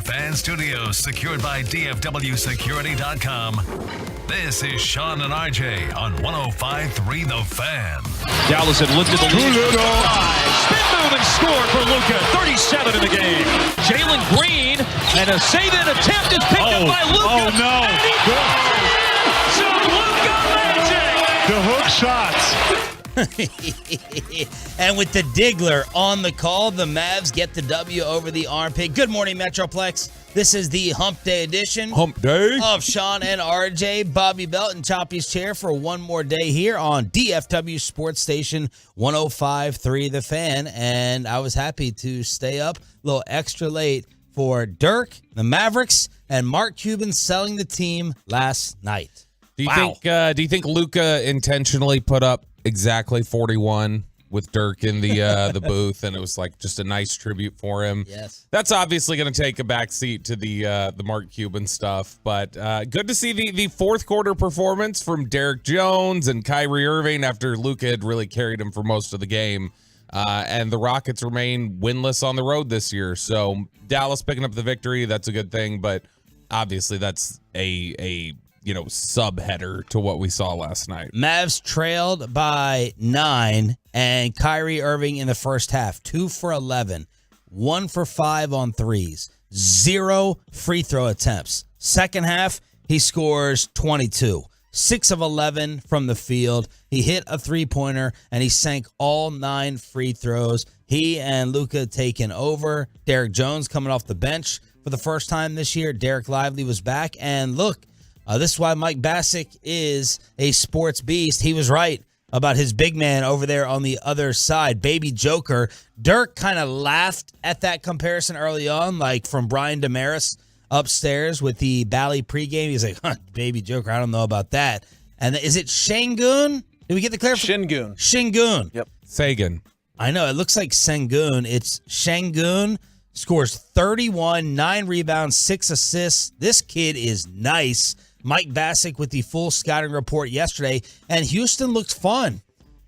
our fan studios secured by DFWsecurity.com. This is Sean and RJ on 105.3 The Fan. Dallas had looked at the lead. Spin move and score for Luka. 37 in the game. Jalen Green and a save-in attempt is picked up by Luka. Oh, no. And he to Luka Magic. The hook shots. And with the Diggler on the call, the Mavs get the W over the Armpit. Good morning, Metroplex. This is the Hump Day edition of Sean and RJ. Bobby Belt and Choppy's chair for one more day here on DFW Sports Station 105.3 The Fan. And I was happy to stay up a little extra late for Dirk, the Mavericks, and Mark Cuban selling the team last night. Do you think Luka intentionally put up exactly 41 with Dirk in the booth, and it was like just a nice tribute for him? Yes. That's obviously going to take a backseat to the Mark Cuban stuff, but good to see the fourth quarter performance from Derek Jones and Kyrie Irving after Luka had really carried him for most of the game. And the Rockets remain winless on the road this year. So Dallas picking up the victory, that's a good thing, but obviously that's a sub-header to what we saw last night. Mavs trailed by 9, and Kyrie Irving in the first half, 2 for 11, 1 for 5 on threes, 0 free throw attempts. Second half, he scores 22, 6 of 11 from the field. He hit a three-pointer, and he sank all 9 free throws. He and Luka taking over. Derek Jones coming off the bench for the first time this year. Derek Lively was back, and look, this is why Mike Bassick is a sports beast. He was right about his big man over there on the other side, Baby Joker. Dirk kind of laughed at that comparison early on, like from Brian Damaris upstairs with the Bally pregame. He's like, Baby Joker, I don't know about that. And is it Şengün? Did we get the clarification? Şengün. Yep. Sagan. I know, it looks like Şengün. It's Şengün. Scores 31, 9 rebounds, 6 assists. This kid is nice. Mike Bassick with the full scouting report yesterday, and Houston looks fun.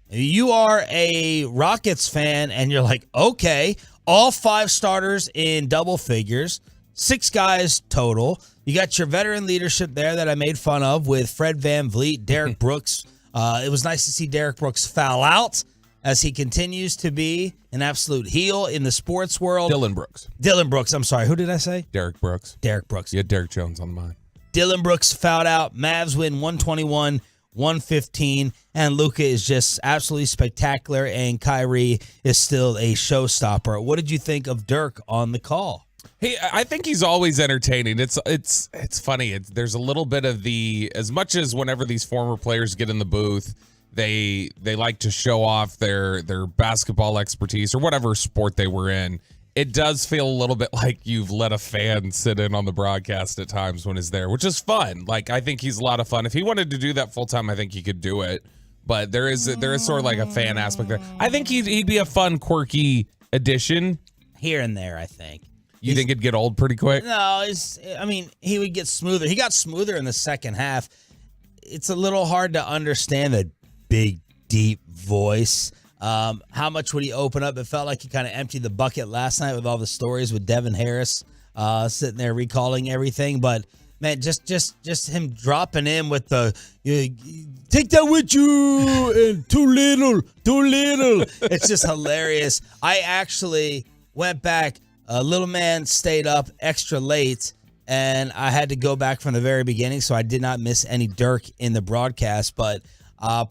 You are a Rockets fan, and you're like, okay, all 5 starters in double figures, 6 guys total. You got your veteran leadership there that I made fun of with Fred VanVleet, Derek Brooks. It was nice to see Derek Brooks foul out as he continues to be an absolute heel in the sports world. Dylan Brooks. I'm sorry. Who did I say? Derek Brooks. Derek Brooks. You had Derek Jones on mine. Dylan Brooks fouled out. Mavs win 121-115. And Luka is just absolutely spectacular. And Kyrie is still a showstopper. What did you think of Dirk on the call? Hey, I think he's always entertaining. It's funny. There's a little bit of as much as whenever these former players get in the booth, they like to show off their basketball expertise or whatever sport they were in. It does feel a little bit like you've let a fan sit in on the broadcast at times when he's there, which is fun. Like, I think he's a lot of fun. If he wanted to do that full time, I think he could do it. But there is sort of like a fan aspect there. I think he'd be a fun, quirky addition. Here and there, I think. You think it'd get old pretty quick? No, he would get smoother. He got smoother in the second half. It's a little hard to understand that big, deep voice. How much would he open up? It felt like he kind of emptied the bucket last night with all the stories with Devin Harris sitting there recalling everything. But man, just him dropping in with the take that with you and too little. It's just hilarious. I actually went back. Little man stayed up extra late, and I had to go back from the very beginning, so I did not miss any Dirk in the broadcast. But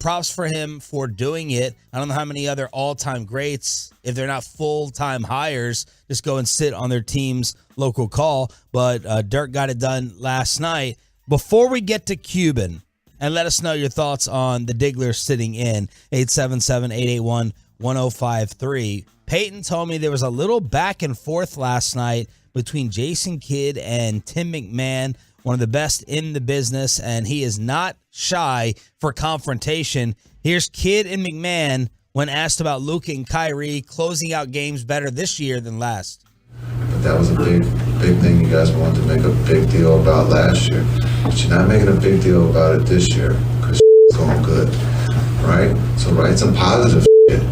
props for him for doing it. I don't know how many other all-time greats, if they're not full-time hires, just go and sit on their team's local call. But Dirk got it done last night. Before we get to Cuban, and let us know your thoughts on the Diggler sitting in, 877-881-1053. Peyton told me there was a little back and forth last night between Jason Kidd and Tim McMahon, one of the best in the business, and he is not shy for confrontation. Here's Kidd and McMahon when asked about Luka and Kyrie closing out games better this year than last. But that was a big thing you guys wanted to make a big deal about last year. But you're not making a big deal about it this year because it's going good, right? So write some positive shit.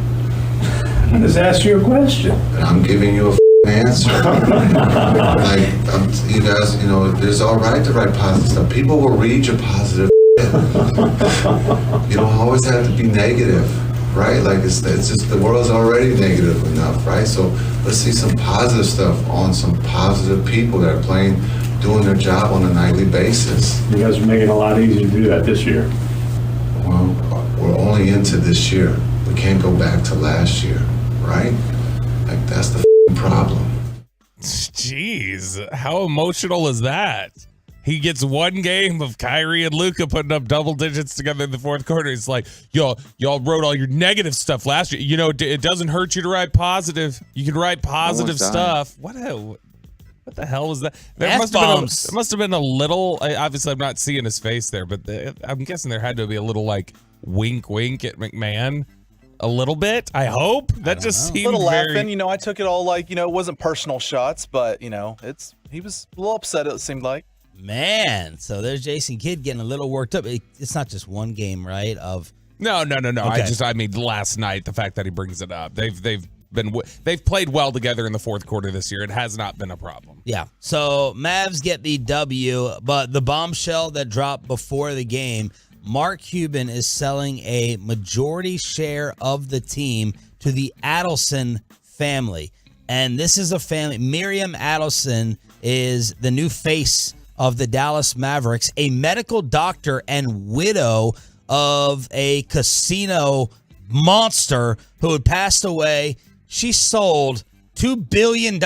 I just asked you a question. And I'm giving you a answer. You guys, there's all right to write positive stuff. People will read your positive. You don't always have to be negative, right? Like it's just the world's already negative enough, right? So let's see some positive stuff on some positive people that are doing their job on a nightly basis. You guys are making it a lot easier to do that this year. Well, we're only into this year. We can't go back to last year, right? Like that's the problem. Jeez, how emotional is that? He gets one game of Kyrie and Luka putting up double digits together in the fourth quarter. It's like, y'all wrote all your negative stuff last year. It doesn't hurt you to write positive. You can write positive stuff. What the hell was that? There must have been a little. Obviously, I'm not seeing his face there, but I'm guessing there had to be a little like wink at McMahon. A little bit, I hope. That just seemed a little very... laughing. I took it all like, it wasn't personal shots, but, he was a little upset, it seemed like. Man, so there's Jason Kidd getting a little worked up. It's not just one game, right? No. Okay. I mean, last night, the fact that he brings it up, they've played well together in the fourth quarter this year. It has not been a problem. Yeah. So Mavs get the W, but the bombshell that dropped before the game, Mark Cuban is selling a majority share of the team to the Adelson family. And this is a family. Miriam Adelson is the new face of the Dallas Mavericks, a medical doctor and widow of a casino monster who had passed away. She sold $2 billion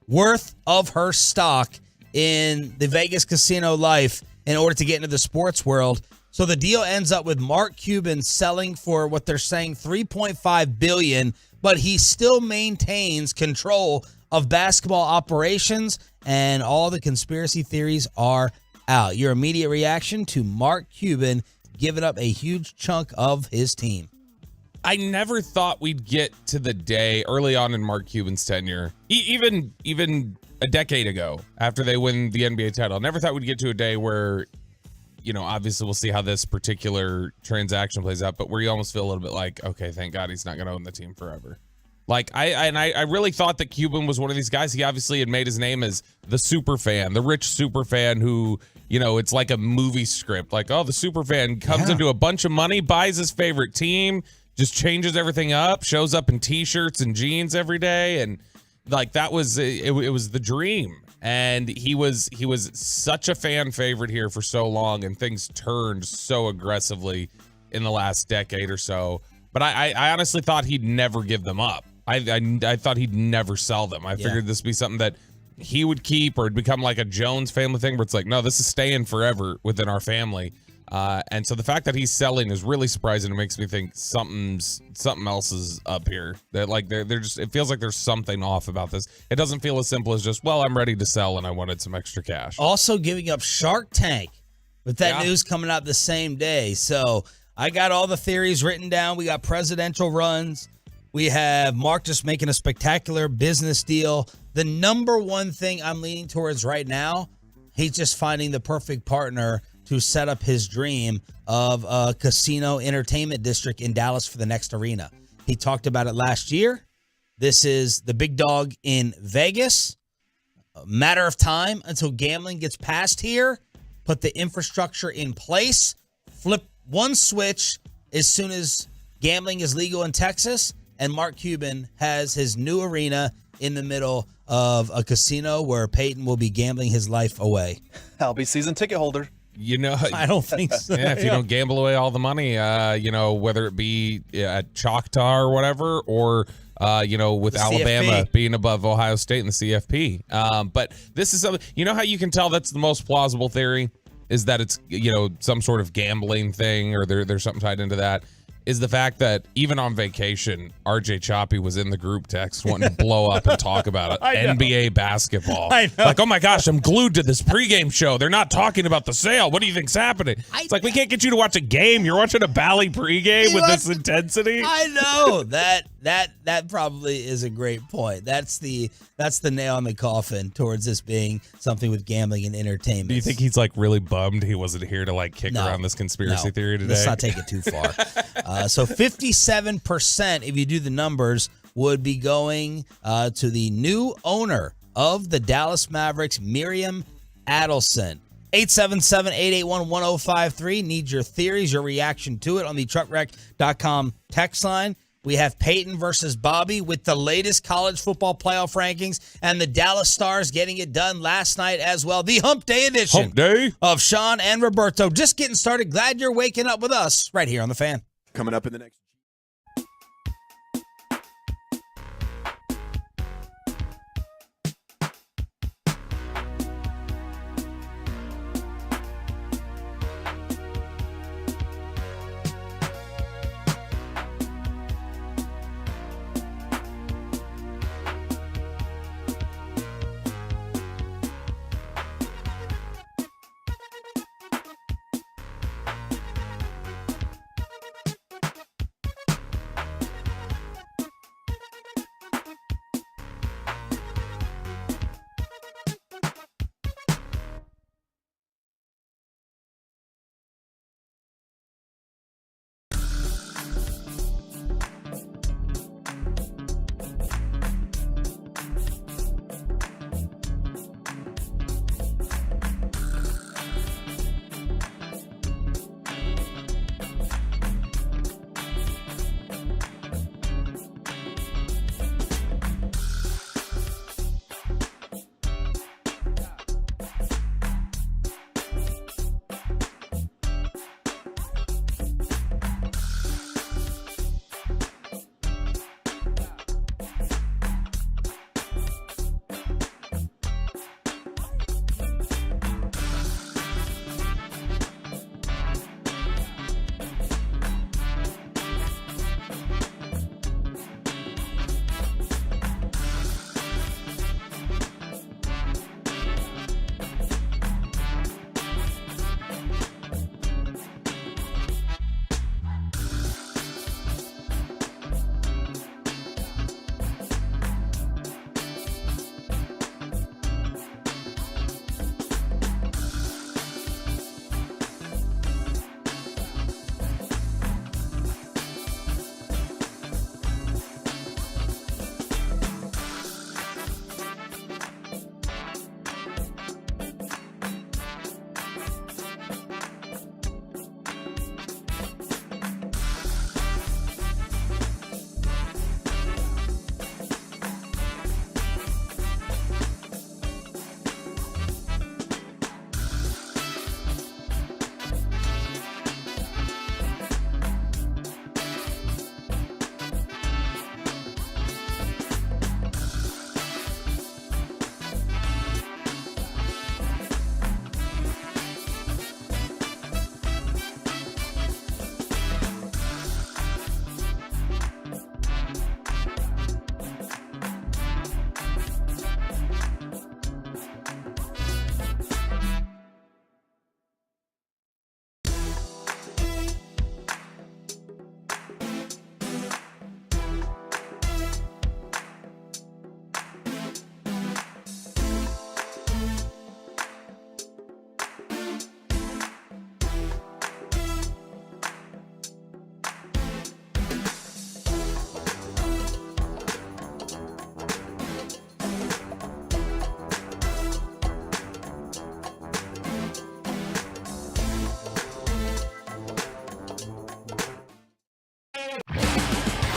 worth of her stock in the Vegas casino life in order to get into the sports world. So the deal ends up with Mark Cuban selling for what they're saying $3.5 billion, but he still maintains control of basketball operations, and all the conspiracy theories are out. Your immediate reaction to Mark Cuban giving up a huge chunk of his team. I never thought we'd get to the day early on in Mark Cuban's tenure, even a decade ago after they win the NBA title. I never thought we'd get to a day where, obviously we'll see how this particular transaction plays out, but where you almost feel a little bit like, okay, thank God he's not going to own the team forever. Like, I really thought that Cuban was one of these guys. He obviously had made his name as the super fan, the rich super fan who, it's like a movie script. Like, the super fan comes into a bunch of money, buys his favorite team, just changes everything up, shows up in T-shirts and jeans every day. And, like, that was, it was the dream. And he was such a fan favorite here for so long, and things turned so aggressively in the last decade or so. But I honestly thought he'd never give them up. I thought he'd never sell them. I figured this would be something that he would keep, or it'd become like a Jones family thing where it's like, no, this is staying forever within our family. And so the fact that he's selling is really surprising. It makes me think something else is up here. That like they're just, it feels like there's something off about this. It doesn't feel as simple as just, well, I'm ready to sell and I wanted some extra cash. Also giving up Shark Tank with that news coming out the same day. So I got all the theories written down. We got presidential runs. We have Mark just making a spectacular business deal. The number one thing I'm leaning towards right now, he's just finding the perfect partner to set up his dream of a casino entertainment district in Dallas for the next arena. He talked about it last year. This is the big dog in Vegas. A matter of time until gambling gets passed here. Put the infrastructure in place. Flip one switch as soon as gambling is legal in Texas. And Mark Cuban has his new arena in the middle of a casino where Peyton will be gambling his life away. I'll be season ticket holder. I don't think so. Yeah, if you don't gamble away all the money, whether it be at Choctaw or whatever, or, with Alabama CFP being above Ohio State in the CFP. But this is something, how you can tell that's the most plausible theory is that it's, some sort of gambling thing, or there's something tied into that. Is the fact that even on vacation, RJ Choppy was in the group text wanting to blow up and talk about it. NBA basketball. I know. Like, oh my gosh, I'm glued to this pregame show. They're not talking about the sale. What do you think's happening? It's like, we can't get you to watch a game. You're watching a Bally pregame with this intensity. I know. That probably is a great point. That's the nail in the coffin towards this being something with gambling and entertainment. Do you think he's like really bummed he wasn't here to like kick around this conspiracy theory today? Let's not take it too far. So 57%, if you do the numbers, would be going to the new owner of the Dallas Mavericks, Miriam Adelson. 877-881-1053. Need your theories, your reaction to it on the truckwreck.com text line. We have Peyton versus Bobby with the latest college football playoff rankings and the Dallas Stars getting it done last night as well. The Hump Day edition Hump Day of Sean and Roberto. Just getting started. Glad you're waking up with us right here on The Fan. Coming up in the next.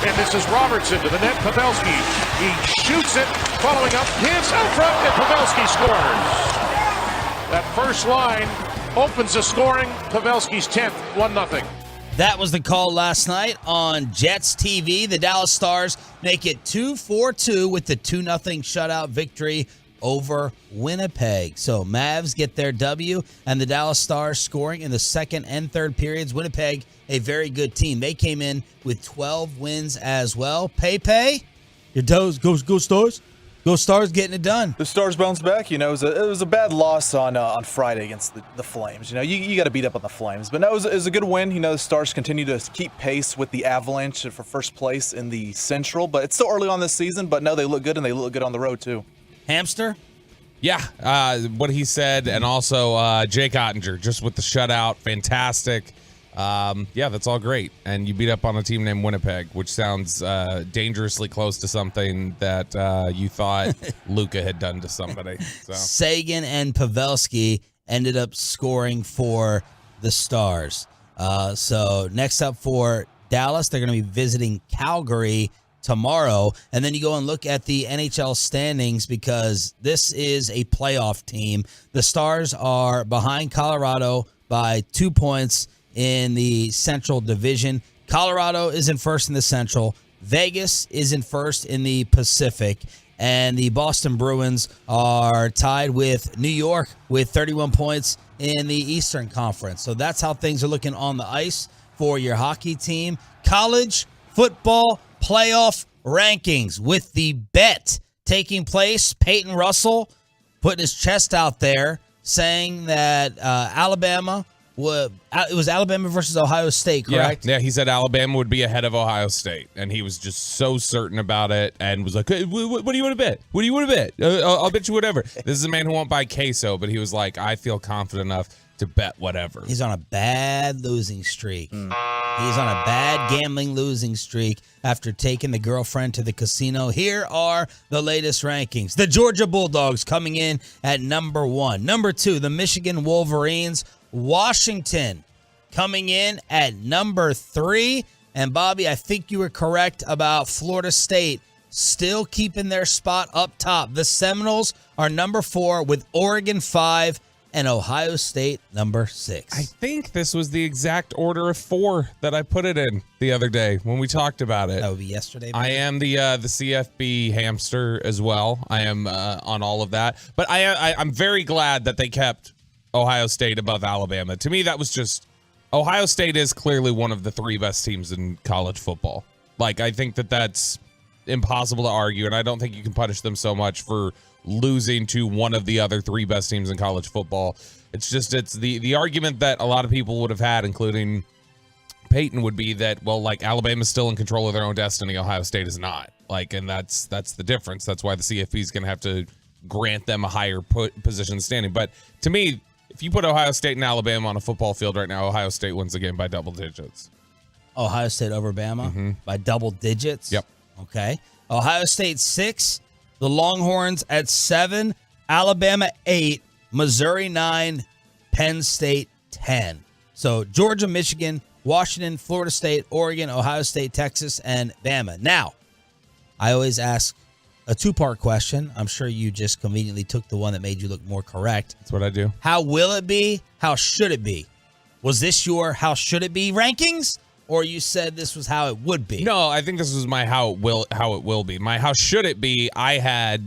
And this is Robertson to the net. Pavelski. He shoots it, following up, hits out front, and Pavelski scores. That first line opens the scoring. Pavelski's 10th, 1-0. That was the call last night on Jets TV. The Dallas Stars make it 2-4-2 with the 2-0 shutout victory over Winnipeg. So Mavs get their W, and the Dallas Stars scoring in the second and third periods. Winnipeg, a very good team. They came in with 12 wins as well. Pepe, your toes, go Stars. Go Stars getting it done. The Stars bounced back. You know, it was a bad loss on Friday against the Flames. You know, you got to beat up on the Flames. But no, it was a good win. You know, the Stars continue to keep pace with the Avalanche for first place in the Central. But it's still early on this season. But no, they look good, and they look good on the road, too. Hamster? Yeah, what he said, and also Jake Ottinger, just with the shutout, fantastic. Yeah, that's all great. And you beat up on a team named Winnipeg, which sounds dangerously close to something that you thought Luka had done to somebody. So. Sagan and Pavelski ended up scoring for the Stars. So next up for Dallas, they're going to be visiting Calgary tomorrow. And then you go and look at the NHL standings because this is a playoff team. The Stars are behind Colorado by 2 points in the Central Division. Colorado is in first in the Central. Vegas is in first in the Pacific. And the Boston Bruins are tied with New York with 31 points in the Eastern Conference. So that's how things are looking on the ice for your hockey team. College football playoff rankings with the bet taking place. Peyton Russell putting his chest out there saying that Alabama it was Alabama versus Ohio State, correct? Yeah, he said Alabama would be ahead of Ohio State, and he was just so certain about it and was like, hey, what do you want to bet? What do you want to bet? I'll bet you whatever. This is a man who won't buy queso, but he was like, I feel confident enough to bet whatever. He's on a bad losing streak. He's on a bad gambling losing streak after taking the girlfriend to the casino. Here are the latest rankings. The Georgia Bulldogs coming in at number 1. Number 2, the Michigan Wolverines. Washington coming in at number 3. And Bobby, I think you were correct about Florida State still keeping their spot up top. The Seminoles are number 4 with Oregon 5 and Ohio State number 6. I think this was the exact order of 4 that I put it in the other day when we talked about it. That would be yesterday. I am the CFB hamster as well. I am on all of that. But I'm very glad that they kept Ohio State above Alabama. To me, that was just Ohio State is clearly one of the 3 best teams in college football. Like, I think that that's impossible to argue, and I don't think you can punish them so much for losing to one of the other 3 best teams in college football. It's the argument that a lot of people would have had, including Peyton, would be that, well, like, Alabama's still in control of their own destiny. Ohio State is not. Like, and that's the difference. That's why the CFP is going to have to grant them a higher position standing. But to me, if you put Ohio State and Alabama on a football field right now, Ohio State wins the game by double digits. Ohio State over Bama by double digits? Yep. Okay. Ohio State 6, the Longhorns at 7, Alabama 8, Missouri 9, Penn State 10. So Georgia, Michigan, Washington, Florida State, Oregon, Ohio State, Texas, and Bama. Now, I always ask a 2-part question. I'm sure you just conveniently took the one that made you look more correct. That's what I do. How will it be? How should it be? Was this your how should it be rankings? Or you said this was how it would be? No, I think this was my how it will be. My how should it be, I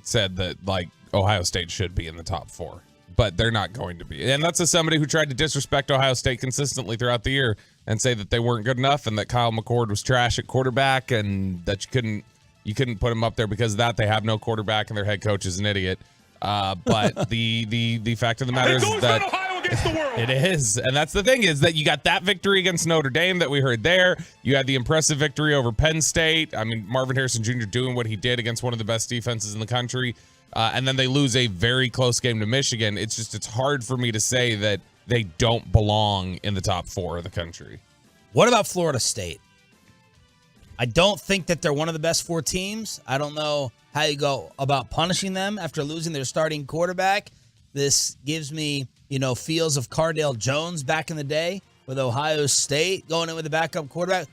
said that, like, Ohio State should be in the top 4. But they're not going to be. And that's as somebody who tried to disrespect Ohio State consistently throughout the year and say that they weren't good enough and that Kyle McCord was trash at quarterback and that you couldn't put him up there because of that. They have no quarterback and their head coach is an idiot. But the fact of the matter is that Ohio against the world. It is. And that's the thing is that you got that victory against Notre Dame that we heard there. You had the impressive victory over Penn State. I mean, Marvin Harrison Jr. doing what he did against one of the best defenses in the country. And then they lose a very close game to Michigan. It's hard for me to say that they don't belong in the top 4 of the country. What about Florida State? I don't think that they're one of the best 4 teams. I don't know how you go about punishing them after losing their starting quarterback. This gives me, feels of Cardale Jones back in the day with Ohio State going in with the backup quarterback.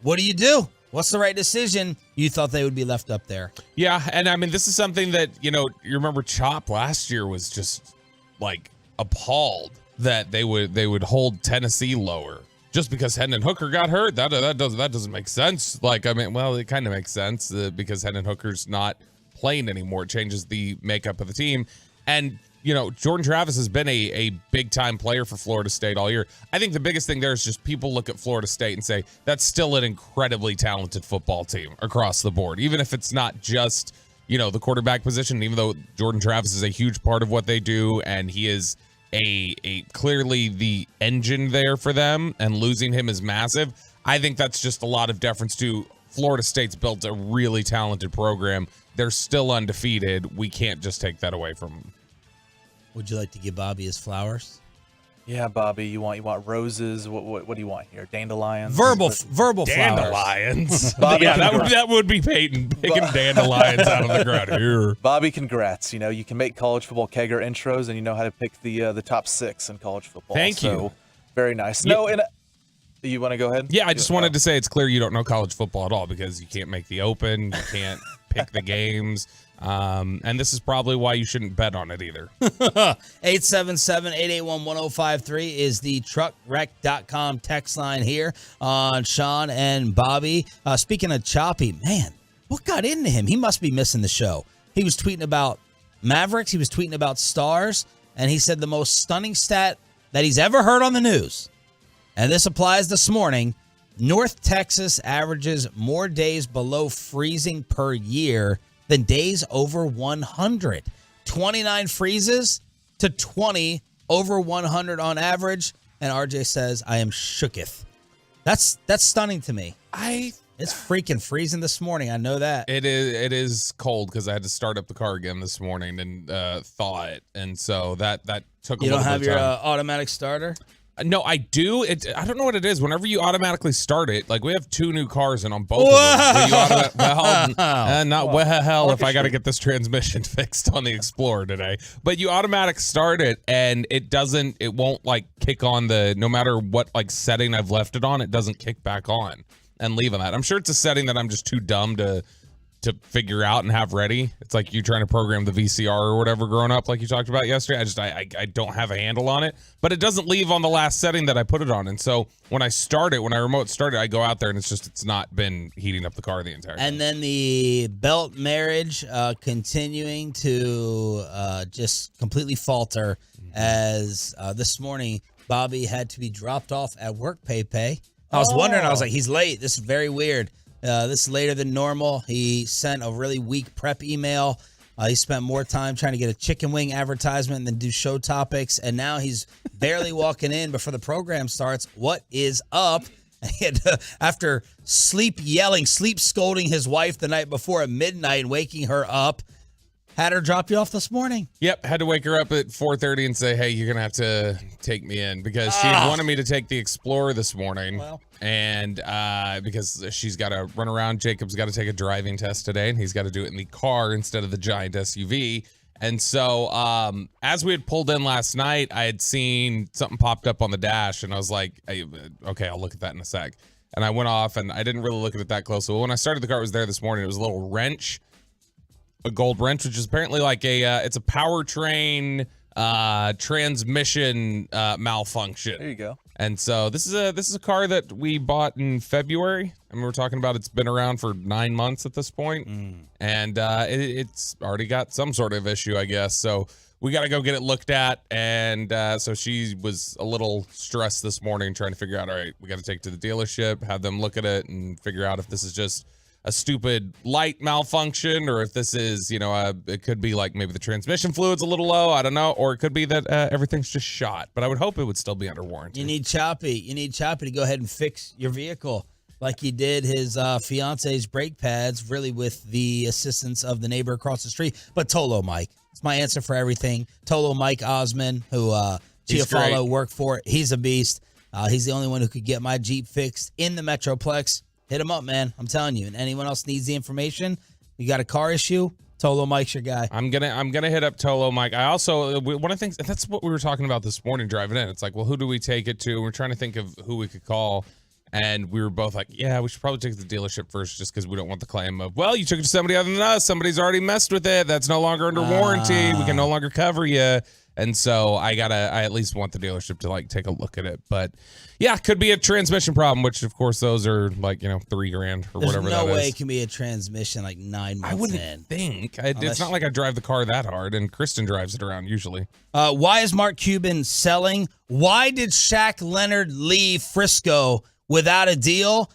What do you do? What's the right decision? You thought they would be left up there. Yeah, and I mean, this is something that, you remember Chop last year was just, like, appalled that they would hold Tennessee lower. Just because Hendon Hooker got hurt, that doesn't make sense. Like, I mean, well, it kind of makes sense because Hendon Hooker's not playing anymore. It changes the makeup of the team. And, Jordan Travis has been a big-time player for Florida State all year. I think the biggest thing there is just people look at Florida State and say, that's still an incredibly talented football team across the board. Even if it's not just, the quarterback position, even though Jordan Travis is a huge part of what they do, and he is a clearly the engine there for them, and losing him is massive. I think that's just a lot of deference to Florida State's built a really talented program. They're still undefeated. We can't just take that away from them. Would you like to give Bobby his flowers? Yeah, Bobby, you want roses? What do you want here? Dandelions? Verbal flowers. Dandelions. Bobby, Yeah, that would be Peyton picking dandelions out of the ground here. Bobby, congrats. You can make college football kegger intros, and you know how to pick the top 6 in college football. Thank you. Very nice. Yeah. No, and you want to go ahead? Yeah, I just wanted to say it's clear you don't know college football at all because you can't make the open, you can't pick the games, and this is probably why you shouldn't bet on it either. 877-881-1053 is the truckwreck.com text line here on Sean and Bobby. Speaking of Choppy, man, what got into him? He must be missing the show. He was tweeting about Mavericks. He was tweeting about stars, and he said the most stunning stat that he's ever heard on the news. And this applies this morning. North Texas averages more days below freezing per year than days over 100. 29 freezes to 20 over 100 on average. And RJ says, I am shooketh. That's stunning to me. It's freaking freezing this morning. I know that. It is cold because I had to start up the car again this morning and thaw it. And so that took a little bit of time. You don't have your automatic starter? No, I do. I don't know what it is. Whenever you automatically start it, like we have 2 new cars and on both of them. If I got to get this transmission fixed on the Explorer today. But you automatic start it and it won't like kick on no matter what like setting I've left it on, it doesn't kick back on and leave on that. I'm sure it's a setting that I'm just too dumb to figure out and have ready. It's like you trying to program the VCR or whatever growing up, like you talked about yesterday. I don't have a handle on it, but it doesn't leave on the last setting that I put it on. And so when I remote start it, I go out there and it's not been heating up the car the entire time. And then the belt marriage continuing to just completely falter as this morning, Bobby had to be dropped off at work pay. I was wondering, I was like, he's late. This is very weird. This is later than normal. He sent a really weak prep email. He spent more time trying to get a chicken wing advertisement than do show topics. And now he's barely walking in before the program starts. What is up? He had to, after sleep scolding his wife the night before at midnight and waking her up, had her drop you off this morning. Yep, had to wake her up at 4:30 and say, hey, you're going to have to take me in because she wanted me to take the Explorer this morning. Well. And because she's got to run around. Jacob's got to take a driving test today, and he's got to do it in the car instead of the giant SUV. And so as we had pulled in last night, I had seen something popped up on the dash, and I was like, hey, okay, I'll look at that in a sec. And I went off, and I didn't really look at it that closely. Well, when I started the car, it was there this morning. It was a little wrench. A gold wrench, which is apparently like it's a powertrain transmission malfunction. There you go. And so this is a car that we bought in February. I mean, we're talking about it's been around for 9 months at this point, and it's already got some sort of issue, I guess. So we got to go get it looked at, and so she was a little stressed this morning trying to figure out, all right, we got to take it to the dealership, have them look at it, and figure out if this is just a stupid light malfunction, or if this is, it could be like maybe the transmission fluid's a little low, I don't know, or it could be that everything's just shot. But I would hope it would still be under warranty. You need Choppy to go ahead and fix your vehicle like he did his fiance's brake pads, really with the assistance of the neighbor across the street. But Tolo Mike, it's my answer for everything. Tolo Mike Osmond, who Chiafalo worked for, he's a beast. He's the only one who could get my Jeep fixed in the Metroplex. Hit him up, man. I'm telling you. And anyone else needs the information, you got a car issue, Tolo Mike's your guy. I'm gonna hit up Tolo Mike. I also, one of the things, that's what we were talking about this morning driving in. It's like, well, who do we take it to? We're trying to think of who we could call. And we were both like, yeah, we should probably take it to the dealership first just because we don't want the claim of, well, you took it to somebody other than us. Somebody's already messed with it. That's no longer under warranty. We can no longer cover you. And so I at least want the dealership to like take a look at it. But yeah, could be a transmission problem, which of course those are like, $3,000 or whatever that is. There's no way it can be a transmission like 9 months in. I wouldn't think. It's not like I drive the car that hard, and Kristen drives it around usually. Why is Mark Cuban selling? Why did Shaq Leonard leave Frisco without a deal?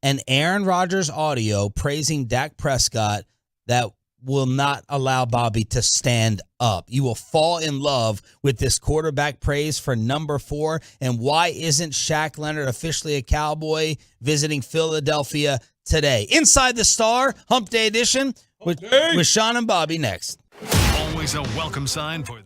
And Aaron Rodgers audio praising Dak Prescott that will not allow Bobby to stand up. You will fall in love with this quarterback praise for number 4. And why isn't Shaq Leonard officially a Cowboy visiting Philadelphia today? Inside the Star, Hump Day edition with Sean and Bobby next. Always a welcome sign for this.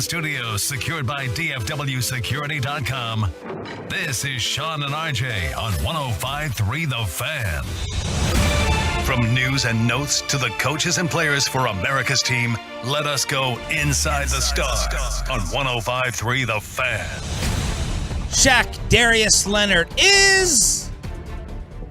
in studio, secured by DFWsecurity.com. This is Sean and RJ on 105.3 The Fan. From news and notes to the coaches and players for America's team, let us go inside the stars on 105.3 The Fan. Shaq Darius Leonard is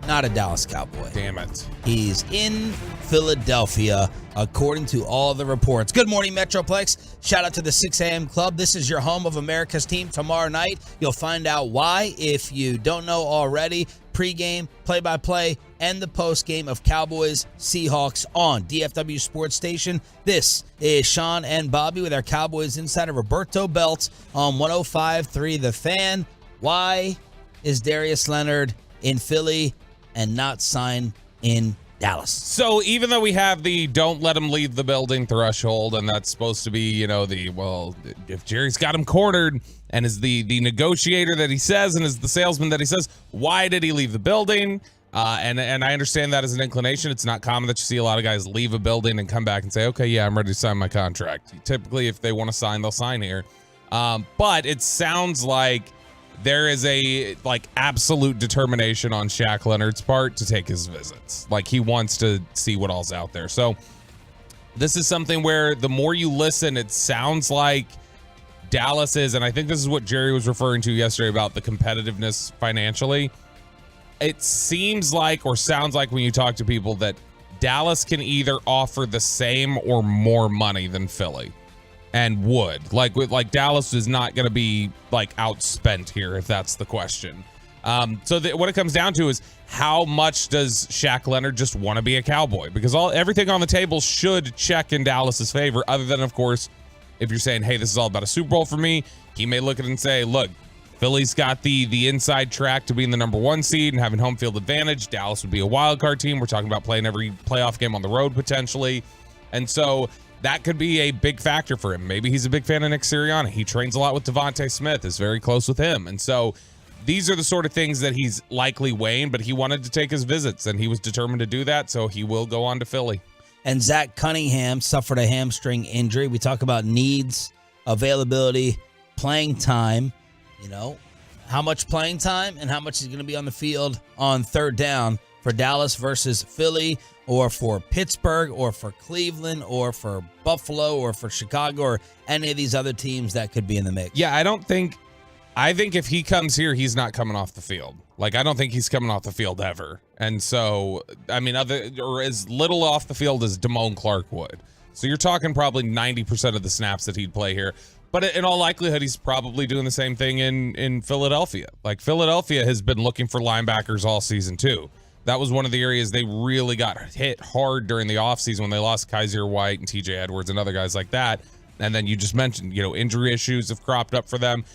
not a Dallas Cowboy. Damn it. He's in Philadelphia, according to all the reports. Good morning, Metroplex. Shout out to the 6 a.m. Club. This is your home of America's team. Tomorrow night, you'll find out why. If you don't know already, pregame, play-by-play, and the postgame of Cowboys Seahawks on DFW Sports Station. This is Sean and Bobby with our Cowboys insider Roberto Belts on 105.3 The Fan. Why is Darius Leonard in Philly and not signed in Dallas? So even though we have the don't let him leave the building threshold, and that's supposed to be, if Jerry's got him cornered and is the negotiator that he says and is the salesman that he says, why did he leave the building? And I understand that as an inclination. It's not common that you see a lot of guys leave a building and come back and say, okay, yeah, I'm ready to sign my contract. Typically, if they want to sign, they'll sign here. But it sounds like there is a absolute determination on Shaq Leonard's part to take his visits. Like, he wants to see what all's out there. So this is something where the more you listen, it sounds like Dallas is, and I think this is what Jerry was referring to yesterday about the competitiveness financially. It seems like, or sounds like when you talk to people, that Dallas can either offer the same or more money than Philly, and would. Like Dallas is not going to be outspent here, if that's the question. So what it comes down to is, how much does Shaq Leonard just want to be a Cowboy? Because everything on the table should check in Dallas's favor, other than, of course, if you're saying, hey, this is all about a Super Bowl for me, he may look at it and say, look, Philly's got the inside track to being the number 1 seed and having home field advantage. Dallas would be a wild card team. We're talking about playing every playoff game on the road potentially. And so that could be a big factor for him. Maybe he's a big fan of Nick Sirianni. He trains a lot with Devontae Smith, is very close with him. And so these are the sort of things that he's likely weighing, but he wanted to take his visits, and he was determined to do that, so he will go on to Philly. And Zach Cunningham suffered a hamstring injury. We talk about needs, availability, playing time. How much playing time and how much is going to be on the field on third down for Dallas versus Philly, or for Pittsburgh, or for Cleveland, or for Buffalo, or for Chicago, or any of these other teams that could be in the mix. Yeah, I think if he comes here, he's not coming off the field. I don't think he's coming off the field ever. And so, or as little off the field as Damone Clark would. So you're talking probably 90% of the snaps that he'd play here. But in all likelihood, he's probably doing the same thing in Philadelphia. Philadelphia has been looking for linebackers all season too. That was one of the areas they really got hit hard during the offseason when they lost Kaiser White and TJ Edwards and other guys like that. And then you just mentioned, injury issues have cropped up for them.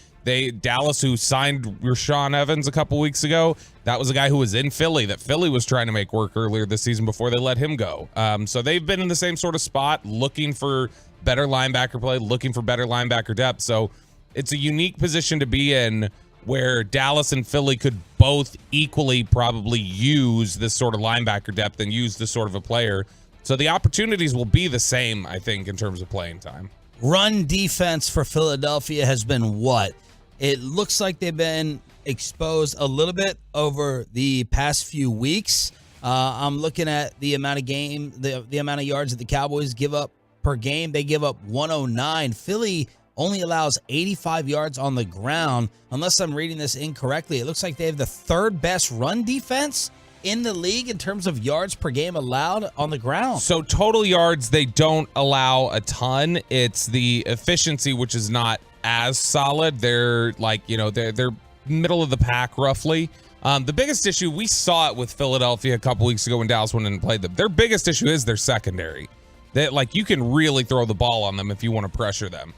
Dallas, who signed Rashaan Evans a couple weeks ago, that was a guy who was in Philly that Philly was trying to make work earlier this season before they let him go. So they've been in the same sort of spot, looking for better linebacker play, looking for better linebacker depth. So it's a unique position to be in, where Dallas and Philly could both equally probably use this sort of linebacker depth and use this sort of a player. So the opportunities will be the same, I think, in terms of playing time. Run defense for Philadelphia has been what? It looks like they've been exposed a little bit over the past few weeks. I'm looking at the amount of the amount of yards that the Cowboys give up per game. They give up 109. Philly only allows 85 yards on the ground. Unless I'm reading this incorrectly, it looks like they have the third best run defense in the league in terms of yards per game allowed on the ground. So total yards, they don't allow a ton. It's the efficiency, which is not as solid. They're they're middle of the pack roughly. The biggest issue, we saw it with Philadelphia a couple weeks ago when Dallas went in and played them. Their biggest issue is their secondary. That you can really throw the ball on them if you want to pressure them.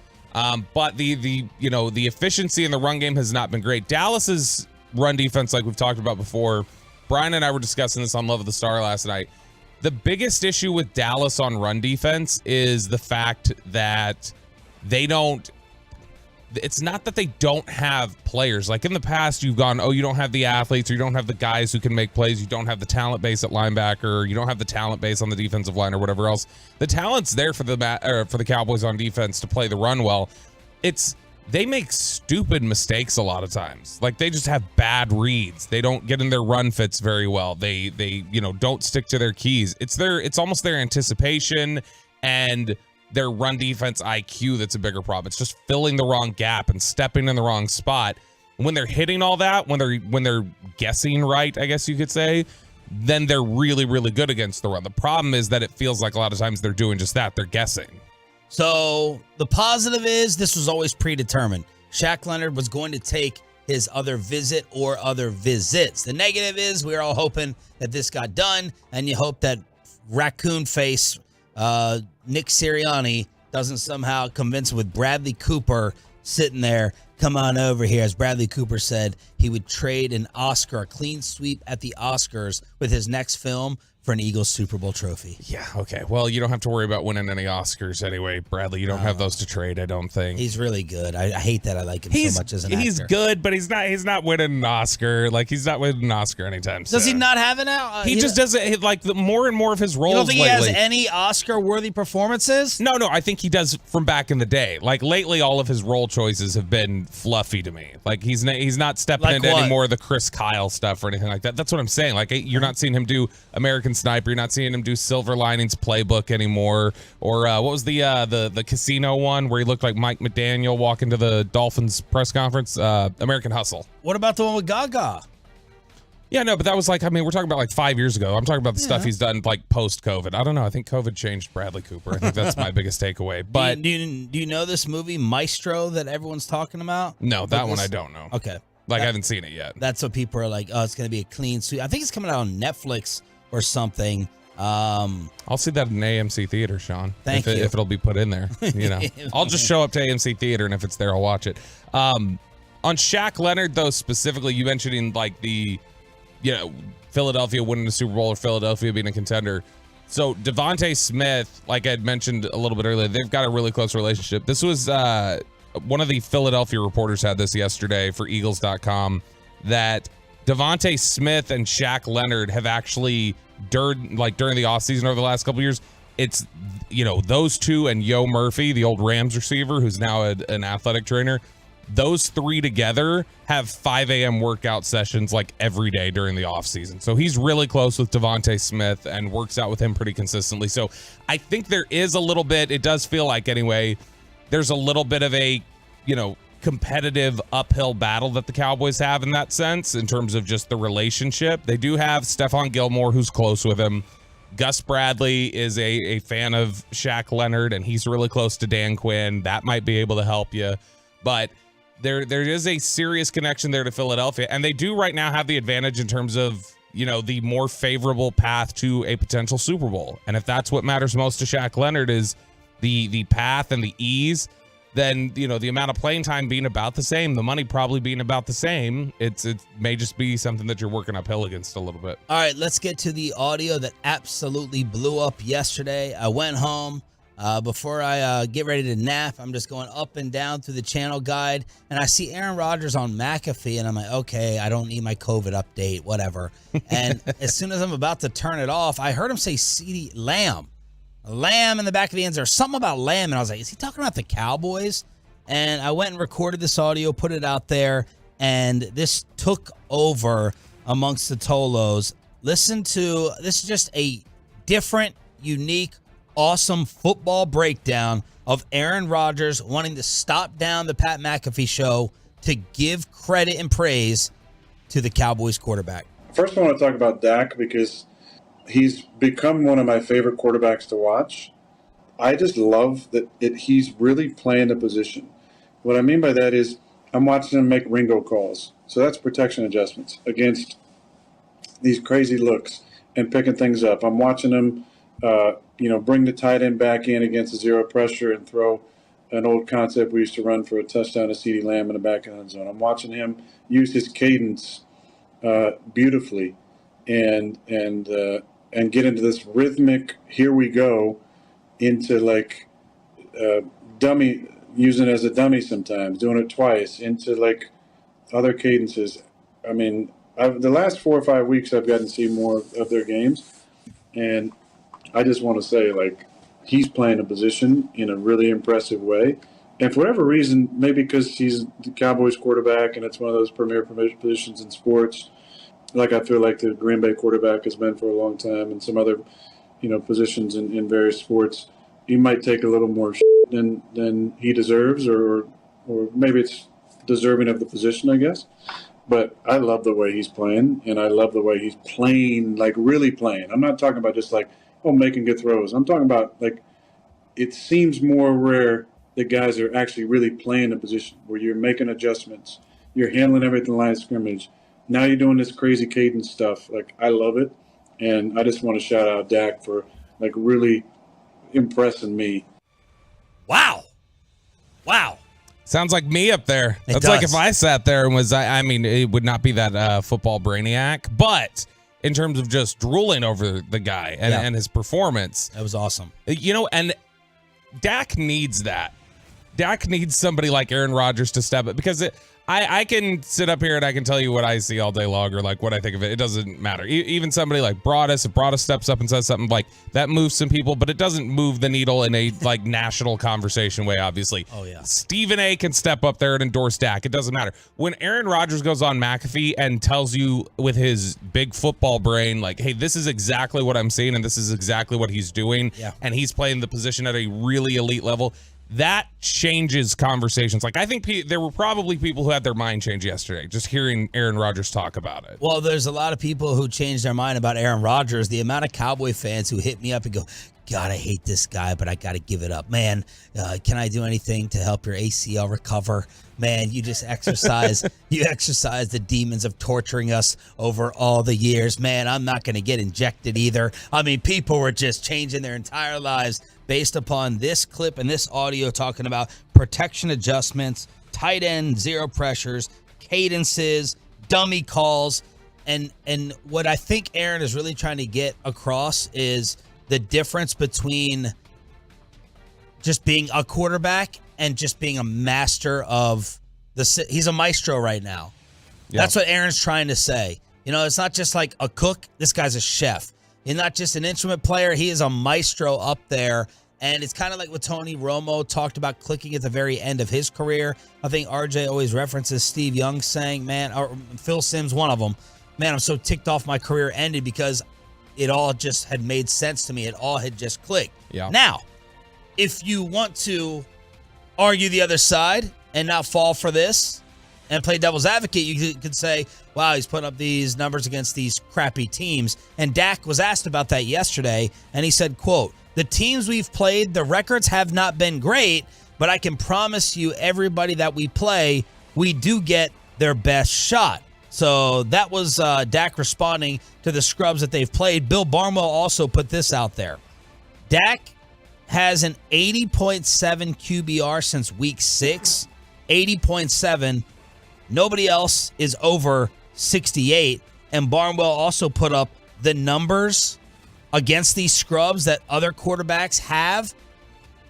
But the efficiency in the run game has not been great. Dallas's run defense, like we've talked about before, Brian and I were discussing this on Love of the Star last night. The biggest issue with Dallas on run defense is the fact that it's not that they don't have players. Like in the past, you've gone, you don't have the athletes, or you don't have the guys who can make plays. You don't have the talent base at linebacker, or you don't have the talent base on the defensive line or whatever else. The talent's there for the Cowboys on defense to play the run well. they make stupid mistakes a lot of times. Like, they just have bad reads. They don't get in their run fits very well. They don't stick to their keys. It's almost their anticipation and their run defense IQ that's a bigger problem. It's just filling the wrong gap and stepping in the wrong spot. When they're hitting all that, when they're guessing right, I guess you could say, then they're really, really good against the run. The problem is that it feels like a lot of times they're doing just that. They're guessing. So the positive is this was always predetermined. Shaq Leonard was going to take his other visit or other visits. The negative is we're all hoping that this got done, and you hope that raccoon face Nick Sirianni doesn't somehow convince with Bradley Cooper sitting there, come on over here. As Bradley Cooper said, he would trade an Oscar, a clean sweep at the Oscars with his next film for an Eagles Super Bowl trophy. Yeah, okay. Well, you don't have to worry about winning any Oscars anyway, Bradley. You don't have those to trade, I don't think. He's really good. I hate that I like him so much as an actor. He's good, but he's not winning an Oscar. Like, he's not winning an Oscar anytime soon. Does he not have it now? He just doesn't, like, more and more of his roles You don't think lately. he has any Oscar-worthy performances? No, I think he does from back in the day. Like, lately, all of his role choices have been fluffy to me. Like, he's not stepping Like into what? any more of the Chris Kyle stuff or anything like that. That's what I'm saying. Like, you're not seeing him do American Sniper. You're not seeing him do Silver Linings Playbook anymore. Or what was the casino one where he looked like Mike McDaniel walking to the Dolphins press conference? American Hustle. What about the one with Gaga? Yeah, no, but that was like, I mean, we're talking about like 5 years ago. I'm talking about the stuff he's done like post-COVID. I don't know. I think COVID changed Bradley Cooper. I think that's my biggest takeaway. But do you know this movie Maestro that everyone's talking about? No, that one I don't know. Okay. Like, I haven't seen it yet. That's what people are like, oh, it's going to be a clean sweep. I think it's coming out on Netflix or something. I'll see that in AMC Theater, Sean. Thank you. If it'll be put in there, I'll just show up to AMC Theater, and if it's there, I'll watch it. On Shaq Leonard, though, specifically, you mentioned in like the, Philadelphia winning the Super Bowl or Philadelphia being a contender. So Devontae Smith, like I had mentioned a little bit earlier, they've got a really close relationship. This was one of the Philadelphia reporters had this yesterday for Eagles.com, that Devontae Smith and Shaq Leonard have actually during the offseason over the last couple of years, it's those two and Yo Murphy, the old Rams receiver who's now an athletic trainer, those three together have 5 a.m. workout sessions like every day during the offseason. So he's really close with Devontae Smith and works out with him pretty consistently. So I think there is a little bit, it does feel like anyway, there's a little bit of a competitive uphill battle that the Cowboys have in that sense, in terms of just the relationship. They do have Stephon Gilmore, who's close with him. Gus Bradley is a fan of Shaq Leonard, and he's really close to Dan Quinn. That might be able to help you. But there is a serious connection there to Philadelphia, and they do right now have the advantage in terms of, the more favorable path to a potential Super Bowl. And if that's what matters most to Shaq Leonard is the path and the ease, then, the amount of playing time being about the same, the money probably being about the same, it may just be something that you're working uphill against a little bit. All right, let's get to the audio that absolutely blew up yesterday. I went home. Before I get ready to nap, I'm just going up and down through the channel guide, and I see Aaron Rodgers on McAfee, and I'm like, okay, I don't need my COVID update, whatever. And as soon as I'm about to turn it off, I heard him say CeeDee Lamb. Lamb in the back of the end, or something about Lamb, and I was like, is he talking about the Cowboys? And I went and recorded this audio, put it out there, and this took over amongst the Tolos. Listen to, this is just a different, unique, awesome football breakdown of Aaron Rodgers wanting to stop down the Pat McAfee show to give credit and praise to the Cowboys quarterback. First, I want to talk about Dak because he's become one of my favorite quarterbacks to watch. I just love that he's really playing the position. What I mean by that is I'm watching him make Ringo calls. So that's protection adjustments against these crazy looks and picking things up. I'm watching him, bring the tight end back in against the zero pressure and throw an old concept we used to run for a touchdown to CeeDee Lamb in the back of the end zone. I'm watching him use his cadence beautifully and get into this rhythmic, here we go, into like dummy, using it as a dummy sometimes, doing it twice, into like other cadences. I mean, the last 4 or 5 weeks I've gotten to see more of their games, and I just want to say, like, he's playing a position in a really impressive way, And for whatever reason, maybe because he's the Cowboys quarterback and it's one of those premier positions in sports, like I feel like the Green Bay quarterback has been for a long time, and some other, positions in various sports, he might take a little more than he deserves, or maybe it's deserving of the position, I guess. But I love the way he's playing, and I love the way he's playing, like really playing. I'm not talking about just like, making good throws. I'm talking about like it seems more rare that guys are actually really playing a position where you're making adjustments, you're handling everything line of scrimmage. Now you're doing this crazy cadence stuff. Like, I love it, and I just want to shout out Dak for like really impressing me. Wow. Sounds like me up there. It That's does. like if I sat there and was, I mean, it would not be that football brainiac, but in terms of just drooling over the guy and his performance. That was awesome. And Dak needs that. Dak needs somebody like Aaron Rodgers to step up, because I can sit up here and I can tell you what I see all day long, or like what I think of it. It doesn't matter. Even somebody like Broadus, if Broadus steps up and says something like that, moves some people, but it doesn't move the needle in a like national conversation way, obviously. Oh, yeah. Stephen A can step up there and endorse Dak. It doesn't matter. When Aaron Rodgers goes on McAfee and tells you with his big football brain, like, hey, this is exactly what I'm seeing and this is exactly what he's doing, and he's playing the position at a really elite level, that changes conversations. Like, I think there were probably people who had their mind change yesterday just hearing Aaron Rodgers talk about it. Well, there's a lot of people who changed their mind about Aaron Rodgers. The amount of Cowboy fans who hit me up and go, God, I hate this guy, but I got to give it up. Man, can I do anything to help your ACL recover? Man, you just exercise. You exercise the demons of torturing us over all the years. Man, I'm not going to get injected either. I mean, people were just changing their entire lives based upon this clip and this audio talking about protection adjustments, tight end, zero pressures, cadences, dummy calls. And what I think Aaron is really trying to get across is the difference between just being a quarterback and just being a master of he's a maestro right now. Yeah. That's what Aaron's trying to say. It's not just like a cook. This guy's a chef. He's not just an instrument player. He is a maestro up there. And it's kind of like what Tony Romo talked about clicking at the very end of his career. I think RJ always references Steve Young saying, man, or Phil Simms, one of them, man, I'm so ticked off my career ended because it all just had made sense to me. It all had just clicked. Yeah. Now, if you want to argue the other side and not fall for this and play devil's advocate, you could say, wow, he's putting up these numbers against these crappy teams. And Dak was asked about that yesterday, and he said, quote, the teams we've played, the records have not been great, but I can promise you everybody that we play, we do get their best shot. So that was Dak responding to the scrubs that they've played. Bill Barnwell also put this out there. Dak has an 80.7 QBR since week 6. 80.7. Nobody else is over 68. And Barnwell also put up the numbers against these scrubs that other quarterbacks have.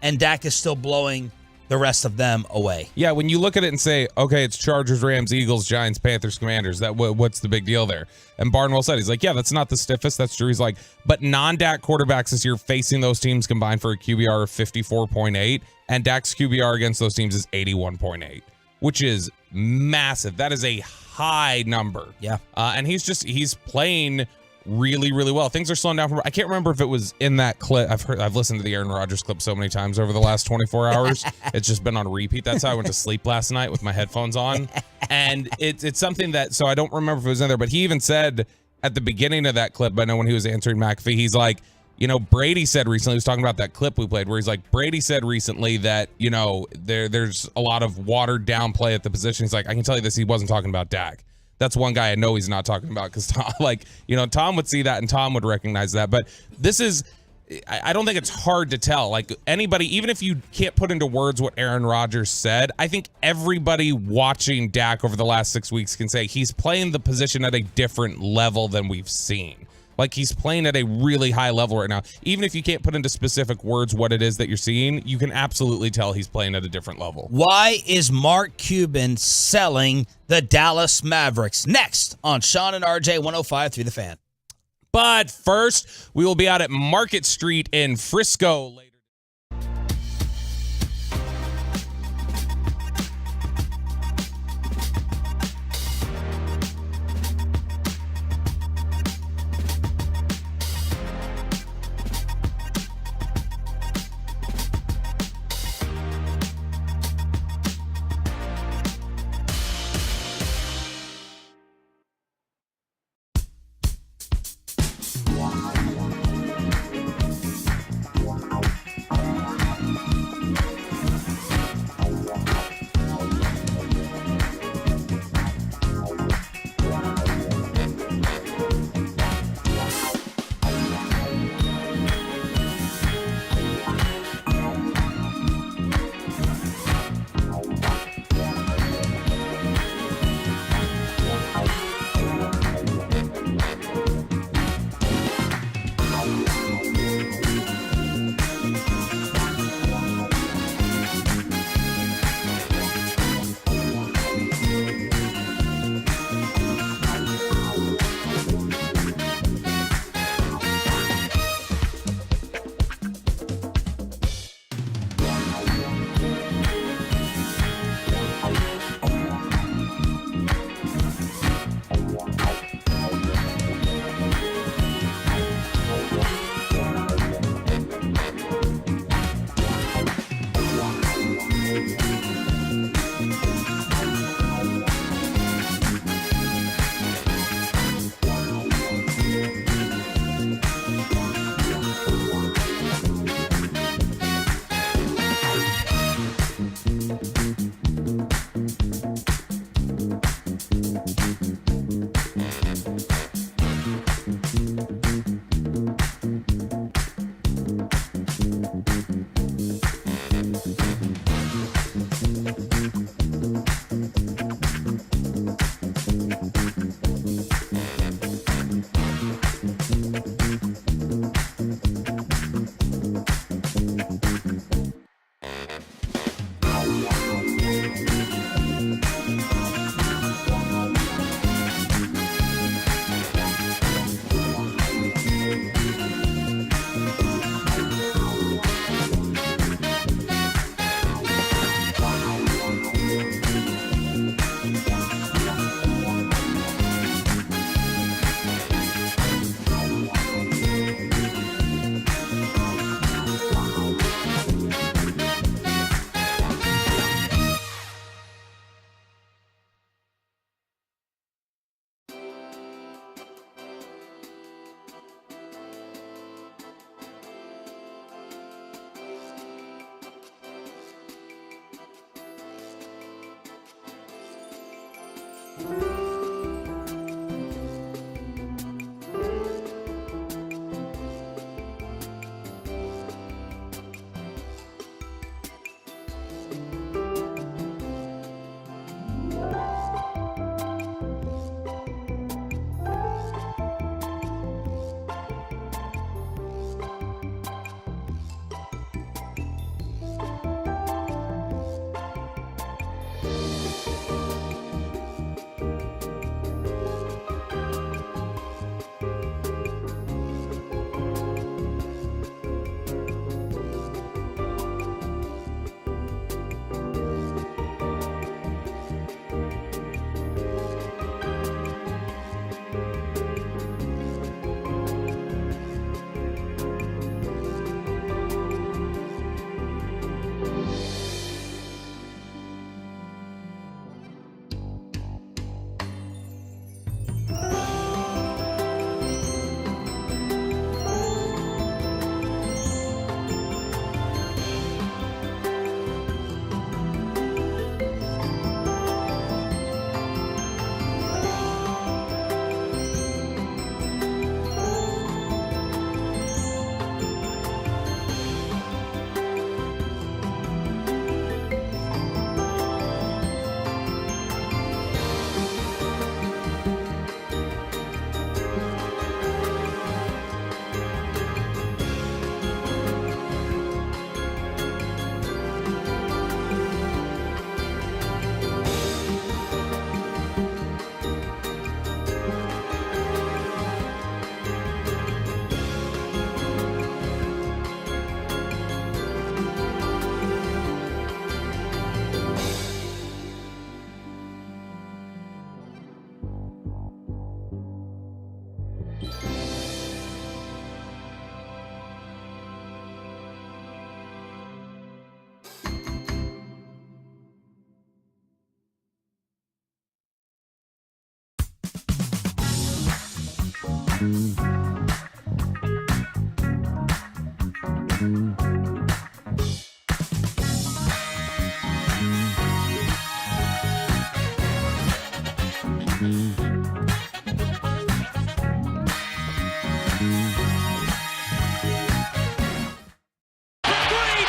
And Dak is still blowing the rest of them away. Yeah, when you look at it and say, okay, it's Chargers, Rams, Eagles, Giants, Panthers, Commanders, what's the big deal there? And Barnwell said, he's like, yeah, that's not the stiffest. That's true. He's like, but non-Dak quarterbacks this year facing those teams combined for a QBR of 54.8, and Dak's QBR against those teams is 81.8, which is massive. That is a high number. Yeah. And he's playing really, really well. Things are slowing down. I can't remember if it was in that clip. I've listened to the Aaron Rodgers clip so many times over the last 24 hours. It's just been on repeat. That's how I went to sleep last night with my headphones on. And it's something that, so I don't remember if it was in there, but he even said at the beginning of that clip, I know when he was answering McAfee, he's like, Brady said recently, he was talking about that clip we played where he's like, Brady said recently that, there's a lot of watered down play at the position. He's like, I can tell you this, he wasn't talking about Dak. That's one guy I know he's not talking about because Tom would see that and Tom would recognize that. But this is, I don't think it's hard to tell. Like anybody, even if you can't put into words what Aaron Rodgers said, I think everybody watching Dak over the last 6 weeks can say he's playing the position at a different level than we've seen. Like he's playing at a really high level right now. Even if you can't put into specific words what it is that you're seeing, you can absolutely tell he's playing at a different level. Why is Mark Cuban selling the Dallas Mavericks? Next on Sean and RJ 105.3 The Fan. But first, we will be out at Market Street in Frisco later.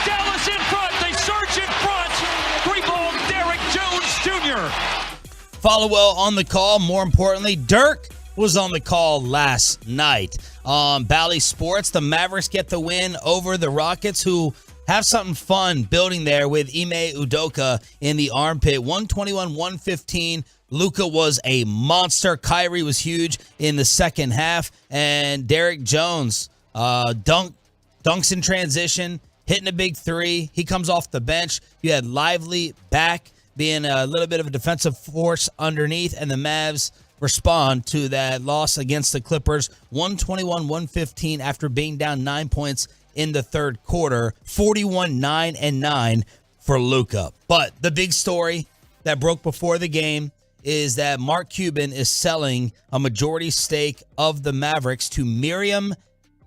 Dallas in front. They surge in front. Three-ball Derek Jones Jr. Follow on the call. More importantly, Dirk was on the call last night on Bally Sports. The Mavericks get the win over the Rockets, who have something fun building there with Ime Udoka in the armpit. 121-115. Luka was a monster. Kyrie was huge in the second half. And Derek Jones dunks in transition, hitting a big three. He comes off the bench. You had Lively back, being a little bit of a defensive force underneath, and the Mavs respond to that loss against the Clippers, 121-115 after being down 9 points in the third quarter, 41-9-9 for Luka. But the big story that broke before the game is that Mark Cuban is selling a majority stake of the Mavericks to Miriam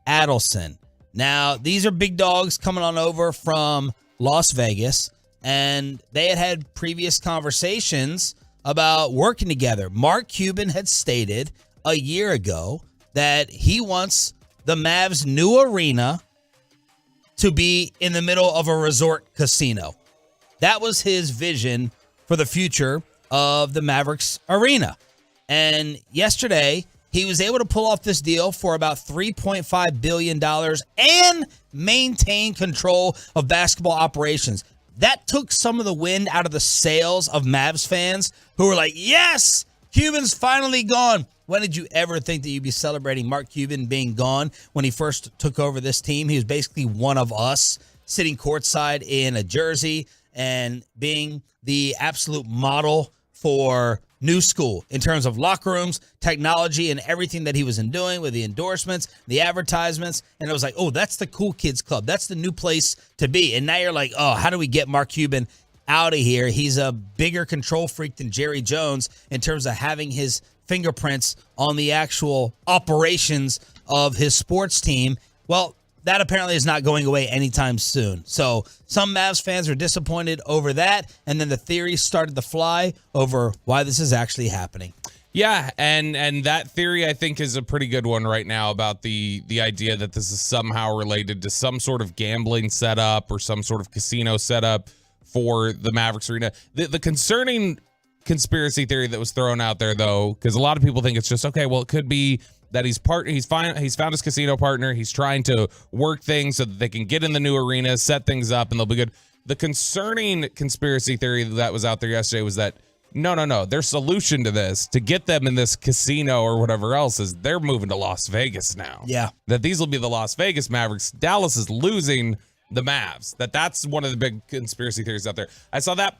Adelson. Now, these are big dogs coming on over from Las Vegas, and they had previous conversations about working together. Mark Cuban had stated a year ago that he wants the Mavs' new arena to be in the middle of a resort casino. That was his vision for the future of the Mavericks arena. And yesterday, he was able to pull off this deal for about $3.5 billion and maintain control of basketball operations. That took some of the wind out of the sails of Mavs fans who were like, yes, Cuban's finally gone. When did you ever think that you'd be celebrating Mark Cuban being gone when he first took over this team? He was basically one of us, sitting courtside in a jersey and being the absolute model for new school in terms of locker rooms, technology, and everything that he was doing with the endorsements, the advertisements. And it was like, oh, that's the cool kids club. That's the new place to be. And now you're like, oh, how do we get Mark Cuban out of here? He's a bigger control freak than Jerry Jones in terms of having his fingerprints on the actual operations of his sports team. Well, that apparently is not going away anytime soon. So some Mavs fans are disappointed over that, and then the theories started to fly over why this is actually happening. Yeah, and that theory I think is a pretty good one right now about the idea that this is somehow related to some sort of gambling setup or some sort of casino setup for the Mavericks arena. The concerning conspiracy theory that was thrown out there, though, because a lot of people think it's just, okay, well, it could be that he's found his casino partner. He's trying to work things so that they can get in the new arena, set things up, and they'll be good. The concerning conspiracy theory that was out there yesterday was that no. Their solution to this, to get them in this casino or whatever else, is they're moving to Las Vegas now. Yeah. That these will be the Las Vegas Mavericks. Dallas is losing the Mavs. That's one of the big conspiracy theories out there. I saw that,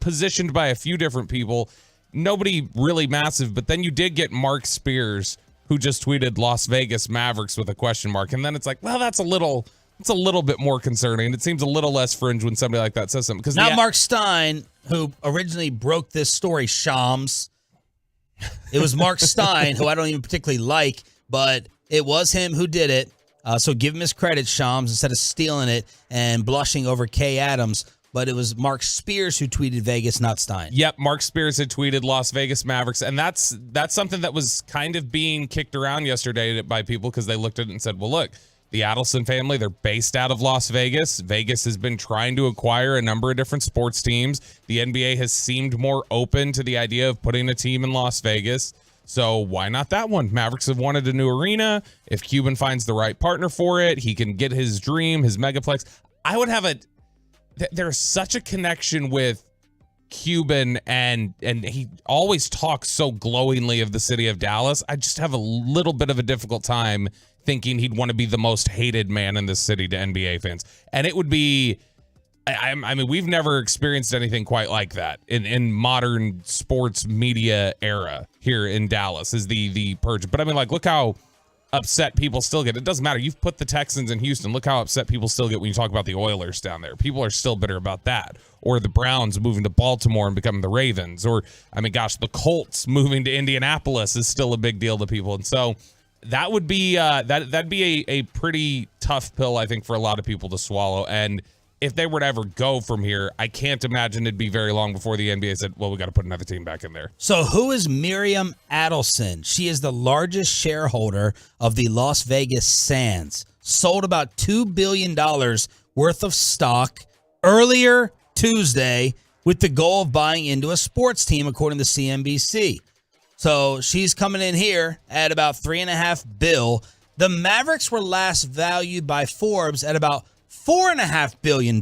positioned by a few different people. Nobody really massive, but then you did get Mark Spears, who just tweeted Las Vegas Mavericks with a question mark. And then it's like, well, it's a little bit more concerning. It seems a little less fringe when somebody like that says something. Because not Mark Stein, who originally broke this story, Shams. It was Mark Stein, who I don't even particularly like, but it was him who did it. So give him his credit, Shams, instead of stealing it and blushing over Kay Adams. But it was Mark Spears who tweeted Vegas, not Stein. Yep, Mark Spears had tweeted Las Vegas Mavericks, and that's something that was kind of being kicked around yesterday by people because they looked at it and said, well, look, the Adelson family, they're based out of Las Vegas. Vegas has been trying to acquire a number of different sports teams. The NBA has seemed more open to the idea of putting a team in Las Vegas. So why not that one? Mavericks have wanted a new arena. If Cuban finds the right partner for it, he can get his dream, his megaplex. I would have there's such a connection with Cuban, and he always talks so glowingly of the city of Dallas. I just have a little bit of a difficult time thinking he'd want to be the most hated man in this city to NBA fans. And it would be, I mean, we've never experienced anything quite like that in modern sports media era here in Dallas is the purge. But I mean, like, look how upset people still get. It doesn't matter. You've put the Texans in Houston. Look how upset people still get when you talk about the Oilers down there. People are still bitter about that. Or the Browns moving to Baltimore and becoming the Ravens. Or, I mean, gosh, the Colts moving to Indianapolis is still a big deal to people. And so that would be that'd be a pretty tough pill, I think, for a lot of people to swallow. And if they were to ever go from here, I can't imagine it'd be very long before the NBA said, well, we got to put another team back in there. So who is Miriam Adelson? She is the largest shareholder of the Las Vegas Sands. Sold about $2 billion worth of stock earlier Tuesday with the goal of buying into a sports team, according to CNBC. So she's coming in here at about $3.5 billion. The Mavericks were last valued by Forbes at about $4.5 billion.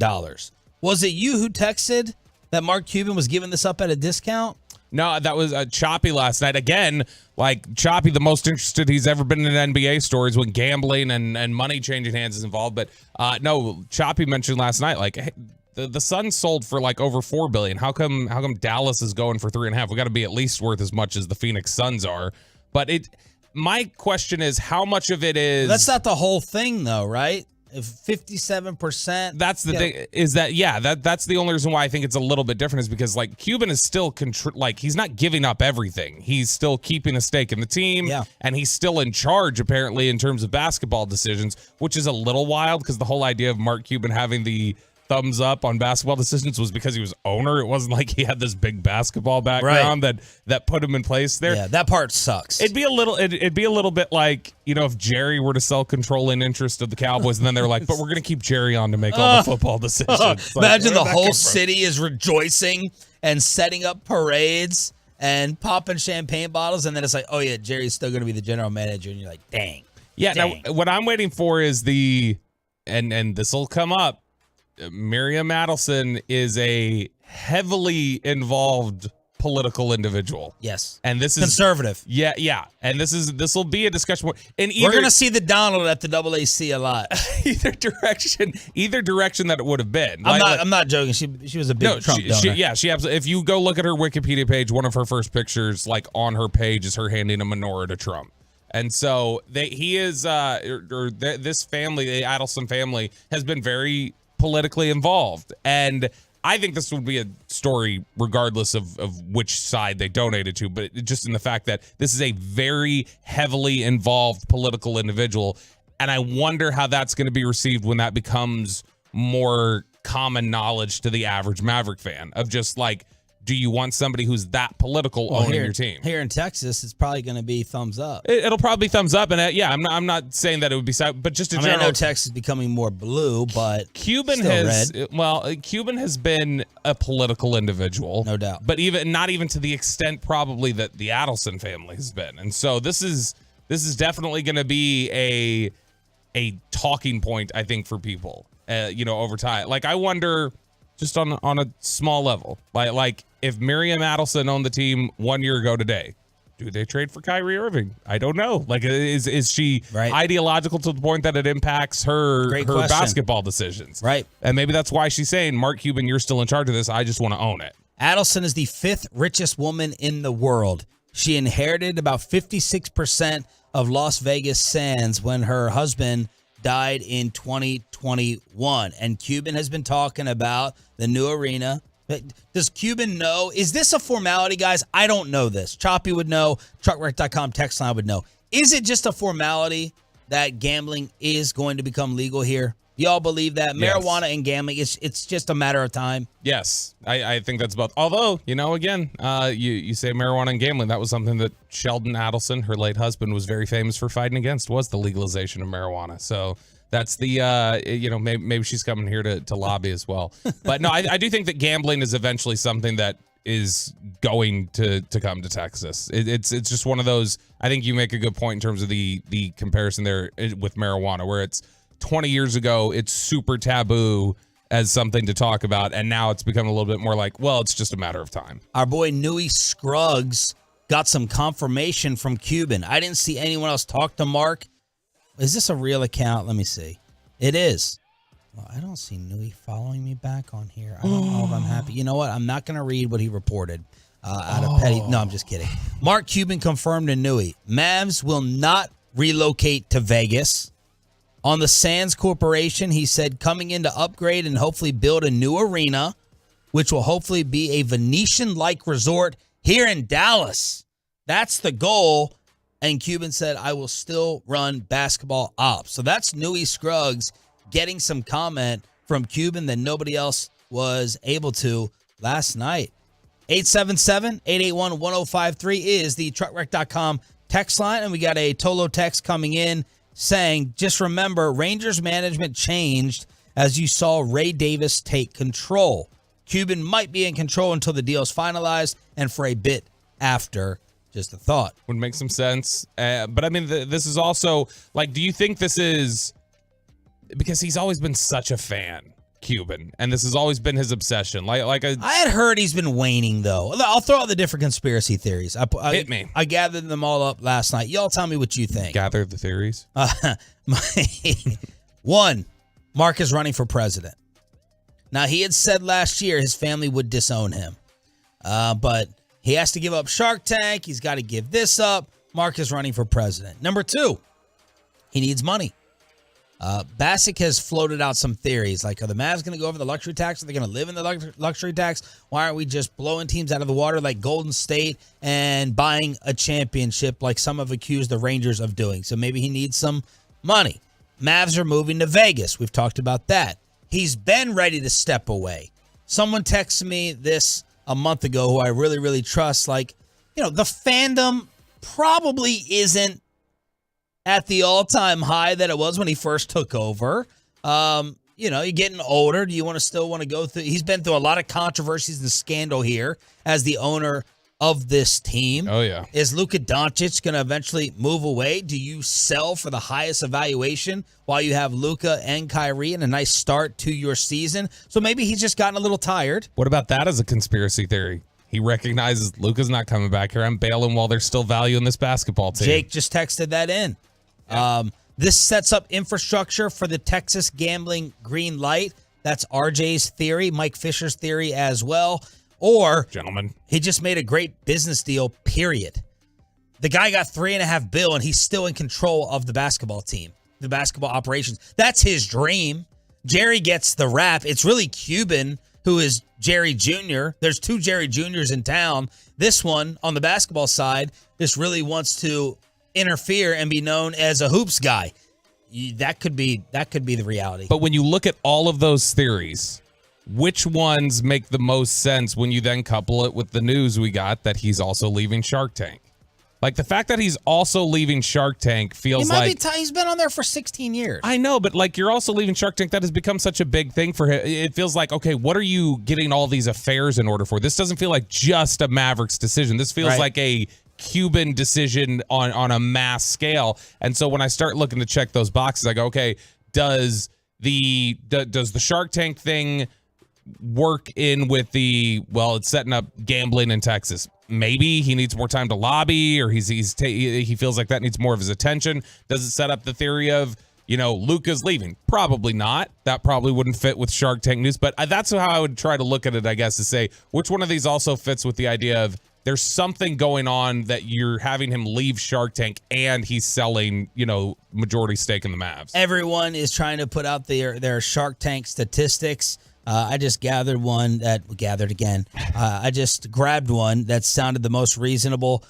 Was it you who texted that Mark Cuban was giving this up at a discount? No, that was Choppy last night. Again, like Choppy, the most interested he's ever been in NBA stories when gambling and money changing hands is involved. But no, Choppy mentioned last night, like, hey, the Suns sold for like over $4 billion. How come Dallas is going for $3.5 billion? We got to be at least worth as much as the Phoenix Suns are. But my question is, how much of it is? That's not the whole thing, though, right? If 57%. That's the thing. Is that that's the only reason why I think it's a little bit different is because like Cuban is still he's not giving up everything. He's still keeping a stake in the team, and he's still in charge apparently in terms of basketball decisions, which is a little wild because the whole idea of Mark Cuban having the thumbs up on basketball decisions was because he was owner. It wasn't like he had this big basketball background that put him in place there. Yeah, that part sucks. It'd be a little bit like, if Jerry were to sell controlling interest of the Cowboys and then they're like, but we're going to keep Jerry on to make all the football decisions. Imagine the whole city is rejoicing and setting up parades and popping champagne bottles, and then it's like, oh yeah, Jerry's still going to be the general manager, and you're like, dang. Yeah, dang. Now what I'm waiting for is and this will come up, Miriam Adelson is a heavily involved political individual. Yes. And this is conservative. Yeah. And this will be a discussion. And we're going to see the Donald at the AAC a lot. either direction that it would have been. I'm not joking. She was a big Trump donor. She absolutely. If you go look at her Wikipedia page, one of her first pictures like on her page is her handing a menorah to Trump. And so this family, the Adelson family, has been very politically involved, and I think this would be a story regardless of which side they donated to, but just in the fact that this is a very heavily involved political individual, and I wonder how that's going to be received when that becomes more common knowledge to the average Maverick fan of just like, do you want somebody who's that political owning your team? Here in Texas, it's probably going to be thumbs up. It'll probably be thumbs up, and I'm not saying that it would be, but just in general. I know Texas is becoming more blue, but Cuban Cuban has been a political individual, no doubt. But not even to the extent probably that the Adelson family has been, and so this is definitely going to be a talking point, I think, for people, over time. Like I wonder. Just on a small level, like if Miriam Adelson owned the team 1 year ago today, do they trade for Kyrie Irving? I don't know. Like, is she ideological to the point that it impacts her basketball decisions? Right. And maybe that's why she's saying, Mark Cuban, you're still in charge of this. I just want to own it. Adelson is the 5th richest woman in the world. She inherited about 56% of Las Vegas Sands when her husband died in 2021. And Cuban has been talking about the new arena. Does Cuban know? Is this a formality, guys? I don't know this. Choppy would know. Truckwreck.com text line would know. Is it just a formality that gambling is going to become legal here? Y'all believe that? Yes. Marijuana and gambling, it's just a matter of time? Yes, I think that's both. Although, again, you say marijuana and gambling. That was something that Sheldon Adelson, her late husband, was very famous for fighting against, was the legalization of marijuana. So that's the, maybe she's coming here to lobby as well. But no, I do think that gambling is eventually something that is going to come to Texas. It's just one of those, I think you make a good point in terms of the comparison there with marijuana, where it's 20 years ago, it's super taboo as something to talk about, and now it's become a little bit more like, well, it's just a matter of time. Our boy Neie Scruggs got some confirmation from Cuban. I didn't see anyone else talk to Mark. Is this a real account? Let me see. It is. Well, I don't see Neie following me back on here. I don't know if I'm happy. You know what? I'm not going to read what he reported out of petty. No, I'm just kidding. Mark Cuban confirmed to Neie, Mavs will not relocate to Vegas. On the Sands Corporation, he said, coming in to upgrade and hopefully build a new arena, which will hopefully be a Venetian-like resort here in Dallas. That's the goal. And Cuban said, I will still run basketball ops. So that's Neie Scruggs getting some comment from Cuban that nobody else was able to last night. 877-881-1053 is the truckwreck.com text line, and we got a Tolo text coming in saying, just remember, Rangers management changed as you saw Ray Davis take control. Cuban might be in control until the deal is finalized and for a bit after. Just a thought. Would make some sense. But I mean, this is also, like, do you think this is, because he's always been such a fan, Cuban, and this has always been his obsession. I had heard he's been waning, though. I'll throw out the different conspiracy theories. Hit me. I gathered them all up last night. Y'all tell me what you think. Gather the theories. One, Mark is running for president. Now, he had said last year his family would disown him. But he has to give up Shark Tank. He's got to give this up. Mark is running for president. Number two, he needs money. Bassick has floated out some theories, like, are the Mavs going to go over the luxury tax? Are they going to live in the luxury tax? Why aren't we just blowing teams out of the water like Golden State and buying a championship like some have accused the Rangers of doing? So maybe he needs some money. Mavs are moving to Vegas. We've talked about that. He's been ready to step away. Someone texted me this a month ago who I really, really trust. Like, the fandom probably isn't at the all-time high that it was when he first took over. You're getting older. Do you still want to go through? He's been through a lot of controversies and scandal here as the owner of this team. Oh, yeah. Is Luka Doncic going to eventually move away? Do you sell for the highest evaluation while you have Luka and Kyrie and a nice start to your season? So maybe he's just gotten a little tired. What about that as a conspiracy theory? He recognizes Luka's not coming back here. I'm bailing while there's still value in this basketball team. Jake just texted that in. Yeah. This sets up infrastructure for the Texas gambling green light. That's RJ's theory, Mike Fisher's theory as well. Or, gentlemen, he just made a great business deal, period. The guy got $3.5 billion, and he's still in control of the basketball team, the basketball operations. That's his dream. Jerry gets the rap. It's really Cuban, who is Jerry Jr. There's two Jerry Jr.'s in town. This one, on the basketball side, just really wants to interfere and be known as a hoops guy. That could be the reality. But when you look at all of those theories, which ones make the most sense when you then couple it with the news we got that he's also leaving Shark Tank? Like, the fact that he's also leaving Shark Tank feels like... he's been on there for 16 years. I know, but like, you're also leaving Shark Tank. That has become such a big thing for him. It feels like, okay, what are you getting all these affairs in order for? This doesn't feel like just a Mavericks decision. This feels like a Cuban decision on a mass scale. And so when I start looking to check those boxes, I go, okay, does the Shark Tank thing work in with it's setting up gambling in Texas? Maybe he needs more time to lobby, or he feels like that needs more of his attention. Does it set up the theory of, Luka's leaving? Probably not. That probably wouldn't fit with Shark Tank news, but that's how I would try to look at it, I guess, to say which one of these also fits with the idea of there's something going on that you're having him leave Shark Tank and he's selling, majority stake in the Mavs. Everyone is trying to put out their Shark Tank statistics. I just gathered one I just grabbed one that sounded the most reasonable.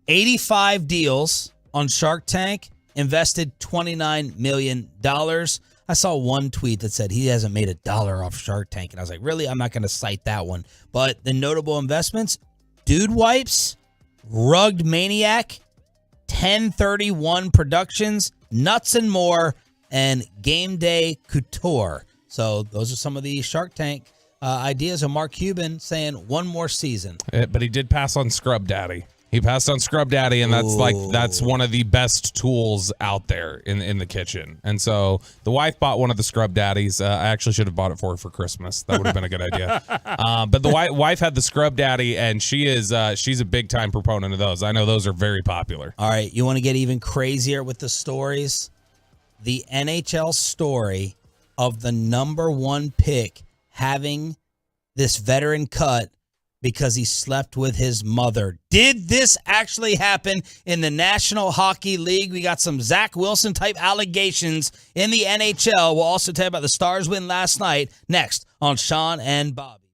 85 deals on Shark Tank, invested $29 million. I saw one tweet that said he hasn't made $1 off Shark Tank. And I was like, really? I'm not going to cite that one. But the notable investments, Dude Wipes, Rugged Maniac, 1031 Productions, Nuts and More, and Game Day Couture. So those are some of the Shark Tank ideas of Mark Cuban saying one more season. But he did pass on Scrub Daddy. He passed on Scrub Daddy, and that's one of the best tools out there in the kitchen. And so the wife bought one of the Scrub Daddies. I actually should have bought it for her for Christmas. That would have been a good idea. But the wife had the Scrub Daddy, and she's a big time proponent of those. I know those are very popular. All right, you want to get even crazier with the stories? The NHL story of the number one pick having this veteran cut because he slept with his mother. Did this actually happen in the National Hockey League? We got some Zach Wilson type allegations in the NHL. We'll also tell you about the Stars win last night next on Sean and Bobby.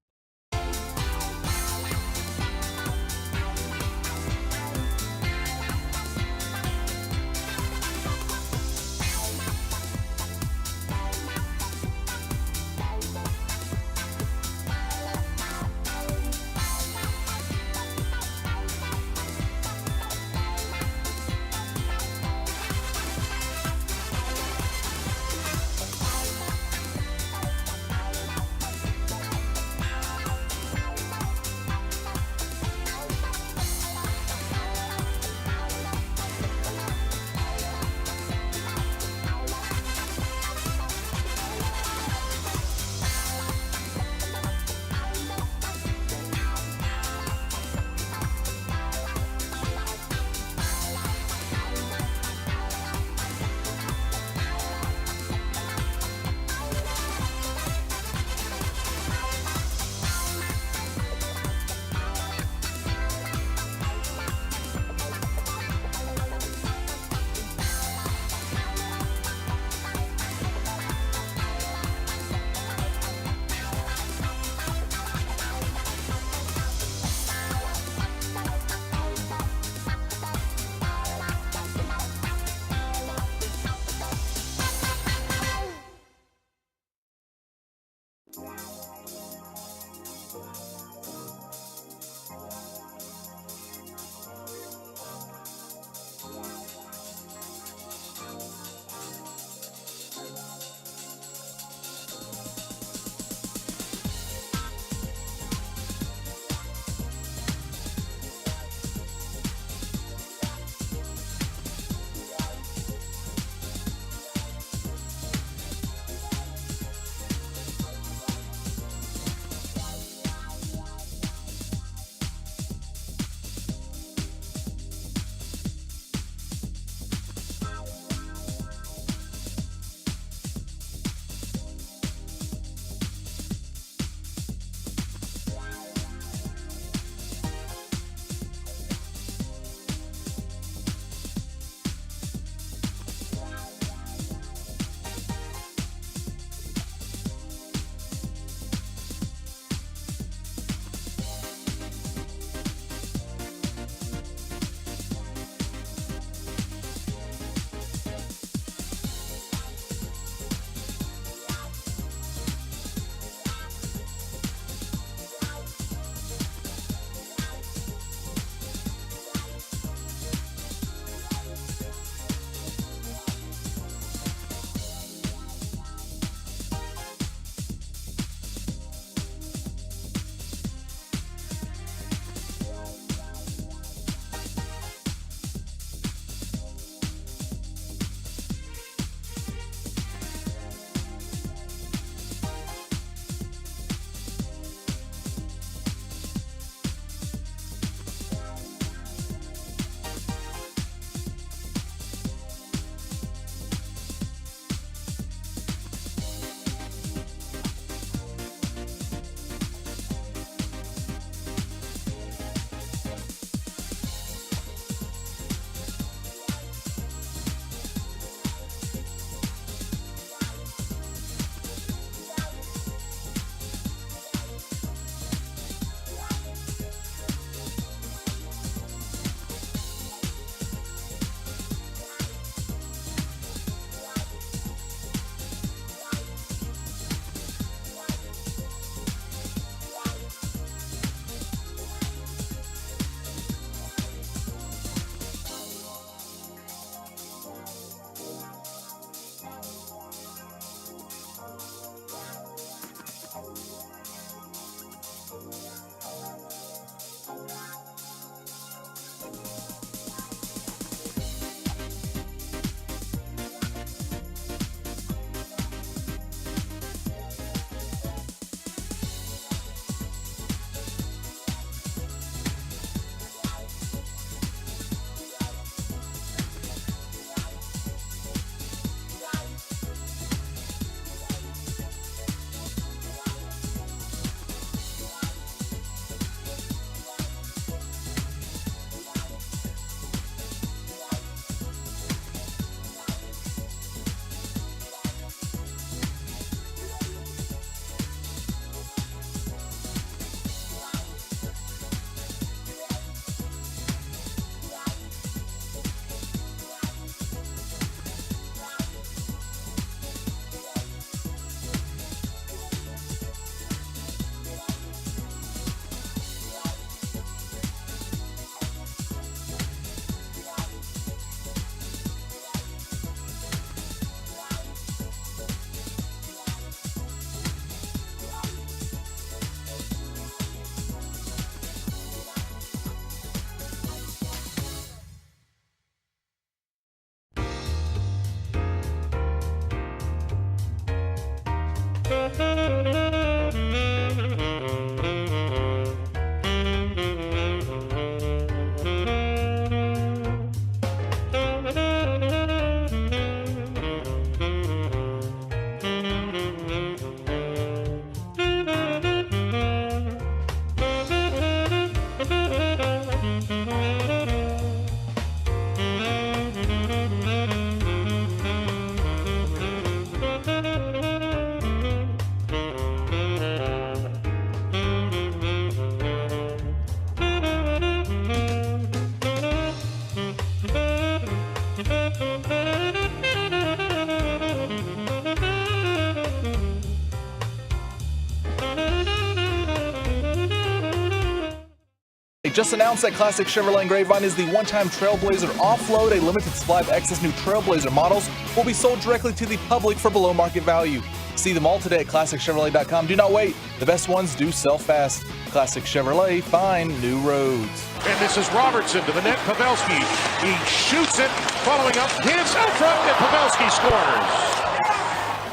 Just announced that Classic Chevrolet and Grapevine is the one-time Trailblazer offload. A limited supply of excess new Trailblazer models will be sold directly to the public for below market value. See them all today at ClassicChevrolet.com. Do not wait. The best ones do sell fast. Classic Chevrolet, find new roads. And this is Robertson to the net. Pavelski. He shoots it, following up his out front, and Pavelski scores.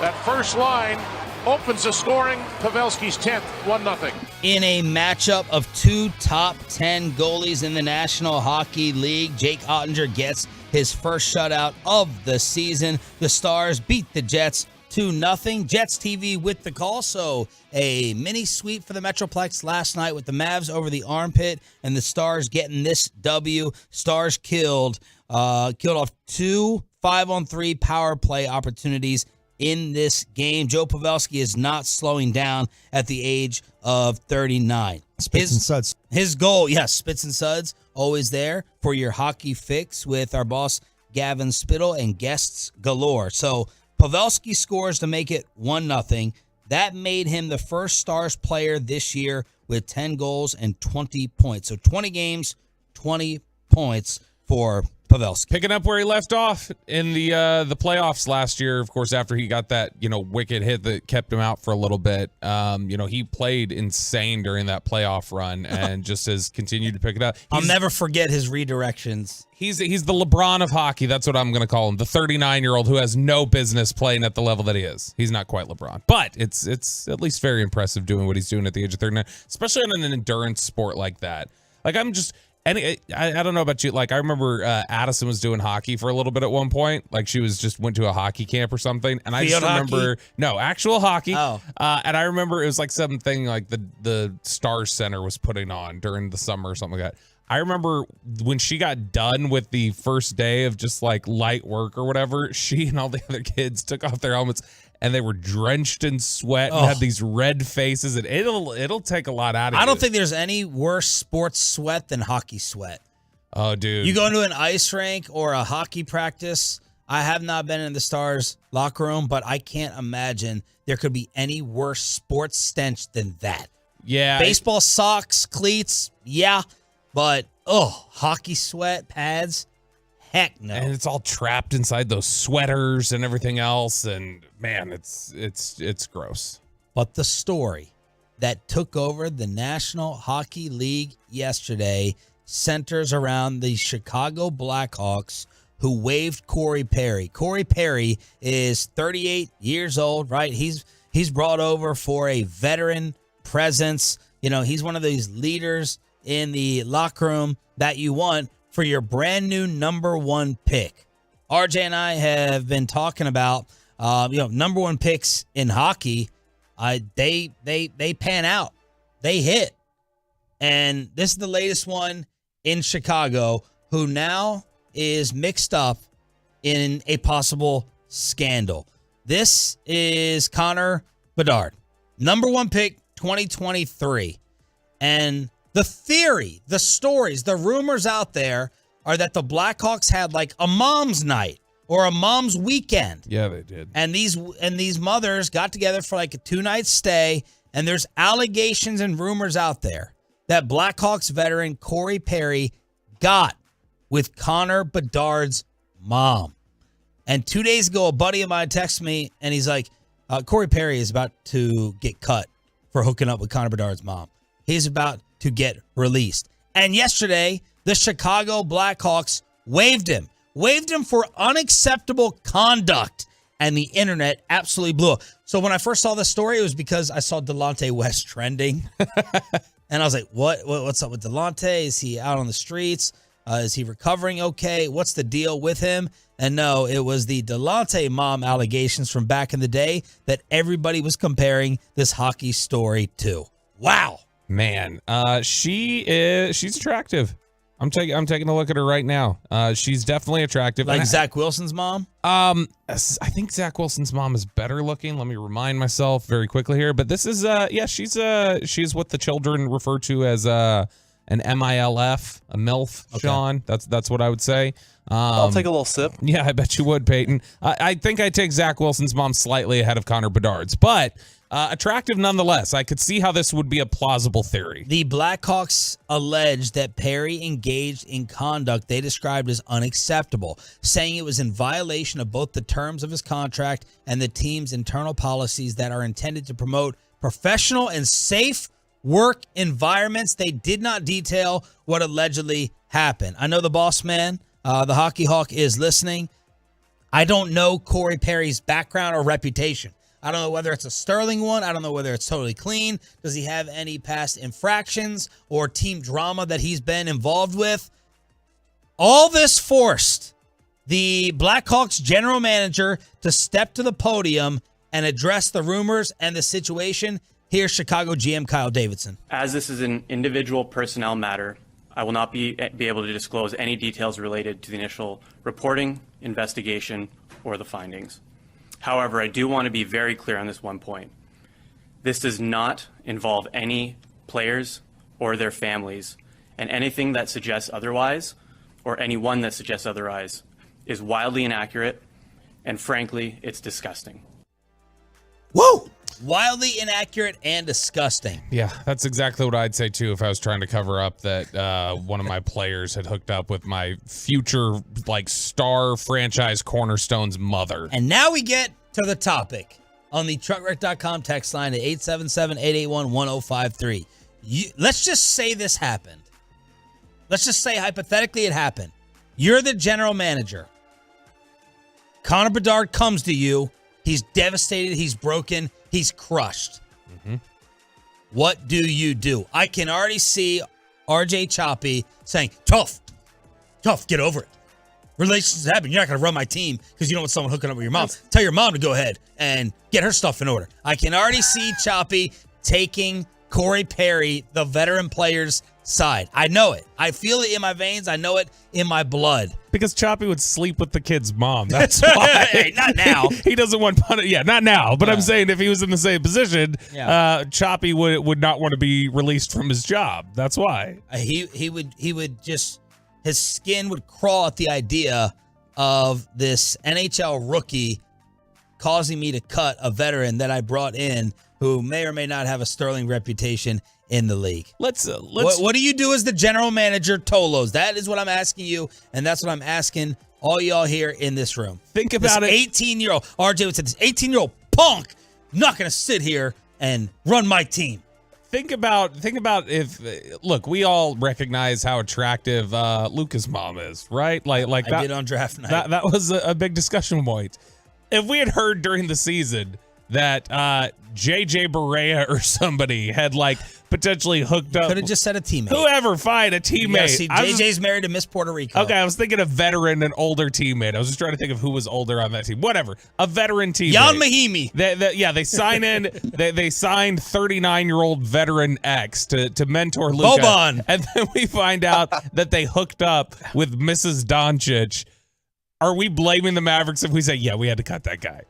That first line opens the scoring. Pavelski's 10th, 1-0. In a matchup of two top 10 goalies in the National Hockey League, Jake Ottinger gets his first shutout of the season. The Stars beat the Jets 2-0. Jets TV with the call. So a mini sweep for the Metroplex last night with the Mavs over the armpit and the Stars getting this W. Stars killed off 2 5-on-3 power play opportunities in this game. Joe Pavelski is not slowing down at the age of 39. Spits and suds. His goal, yes, spits and suds, always there for your hockey fix with our boss Gavin Spittle and guests galore. So Pavelski scores to make it 1-0. That made him the first Stars player this year with 10 goals and 20 points. So 20 games, 20 points for Pavelski. Picking up where he left off in the playoffs last year, of course, after he got that, wicked hit that kept him out for a little bit. He played insane during that playoff run and just has continued to pick it up. I'll never forget his redirections. He's the LeBron of hockey. That's what I'm going to call him. The 39-year-old who has no business playing at the level that he is. He's not quite LeBron, but it's at least very impressive doing what he's doing at the age of 39, especially on an endurance sport like that. Like I don't know about you. Like I remember Addison was doing hockey for a little bit at one point. Like she went to a hockey camp or something. And I just remember actual hockey. Oh. And I remember it was like something like the Stars Center was putting on during the summer or something like that. I remember when she got done with the first day of just like light work or whatever, she and all the other kids took off their helmets and they were drenched in sweat and had these red faces, and it'll take a lot out of you. I don't think there's any worse sports sweat than hockey sweat. Oh, dude. You go into an ice rink or a hockey practice. I have not been in the Stars locker room, but I can't imagine there could be any worse sports stench than that. Yeah. Baseball socks, cleats, yeah. But, hockey sweat, pads, heck no. And it's all trapped inside those sweaters and everything else. And, man, it's gross. But the story that took over the National Hockey League yesterday centers around the Chicago Blackhawks who waived Corey Perry. Corey Perry is 38 years old, right? He's brought over for a veteran presence. He's one of these leaders in the locker room that you want for your brand new number 1 pick. RJ and I have been talking about, number 1 picks in hockey. They pan out, they hit, and this is the latest one in Chicago, who now is mixed up in a possible scandal. This is Connor Bedard, number 1 pick, 2023, and the theory, the stories, the rumors out there are that the Blackhawks had like a mom's night or a mom's weekend. Yeah, they did. And these mothers got together for like a 2-night stay, and there's allegations and rumors out there that Blackhawks veteran Corey Perry got with Connor Bedard's mom. And 2 days ago, a buddy of mine texted me, and he's like, Corey Perry is about to get cut for hooking up with Connor Bedard's mom. He's about to get released. And yesterday, the Chicago Blackhawks waived him for unacceptable conduct and the internet absolutely blew up. So when I first saw this story, it was because I saw Delonte West trending. And I was like, what's up with Delonte? Is he out on the streets? Is he recovering okay? What's the deal with him? And no, it was the Delonte mom allegations from back in the day that everybody was comparing this hockey story to. Wow. Man, she's attractive. I'm taking a look at her right now. She's definitely attractive. Like Zach Wilson's mom? I think Zach Wilson's mom is better looking. Let me remind myself very quickly here. But this is she's what the children refer to as an MILF, a MILF, okay. Sean. That's what I would say. I'll take a little sip. Yeah, I bet you would, Peyton. I think I take Zach Wilson's mom slightly ahead of Connor Bedard's, but attractive nonetheless. I could see how this would be a plausible theory. The Blackhawks alleged that Perry engaged in conduct they described as unacceptable, saying it was in violation of both the terms of his contract and the team's internal policies that are intended to promote professional and safe work environments. They did not detail what allegedly happened. I know the boss man, the Hockey Hawk, is listening. I don't know Corey Perry's background or reputation. I don't know whether it's a sterling one. I don't know whether it's totally clean. Does he have any past infractions or team drama that he's been involved with? All this forced the Blackhawks general manager to step to the podium and address the rumors and the situation. Here's Chicago GM Kyle Davidson. As this is an individual personnel matter, I will not be able to disclose any details related to the initial reporting, investigation, or the findings. However, I do want to be very clear on this one point. This does not involve any players or their families, and anything that suggests otherwise, or anyone that suggests otherwise, is wildly inaccurate, and frankly, it's disgusting. Whoa! Wildly inaccurate and disgusting. Yeah, that's exactly what I'd say, too, if I was trying to cover up that one of my players had hooked up with my future, star franchise cornerstone's mother. And now we get to the topic on the truckwreck.com text line at 877-881-1053. Let's just say this happened. Let's just say, hypothetically, it happened. You're the general manager. Connor Bedard comes to you. He's devastated. He's broken. He's crushed. Mm-hmm. What do you do? I can already see RJ Choppy saying, tough, get over it. Relationships happen. You're not going to run my team because you don't want someone hooking up with your mom. Tell your mom to go ahead and get her stuff in order. I can already see Choppy taking Corey Perry, the veteran player's side. I know it. I feel it in my veins. I know it in my blood. Because Choppy would sleep with the kid's mom. That's why. Hey, not now. He doesn't want punishment. Yeah, not now. But I'm saying if he was in the same position, Choppy would not want to be released from his job. That's why. He would just, his skin would crawl at the idea of this NHL rookie causing me to cut a veteran that I brought in who may or may not have a sterling reputation in the league. Let's what do you do as the general manager, Tolos? That is what I'm asking you, and that's what I'm asking all y'all here in this room. Think about this 18-year-old, RJ would say, this 18-year-old punk not going to sit here and run my team. Think about if, look, we all recognize how attractive Luka's mom is, right? Like I did on draft night. That was a big discussion point. If we had heard during the season that JJ Barea or somebody had potentially hooked up. Could have just said a teammate. Whoever, fine, a teammate. Yeah, see, JJ's married to Miss Puerto Rico. Okay, I was thinking a veteran, an older teammate. I was just trying to think of who was older on that team. Whatever, a veteran teammate. Jan Mahimi. They sign in. they signed 39-year-old veteran X to mentor Luka. Boban. And then we find out that they hooked up with Mrs. Doncic. Are we blaming the Mavericks if we say, yeah, we had to cut that guy?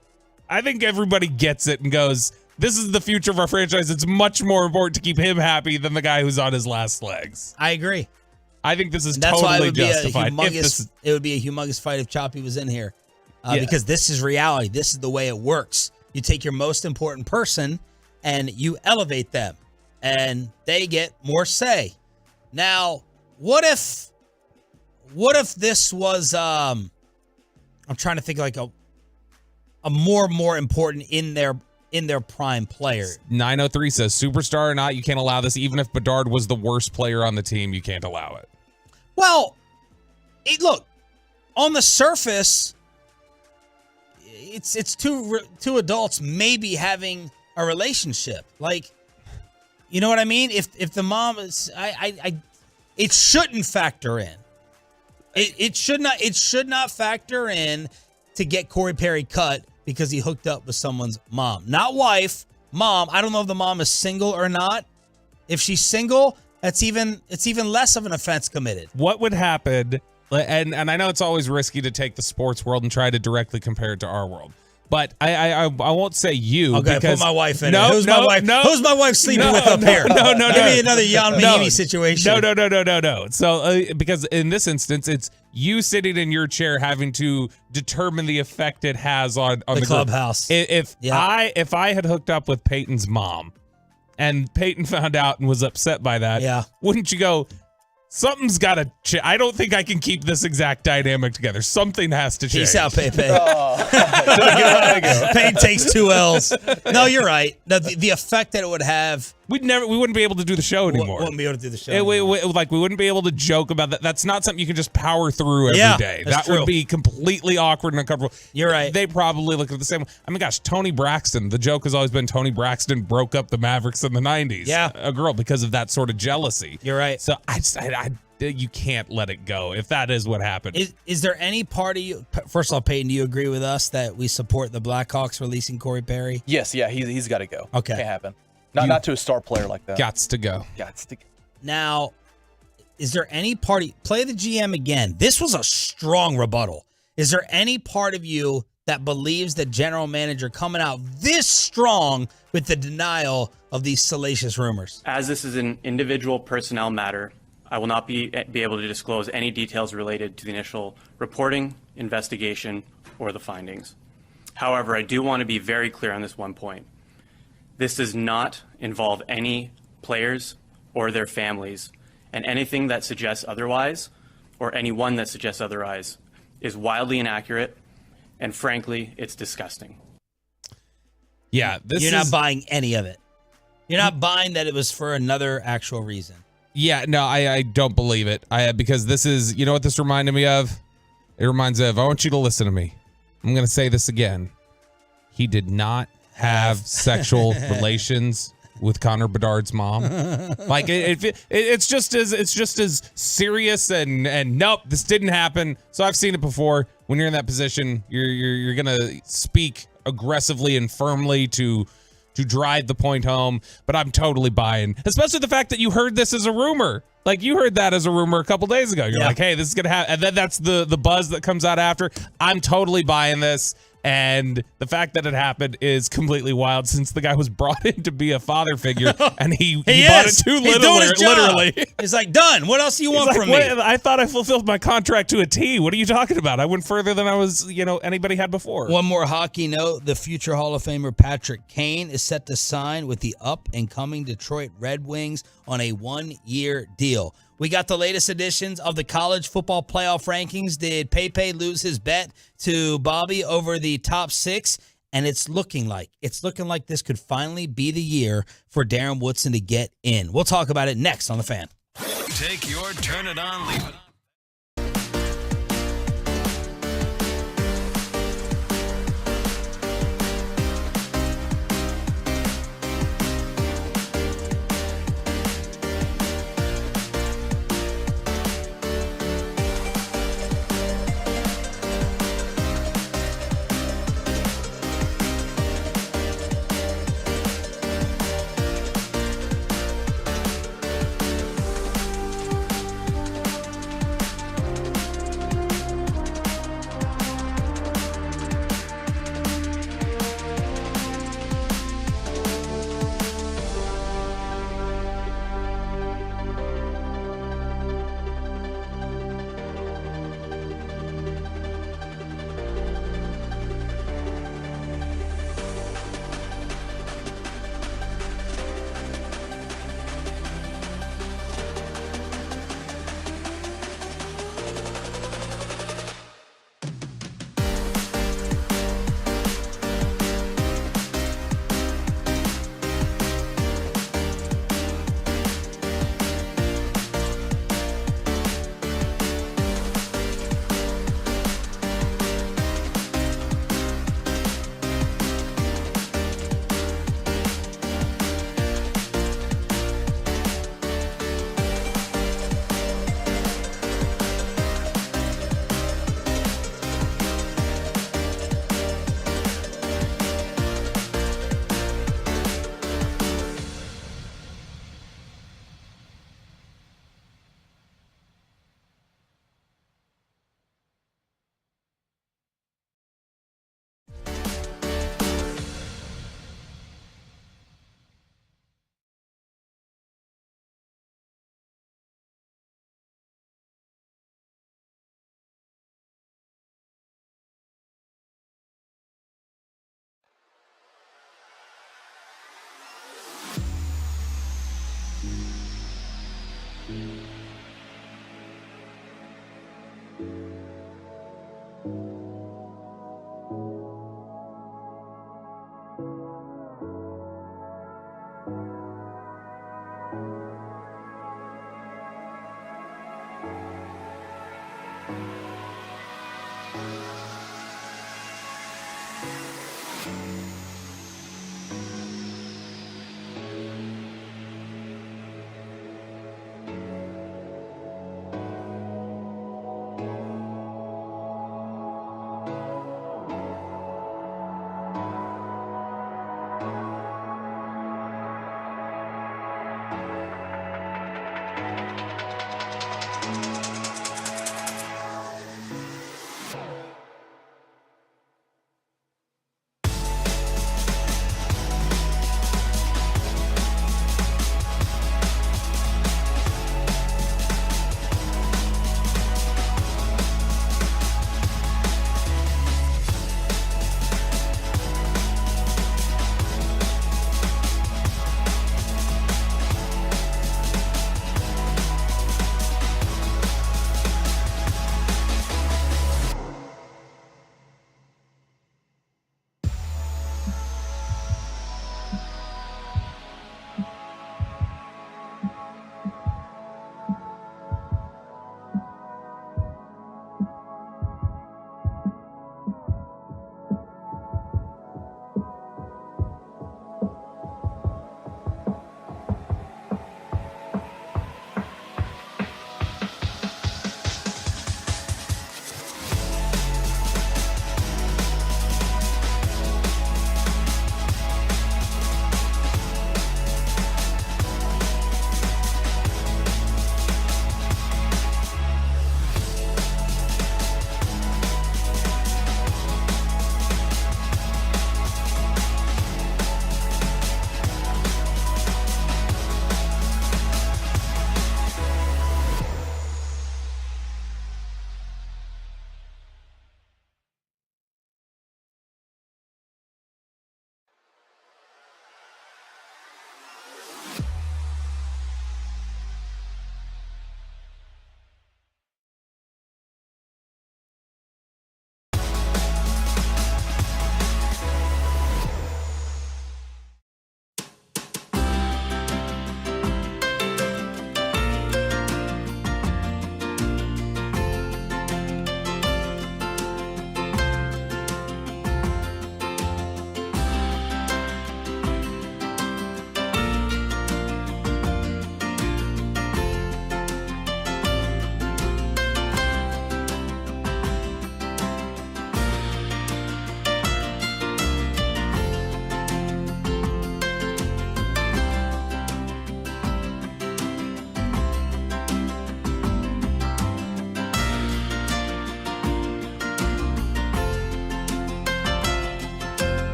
I think everybody gets it and goes, this is the future of our franchise. It's much more important to keep him happy than the guy who's on his last legs. I agree. I think this is that's totally why it would justified. It would be a humongous fight if Choppy was in here because this is reality. This is the way it works. You take your most important person and you elevate them and they get more say. Now, what if this was, I'm trying to think a more important in their prime player. 903 says, superstar or not, you can't allow this. Even if Bedard was the worst player on the team, you can't allow it. Well, look, on the surface, it's two adults maybe having a relationship. Like, you know what I mean? If the mom is, it shouldn't factor in. It should not factor in to get Corey Perry cut because he hooked up with someone's mom, not wife, mom. I don't know if the mom is single or not. If she's single, it's even less of an offense committed. What would happen? And I know it's always risky to take the sports world and try to directly compare it to our world. But I won't say you. Okay, because put my wife in it. Who's my wife? Who's my wife sleeping with up here? No. Give me another Jan Mahimi situation. No. So because in this instance, it's you sitting in your chair having to determine the effect it has on the clubhouse. If I had hooked up with Peyton's mom, and Peyton found out and was upset by that, wouldn't you go, something's got to change? I don't think I can keep this exact dynamic together. Something has to change. Peace out, Pepe. Peyton takes 2 L's. No, you're right. The effect that it would have. We wouldn't be able to do the show anymore. Wouldn't be able to do the show. We wouldn't be able to joke about that. That's not something you can just power through every day. That would be completely awkward and uncomfortable. You're right. They probably look at the same. I mean, gosh, Tony Braxton. The joke has always been Tony Braxton broke up the Mavericks in the 90s. Yeah, a girl because of that sort of jealousy. You're right. So you can't let it go if that is what happened. Is there any part of you? First of all, Peyton, do you agree with us that we support the Blackhawks releasing Corey Perry? Yes, yeah, he's got to go. Okay, can't happen. Not to a star player like that. Gots to go. Now, is there any party? Play the GM again. This was a strong rebuttal. Is there any part of you that believes the general manager coming out this strong with the denial of these salacious rumors? As this is an individual personnel matter, I will not be able to disclose any details related to the initial reporting, investigation, or the findings. However, I do want to be very clear on this one point. This does not involve any players or their families, and anything that suggests otherwise, or anyone that suggests otherwise, is wildly inaccurate, and frankly, it's disgusting. Yeah, You're not buying any of it. You're not buying that it was for another actual reason. Yeah, no, I don't believe it. Because this is, you know what this reminded me of? It reminds me of, I want you to listen to me. I'm going to say this again. He did not have sexual relations with Connor Bedard's mom. Like it's just as serious and nope, this didn't happen. So I've seen it before. When you're in that position, you're going to speak aggressively and firmly to drive the point home, but I'm totally buying, especially the fact that you heard this as a rumor. Like you heard that as a rumor a couple days ago. You're like, hey, this is going to happen. And then that's the buzz that comes out after. I'm totally buying this. And the fact that it happened is completely wild since the guy was brought in to be a father figure and he bought it too literally. He's like, done. What else do you want from me? I thought I fulfilled my contract to a T. What are you talking about? I went further than I was, anybody had before. One more hockey note. The future Hall of Famer Patrick Kane is set to sign with the up-and-coming Detroit Red Wings on a 1-year deal. We got the latest editions of the college football playoff rankings. Did Pepe lose his bet to Bobby over the top 6? And it's looking like this could finally be the year for Darren Woodson to get in. We'll talk about it next on The Fan. Take your turn it on, leave it on.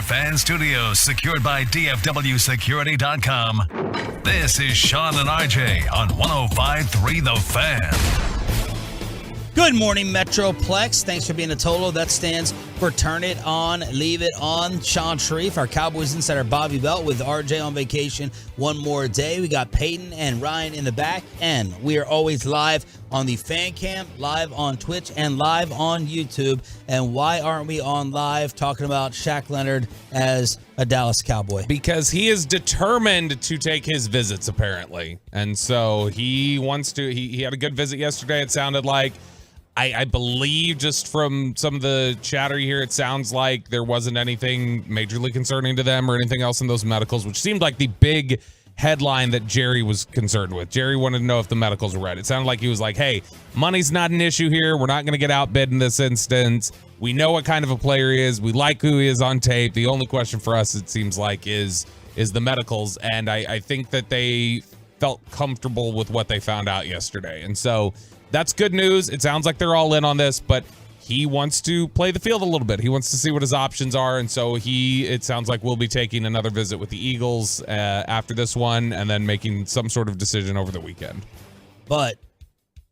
our fan studios secured by DFWsecurity.com. This is Sean and RJ on 105.3 The Fan. Good morning, Metroplex. Thanks for being a total. That stands for Turn It On, Leave It On. Sean Sharif, our Cowboys insider Bobby Belt with RJ on vacation one more day. We got Peyton and Ryan in the back, and we are always live on the Fan Cam, live on Twitch, and live on YouTube. And why aren't we on live talking about Shaq Leonard as a Dallas Cowboy? Because he is determined to take his visits, apparently. And so he wants to, he had a good visit yesterday, it sounded like. I believe just from some of the chatter here, it sounds like there wasn't anything majorly concerning to them or anything else in those medicals, which seemed like the big headline that Jerry was concerned with. Jerry wanted to know if the medicals were right. It sounded like he was like, hey, money's not an issue here. We're not going to get outbid in this instance. We know what kind of a player he is. We like who he is on tape. The only question for us, it seems like, is the medicals. And I think that they felt comfortable with what they found out yesterday. And so that's good news. It sounds like they're all in on this, but he wants to play the field a little bit. He wants to see what his options are, and so it sounds like we'll be taking another visit with the Eagles after this one and then making some sort of decision over the weekend. But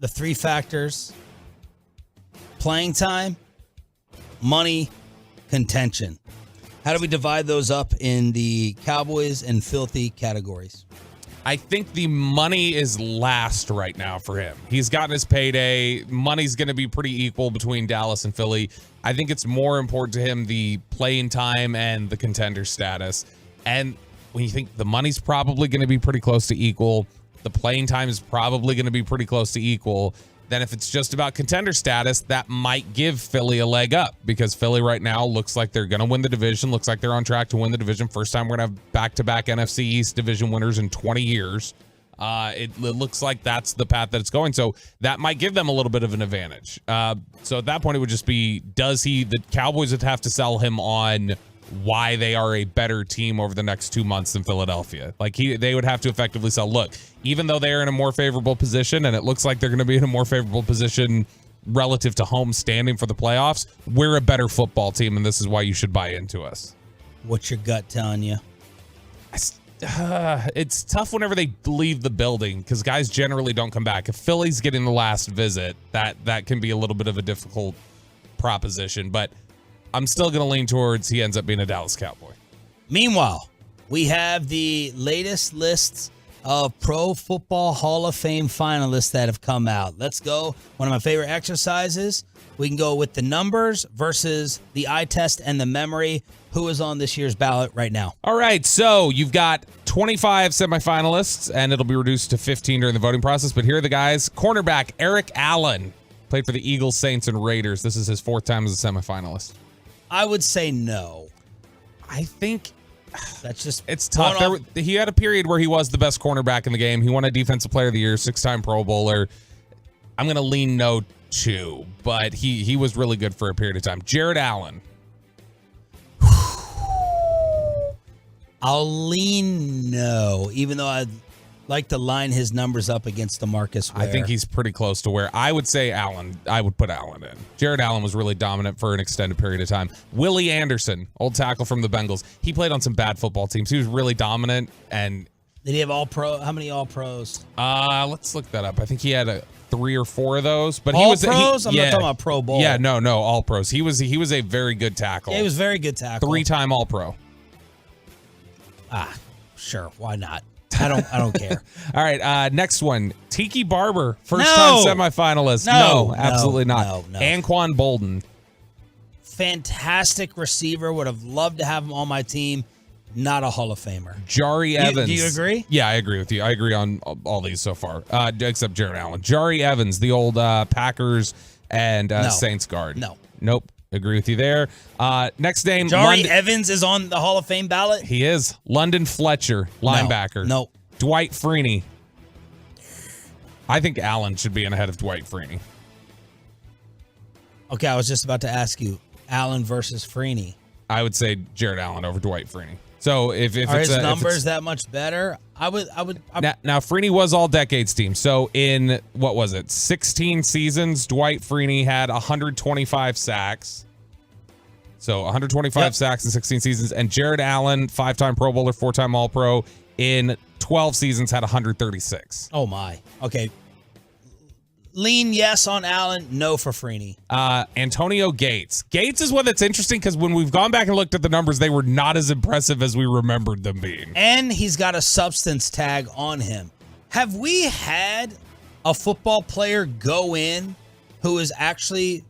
the three factors: playing time, money, contention. How do we divide those up in the Cowboys and filthy categories? I think the money is last right now for him. He's gotten his payday. Money's going to be pretty equal between Dallas and Philly. I think it's more important to him the playing time and the contender status. And when you think the money's probably going to be pretty close to equal, the playing time is probably going to be pretty close to equal, then if it's just about contender status, that might give Philly a leg up, because Philly right now looks like they're going to win the division, looks like they're on track to win the division. First time we're going to have back-to-back NFC East division winners in 20 years. It looks like that's the path that it's going. So that might give them a little bit of an advantage. So at that point, it would just be, the Cowboys would have to sell him on why they are a better team over the next 2 months than Philadelphia. Like they would have to effectively sell, look, even though they are in a more favorable position, and it looks like they're going to be in a more favorable position relative to home standing for the playoffs, we're a better football team, and this is why you should buy into us. What's your gut telling you? It's tough whenever they leave the building, because guys generally don't come back. If Philly's getting the last visit, that can be a little bit of a difficult proposition, but I'm still going to lean towards he ends up being a Dallas Cowboy. Meanwhile, we have the latest lists of Pro Football Hall of Fame finalists that have come out. Let's go. One of my favorite exercises. We can go with the numbers versus the eye test and the memory. Who is on this year's ballot right now? All right, so you've got 25 semifinalists, and it'll be reduced to 15 during the voting process. But here are the guys. Cornerback Eric Allen played for the Eagles, Saints, and Raiders. This is his 4th time as a semifinalist. I would say no. I think that's just, it's tough. He had a period where he was the best cornerback in the game. He won a Defensive Player of the Year, 6-time Pro Bowler. I'm going to lean no too, but he was really good for a period of time. Jared Allen. I'll lean no, even though I'd like to line his numbers up against DeMarcus Ware. I think he's pretty close to where I would say Allen. I would put Allen in. Jared Allen was really dominant for an extended period of time. Willie Anderson, old tackle from the Bengals. He played on some bad football teams. He was really dominant. And did he have all-pro? How many all-pros? Let's look that up. I think he had 3 or 4 of those. But all he was pros? I'm not talking about Pro Bowl. Yeah, no, all pros. He was a very good tackle. Yeah, he was a very good tackle. 3-time All-Pro. Sure. Why not? I don't care. All right, next one. Tiki Barber, first-time semifinalist. No, absolutely not. No. Anquan Bolden. Fantastic receiver. Would have loved to have him on my team. Not a Hall of Famer. Jari Evans. Do you agree? Yeah, I agree with you. I agree on all these so far, except Jared Allen. Jari Evans, the old Packers and Saints guard. No. Nope. Agree with you there. Next name. Jari Evans is on the Hall of Fame ballot? He is. London Fletcher, linebacker. No. Dwight Freeney. I think Allen should be in ahead of Dwight Freeney. Okay, I was just about to ask you, Allen versus Freeney. I would say Jared Allen over Dwight Freeney. So if are it's his numbers that much better? I would. Now Freeney was all decades team. So in what was it, 16 seasons, Dwight Freeney had 125 sacks. So 125 sacks in 16 seasons, and Jared Allen, 5-time Pro Bowler, 4-time All-Pro, in 12 seasons had 136. Oh my. Okay. Lean yes on Allen, no for Freeney. Antonio Gates. Gates is one that's interesting because when we've gone back and looked at the numbers, they were not as impressive as we remembered them being. And he's got a substance tag on him. Have we had a football player go in who has actually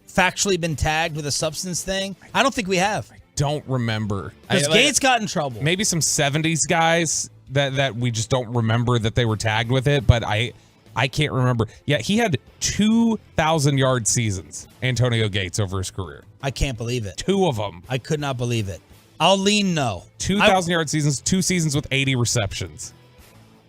factually been tagged with a substance thing? I don't think we have. I don't remember. Because Gates got in trouble. Maybe some 70s guys that we just don't remember that they were tagged with it, but I can't remember. Yeah, he had 2,000-yard seasons, Antonio Gates, over his career. I can't believe it. 2 of them. I could not believe it. I'll lean no. 2,000-yard seasons, 2 seasons with 80 receptions,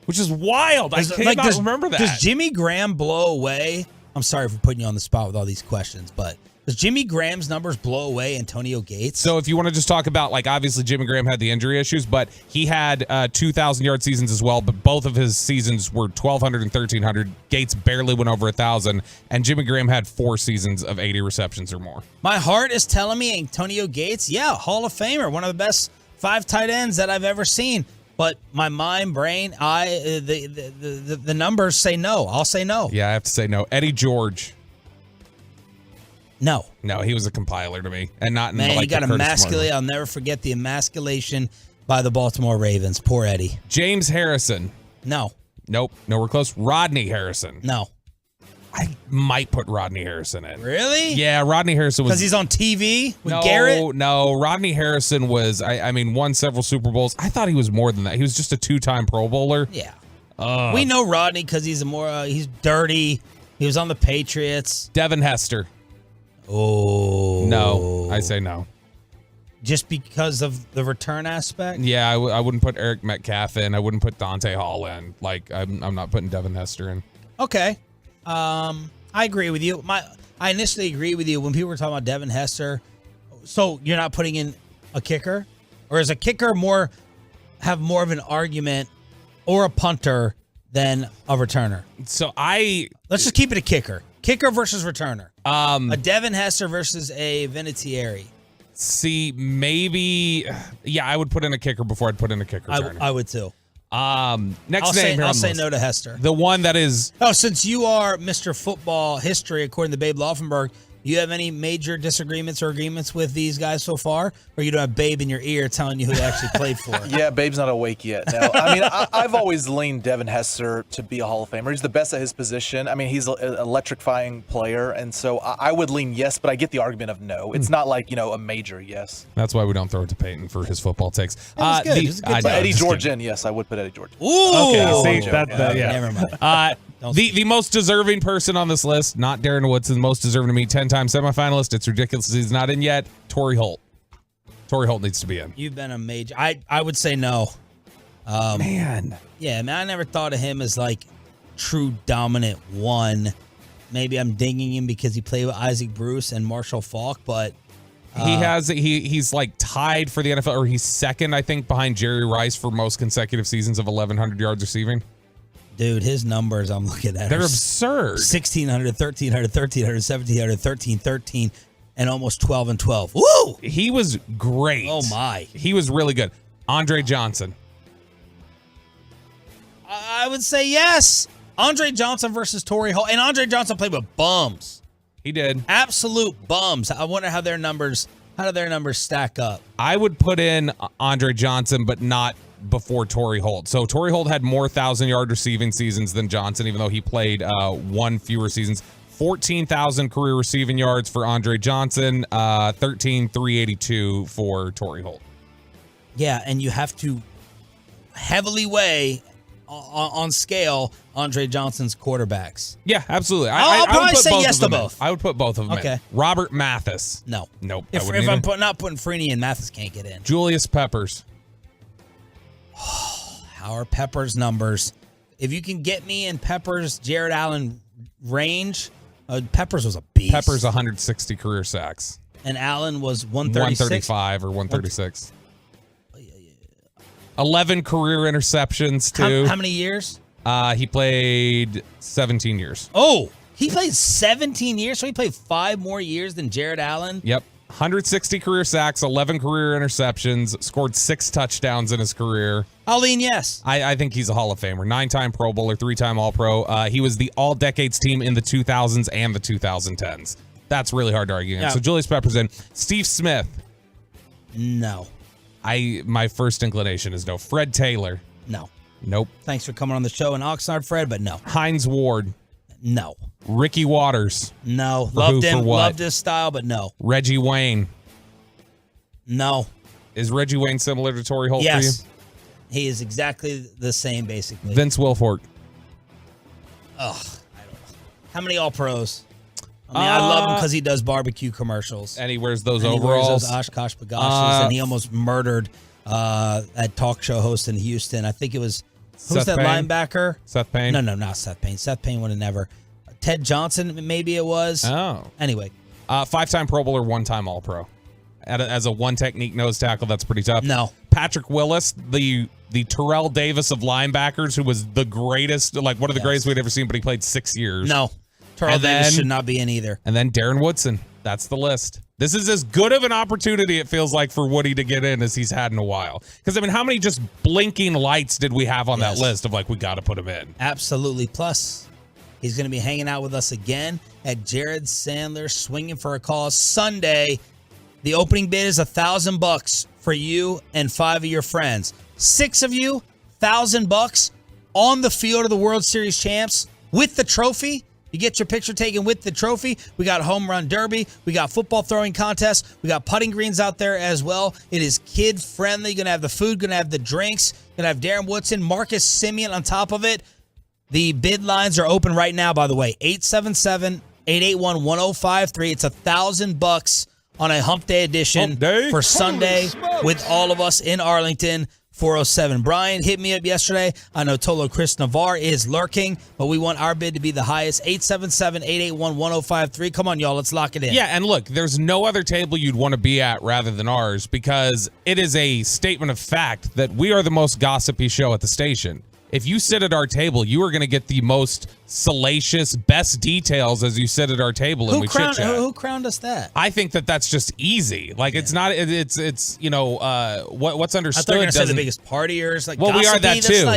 which is wild. I cannot remember that. Does Jimmy Graham blow away? I'm sorry for putting you on the spot with all these questions, but does Jimmy Graham's numbers blow away Antonio Gates? So if you want to just talk about, like, obviously Jimmy Graham had the injury issues, but he had 2,000-yard seasons as well, but both of his seasons were 1,200 and 1,300. Gates barely went over 1,000, and Jimmy Graham had 4 seasons of 80 receptions or more. My heart is telling me Antonio Gates, Hall of Famer, one of the best 5 tight ends that I've ever seen. But my mind, brain, the numbers say no. I'll say no. Yeah, I have to say no. Eddie George. No, he was a compiler to me, and not in man. like He got the Curtis emasculated. Martin. I'll never forget the emasculation by the Baltimore Ravens. Poor Eddie. James Harrison. No. Nope. Nowhere close. Rodney Harrison. No. I might put Rodney Harrison in. Really? Yeah, Rodney Harrison was. Because he's on TV with Garrett? No, Rodney Harrison was, I mean, won several Super Bowls. I thought he was more than that. He was just a 2-time Pro Bowler. Yeah. We know Rodney because he's he's dirty. He was on the Patriots. Devin Hester. Oh. No, I say no. Just because of the return aspect? Yeah, I wouldn't put Eric Metcalf in. I wouldn't put Dante Hall in. Like, I'm not putting Devin Hester in. Okay. I agree with you. I initially agree with you when people were talking about Devin Hester. So you're not putting in a kicker? Or is a kicker have more of an argument or a punter than a returner? So let's just keep it a kicker. Kicker versus returner. A Devin Hester versus a Vinatieri. See, maybe, yeah, I would put in a kicker before I'd put in a kick returner. I would too. Next name. I'll say no to Hester. The one that is. Oh, since you are Mr. Football History, according to Babe Laufenberg, do you have any major disagreements or agreements with these guys so far? Or you don't have Babe in your ear telling you who they actually played for? Yeah, Babe's not awake yet. No, I mean, I've always leaned Devin Hester to be a Hall of Famer. He's the best at his position. I mean, he's an electrifying player, and so I would lean yes, but I get the argument of no. It's not like, a major yes. That's why we don't throw it to Peyton for his football takes. Good. But Eddie George in, yes, I would put Eddie George in. Ooh! Okay, see, Never mind. The most deserving person on this list, not Darren Woodson, most deserving to me, 10-time semifinalist. It's ridiculous he's not in yet. Torrey Holt. Torrey Holt needs to be in. You've been a major. I would say no. Man. Yeah, man, I never thought of him as like true dominant one. Maybe I'm dinging him because he played with Isaac Bruce and Marshall Faulk, but he's like tied for the NFL, or he's second, I think, behind Jerry Rice for most consecutive seasons of 1,100 yards receiving. Dude, his numbers I'm looking at. They're absurd. 1,600, 1,300, 1,300, 1,700, 13, 13, and almost 12 and 12. Woo! He was great. Oh, my. He was really good. Andre Johnson. I would say yes. Andre Johnson versus Torrey Holt. And Andre Johnson played with bums. He did. Absolute bums. I wonder how do their numbers stack up. I would put in Andre Johnson, but not before Torrey Holt. So Torrey Holt had more 1,000-yard receiving seasons than Johnson, even though he played one fewer seasons. 14,000 career receiving yards for Andre Johnson, 13,382 for Torrey Holt. Yeah, and you have to heavily weigh on scale Andre Johnson's quarterbacks. Yeah, absolutely. I'll probably I would put say both yes of them to in. both. I would put both of them Okay. in. Robert Mathis. No. Nope. If I'm not putting Freeney in, Mathis can't get in. Julius Peppers. How are Peppers' numbers? If you can get me in Peppers, Jared Allen range, Peppers was a beast. Peppers 160 career sacks. And Allen was 136? 135 or 136. 11 career interceptions, too. How many years? He played 17 years. Oh, he played 17 years, so he played 5 more years than Jared Allen? Yep. 160 career sacks, 11 career interceptions, scored 6 touchdowns in his career. I'll lean yes. I think he's a Hall of Famer. 9-time Pro Bowler, 3-time All-Pro. He was the All-Decades team in the 2000s and the 2010s. That's really hard to argue against. Yeah. So Julius Peppers in. Steve Smith. No. My first inclination is no. Fred Taylor. No. Nope. Thanks for coming on the show in Oxnard, Fred, but no. Hines Ward. No. Ricky Waters. No. For Loved who, him. for what? Loved his style, but no. Reggie Wayne. No. Is Reggie Wayne similar to Torrey Holt Yes. for you? He is exactly the same, basically. Vince Wilfork. Ugh. I don't know. How many All-Pros? I mean, I love him because he does barbecue commercials. And he wears those and overalls. He wears those Oshkosh Bagashis, and he almost murdered a talk show host in Houston. I think it was, who's that Payne? linebacker? Seth Payne? No, not Seth Payne. Seth Payne would have never. Ted Johnson, maybe it was. Oh. Anyway. 5-time Pro Bowler, 1-time All-Pro. As a one-technique nose tackle, that's pretty tough. No. Patrick Willis, the Terrell Davis of linebackers, who was the greatest, like one of the greatest we'd ever seen, but he played 6 years. No. Terrell Davis should not be in either. And then Darren Woodson. That's the list. This is as good of an opportunity, it feels like, for Woody to get in as he's had in a while. Because, I mean, how many just blinking lights did we have on that list of, like, we got to put him in? Absolutely. Plus, he's going to be hanging out with us again at Jared Sandler Swinging for a Cause Sunday The opening bid is $1,000 for you and 5 of your friends. 6 of you, $1,000 on the field of the World Series champs with the trophy. You get your picture taken with the trophy. We got home run derby. We got football throwing contest. We got putting greens out there as well. It is kid friendly. You're going to have the food, going to have the drinks. Going to have Darren Woodson, Marcus Simeon on top of it. The bid lines are open right now, by the way. 877-881-1053. It's $1,000 on a Hump Day edition for Sunday with all of us in Arlington. 407. Brian hit me up yesterday. I know Tolo Chris Navarre is lurking, but we want our bid to be the highest. 877-881-1053. Come on, y'all. Let's lock it in. Yeah, and look, there's no other table you'd want to be at rather than ours because it is a statement of fact that we are the most gossipy show at the station. If you sit at our table, you are going to get the most salacious, best details as you sit at our table and we chit chat. Who crowned us that? I think that that's just easy. Like it's not. It's what's understood. I thought you were going to say the biggest partiers. Like well, we are that too.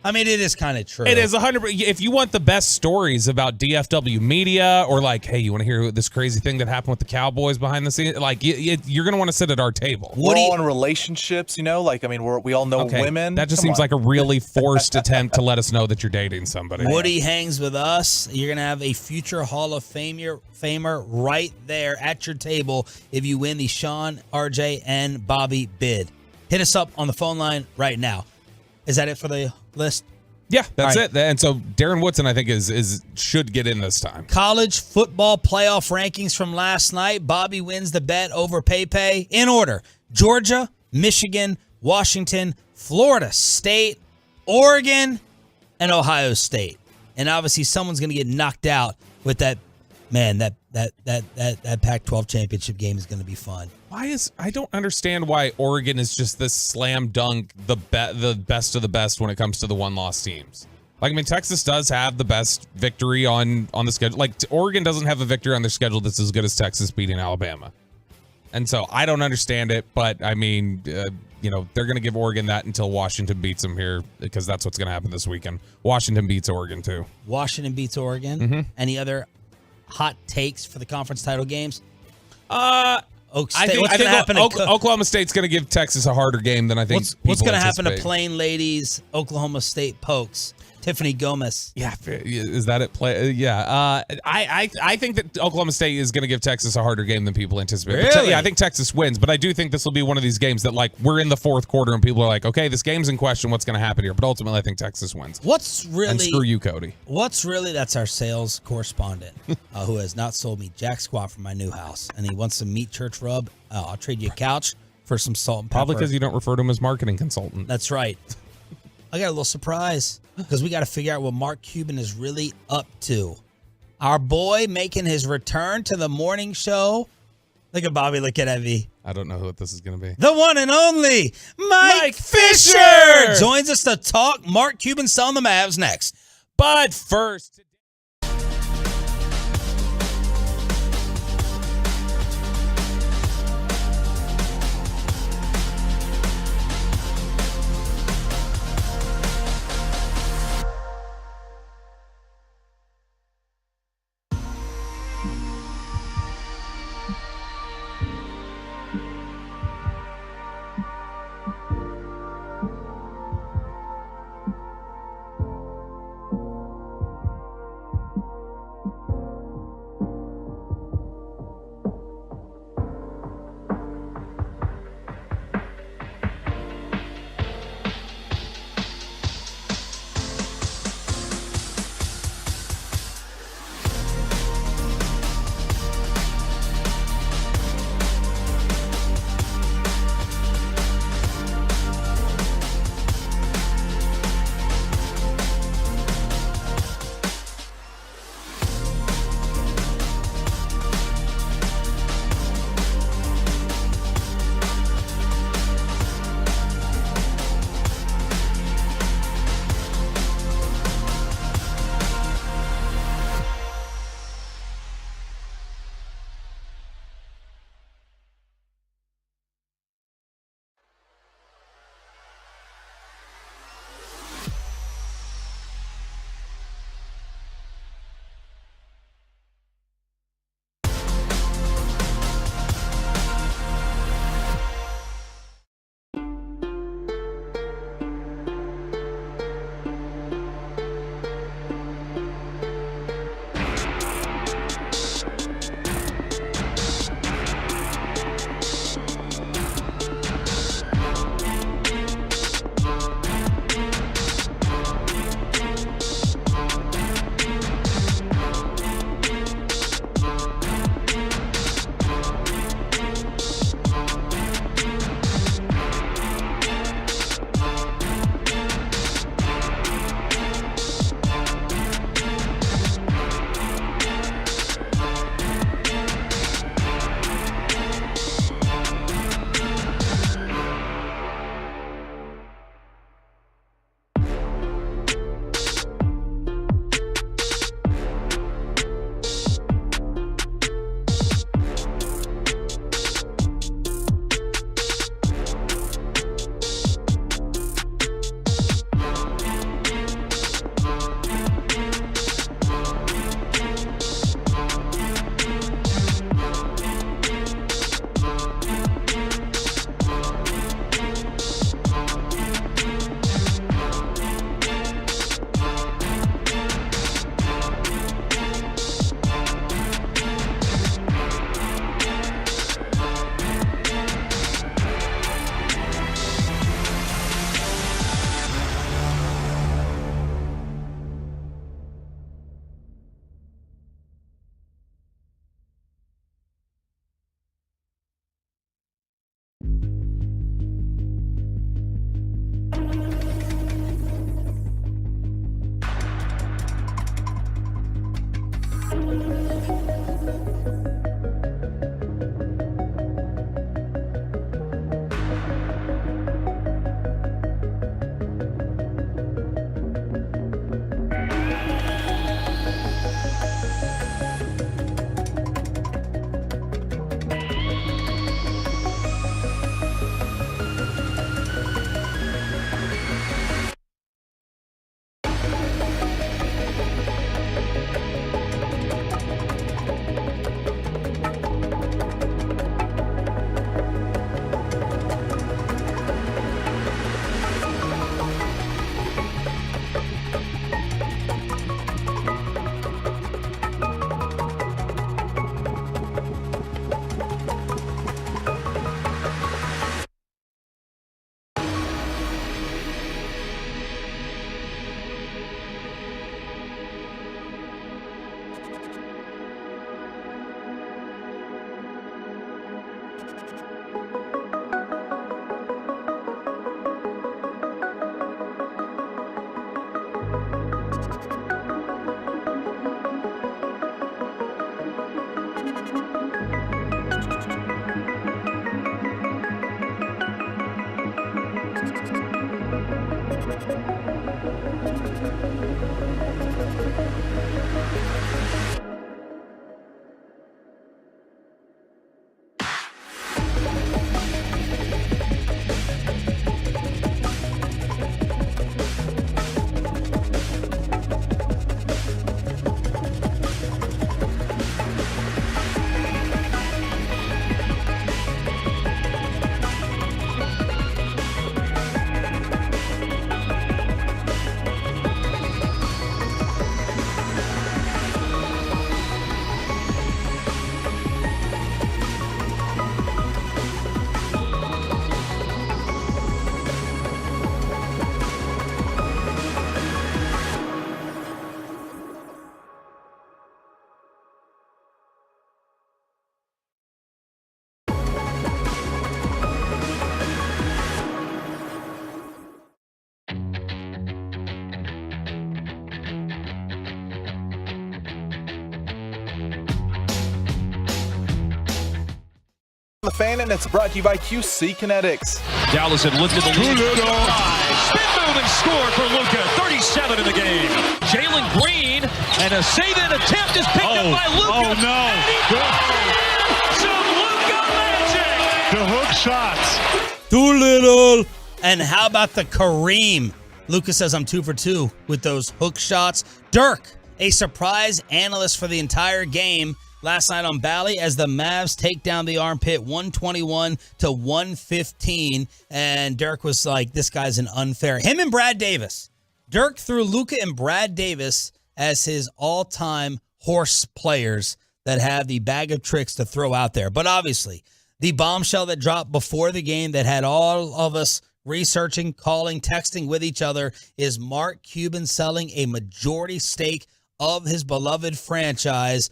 It is kind of true. It is 100%. If you want the best stories about DFW media or like, hey, you want to hear this crazy thing that happened with the Cowboys behind the scenes? Like, you're going to want to sit at our table. We're all in relationships, we all know women. That just seems like a really forced attempt to let us know that you're dating somebody. Woody hangs with us. You're going to have a future Hall of Famer right there at your table if you win the Sean, RJ, and Bobby bid. Hit us up on the phone line right now. Is that it for the list? Yeah, that's it. And so Darren Woodson, I think, should get in this time. College football playoff rankings from last night. Bobby wins the bet over Pepe. In order: Georgia, Michigan, Washington, Florida State, Oregon, and Ohio State. And obviously, someone's going to get knocked out with that. Man, that Pac-12 championship game is going to be fun. I don't understand why Oregon is just this slam dunk, the best of the best when it comes to the one-loss teams. Like, I mean, Texas does have the best victory on the schedule. Like, Oregon doesn't have a victory on their schedule that's as good as Texas beating Alabama. And so I don't understand it, but I mean, they're going to give Oregon that until Washington beats them here because that's what's going to happen this weekend. Washington beats Oregon too. Washington beats Oregon. Mm-hmm. Any other hot takes for the conference title games? I think Oklahoma State's going to give Texas a harder game than I think. What's going to happen to Plain Ladies Oklahoma State Pokes? Tiffany Gomez. Yeah, is that it? I think that Oklahoma State is going to give Texas a harder game than people anticipate. Really? I think Texas wins, but I do think this will be one of these games that, like, we're in the fourth quarter and people are like, okay, this game's in question. What's going to happen here? But ultimately, I think Texas wins. And screw you, Cody. That's our sales correspondent who has not sold me jack squat for my new house, and he wants some meat church rub. I'll trade you a couch for some salt and pepper. Probably because you don't refer to him as marketing consultant. That's right. I got a little surprise because we got to figure out what Mark Cuban is really up to. Our boy making his return to the morning show. Look at Bobby looking at me. I don't know what this is going to be. The one and only Mike Fisher joins us to talk Mark Cuban selling the Mavs next. But first... The Fan, and it's brought to you by QC Kinetics. Dallas had lifted the lead. Spin move and score for Luka. 37 in the game. Jalen Green, and a save-in attempt is picked up by Luka. Oh, no. And he some Luka magic. The hook shots. Too little. And how about the Kareem? Lucas says I'm 2 for 2 with those hook shots. Dirk, a surprise analyst for the entire game last night on Bally as the Mavs take down the armpit 121-115. And Dirk was like, this guy's an unfair. Him and Brad Davis. Dirk threw Luka and Brad Davis as his all-time horse players that have the bag of tricks to throw out there. But obviously, the bombshell that dropped before the game that had all of us researching, calling, texting with each other is Mark Cuban selling a majority stake of his beloved franchise.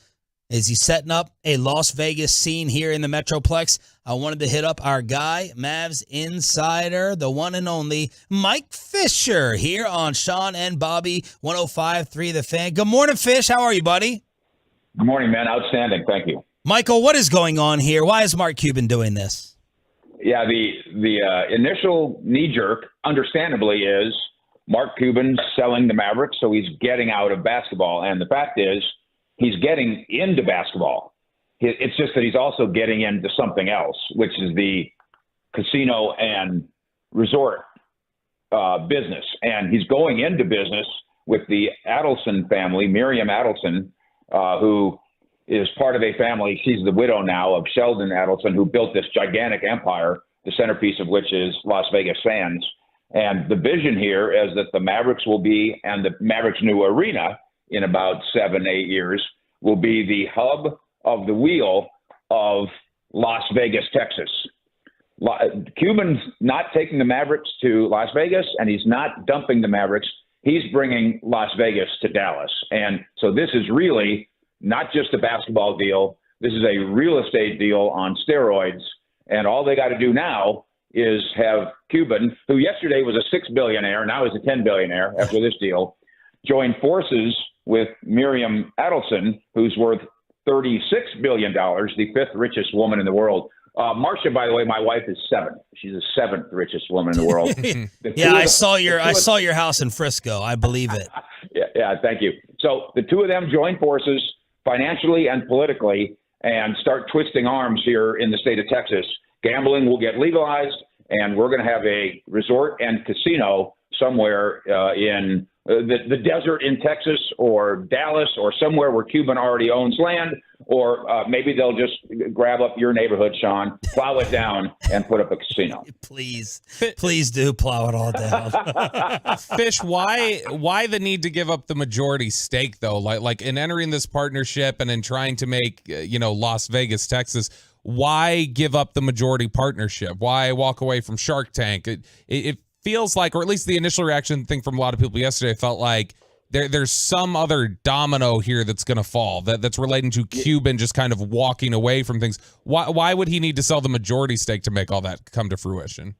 Is he setting up a Las Vegas scene here in the Metroplex? I wanted to hit up our guy, Mavs Insider, the one and only Mike Fisher here on Sean and Bobby 105.3 The Fan. Good morning, Fish. How are you, buddy? Good morning, man. Outstanding. Thank you. Michael, what is going on here? Why is Mark Cuban doing this? Yeah, the initial knee-jerk, understandably, is Mark Cuban selling the Mavericks, so he's getting out of basketball. And the fact is, he's getting into basketball. It's just that he's also getting into something else, which is the casino and resort business. And he's going into business with the Adelson family, Miriam Adelson, who is part of a family. She's the widow now of Sheldon Adelson, who built this gigantic empire, the centerpiece of which is Las Vegas Sands. And the vision here is that the Mavericks will be, and the Mavericks' new arena in about 7-8 years, will be the hub of the wheel of Las Vegas, Texas. Cuban's not taking the Mavericks to Las Vegas, and he's not dumping the Mavericks. He's bringing Las Vegas to Dallas. And so this is really not just a basketball deal. This is a real estate deal on steroids. And all they got to do now is have Cuban, who yesterday was a $6 billionaire, now he's a $10 billionaire after this deal, join forces with Miriam Adelson, who's worth $36 billion, the 5th richest woman in the world. Marcia, by the way, my wife is 7th. She's the 7th richest woman in the world. Yeah, I saw your house in Frisco. I believe it. Yeah, thank you. So the two of them join forces financially and politically and start twisting arms here in the state of Texas. Gambling will get legalized, and we're going to have a resort and casino somewhere in the desert in Texas or Dallas or somewhere where Cuban already owns land, or maybe they'll just grab up your neighborhood, Sean, plow it down, and put up a casino. Please do plow it all down. Fish, why the need to give up the majority stake, though? Like in entering this partnership and in trying to make, Las Vegas, Texas, why give up the majority partnership? Why walk away from Shark Tank? It feels like, or at least the initial reaction thing from a lot of people yesterday felt like there's some other domino here that's going to fall that's relating to Cuban just kind of walking away from things. Why would he need to sell the majority stake to make all that come to fruition?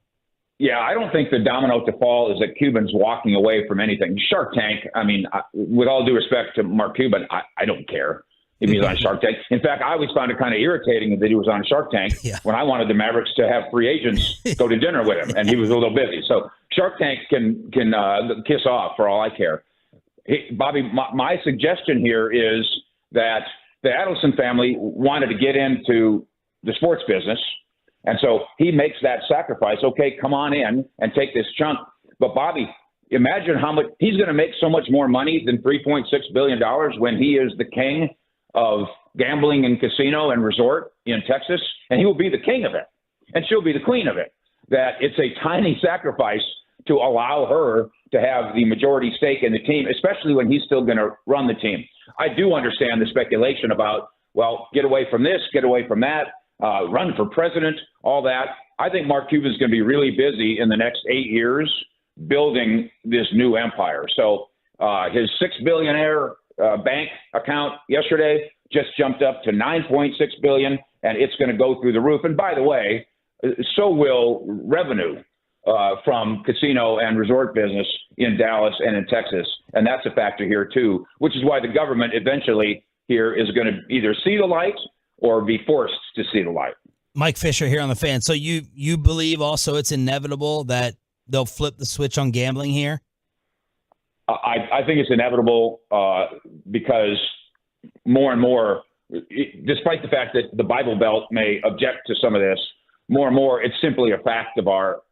Yeah, I don't think the domino to fall is that Cuban's walking away from anything. Shark Tank, I mean, with all due respect to Mark Cuban, I don't care if he's on Shark Tank. In fact, I always found it kind of irritating that he was on Shark Tank when I wanted the Mavericks to have free agents go to dinner with him, and he was a little busy. So Shark Tank can kiss off for all I care. Hey, Bobby, my suggestion here is that the Adelson family wanted to get into the sports business, and so he makes that sacrifice. Okay, come on in and take this chunk. But Bobby, imagine how much he's going to make, so much more money than $3.6 billion when he is the king of gambling and casino and resort in Texas, and he will be the king of it, and she'll be the queen of it. That it's a tiny sacrifice to allow her to have the majority stake in the team, especially when he's still going to run the team. I do understand the speculation about, well, get away from this, get away from that, run for president, all that. I think Mark Cuban's going to be really busy in the next 8 years building this new empire. So his $6 billionaire bank account yesterday just jumped up to $9.6 billion, and it's going to go through the roof. And by the way, so will revenue from casino and resort business in Dallas and in Texas. And that's a factor here too, which is why the government eventually here is going to either see the light or be forced to see the light. Mike Fisher here on the Fan. So you believe also it's inevitable that they'll flip the switch on gambling here? I think it's inevitable because more and more, despite the fact that the Bible Belt may object to some of this, more and more it's simply a fact of our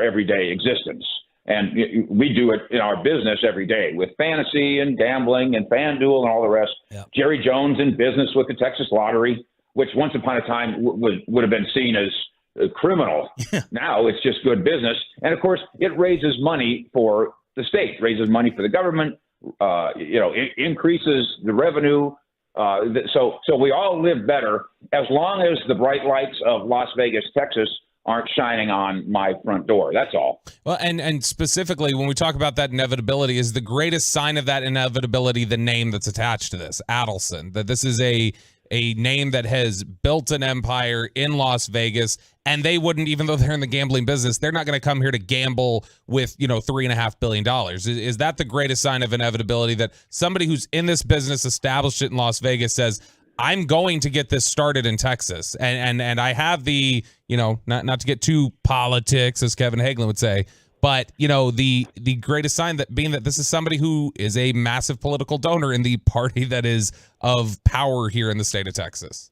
everyday existence. And we do it in our business every day with fantasy and gambling and FanDuel and all the rest. Yep. Jerry Jones in business with the Texas Lottery, which once upon a time would have been seen as criminal. Now it's just good business. And, of course, it raises money for the state, raises money for the government, it increases the revenue. So we all live better as long as the bright lights of Las Vegas, Texas aren't shining on my front door. That's all. Well, and specifically when we talk about that inevitability, is the greatest sign of that inevitability the name that's attached to this, Adelson, that this is a name that has built an empire in Las Vegas, and they wouldn't, even though they're in the gambling business, they're not going to come here to gamble with, $3.5 billion. Is that the greatest sign of inevitability, that somebody who's in this business, established it in Las Vegas, says, I'm going to get this started in Texas, and I have the, not to get too politics, as Kevin Hagelin would say, but the greatest sign that being that this is somebody who is a massive political donor in the party that is of power here in the state of Texas.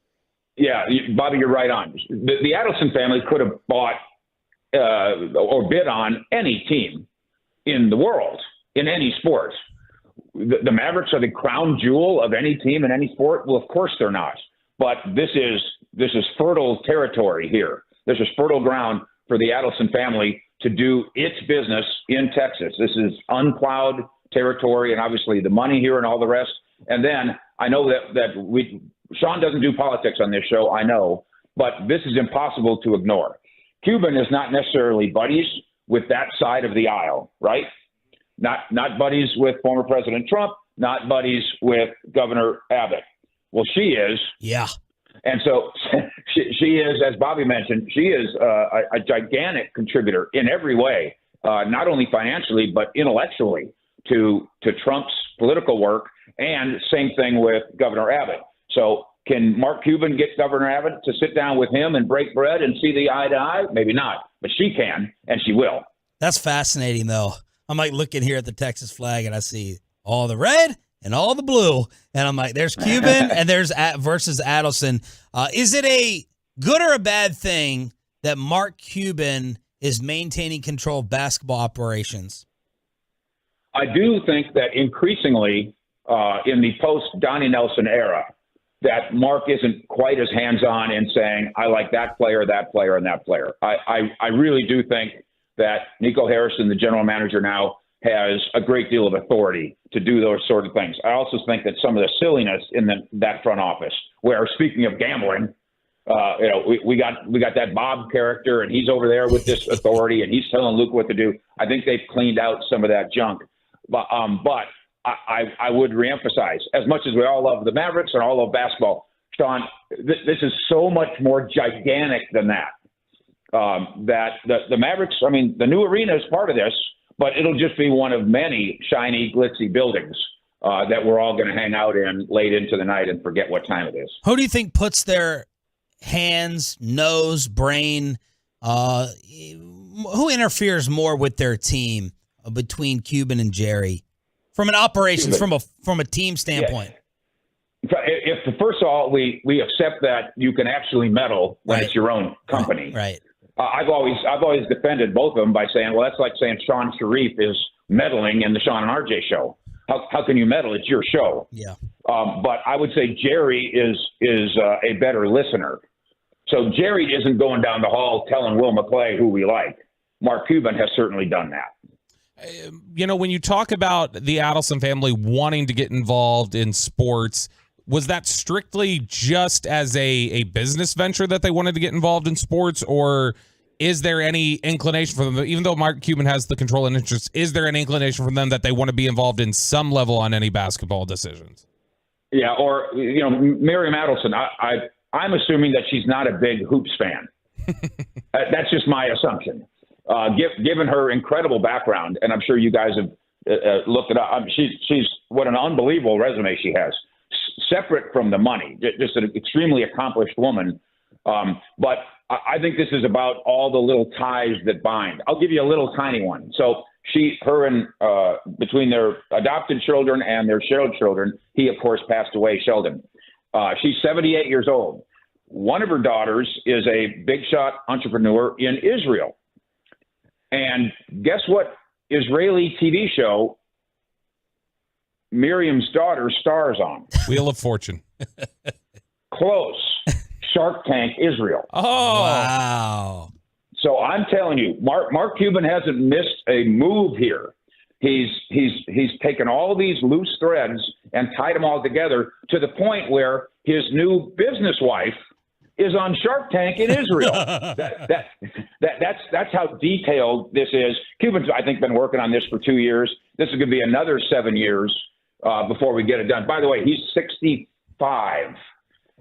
Yeah, Bobby, you're right on. The Adelson family could have bought or bid on any team in the world, in any sport. The Mavericks are the crown jewel of any team in any sport. Well, of course they're not. But this is fertile territory here. This is fertile ground for the Adelson family to do its business in Texas. This is unplowed territory, and obviously the money here and all the rest. And then I know that Sean doesn't do politics on this show, I know, but this is impossible to ignore. Cuban is not necessarily buddies with that side of the aisle, right? Not buddies with former President Trump, not buddies with Governor Abbott. Well, she is. Yeah. And so she is, as Bobby mentioned, she is a gigantic contributor in every way, not only financially, but intellectually to Trump's political work, and same thing with Governor Abbott. So can Mark Cuban get Governor Abbott to sit down with him and break bread and see the eye to eye? Maybe not, but she can, and she will. That's fascinating, though. I'm like looking here at the Texas flag, and I see all the red and all the blue, and I'm like, there's Cuban and there's versus Adelson. Is it a good or a bad thing that Mark Cuban is maintaining control of basketball operations? I do think that increasingly in the post-Donnie Nelson era, that Mark isn't quite as hands-on in saying, I like that player, and that player. I really do think that Nico Harrison, the general manager now, has a great deal of authority to do those sort of things. I also think that some of the silliness in that front office, where, speaking of gambling, we got that Bob character, and he's over there with this authority, and he's telling Luke what to do. I think they've cleaned out some of that junk. But I would reemphasize, as much as we all love the Mavericks and all love basketball, Sean, this is so much more gigantic than that. That the Mavericks, I mean, the new arena is part of this, but it'll just be one of many shiny, glitzy buildings that we're all going to hang out in late into the night and forget what time it is. Who do you think puts their hands, nose, brain, who interferes more with their team between Cuban and Jerry from an operations, from a team standpoint? Yeah. If first of all, we accept that you can actually meddle when it's your own company. Right. I've always defended both of them by saying, well, that's like saying Sean Sharif is meddling in the Sean and RJ show. How can you meddle? It's your show. Yeah. But I would say Jerry is a better listener. So Jerry isn't going down the hall telling Will McClay who we like. Mark Cuban has certainly done that. When you talk about the Adelson family wanting to get involved in sports, was that strictly just as a business venture that they wanted to get involved in sports, or is there any inclination for them, even though Mark Cuban has the control and interest, is there an inclination from them that they want to be involved in some level on any basketball decisions? Yeah, or, Miriam Adelson, I'm assuming that she's not a big hoops fan. That's just my assumption. Given her incredible background, and I'm sure you guys have looked it up, she's what an unbelievable resume she has. Separate from the money, just an extremely accomplished woman. But I think this is about all the little ties that bind. I'll give you a little tiny one. So between their adopted children and their shared children, he, of course, passed away, Sheldon. She's 78 years old. One of her daughters is a big shot entrepreneur in Israel. And guess what Israeli TV show Miriam's daughter stars on? Wheel of Fortune. Close. Shark Tank Israel. Oh, wow. So I'm telling you, Mark Cuban hasn't missed a move here. He's taken all these loose threads and tied them all together to the point where his new business wife is on Shark Tank in Israel. That's how detailed this is. Cuban's, I think, been working on this for 2 years. This is going to be another 7 years before we get it done. By the way, he's 65.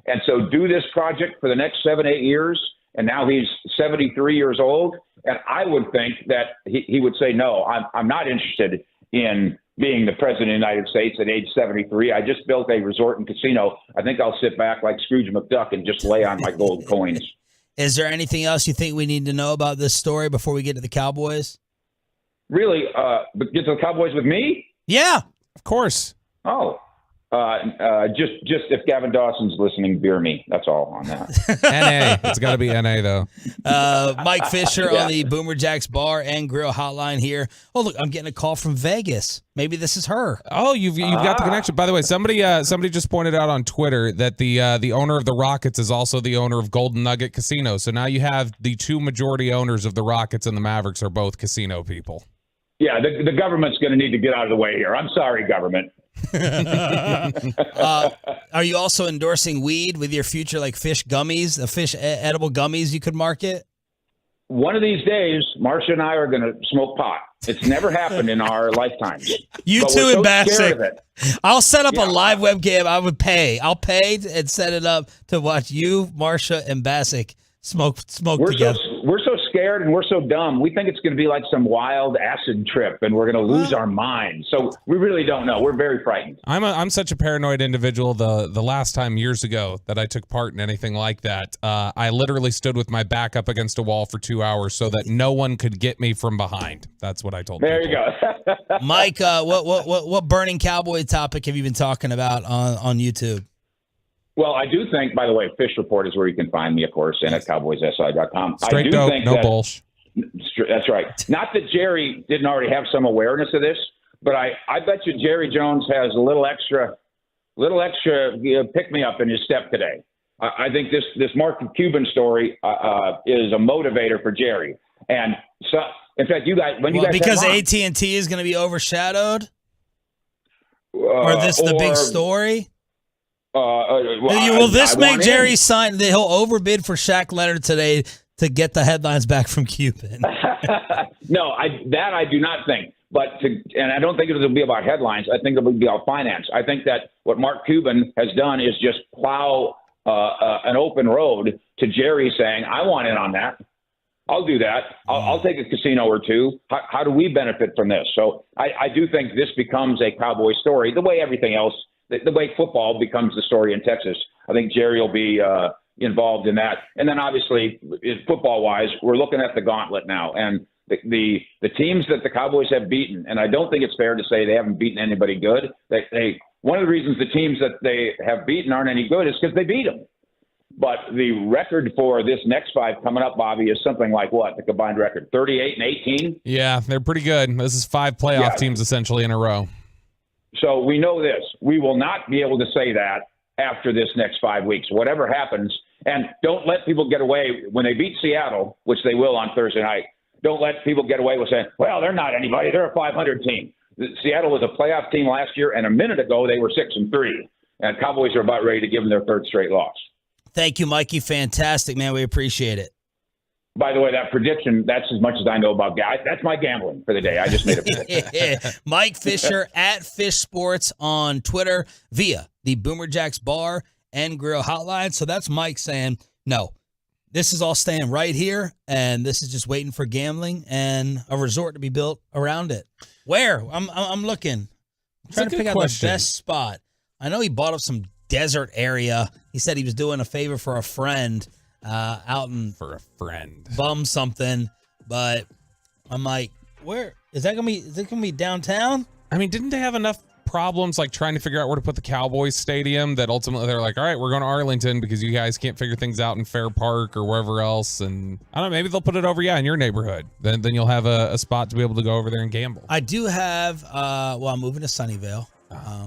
And so do this project for the next 7, 8 years. And now he's 73 years old. And I would think that he would say, no, I'm not interested in being the president of the United States at age 73. I just built a resort and casino. I think I'll sit back like Scrooge McDuck and just lay on my gold coins. Is there anything else you think we need to know about this story before we get to the Cowboys? Really? Get to the Cowboys with me? Yeah. Of course. Oh. Just if Gavin Dawson's listening, beer me. That's all on that. NA. It's got to be NA, though. Mike Fisher on the Boomer Jacks Bar and Grill Hotline here. Oh, look, I'm getting a call from Vegas. Maybe this is her. Oh, you've got the connection. By the way, somebody just pointed out on Twitter that the owner of the Rockets is also the owner of Golden Nugget Casino. So now you have the two majority owners of the Rockets and the Mavericks are both casino people. Yeah, the government's going to need to get out of the way here. I'm sorry, government. Are you also endorsing weed with your future, like fish gummies, the fish edible gummies you could market? One of these days, Marcia and I are going to smoke pot. It's never happened in our lifetimes. You but too, and Bassick. I'll set up a live webcam. I would pay. I'll pay and set it up to watch you, Marcia, and Bassick smoke together. We're so scared and we're so dumb. We think it's going to be like some wild acid trip and we're going to lose our minds. So we really don't know. We're very frightened. I'm such a paranoid individual. The last time years ago that I took part in anything like that, I literally stood with my back up against a wall for 2 hours so that no one could get me from behind. That's what I told There people. you go. Mike, what burning Cowboy topic have you been talking about on YouTube? Well, I do think, by the way, Fish Report is where you can find me, of course, and at cowboyssi.com. Straight I do dope, think no bullshit. That's right. Not that Jerry didn't already have some awareness of this, but I bet you Jerry Jones has a little extra pick-me-up in his step today. I think this Mark Cuban story is a motivator for Jerry. And so, in fact, you guys, because AT&T is going to be overshadowed, or the big story. Will this make Jerry sign that he'll overbid for Shaq Leonard today to get the headlines back from Cuban? No, I do not think. And I don't think it'll be about headlines. I think it'll be about finance. I think that what Mark Cuban has done is just plow an open road to Jerry saying, I want in on that. I'll do that. I'll take a casino or two. How do we benefit from this? So I do think this becomes a Cowboy story, the way everything else, the way football becomes the story in Texas. I think Jerry will be involved in that. And then obviously, football-wise, we're looking at the gauntlet now. And the teams that the Cowboys have beaten, and I don't think it's fair to say they haven't beaten anybody good. One of the reasons the teams that they have beaten aren't any good is because they beat them. But the record for this next five coming up, Bobby, is something like what? The combined record, 38 and 18? Yeah, they're pretty good. This is 5 playoff teams essentially in a row. So we know this. We will not be able to say that after this next 5 weeks. Whatever happens, and don't let people get away when they beat Seattle, which they will on Thursday night. Don't let people get away with saying, well, they're not anybody. They're a 500 team. Seattle was a playoff team last year, and a minute ago they were 6-3. And Cowboys are about ready to give them their third straight loss. Thank you, Mikey. Fantastic, man. We appreciate it. By the way, that prediction, that's as much as I know about guys. That's my gambling for the day. I just made a prediction. Mike Fisher at Fish Sports on Twitter via the Boomer Jacks Bar and Grill Hotline. So that's Mike saying, no, this is all staying right here, and this is just waiting for gambling and a resort to be built around it. Where? I'm looking. I'm trying to pick out the best spot. I know he bought up some desert area. He said he was doing a favor for a friend. out and for a friend bum something. But I'm like, where is that gonna be? Is it gonna be downtown? I mean, didn't they have enough problems like trying to figure out where to put the Cowboys stadium that ultimately they're like, all right, we're going to Arlington because you guys can't figure things out in Fair Park or wherever else. And I don't know, maybe they'll put it over, in your neighborhood. Then you'll have a spot to be able to go over there and gamble. I do have, I'm moving to Sunnyvale.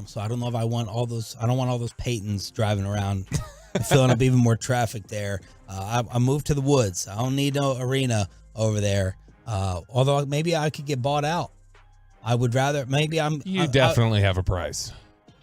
So I don't know if I want all those, I don't want all those Peytons driving around and filling up even more traffic there. I moved to the woods. I don't need no arena over there. Although maybe I could get bought out. I would rather, You definitely have a price.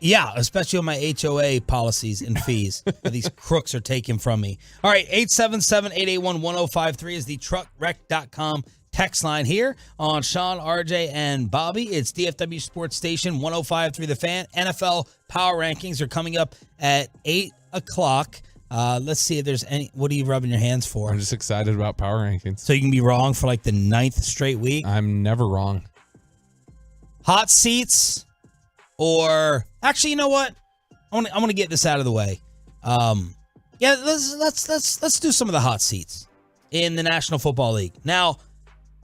Yeah, especially on my HOA policies and fees that these crooks are taking from me. All right, 877-881-1053 is the truckwreck.com text line here on Sean, RJ, and Bobby. It's DFW Sports Station 105.3 The Fan. NFL Power Rankings are coming up at 8 o'clock. Let's see if there's any. What are you rubbing your hands for? I'm just excited about Power Rankings. So you can be wrong for like the 9th straight week? I'm never wrong. Hot seats, or actually, you know what? I want to get this out of the way. Let's do some of the hot seats in the National Football League. Now,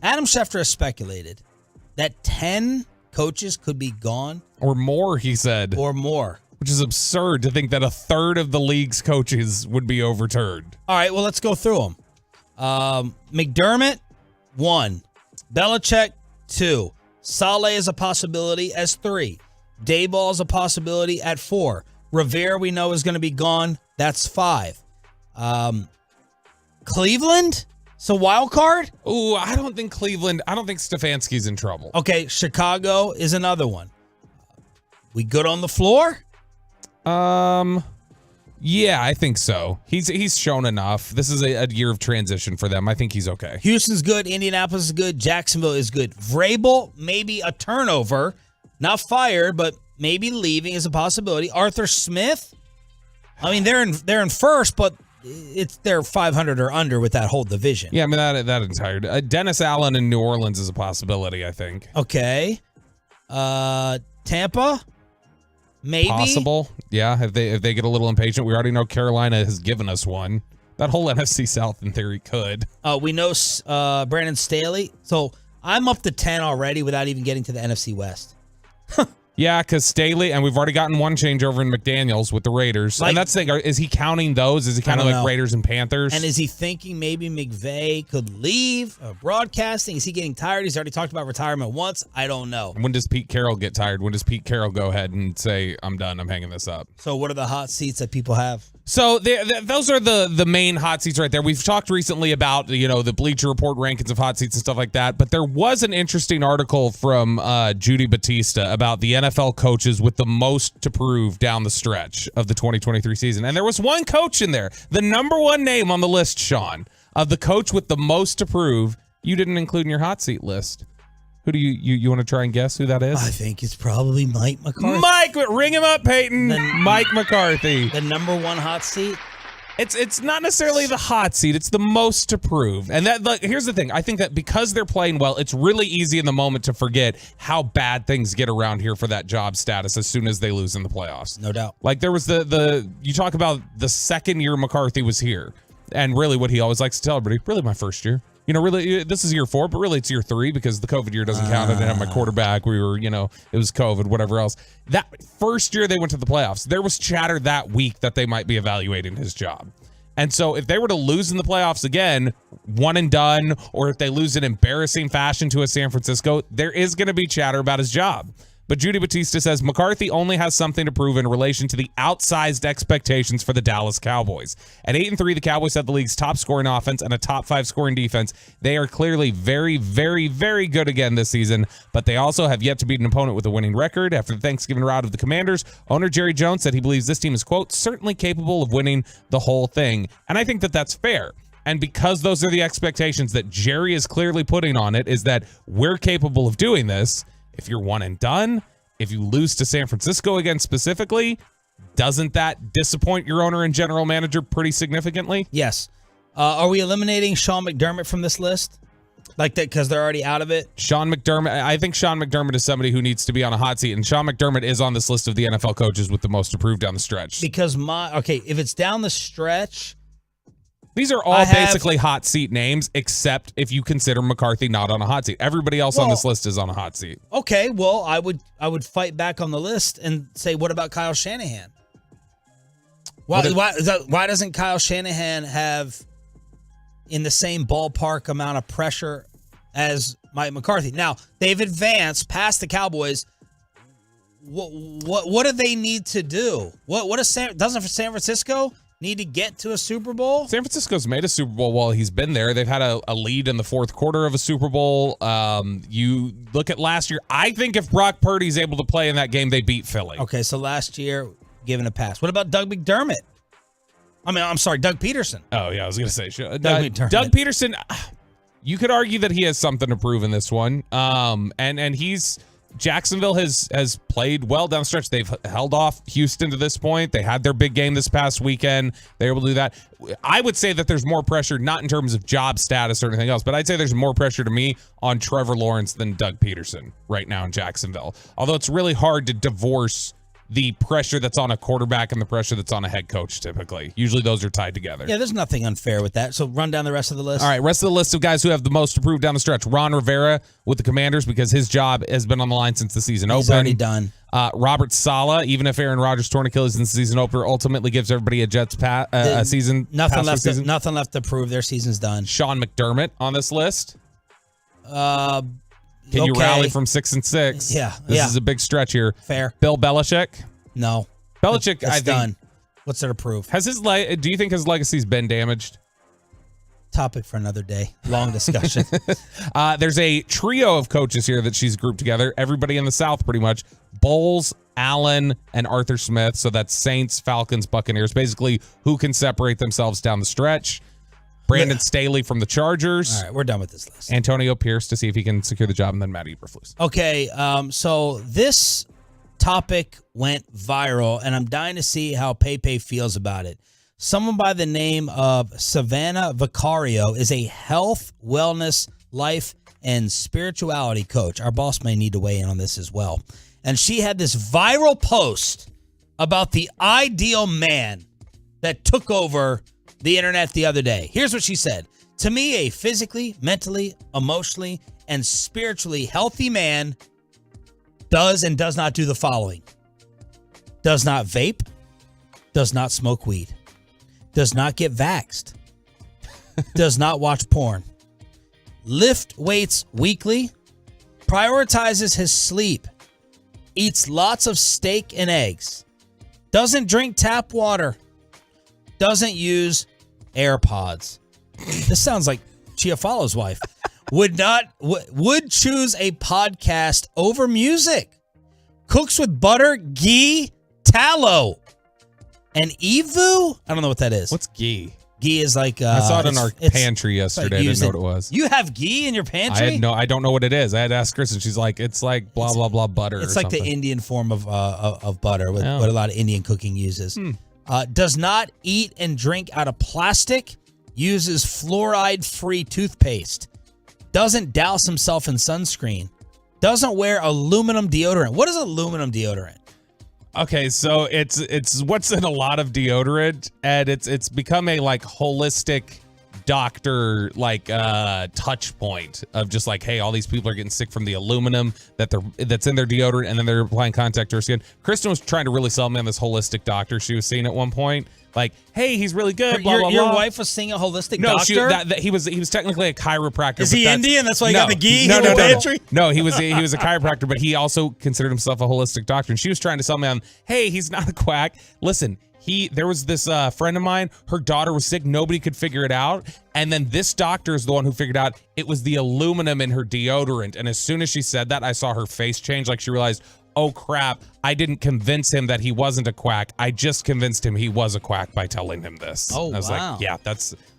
Adam Schefter has speculated that 10 coaches could be gone or more. He said, or more, which is absurd to think that a third of the league's coaches would be overturned. All right, well, let's go through them. McDermott, 1. Belichick, 2. Saleh is a possibility as 3. Dayball is a possibility at 4. Rivera, we know, is going to be gone. That's 5. Cleveland? So wild card? Ooh, I don't think Stefanski's in trouble. Okay, Chicago is another one. We good on the floor? Yeah, I think so. He's shown enough. This is a year of transition for them. I think he's okay. Houston's good. Indianapolis is good. Jacksonville is good. Vrabel, maybe a turnover. Not fired, but maybe leaving is a possibility. Arthur Smith, I mean, they're in first, but they're 500 or under with that whole division. Yeah, I mean, that entire Dennis Allen in New Orleans is a possibility, I think. Okay. Tampa? Maybe possible, yeah. If they get a little impatient, we already know Carolina has given us one. That whole NFC South, in theory, could. We know Brandon Staley, so I'm up to 10 already without even getting to the NFC West. Yeah, because Staley, and we've already gotten one changeover in McDaniels with the Raiders. And that's the thing, is he counting those? Is he counting like Raiders and Panthers? And is he thinking maybe McVay could leave broadcasting? Is he getting tired? He's already talked about retirement once. I don't know. When does Pete Carroll get tired? When does Pete Carroll go ahead and say, I'm done, I'm hanging this up? So what are the hot seats that people have? So those are the main hot seats right there. We've talked recently about, the Bleacher Report rankings of hot seats and stuff like that, but there was an interesting article from Judy Batista about the NFL coaches with the most to prove down the stretch of the 2023 season. And there was one coach in there, the number one name on the list, Sean, of the coach with the most to prove, you didn't include in your hot seat list. Who do you want to try and guess who that is? I think it's probably Mike McCarthy. Mike, ring him up, Peyton. Mike McCarthy. The number one hot seat? It's not necessarily the hot seat. It's the most to prove. And here's the thing. I think that because they're playing well, it's really easy in the moment to forget how bad things get around here for that job status as soon as they lose in the playoffs. No doubt. Like there was you talk about the second year McCarthy was here. And really what he always likes to tell everybody, really my first year. Really, this is year 4, but really it's year 3 because the COVID year doesn't count. I didn't have my quarterback. We were, it was COVID, whatever else. That first year they went to the playoffs, there was chatter that week that they might be evaluating his job. And so if they were to lose in the playoffs again, one and done, or if they lose in embarrassing fashion to a San Francisco, there is going to be chatter about his job. But Judy Batista says McCarthy only has something to prove in relation to the outsized expectations for the Dallas Cowboys. At 8-3, the Cowboys have the league's top scoring offense and a top 5 scoring defense. They are clearly very, very, very good again this season, but they also have yet to beat an opponent with a winning record. After the Thanksgiving rout of the Commanders, owner Jerry Jones said he believes this team is, quote, certainly capable of winning the whole thing. And I think that that's fair. And because those are the expectations that Jerry is clearly putting on it, is that we're capable of doing this. If you're one and done, if you lose to San Francisco again specifically, doesn't that disappoint your owner and general manager pretty significantly? Yes. Are we eliminating Sean McDermott from this list? Like that because they're already out of it? Sean McDermott, I think Sean McDermott is somebody who needs to be on a hot seat, and Sean McDermott is on this list of the NFL coaches with the most to prove down the stretch. Because if it's down the stretch, These are all basically hot seat names, except if you consider McCarthy not on a hot seat. Everybody else on this list is on a hot seat. Okay, well, I would fight back on the list and say, what about Kyle Shanahan? Why doesn't Kyle Shanahan have in the same ballpark amount of pressure as Mike McCarthy? Now, they've advanced past the Cowboys. What do they need to do? Doesn't San Francisco need to get to a Super Bowl? San Francisco's made a Super Bowl while he's been there. They've had a lead in the fourth quarter of a Super Bowl. You look at last year. I think if Brock Purdy's able to play in that game, they beat Philly. Okay, so last year, given a pass. What about Doug McDermott? I'm sorry, Doug Peterson. Oh, yeah, I was going to say. Doug Peterson, you could argue that he has something to prove in this one. And Jacksonville has played well down the stretch. They've held off Houston to this point. They had their big game this past weekend. They were able to do that. I would say that there's more pressure, not in terms of job status or anything else, but I'd say there's more pressure to me on Trevor Lawrence than Doug Peterson right now in Jacksonville. Although it's really hard to divorce the pressure that's on a quarterback and the pressure that's on a head coach typically. Usually those are tied together. Yeah, there's nothing unfair with that. So run down the rest of the list. All right, rest of the list of guys who have the most to prove down the stretch. Ron Rivera with the Commanders because his job has been on the line since the season opened. He's already done. Robert Saleh, even if Aaron Rodgers torn Achilles in the season opener, ultimately gives everybody a Jets season. Nothing left to prove. Their season's done. Sean McDermott on this list. Can you rally from 6-6? Yeah. This is a big stretch here. Fair. Bill Belichick. No. Belichick, I think. Done. What's there to prove? Do you think his legacy's been damaged? Topic for another day. Long discussion. There's a trio of coaches here that she's grouped together. Everybody in the South, pretty much. Bowles, Allen, and Arthur Smith. So that's Saints, Falcons, Buccaneers. Basically, who can separate themselves down the stretch. Brandon Staley from the Chargers. All right, we're done with this list. Antonio Pierce to see if he can secure the job, and then Matt Eberflus. Okay, so this topic went viral, and I'm dying to see how Pepe feels about it. Someone by the name of Savannah Vicario is a health, wellness, life, and spirituality coach. Our boss may need to weigh in on this as well. And she had this viral post about the ideal man that took over the internet the other day. Here's what she said. To me, a physically, mentally, emotionally, and spiritually healthy man does and does not do the following. Does not vape. Does not smoke weed. Does not get vaxxed. Does not watch porn. Lift weights weekly. Prioritizes his sleep. Eats lots of steak and eggs. Doesn't drink tap water. Doesn't use AirPods. This sounds like Chiafalo's wife. Would choose a podcast over music. Cooks with butter, ghee, tallow, and evu. I don't know what that is. What's ghee? Ghee is like I saw it in our pantry yesterday. I didn't know what it was. You have ghee in your pantry? I don't know what it is. I had to ask Chris, and she's like, it's like blah blah blah butter. It's or like something. the Indian form of butter, what a lot of Indian cooking uses. Does not eat and drink out of plastic. Uses fluoride-free toothpaste. Doesn't douse himself in sunscreen. Doesn't wear aluminum deodorant. What is aluminum deodorant? Okay, so it's what's in a lot of deodorant, and it's become a like holistic doctor like touch point of just like, hey, all these people are getting sick from the aluminum that's in their deodorant, and then they're applying contact to their skin. Kristen was trying to really sell me on this holistic doctor she was seeing at one point. Like, hey, he's really good. Blah, blah, your blah. wife was seeing a holistic doctor? No, he was technically a chiropractor. Is he Indian? That's why he got the ghee in the pantry? No, he was a chiropractor, but he also considered himself a holistic doctor. And she was trying to sell me on, hey, he's not a quack. Listen, there was this friend of mine, her daughter was sick. Nobody could figure it out. And then this doctor is the one who figured out it was the aluminum in her deodorant. And as soon as she said that, I saw her face change. Like she realized, oh crap, I didn't convince him that he wasn't a quack. I just convinced him he was a quack by telling him this. Oh, I was wow. like, yeah,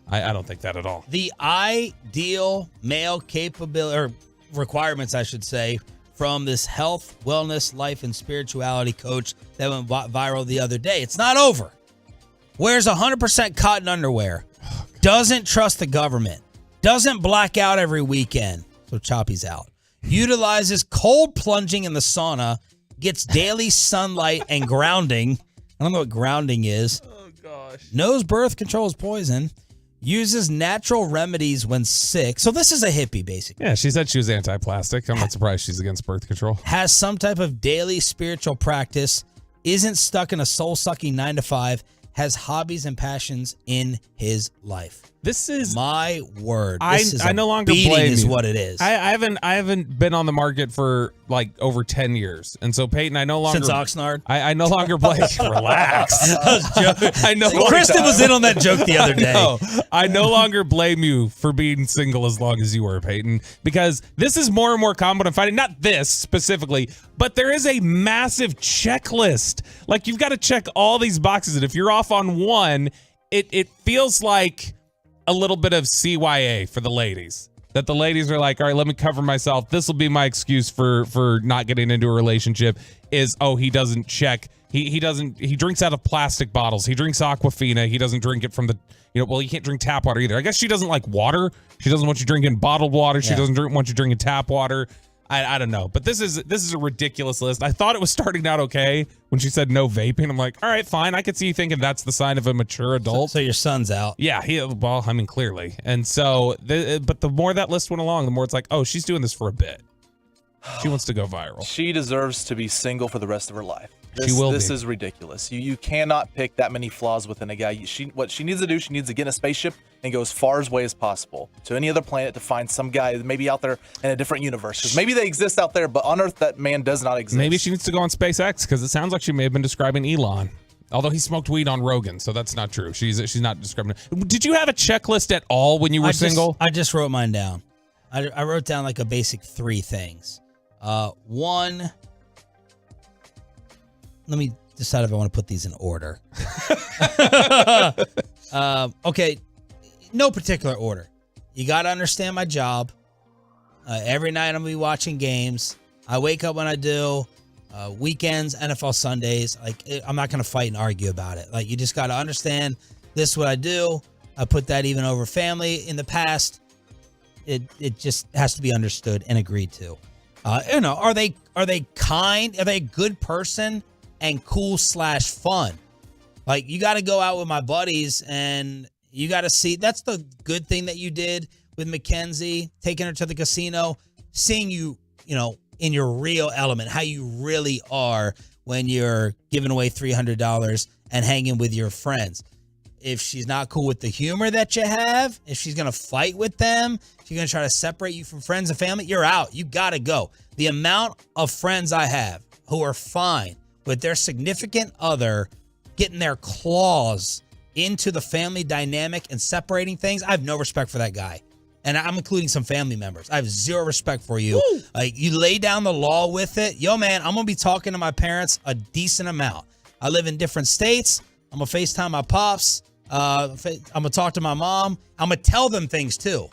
I don't think that at all. The ideal male capability, or requirements, I should say, from this health, wellness, life, and spirituality coach that went viral the other day. It's not over. Wears 100% cotton underwear. Doesn't trust the government. Doesn't black out every weekend. So Choppy's out. Utilizes cold plunging in the sauna. Gets daily sunlight and grounding. I don't know what grounding is. Oh, gosh. Knows birth control is poison. uses natural remedies when sick. So this is a hippie, basically. Yeah, she said she was anti-plastic. I'm not surprised she's against birth control. Has some type of daily spiritual practice, isn't stuck in a soul-sucking 9-to-5, has hobbies and passions in his life. This is my word. I no longer blame is you. what it is. I haven't been on the market for like over 10 years, and so Peyton, I no longer Since Oxnard. I no longer blame. Relax. I know. Kristen was in on that joke the other day. I no longer blame you for being single as long as you were, Peyton, because this is more and more common what I'm finding. Not this specifically, but there is a massive checklist. Like you've got to check all these boxes, and if you're off on one, it feels like a little bit of CYA for the ladies. That the ladies are like, all right, let me cover myself. This will be my excuse for not getting into a relationship is, he doesn't check. He drinks out of plastic bottles. He drinks Aquafina. He doesn't drink it from the, he can't drink tap water either. I guess she doesn't like water. She doesn't want you drinking bottled water. She doesn't want you drinking tap water. I don't know, but this is a ridiculous list. I thought it was starting out okay when she said no vaping. I'm like, all right, fine. I could see you thinking that's the sign of a mature adult. So your son's out. Yeah, clearly. And so, but the more that list went along, the more it's like, she's doing this for a bit. She wants to go viral. She deserves to be single for the rest of her life. This is ridiculous. You cannot pick that many flaws within a guy. What she needs to do, she needs to get in a spaceship and go as far away as possible to any other planet to find some guy that may be out there in a different universe. Because maybe they exist out there, but on Earth that man does not exist. Maybe she needs to go on SpaceX because it sounds like she may have been describing Elon. Although he smoked weed on Rogan, so that's not true. She's not describing. Did you have a checklist at all when you were single? I just wrote mine down. I wrote down like a basic 3 things. One, let me decide if I want to put these in order. Okay, no particular order. You got to understand my job. Every night I'm going to be watching games. I wake up when I do. Weekends, NFL Sundays. I'm not going to fight and argue about it. Like, you just got to understand this is what I do. I put that even over family in the past. It just has to be understood and agreed to. Are they kind? Are they a good person and cool / fun? Like, you got to go out with my buddies and you got to see. That's the good thing that you did with Mackenzie, taking her to the casino, seeing you, in your real element, how you really are when you're giving away $300 and hanging with your friends. If she's not cool with the humor that you have, if she's going to fight with them, if she's going to try to separate you from friends and family, you're out. You got to go. The amount of friends I have who are fine with their significant other getting their claws into the family dynamic and separating things, I have no respect for that guy. And I'm including some family members. I have zero respect for you. Woo! Like, you lay down the law with it. Yo, man, I'm going to be talking to my parents a decent amount. I live in different states. I'm going to FaceTime my pops. I'm going to talk to my mom. I'm going to tell them things too.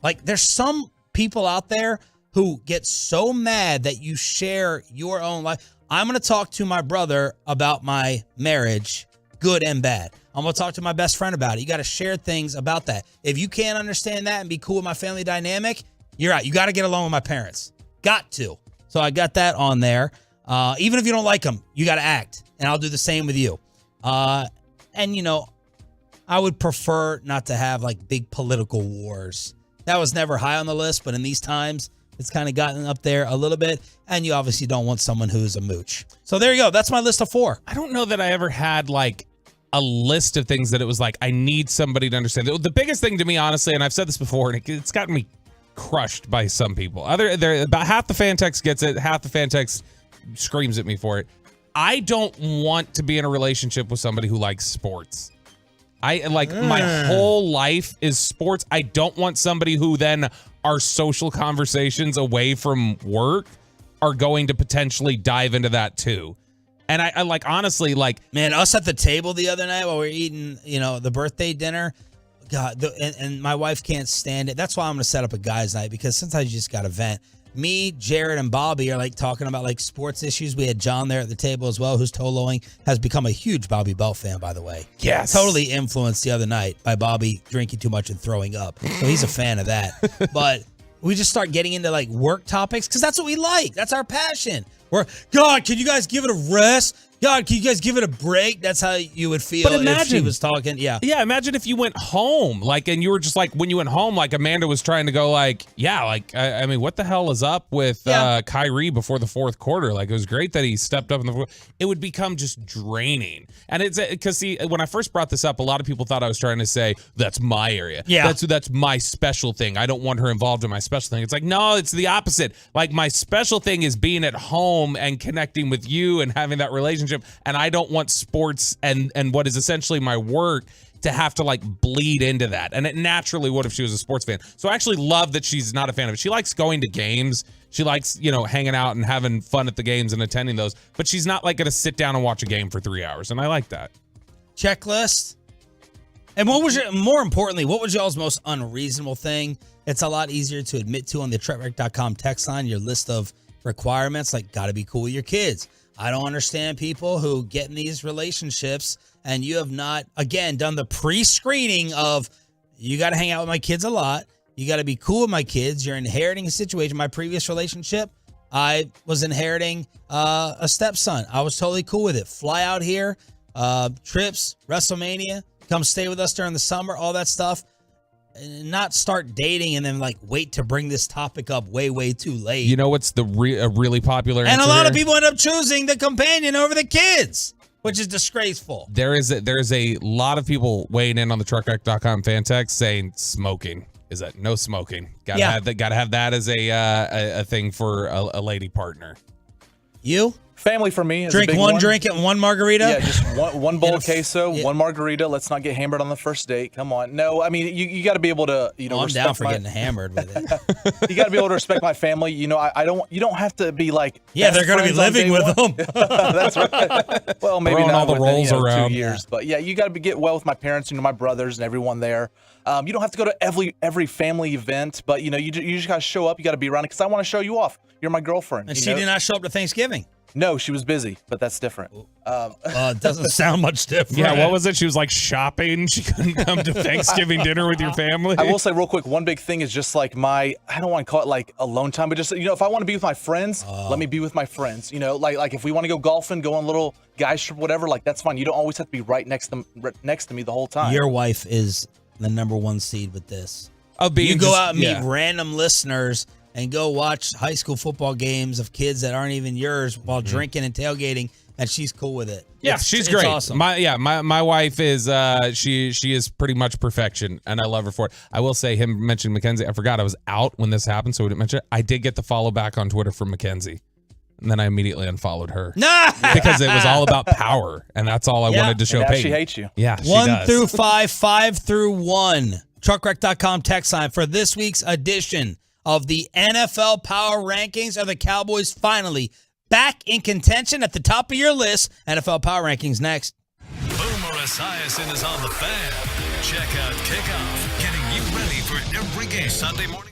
Like, there's some people out there who get so mad that you share your own life. I'm going to talk to my brother about my marriage, good and bad. I'm going to talk to my best friend about it. You got to share things about that. If you can't understand that and be cool with my family dynamic, you're out. You got to get along with my parents. Got to. So I got that on there. Even if you don't like them, you got to act. And I'll do the same with you. I would prefer not to have like big political wars. That was never high on the list, but in these times, it's kind of gotten up there a little bit. And you obviously don't want someone who's a mooch. So there you go. That's my list of 4. I don't know that I ever had like a list of things that it was like, I need somebody to understand. The biggest thing to me, honestly, and I've said this before, and it's gotten me crushed by some people. About half the fan text gets it, half the fan text screams at me for it. I don't want to be in a relationship with somebody who likes sports. My whole life is sports. I don't want somebody who then our social conversations away from work are going to potentially dive into that too. And I like, honestly, like, man, us at the table the other night while we were eating, the birthday dinner, God, and my wife can't stand it. That's why I'm going to set up a guys' night, because sometimes you just got to vent. Me, Jared, and Bobby are like talking about like sports issues. We had John there at the table as well, who's Toloing, has become a huge Bobby Belt fan, by the way. Yes. Totally influenced the other night by Bobby drinking too much and throwing up. So he's a fan of that. But we just start getting into like work topics because that's what we like. That's our passion. Or, God, can you guys give it a rest? God, can you guys give it a break? That's how you would feel if she was talking. Yeah. Yeah, imagine if you went home, and you were just when you went home, Amanda was trying to go I mean, what the hell is up with Kyrie before the fourth quarter? It was great that he stepped up in the fourth. It would become just draining. And it's because, see, when I first brought this up, a lot of people thought I was trying to say, that's my area. Yeah. That's my special thing. I don't want her involved in my special thing. It's no, it's the opposite. My special thing is being at home and connecting with you and having that relationship. And I don't want sports and what is essentially my work to have to bleed into that. And it naturally would if she was a sports fan. So I actually love that she's not a fan of it. She likes going to games. She likes, hanging out and having fun at the games and attending those. But she's not going to sit down and watch a game for 3 hours. And I like that. Checklist. And more importantly, what was y'all's most unreasonable thing? It's a lot easier to admit to on the TrekRec.com text line, your list of requirements, gotta be cool with your kids. I don't understand people who get in these relationships and you have not, again, done the pre-screening of, you got to hang out with my kids a lot. You got to be cool with my kids. You're inheriting a situation. My previous relationship, I was inheriting a stepson. I was totally cool with it. Fly out here, trips, WrestleMania, come stay with us during the summer, all that stuff. And not start dating and then wait to bring this topic up way too late. You know what's a really popular and answer a lot here? of people end up choosing the companion over the kids, which is disgraceful. There's a lot of people weighing in on the TruckRec.com fan text saying smoking is that no smoking. Gotta have that as a thing for a lady partner. You? Family for me. Drink one drink and one margarita? Yeah, just one bowl of queso, one margarita. Let's not get hammered on the first date. Come on. No, I mean, you got to be able to, I'm down for getting hammered with it. You got to be able to respect my family. You don't have to be yeah, they're going to be living with them. That's right. Well, maybe throwing not all the roles around 2 years, but yeah, you got to get well with my parents, my brothers and everyone there. You don't have to go to every family event, but you just got to show up. You got to be around because I want to show you off. You're my girlfriend. And she did not show up to Thanksgiving. No, she was busy, but that's different. It doesn't sound much different. Yeah, what was it? She was shopping. She couldn't come to Thanksgiving dinner with your family. I will say real quick, one big thing is just I don't want to call it alone time, but just, if I want to be with my friends, let me be with my friends. If we want to go golfing, go on a little guys trip, whatever, that's fine. You don't always have to be right next to me the whole time. Your wife is the number one seed with this. You go out and meet random listeners and go watch high school football games of kids that aren't even yours while drinking and tailgating, and she's cool with it. Yeah, she's great. Awesome. My wife is she is pretty much perfection, and I love her for it. I will say, him mentioned Mackenzie. I forgot I was out when this happened, so we didn't mention it. I did get the follow back on Twitter from Mackenzie, and then I immediately unfollowed her because it was all about power, and that's all I wanted to show. And Peyton. She hates you. Yeah, she 1 does. through 5, 5 through 1. TruckRec.com text line for this week's edition of the NFL Power Rankings. Are the Cowboys finally back in contention at the top of your list? NFL Power Rankings next. Boomer Esiason is on the fan. Check out Kickoff, getting you ready for every game Sunday mornings.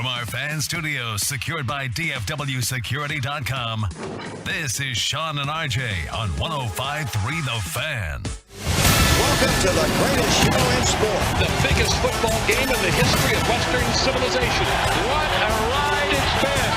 From our fan studios secured by DFWsecurity.com, this is Sean and RJ on 105.3 The Fan. Welcome to the greatest show in sport. The biggest football game in the history of Western civilization. What a ride it's been.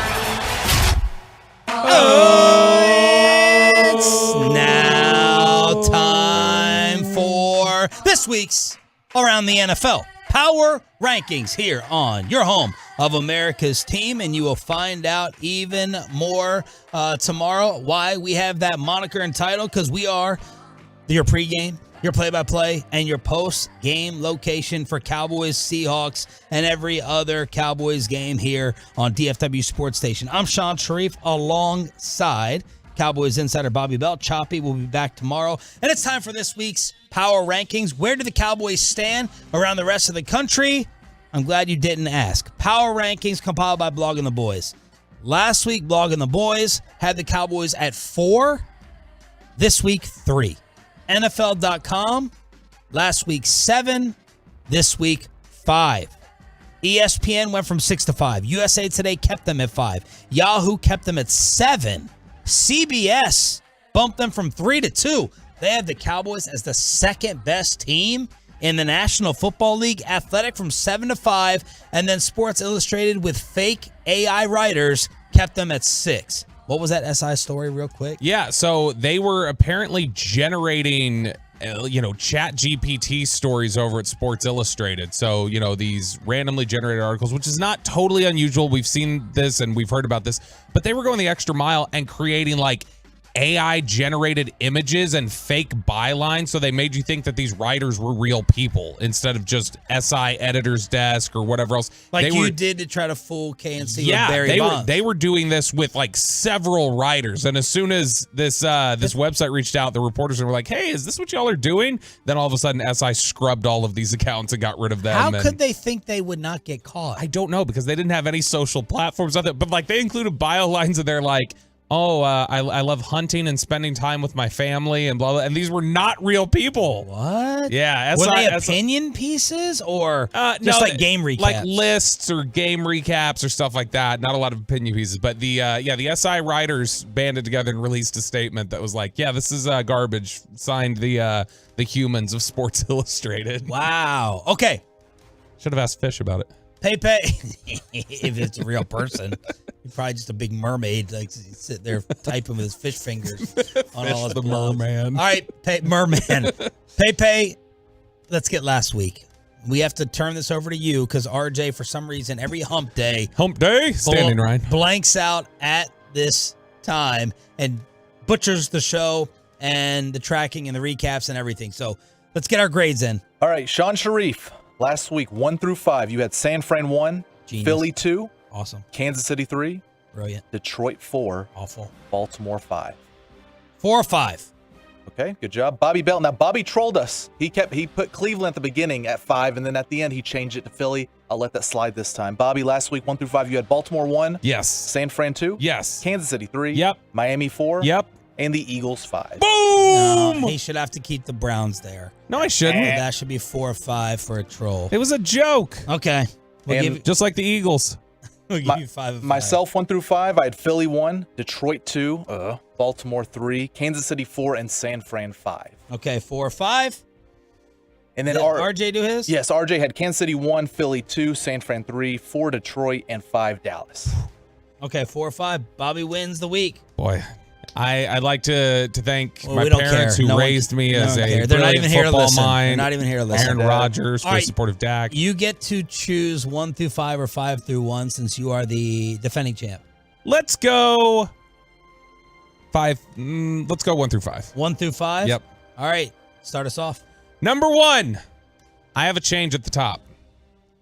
It's now time for this week's Around the NFL Power Rankings here on your home of America's team, and you will find out even more tomorrow why we have that moniker and title, because we are your pregame, your play-by-play, and your post-game location for Cowboys, Seahawks, and every other Cowboys game here on DFW Sports Station. I'm Sean Sharif alongside Cowboys insider Bobby Bell. Choppy will be back tomorrow. And it's time for this week's Power Rankings. Where do the Cowboys stand around the rest of the country? I'm glad you didn't ask. Power Rankings compiled by Blogging the Boys. Last week, Blogging the Boys had the Cowboys at 4. This week, 3. NFL.com, last week 7. This week, 5. ESPN went from 6 to 5. USA Today kept them at 5. Yahoo kept them at 7. CBS bumped them from 3 to 2. They have the Cowboys as the second best team in the National Football League. Athletic from 7 to 5. And then Sports Illustrated with fake AI writers kept them at 6. What was that SI story real quick? Yeah, so they were apparently generating, Chat GPT stories over at Sports Illustrated. So, these randomly generated articles, which is not totally unusual. We've seen this and we've heard about this, but they were going the extra mile and creating like AI generated images and fake bylines. So they made you think that these writers were real people instead of just SI editor's desk or whatever else. Like you did to try to fool KNC yeah, with Barry Bonds. They were doing this with like several writers. And as soon as this website reached out, the reporters were like, hey, is this what y'all are doing? Then all of a sudden SI scrubbed all of these accounts and got rid of them. How could they think they would not get caught? I don't know, because they didn't have any social platforms out there. But like they included bio lines and they're like, I love hunting and spending time with my family and blah, blah. And these were not real people. What? Yeah. Were they opinion pieces or just like game recaps? Like lists or game recaps or stuff like that. Not a lot of opinion pieces. But the SI writers banded together and released a statement that was like, yeah, this is garbage. Signed the humans of Sports Illustrated. Wow. Okay. Should have asked Fish about it. Pepe, if it's a real person, he's probably just a big mermaid, like sitting there typing with his fish fingers on all his gloves. Merman. All right, Merman. Pepe, let's get last week. We have to turn this over to you because RJ, for some reason, every hump day, standing Ryan, blanks out at this time and butchers the show and the tracking and the recaps and everything. So let's get our grades in. All right, Sean Sharif. Last week, 1 through 5, you had San Fran 1, Genius. Philly 2, awesome, Kansas City 3, brilliant, Detroit 4, awful, Baltimore 5. 4 or 5. Okay, good job. Bobby Bell. Now, Bobby trolled us. He put Cleveland at the beginning at 5, and then at the end, he changed it to Philly. I'll let that slide this time. Bobby, last week, 1 through 5, you had Baltimore 1. Yes. San Fran 2. Yes. Kansas City 3. Yep. Miami 4. Yep. And the Eagles 5. Boom! No, he should have to keep the Browns there. No, I shouldn't. That should be 4 or 5 for a troll. It was a joke. Okay. Just like the Eagles. We'll give you 5 of 5. Myself, 1 through 5, I had Philly 1, Detroit 2, Baltimore 3, Kansas City 4, and San Fran 5. Okay, 4 or 5. And then Did RJ do his? Yes, RJ had Kansas City 1, Philly 2, San Fran 3, 4 Detroit, and 5 Dallas. Okay, 4 or 5. Bobby wins the week. Boy, I'd like to thank my we don't parents care. who raised me as a They're not even here to football listen. mind. They're not even here to listen. Aaron Rodgers, All for right. supportive Dak. You get to choose 1 through 5 or 5 through 1 since you are the defending champ. Let's go 5. Let's go 1 through 5. 1 through 5? Yep. All right. Start us off. Number 1. I have a change at the top.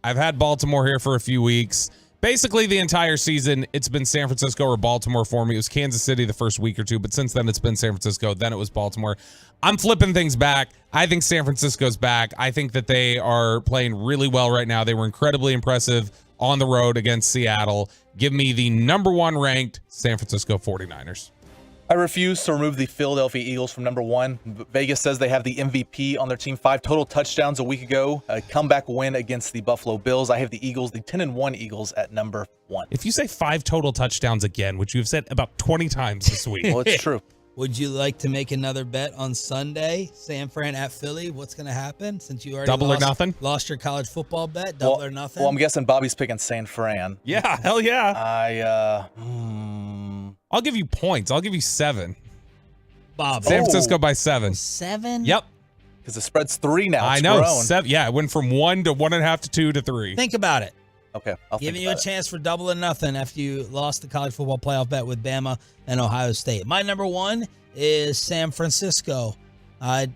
I've had Baltimore here for a few weeks. Basically, the entire season, it's been San Francisco or Baltimore for me. It was Kansas City the first week or two, but since then, it's been San Francisco. Then it was Baltimore. I'm flipping things back. I think San Francisco's back. I think that they are playing really well right now. They were incredibly impressive on the road against Seattle. Give me the number 1 ranked San Francisco 49ers. I refuse to remove the Philadelphia Eagles from number 1. Vegas says they have the MVP on their team. 5 total touchdowns a week ago. A comeback win against the Buffalo Bills. I have the Eagles, the 10-1 Eagles at number 1. If you say 5 total touchdowns again, which you've said about 20 times this week. Well, it's true. Would you like to make another bet on Sunday? San Fran at Philly. What's going to happen since you already double or nothing? Lost your college football bet? Double or nothing? Well, I'm guessing Bobby's picking San Fran. Yeah, hell yeah. I'll give you points. I'll give you 7. Bob. San Francisco by 7. 7? Yep. Because the spread's 3 now. I know. 7. Yeah, it went from 1 to 1.5 to 2 to 3. Think about it. Okay. Giving you a chance for double or nothing after you lost the college football playoff bet with Bama and Ohio State. My number 1 is San Francisco. I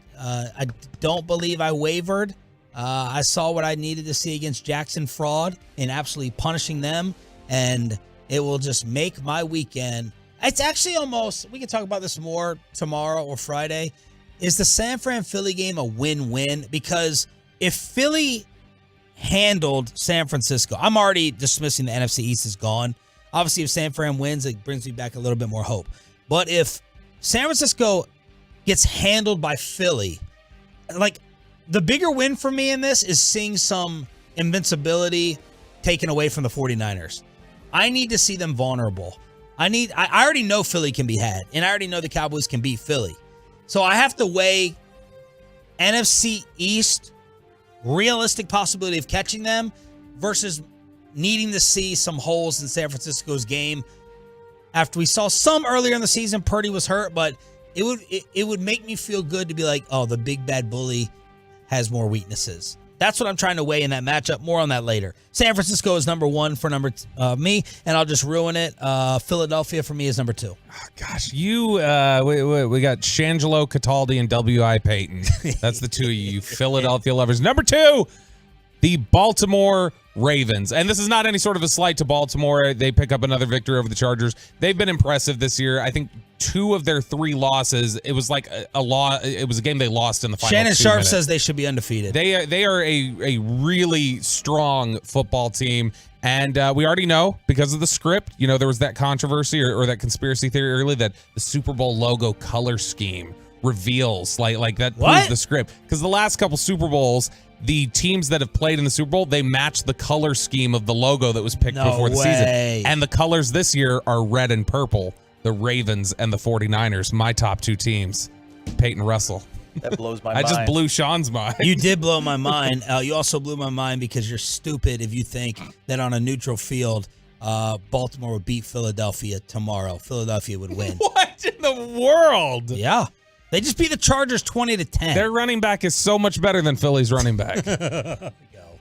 don't believe I wavered. I saw what I needed to see against Jackson Fraud in absolutely punishing them, and it will just make my weekend. It's actually almost, we can talk about this more tomorrow or Friday. Is the San Fran Philly game a win-win? Because if Philly handled San Francisco, I'm already dismissing the NFC East is gone. Obviously, if San Fran wins, it brings me back a little bit more hope. But if San Francisco gets handled by Philly, like, the bigger win for me in this is seeing some invincibility taken away from the 49ers. I need to see them vulnerable. I already know Philly can be had, and I already know the Cowboys can beat Philly. So I have to weigh NFC East realistic possibility of catching them versus needing to see some holes in San Francisco's game. After we saw some earlier in the season, Purdy was hurt, but it would make me feel good to be like, oh, the big bad bully has more weaknesses. That's what I'm trying to weigh in that matchup. More on that later. San Francisco is number 1 for me, and I'll just ruin it. Philadelphia for me is number 2. Oh, gosh, we got Shangelo Cataldi and W.I. Payton. That's the 2 of you Philadelphia lovers. Number 2, the Baltimore Ravens. And this is not any sort of a slight to Baltimore. They pick up another victory over the Chargers. They've been impressive this year. I think 2 of their 3 losses, it was like a loss. It was a game they lost in the final. Shannon 2 Sharp minutes. says they should be undefeated. They are a really strong football team. And we already know because of the script, there was that controversy or that conspiracy theory early that the Super Bowl logo color scheme reveals like that proves the script. Because the last couple Super Bowls, the teams that have played in the Super Bowl, they match the color scheme of the logo that was picked before the season. And the colors this year are red and purple. The Ravens and the 49ers, my top 2 teams. Peyton Russell. That blows my mind. I just blew Sean's mind. You did blow my mind. You also blew my mind because you're stupid if you think that on a neutral field, Baltimore would beat Philadelphia tomorrow. Philadelphia would win. What in the world? Yeah. They just beat the Chargers 20-10. Their running back is so much better than Philly's running back.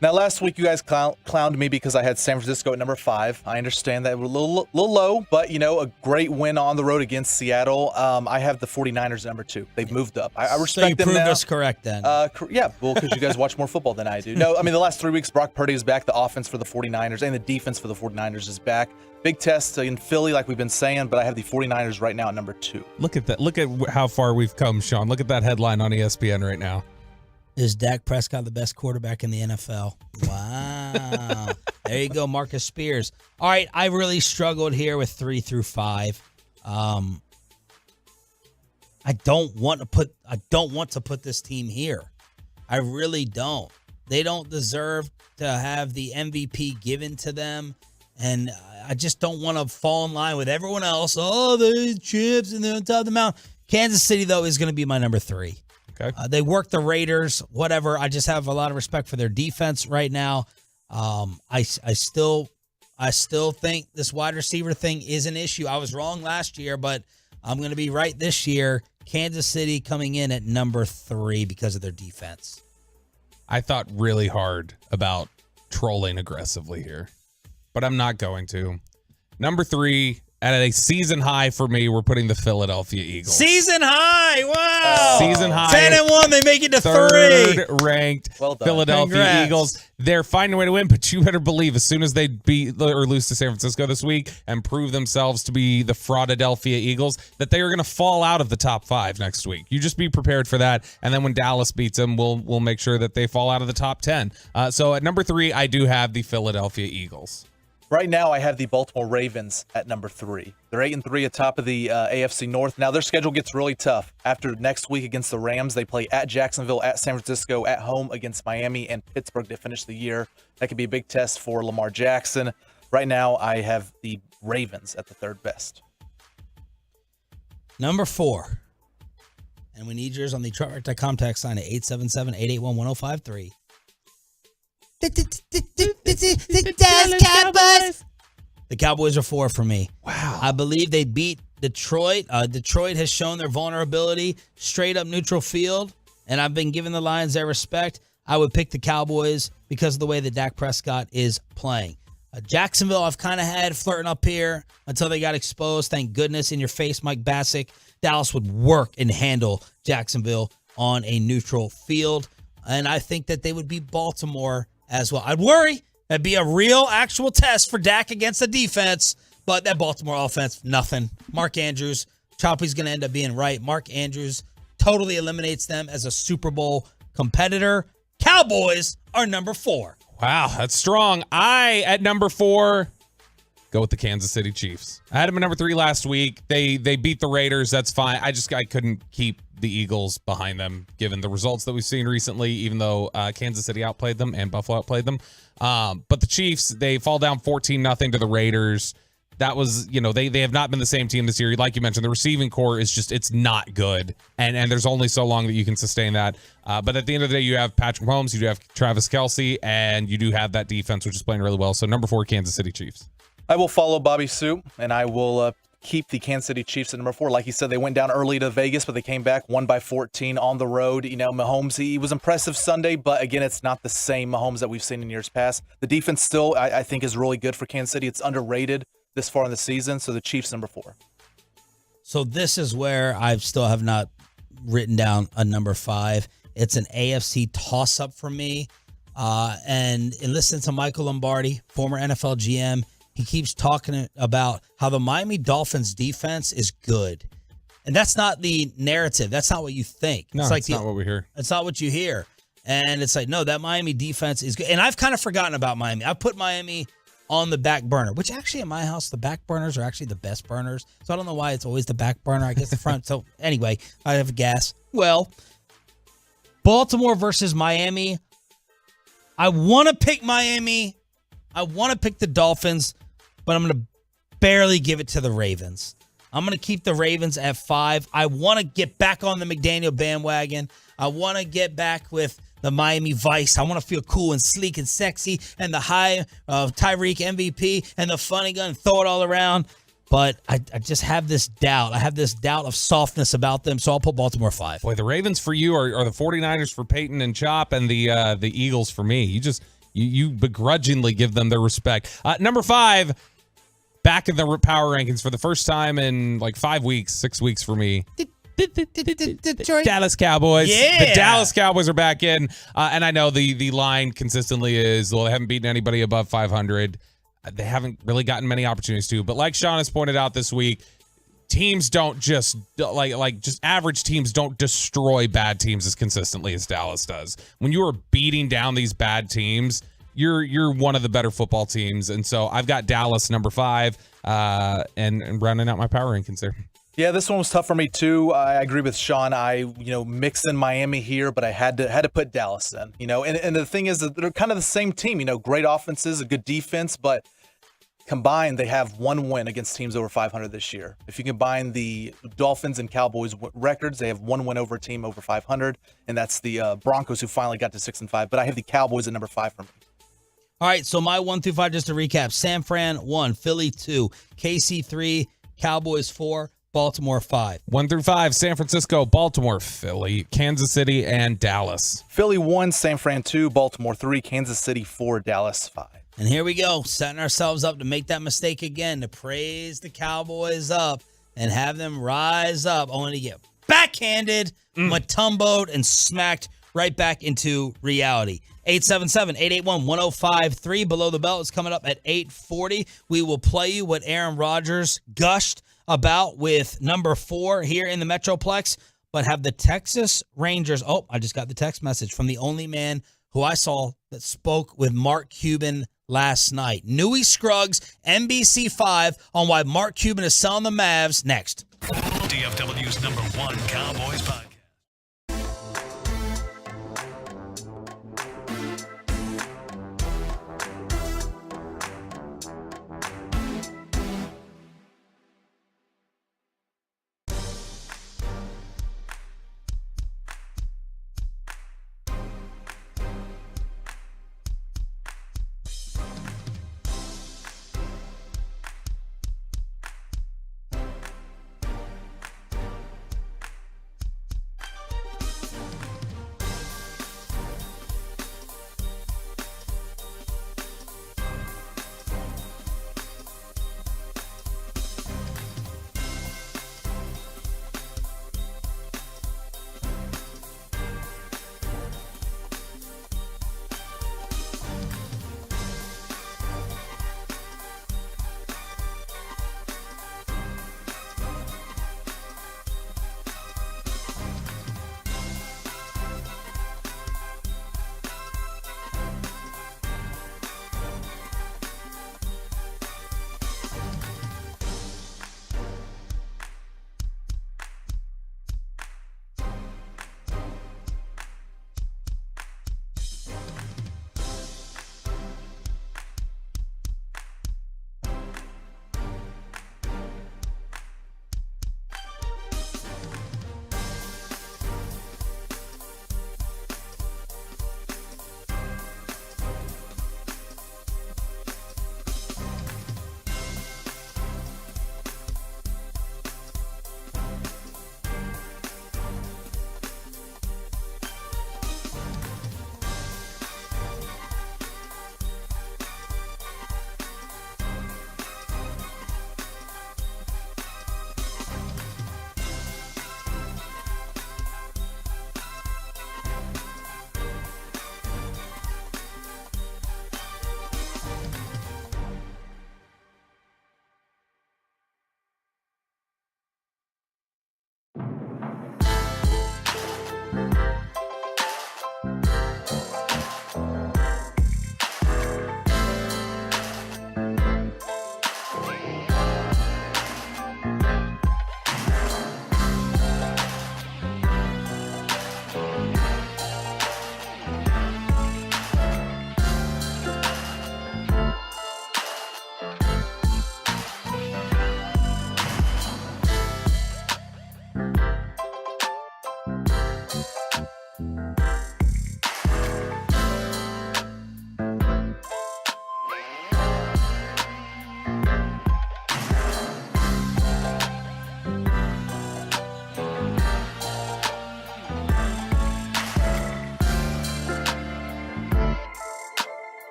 Now, last week you guys clowned me because I had San Francisco at number 5. I understand that we're a little low, but, a great win on the road against Seattle. I have the 49ers at number 2. They've moved up. I respect them now. So you proved us correct then. Yeah, well, because you guys watch more football than I do. No, I mean, the last 3 weeks, Brock Purdy is back. The offense for the 49ers and the defense for the 49ers is back. Big test in Philly, like we've been saying, but I have the 49ers right now at number 2. Look at that. Look at how far we've come, Sean. Look at that headline on ESPN right now. Is Dak Prescott the best quarterback in the NFL? Wow. There you go, Marcus Spears. All right, I really struggled here with 3 through 5. I don't want to put this team here. I really don't. They don't deserve to have the MVP given to them, and I just don't want to fall in line with everyone else. Oh, they're chips and they're on top of the mountain. Kansas City, though, is going to be my number 3. Okay. They work the Raiders, whatever. I just have a lot of respect for their defense right now. I still think this wide receiver thing is an issue. I was wrong last year, but I'm going to be right this year. Kansas City coming in at number 3 because of their defense. I thought really hard about trolling aggressively here, but I'm not going to. Number 3. At a season high for me, we're putting the Philadelphia Eagles. Season high! Wow! Season high. 10-1, they make it to 3. Third-ranked Philadelphia Congrats. Eagles. They're finding a way to win, but you better believe as soon as they beat or lose to San Francisco this week and prove themselves to be the Fraudadelphia Eagles, that they are going to fall out of the top 5 next week. You just be prepared for that, and then when Dallas beats them, we'll make sure that they fall out of the top 10. So at number 3, I do have the Philadelphia Eagles. Right now, I have the Baltimore Ravens at number 3. They're 8-3 atop of the AFC North. Now, their schedule gets really tough. After next week against the Rams, they play at Jacksonville, at San Francisco, at home against Miami and Pittsburgh to finish the year. That could be a big test for Lamar Jackson. Right now, I have the Ravens at the 3rd best. Number 4. And we need yours on the Detroit.com text line at 877-881-1053. The Dallas Cowboys. The Cowboys are 4 for me. Wow. I believe they beat Detroit. Detroit has shown their vulnerability, straight up neutral field, and I've been giving the Lions their respect. I would pick the Cowboys because of the way that Dak Prescott is playing. Jacksonville, I've kind of had flirting up here until they got exposed. Thank goodness. In your face, Mike Bassick. Dallas would work and handle Jacksonville on a neutral field, and I think that they would beat Baltimore as well. I'd worry. That'd be a real, actual test for Dak against the defense, but that Baltimore offense, nothing. Mark Andrews, Choppy's going to end up being right. Mark Andrews totally eliminates them as a Super Bowl competitor. Cowboys are number 4. Wow, that's strong. I, at number 4, go with the Kansas City Chiefs. I had them at number 3 last week. They beat the Raiders. That's fine. I couldn't keep the Eagles behind them, given the results that we've seen recently, even though Kansas City outplayed them and Buffalo outplayed them. But the Chiefs, they fall down 14-0 to the Raiders. That was, they have not been the same team this year. Like you mentioned, the receiving core is just, it's not good. And there's only so long that you can sustain that. But at the end of the day, you have Patrick Mahomes, you do have Travis Kelce, and you do have that defense, which is playing really well. So number 4, Kansas City Chiefs. I will follow Bobby Sue, and I will keep the Kansas City Chiefs at number 4. Like you said, they went down early to Vegas, but they came back, won by 14 on the road. Mahomes, he was impressive Sunday, but again, it's not the same Mahomes that we've seen in years past. The defense still, I think, is really good for Kansas City. It's underrated this far in the season, so the Chiefs number 4. So this is where I still have not written down a number 5. It's an AFC toss-up for me. And listen to Michael Lombardi, former NFL GM. He keeps talking about how the Miami Dolphins defense is good. And that's not the narrative. That's not what you think. No, it's not what we hear. It's not what you hear. And it's like, no, that Miami defense is good. And I've kind of forgotten about Miami. I put Miami on the back burner, which actually in my house, the back burners are actually the best burners. So I don't know why it's always the back burner. I guess the front. So anyway, I have gas. Well, Baltimore versus Miami. I want to pick Miami. I want to pick the Dolphins, but I'm going to barely give it to the Ravens. I'm going to keep the Ravens at 5. I want to get back on the McDaniel bandwagon. I want to get back with the Miami Vice. I want to feel cool and sleek and sexy and the high Tyreek MVP and the funny gun, throw it all around. But I just have this doubt. I have this doubt of softness about them, so I'll put Baltimore 5. Boy, the Ravens for you are the 49ers for Peyton and Chop, and the Eagles for me. You begrudgingly give them their respect. Number 5, back in the power rankings for the first time in like 5 weeks, 6 weeks for me. Detroit. Dallas Cowboys. Yeah. The Dallas Cowboys are back in. And I know the line consistently is, well, they haven't beaten anybody above 500. They haven't really gotten many opportunities to. But like Sean has pointed out this week, teams don't just just average teams don't destroy bad teams as consistently as Dallas does. When you are beating down these bad teams, you're one of the better football teams. And so I've got Dallas number 5 and rounding out my power rankings there. Yeah, this one was tough for me too. I agree with Sean. I mix in Miami here, but I had to put Dallas in. And the thing is that they're kind of the same team. Great offenses, a good defense, but combined they have one win against teams over 500 this year. If you combine the Dolphins and Cowboys records, they have one win over a team over 500, and that's the Broncos, who finally got to 6-5. But I have the Cowboys at number 5 for me. All right, so my 1 through 5, just to recap: San Fran 1, Philly 2, KC 3, Cowboys 4. Baltimore 5. 1 through 5, San Francisco, Baltimore, Philly, Kansas City, and Dallas. Philly 1, San Fran 2, Baltimore 3, Kansas City 4, Dallas 5. And here we go, setting ourselves up to make that mistake again, to praise the Cowboys up and have them rise up, only to get backhanded, matumboed, and smacked right back into reality. 877-881-1053. Below the Belt is coming up at 8:40. We will play you what Aaron Rodgers gushed about with number 4 here in the Metroplex, but have the Texas Rangers. Oh, I just got the text message from the only man who I saw that spoke with Mark Cuban last night. Neie Scruggs, NBC5, on why Mark Cuban is selling the Mavs next. DFW's #1 Cowboys podcast.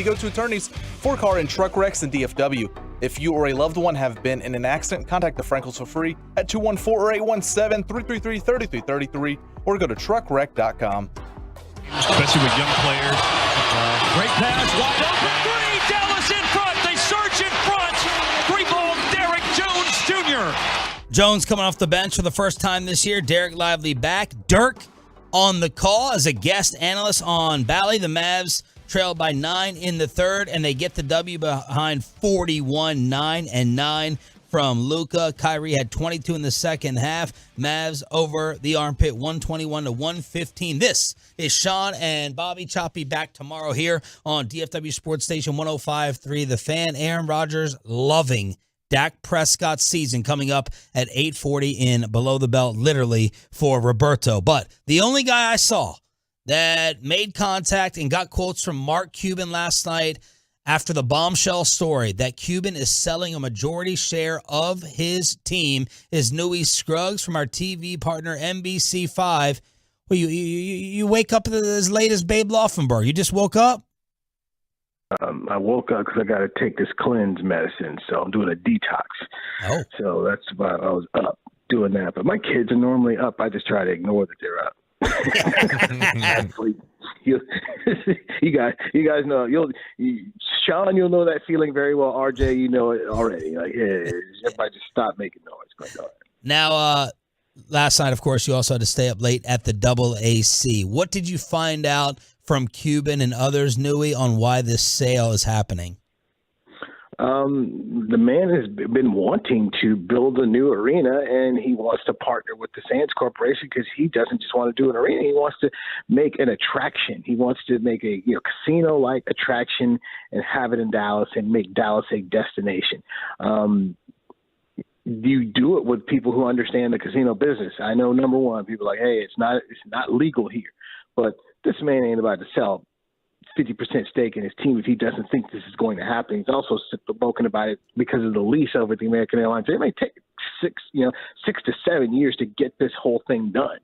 the go-to attorneys for car and truck wrecks in DFW. If you or a loved one have been in an accident, contact the Frankels for free at 214 or 817-333-3333 or go to truckwreck.com. Especially with young players. Great pass, wide open three. Dallas in front. They surge in front. Three-ball, Derek Jones Jr. Jones coming off the bench for the first time this year. Derek Lively back. Dirk on the call as a guest analyst on Bally. The Mavs trailed by 9 in the third, and they get the W behind 41-9 from Luka. Kyrie had 22 in the second half. Mavs over the armpit, 121-115. This is Sean and Bobby Choppy back tomorrow here on DFW Sports Station 105.3 The Fan. Aaron Rodgers loving Dak Prescott's season coming up at 8:40 in Below the Belt, literally for Roberto. But the only guy I saw that made contact and got quotes from Mark Cuban last night after the bombshell story that Cuban is selling a majority share of his team is Neie Scruggs from our TV partner NBC5. Well, you wake up as late as Babe Laufenberg. You just woke up? I woke up because I got to take this cleanse medicine, so I'm doing a detox. Oh. So that's why I was up doing that. But my kids are normally up. I just try to ignore that they're up. you guys know. Sean, you'll know that feeling very well. RJ, you know it already. Like, yeah, everybody just stop making noise. But, now, last night, of course, you also had to stay up late at the AAC. What did you find out from Cuban and others, Neie, on why this sale is happening? The man has been wanting to build a new arena, and he wants to partner with the Sands Corporation because he doesn't just want to do an arena. He wants to make an attraction. He wants to make a casino-like attraction and have it in Dallas and make Dallas a destination. You do it with people who understand the casino business. I know, number one, people are like, hey, it's not legal here. But this man ain't about to sell 50% stake in his team if he doesn't think this is going to happen. He's also spoken about it because of the lease over at the American Airlines. It may take 6 to 7 years to get this whole thing done.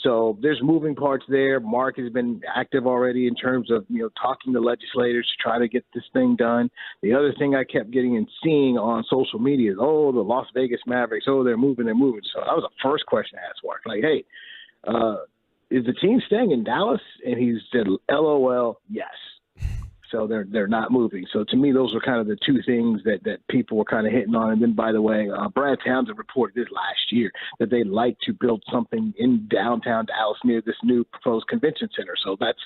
So there's moving parts there. Mark has been active already in terms of, talking to legislators to try to get this thing done. The other thing I kept getting and seeing on social media is, the Las Vegas Mavericks, they're moving. So that was the first question I asked Mark. Like, hey, is the team staying in Dallas? And he said, LOL, yes. So they're not moving. So to me, those were kind of the two things that people were kind of hitting on. And then, by the way, Brad Townsend reported this last year that they'd like to build something in downtown Dallas near this new proposed convention center. So that's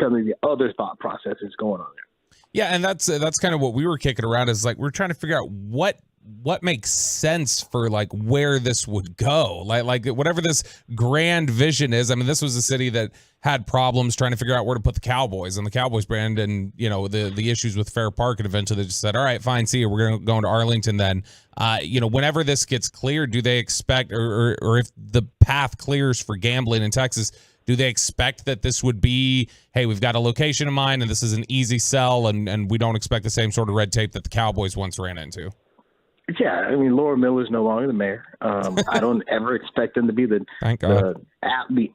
kind of the other thought process that's going on there. Yeah, and that's kind of what we were kicking around is like we're trying to figure out what makes sense for like where this would go, like whatever this grand vision is. I mean, this was a city that had problems trying to figure out where to put the Cowboys and the Cowboys brand, and the issues with Fair Park, and eventually they just said, all right, fine, see you, we're going to Arlington then. Whenever this gets cleared, do they expect, or if the path clears for gambling in Texas, do they expect that this would be, hey, we've got a location in mind and this is an easy sell, and we don't expect the same sort of red tape that the Cowboys once ran into? Yeah, I mean, Laura Miller's no longer the mayor. I don't ever expect them to be the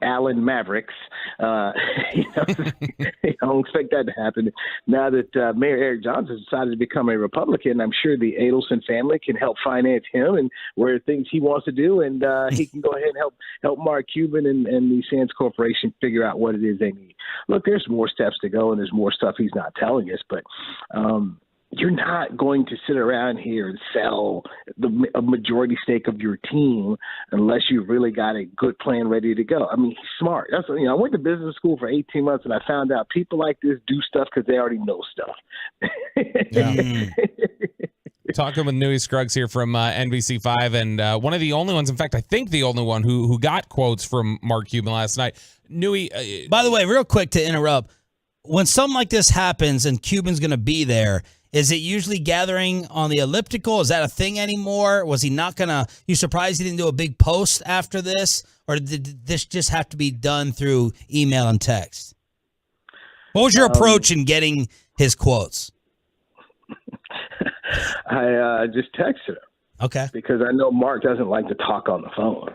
Allen Mavericks. I don't expect that to happen. Now that Mayor Eric Johnson decided to become a Republican, I'm sure the Adelson family can help finance him and where things he wants to do, and he can go ahead and help Mark Cuban and the Sands Corporation figure out what it is they need. Look, there's more steps to go, and there's more stuff he's not telling us, but you're not going to sit around here and sell a majority stake of your team unless you've really got a good plan ready to go. I mean, he's smart. I went to business school for 18 months, and I found out people like this do stuff because they already know stuff. Yeah. Talking with Neie Scruggs here from NBC5, and one of the only ones, in fact, I think the only one who got quotes from Mark Cuban last night. Neie, by the way, real quick to interrupt, when something like this happens and Cuban's going to be there, is it usually gathering on the elliptical? Is that a thing anymore? Was he not going to – you surprised he didn't do a big post after this? Or did this just have to be done through email and text? What was your approach in getting his quotes? I just texted him. Okay. Because I know Mark doesn't like to talk on the phone.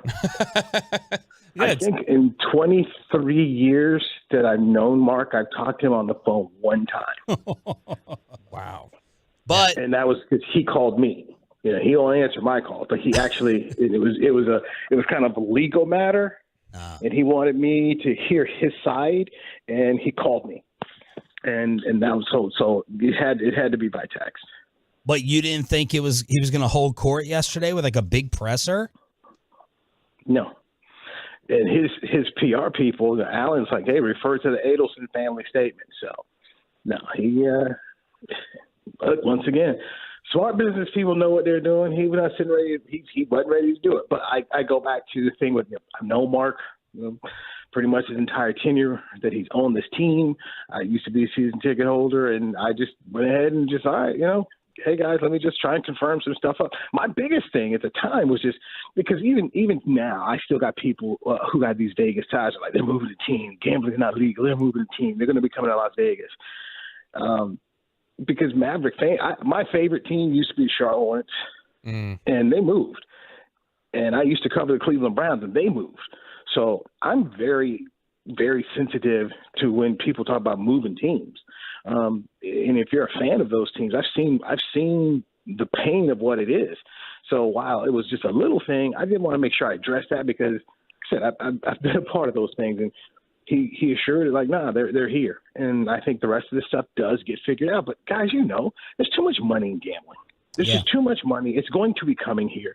I think in 23 years that I've known Mark, I've talked to him on the phone one time. Wow. And that was because he called me. You know, he only answered my call, but he actually it was kind of a legal matter, and he wanted me to hear his side, and he called me, and that was so it had to be by text. But you didn't think he was going to hold court yesterday with like a big presser? No. And his PR people, Alan's like, hey, refer to the Adelson family statement. So, no, but once again, smart business people know what they're doing. He was not sitting ready. He wasn't ready to do it. But I go back to the thing with him. I know Mark, pretty much his entire tenure that he's on this team. I used to be a season ticket holder, and I just went ahead and just, all right, hey guys, let me just try and confirm some stuff up. My biggest thing at the time was just because even now I still got people who got these Vegas ties. Like, they're moving the team. Gambling is not legal. They're moving the team. They're going to be coming to Las Vegas. Because Maverick my favorite team used to be Charlotte Hornets, and they moved. And I used to cover the Cleveland Browns, and they moved. So I'm very, very sensitive to when people talk about moving teams. And if you're a fan of those teams, I've seen the pain of what it is. So while it was just a little thing, I did want to make sure I addressed that because, like I said, I've been a part of those things, and he assured it like, nah, they're here. And I think the rest of this stuff does get figured out. But guys, there's too much money in gambling. There's just too much money. It's going to be coming here.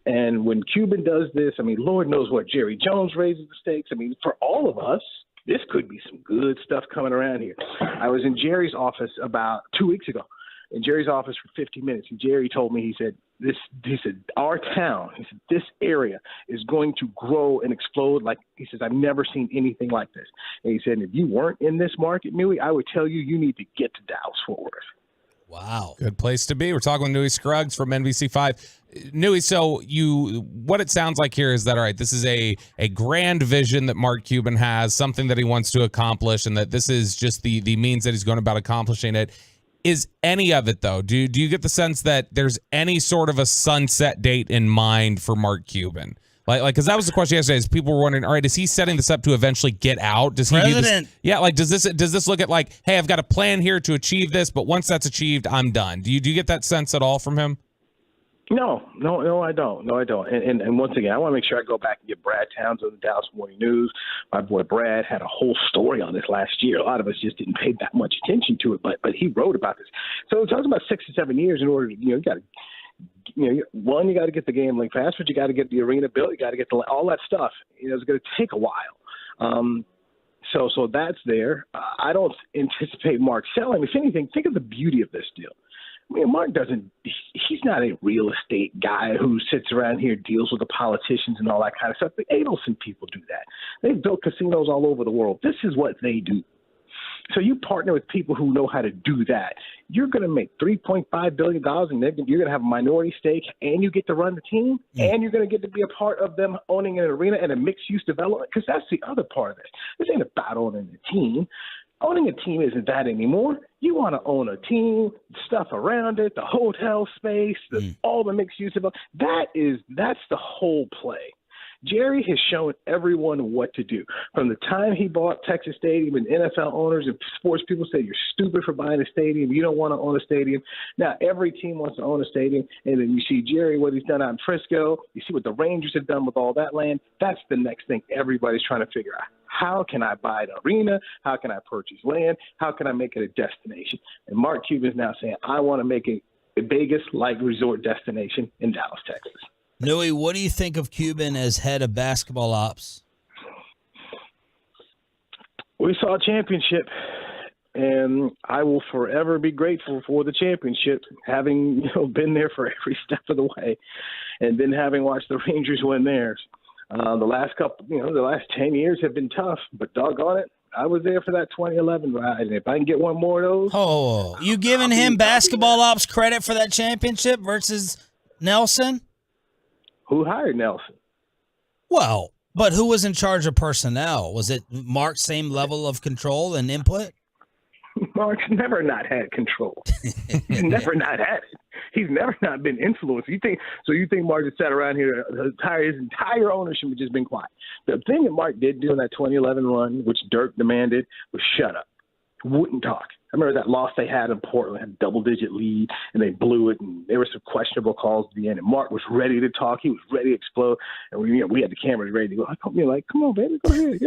And when Cuban does this, I mean, Lord knows what, Jerry Jones raises the stakes. I mean, for all of us, this could be some good stuff coming around here. I was in Jerry's office about 2 weeks ago, in Jerry's office for 50 minutes. And Jerry told me, he said, our town, this area is going to grow and explode. Like, he says, I've never seen anything like this. And he said, if you weren't in this market, Neie, I would tell you need to get to Dallas-Fort Worth. Wow. Good place to be. We're talking with Neie Scruggs from NBC5. Neie, so what it sounds like here is that, all right, this is a grand vision that Mark Cuban has, something that he wants to accomplish, and that this is just the means that he's going about accomplishing it. Is any of it, though, do you get the sense that there's any sort of a sunset date in mind for Mark Cuban? Like, because that was the question yesterday. Is people were wondering, all right, is he setting this up to eventually get out? Does he do this? Yeah, like does this look at like, hey, I've got a plan here to achieve this, but once that's achieved, I'm done. Do you get that sense at all from him? No, I don't. And once again, I want to make sure I go back and get Brad Townsend of the Dallas Morning News. My boy Brad had a whole story on this last year. A lot of us just didn't pay that much attention to it, but he wrote about this. So it talks about 6 to 7 years in order to, you got to. You got to get the gambling pass, but you got to get the arena built. You got to get all that stuff. It's going to take a while. So that's there. I don't anticipate Mark selling. If anything, think of the beauty of this deal. I mean, Mark he's not a real estate guy who sits around here, deals with the politicians and all that kind of stuff. The Adelson people do that. They've built casinos all over the world. This is what they do. So you partner with people who know how to do that. You're going to make $3.5 billion, and you're going to have a minority stake, and you get to run the team, and you're going to get to be a part of them owning an arena and a mixed-use development, because that's the other part of this. This ain't about owning a team. Owning a team isn't that anymore. You want to own a team, stuff around it, the hotel space, all the mixed-use development. That's the whole play. Jerry has shown everyone what to do. From the time he bought Texas Stadium, and NFL owners and sports people say you're stupid for buying a stadium, you don't want to own a stadium. Now every team wants to own a stadium, and then you see Jerry, what he's done out in Frisco. You see what the Rangers have done with all that land. That's the next thing everybody's trying to figure out. How can I buy an arena? How can I purchase land? How can I make it a destination? And Mark Cuban is now saying, I want to make a Vegas-like resort destination in Dallas, Texas. Neie, what do you think of Cuban as head of basketball ops? We saw a championship, and I will forever be grateful for the championship, having been there for every step of the way, and then having watched the Rangers win theirs. The last 10 years have been tough, but doggone it, I was there for that 2011 ride, and if I can get one more of those. Oh, you giving him basketball ops credit for that championship versus Nelson? Who hired Nelson? Well, but who was in charge of personnel? Was it Mark's same level of control and input? Mark's never not had control. He's never not had it. He's never not been influenced. You think Mark just sat around here, his entire ownership has just been quiet. The thing that Mark did do in that 2011 run, which Dirk demanded, was shut up. Wouldn't talk. I remember that loss they had in Portland, had a double-digit lead, and they blew it, and there were some questionable calls at the end. And Mark was ready to talk. He was ready to explode. And we had the cameras ready to go. I come on, baby, go ahead.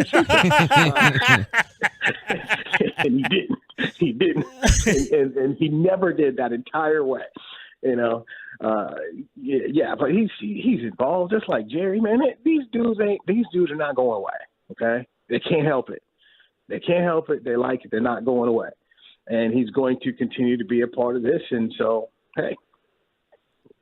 And he didn't. He didn't. And he never did that entire way. But he's involved just like Jerry, man. These dudes are not going away, okay? They can't help it. They can't help it. They like it. They're not going away. And he's going to continue to be a part of this. And so, hey,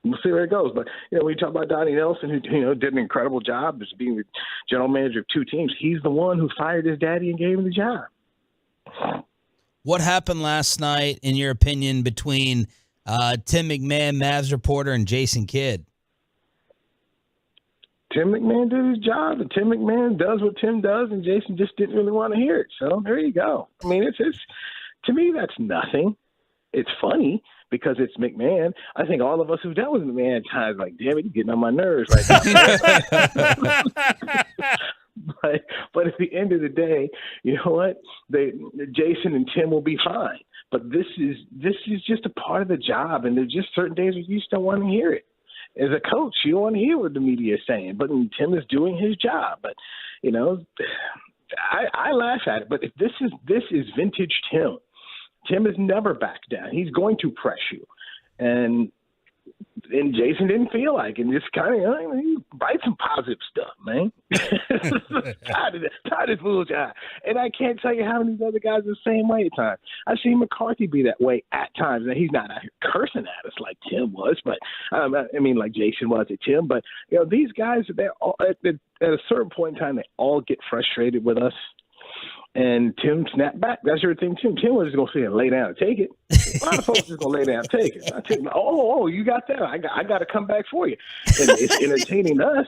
we'll see where it goes. But, when you talk about Donnie Nelson, who, did an incredible job as being the general manager of 2 teams, he's the one who fired his daddy and gave him the job. What happened last night, in your opinion, between Tim McMahon, Mavs reporter, and Jason Kidd? Tim McMahon did his job, and Tim McMahon does what Tim does, and Jason just didn't really want to hear it. So there you go. I mean, it's to me, that's nothing. It's funny because it's McMahon. I think all of us who've dealt with McMahon at times like, damn it, you're getting on my nerves right now. But at the end of the day, you know what? Jason and Tim will be fine. But this is just a part of the job, and there's just certain days where you just don't want to hear it. As a coach, you don't want to hear what the media is saying, but Tim is doing his job. But, I laugh at it. But if this is vintage Tim. Tim has never backed down. He's going to press you. And Jason didn't feel like it. And just kind of, he write some positive stuff, man. Tired of this bullshit. And I can't tell you how many other guys are the same way at times. I've seen McCarthy be that way at times. Now, he's not out here cursing at us like Tim was, but like Jason was at Tim. But, these guys, they're all, at a certain point in time, they all get frustrated with us. And Tim snapped back. That's your thing, Tim. Tim was just going to sit and lay down and take it. A lot of folks just going to lay down and take it. I take it. Oh, you got that. I got to come back for you. And it's entertaining us.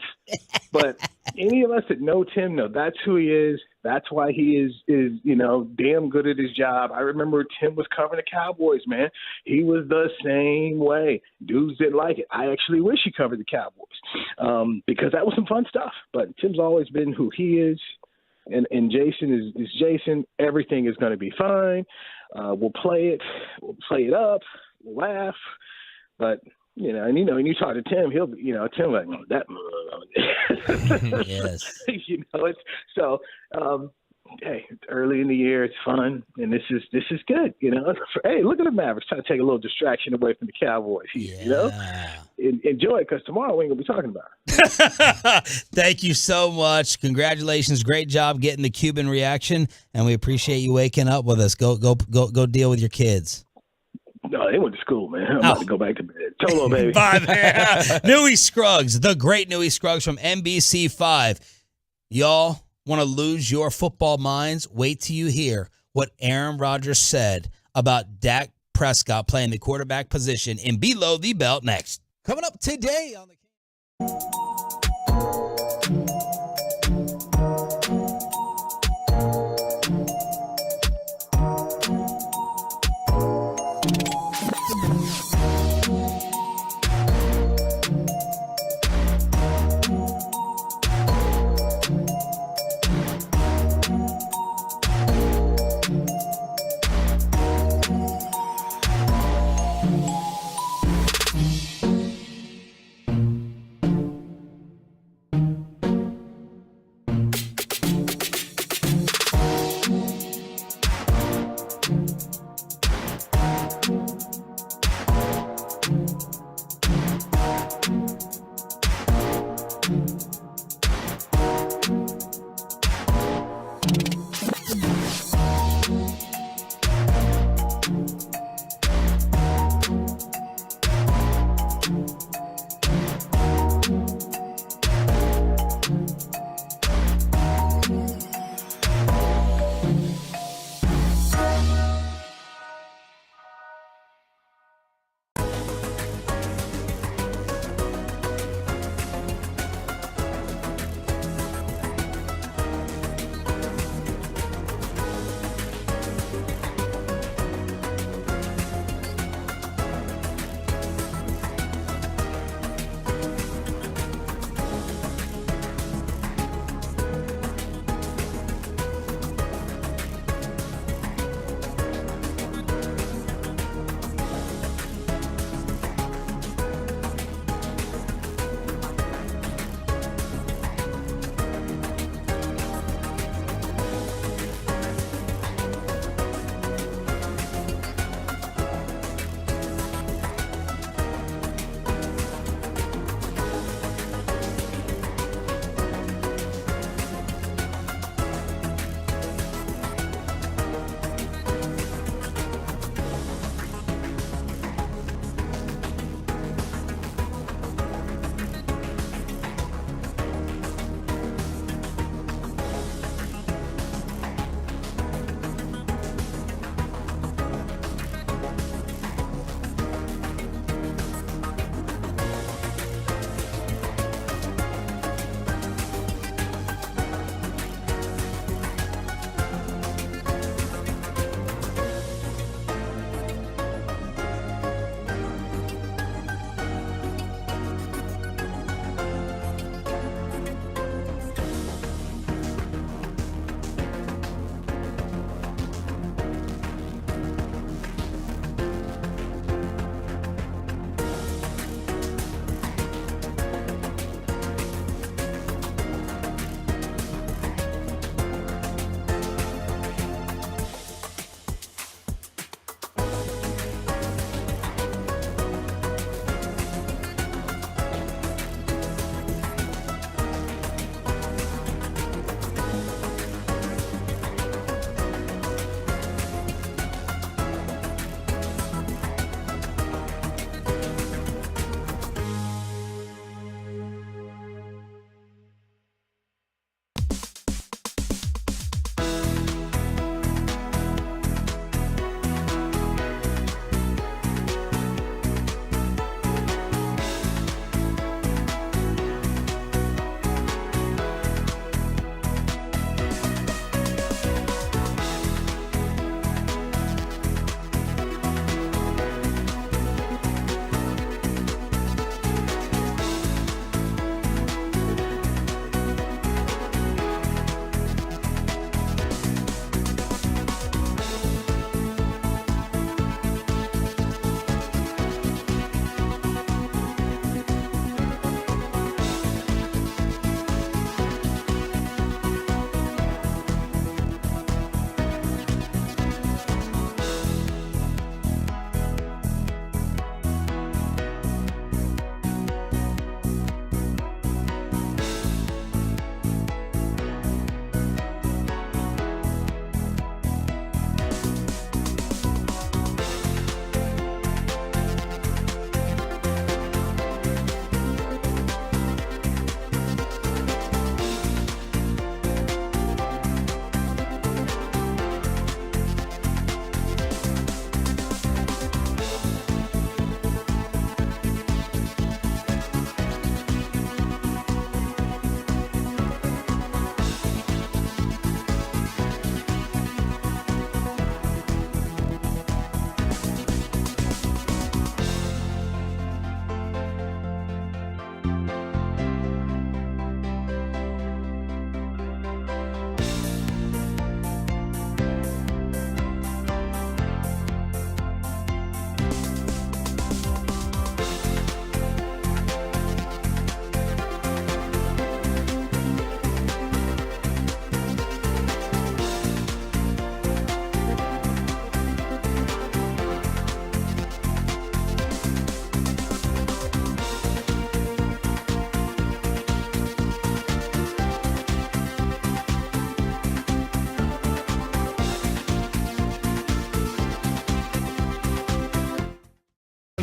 But any of us that know Tim know that's who he is. That's why he is damn good at his job. I remember Tim was covering the Cowboys, man. He was the same way. Dudes didn't like it. I actually wish he covered the Cowboys because that was some fun stuff. But Tim's always been who he is. And Jason is Jason. Everything is going to be fine. We'll play it. We'll play it up. We'll laugh. But, and you talk to Tim, he'll be, Tim like, oh, that. Yes. It's so, hey, it's early in the year. It's fun. And this is good. Hey, look at the Mavericks trying to take a little distraction away from the Cowboys here, Enjoy it because tomorrow we ain't going to be talking about it. Thank you so much. Congratulations. Great job getting the Cuban reaction, and we appreciate you waking up with us. Go deal with your kids. No, they went to school, man. I'm about to go back to bed. Cholo, baby. Bye, man. Neie Scruggs, the great Neie Scruggs from NBC5. Y'all want to lose your football minds? Wait till you hear what Aaron Rodgers said about Dak Prescott playing the quarterback position in Below the Belt next. Coming up today on the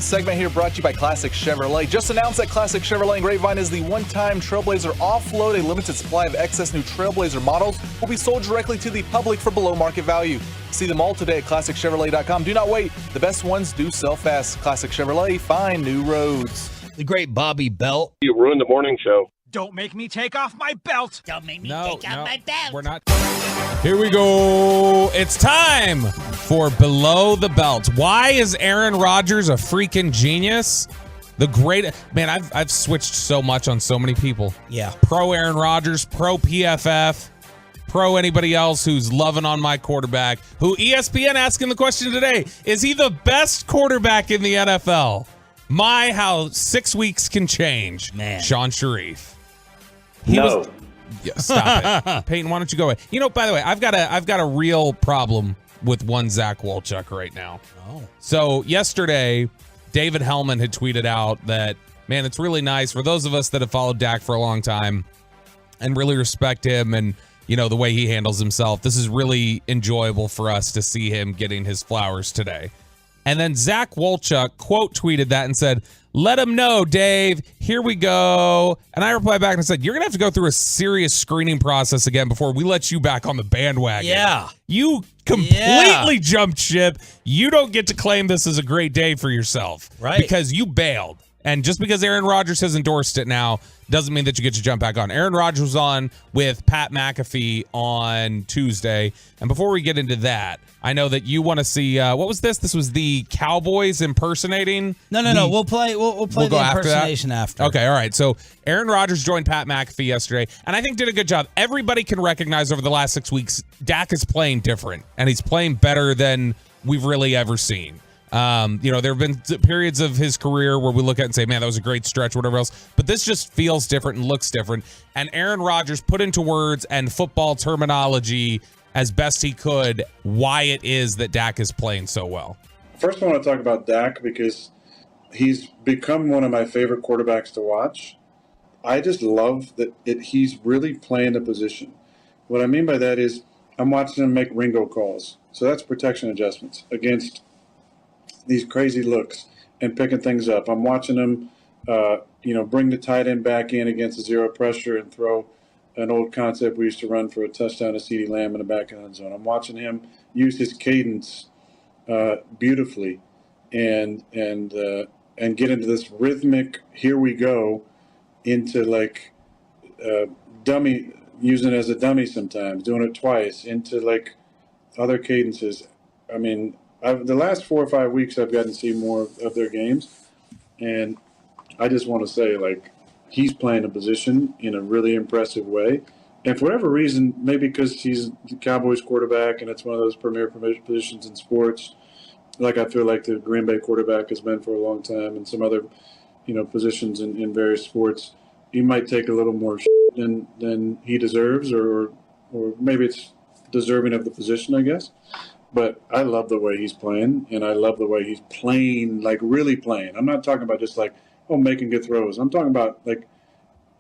Segment here brought to you by Classic Chevrolet. Just announced that Classic Chevrolet in Grapevine is the one-time Trailblazer offload. A limited supply of excess new Trailblazer models will be sold directly to the public for below market value. See them all today at ClassicChevrolet.com. Do not wait. The best ones do sell fast. Classic Chevrolet, find new roads. The great Bobby Belt. You ruined the morning show. Don't make me take off my belt. Don't make me take off my belt. We're not. Here we go. It's time for Below the Belt. Why is Aaron Rodgers a freaking genius? The great man. I've switched so much on so many people. Yeah. Pro Aaron Rodgers, pro PFF, pro anybody else who's loving on my quarterback. Who ESPN asking the question today: is he the best quarterback in the NFL? My, how 6 weeks can change. Man. Sean Sharif. No. Yeah, stop it. Peyton, why don't you go away? You know, by the way, I've got a real problem with one Zach Wolchuk right now. Oh. So yesterday, David Hellman had tweeted out that, man, it's really nice for those of us that have followed Dak for a long time and really respect him and, you know, the way he handles himself. This is really enjoyable for us to see him getting his flowers today. And then Zach Wolchuk quote tweeted that and said, "Let him know, Dave. Here we go." And I replied back and said, "You're going to have to go through a serious screening process again before we let you back on the bandwagon." Yeah. You completely jumped ship. You don't get to claim this as a great day for yourself. Right. Because you bailed. And just because Aaron Rodgers has endorsed it now doesn't mean that you get to jump back on. Aaron Rodgers was on with Pat McAfee on Tuesday. And before we get into that, I know that you want to see what was this? This was the Cowboys impersonating. No. We'll play the impersonation after. Okay, all right. So Aaron Rodgers joined Pat McAfee yesterday, and I think did a good job. Everybody can recognize over the last 6 weeks, Dak is playing different, and he's playing better than we've really ever seen. You know, there have been periods of his career where we look at it and say, man, that was a great stretch, whatever else. But this just feels different and looks different. And Aaron Rodgers put into words and football terminology as best he could why it is that Dak is playing so well. First, I want to talk about Dak because he's become one of my favorite quarterbacks to watch. I just love that he's really playing the position. What I mean by that is I'm watching him make Ringo calls. So that's protection adjustments against these crazy looks and picking things up. I'm watching him, bring the tight end back in against the zero pressure and throw an old concept we used to run for a touchdown to CeeDee Lamb in the back of the end zone. I'm watching him use his cadence beautifully and get into this rhythmic, here we go, into like dummy, using it as a dummy sometimes, doing it twice, into like other cadences. I mean, the last 4 or 5 weeks I've gotten to see more of their games, and I just want to say, like, he's playing a position in a really impressive way. And for whatever reason, maybe because he's the Cowboys quarterback and it's one of those premier positions in sports, like I feel like the Green Bay quarterback has been for a long time, and some other, positions in various sports, he might take a little more than he deserves, or maybe it's deserving of the position, I guess. But I love the way he's playing, and I love the way he's playing, like really playing. I'm not talking about just like, making good throws. I'm talking about, like,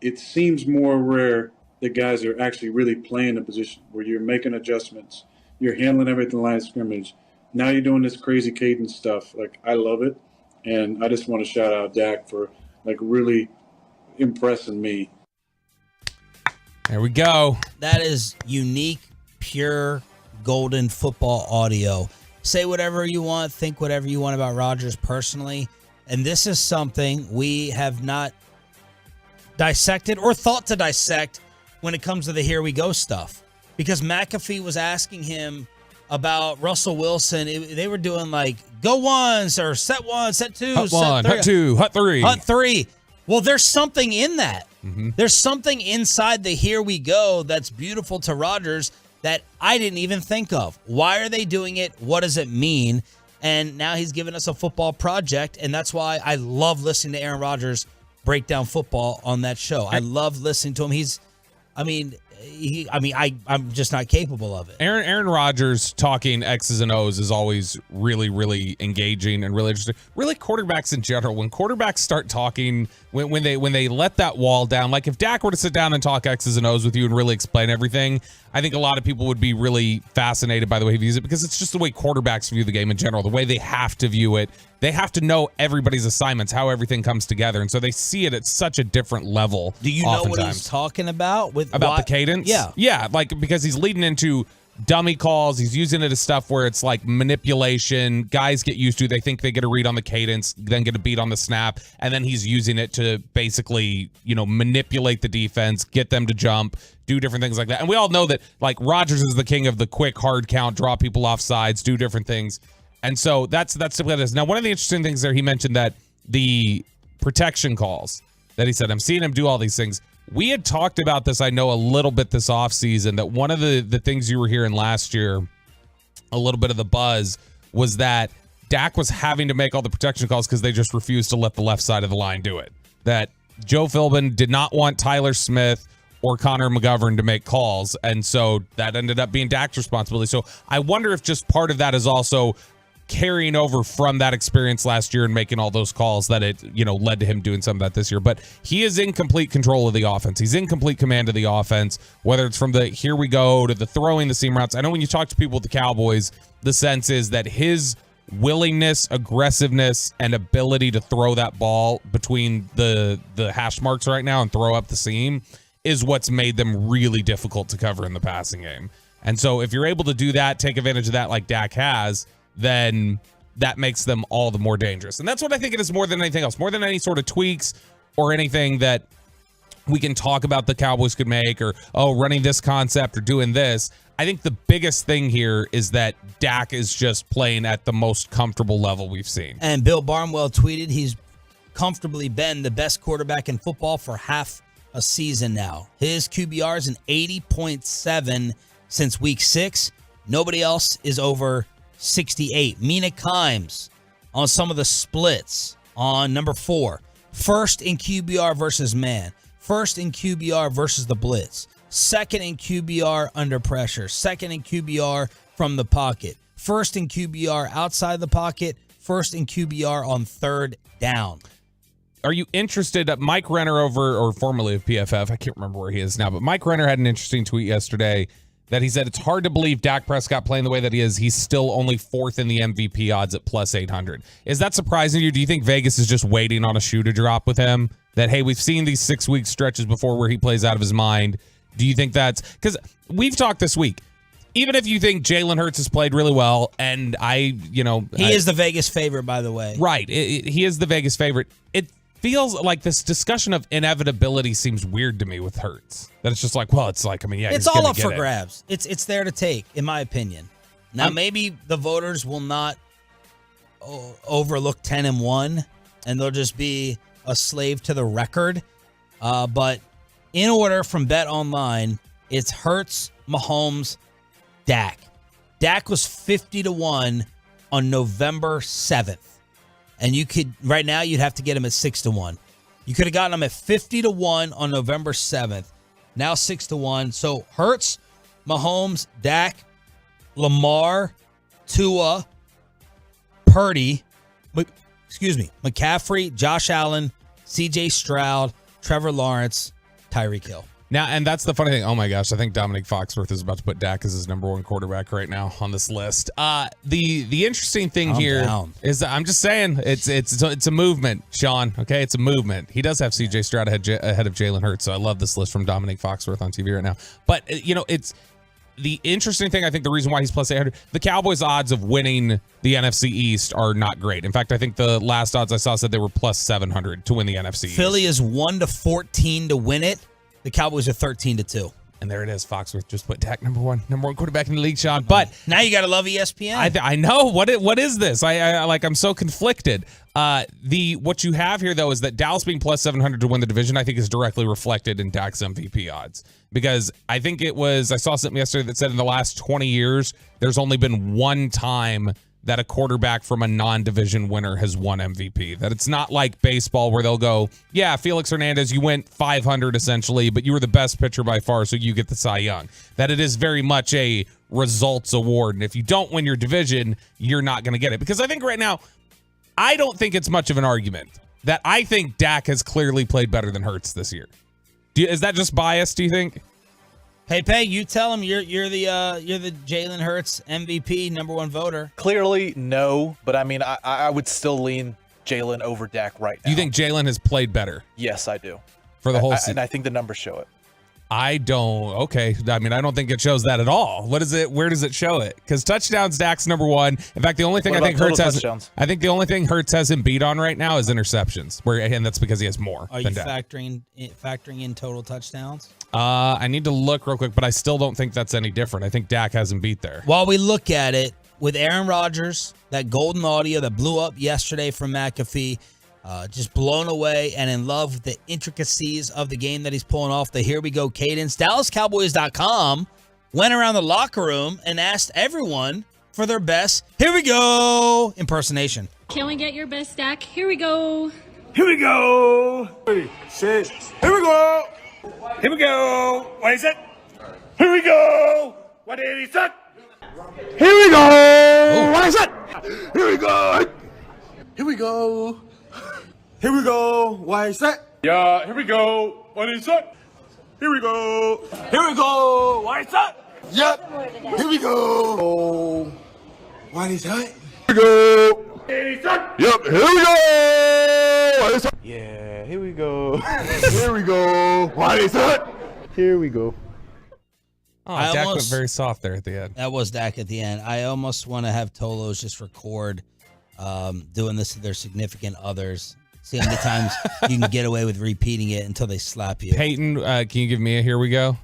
it seems more rare that guys are actually really playing a position where you're making adjustments. You're handling everything line of scrimmage. Now you're doing this crazy cadence stuff. Like, I love it. And I just want to shout out Dak for, like, really impressing me. There we go. That is unique, pure, golden football audio. Say whatever you want, think whatever you want about Rodgers personally, and this is something we have not dissected or thought to dissect when it comes to the here we go stuff, because McAfee was asking him about Russell Wilson. They were doing like go ones or set one, set two, hut set one, three. hut two, hut three. Hut three. Well, there's something in that. Mm-hmm. There's something inside the here we go that's beautiful to Rodgers that I didn't even think of. Why are they doing it? What does it mean? And now he's given us a football project, and that's why I love listening to Aaron Rodgers break down football on that show. I love listening to him. I'm just not capable of it. Aaron Rodgers talking X's and O's is always really, really engaging and really interesting. Really, quarterbacks in general, when quarterbacks start talking, when they let that wall down, like if Dak were to sit down and talk X's and O's with you and really explain everything, I think a lot of people would be really fascinated by the way he views it, because it's just the way quarterbacks view the game in general, the way they have to view it they have to know everybody's assignments, how everything comes together. And so they see it at such a different level. Do you know what he's talking about? About the cadence? Yeah. Yeah, like because he's leading into dummy calls. He's using it as stuff where it's like manipulation. Guys get used to, they think they get a read on the cadence, then get a beat on the snap, and then he's using it to basically, manipulate the defense, get them to jump, do different things like that. And we all know that like Rodgers is the king of the quick hard count, draw people off sides, do different things. And so that's what it is. Now, one of the interesting things there, he mentioned that the protection calls that he said, I'm seeing him do all these things. We had talked about this, I know, a little bit this offseason, that one of the things you were hearing last year, a little bit of the buzz, was that Dak was having to make all the protection calls because they just refused to let the left side of the line do it. That Joe Philbin did not want Tyler Smith or Connor McGovern to make calls, and so that ended up being Dak's responsibility. So I wonder if just part of that is also carrying over from that experience last year and making all those calls that it, led to him doing some of that this year. But he is in complete control of the offense. He's in complete command of the offense, whether it's from the here we go to the throwing the seam routes. I know when you talk to people with the Cowboys, the sense is that his willingness, aggressiveness, and ability to throw that ball between the hash marks right now and throw up the seam is what's made them really difficult to cover in the passing game. And so if you're able to do that, take advantage of that like Dak has, then that makes them all the more dangerous. And that's what I think it is more than anything else, more than any sort of tweaks or anything that we can talk about the Cowboys could make or, running this concept or doing this. I think the biggest thing here is that Dak is just playing at the most comfortable level we've seen. And Bill Barnwell tweeted he's comfortably been the best quarterback in football for half a season now. His QBR is an 80.7 since week 6. Nobody else is over 68. Mina Kimes on some of the splits on number 4. First in QBR versus man. First in QBR versus the blitz. Second in QBR under pressure. Second in QBR from the pocket. First in QBR outside the pocket. First in QBR on third down. Are you interested? Mike Renner or formerly of PFF, I can't remember where he is now, but Mike Renner had an interesting tweet yesterday that he said it's hard to believe Dak Prescott playing the way that he is. He's still only 4th in the MVP odds at plus 800. Is that surprising to you? Do you think Vegas is just waiting on a shoe to drop with him? That, hey, we've seen these 6-week stretches before where he plays out of his mind. Do you think that's because we've talked this week? Even if you think Jalen Hurts has played really well, and he is the Vegas favorite, by the way. Right, he is the Vegas favorite. It feels like this discussion of inevitability seems weird to me with Hurts. That it's just like, it's all up for grabs. It's there to take, in my opinion. Now, maybe the voters will not overlook 10-1, and they'll just be a slave to the record. But in order from Bet Online, it's Hurts, Mahomes, Dak. Dak was 50-1 on November 7th. And right now, you'd have to get him at 6-1. You could have gotten him at 50-1 on November 7th. Now 6-1. So Hurts, Mahomes, Dak, Lamar, Tua, Purdy, McCaffrey, Josh Allen, CJ Stroud, Trevor Lawrence, Tyreek Hill. Now, and that's the funny thing. Oh my gosh, I think Dominic Foxworth is about to put Dak as his number 1 quarterback right now on this list. The interesting thing is that I'm just saying it's a movement, Sean. Okay, it's a movement. He does have CJ Stroud ahead of Jalen Hurts, so I love this list from Dominic Foxworth on TV right now. But it's the interesting thing. I think the reason why he's plus 800, the Cowboys' odds of winning the NFC East are not great. In fact, I think the last odds I saw said they were plus 700 to win the NFC East. Philly is 1-14 to win it. The Cowboys are 13-2. And there it is. Foxworth just put Dak number one quarterback in the league, Sean. But now you got to love ESPN. I know. What is this? I'm so conflicted. What you have here, though, is that Dallas being plus 700 to win the division, I think is directly reflected in Dak's MVP odds. Because I think I saw something yesterday that said in the last 20 years, there's only been one time that a quarterback from a non-division winner has won MVP. That it's not like baseball where they'll go, yeah, Felix Hernandez, you went 500 essentially, but you were the best pitcher by far, so you get the Cy Young. That it is very much a results award. And if you don't win your division, you're not going to get it. Because I think right now, I don't think it's much of an argument that I think Dak has clearly played better than Hurts this year. Is that just bias, do you think? Hey, you tell him you're the Jalen Hurts MVP #1 voter. Clearly, no, but I mean, I would still lean Jalen over Dak right now. You think Jalen has played better? Yes, I do. For the whole season? And I think the numbers show it. I don't. Okay. I mean, I don't think it shows that at all. What is it? Where does it show it? Because touchdowns, Dak's #1. In fact, the only thing I think Hurts hasn't beat on right now is interceptions. And that's because he has more. Are you factoring in total touchdowns? I need to look real quick, but I still don't think that's any different. I think Dak hasn't beat there. While we look at it, with Aaron Rodgers, that golden audio that blew up yesterday from McAfee, just blown away and in love with the intricacies of the game that he's pulling off, the here we go cadence. DallasCowboys.com went around the locker room and asked everyone for their best here we go impersonation. Can we get your best, Dak? Here we go. Here we go. Shit. Here we go. Here we go. What is it? Here we go. What is it? Here we go. What is it? Here we go. Here we go. Here we go. What is it? Yeah, here we go. What is it? Here we go. Here we go. What is it? Yep. Here we go. What is it? Here we go. Yep. Here we go. What is it? Yeah, here we go. Here we go. What is it? Here we go. Oh, Dak went very soft there at the end. That was Dak at the end. I almost want to have Tolos just record doing this to their significant others. See how many times you can get away with repeating it until they slap you. Peyton, can you give me a here we go?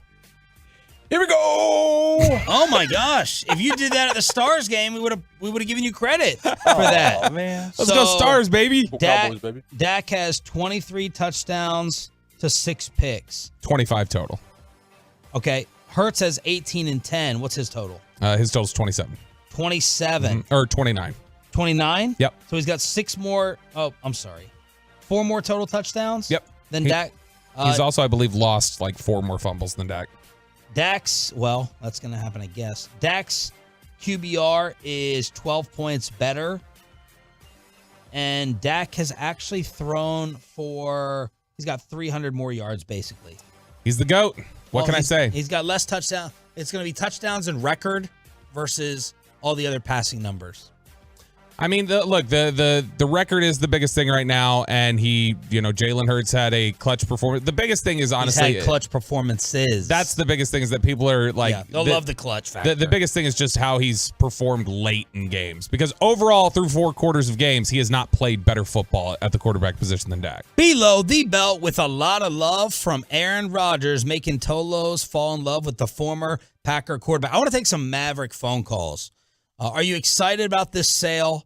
Here we go. Oh my gosh! If you did that at the Stars game, we would have given you credit for that. Oh man, let's go Stars, baby. Cowboys, baby. Dak has 23 touchdowns to 6 picks. 25 total. Okay, Hurts has 18 and 10. What's his total? His total's 27. 27 or 29. 29. Yep. So he's got 6 more. Oh, I'm sorry. 4 more total touchdowns? Yep. Then Dak. He's also, I believe, lost like 4 more fumbles than Dak. Dak's, well, that's going to happen, I guess. Dak's QBR is 12 points better. And Dak has actually thrown for, he's got 300 more yards, basically. He's the GOAT. What can I say? He's got less touchdowns. It's going to be touchdowns and record versus all the other passing numbers. I mean, the record is the biggest thing right now, and Jalen Hurts had a clutch performance. The biggest thing is honestly he's had clutch performances. That's the biggest thing is that people are like, they'll love the clutch factor. The biggest thing is just how he's performed late in games, because overall through 4 quarters of games, he has not played better football at the quarterback position than Dak. Below the belt with a lot of love from Aaron Rodgers, making Tolos fall in love with the former Packer quarterback. I want to take some Maverick phone calls. Are you excited about this sale?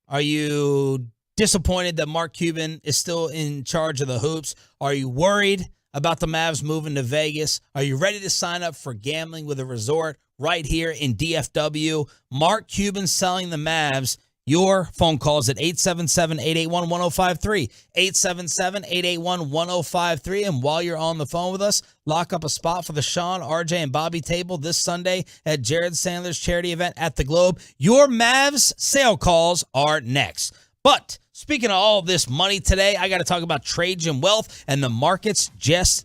Are you disappointed that Mark Cuban is still in charge of the hoops? Are you worried about the Mavs moving to Vegas? Are you ready to sign up for gambling with a resort right here in DFW? Mark Cuban selling the Mavs. Your phone calls at 877-881-1053, 877-881-1053. And while you're on the phone with us, lock up a spot for the Sean, RJ, and Bobby table this Sunday at Jared Sandler's charity event at the Globe. Your Mavs sale calls are next. But speaking of all this money today, I got to talk about Trajan Wealth and the markets just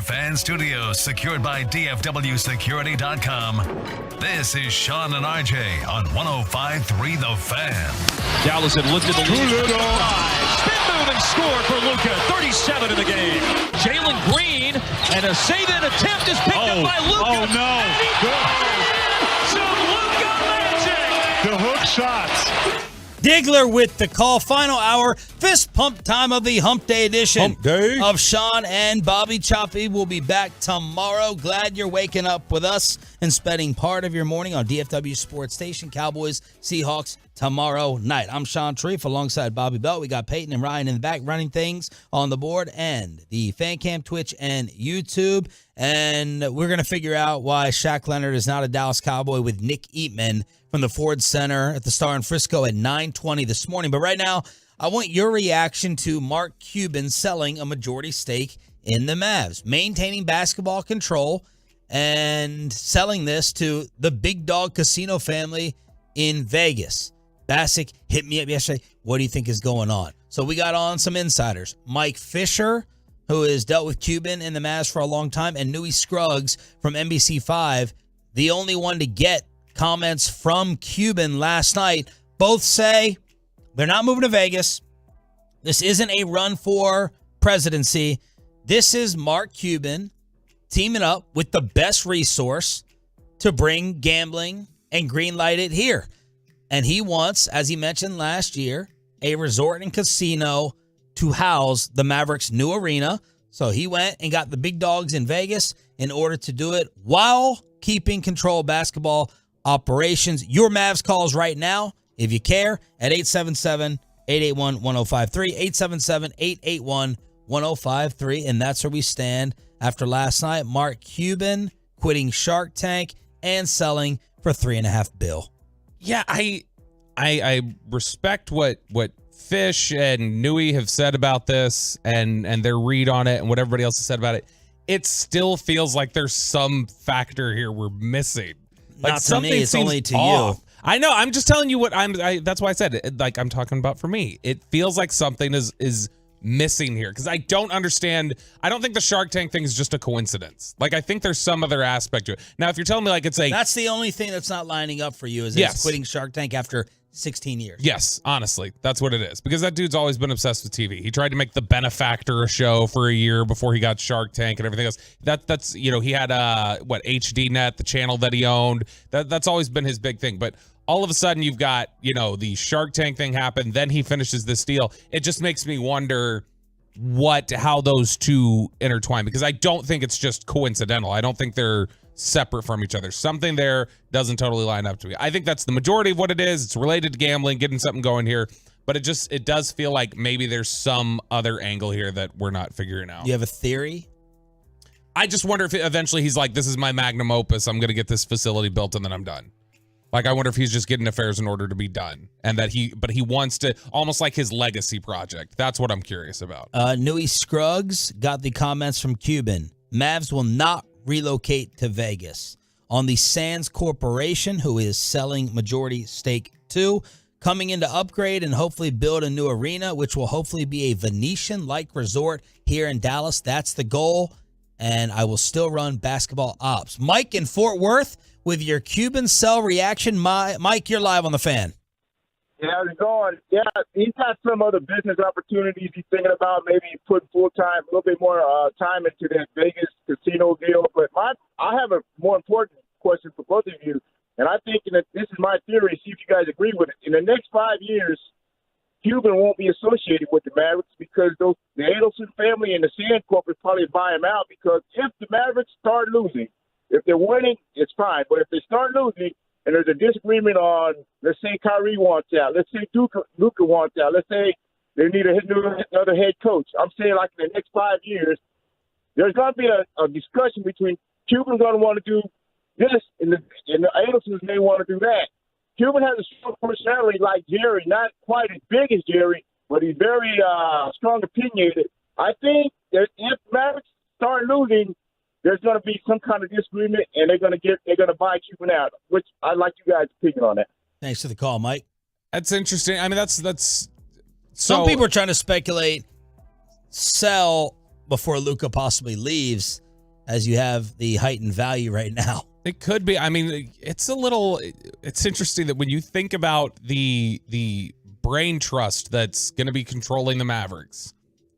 Fan Studios, secured by DFWSecurity.com. This is Sean and RJ on 105.3 The Fan. Dallas had lifted the lead. Spin move and score for Luka. 37 in the game. Jalen Green, and a save-in attempt is picked up by Luka. Oh, no. Some Luka magic. The hook shots. Diggler with the call. Final hour, fist pump time of the Hump Day edition Hump Day. of Sean and Bobby Choppy. Will be back tomorrow. Glad you're waking up with us and spending part of your morning on DFW Sports Station. Cowboys, Seahawks tomorrow night. I'm Sean Treef alongside Bobby Belt. We got Peyton and Ryan in the back running things on the board and the fan cam, Twitch, and YouTube. And we're going to figure out why Shaq Leonard is not a Dallas Cowboy with Nick Eatman from the Ford Center at the Star in Frisco at 9:20 this morning. But right now, I want your reaction to Mark Cuban selling a majority stake in the Mavs, maintaining basketball control and selling this to the Big Dog Casino family in Vegas. Bassick hit me up yesterday. What do you think is going on? So we got on some insiders. Mike Fisher, who has dealt with Cuban and the Mavs for a long time, and Neie Scruggs from NBC5, the only one to get comments from Cuban last night. Both say they're not moving to Vegas. This isn't a run for presidency. This is Mark Cuban teaming up with the best resource to bring gambling and greenlight it here. And he wants, as he mentioned last year, a resort and casino to house the Mavericks' new arena. So he went and got the big dogs in Vegas in order to do it while keeping control of basketball operations. Your Mavs calls right now, if you care, at 877-881-1053, 877-881-1053. And that's where we stand after last night. Mark Cuban quitting Shark Tank and selling for $3.5 billion. Yeah, I respect what Fish and Neie have said about this and their read on it and what everybody else has said about it. It still feels like there's some factor here we're missing. Like not to me, it's only to off. you. I know. I'm just telling you what that's why I said it. Like I'm talking about for me. It feels like something is missing here because I don't understand. I don't think the Shark Tank thing is just a coincidence. Like I think there's some other aspect to it. Now, if you're telling me like it's a that's the only thing that's not lining up for you is yes. it's quitting Shark Tank after 16 years. Yes, honestly, that's what it is. Because that dude's always been obsessed with TV. He tried to make The Benefactor a show for a year before he got Shark Tank and everything else. That's he had HDNet, the channel that he owned. That's always been his big thing. But all of a sudden you've got, the Shark Tank thing happen, then he finishes this deal. It just makes me wonder how those two intertwine because I don't think it's just coincidental. I don't think they're separate from each other. Something there doesn't totally line up to me. I think that's the majority of what it is. It's related to gambling, getting something going here, but it does feel like maybe there's some other angle here that we're not figuring out. You have a theory? I just wonder if eventually he's like, this is my magnum opus. I'm going to get this facility built and then I'm done. Like, I wonder if he's just getting affairs in order to be done and that he wants to almost like his legacy project. That's what I'm curious about. Neie Scruggs got the comments from Cuban. Mavs will not relocate to Vegas. On the Sands Corporation, who is selling majority stake to, coming in to upgrade and hopefully build a new arena, which will hopefully be a Venetian-like resort here in Dallas. That's the goal, and I will still run basketball ops. Mike in Fort Worth with your Cuban sell reaction. Mike, you're live on the Fan. Yeah, how's it going? Yeah, he's got some other business opportunities he's thinking about. Maybe put a little bit more time into that Vegas casino deal. But I have a more important question for both of you, and I'm thinking that this is my theory. See if you guys agree with it. In the next 5 years, Cuban won't be associated with the Mavericks because the Adelson family and the Sand Corp will probably buy him out. Because if the Mavericks start losing, if they're winning, it's fine. But if they start losing, and there's a disagreement on, let's say Kyrie wants out, let's say Luka wants out, let's say they need another head coach. I'm saying like in the next 5 years, there's going to be a discussion between Cuban's going to want to do this and the Adelsons may want to do that. Cuban has a strong personality like Jerry, not quite as big as Jerry, but he's very strong opinionated. I think that if Mavericks start losing, there's going to be some kind of disagreement, and they're going to buy Cuban out, which I'd like you guys to opinion on that. Thanks for the call, Mike. That's interesting. I mean, that's some people are trying to speculate, sell before Luka possibly leaves. as you have the heightened value right now. It could be. I mean, it's interesting that when you think about the brain trust that's going to be controlling the Mavericks,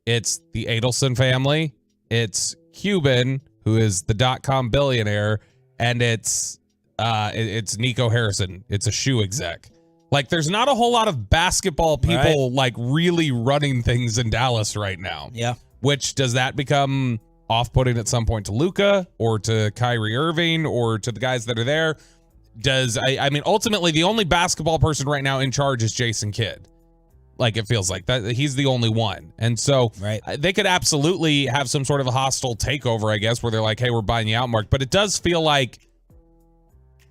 it's the Adelson family, it's Cuban, who is the .com billionaire, and it's Nico Harrison. It's a shoe exec. Like, there's not a whole lot of basketball people like really running things in Dallas right now. Yeah. Which, does that become off-putting at some point to Luka or to Kyrie Irving or to the guys that are there? I mean, ultimately, the only basketball person right now in charge is Jason Kidd. Like, it feels like that he's the only one. And so they could absolutely have some sort of a hostile takeover, I guess, where they're like, hey, we're buying you out, Mark. But it does feel like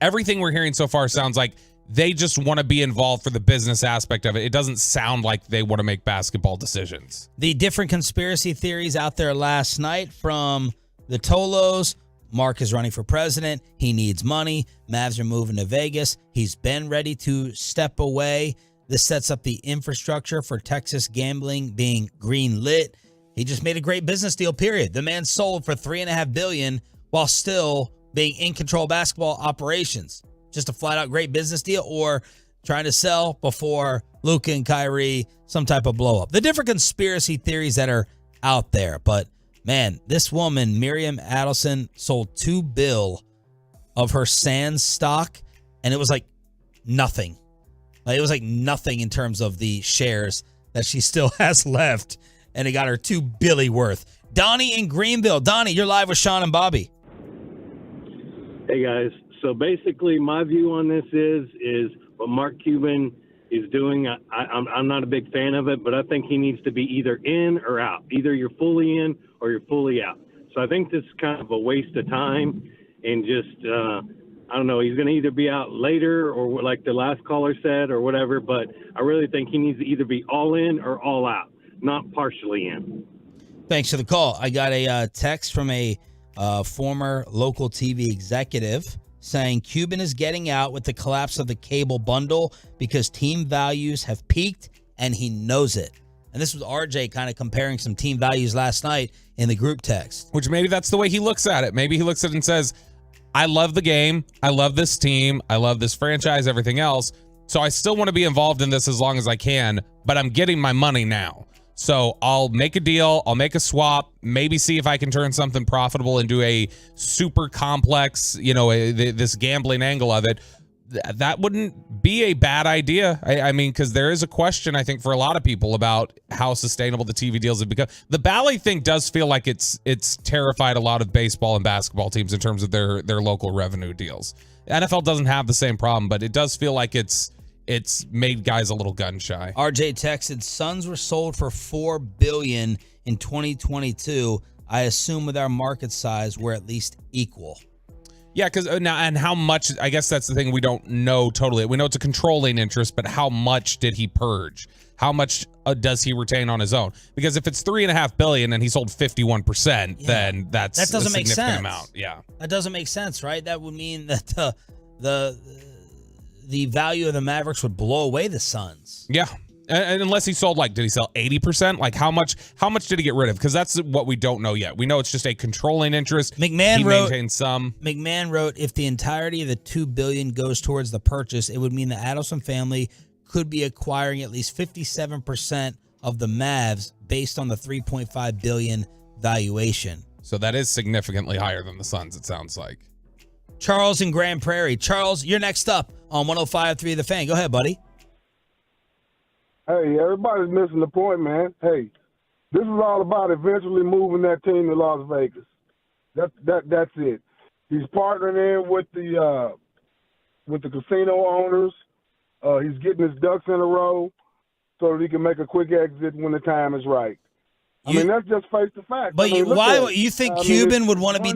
everything we're hearing so far sounds like they just want to be involved for the business aspect of it. It doesn't sound like they want to make basketball decisions. The different conspiracy theories out there last night from the Tolos. Mark is running for president. He needs money. Mavs are moving to Vegas. He's been ready to step away. This sets up the infrastructure for Texas gambling being green lit. He just made a great business deal, period. The man sold for $3.5 billion while still being in control of basketball operations. Just a flat-out great business deal, or trying to sell before Luka and Kyrie, some type of blow-up. The different conspiracy theories that are out there. But, man, this woman, Miriam Adelson, sold $2 billion of her Sands stock, and it was like nothing. Like, it was like nothing in terms of the shares that she still has left, and it got her $2 billion worth. Donnie in Greenville. Donnie, you're live with Sean and Bobby. Hey, guys. So basically, my view on this is what Mark Cuban is doing. I'm not a big fan of it, but I think he needs to be either in or out. Either you're fully in or you're fully out. So I think this is kind of a waste of time, and just I don't know. He's going to either be out later or like the last caller said or whatever. But I really think he needs to either be all in or all out, not partially in. Thanks for the call. I got a text from a former local TV executive saying Cuban is getting out with the collapse of the cable bundle because team values have peaked and he knows it. And this was RJ kind of comparing some team values last night in the group text. Which maybe that's the way he looks at it. Maybe he looks at it and says, I love the game. I love this team. I love this franchise, everything else. So I still want to be involved in this as long as I can, but I'm getting my money now. So I'll make a deal, I'll make a swap, maybe see if I can turn something profitable into a super complex, this gambling angle of it. That wouldn't be a bad idea. I mean, because there is a question, I think, for a lot of people about how sustainable the TV deals have become. The Bally thing does feel like it's terrified a lot of baseball and basketball teams in terms of their local revenue deals. NFL doesn't have the same problem, but it does feel like it's made guys a little gun shy. RJ texted, Suns were sold for $4 billion in 2022. I assume with our market size, we're at least equal. Yeah, because now, and how much, I guess that's the thing we don't know totally. We know it's a controlling interest, but how much did he purge? How much does he retain on his own? Because if it's $3.5 billion and he sold 51%, then that doesn't make sense. Amount. Yeah, that doesn't make sense, right? That would mean that the value of the Mavericks would blow away the Suns. Yeah. And unless he sold, did he sell 80%? Like, how much did he get rid of? Because that's what we don't know yet. We know it's just a controlling interest. He maintains some. McMahon wrote, if the entirety of the $2 billion goes towards the purchase, it would mean the Adelson family could be acquiring at least 57% of the Mavs based on the $3.5 billion valuation. So that is significantly higher than the Suns, it sounds like. Charles in Grand Prairie. Charles, you're next up on 105.3 The Fan. Go ahead, buddy. Hey, everybody's missing the point, man. Hey, this is all about eventually moving that team to Las Vegas. That's it. He's partnering in with the casino owners. He's getting his ducks in a row so that he can make a quick exit when the time is right. I mean, that's just face the fact. But you think Cuban would want to be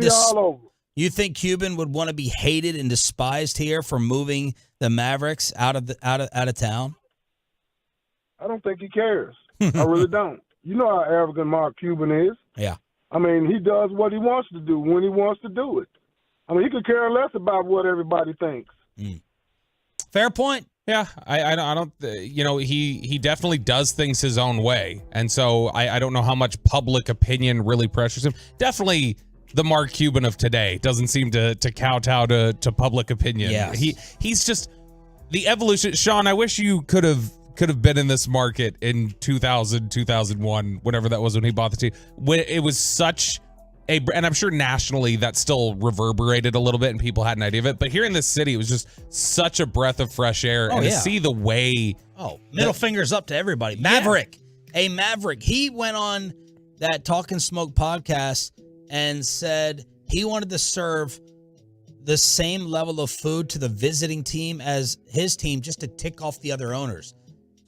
You think Cuban would want to be hated and despised here for moving the Mavericks out of town? I don't think he cares. I really don't. You know how arrogant Mark Cuban is. Yeah. I mean, he does what he wants to do when he wants to do it. I mean, he could care less about what everybody thinks. Fair point. Yeah, I don't. He definitely does things his own way, and so I don't know how much public opinion really pressures him. Definitely the Mark Cuban of today. Doesn't seem to kowtow to public opinion. Yes. He's just the evolution. Sean, I wish you could have been in this market in 2000, 2001, whenever that was when he bought the team. When it was such and I'm sure nationally that still reverberated a little bit and people had an idea of it. But here in this city, it was just such a breath of fresh air. Oh, and to yeah. see the way. Oh, middle fingers up to everybody. Maverick, a Maverick. He went on that Talk and Smoke podcast and said he wanted to serve the same level of food to the visiting team as his team, just to tick off the other owners,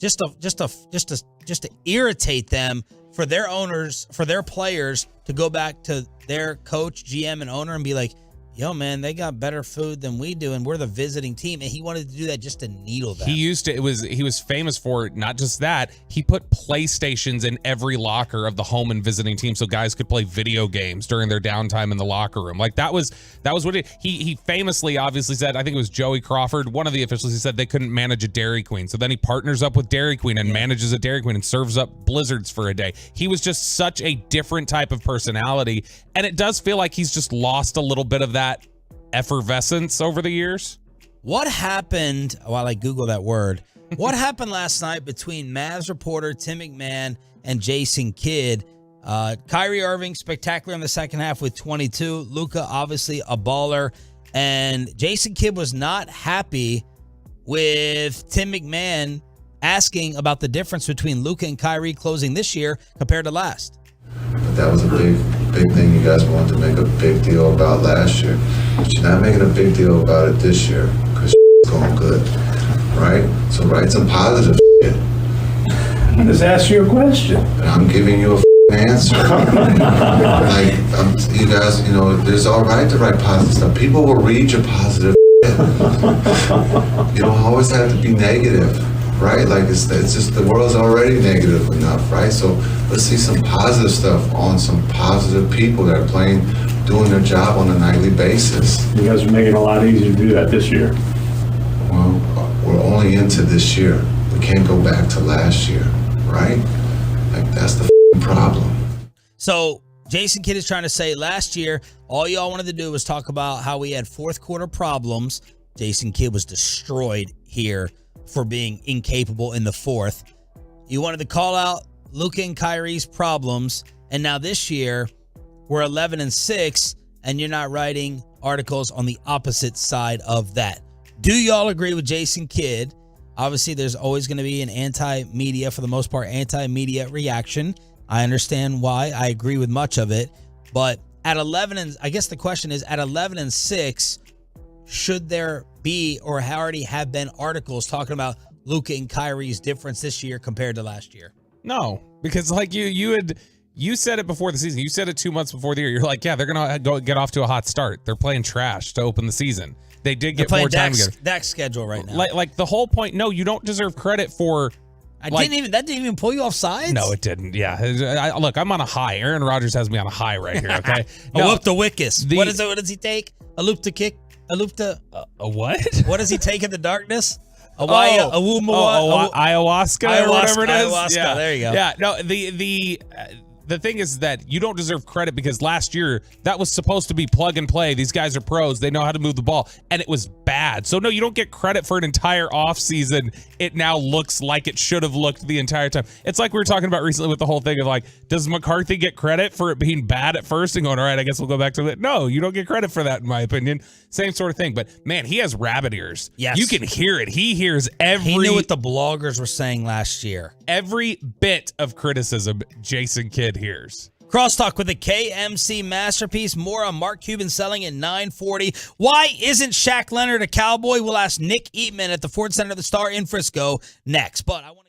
just to irritate them, for their owners, for their players to go back to their coach, GM, and owner and be like, yo, man, they got better food than we do, and we're the visiting team. And he wanted to do that just to needle them. He was famous for not just that. He put PlayStations in every locker of the home and visiting team so guys could play video games during their downtime in the locker room. Like that was what he famously obviously said. I think it was Joey Crawford, one of the officials. He said they couldn't manage a Dairy Queen. So then he partners up with Dairy Queen and manages a Dairy Queen and serves up blizzards for a day. He was just such a different type of personality. And it does feel like he's just lost a little bit of that effervescence over the years. What happened, while I Google that word, what happened last night between Mavs reporter Tim McMahon and Jason Kidd? Kyrie Irving, spectacular in the second half with 22. Luka, obviously a baller. And Jason Kidd was not happy with Tim McMahon asking about the difference between Luka and Kyrie closing this year compared to last. But that was a big thing you guys wanted to make a big deal about last year. But you're not making a big deal about it this year because it's going good, right? So write some positive shit. I just asked you a question. And I'm giving you a answer. You guys, there's all right to write positive stuff. People will read your positive shit. You don't always have to be negative. Right? Like it's just the world's already negative enough, right? So let's see some positive stuff on some positive people that are doing their job on a nightly basis. You guys are making it a lot easier to do that this year. Well, we're only into this year. We can't go back to last year, right? Like that's the problem. So Jason Kidd is trying to say last year, all y'all wanted to do was talk about how we had fourth quarter problems. Jason Kidd was destroyed here for being incapable in the fourth. You wanted to call out Luka and Kyrie's problems, and now this year we're 11-6, and you're not writing articles on the opposite side of that. Do y'all agree with Jason Kidd? Obviously, there's always going to be an anti-media, for the most part, anti-media reaction. I understand why. I agree with much of it, but at 11, and I guess the question is, at 11-6, should there be or already have been articles talking about Luka and Kyrie's difference this year compared to last year? No, because like you said it before the season. You said it 2 months before the year. You're like, yeah, they're gonna go get off to a hot start. They're playing trash to open the season. They did get more time together. Dak's schedule right now. Like the whole point. No, you don't deserve credit for. That didn't even pull you off sides? No, it didn't. Yeah. Look, I'm on a high. Aaron Rodgers has me on a high right here. Okay. A whoop to wickus. What is it? What does he take? A loop to kick. A loop to a what? What does he take in the darkness? Ayahuasca or whatever it is. Ayahuasca. Yeah. There you go. Yeah. No. The thing is that you don't deserve credit because last year that was supposed to be plug and play. These guys are pros. They know how to move the ball, and it was bad. So no, you don't get credit for an entire offseason. It now looks like it should have looked the entire time. It's like we were talking about recently with the whole thing of like, does McCarthy get credit for it being bad at first and going, all right, I guess we'll go back to it? No, you don't get credit for that, in my opinion. Same sort of thing. But man, he has rabbit ears. Yes. You can hear it. He hears He knew what the bloggers were saying last year. Every bit of criticism Jason Kidd hears. Crosstalk with a KMC masterpiece. More on Mark Cuban selling at 940. Why isn't Shaq Leonard a Cowboy? We'll ask Nick Eatman at the Ford Center of the Star in Frisco next. But I want to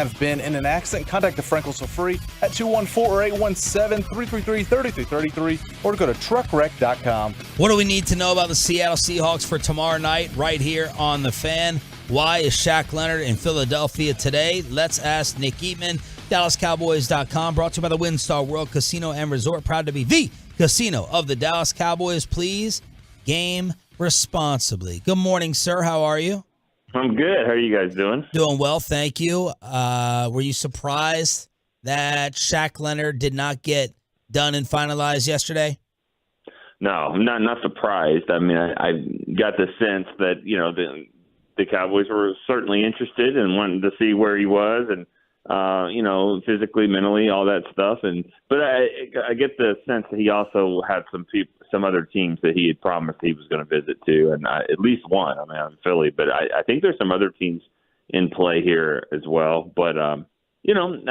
have been in an accident, contact the Frenkels for free at 214-817-333-3333 or go to truckwreck.com. What do we need to know about the Seattle Seahawks for tomorrow night right here on The Fan? Why is Shaq Leonard in Philadelphia today? Let's ask Nick Eatman, DallasCowboys.com, brought to you by the WinStar World Casino and Resort. Proud to be the casino of the Dallas Cowboys. Please game responsibly. Good morning, sir. How are you? I'm good. How are you guys doing? Doing well, thank you. Were you surprised that Shaq Leonard did not get done and finalized yesterday? No, I'm not surprised. I mean, I got the sense that, the Cowboys were certainly interested and wanted to see where he was and, physically, mentally, all that stuff. But I get the sense that he also had some other teams that he had promised he was going to visit to, and at least one. I mean, I'm Philly, but I think there's some other teams in play here as well. But I don't.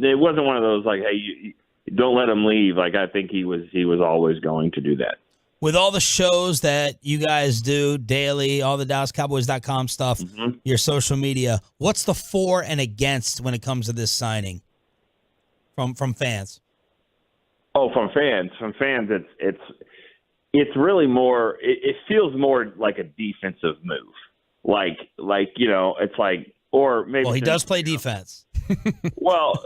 It wasn't one of those like, hey, you don't let him leave. Like I think he was always going to do that. With all the shows that you guys do daily, all the DallasCowboys.com stuff, your social media, what's the for and against when it comes to this signing from fans? Oh, from fans, it's really more. It feels more like a defensive move, like it's like, or maybe. Well, he does play defense. well,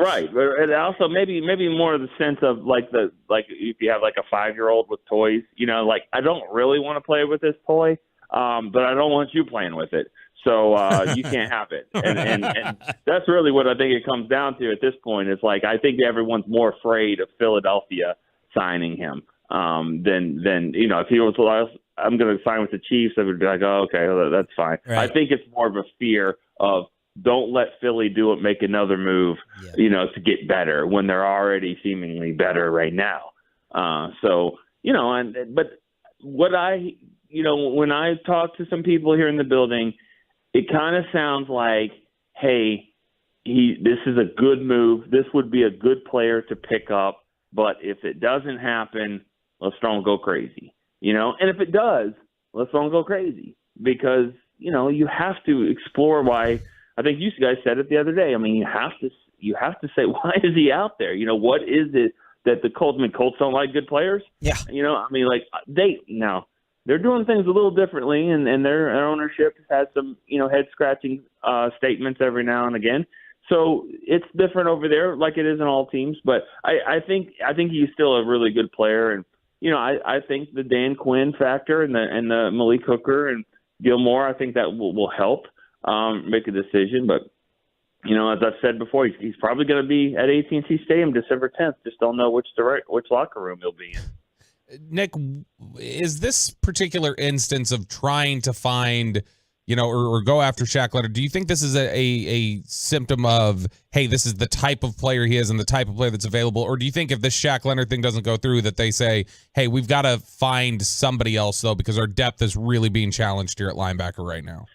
right, and also maybe more of the sense of like if you have like a 5-year-old with toys, like I don't really want to play with this toy, but I don't want you playing with it, so you can't have it, and that's really what I think it comes down to at this point. It's like I think everyone's more afraid of Philadelphia signing him than if he was I'm going to sign with the Chiefs, they would be like, oh, okay, well, that's fine. Right. I think it's more of a fear of. Don't let Philly do it, make another move, to get better when they're already seemingly better right now. But what when I talk to some people here in the building, it kind of sounds like, hey, this is a good move. This would be a good player to pick up. But if it doesn't happen, let's don't go crazy, And if it does, let's don't go crazy because, you have to explore why. I think you guys said it the other day. I mean, you have to say, why is he out there? What is it that the Colts? I mean, Colts don't like good players. Yeah. They're doing things a little differently, and their ownership has some head scratching statements every now and again. So it's different over there, like it is in all teams. But I think he's still a really good player, and I think the Dan Quinn factor and the Malik Hooker and Gilmore, I think that will help. Make a decision, but as I've said before, he's probably going to be at AT&T Stadium December 10th. Just don't know which locker room he'll be in. Nick, is this particular instance of trying to find, or go after Shaq Leonard, do you think this is a symptom of, hey, this is the type of player he is and the type of player that's available, or do you think if this Shaq Leonard thing doesn't go through that they say, hey, we've got to find somebody else though because our depth is really being challenged here at linebacker right now?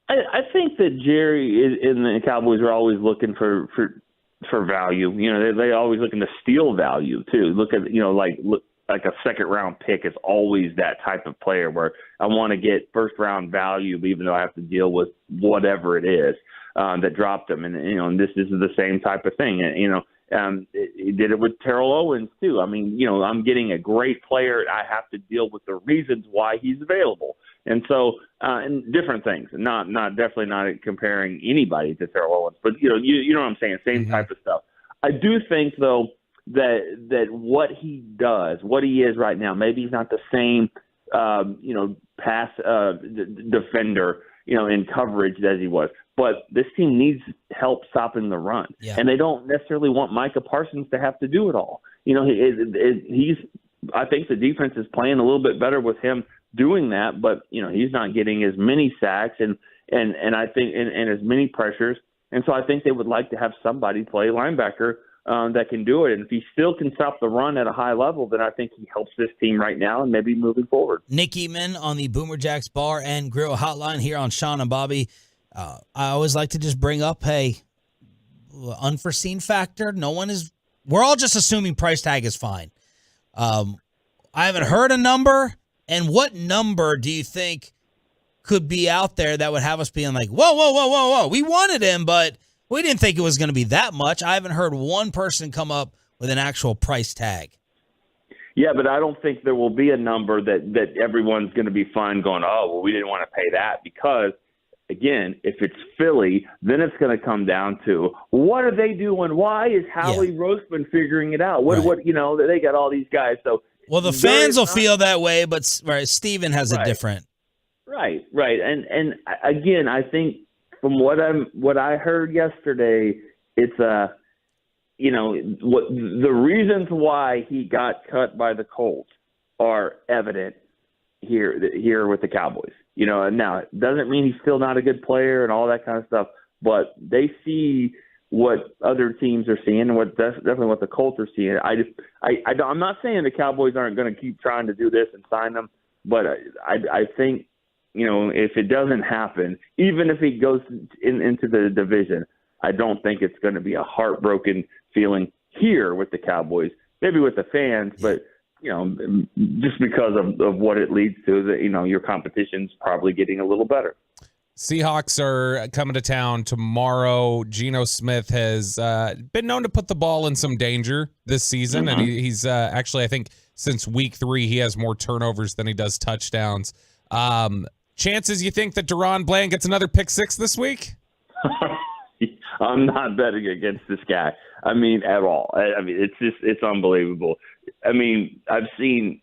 I think that Jerry and the Cowboys are always looking for value. They always looking to steal value too. Look at like a second round pick is always that type of player where I want to get first round value, even though I have to deal with whatever it is that dropped them. And this is the same type of thing. He did it with Terrell Owens too. I mean, I'm getting a great player. I have to deal with the reasons why he's available. And so, and different things, definitely not comparing anybody to Terrell Owens, but you know what I'm saying, same type of stuff. I do think though that what he does, what he is right now, maybe he's not the same, pass defender, in coverage as he was, but this team needs help stopping the run, and they don't necessarily want Micah Parsons to have to do it all. I think the defense is playing a little bit better with him doing that, but he's not getting as many sacks and I think and as many pressures, and so I think they would like to have somebody play linebacker that can do it. And if he still can stop the run at a high level, then I think he helps this team right now and maybe moving forward. Nick Eatman on the Boomer Jacks Bar and Grill Hotline here on Sean and Bobby. I always like to just bring up, hey, unforeseen factor. We're all just assuming price tag is fine. I haven't heard a number. And what number do you think could be out there that would have us being like, whoa, we wanted him, but We didn't think it was going to be that much. I haven't heard one person come up with an actual price tag. Yeah, but I don't think there will be a number that everyone's going to be fine going, oh, well, we didn't want to pay that because, again, if it's Philly, then it's going to come down to what are they doing? Why is Howie Roseman figuring it out? What they got all these guys. So well, the fans will feel that way, but Steven has a different. Right. And again, I think from what I heard yesterday, it's what the reasons why he got cut by the Colts are evident here with the Cowboys. Now it doesn't mean he's still not a good player and all that kind of stuff, but they see what other teams are seeing and definitely what the Colts are seeing. I'm not saying the Cowboys aren't going to keep trying to do this and sign them, but I think if it doesn't happen, even if he goes into the division, I don't think it's going to be a heartbroken feeling here with the Cowboys, maybe with the fans, but just because of what it leads to, that your competition's probably getting a little better. Seahawks are coming to town tomorrow. Geno Smith has been known to put the ball in some danger this season, and he's actually, I think, since week 3, he has more turnovers than he does touchdowns. Chances you think that Deron Bland gets another pick 6 this week? I'm not betting against this guy. I mean, at all. I mean, it's unbelievable. I mean, I've seen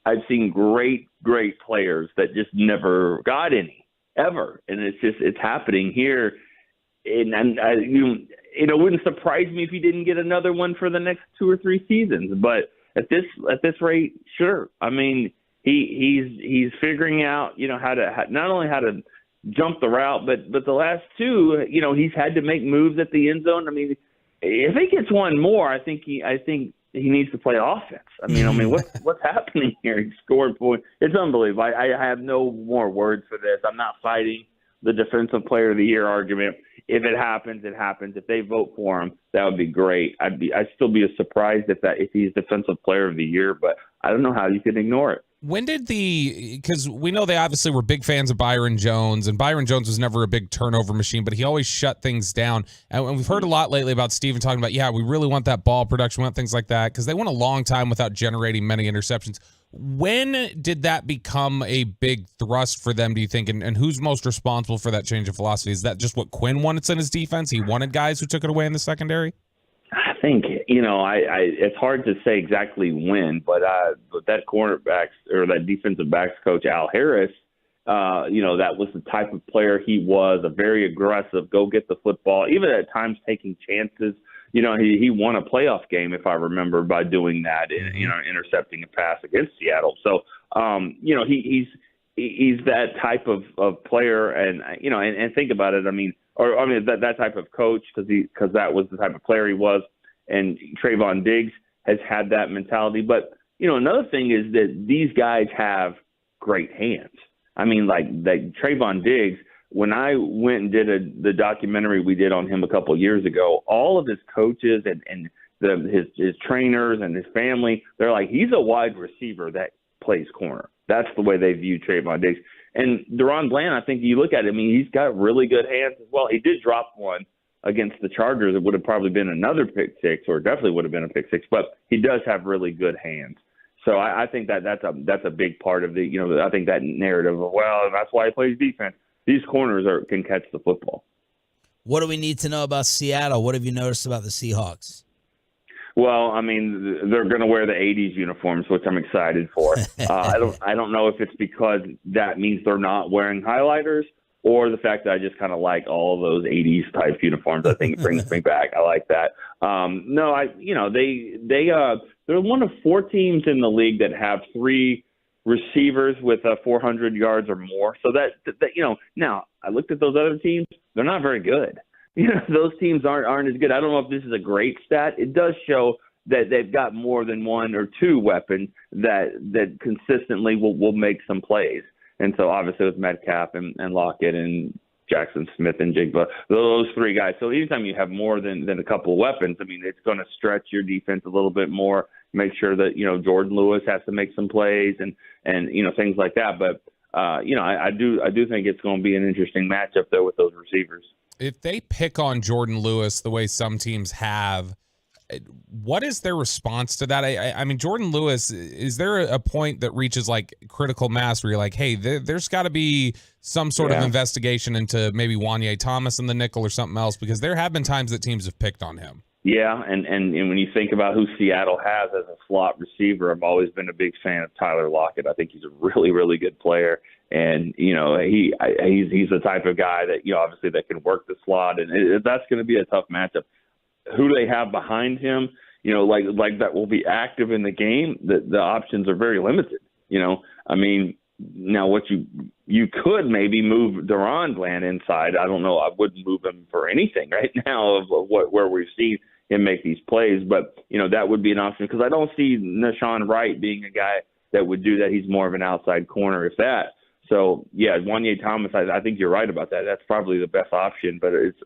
great players that just never got any ever, and it's happening here. And it wouldn't surprise me if he didn't get another one for the next 2 or 3 seasons. But at this rate, sure. I mean, he's figuring out not only how to jump the route, but the last 2, he's had to make moves at the end zone. I mean, if he gets one more, I think he needs to play offense. I mean, what's happening here? He scored points. It's unbelievable. I have no more words for this. I'm not fighting the Defensive Player of the Year argument. If it happens, it happens. If they vote for him, that would be great. I'd still be surprised if he's Defensive Player of the Year, but I don't know how you can ignore it. When did because we know they obviously were big fans of Byron Jones, and Byron Jones was never a big turnover machine, but he always shut things down. And we've heard a lot lately about Steven talking about, we really want that ball production, we want things like that, because they went a long time without generating many interceptions. When did that become a big thrust for them, do you think? And who's most responsible for that change of philosophy? Is that just what Quinn wanted in his defense? He wanted guys who took it away in the secondary? I think, it's hard to say exactly when, but that cornerbacks or that defensive backs coach, Al Harris, that was the type of player he was, a very aggressive, go get the football, even at times taking chances. He won a playoff game, if I remember, by doing that, intercepting a pass against Seattle. So, he's that type of player, and think about it. That type of coach, because that was the type of player he was. And Trayvon Diggs has had that mentality. But, another thing is that these guys have great hands. I mean, like Trayvon Diggs, when I went and did the documentary we did on him a couple of years ago, all of his coaches and his trainers and his family, they're like, he's a wide receiver that plays corner. That's the way they view Trayvon Diggs. And Deron Bland, I think you look at him, he's got really good hands as well. He did drop one against the Chargers. It would have probably been another pick 6, or definitely would have been a pick 6, but he does have really good hands. So I think that's a big part of the, I think that narrative of, that's why he plays defense. These corners can catch the football. What do we need to know about Seattle? What have you noticed about the Seahawks? Well, they're going to wear the 80s uniforms, which I'm excited for. I don't know if it's because that means they're not wearing highlighters, or the fact that I just kind of like all of those 80s type uniforms. I think it brings me back. I like that. They're one of 4 teams in the league that have 3 receivers with 400 yards or more. So now I looked at those other teams. They're not very good. Those teams aren't as good. I don't know if this is a great stat. It does show that they've got more than 1 or 2 weapons that consistently will make some plays. And so obviously with Metcalf and Lockett and Jackson Smith and Jigba, those 3 guys. So anytime you have more than a couple of weapons, it's going to stretch your defense a little bit more, make sure that, Jordan Lewis has to make some plays and things like that. But, I do think it's going to be an interesting matchup there with those receivers. if they pick on Jordan Lewis the way some teams have, what is their response to that? I mean, Jordan Lewis, is there a point that reaches like critical mass where you're like, hey, there's got to be some sort of investigation into maybe Neie Thomas in the nickel or something else? Because there have been times that teams have picked on him. Yeah, and when you think about who Seattle has as a slot receiver, I've always been a big fan of Tyler Lockett. I think he's a really, really good player. And, he's the type of guy that, obviously that can work the slot. And that's going to be a tough matchup. Who do they have behind him, like that will be active in the game? The options are very limited. I mean, now what you could maybe move Deron Bland inside. I don't know. I wouldn't move him for anything right now of where we've seen him make these plays. But, that would be an option because I don't see Nashawn Wright being a guy that would do that. He's more of an outside corner, if that. So, yeah, Neie Thomas, I think you're right about that. That's probably the best option. But it's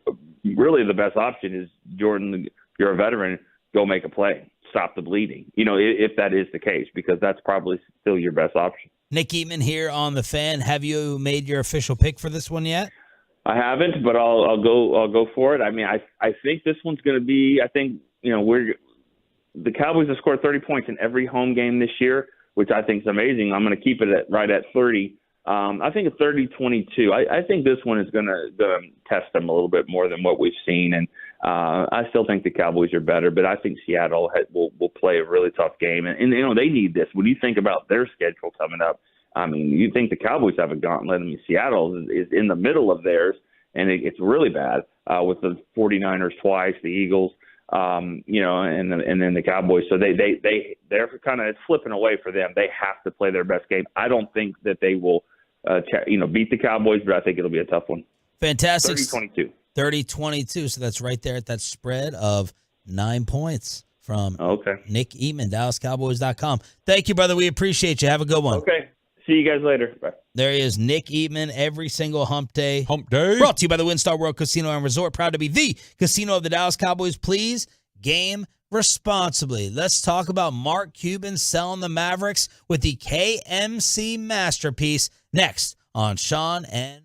really the best option is Jordan, you're a veteran, go make a play. Stop the bleeding, if that is the case, because that's probably still your best option. Nick Eatman here on The Fan. Have you made your official pick for this one yet? I haven't, but I'll go for it. I mean, I think this one's going to be, the Cowboys have scored 30 points in every home game this year, which I think is amazing. I'm going to keep it right at 30. I think it's 30-22. I think this one is going to test them a little bit more than what we've seen, and I still think the Cowboys are better, but I think Seattle will play a really tough game, and they need this. When you think about their schedule coming up, I mean, you think the Cowboys have a gauntlet. I mean, Seattle is in the middle of theirs, and it's really bad with the 49ers twice, the Eagles, and then the Cowboys. So they're kind of slipping away for them. They have to play their best game. I don't think that they will beat the Cowboys, but I think it'll be a tough one. Fantastic. 30-22. 30-22. So that's right there at that spread of 9 points from Nick Eatman, DallasCowboys.com. Thank you, brother. We appreciate you. Have a good one. Okay. See you guys later. Bye. There he is, Nick Eatman, every single hump day. Hump day. Brought to you by the WinStar World Casino and Resort. Proud to be the casino of the Dallas Cowboys. Please game responsibly. Let's talk about Mark Cuban selling the Mavericks with the KMC masterpiece next on Sean and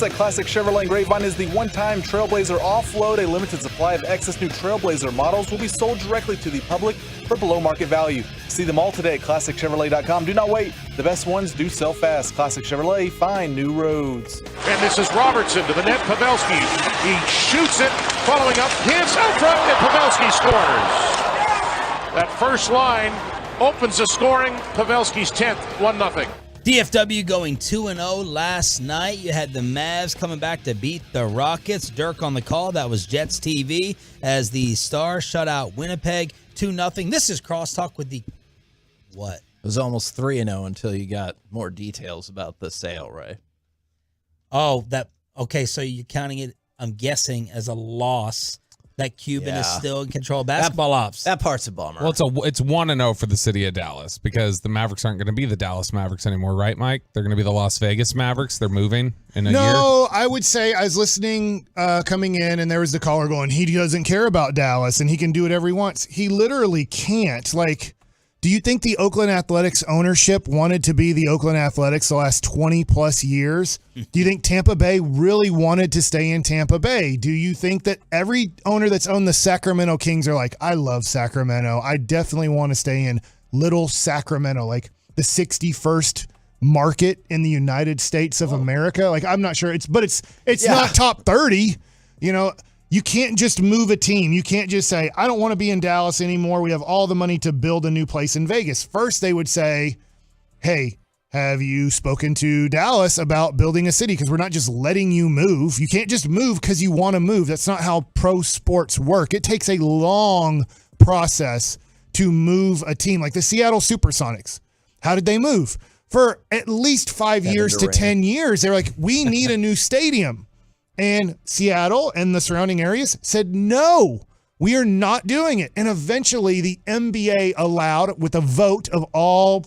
Sports at Classic Chevrolet and Grapevine is the one-time Trailblazer offload. A limited supply of excess new Trailblazer models will be sold directly to the public for below market value. See them all today at ClassicChevrolet.com. Do not wait. The best ones do sell fast. Classic Chevrolet, find new roads. And this is Robertson to the net. Pavelski. He shoots it. Following up. Hits out front, and Pavelski scores. That first line opens the scoring. Pavelski's 10th, 1-0. DFW going 2-0 last night. You had the Mavs coming back to beat the Rockets. Dirk on the call. That was Jets TV as the Stars shut out Winnipeg 2-0. This is Crosstalk with the what? It was almost 3-0 until you got more details about the sale, right? Oh, okay, so you're counting it, I'm guessing, as a loss. That Cuban is still in control of basketball ops. That part's a bummer. Well, it's 1-0 for the city of Dallas because the Mavericks aren't going to be the Dallas Mavericks anymore, right, Mike? They're going to be the Las Vegas Mavericks. They're moving in a year. No, I would say I was listening coming in, and there was the caller going, he doesn't care about Dallas, and he can do whatever he wants. He literally can't. Like, do you think the Oakland Athletics ownership wanted to be the Oakland Athletics the last 20-plus years? Do you think Tampa Bay really wanted to stay in Tampa Bay? Do you think that every owner that's owned the Sacramento Kings are like, I love Sacramento. I definitely want to stay in little Sacramento, like the 61st market in the United States of America? Like, I'm not sure. It's not top 30, you know. You can't just move a team. You can't just say, I don't want to be in Dallas anymore. We have all the money to build a new place in Vegas. First, they would say, hey, have you spoken to Dallas about building a city? Because we're not just letting you move. You can't just move because you want to move. That's not how pro sports work. It takes a long process to move a team. Like the Seattle Supersonics. How did they move? For at least 5 years to 10 years, they're like, we need a new stadium. And Seattle and the surrounding areas said, no, we are not doing it. And eventually the NBA allowed, with a vote of all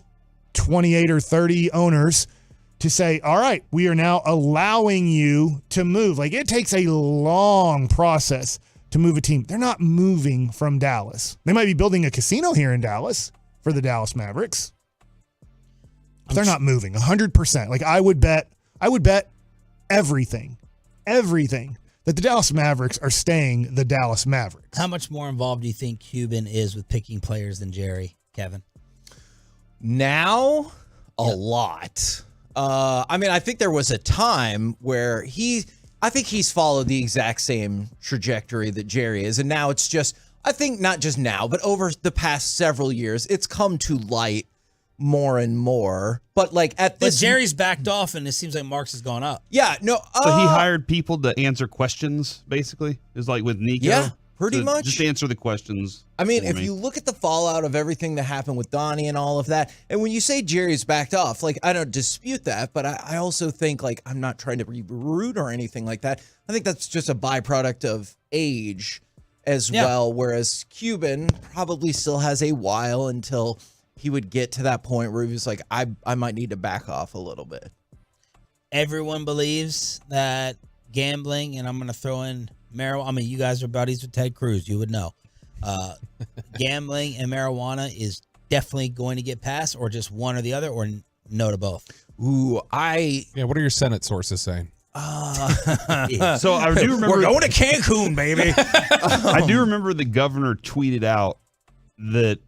28 or 30 owners, to say, all right, we are now allowing you to move. Like, it takes a long process to move a team. They're not moving from Dallas. They might be building a casino here in Dallas for the Dallas Mavericks. But they're not moving 100%. Like, I would bet everything that the Dallas Mavericks are staying the Dallas Mavericks. How much more involved do you think Cuban is with picking players than Jerry, Kevin? Now, a lot. I mean, I think there was a time where I think he's followed the exact same trajectory that Jerry is. And now it's just, I think not just now, but over the past several years, it's come to light more and more. But like at this, but Jerry's backed off, and it seems like Marks has gone up. Yeah, no. So he hired people to answer questions. Basically, is like with Nico. Yeah, pretty much. Just answer the questions. I mean, if you look at the fallout of everything that happened with Donnie and all of that, and when you say Jerry's backed off, like I don't dispute that, but I also think, like, I'm not trying to be rude or anything like that. I think that's just a byproduct of age as well. Whereas Cuban probably still has a while until he would get to that point where he was like, I might need to back off a little bit. Everyone believes that gambling, and I'm going to throw in marijuana. I mean, you guys are buddies with Ted Cruz. You would know. Gambling and marijuana is definitely going to get passed, or just one or the other, or no to both. Ooh, what are your Senate sources saying? So I do remember we're going to Cancun, baby. I do remember the governor tweeted out that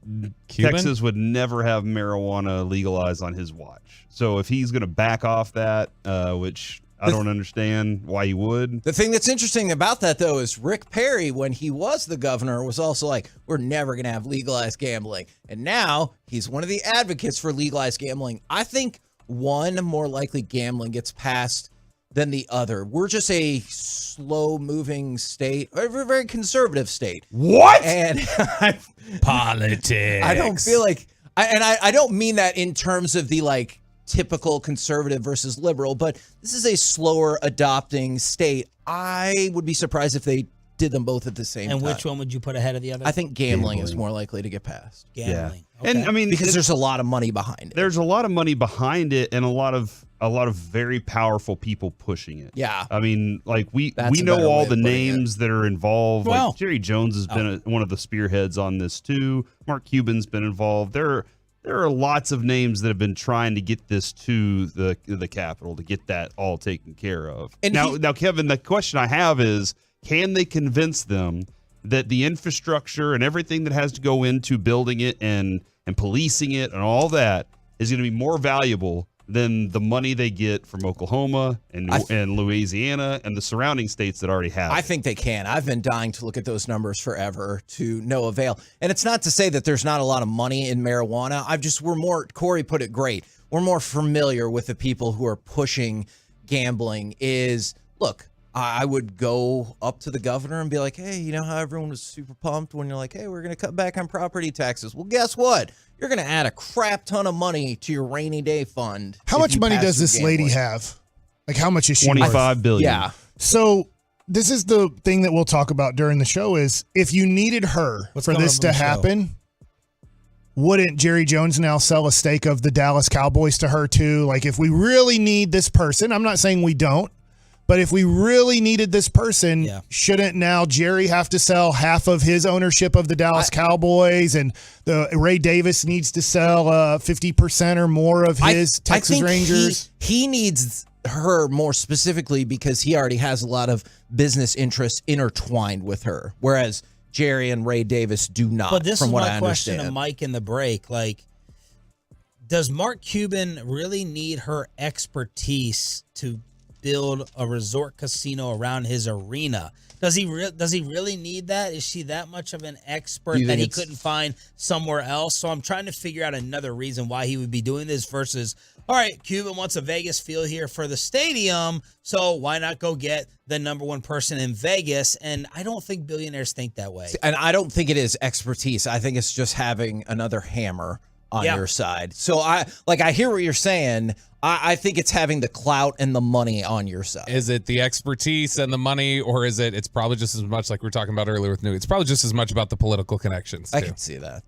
Cuban? Texas would never have marijuana legalized on his watch. So if he's going to back off that, which I don't understand why he would. The thing that's interesting about that, though, is Rick Perry, when he was the governor, was also like, we're never going to have legalized gambling. And now he's one of the advocates for legalized gambling. I think one more likely gambling gets passed than the other. We're just a slow-moving state, a very conservative state. What? And politics. I don't feel like, I don't mean that in terms of the like typical conservative versus liberal, but this is a slower adopting state. I would be surprised if they did them both at the same time. And which one would you put ahead of the other? I think gambling is more likely to get passed. Gambling. Yeah. Okay. And I mean, because there's a lot of money behind it. There's a lot of money behind it, and a lot of very powerful people pushing it. Yeah. I mean, like we That's a know better all way the of putting names that are involved. Well. Like Jerry Jones has been one of the spearheads on this too. Mark Cuban's been involved. there are lots of names that have been trying to get this to the Capitol to get that all taken care of. And now, Kevin, the question I have is, can they convince them that the infrastructure and everything that has to go into building it and policing it and all that is going to be more valuable than the money they get from Oklahoma and Louisiana and the surrounding states that already have it? I think they can. I've been dying to look at those numbers forever to no avail. And it's not to say that there's not a lot of money in marijuana. Corey put it great. We're more familiar with the people who are pushing gambling look, I would go up to the governor and be like, hey, you know how everyone was super pumped when you're like, hey, we're going to cut back on property taxes. Well, guess what? You're going to add a crap ton of money to your rainy day fund. How much money does this lady have? Like, how much is she? $25 billion. Yeah. So this is the thing that we'll talk about during the show is if you needed her for this to happen, wouldn't Jerry Jones now sell a stake of the Dallas Cowboys to her too? Like, if we really need this person, I'm not saying we don't, but if we really needed this person, shouldn't now Jerry have to sell half of his ownership of the Dallas Cowboys, and Ray Davis needs to sell 50% or more of his Texas Rangers? He needs her more specifically because he already has a lot of business interests intertwined with her, whereas Jerry and Ray Davis do not. But this from is what my I question understand. to Mike in the break. Like, does Mark Cuban really need her expertise to build a resort casino around his arena? Does he really need that? Is she that much of an expert that he couldn't find somewhere else? So I'm trying to figure out another reason why he would be doing this versus, all right, Cuban wants a Vegas feel here for the stadium, so why not go get the number one person in Vegas? And I don't think billionaires think that way. And I don't think it is expertise. I think it's just having another hammer on your side. So I hear what you're saying. I think it's having the clout and the money on your side. Is it the expertise and the money, or is it's probably just as much like we were talking about earlier with Neie? It's probably just as much about the political connections, too. I can see that.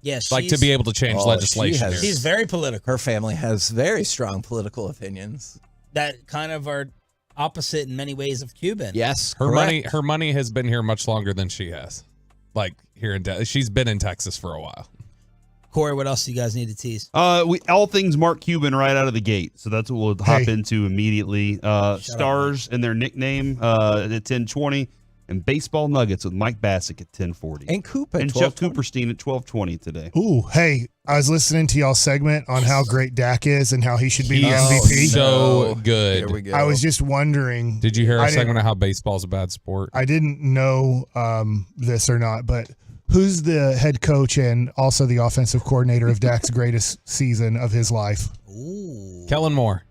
Yes, like to be able to change legislation. She's very political. Her family has very strong political opinions that kind of are opposite in many ways of Cuban. Yes, her money has been here much longer than she has. Like here in she's been in Texas for a while. Corey, what else do you guys need to tease? All things Mark Cuban right out of the gate. So that's what we'll hop into immediately. Stars and their nickname at 10:20, and baseball nuggets with Mike Bassick at 10:40, and Coop and Chuck Cooperstein at 12:20 today. Ooh, hey, I was listening to y'all's segment on how great Dak is and how he should be the MVP. So good. Here we go. I was just wondering. Did you hear our segment on how baseball's a bad sport? I didn't know this or not, but who's the head coach and also the offensive coordinator of Dak's greatest season of his life? Ooh. Kellen Moore.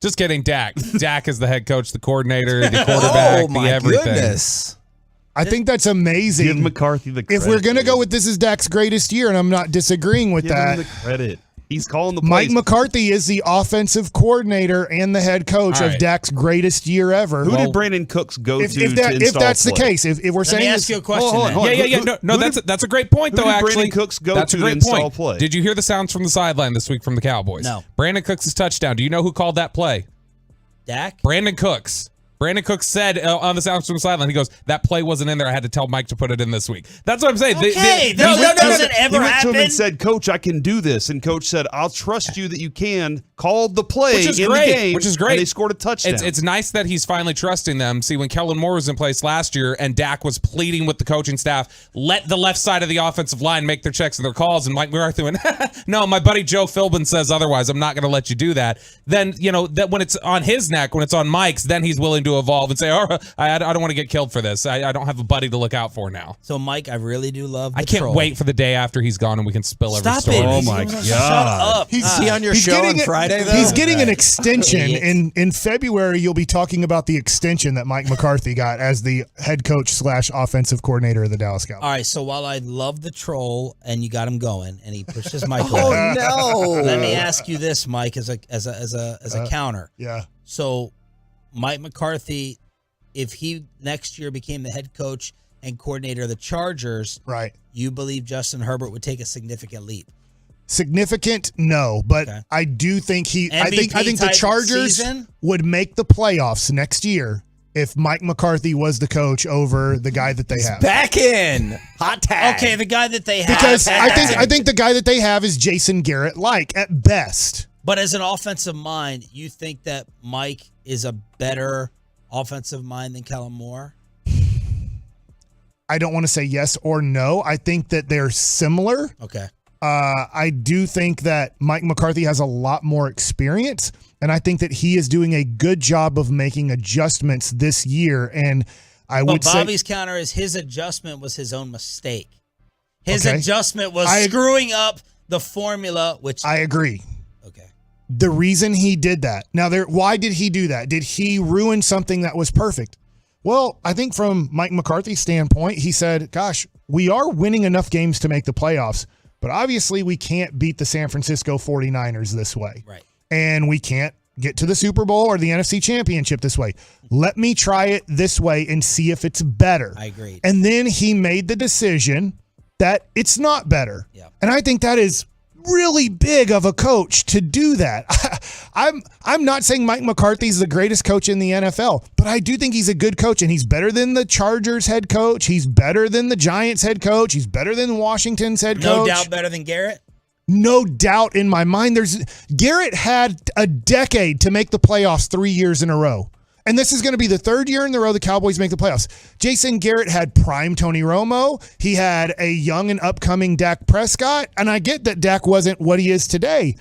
Just kidding, Dak. Dak is the head coach, the coordinator, the quarterback, the everything. Goodness. I think that's amazing. Give McCarthy the credit. If we're going to go with this is Dak's greatest year, and I'm not disagreeing with Give that. him the credit. He's calling the Mike plays. McCarthy is the offensive coordinator and the head coach of Dak's greatest year ever. Who did Brandon Cooks go to install if that's play? the case, if we're Let saying me Oh, ask you a question. Hold on. Yeah. No, that's a great point, who though, did actually. Brandon Cooks go that's to a great install point. play? Did you hear the sounds from the sideline this week from the Cowboys? No. Brandon Cooks' touchdown. Do you know who called that play? Dak? Brandon Cooks. Brandon Cooks said on the sounds from the sideline, he goes, that play wasn't in there. I had to tell Mike to put it in this week. That's what I'm saying. Okay, He went does it to ever him happen? and said, "Coach, I can do this." And Coach said, "I'll trust you that you can." Called the play Which is in great. the game, Which is great. and they scored a touchdown. It's nice that he's finally trusting them. See, when Kellen Moore was in place last year and Dak was pleading with the coaching staff, let the left side of the offensive line make their checks and their calls, and Mike McCarthy went, no, my buddy Joe Philbin says otherwise. I'm not going to let you do that. Then, that when it's on his neck, when it's on Mike's, then he's willing to evolve and say, all right, I don't want to get killed for this. I don't have a buddy to look out for now. So, Mike, I really do love the I can't troll. wait for the day after he's gone and we can spill every Stop story. it. Oh, my Shut God. up. Is he on your show on Friday, though? He's getting an extension. In February, you'll be talking about the extension that Mike McCarthy got as the head coach / offensive coordinator of the Dallas Cowboys. All right, so while I love the troll and you got him going and he pushed his mic Oh, away, no. let me ask you this, Mike, as a counter. Yeah. So, Mike McCarthy, if he next year became the head coach and coordinator of the Chargers, Right. you believe Justin Herbert would take a significant leap? Significant, no, but Okay. I do think I think the MVP-type Chargers season? would make the playoffs next year if Mike McCarthy was the coach over the guy that they have. Back in. Hot tag. Okay, the guy that they have. Because I think the guy that they have is Jason Garrett-like at best. But as an offensive mind, you think that Mike is a better offensive mind than Kellen Moore? I don't want to say yes or no. I think that they're similar. Okay. I do think that Mike McCarthy has a lot more experience, and I think that he is doing a good job of making adjustments this year. And But Bobby's counter is his adjustment was his own mistake. His Okay. adjustment was screwing up the formula, which I agree. Okay. The reason he did that. Now, why did he do that? Did he ruin something that was perfect? Well, I think from Mike McCarthy's standpoint, he said, gosh, we are winning enough games to make the playoffs, but obviously we can't beat the San Francisco 49ers this way. Right. And we can't get to the Super Bowl or the NFC Championship this way. Let me try it this way and see if it's better. I agree. And then he made the decision that it's not better. Yeah. And I think that is really big of a coach to do that. I'm not saying Mike McCarthy's the greatest coach in the NFL, but I do think he's a good coach, and he's better than the Chargers head coach. He's better than the Giants head coach. He's better than Washington's head coach. No doubt better than Garrett? No doubt in my mind. Garrett had a decade to make the playoffs 3 years in a row. And this is going to be the third year in a row the Cowboys make the playoffs. Jason Garrett had prime Tony Romo. He had a young and upcoming Dak Prescott. And I get that Dak wasn't what he is today.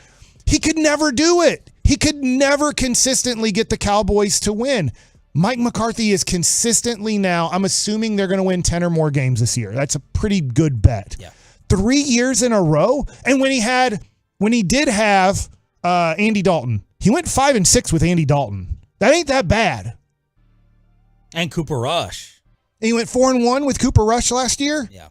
He could never do it. He could never consistently get the Cowboys to win. Mike McCarthy is consistently now, I'm assuming they're going to win 10 or more games this year. That's a pretty good bet. Yeah. 3 years in a row. And when he did have Andy Dalton, he went 5-6 with Andy Dalton. That ain't that bad. And Cooper Rush. And he went 4-1 with Cooper Rush last year. Yeah.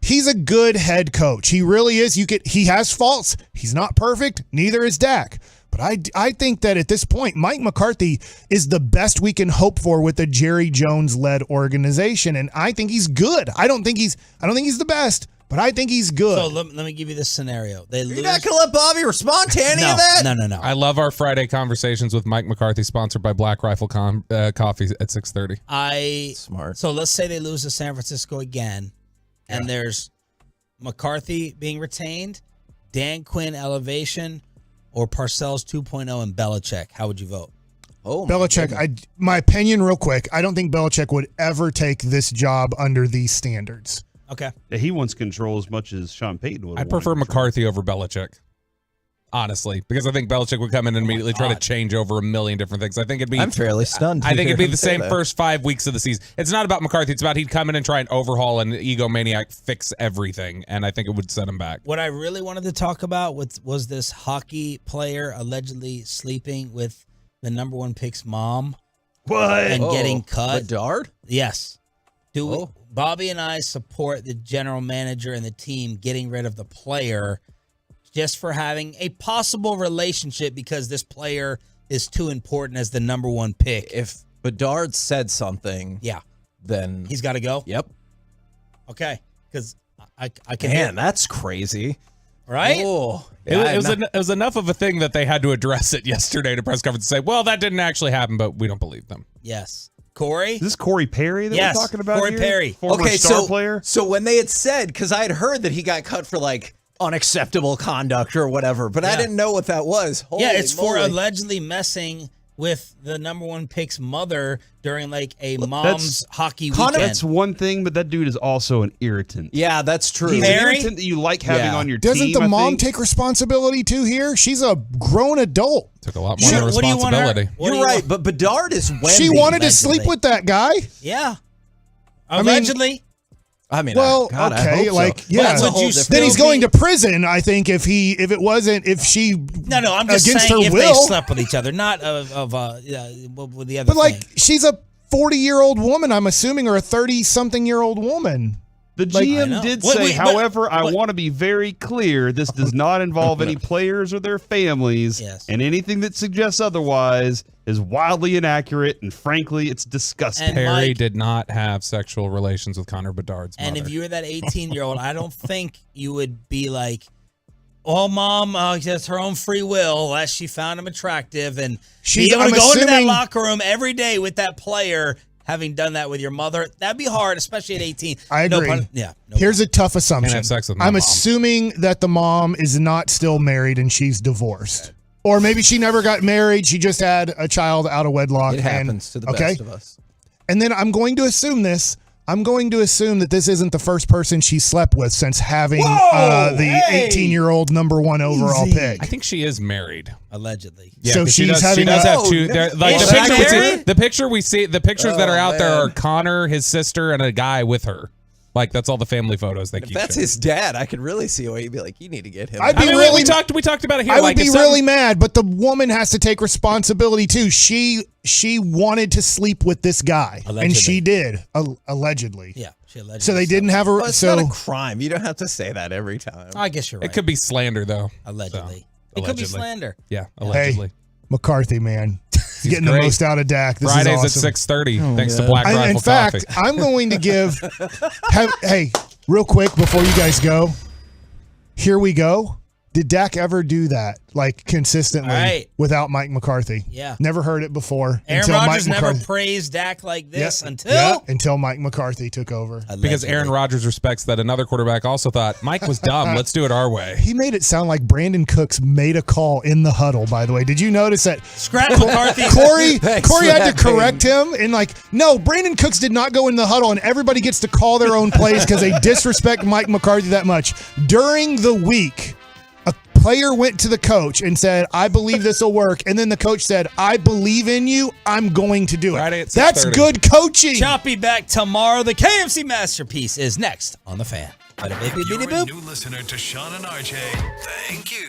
He's a good head coach. He really is. He has faults. He's not perfect. Neither is Dak. But I think that at this point, Mike McCarthy is the best we can hope for with a Jerry Jones-led organization. And I think he's good. I don't think he's the best, but I think he's good. So let me give you this scenario. You're not going to let Bobby respond to any of that? No. I love our Friday conversations with Mike McCarthy, sponsored by Black Rifle Coffee at 6:30. Smart. So let's say they lose to San Francisco again, and there's McCarthy being retained, Dan Quinn elevation, or Parcells 2.0 and Belichick. How would you vote? Oh, Belichick, my opinion real quick, I don't think Belichick would ever take this job under these standards. Okay. Yeah, he wants control as much as Sean Payton would. I prefer McCarthy over Belichick, honestly, because I think Belichick would come in and immediately try to change over a million different things. I think it'd be. I'm fairly stunned. I think it'd be the say same that. first 5 weeks of the season. It's not about McCarthy. It's about he'd come in and try and overhaul and egomaniac fix everything, and I think it would set him back. What I really wanted to talk about was this hockey player allegedly sleeping with the number one pick's mom. What? And getting cut. Bedard? Yes. Bobby and I support the general manager and the team getting rid of the player just for having a possible relationship because this player is too important as the number one pick. If Bedard said something, then he's got to go. Yep. Okay, because I can. Man, that's crazy, right? Oh, It was enough of a thing that they had to address it yesterday at a press conference and say, "Well, that didn't actually happen, but we don't believe them." Yes. Corey? Is this Corey Perry that Yes, we're talking about Corey here? Perry. Former star player? So when they had said, because I had heard that he got cut for like unacceptable conduct or whatever, but I didn't know what that was. Holy it's for moly. allegedly messing with the number one pick's mother during like a mom's hockey weekend. That's one thing, but that dude is also an irritant. Yeah, that's true. He's an irritant that you like having on your Doesn't team. the I mom think. take responsibility too here? She's a grown adult. Took a lot more responsibility. You're right, but Bedard is Wendy. She wanted to sleep with that guy? Yeah. I mean- Allegedly. I mean, Well, God, I okay, hope like, so. yeah. That's a whole different- Then he's going to prison, I think, if she No, I'm just against saying her if will. they slept with each other, not with the other But, like, thing. she's a 40-year-old woman, I'm assuming, or a 30-something-year-old woman. The GM did say, however, I want to be very clear, this does not involve any players or their families, and anything that suggests otherwise is wildly inaccurate, and frankly, it's disgusting. Perry did not have sexual relations with Connor Bedard's mother. And if you were that 18-year-old, I don't think you would be like, Oh, Mom, just her own free will, as she found him attractive, and She's- being able to I'm go into that assuming- locker room every day with that player, having done that with your mother, that'd be hard, especially at 18. I agree. Here's a tough assumption. Can't have sex with my I'm mom. assuming that the mom is not still married and she's divorced. Or maybe she never got married. She just had a child out of wedlock. It happens to the best of us. And then I'm going to assume this. I'm going to assume that this isn't the first person she slept with since having the 18-year-old number 1 overall pick. I think she is married. Allegedly. Yeah, So 'cause she's having she does a- have two. Like Is the she picture, married? the pictures that are out there man. are Connor, his sister, and a guy with her. Like that's all the family photos they If keep. that's showing. his dad, I could really see why he'd be like, you need to get him. I'd be I mean, really we talked about it here. I would like, be if really some- mad, but the woman has to take responsibility too. She wanted to sleep with this guy, and Allegedly. she did allegedly. Yeah, she allegedly. So they didn't have Well, a. it's So not a crime. You don't have to say that every time. I guess you're right. It could be slander though. Allegedly. So, It could be allegedly. slander. Yeah, allegedly. hey, McCarthy, man, he's getting great. the most out of Dak. This Fridays is awesome. at 6:30. Thanks yeah. to Black Rifle In fact, Coffee. I'm going to give. Hey, real quick before you guys go, here we go. Did Dak ever do that like consistently All right. without Mike McCarthy? Yeah. Never heard it before. Aaron until Rodgers Mike never McCarthy. praised Dak like this Yeah, until Mike McCarthy took over. Because Aaron Rodgers respects that another quarterback also thought Mike was dumb. Let's do it our way. He made it sound like Brandon Cooks made a call in the huddle, by the way. Did you notice that? Scrap McCarthy. Corey Thanks Corey for had that, to correct him and like, no, Brandon Cooks did not go in the huddle, and everybody gets to call their own plays because they disrespect Mike McCarthy that much. During the week, a player went to the coach and said, I believe this will work. And then the coach said, I believe in you. I'm going to do it. Friday at That's 6:30. good coaching. Choppy back tomorrow. The KFC Masterpiece is next on The Fan. Bada bing, If bing, you're bing, a boop. new listener to Sean and RJ, thank you.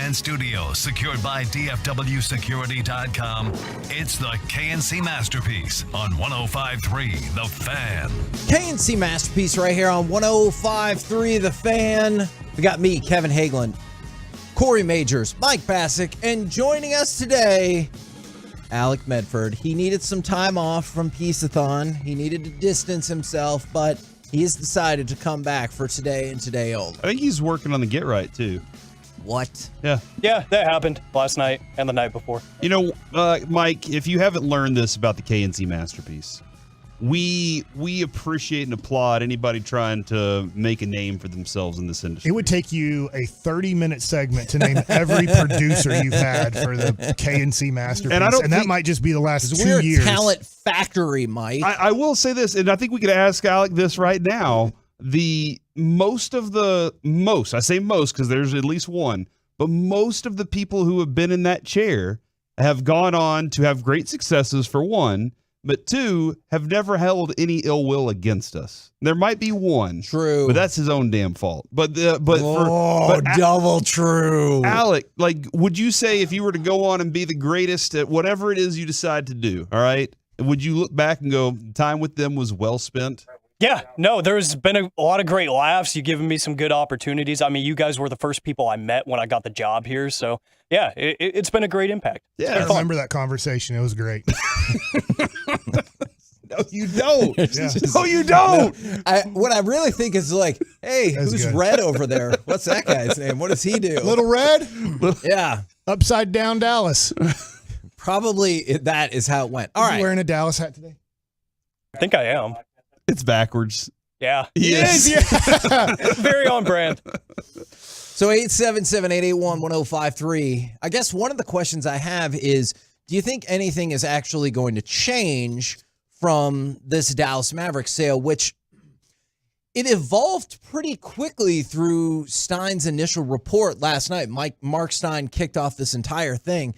and studios secured by DFWsecurity.com. It's the KNC Masterpiece on 105.3 The Fan. KNC Masterpiece right here on 105.3 The Fan. We got me, Kevin Hagelin, Corey Majors, Mike Bassick, and joining us today, Alec Medford. He needed some time off from Peace-a-thon. He needed to distance himself, but he has decided to come back for today and today only. I think he's working on the get right too. What? Yeah. Yeah, that happened last night and the night before. You know, Mike, if you haven't learned this about the KNC Masterpiece, we appreciate and applaud anybody trying to make a name for themselves in this industry. It would take you a 30-minute segment to name every producer you've had for the KNC Masterpiece, and that might just be the last 2 We're years. a talent factory, Mike. I will say this, and I think we could ask Alec this right now. I say most because there's at least one, but most of the people who have been in that chair have gone on to have great successes, for one, but two, have never held any ill will against us. There might be one, true, but that's his own damn fault. But double true. Alec, like, would you say if you were to go on and be the greatest at whatever it is you decide to do, all right, would you look back and go, time with them was well spent? Yeah, no, there's been a lot of great laughs. You've given me some good opportunities. I mean, you guys were the first people I met when I got the job here. So, yeah, it's been a great impact. Yeah, I remember that conversation. It was great. No, you don't. Yeah. No, you don't. What I really think is like, hey, That's who's good. Red over there? What's that guy's name? What does he do? Little Red? Yeah. Upside down Dallas. Probably that is how it went. All Are you right. wearing a Dallas hat today? I think I am. It's backwards. Yeah. Yes. Yeah. Very on brand. So 877-881-1053. I guess one of the questions I have is, do you think anything is actually going to change from this Dallas Mavericks sale, which it evolved pretty quickly through Stein's initial report last night? Mark Stein kicked off this entire thing.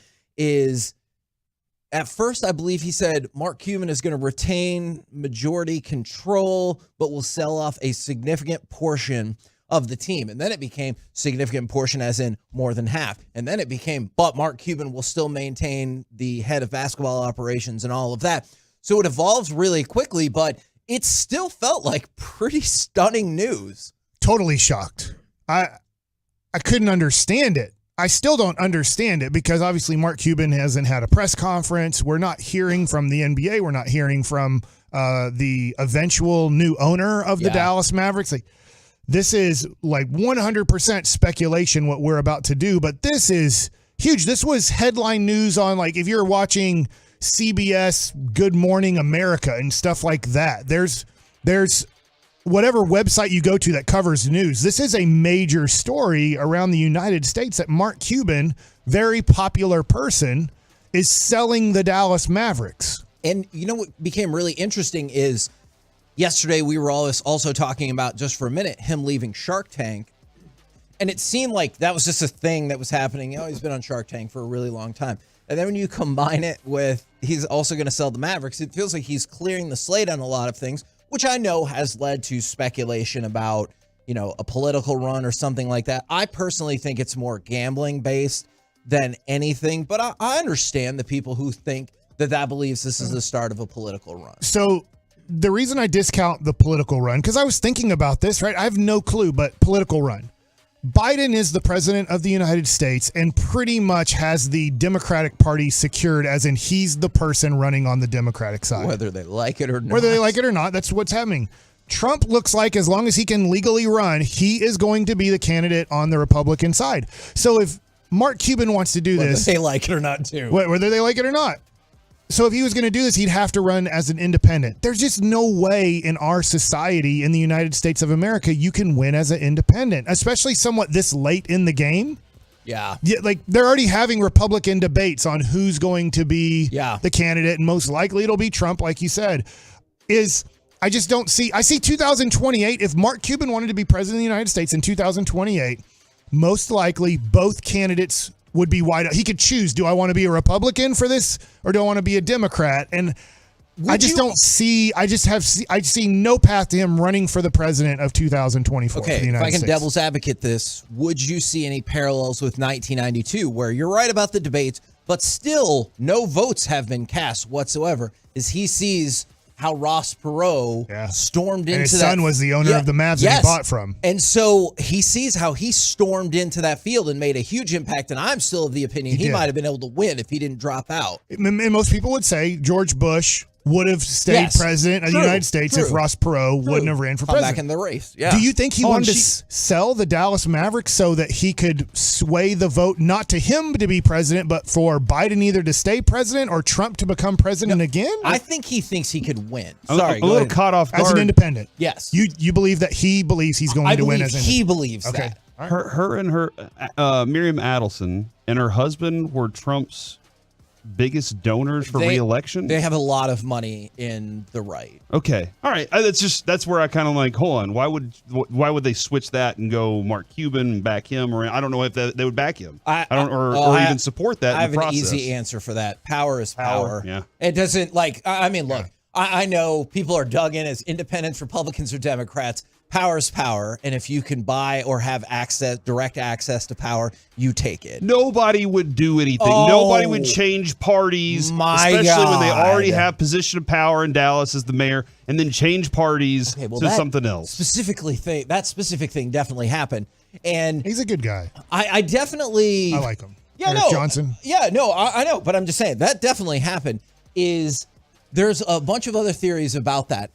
At first, I believe he said Mark Cuban is going to retain majority control, but will sell off a significant portion of the team. And then it became significant portion as in more than half. And then it became, but Mark Cuban will still maintain the head of basketball operations and all of that. So it evolves really quickly, but it still felt like pretty stunning news. Totally shocked. I couldn't understand it. I still don't understand it because obviously Mark Cuban hasn't had a press conference. We're not hearing from the NBA. We're not hearing from the eventual new owner of the Dallas Mavericks. Like, this is like 100% speculation what we're about to do, but this is huge. This was headline news on, like, if you're watching CBS Good Morning America and stuff like that. There's whatever website you go to that covers news. This is a major story around the United States that Mark Cuban, very popular person, is selling the Dallas Mavericks. And you know what became really interesting is yesterday we were also talking about, just for a minute, him leaving Shark Tank. And it seemed like that was just a thing that was happening. You know, he's been on Shark Tank for a really long time. And then when you combine it with he's also going to sell the Mavericks, it feels like he's clearing the slate on a lot of things, which I know has led to speculation about, you know, a political run or something like that. I personally think it's more gambling based than anything, but I understand the people who think that believes this is the start of a political run. So the reason I discount the political run, because I was thinking about this, right? I have no clue, but political run. Biden is the president of the United States and pretty much has the Democratic Party secured, as in he's the person running on the Democratic side. Whether they like it or not. Whether they like it or not, that's what's happening. Trump looks like, as long as he can legally run, he is going to be the candidate on the Republican side. So if Mark Cuban wants to do this... Whether they like it or not, too. Whether they like it or not. So if he was going to do this, he'd have to run as an independent. There's just no way in our society, in the United States of America, you can win as an independent, especially somewhat this late in the game. Yeah. Like, they're already having Republican debates on who's going to be the candidate, and most likely it'll be Trump, like you said. I just don't see... I see 2028. If Mark Cuban wanted to be president of the United States in 2028, most likely both candidates would be wide. He could choose, do I want to be a Republican for this or do I want to be a Democrat? And I see no path to him running for the president of 2024 for the Okay, if United I can States. devil's advocate this, would you see any parallels with 1992 where you're right about the debates, but still no votes have been cast whatsoever, as he sees how Ross Perot stormed into And his that. son was the owner of the Mavs that he bought from. And so he sees how he stormed into that field and made a huge impact, and I'm still of the opinion he did. might have been able to win if he didn't drop out. And most people would say George Bush would have stayed president of the United States if Ross Perot wouldn't have ran for Come president. back in the race. Yeah. Do you think he wanted to sell the Dallas Mavericks so that he could sway the vote not to him to be president, but for Biden either to stay president or Trump to become president again? I think he thinks he could win. I'm Sorry, a little caught off guard. As an independent. Yes. You believe that he believes he's going to win as an he believes Okay. that. Her and her Miriam Adelson and her husband were Trump's biggest donors for re-election. They have a lot of money in the right. Okay, all right. That's where I kind of like. Hold on. Why would they switch that and go Mark Cuban and back him? Or I don't know if they would back him. I don't, or even support that. I in have the an process. easy answer for that. Power is power. Yeah. It doesn't like. I mean, look. I know people are dug in as independents, Republicans, or Democrats. Power is power, and if you can buy or have direct access to power, you take it. Nobody would do anything. Nobody would change parties, especially when they already have position of power in Dallas as the mayor, and then change parties to something else. That specific thing definitely happened, and he's a good guy. I definitely like him. Yeah, Eric no, Johnson. Yeah, no, I know, but I'm just saying that definitely happened. There's a bunch of other theories about that.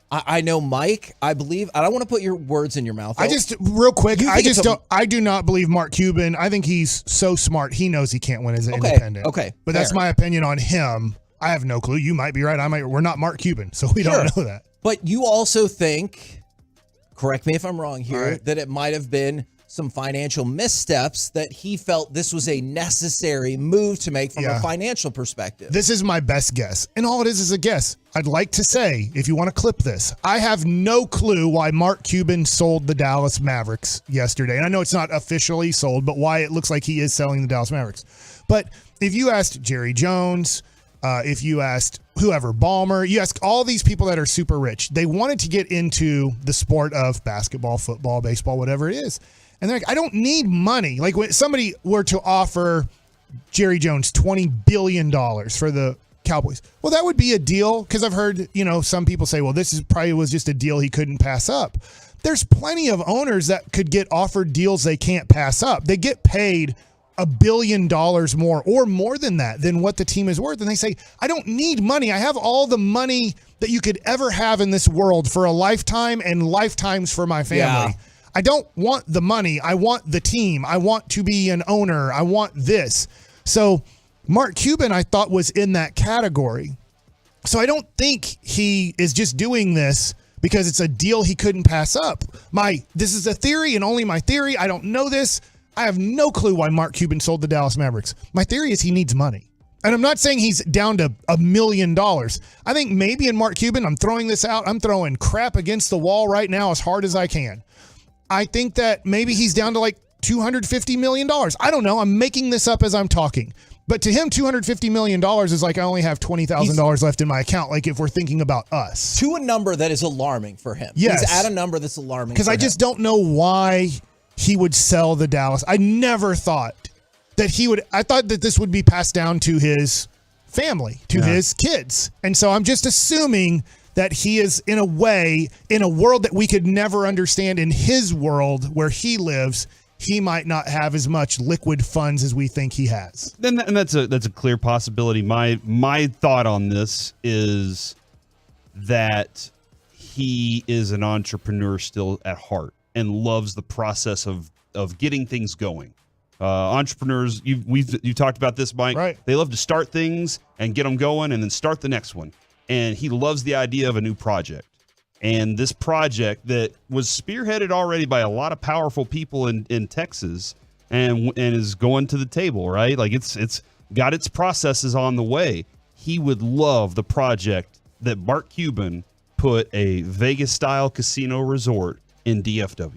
I know Mike, I believe, I don't want to put your words in your mouth. Real quick, I do not believe Mark Cuban. I think he's so smart. He knows he can't win as an independent. Okay. But that's my opinion on him. I have no clue. You might be right. We're not Mark Cuban, so we don't know that. But you also think, correct me if I'm wrong here, that it might have been some financial missteps that he felt this was a necessary move to make from a financial perspective. This is my best guess. And all it is a guess. I'd like to say, if you want to clip this, I have no clue why Mark Cuban sold the Dallas Mavericks yesterday. And I know it's not officially sold, but why it looks like he is selling the Dallas Mavericks. But if you asked Jerry Jones, if you asked whoever, Ballmer, you ask all these people that are super rich, they wanted to get into the sport of basketball, football, baseball, whatever it is. And they're like, I don't need money. Like when somebody were to offer Jerry Jones $20 billion for the Cowboys, well, that would be a deal, because I've heard, some people say, well, this was just a deal he couldn't pass up. There's plenty of owners that could get offered deals they can't pass up. They get paid $1 billion more or more than that, than what the team is worth. And they say, I don't need money. I have all the money that you could ever have in this world for a lifetime and lifetimes for my family. Yeah. I don't want the money. I want the team. I want to be an owner. I want this. So Mark Cuban, I thought, was in that category. So I don't think he is just doing this because it's a deal he couldn't pass up. This is a theory and only my theory. I don't know this. I have no clue why Mark Cuban sold the Dallas Mavericks. My theory is he needs money. And I'm not saying he's down to $1 million. I think maybe in Mark Cuban, I'm throwing this out. I'm throwing crap against the wall right now as hard as I can. I think that maybe he's down to like $250 million. I don't know. I'm making this up as I'm talking. But to him, $250 million is like I only have $20,000 left in my account, like if we're thinking about us. To a number that is alarming for him. Yes. He's at a number that's alarming because I just don't know why he would sell the Dallas. I never thought that he would. I thought that this would be passed down to his family, to his kids. And so I'm just assuming that he is, in a way, in a world that we could never understand, in his world where he lives, he might not have as much liquid funds as we think he has. And that's a clear possibility. My thought on this is that he is an entrepreneur still at heart and loves the process of getting things going. Entrepreneurs, you've talked about this, Mike. Right. They love to start things and get them going and then start the next one. And he loves the idea of a new project. And this project that was spearheaded already by a lot of powerful people in Texas and is going to the table, right? Like it's got its processes on the way. He would love the project that Mark Cuban put a Vegas-style casino resort in DFW,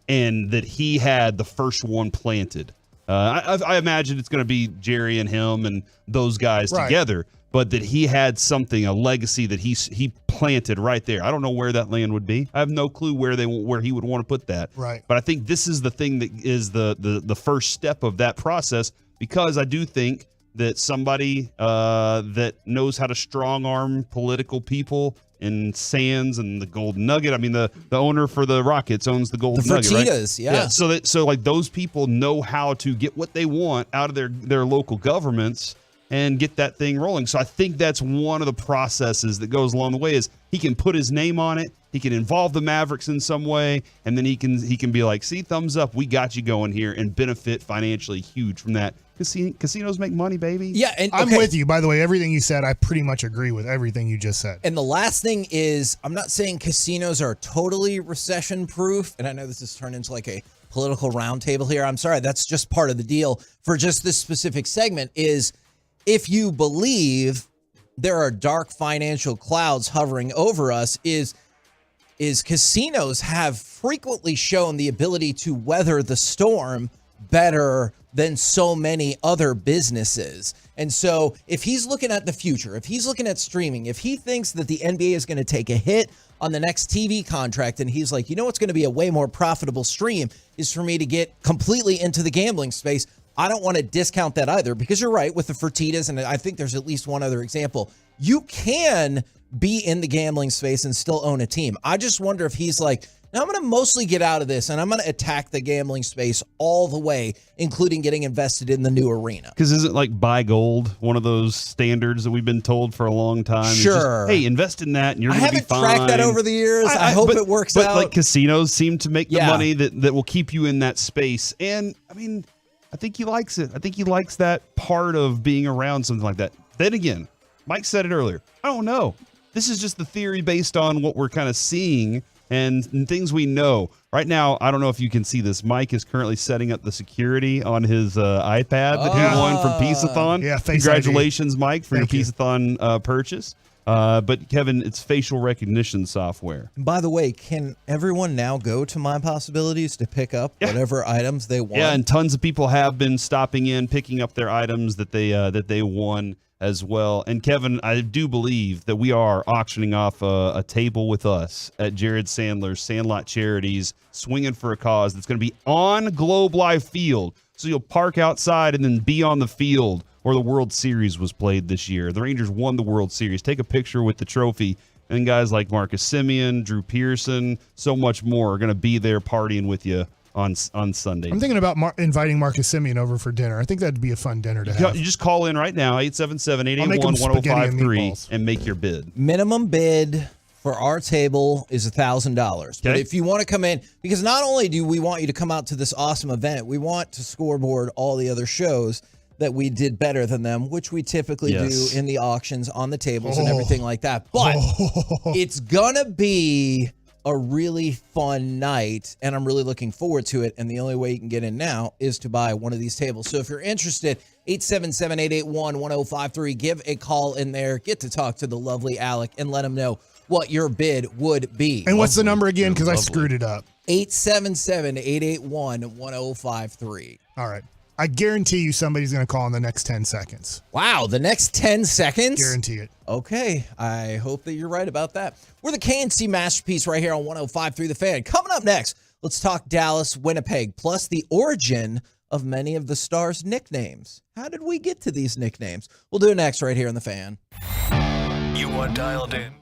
and that he had the first one planted I imagine it's going to be Jerry and him and those guys together, but that he had something, a legacy that he planted right there. I don't know where that land would be. I have no clue where he would want to put that. Right. But I think this is the thing that is the first step of that process, because I do think that somebody that knows how to strong arm political people in Sands and the Golden Nugget. I mean, the owner for the Rockets owns the Golden Nugget, right? Fertittas, yeah. So like those people know how to get what they want out of their local governments and get that thing rolling. So I think that's one of the processes that goes along the way, is he can put his name on it. He can involve the Mavericks in some way, and then he can be like, see, thumbs up, we got you going here, and benefit financially huge from that. Casinos make money, baby. Yeah, and I'm with you. By the way, everything you said, I pretty much agree with everything you just said. And the last thing is, I'm not saying casinos are totally recession-proof, and I know this has turned into like a political roundtable here. I'm sorry, that's just part of the deal for just this specific segment, is if you believe there are dark financial clouds hovering over us, is casinos have frequently shown the ability to weather the storm better than so many other businesses. And so if he's looking at the future, if he's looking at streaming, if he thinks that the NBA is going to take a hit on the next TV contract, and he's like, you know what's going to be a way more profitable stream is for me to get completely into the gambling space. I don't want to discount that either, because you're right with the Fertittas, and I think there's at least one other example. You can be in the gambling space and still own a team. I just wonder if he's like, now I'm going to mostly get out of this, and I'm going to attack the gambling space all the way, including getting invested in the new arena. Because isn't like buy gold one of those standards that we've been told for a long time? Sure. Just, hey, invest in that, and you're going to be fine. I haven't tracked that over the years. I hope it works out. But like casinos seem to make the money that will keep you in that space. And I mean, I think he likes it. I think he likes that part of being around something like that. Then again, Mike said it earlier. I don't know. This is just the theory based on what we're kind of seeing and things we know. Right now, I don't know if you can see this. Mike is currently setting up the security on his iPad that he won from Peace-a-thon. Yeah, Face Congratulations, ID. Mike, for Thank your you. Peace-a-thon purchase. But Kevin, it's facial recognition software. By the way, can everyone now go to My Possibilities to pick up whatever items they want? Yeah, and tons of people have been stopping in, picking up their items that they won as well. And Kevin, I do believe that we are auctioning off a table with us at Jared Sandler's Sandlot Charities, swinging for a cause that's going to be on Globe Life Field. So you'll park outside and then be on the field where the World Series was played this year. The Rangers won the World Series. Take a picture with the trophy. And guys like Marcus Semien, Drew Pearson, so much more are going to be there partying with you on Sunday. I'm thinking about inviting Marcus Semien over for dinner. I think that'd be a fun dinner to have. You just call in right now, 877-881-1053, and make your bid. Minimum bid for our table is $1,000. But if you want to come in, because not only do we want you to come out to this awesome event, we want to scoreboard all the other shows that we did better than them, which we typically do in the auctions on the tables and everything like that. But it's gonna be a really fun night, and I'm really looking forward to it. And the only way you can get in now is to buy one of these tables. So if you're interested, 877-881-1053, give a call in there, get to talk to the lovely Alec, and let him know what your bid would be. And what's the number again? Because I screwed it up. 877-881-1053. All right. I guarantee you somebody's going to call in the next 10 seconds. Wow, the next 10 seconds? Guarantee it. Okay, I hope that you're right about that. We're the KNC Masterpiece right here on 105.3 The Fan. Coming up next, let's talk Dallas, Winnipeg, plus the origin of many of the stars' nicknames. How did we get to these nicknames? We'll do it next right here on The Fan. You are dialed in.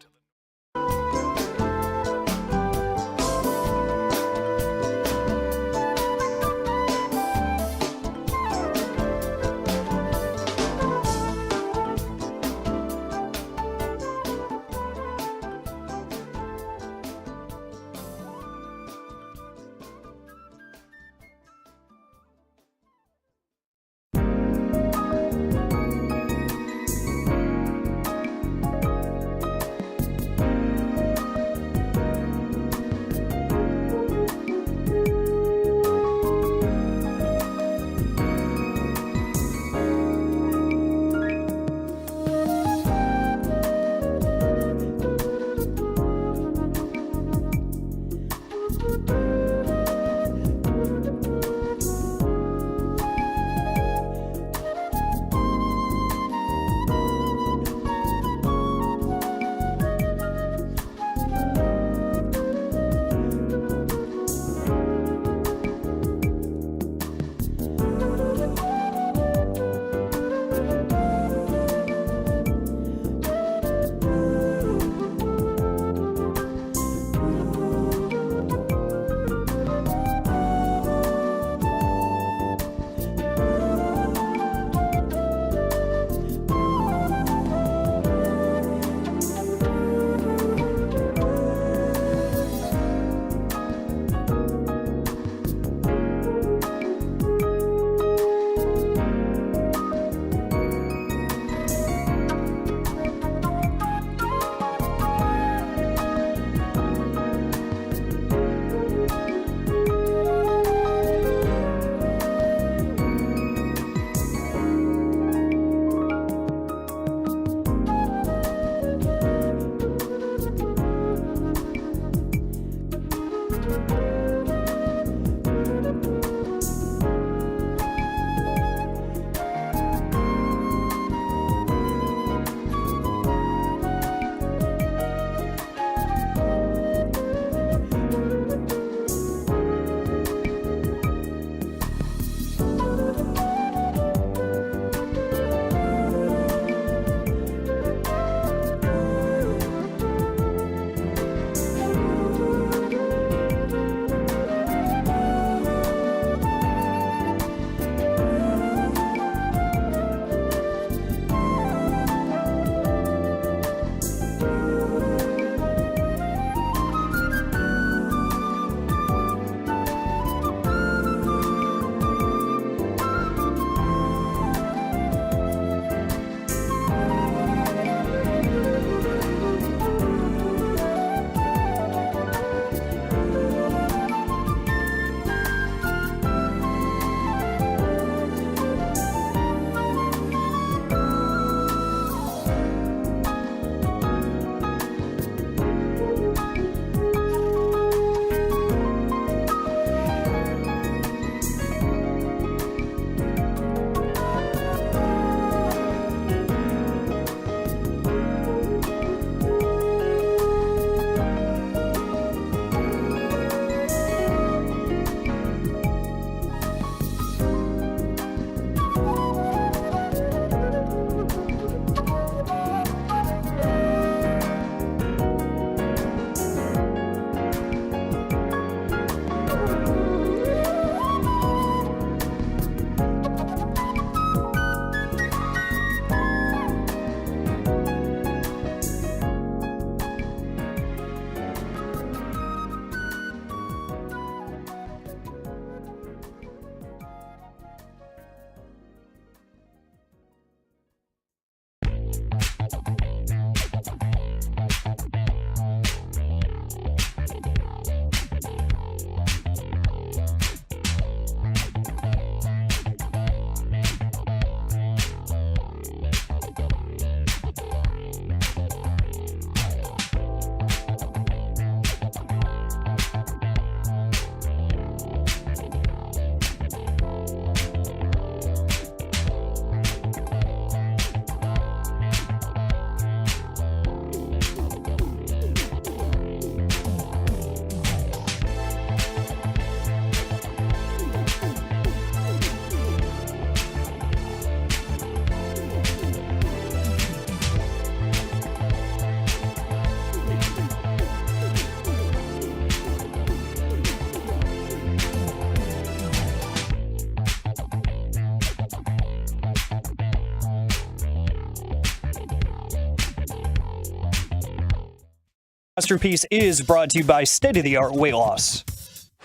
Masterpiece is brought to you by state-of-the-art weight loss.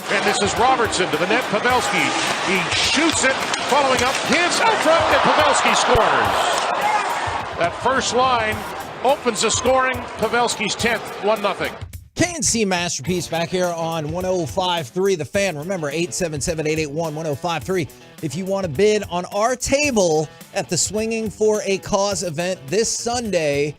And this is Robertson to the net. Pavelski. He shoots it. Following up. Hits out front. And Pavelski scores. That first line opens the scoring. Pavelski's 10th. 1-0. KNC Masterpiece back here on 105.3 The Fan. Remember, 877-881-1053. If you want to bid on our table at the Swinging for a Cause event this Sunday,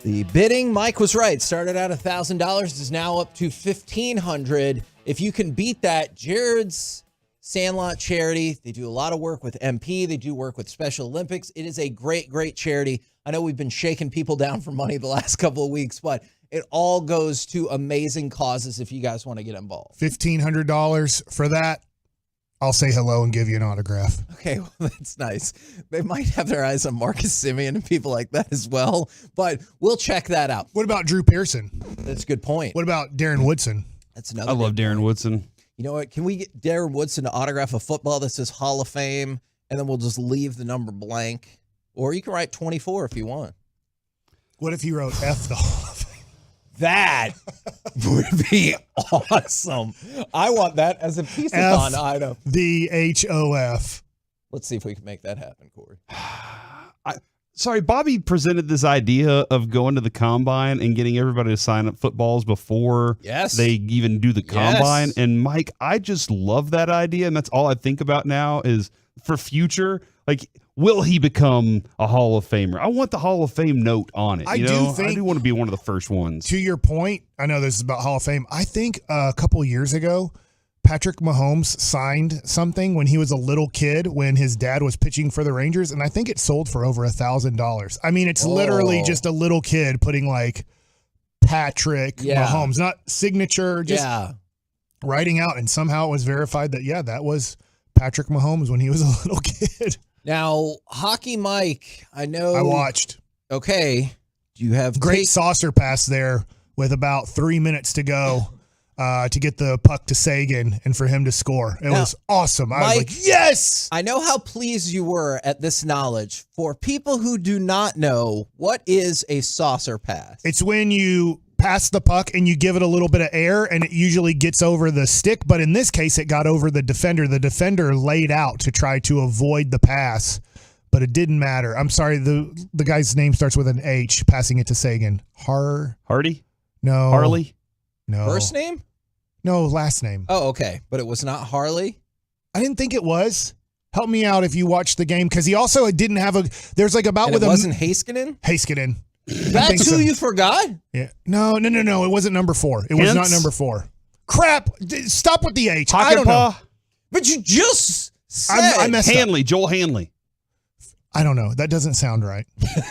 the bidding, Mike was right, started at $1,000, is now up to $1,500. If you can beat that, Jared's Sandlot Charity, they do a lot of work with MP. They do work with Special Olympics. It is a great, great charity. I know we've been shaking people down for money the last couple of weeks, but it all goes to amazing causes if you guys want to get involved. $1,500 for that. I'll say hello and give you an autograph. Okay, well, that's nice. They might have their eyes on Marcus Simeon and people like that as well, but we'll check that out. What about Drew Pearson? That's a good point. What about Darren Woodson? That's another. I love Darren Woodson. You know what? Can we get Darren Woodson to autograph a football that says Hall of Fame, and then we'll just leave the number blank? Or you can write 24 if you want. What if he wrote F the Hall of Fame? That would be awesome. I want that as a piece-a-thon item. The HOF. Let's see if we can make that happen, Corey. Sorry, Bobby presented this idea of going to the combine and getting everybody to sign up footballs before they even do the combine. Yes. And Mike, I just love that idea. And that's all I think about now is for future, like, will he become a Hall of Famer? I want the Hall of Fame note on it. I do want to be one of the first ones. To your point, I know this is about Hall of Fame. I think a couple of years ago, Patrick Mahomes signed something when he was a little kid when his dad was pitching for the Rangers, and I think it sold for over $1,000. I mean, it's literally just a little kid putting like Patrick Mahomes, not signature, just writing out, and somehow it was verified that, that was Patrick Mahomes when he was a little kid. Now, Hockey Mike, I know. I watched. Okay. Do you have great saucer pass there with about 3 minutes to go to get the puck to Sagan and for him to score? It was awesome. I was like, yes! I know how pleased you were at this knowledge. For people who do not know, what is a saucer pass? It's when you pass the puck and you give it a little bit of air and it usually gets over the stick, but in this case it got over the defender. The defender laid out to try to avoid the pass, but it didn't matter. I'm sorry, the guy's name starts with an H, passing it to Sagan. Hardy? No. Harley? No. First name? No, last name. Oh, okay. But it was not Harley? I didn't think it was. Help me out if you watched the game, because he also didn't have there's like about and with it wasn't Heiskanen? Heiskanen. That's who you forgot? Yeah. No. It wasn't number 4. It was not number 4. Crap. Stop with the H. I don't know. But you just said. I messed Hanley, up. Joel Hanley. I don't know. That doesn't sound right.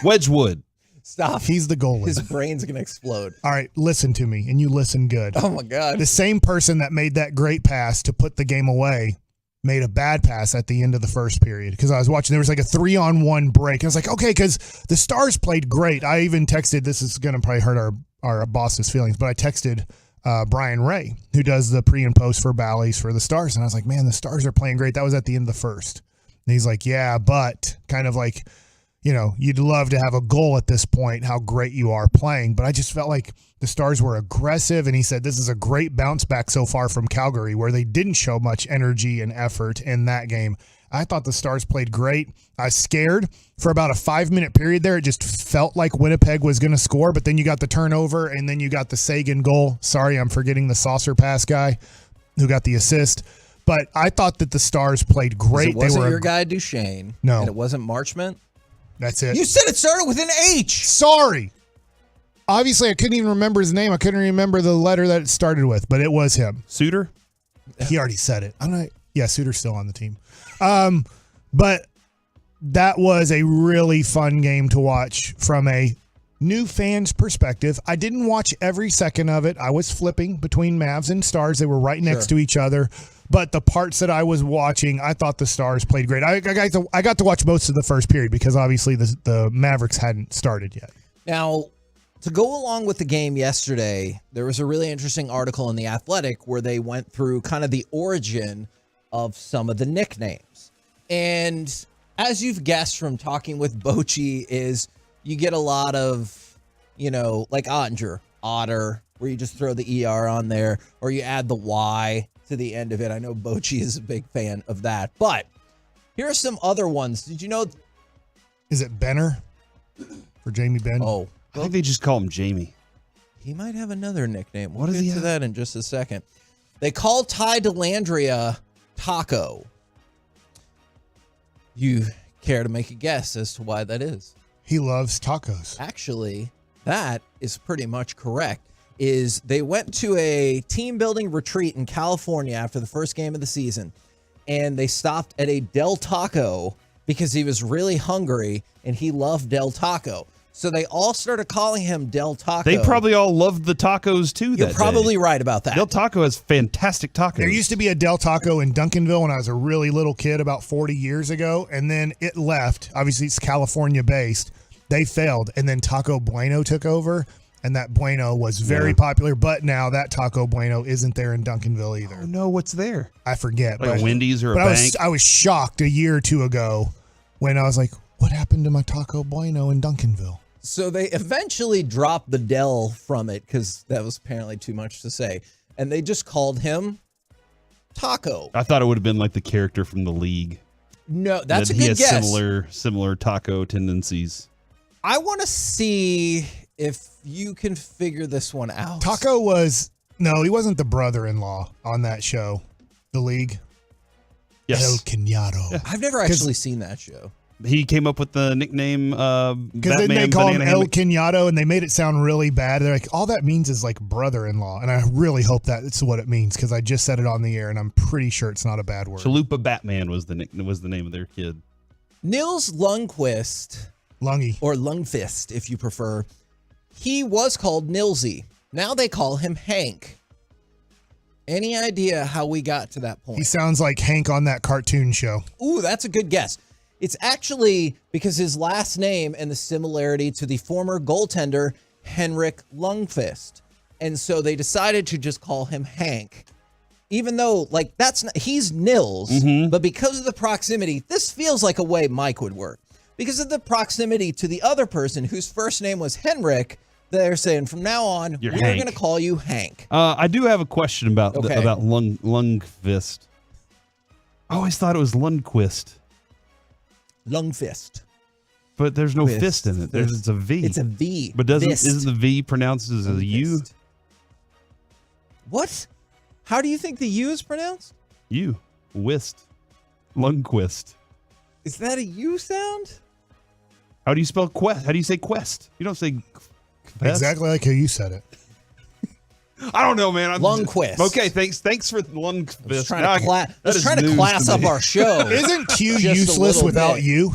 Wedgwood. Stop. He's the goalie. His brain's going to explode. All right, listen to me, and you listen good. Oh, my God. The same person that made that great pass to put the game away made a bad pass at the end of the first period, because I was watching. There was like a 3-on-1 break. I was like, okay, because the Stars played great. I even texted, this is going to probably hurt our boss's feelings, but I texted Brian Ray, who does the pre and post for Bally's for the Stars, and I was like, man, the Stars are playing great. That was at the end of the first. And he's like, yeah, but kind of like, you'd love to have a goal at this point, how great you are playing. But I just felt like the Stars were aggressive. And he said, this is a great bounce back so far from Calgary, where they didn't show much energy and effort in that game. I thought the Stars played great. I was scared for about a 5-minute period there. It just felt like Winnipeg was going to score, but then you got the turnover and then you got the Sagan goal. Sorry, I'm forgetting the saucer pass guy who got the assist. But I thought that the Stars played great. It wasn't your guy Duchesne. No. And it wasn't Marchment. That's it. You said it started with an H. Sorry. Obviously, I couldn't even remember his name. I couldn't remember the letter that it started with, but it was him. Suter? He already said it. Suter's still on the team. But that was a really fun game to watch from a new fan's perspective. I didn't watch every second of it. I was flipping between Mavs and Stars. They were right next to each other. But the parts that I was watching, I thought the Stars played great. I got to watch most of the first period because obviously the Mavericks hadn't started yet. Now, to go along with the game yesterday, there was a really interesting article in The Athletic where they went through kind of the origin of some of the nicknames. And as you've guessed from talking with Bochy, is you get a lot of, like Ottinger, Otter, where you just throw the ER on there, or you add the Y to the end of it. I know Bochy is a big fan of that. But here are some other ones. Did you know? Is it Benner for Jamie Benn? Oh, I think they just call him Jamie. he might have another nickname. We'll What does get he to have? that in just a second. They call Ty Dellandrea Taco. You care to make a guess as to why that is? He loves tacos. Actually, that is pretty much correct. Is they went to a team building retreat in California after the first game of the season, and they stopped at a Del Taco because he was really hungry and he loved Del Taco. So they all started calling him Del Taco. They probably all loved the tacos too. You're probably right about that. Del Taco has fantastic tacos. There used to be a Del Taco in Duncanville when I was a really little kid about 40 years ago, and then it left. Obviously, it's California-based. They failed, and then Taco Bueno took over, and that Bueno was very popular, but now that Taco Bueno isn't there in Duncanville either. Oh, no, what's there? I forget. Like a Wendy's or a bank? I was shocked a year or two ago when I was like, what happened to my Taco Bueno in Duncanville? So they eventually dropped the Del from it because that was apparently too much to say. And they just called him Taco. I thought it would have been like the character from the League. No, that's that a good guess. He has similar taco tendencies. I want to see if you can figure this one out. Taco was, no, he wasn't the brother-in-law on that show, The League. Yes. El Cunado. Yeah. I've never actually seen that show. He came up with the nickname Because then they call him El Cunado, and they made it sound really bad. They're like, all that means is like brother-in-law. And I really hope that's what it means, because I just said it on the air, and I'm pretty sure it's not a bad word. Chalupa Batman was the name of their kid. Nils Lundqvist. Lungy. Or Lungfist, if you prefer. He was called Nilsy. Now they call him Hank. Any idea how we got to that point? He sounds like Hank on that cartoon show. Ooh, that's a good guess. It's actually because his last name and the similarity to the former goaltender, Henrik Lundqvist. And so they decided to just call him Hank. Even though, like, he's Nils, but because of the proximity, this feels like a way Mike would work. Because of the proximity to the other person whose first name was Henrik, they're saying from now on, we're going to call you Hank. I do have a question about Lundqvist. I always thought it was Lundqvist. Lungfist. But there's no fist in it. It's a V. It's a V. But isn't the V pronounced as a U? What? How do you think the U is pronounced? U. Wist. Lundqvist. Is that a U sound? How do you spell quest? How do you say quest? You don't say quest. Exactly like how you said it. I don't know, man. Lundqvist. Okay, thanks for Lundqvist. Let's try to class up our show. Isn't Q useless without U?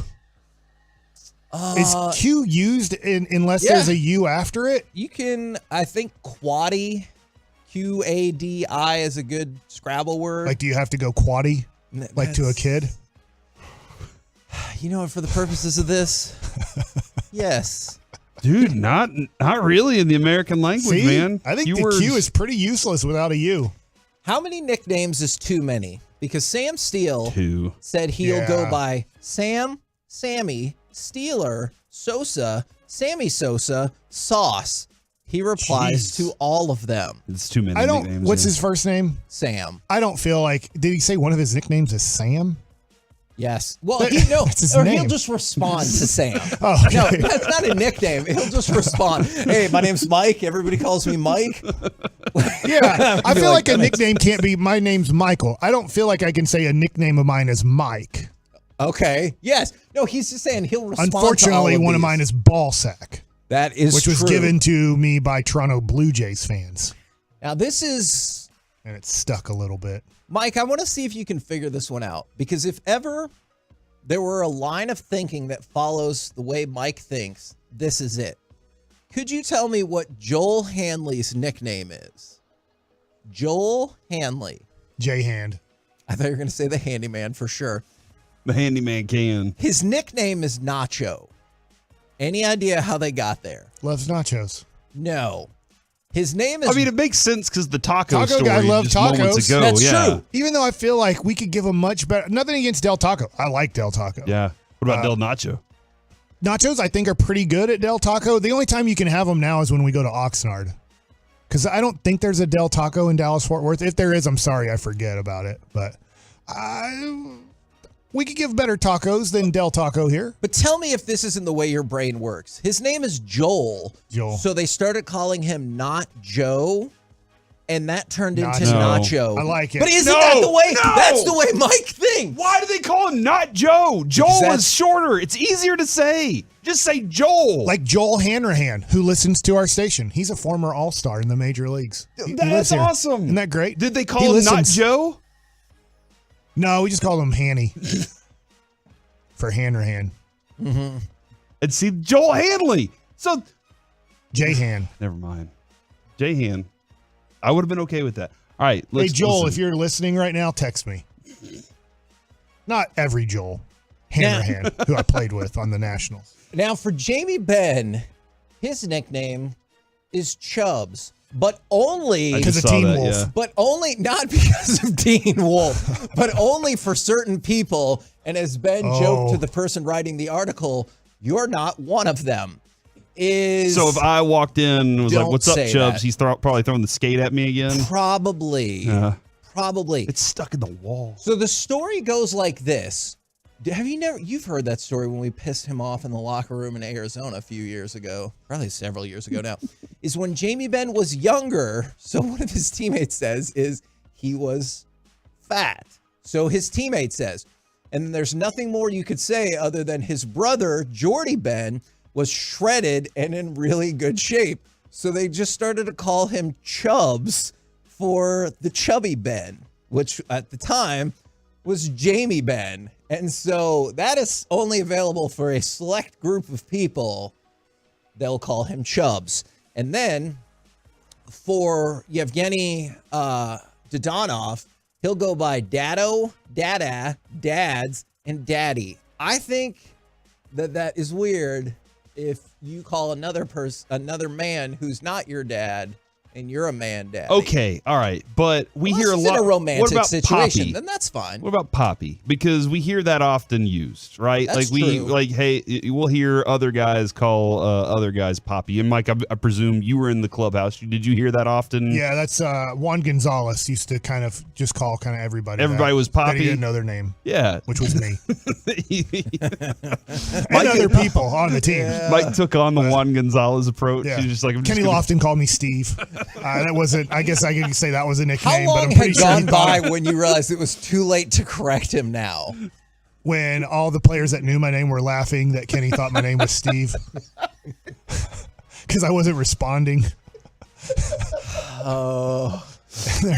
Is Q used unless there's a U after it? You can, I think, Quaddy, Qadi is a good Scrabble word. Like, do you have to go quaddy, like to a kid? You know what, for the purposes of this, yes. Dude, not really in the American language, man. I think the Q is pretty useless without a U. How many nicknames is too many? Because Sam Steele said he'll go by Sam, Sammy, Steeler, Sosa, Sammy Sosa, Sauce. He replies to all of them. It's too many nicknames. What's his first name? Sam. I don't feel like, did he say one of his nicknames is Sam? Yes. Well, That's his name. He'll just respond to Sam. Oh, okay. No, that's not a nickname. He'll just respond. Hey, my name's Mike. Everybody calls me Mike. Yeah. I feel like a nickname can't be, my name's Michael. I don't feel like I can say a nickname of mine is Mike. Okay. Yes. No, he's just saying he'll respond. Unfortunately, to all one of these. mine is Ballsack. That is Which was true. given to me by Toronto Blue Jays fans. Now, this is... And it stuck a little bit. Mike, I want to see if you can figure this one out. Because if ever there were a line of thinking that follows the way Mike thinks, this is it. Could you tell me what Joel Hanley's nickname is? Joel Hanley. J-Hand. I thought you were going to say the handyman for sure. The handyman can. His nickname is Nacho. Any idea how they got there? Loves nachos. No. His name is... I mean, it makes sense because the taco story guy loved just moments tacos. ago. That's true. Even though I feel like we could give him much better. Nothing against Del Taco. I like Del Taco. Yeah. What about Del Nacho? Nachos, I think, are pretty good at Del Taco. The only time you can have them now is when we go to Oxnard. Because I don't think there's a Del Taco in Dallas-Fort Worth. If there is, I'm sorry, I forget about it. But we could give better tacos than Del Taco here. But tell me if this isn't the way your brain works. His name is Joel. So they started calling him Not Joe, and that turned into Nacho. I like it. But isn't that the way? No. That's the way Mike thinks. Why do they call him Not Joe? Joel is shorter. It's easier to say. Just say Joel. Like Joel Hanrahan, who listens to our station. He's a former All-Star in the major leagues. That's awesome. Isn't that great? Did they call him Not Joe? No, we just called him Hanny for Hanrahan. Mm-hmm. And see, Joel Hanley. So J-Han. Never mind. J-Han. I would have been okay with that. All right. Hey, Joel, if you're listening right now, text me. Not every Joel. Hanrahan, who I played with on the Nationals. Now, for Jamie Benn, his nickname is Chubbs, but only because of Teen Wolf. Yeah. But only not because of Teen Wolf, but only for certain people. And as Ben joked to the person writing the article, you're not one of them. So if I walked in and was like, "What's up, Chubbs?" that. He's probably throwing the skate at me again. Probably. Probably. It's stuck in the wall. So the story goes like this. You've heard that story when we pissed him off in the locker room in Arizona a few years ago, probably several years ago now, is when Jamie Benn was younger. So one of his teammates says is he was fat. So his teammate says, and then there's nothing more you could say other than his brother, Jordy Benn, was shredded and in really good shape. So they just started to call him Chubbs for the chubby Ben, which at the time was Jamie Benn. And so that is only available for a select group of people. They'll call him Chubbs. And then for Yevgeny Dodonov, he'll go by Dado, Dada, Dads, and Daddy. I think that is weird if you call another man who's not your dad and you're a man dad. Okay, all right, but we hear a lot. In a romantic what about situation, Poppy? then that's fine. What about Poppy? Because we hear that often used, right? That's true. true. We'll hear other guys call other guys Poppy. And Mike, I presume you were in the clubhouse. Did you hear that often? Yeah, that's Juan Gonzalez used to kind of just call kind of everybody. Everybody was Poppy. He didn't know their name. Yeah, which was me. And other people on the team. Yeah. Mike took on the Juan Gonzalez approach. Yeah. He's just like, Kenny Lofton called me Steve. That wasn't. I guess I could say that was a nickname. How long but I'm had pretty sure gone he thought by when you realized it was too late to correct him now? When all the players that knew my name were laughing that Kenny thought my name was Steve because I wasn't responding. Oh.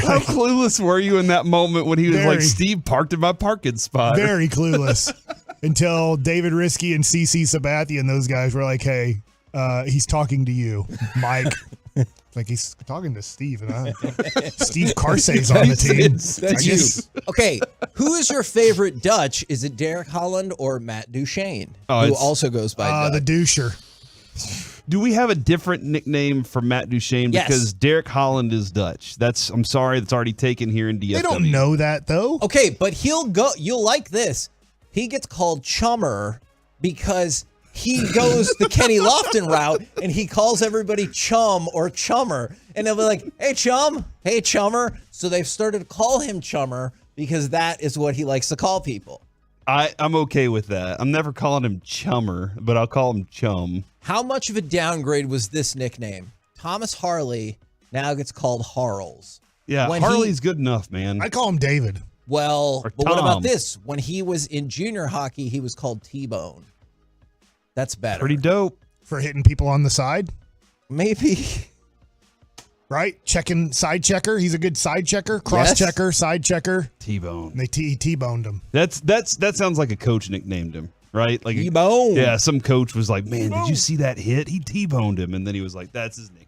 How clueless were you in that moment when he was like, Steve parked in my parking spot? Very clueless. Until David Risky and CC Sabathia and those guys were like, hey, he's talking to you, Mike. Like he's talking to Steve. And Steve Carsey's on the team. That's you. Okay, who is your favorite Dutch? Is it Derek Holland or Matt Duchene, who also goes by the Doucher? Do we have a different nickname for Matt Duchene? Yes. Because Derek Holland is Dutch. I'm sorry, that's already taken here in DFW. They don't know that though. Okay, but you'll like this. He gets called Chummer because he goes the Kenny Lofton route and he calls everybody chum or chummer. And they'll be like, hey, chum, hey, chummer. So they've started to call him Chummer because that is what he likes to call people. I'm okay with that. I'm never calling him Chummer, but I'll call him Chum. How much of a downgrade was this nickname? Thomas Harley now gets called Harles. Yeah, Harley's good enough, man. I call him David. Well, Or but what about Tom. this? When he was in junior hockey, he was called T-Bone. That's better. Pretty dope. For hitting people on the side? Maybe. Right? Checking side checker. He's a good side checker. Cross checker, side checker. T-Bone. And they T-boned him. That sounds like a coach nicknamed him, right? Like T-Bone. Yeah, some coach was like, man, did you see that hit? He T-boned him. And then he was like, that's his nickname.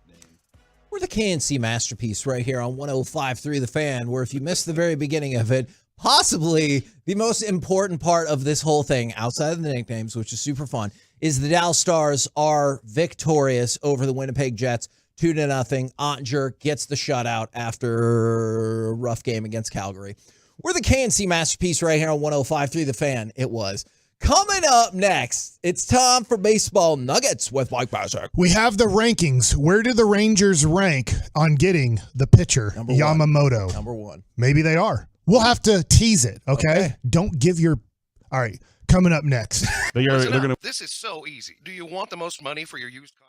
We're the KNC Masterpiece right here on 105.3 The Fan, where if you missed the very beginning of it, possibly the most important part of this whole thing, outside of the nicknames, which is super fun, is the Dallas Stars are victorious over the Winnipeg Jets, 2-0. Ottinger gets the shutout after a rough game against Calgary. We're the KNC Masterpiece right here on 105.3 The Fan. It was. Coming up next, it's time for Baseball Nuggets with Mike Basak. We have the rankings. Where do the Rangers rank on getting the pitcher, Yamamoto? Number 1. Maybe they are. We'll have to tease it, okay? Don't give your... All right, coming up next. This is so easy. Do you want the most money for your used car?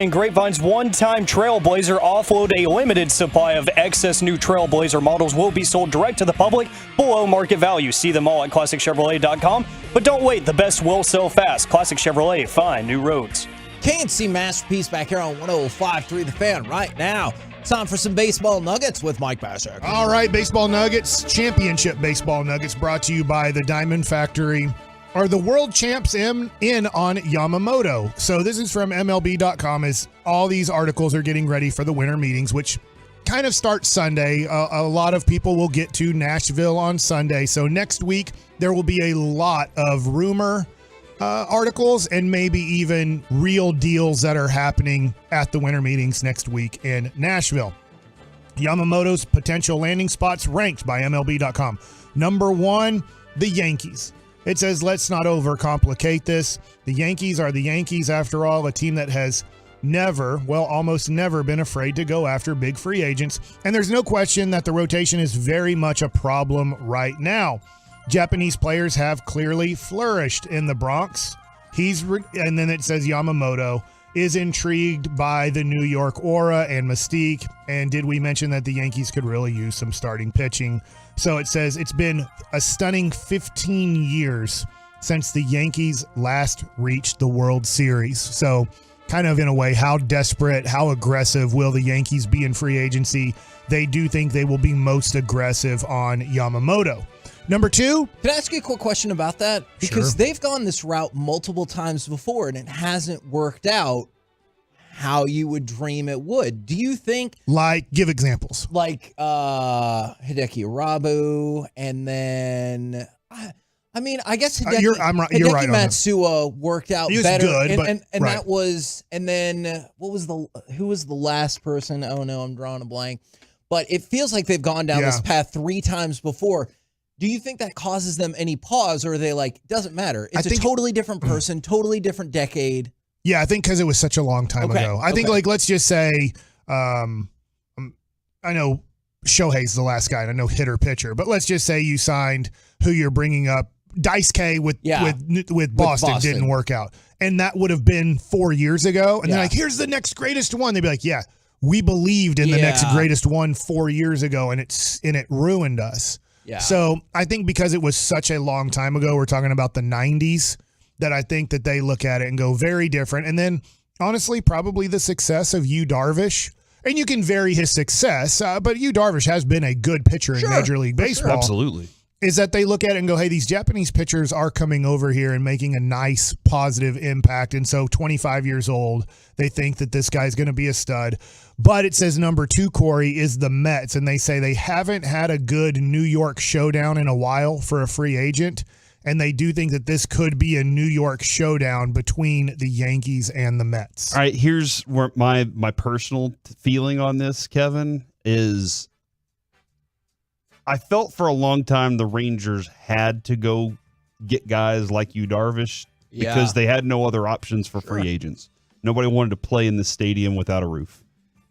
And Grapevine's one-time Trailblazer offload, a limited supply of excess new Trailblazer models will be sold direct to the public below market value. See them all at ClassicChevrolet.com. But don't wait, the best will sell fast. Classic Chevrolet, find new roads. K&C Masterpiece back here on 105.3 The Fan right now. It's time for some baseball nuggets with Mike Baschak. All right, baseball nuggets, championship baseball nuggets brought to you by the Diamond Factory. Are the world champs in on Yamamoto? So this is from MLB.com as all these articles are getting ready for the winter meetings, which kind of start Sunday. A lot of people will get to Nashville on Sunday. So next week, there will be a lot of rumor articles and maybe even real deals that are happening at the winter meetings next week in Nashville. Yamamoto's potential landing spots ranked by MLB.com. Number 1, the Yankees. It says, let's not overcomplicate this. The Yankees are the Yankees, after all, a team that has almost never been afraid to go after big free agents. And there's no question that the rotation is very much a problem right now. Japanese players have clearly flourished in the Bronx. And then it says Yamamoto is intrigued by the New York aura and mystique. And did we mention that the Yankees could really use some starting pitching? So it says it's been a stunning 15 years since the Yankees last reached the World Series. So kind of in a way, how desperate, how aggressive will the Yankees be in free agency? They do think they will be most aggressive on Yamamoto. Number 2. Can I ask you a quick question about that? Because they've gone this route multiple times before and it hasn't worked out how you would dream it would. Do you think... Like, give examples. Like Hideki Irabu, and then... I guess Hideki, you're Hideki right Matsua worked out he was better. Good, and that was... And then, who was the last person? Oh, no, I'm drawing a blank. But it feels like they've gone down this path 3 times before. Do you think that causes them any pause, or are they like, doesn't matter? It's a totally different person, totally different decade. Yeah, I think because it was such a long time ago. I think, let's just say, I know Shohei's the last guy, and I know hitter pitcher, but let's just say you signed who you're bringing up, Dice K with Boston didn't work out. And that would have been 4 years ago. And they're like, here's the next greatest one. They'd be like, yeah, we believed in the next greatest one 4 years ago, and it ruined us. Yeah. So I think because it was such a long time ago, we're talking about the 90s, that I think that they look at it and go very different. And then, honestly, probably the success of Yu Darvish. And you can vary his success, but Yu Darvish has been a good pitcher in Major League Baseball. Absolutely. Is that they look at it and go, hey, these Japanese pitchers are coming over here and making a nice positive impact. And so 25 years old, they think that this guy's going to be a stud. But it says number 2, Corey, is the Mets. And they say they haven't had a good New York showdown in a while for a free agent. And they do think that this could be a New York showdown between the Yankees and the Mets. All right, here's where my personal feeling on this, Kevin, is I felt for a long time the Rangers had to go get guys like Yu Darvish because they had no other options for free agents. Nobody wanted to play in the stadium without a roof.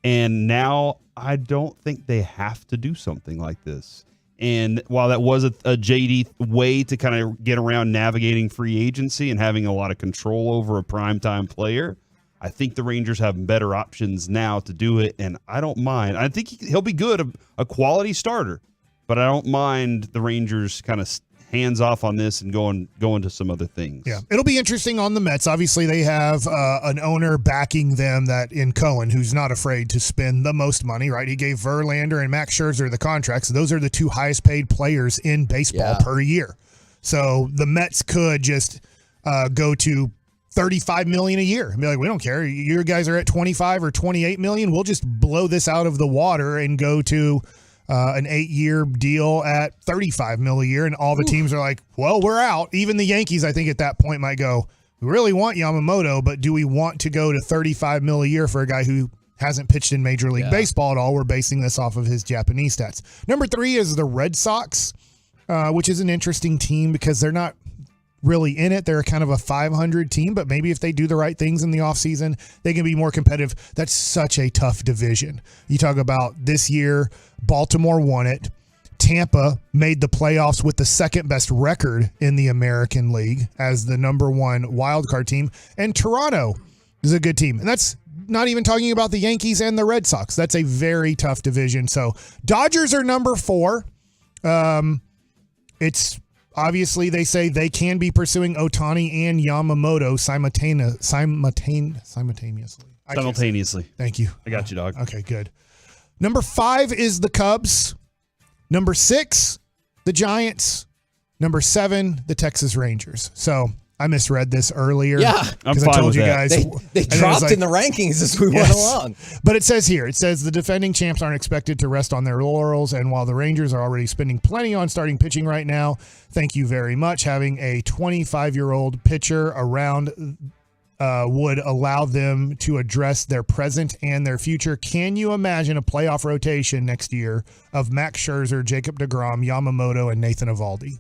And now I don't think they have to do something like this. And while that was a JD way to kind of get around navigating free agency and having a lot of control over a primetime player, I think the Rangers have better options now to do it, and I don't mind. I think he'll be good, a quality starter, but I don't mind the Rangers kind of hands off on this and going to some other things. Yeah, it'll be interesting on the Mets. Obviously, they have an owner backing them that in Cohen, who's not afraid to spend the most money, right? He gave Verlander and Max Scherzer the contracts. Those are the 2 highest paid players in baseball per year. So the Mets could just go to $35 million a year and be like, we don't care. Your guys are at 25 or 28 million. We'll just blow this out of the water and go to an 8-year deal at $35 million a year, and all the teams are like, well, we're out. Even the Yankees, I think, at that point might go, we really want Yamamoto, but do we want to go to $35 million a year for a guy who hasn't pitched in Major League Baseball at all? We're basing this off of his Japanese stats. Number 3 is the Red Sox, which is an interesting team because they're not really in it. They're kind of a 500 team, but maybe if they do the right things in the offseason, they can be more competitive. That's such a tough division. You talk about this year, Baltimore won it. Tampa made the playoffs with the second best record in the American League as the number 1 wildcard team. And Toronto is a good team. And that's not even talking about the Yankees and the Red Sox. That's a very tough division. So Dodgers are number 4. It's obviously they say they can be pursuing Ohtani and Yamamoto simultaneously. Thank you. I got you, dog. Okay, good. Number 5 is the Cubs. Number 6, the Giants. Number 7, the Texas Rangers. So I misread this earlier. Yeah, I'm because fine I told with you that. guys They dropped in the rankings as we went along. But it says here, the defending champs aren't expected to rest on their laurels, and while the Rangers are already spending plenty on starting pitching right now, thank you very much. Having a 25-year-old pitcher around would allow them to address their present and their future. Can you imagine a playoff rotation next year of Max Scherzer, Jacob deGrom, Yamamoto, and Nathan Eovaldi?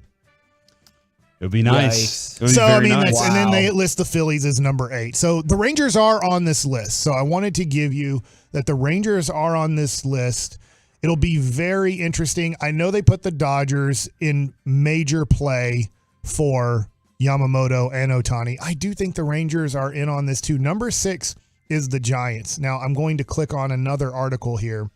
It would be nice. It would be So, very I mean, nice. and then they list the Phillies as number 8. So the Rangers are on this list. So I wanted to give you that the Rangers are on this list. It'll be very interesting. I know they put the Dodgers in major play for Yamamoto and Ohtani. I do think the Rangers are in on this too. Number 6 is the Giants. Now, I'm going to click on another article here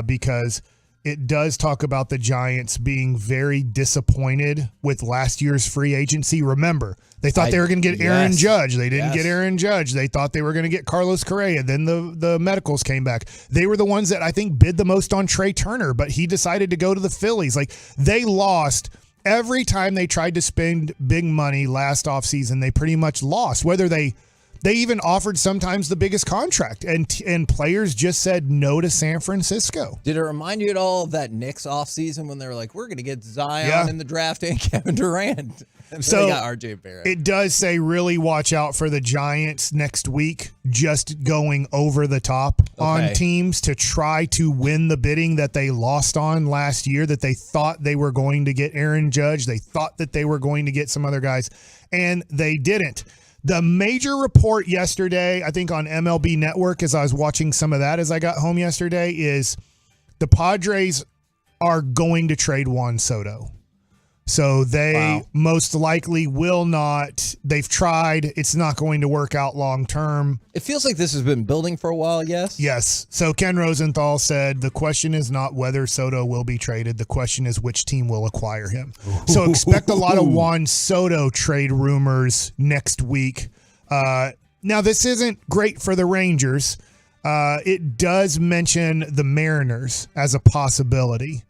because it does talk about the Giants being very disappointed with last year's free agency. Remember, they thought they were going to get Aaron Judge. They didn't get Aaron Judge. They thought they were going to get Carlos Correa. Then the medicals came back. They were the ones that I think bid the most on Trey Turner, but he decided to go to the Phillies. Like, they lost every time they tried to spend big money last offseason. They pretty much lost, whether they even offered sometimes the biggest contract, and players just said no to San Francisco. Did it remind you at all of that Knicks offseason when they were like, we're going to get Zion in the draft and Kevin Durant? And so they got RJ Barrett. It does say really watch out for the Giants next week, just going over the top on teams to try to win the bidding that they lost on last year, that they thought they were going to get Aaron Judge. They thought that they were going to get some other guys, and they didn't. The major report yesterday, I think on MLB Network, as I was watching some of that as I got home yesterday, is the Padres are going to trade Juan Soto. So they most likely will not. They've tried. It's not going to work out long term. It feels like this has been building for a while, yes? Yes. So Ken Rosenthal said the question is not whether Soto will be traded. The question is which team will acquire him. So expect a lot of Juan Soto trade rumors next week. Now, this isn't great for the Rangers. It does mention the Mariners as a possibility.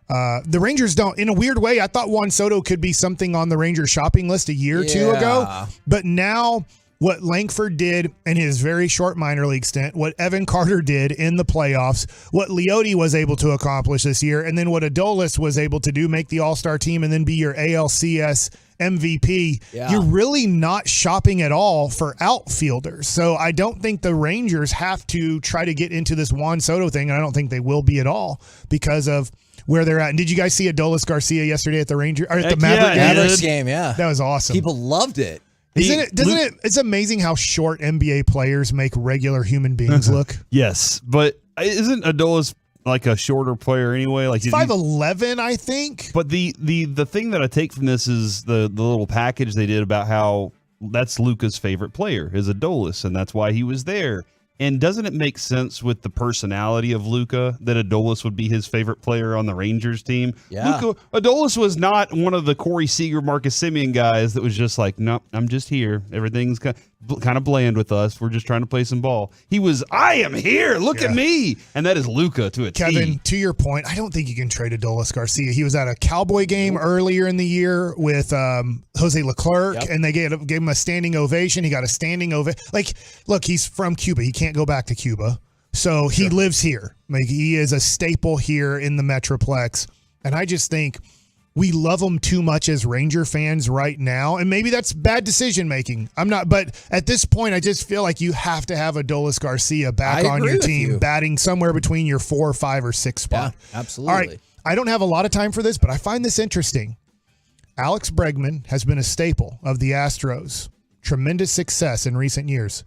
The Rangers don't, in a weird way, I thought Juan Soto could be something on the Rangers shopping list a year or two ago. But now what Langford did in his very short minor league stint, what Evan Carter did in the playoffs, what Leote was able to accomplish this year, and then what Adolis was able to do, make the All-Star team and then be your ALCS MVP, you're really not shopping at all for outfielders. So I don't think the Rangers have to try to get into this Juan Soto thing, and I don't think they will be at all because of where they're at. And did you guys see Adolis Garcia yesterday at the Mavericks game? That was awesome. People loved it. It's amazing how short NBA players make regular human beings look. Yes, but isn't Adolis like a shorter player anyway? Like 5'11", I think. But the thing that I take from this is the little package they did about how that's Luka's favorite player is Adolis, and that's why he was there. And doesn't it make sense with the personality of Luka that Adolis would be his favorite player on the Rangers team? Yeah. Adolis was not one of the Corey Seager, Marcus Semien guys that was just like, nope, I'm just here. Everything's kind of bland with us. We're just trying to play some ball. He was, I am here. Look at me. And that is Luka to a T. Kevin, to your point, I don't think you can trade Adolis Garcia. He was at a Cowboy game earlier in the year with Jose Leclerc, and they gave him a standing ovation. He got a standing ovation. Like, look, he's from Cuba. He can't go back to Cuba. So he lives here. Like, he is a staple here in the Metroplex. And I just think we love him too much as Ranger fans right now. And maybe that's bad decision making. I'm not, but at this point, I just feel like you have to have Adolis Garcia back on your team, batting somewhere between your 4, 5, or 6 spot. Yeah, absolutely. All right. I don't have a lot of time for this, but I find this interesting. Alex Bregman has been a staple of the Astros. Tremendous success in recent years.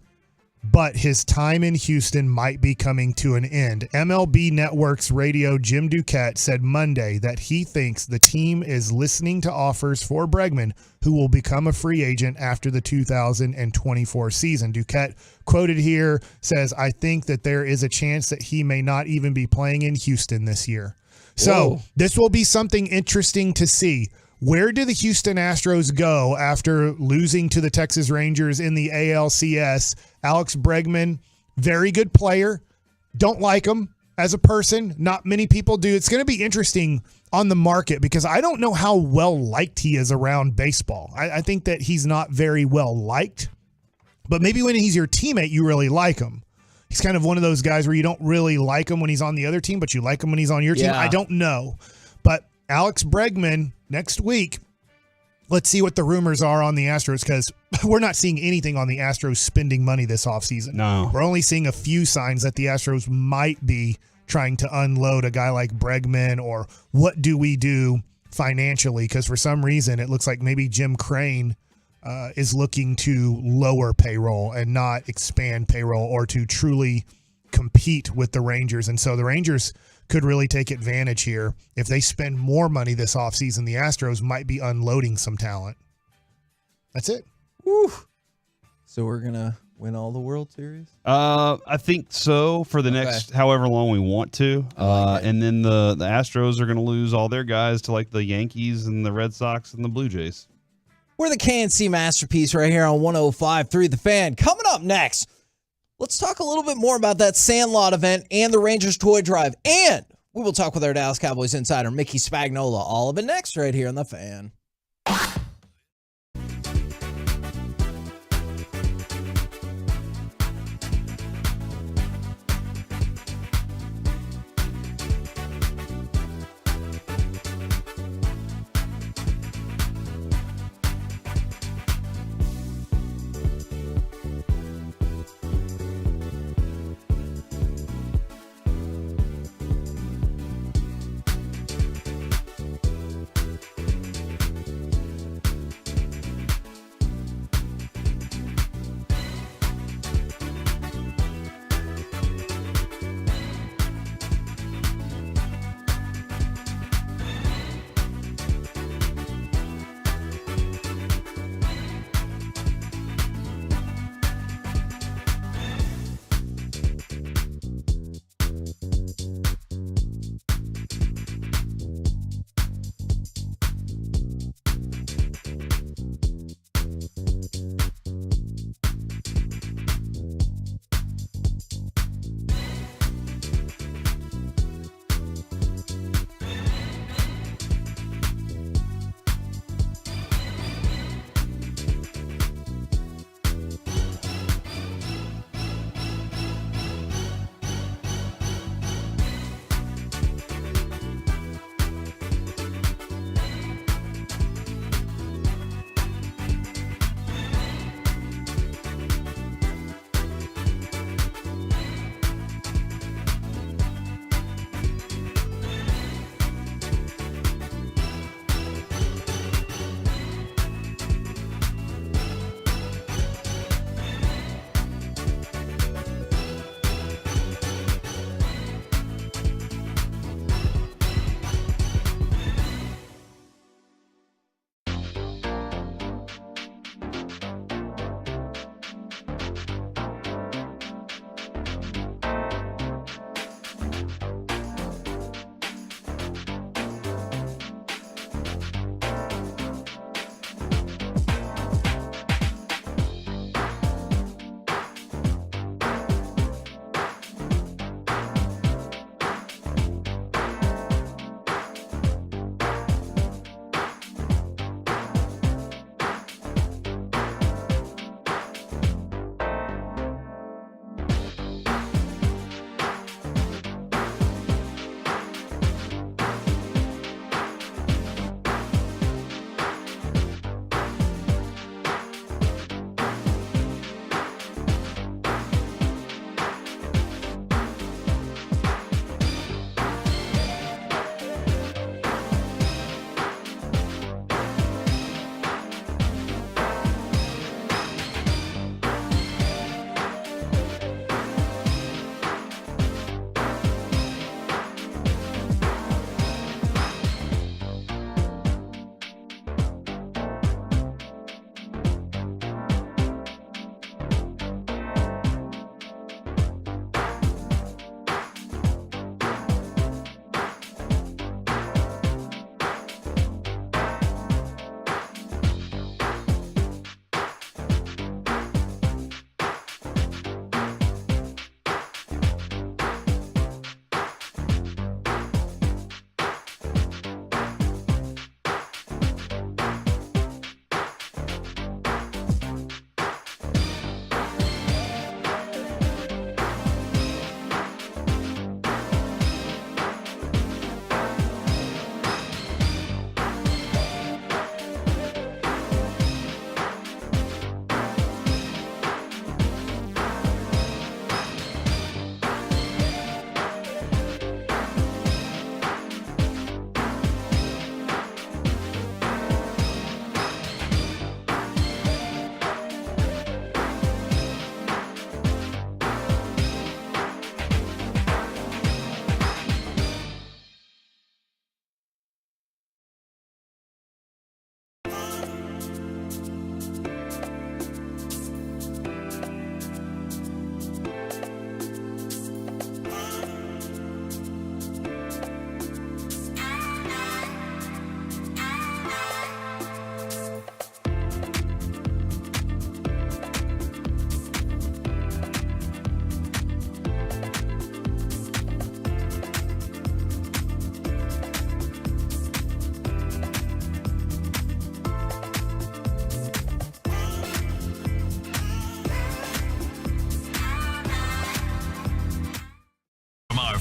but his time in Houston might be coming to an end. MLB Network's radio Jim Duquette said Monday that he thinks the team is listening to offers for Bregman, who will become a free agent after the 2024 season. Duquette, quoted here, says, "I think that there is a chance that he may not even be playing in Houston this year." So this will be something interesting to see. Where do the Houston Astros go after losing to the Texas Rangers in the ALCS? Alex Bregman, very good player. Don't like him as a person. Not many people do. It's going to be interesting on the market because I don't know how well liked he is around baseball. I think that he's not very well liked, but maybe when he's your teammate, you really like him. He's kind of one of those guys where you don't really like him when he's on the other team, but you like him when he's on your team. Yeah. I don't know. But Alex Bregman next week, let's see what the rumors are on the Astros because we're not seeing anything on the Astros spending money this offseason. No. We're only seeing a few signs that the Astros might be trying to unload a guy like Bregman, or what do we do financially? Because for some reason it looks like maybe Jim Crane is looking to lower payroll and not expand payroll or to truly compete with the Rangers. And so the Rangers could really take advantage here. If they spend more money this offseason, the Astros might be unloading some talent. That's it. Woo. So we're going to win all the World Series? I think so for the next however long we want to. And then the Astros are going to lose all their guys to like the Yankees and the Red Sox and the Blue Jays. We're the KNC Masterpiece right here on 105.3 The Fan. Coming up next, let's talk a little bit more about that Sandlot event and the Rangers toy drive. And we will talk with our Dallas Cowboys insider, Mickey Spagnola. All of it next right here on The Fan.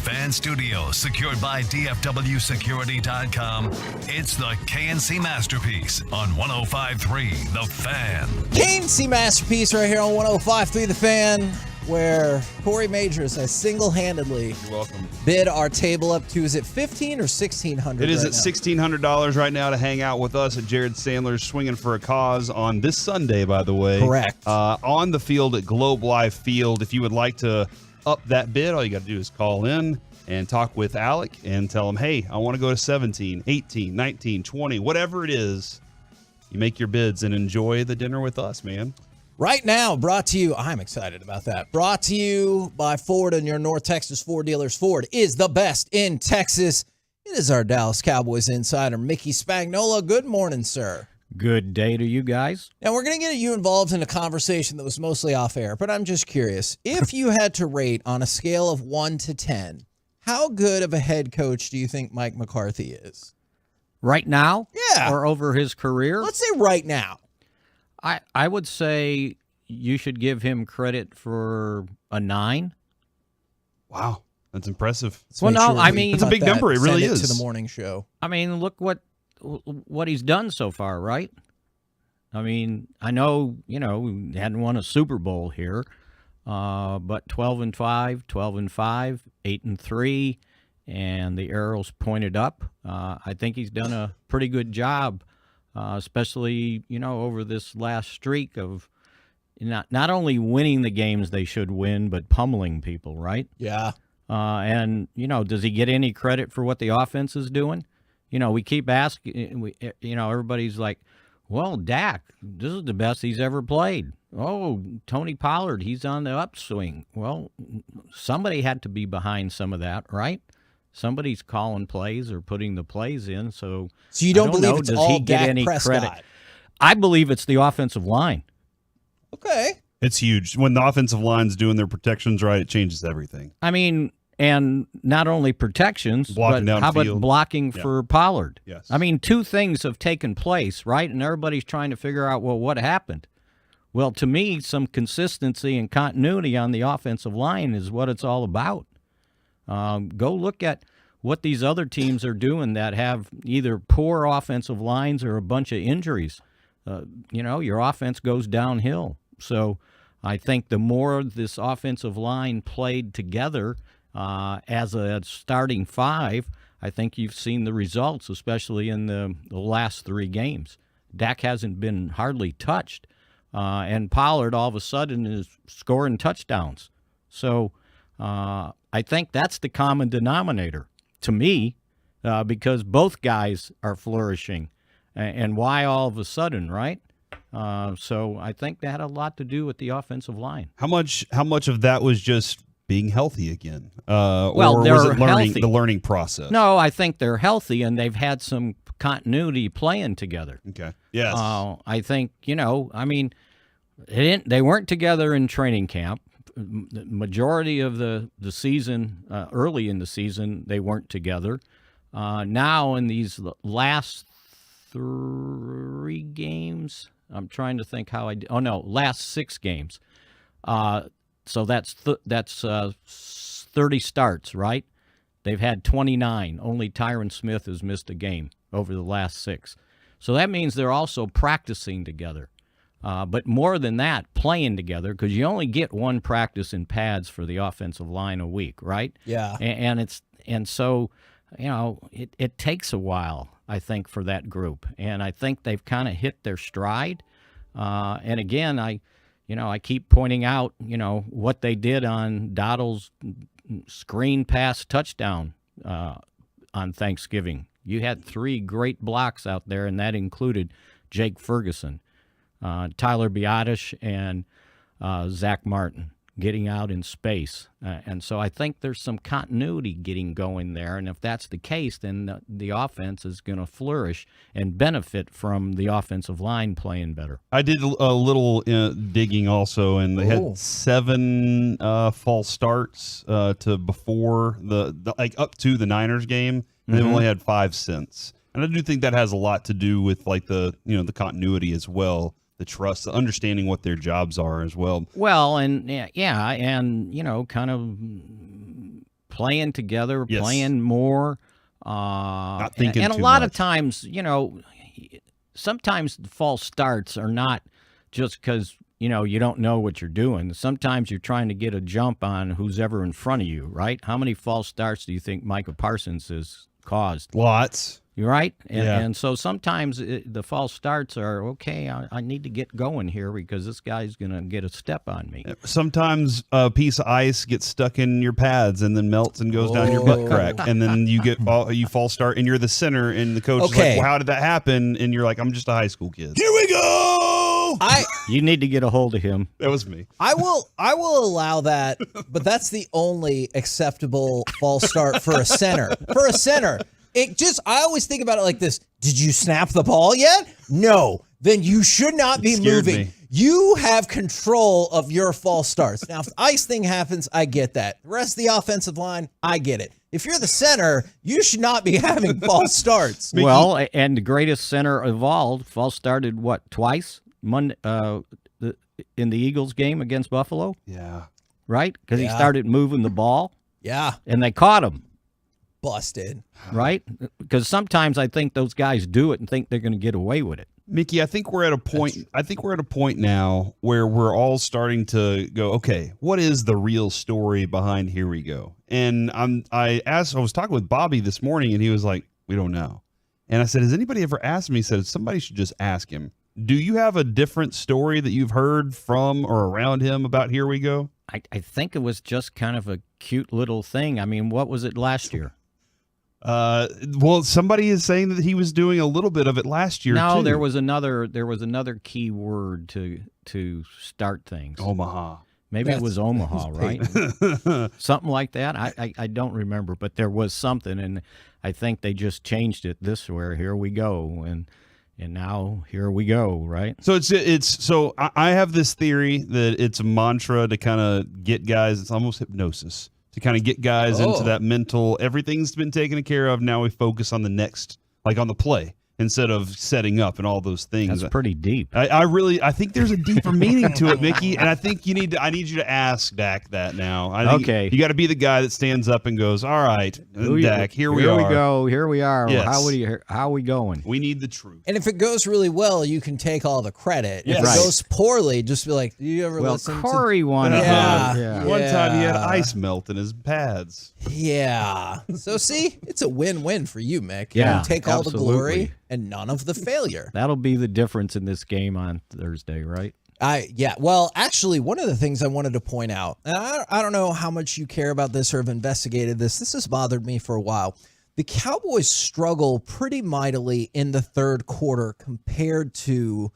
Fan Studios, secured by DFWSecurity.com. It's the KNC Masterpiece on 105.3 The Fan. KNC Masterpiece right here on 105.3 The Fan, where Corey Majors has single-handedly bid our table up to, is it $1,500 or $1,600? It is at $1,600 right now to hang out with us at Jared Sandler's Swinging for a Cause on this Sunday, by the way. Correct. On the field at Globe Life Field. If you would like to up that bid, all you got to do is call in and talk with Alec and tell him, hey, I want to go to 17, 18, 19, 20, whatever it is. You make your bids and enjoy the dinner with us, man. Right now, brought to you, I'm excited about that, brought to you by Ford and your North Texas Ford dealers. Ford is the best in Texas. It is our Dallas Cowboys insider, Mickey Spagnola. Good morning, sir. Good day to you guys. Now, we're going to get you involved in a conversation that was mostly off air, but I'm just curious. If you had to rate on a scale of 1 to 10, how good of a head coach do you think Mike McCarthy is? Right now? Yeah. Or over his career? Let's say right now. I would say you should give him credit for a 9. Well, that's impressive. Well, no, I mean, it's a big number. It really is. To the morning show. I mean, look what he's done so ffar, right? I mean, I know, we hadn't won a Super Bowl here, but 12-5, 12-5, 8-3, and the arrows pointed up. I think he's done a pretty good job, especially, over this last streak of not only winning the games they should win, but pummeling people, right? Yeah. And, does he get any credit for what the offense is doing? We keep asking, everybody's like, well, Dak, this is the best he's ever played. Oh, Tony Pollard, he's on the upswing. Well, somebody had to be behind some of that, right? Somebody's calling plays or putting the plays in. So you don't believe it's all Dak Prescott? Credit? I believe it's the offensive line. Okay. It's huge. When the offensive line's doing their protections right, it changes everything. I mean, and not only protections, blocking but how about downfield. blocking for Pollard? Yes. I mean, two things have taken place, right? And everybody's trying to figure out, well, what happened? Well, to me, some consistency and continuity on the offensive line is what it's all about. Go look at what these other teams are doing that have either poor offensive lines or a bunch of injuries. Your offense goes downhill. So I think the more this offensive line played together as a starting 5, I think you've seen the results, especially in the last 3 games. Dak hasn't been hardly touched, and Pollard all of a sudden is scoring touchdowns. So I think that's the common denominator to me, because both guys are flourishing. And why all of a sudden, right? So I think that had a lot to do with the offensive line. How much of that was just being healthy again? Well, or they're was it healthy. The learning process? No, I think they're healthy, and they've had some continuity playing together. Okay. Yes. I think, they weren't together in training camp. The majority of the season, early in the season, they weren't together. Now in these last 3 games, I'm trying to think last 6 games. So that's 30 starts, right? They've had 29. Only Tyron Smith has missed a game over the last 6. So that means they're also practicing together. But more than that, playing together, because you only get 1 practice in pads for the offensive line a week, right? Yeah. And so it takes a while, I think, for that group. And I think they've kind of hit their stride. And again, I keep pointing out, what they did on Dottle's screen pass touchdown on Thanksgiving. You had 3 great blocks out there, and that included Jake Ferguson, Tyler Biotish, and Zach Martin getting out in space. And so I think there's some continuity getting going there. And if that's the case, then the offense is going to flourish and benefit from the offensive line playing better. I did a little digging also, and they had 7 false starts to before the up to the Niners game. And they've only had 5 since. And I do think that has a lot to do with the continuity as well. The trust, the understanding what their jobs are as well. Well, and and kind of playing together, Yes. playing more. Not thinking and a too lot of much. times, sometimes the false starts are not just because, you don't know what you're doing. Sometimes you're trying to get a jump on who's ever in front of you, right? How many false starts do you think Micah Parsons has caused? Lots. You're right. Yeah. And so sometimes the false starts are, okay, I need to get going here because this guy's going to get a step on me. Sometimes a piece of ice gets stuck in your pads and then melts and goes down your butt crack, and then you false start and you're the center, and the coach is like, well, how did that happen? And you're like, I'm just a high school kid. Here we go. You need to get a hold of him. That was me. I will allow that, but that's the only acceptable false start for a center. For a center. I always think about it like this. Did you snap the ball yet? No. Then you should not be moving. Me. You have control of your false starts. Now, if the ice thing happens, I get that. The rest of the offensive line, I get it. If you're the center, you should not be having false starts. Well, and the greatest center of all, false started, twice? Monday, in the Eagles game against Buffalo? Yeah. Right? Because he Yeah. started moving the ball. Yeah. And they caught him. Busted. Right? Because sometimes I think those guys do it and think they're going to get away with it. Mickey, I think we're at a point now where we're all starting to go, okay, what is the real story behind Here We Go? And I was talking with Bobby this morning, and he was like, we don't know. And I said, has anybody ever asked me? He said, somebody should just ask him. Do you have a different story that you've heard from or around him about Here We Go? I think it was just kind of a cute little thing. I mean, what was it last year? Well, somebody is saying that he was doing a little bit of it last year. No, too. there was another key word to start things. Omaha. Maybe it was Omaha, right? Something like that. I don't remember, but there was something, and I think they just changed it this way. Here we go, and now here we go, right? So so I have this theory that it's a mantra to kind of get guys. It's almost hypnosis to kind of get guys into that mental. Everything's been taken care of. Now we focus on the next, like on the play, instead of setting up and all those things. That's pretty deep. I think there's a deeper meaning to it, Mickey, and I think I need you to ask Dak that now. I think Okay. You got to be the guy that stands up and goes, all right, Dak, here we Here are. we go. Here we are. Yes. How are we going? We need the truth. And if it goes really well, you can take all the credit. Yes. If Right. it goes poorly, just be like, do you ever listen Corey to... wanted Yeah. One time he had ice melt in his pads. Yeah. So see, it's a win-win for you, Mick. Yeah, You take all the absolutely. glory and none of the failure. That'll be the difference in this game on Thursday, right? Well, actually, one of the things I wanted to point out, and I don't know how much you care about this or have investigated this. This has bothered me for a while. The Cowboys struggle pretty mightily in the third quarter compared to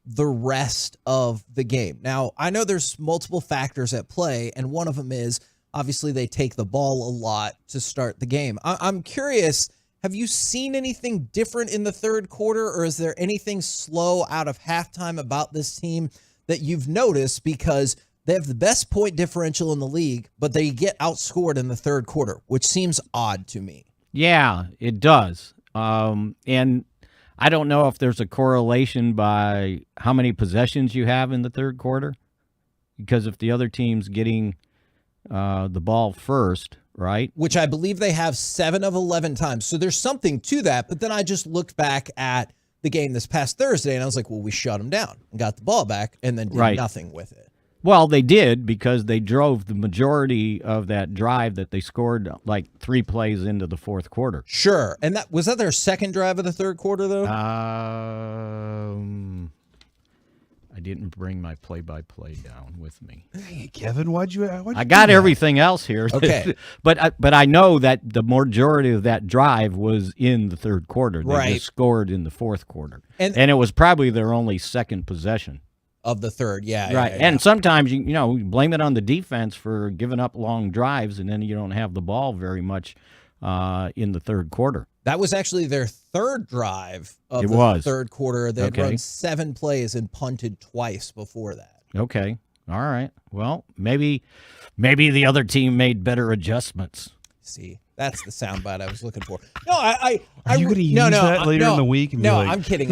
the rest of the game. Now, I know there's multiple factors at play, and one of them is obviously they take the ball a lot to start the game. I'm curious, have you seen anything different in the third quarter, or is there anything slow out of halftime about this team that you've noticed? Because they have the best point differential in the league, but they get outscored in the third quarter, which seems odd to me. Yeah, it does. And I don't know if there's a correlation by how many possessions you have in the third quarter, because if the other team's getting the ball first, right? Which I believe they have 7 of 11 times. So there's something to that. But then I just looked back at the game this past Thursday, and I was like, well, we shut them down and got the ball back and then did nothing with it. Well, they did, because they drove the majority of that drive that they scored like 3 plays into the fourth quarter. Sure. And was that their second drive of the third quarter, though? I didn't bring my play-by-play down with me. Hey, Kevin, why'd you I got everything else here. Okay. but I know that the majority of that drive was in the third quarter. They just scored in the fourth quarter. And it was probably their only second possession. Of the third, yeah. Right. Yeah. And sometimes, you blame it on the defense for giving up long drives, and then you don't have the ball very much in the third quarter. That was actually their third drive of third quarter. They'd run 7 plays and punted twice before that. Okay. All right. Well, maybe the other team made better adjustments. See, that's the soundbite I was looking for. No, Are you going to use that later in the week? No, I'm kidding.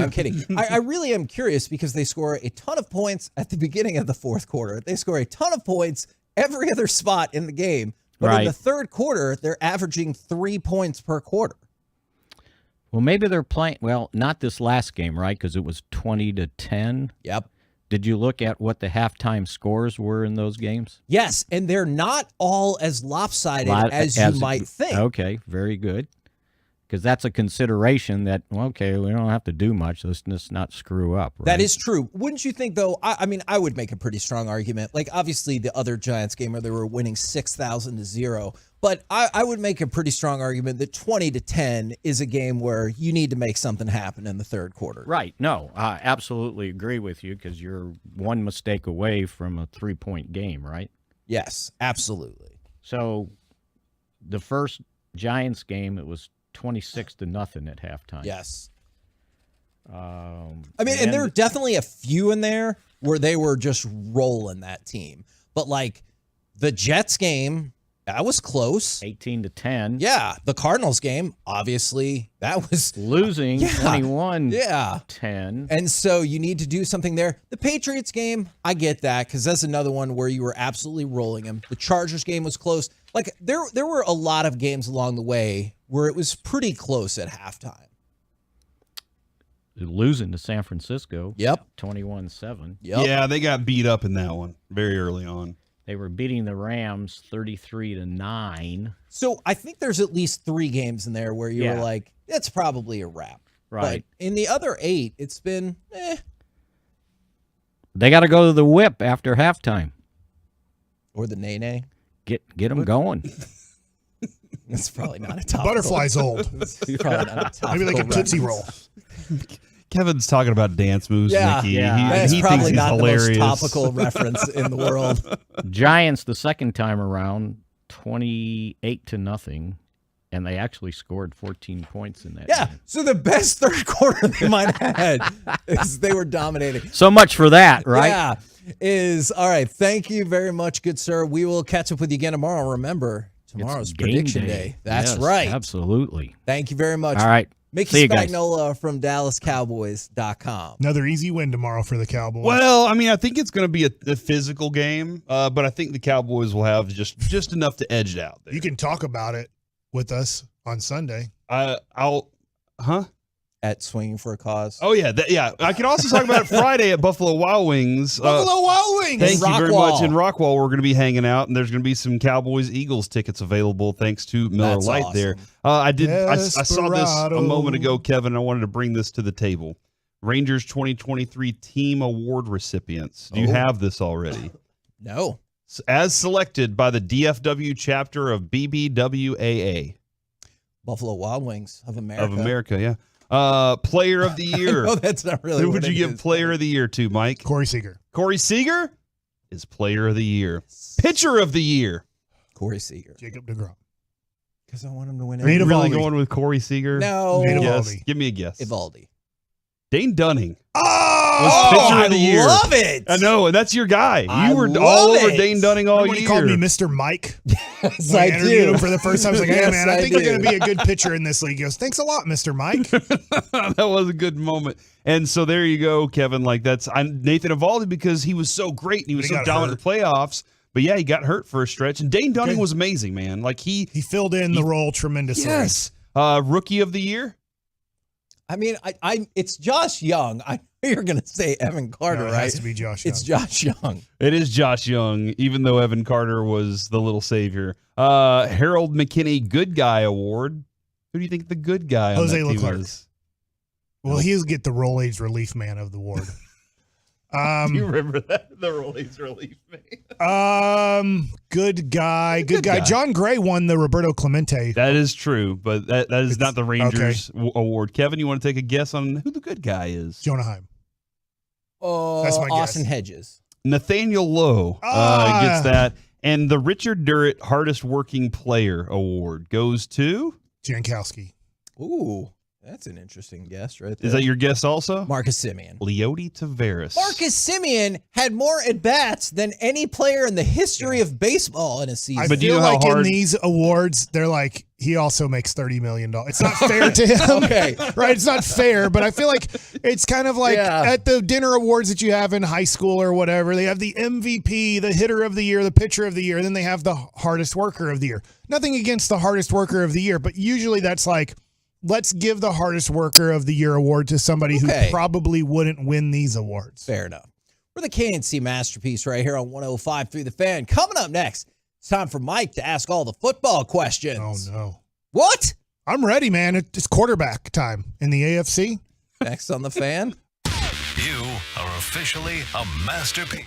I really am curious, because they score a ton of points at the beginning of the fourth quarter. They score a ton of points every other spot in the game. But in Right. the third quarter, they're averaging 3 points per quarter. Well, maybe they're playing. Well, not this last game, right? Because it was 20-10. Yep. Did you look at what the halftime scores were in those games? Yes, and they're not all as lopsided as you might think. Okay, very good. Because that's a consideration that, okay, we don't have to do much. Let's just not screw up. Right? That is true. Wouldn't you think, though? I mean, I would make a pretty strong argument. Like, obviously, the other Giants game where they were winning 6,000-0. But I would make a pretty strong argument that 20-10 is a game where you need to make something happen in the third quarter. Right. No, I absolutely agree with you because you're one mistake away from a 3-point game, right? Yes, absolutely. So the first Giants game, it was 26-0 at halftime. Yes. I mean, and there are definitely a few in there where they were just rolling that team. But like the Jets game, that was close. 18-10. Yeah. The Cardinals game, obviously, that was losing 21-10. Yeah. And so you need to do something there. The Patriots game, I get that because that's another one where you were absolutely rolling them. The Chargers game was close. Like there were a lot of games along the way where it was pretty close at halftime. Losing to San Francisco. Yep. 21-7. Yep. Yeah, they got beat up in that one very early on. They were beating the Rams 33-9. So I think there's at least 3 games in there where you were like, it's probably a wrap. Right. But in the other 8, it's been, They got to go to the whip after halftime. Or the Neie. Get them going. That's probably not a topical. Butterfly's old. Probably not a topical Maybe like a Tootsie Roll. Kevin's talking about dance moves, Mickey. That's he probably thinks he's not hilarious. the most topical reference in the world. Giants the second time around, 28-0, and they actually scored 14 points in that game. So the best third quarter they might have had is they were dominating. So much for that, right? Yeah. All right. Thank you very much, good sir. We will catch up with you again tomorrow. Remember, tomorrow's It's game prediction day. That's Yes, right. Absolutely. Thank you very much. All right. Mickey See you guys. Spagnola from DallasCowboys.com. Another easy win tomorrow for the Cowboys. Well, I mean, I think it's going to be a physical game, but I think the Cowboys will have just enough to edge it out there. You can talk about it with us on Sunday. At Swinging for a Cause. Oh, yeah. I can also talk about it Friday at Buffalo Wild Wings. Buffalo Wild Wings! Thank you very Rockwall. much. In Rockwall, we're going to be hanging out, and there's going to be some Cowboys-Eagles tickets available thanks to Miller That's Lite awesome. there. I saw this Desperado. a moment ago, Kevin, and I wanted to bring this to the table. Rangers 2023 Team Award recipients. Do you have this already? No. As selected by the DFW chapter of BBWAA. Buffalo Wild Wings of America. Of America, yeah. Player of the year. No, that's not really Who what would you it give is. Player of the Year to, Mike? Corey Seager. Corey Seager is Player of the Year. Pitcher of the Year. Corey Seager. Jacob DeGrom. Because I want him to win Are you it. really Evaldi. going with Corey Seager? No. Nate Yes. Evaldi. Give me a guess. Evaldi. Dane Dunning. Oh, Pitcher of the Year. love it. I know, and that's your guy. I You were love all over it. Dane Dunning all Remember when year. he called me Mr. Mike? Yes, When I I interviewed do. him for the first time. I was like, hey, Yes, man, I think you're do. going to be a good pitcher in this league. He goes, thanks a lot, Mr. Mike. That was a good moment. And so there you go, Kevin. Like Nathan Evaldi because he was so great and he was But he so got dominant in the playoffs. But yeah, he got hurt for a stretch. And Dane Dunning was amazing, man. Like he filled in the role tremendously. Yes. Rookie of the year. I mean, it's Josh Young. I know you're going to say Evan Carter, No, it right? has to be Josh Young. It's Josh Young. It is Josh Young, even though Evan Carter was the little savior. Harold McKinney Good Guy Award. Who do you think the good guy on Jose that team Leclerc. is? Well, he'll get the Roll Age Relief Man of the award. Do you remember that? The Rollies Relief Man. Good guy. guy. John Gray won the Roberto Clemente. That is true, but that is not the Rangers award. Kevin, you want to take a guess on who the good guy is? Jonah Heim. That's my Austin guess. Hedges. Nathaniel Lowe gets that. And the Richard Durrett Hardest Working Player Award goes to? Jankowski. Ooh, that's an interesting guess right there. Is that your guess also? Marcus Semien. Leody Taveras. Marcus Semien had more at-bats than any player in the history of baseball in a season. I feel like in these awards, they're like, he also makes $30 million. It's not fair to him. Okay. Right? It's not fair, but I feel like it's kind of like at the dinner awards that you have in high school or whatever, they have the MVP, the hitter of the year, the pitcher of the year, and then they have the hardest worker of the year. Nothing against the hardest worker of the year, but usually that's like, let's give the hardest worker of the year award to somebody who probably wouldn't win these awards. Fair enough. We're the KNC Masterpiece right here on 105.3 The Fan. Coming up next, it's time for Mike to ask all the football questions. Oh, no. What? I'm ready, man. It's quarterback time in the AFC. Next on The Fan. You are officially a masterpiece.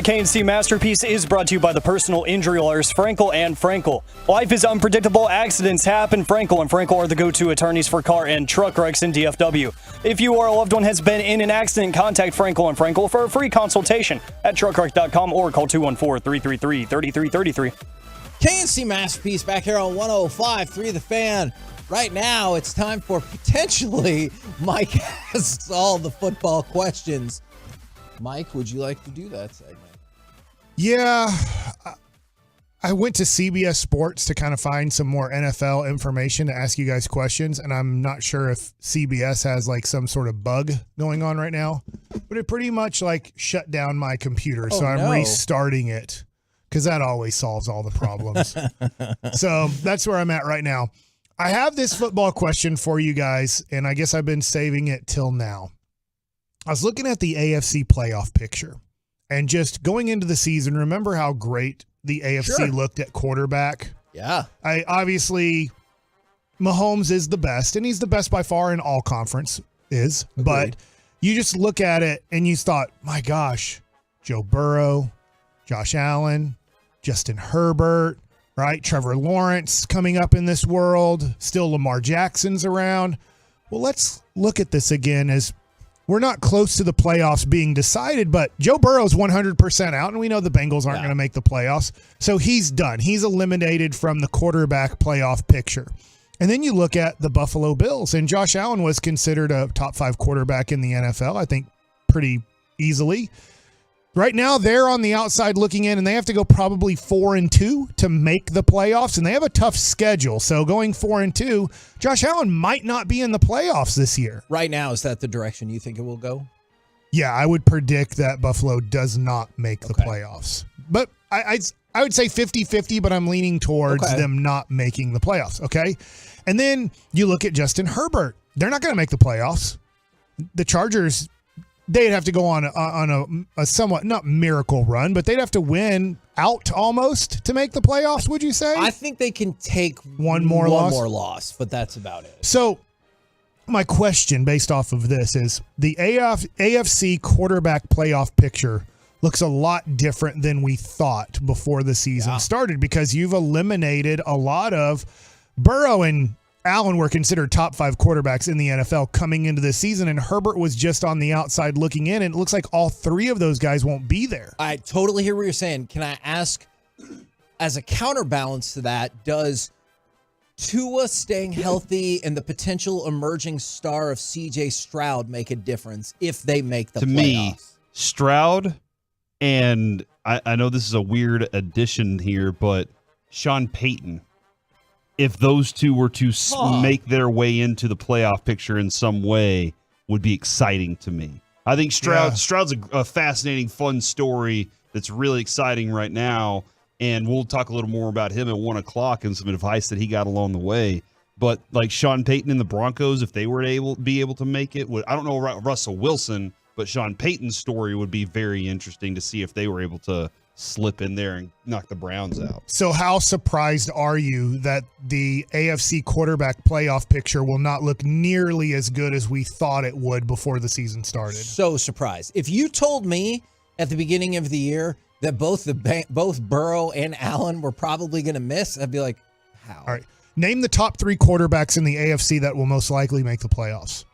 KNC Masterpiece is brought to you by the personal injury lawyers Frankel and Frankel. Life is unpredictable. Accidents happen. Frankel and Frankel are the go-to attorneys for car and truck wrecks in DFW. If you or a loved one has been in an accident, contact Frankel and Frankel for a free consultation at truckwreck.com or call 214-333-3333. KNC Masterpiece back here on 105.3 The Fan. Right now, it's time for potentially Mike asks all the football questions. Mike, would you like to do that segment? Yeah, I went to CBS Sports to kind of find some more NFL information to ask you guys questions, and I'm not sure if CBS has like some sort of bug going on right now, but it pretty much like shut down my computer, so I'm restarting it because that always solves all the problems. So that's where I'm at right now. I have this football question for you guys, and I guess I've been saving it till now. I was looking at the AFC playoff picture. And just going into the season, remember how great the AFC looked at quarterback? Yeah. Obviously, Mahomes is the best, and he's the best by far in all conference But you just look at it, and you thought, my gosh, Joe Burrow, Josh Allen, Justin Herbert, right? Trevor Lawrence coming up in this world. Still Lamar Jackson's around. Well, let's look at this again as we're not close to the playoffs being decided, but Joe Burrow's 100% out, and we know the Bengals aren't going to make the playoffs. So he's done. He's eliminated from the quarterback playoff picture. And then you look at the Buffalo Bills, and Josh Allen was considered a top 5 quarterback in the NFL, I think pretty easily. Right now, they're on the outside looking in, and they have to go probably 4-2 to make the playoffs, and they have a tough schedule. So going 4-2, Josh Allen might not be in the playoffs this year. Right now, is that the direction you think it will go? Yeah, I would predict that Buffalo does not make the playoffs. But I would say 50-50, but I'm leaning towards them not making the playoffs, okay? And then you look at Justin Herbert. They're not going to make the playoffs. The Chargers, they'd have to go on a somewhat, not miracle run, but they'd have to win out almost to make the playoffs, would you say? I think they can take one more loss, but that's about it. So my question based off of this is the AFC quarterback playoff picture looks a lot different than we thought before the season started because you've eliminated a lot of Burrow and Allen were considered top 5 quarterbacks in the NFL coming into this season, and Herbert was just on the outside looking in, and it looks like all 3 of those guys won't be there. I totally hear what you're saying. Can I ask, as a counterbalance to that, does Tua staying healthy and the potential emerging star of C.J. Stroud make a difference if they make the playoffs? To me, Stroud, and I know this is a weird addition here, but Sean Payton, if those two were to make their way into the playoff picture in some way, would be exciting to me. I think Stroud's a fascinating, fun story that's really exciting right now, and we'll talk a little more about him at 1 o'clock and some advice that he got along the way. But like Sean Payton and the Broncos, if they were be able to make it, I don't know about Russell Wilson, but Sean Payton's story would be very interesting to see if they were able to slip in there and knock the Browns out. So how surprised are you that the AFC quarterback playoff picture will not look nearly as good as we thought it would before the season started? So surprised. If you told me at the beginning of the year that both Burrow and Allen were probably going to miss, I'd be like, how? All right. Name the top 3 quarterbacks in the AFC that will most likely make the playoffs.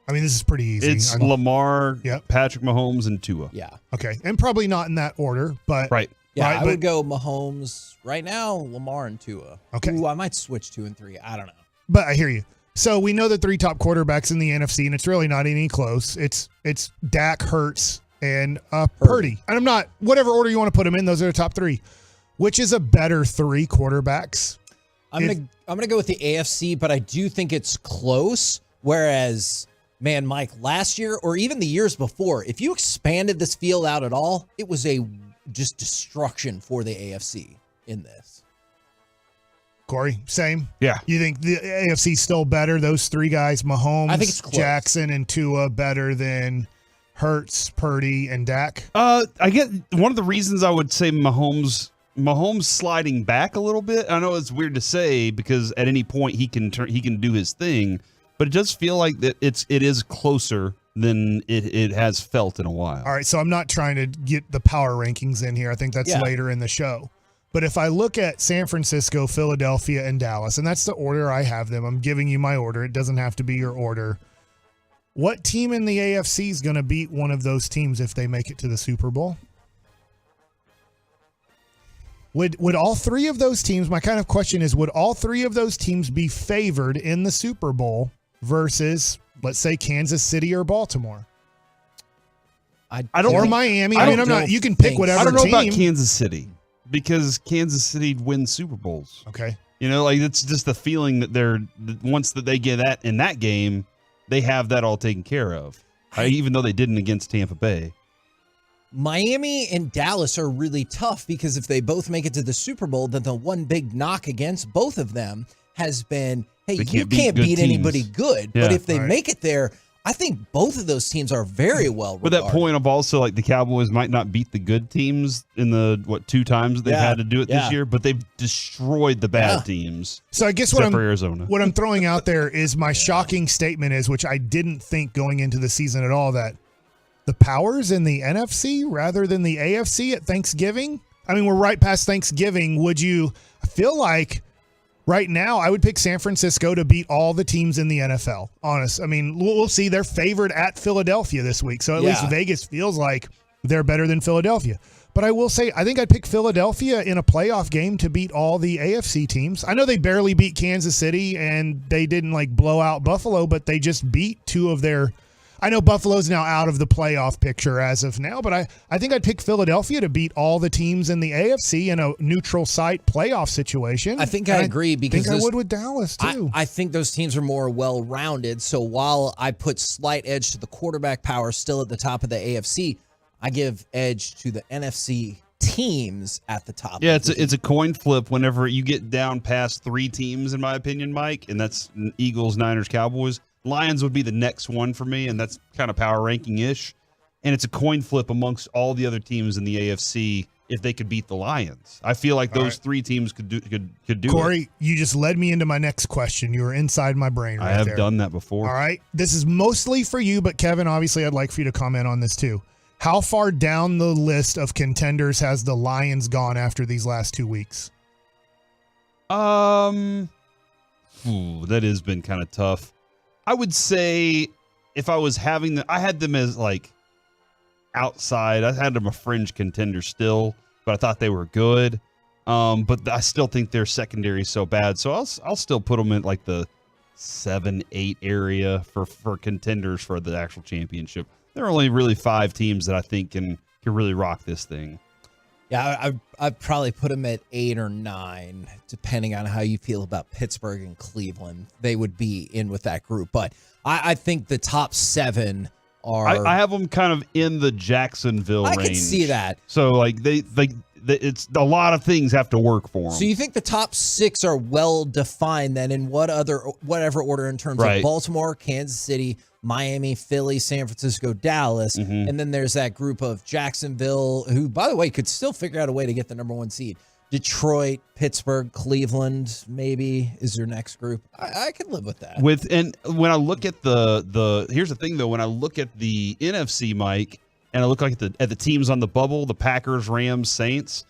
I mean, this is pretty easy. It's Lamar, Yep. Patrick Mahomes, and Tua. Yeah. Okay. And probably not in that order, but. Right. Yeah, right, I would go Mahomes right now, Lamar and Tua. Okay. Ooh, I might switch 2 and 3. I don't know. But I hear you. So we know the 3 top quarterbacks in the NFC, and it's really not any close. It's Dak, Hurts, and Purdy. And I'm not, whatever order you want to put them in, those are the top 3. Which is a better 3 quarterbacks? I'm gonna go with the AFC, but I do think it's close. Whereas, man, Mike, last year or even the years before, if you expanded this field out at all, it was just destruction for the AFC in this. Corey, same? Yeah. You think the AFC is still better? Those 3 guys, Mahomes, I think it's close. Jackson, and Tua, better than Hurts, Purdy, and Dak? I get one of the reasons I would say Mahomes sliding back a little bit. I know it's weird to say because at any point he can do his thing, but it does feel like that it is closer than it has felt in a while. All right, so I'm not trying to get the power rankings in here. I think that's later in the show. But if I look at San Francisco, Philadelphia, and Dallas, and that's the order I have them, I'm giving you my order. It doesn't have to be your order. What team in the AFC is going to beat one of those teams if they make it to the Super Bowl? Would all 3 of those teams, my kind of question is, would all 3 of those teams be favored in the Super Bowl versus, let's say, Kansas City or Baltimore? Or Miami. You can pick whatever I don't know team. about Kansas City because Kansas City wins Super Bowls. Okay. It's just the feeling that once that they get that in that game, they have that all taken care of. Even though they didn't against Tampa Bay. Miami and Dallas are really tough because if they both make it to the Super Bowl, then the one big knock against both of them has been, hey, you can't beat anybody good. Yeah. But if they make it there, I think both of those teams are very well regarded. But that point of also like the Cowboys might not beat the good teams in the 2 times they've had to do it this year, but they've destroyed the bad teams. So I guess Arizona. What I'm throwing out there is my shocking statement is, which I didn't think going into the season at all, that the powers in the NFC rather than the AFC at Thanksgiving. I mean, we're right past Thanksgiving. I feel like right now I would pick San Francisco to beat all the teams in the NFL. Honest. I mean, we'll see. They're favored at Philadelphia this week. So at least Vegas feels like they're better than Philadelphia. But I will say, I think I'd pick Philadelphia in a playoff game to beat all the AFC teams. I know they barely beat Kansas City and they didn't blow out Buffalo, but they just beat 2 of their... I know Buffalo's now out of the playoff picture as of now, but I think I'd pick Philadelphia to beat all the teams in the AFC in a neutral site playoff situation. I think I agree because I would with Dallas too. I think those teams are more well-rounded. So while I put slight edge to the quarterback power still at the top of the AFC, I give edge to the NFC teams at the top. Yeah, it's a coin flip whenever you get down past 3 teams, in my opinion, Mike, and that's Eagles, Niners, Cowboys. Lions would be the next one for me, and that's kind of power ranking-ish. And it's a coin flip amongst all the other teams in the AFC if they could beat the Lions. I feel like those 3 teams could do Corey, it. You just led me into my next question. You were inside my brain right I have there. done that before. All right. This is mostly for you, but Kevin, obviously I'd like for you to comment on this too. How far down the list of contenders has the Lions gone after these last 2 weeks? That has been kind of tough. I would say if I was having them, I had them as outside. I had them a fringe contender still, but I thought they were good. But I still think their secondary is so bad. So I'll still put them in the 7-8 area for contenders for the actual championship. There are only really 5 teams that I think can really rock this thing. Yeah, I'd probably put them at 8 or 9, depending on how you feel about Pittsburgh and Cleveland. They would be in with that group. But I think the top 7 are... I have them kind of in the Jacksonville range. I can see that. So, it's a lot of things have to work for them. So you think the top 6 are well-defined then in whatever order in terms of Baltimore, Kansas City, Miami, Philly, San Francisco, Dallas, and then there's that group of Jacksonville, who, by the way, could still figure out a way to get the number 1 seed. Detroit, Pittsburgh, Cleveland, maybe is your next group. I can live with that. And when I look at the here's the thing though, when I look at the NFC, Mike, and I look like at the teams on the bubble, the Packers, Rams, Saints,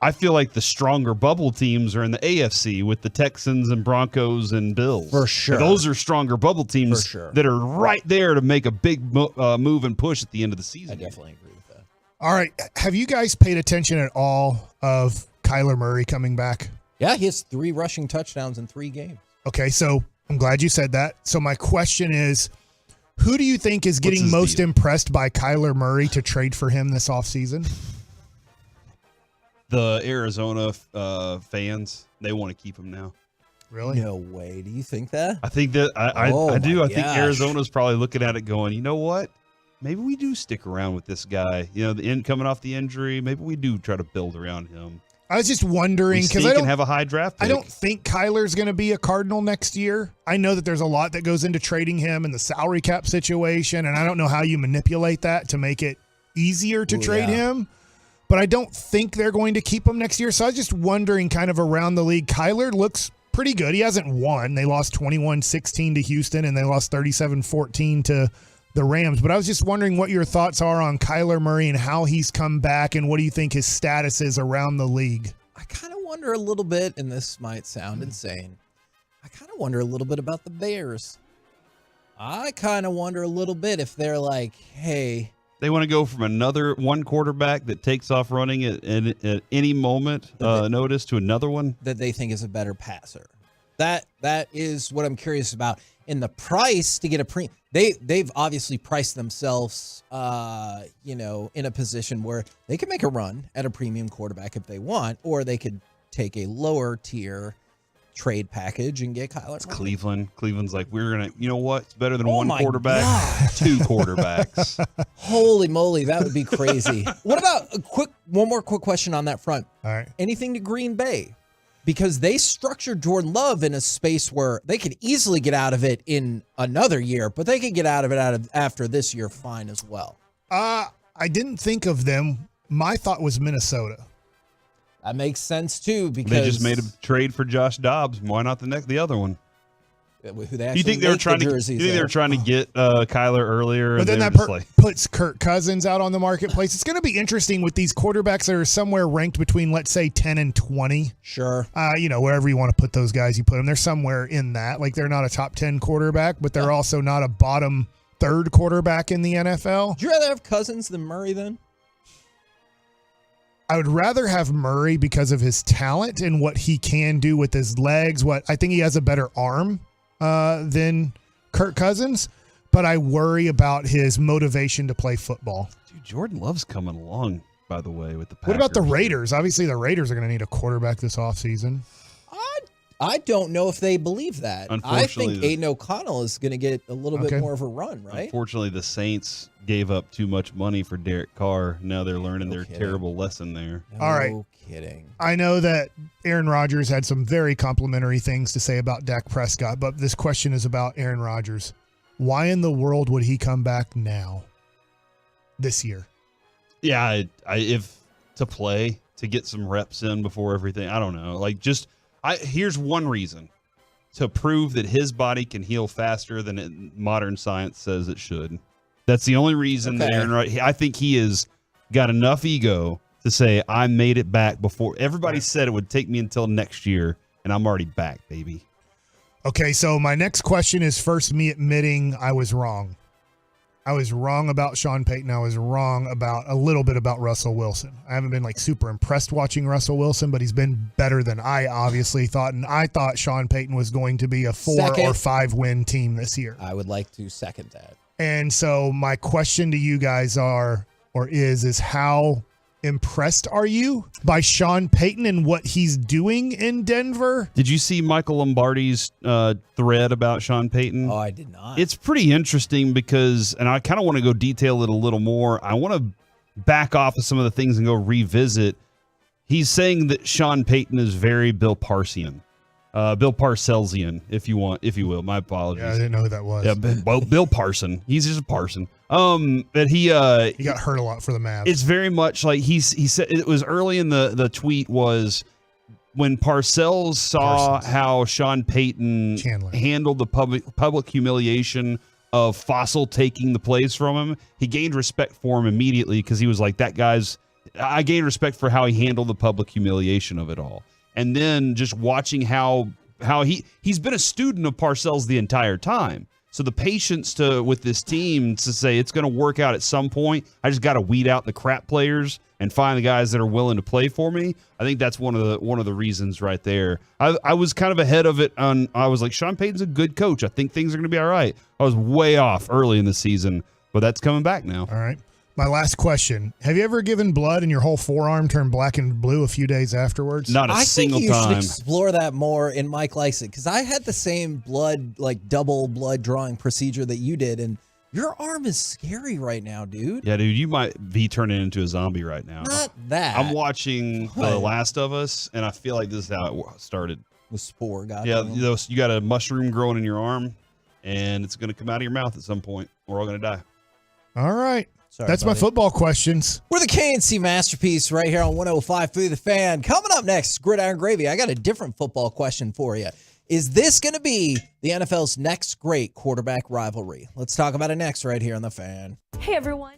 I feel like the stronger bubble teams are in the AFC with the Texans and Broncos and Bills. For sure. Those are stronger bubble teams For sure. that are right there to make a big move and push at the end of the season. I definitely agree with that. All right. Have you guys paid attention at all of Kyler Murray coming back? Yeah, he has 3 rushing touchdowns in 3 games. Okay, so I'm glad you said that. So my question is, who do you think is getting most impressed by Kyler Murray to trade for him this offseason? The Arizona fans, they want to keep him now. Really? No way. Do you think that? I think that I do. I think Arizona's probably looking at it going, you know what? Maybe we do stick around with this guy. You know, the end coming off the injury, maybe we do try to build around him. I was just wondering because I don't have a high draft pick. I don't think Kyler's going to be a Cardinal next year. I know that there's a lot that goes into trading him and the salary cap situation, and I don't know how you manipulate that to make it easier to trade him. But I don't think they're going to keep him next year. So I was just wondering kind of around the league. Kyler looks pretty good. He hasn't won. They lost 21-16 to Houston, and they lost 37-14 to the Rams. But I was just wondering what your thoughts are on Kyler Murray and how he's come back, and what do you think his status is around the league? I kind of wonder a little bit, and this might sound insane, I kind of wonder a little bit about the Bears. I kind of wonder a little bit if they're like, hey, they want to go from another one quarterback that takes off running at any moment notice to another one that they think is a better passer. That is what I'm curious about. And the price to get a they've obviously priced themselves, in a position where they can make a run at a premium quarterback if they want, or they could take a lower tier trade package and get Kyler. It's Cleveland. Cleveland's like, we're gonna, you know what? It's better than one quarterback, 2 quarterbacks. Holy moly, that would be crazy. What about one more quick question on that front? All right. Anything to Green Bay? Because they structured Jordan Love in a space where they could easily get out of it in another year, but they could get out of it after this year fine as well. I didn't think of them. My thought was Minnesota. That makes sense too, because they just made a trade for Josh Dobbs. Why not the other one? Who they Do you actually think they were trying to? Do you think they were trying to get Kyler earlier? But then that puts Kirk Cousins out on the marketplace. It's going to be interesting with these quarterbacks that are somewhere ranked between, let's say, 10 and 20. Sure. Wherever you want to put those guys, you put them. They're somewhere in that. Like, they're not a top 10 quarterback, but they're also not a bottom third quarterback in the NFL. Would you rather have Cousins than Murray then? I would rather have Murray because of his talent and what he can do with his legs. I think he has a better arm than Kirk Cousins, but I worry about his motivation to play football. Dude, Jordan Love's coming along, by the way, with the Packers. What about the Raiders? Obviously, the Raiders are going to need a quarterback this offseason. I don't know if they believe that. I think Unfortunately, Aiden O'Connell is going to get a little bit more of a run, right? Unfortunately, the Saints gave up too much money for Derek Carr. Now they're learning their terrible lesson there. All right. No kidding. I know that Aaron Rodgers had some very complimentary things to say about Dak Prescott, but this question is about Aaron Rodgers. Why in the world would he come back now, this year? Yeah, if to play, to get some reps in before everything. I don't know. Here's one reason: to prove that his body can heal faster than modern science says it should. That's the only reason that Aaron Rodgers. I think he has got enough ego to say, I made it back before. Everybody said it would take me until next year, and I'm already back, baby. Okay, so my next question is first me admitting I was wrong. I was wrong about Sean Payton. I was wrong about a little bit about Russell Wilson. I haven't been super impressed watching Russell Wilson, but he's been better than I obviously thought. And I thought Sean Payton was going to be a 4 or 5 win team this year. I would like to second that. And so my question to you guys is how impressed are you by Sean Payton and what he's doing in Denver? Did you see Michael Lombardi's thread about Sean Payton? Oh, I did not. It's pretty interesting because, and I kind of want to go detail it a little more. I want to back off of some of the things and go revisit. He's saying that Sean Payton is very Bill Parcellian, if you will. My apologies. Yeah, I didn't know who that was. Yeah, Bill Parson. He's just a Parson. But he got hurt a lot for the Mavs. It's very much like he said. It was early in the tweet was when Parcells saw how Sean Payton handled the public humiliation of Fossil taking the plays from him, he gained respect for him immediately because he was like, I gained respect for how he handled the public humiliation of it all. And then just watching how he's been a student of Parcells the entire time. So the patience with this team to say it's going to work out at some point. I just got to weed out the crap players and find the guys that are willing to play for me. I think that's one of the reasons right there. I was kind of ahead of it I was like, Sean Payton's a good coach. I think things are going to be all right. I was way off early in the season, but that's coming back now. All right. My last question. Have you ever given blood and your whole forearm turned black and blue a few days afterwards? Not a single time. I think you should explore that more, and Mike likes it, because I had the same double blood drawing procedure that you did, and your arm is scary right now, dude. Yeah, dude, you might be turning into a zombie right now. Not that. I'm watching The Last of Us, and I feel like this is how it started. The spore got you got a mushroom growing in your arm, and it's going to come out of your mouth at some point. We're all going to die. All right. Sorry, That's buddy. my football questions. We're the KNC Masterpiece right here on 105.3 The Fan. Coming up next, Gridiron Gravy. I got a different football question for you. Is this going to be the NFL's next great quarterback rivalry? Let's talk about it next right here on The Fan. Hey, everyone.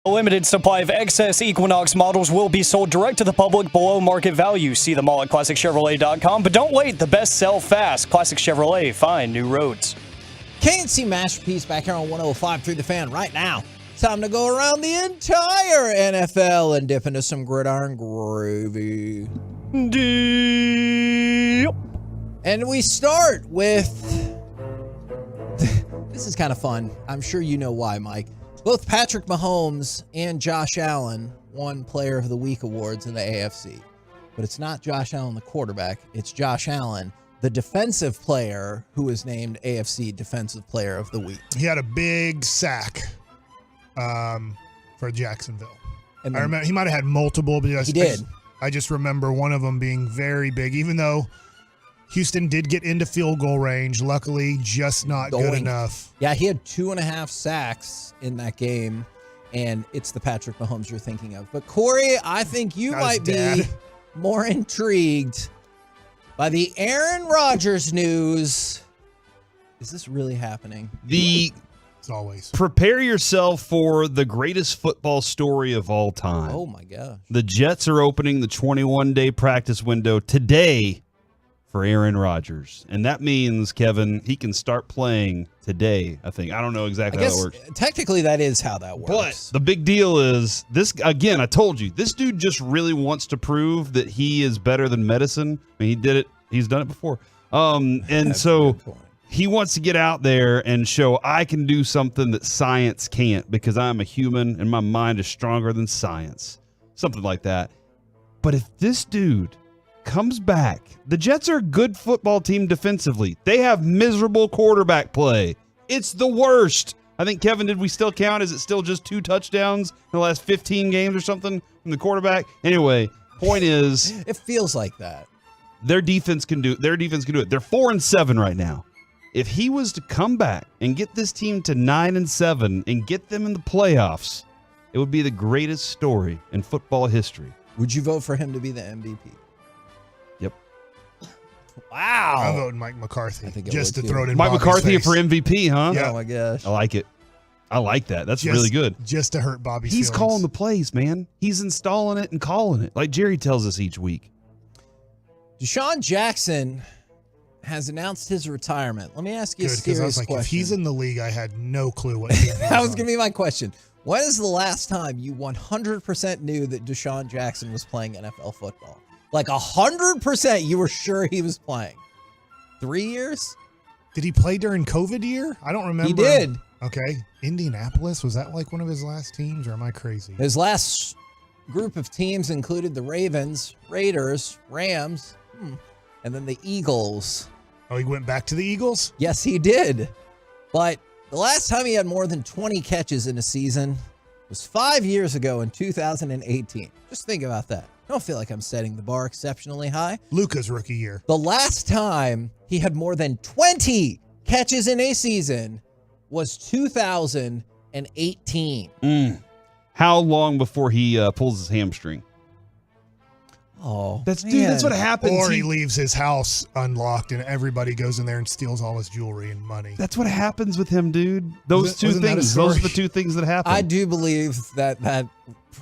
A limited supply of excess Equinox models will be sold direct to the public below market value. See them all at ClassicChevrolet.com. But don't wait, the best sell fast. Classic Chevrolet, find new roads. KNC Masterpiece back here on 105 through the Fan right now. Time to go around the entire NFL and dip into some gridiron gravy. Deep. And we start with... This is kind of fun. I'm sure you know why, Mike. Both Patrick Mahomes and Josh Allen won Player of the Week awards in the AFC. But it's not Josh Allen, the quarterback. It's Josh Allen, the defensive player, who was named AFC Defensive Player of the Week. He had a big sack for Jacksonville. And I remember he might have had multiple, but he did. I just remember one of them being very big, even though Houston did get into field goal range. Luckily, just not good enough. Yeah, he had 2.5 sacks in that game, and it's the Patrick Mahomes you're thinking of. But Corey, I think you might be more intrigued by the Aaron Rodgers news. Is this really happening? As always. Prepare yourself for the greatest football story of all time. Oh, my gosh. The Jets are opening the 21-day practice window today for Aaron Rodgers. And that means, Kevin, he can start playing today, I think. I don't know exactly how it works. Technically, that is how that works. But the big deal is, this, again, I told you, this dude just really wants to prove that he is better than medicine. I mean, he did it. He's done it before. And so he wants to get out there and show I can do something that science can't because I'm a human and my mind is stronger than science. Something like that. But if this dude comes back, the Jets are a good football team defensively. They have miserable quarterback play. It's the worst. I think, Kevin, did we still count? Is it still just 2 touchdowns in the last 15 games or something from the quarterback? Anyway, point is, it feels like that. Their defense can do it. They're 4-7 right now. If he was to come back and get this team to 9-7 and get them in the playoffs, it would be the greatest story in football history. Would you vote for him to be the MVP? Yep. Wow. I'm voting Mike McCarthy just to too. throw it in Mike Bobby's McCarthy face. for MVP, huh? Yeah. Oh, my gosh. I like it. I like that. That's really good. Just to hurt Bobby's He's feelings. calling the plays, man. He's installing it and calling it, like Jerry tells us each week. Deshaun Jackson has announced his retirement. Let me ask you a Good, because serious I was like, question. if he's in the league, I had no clue what he That was going to be my question. When is the last time you 100% knew that Deshaun Jackson was playing NFL football? Like 100% you were sure he was playing. 3 years? Did he play during COVID year? I don't remember. He did. Okay. Indianapolis, was that like one of his last teams, or am I crazy? His last group of teams included the Ravens, Raiders, Rams, and then the Eagles. Oh, he went back to the Eagles? Yes, he did. But the last time he had more than 20 catches in a season was 5 years ago in 2018. Just think about that. I don't feel like I'm setting the bar exceptionally high. Luka's rookie year. The last time he had more than 20 catches in a season was 2018. How long before he pulls his hamstring? Oh, that's what happens. Or he leaves his house unlocked and everybody goes in there and steals all his jewelry and money. That's what happens with him, dude. Those Wasn't that a story? Those are the two things that happen. I do believe that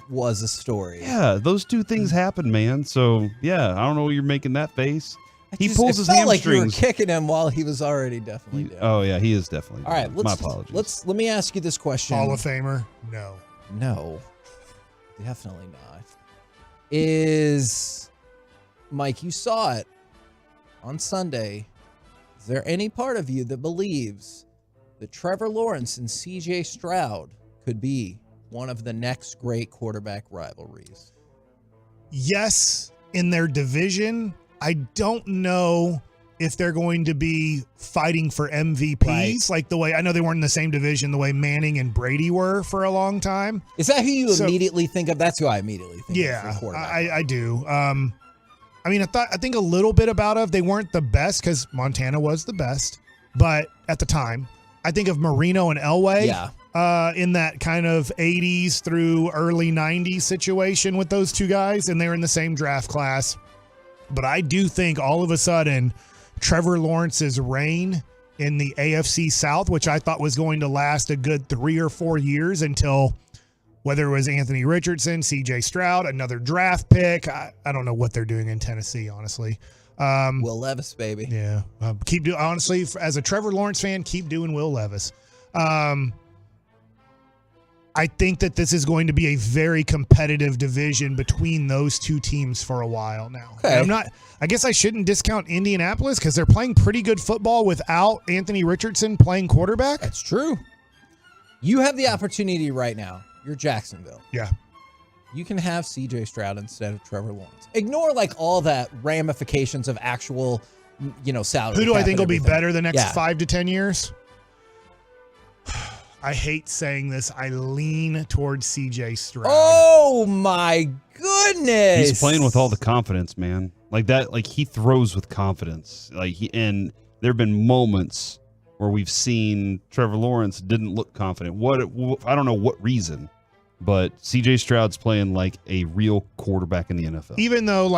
was a story. Yeah, those two things happen, man. So, yeah, I don't know why you're making that face. He pulls his felt like you were hamstrings. kicking him while he was already definitely down. Oh yeah, he is definitely. All right, down. My apologies. Let me ask you this question. Hall of Famer? No, definitely not. Is Mike? You saw it on Sunday. Is there any part of you that believes that Trevor Lawrence and C.J. Stroud could be one of the next great quarterback rivalries? Yes, in their division. I don't know if they're going to be fighting for MVPs like the way, I know they weren't in the same division the way Manning and Brady were for a long time. Is that who you immediately think of? That's who I immediately think of. Yeah, for quarterback. I do. I mean, I think a little bit about they weren't the best because Montana was the best, but at the time, I think of Marino and Elway. In that kind of 80s through early 90s situation with those two guys, and they were in the same draft class. But I do think all of a sudden Trevor Lawrence's reign in the AFC South, which I thought was going to last a good 3 or 4 years until whether it was Anthony Richardson, CJ Stroud, another draft pick. I don't know what they're doing in Tennessee, honestly. Will Levis, baby. Yeah. Keep doing, honestly, as a Trevor Lawrence fan, keep doing Will Levis. I think that this is going to be a very competitive division between those two teams for a while now. Okay. I guess I shouldn't discount Indianapolis because they're playing pretty good football without Anthony Richardson playing quarterback. That's true. You have the opportunity right now. You're Jacksonville. Yeah. You can have CJ Stroud instead of Trevor Lawrence. Ignore all that ramifications of actual, salary. Who do I think will be everything. better the next 5 to 10 years? I hate saying this. I lean towards CJ Stroud. Oh my goodness! He's playing with all the confidence, man. Like that. Like he throws with confidence. And there have been moments where we've seen Trevor Lawrence didn't look confident. I don't know what reason, but CJ Stroud's playing like a real quarterback in the NFL. Even though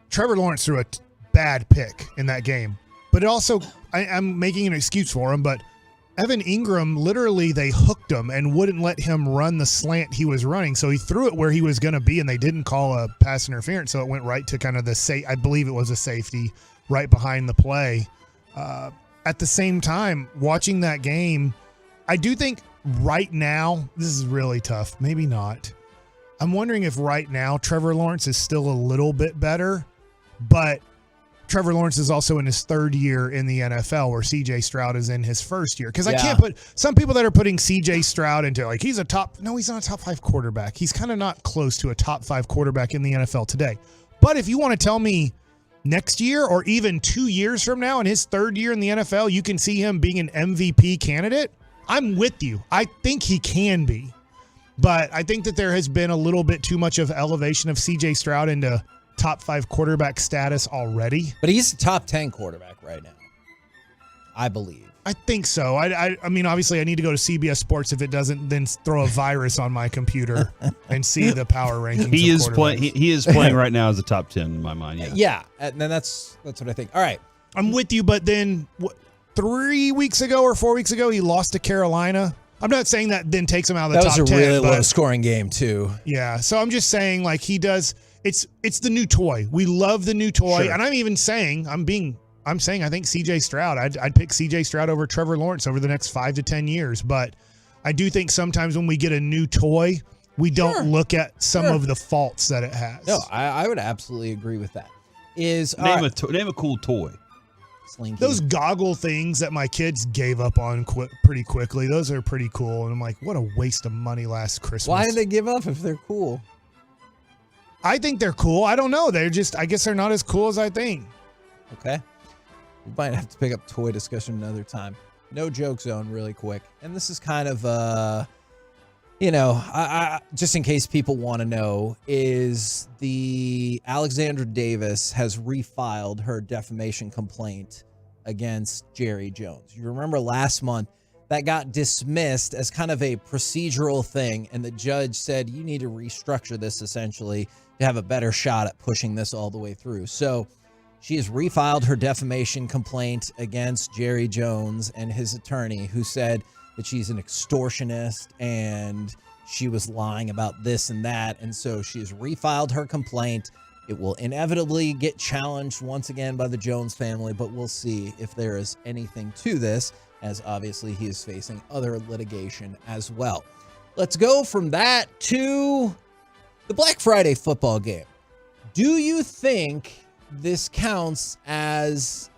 Trevor Lawrence threw a bad pick in that game, but it also I'm making an excuse for him, but Evan Ingram, literally, they hooked him and wouldn't let him run the slant he was running. So he threw it where he was going to be, and they didn't call a pass interference. So it went right to kind of I believe it was a safety right behind the play. At the same time, watching that game, I do think right now, this is really tough. Maybe not. I'm wondering if right now Trevor Lawrence is still a little bit better, but Trevor Lawrence is also in his 3rd year in the NFL where CJ Stroud is in his 1st year. Because I can't put some people that are putting CJ Stroud into he's not a top 5 quarterback. He's kind of not close to a top 5 quarterback in the NFL today. But if you want to tell me next year or even 2 years from now in his 3rd year in the NFL, you can see him being an MVP candidate, I'm with you. I think he can be. But I think that there has been a little bit too much of elevation of CJ Stroud into top 5 quarterback status already. But he's a top 10 quarterback right now, I believe. I think so. I mean, obviously, I need to go to CBS Sports if it doesn't then throw a virus on my computer and see the power rankings. He is playing. He is playing right now as a top 10 in my mind. Yeah. Yeah, and then that's what I think. All right, I'm with you. But then 3 weeks ago or 4 weeks ago, he lost to Carolina. I'm not saying that then takes him out of the top 10. That was a really low scoring game too. Yeah, so I'm just saying he does. It's the new toy. We love the new toy, Sure. and I'm even saying I'm saying I think CJ Stroud. I'd pick CJ Stroud over Trevor Lawrence over the next 5 to 10 years. But I do think sometimes when we get a new toy, we don't look at some of the faults that it has. No, I would absolutely agree with that. Name a cool toy. Slinky. Those goggle things that my kids gave up on pretty quickly. Those are pretty cool, and I'm like, what a waste of money last Christmas. Why did they give up if they're cool? I think they're cool. I don't know. I guess they're not as cool as I think. Okay. We might have to pick up toy discussion another time. No joke zone really quick. And this is kind of, just in case people want to know, is the Alexandra Davis has refiled her defamation complaint against Jerry Jones. You remember last month that got dismissed as kind of a procedural thing. And the judge said, you need to restructure this essentially to have a better shot at pushing this all the way through. So she has refiled her defamation complaint against Jerry Jones and his attorney, who said that she's an extortionist and she was lying about this and that. And so she has refiled her complaint. It will inevitably get challenged once again by the Jones family, but we'll see if there is anything to this, as obviously he is facing other litigation as well. Let's go from that to the Black Friday football game. Do you think this counts as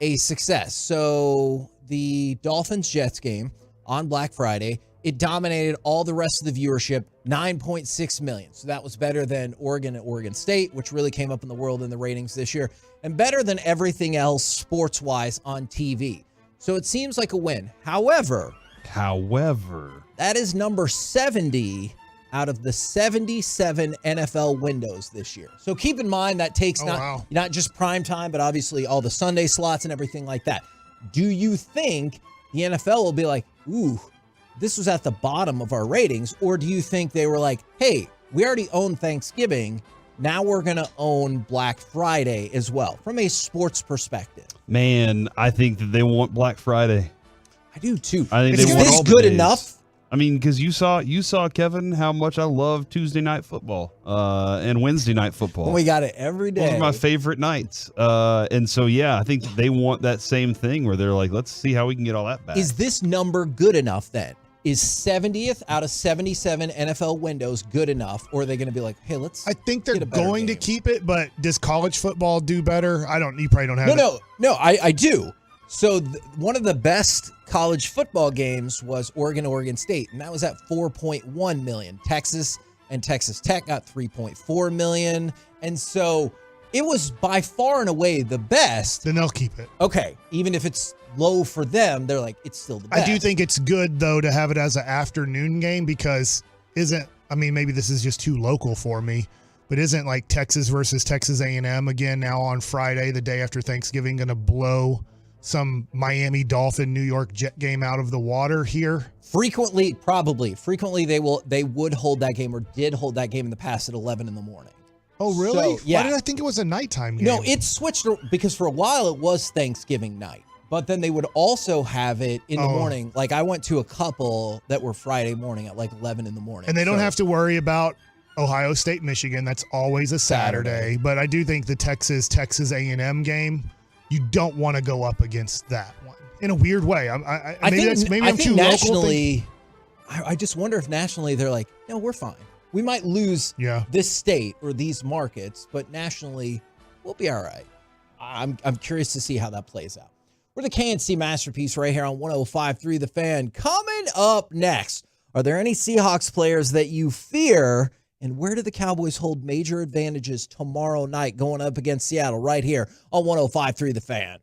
a success? So the Dolphins-Jets game on Black Friday, it dominated all the rest of the viewership, 9.6 million. So that was better than Oregon and Oregon State, which really came up in the world in the ratings this year, and better than everything else sports-wise on TV. So it seems like a win. However, that is number 70 out of the 77 NFL windows this year. So keep in mind that takes not just prime time, but obviously all the Sunday slots and everything like that. Do you think the NFL will be like, ooh, this was at the bottom of our ratings? Or do you think they were like, hey, we already own Thanksgiving, now we're going to own Black Friday as well, from a sports perspective? Man, I think that they want Black Friday. I do too. I think is they want this all the good days. enough? I mean, because you saw Kevin how much I love Tuesday night football and Wednesday night football. We got it every day. Those are my favorite nights. And so, yeah, I think they want that same thing where they're like, let's see how we can get all that back. Is this number good enough then? Is 70th out of 77 NFL windows good enough? Or are they going to be like, hey, let's I think they're get a better going game? to keep it, but does college football do better? You probably don't have No, I do. So one of the best college football games was Oregon State, and that was at 4.1 million. Texas and Texas Tech got 3.4 million. And so it was by far and away the best. Then they'll keep it. Okay. Even if it's low for them, they're like, it's still the best. I do think it's good, though, to have it as an afternoon game because maybe this is just too local for me, but isn't like Texas versus Texas A&M again now on Friday, the day after Thanksgiving, going to blow some Miami Dolphin New York Jet game out of the water here? Frequently they would hold that game or did hold that game in the past at 11 in the morning. Oh, really? So, yeah. Why did I think it was a nighttime game? No, it switched because for a while it was Thanksgiving night, but then they would also have it in the morning. Like I went to a couple that were Friday morning at like 11 in the morning. And they don't have to worry about Ohio State, Michigan. That's always a Saturday. But I do think the Texas A&M game, you don't want to go up against that one in a weird way. I think nationally, I just wonder if nationally they're like, no, we're fine. We might lose this state or these markets, but nationally we'll be all right. I'm curious to see how that plays out. We're the KNC Masterpiece right here on 105.3 The Fan. Coming up next, are there any Seahawks players that you fear? And where do the Cowboys hold major advantages tomorrow night going up against Seattle right here on 105.3 The Fan?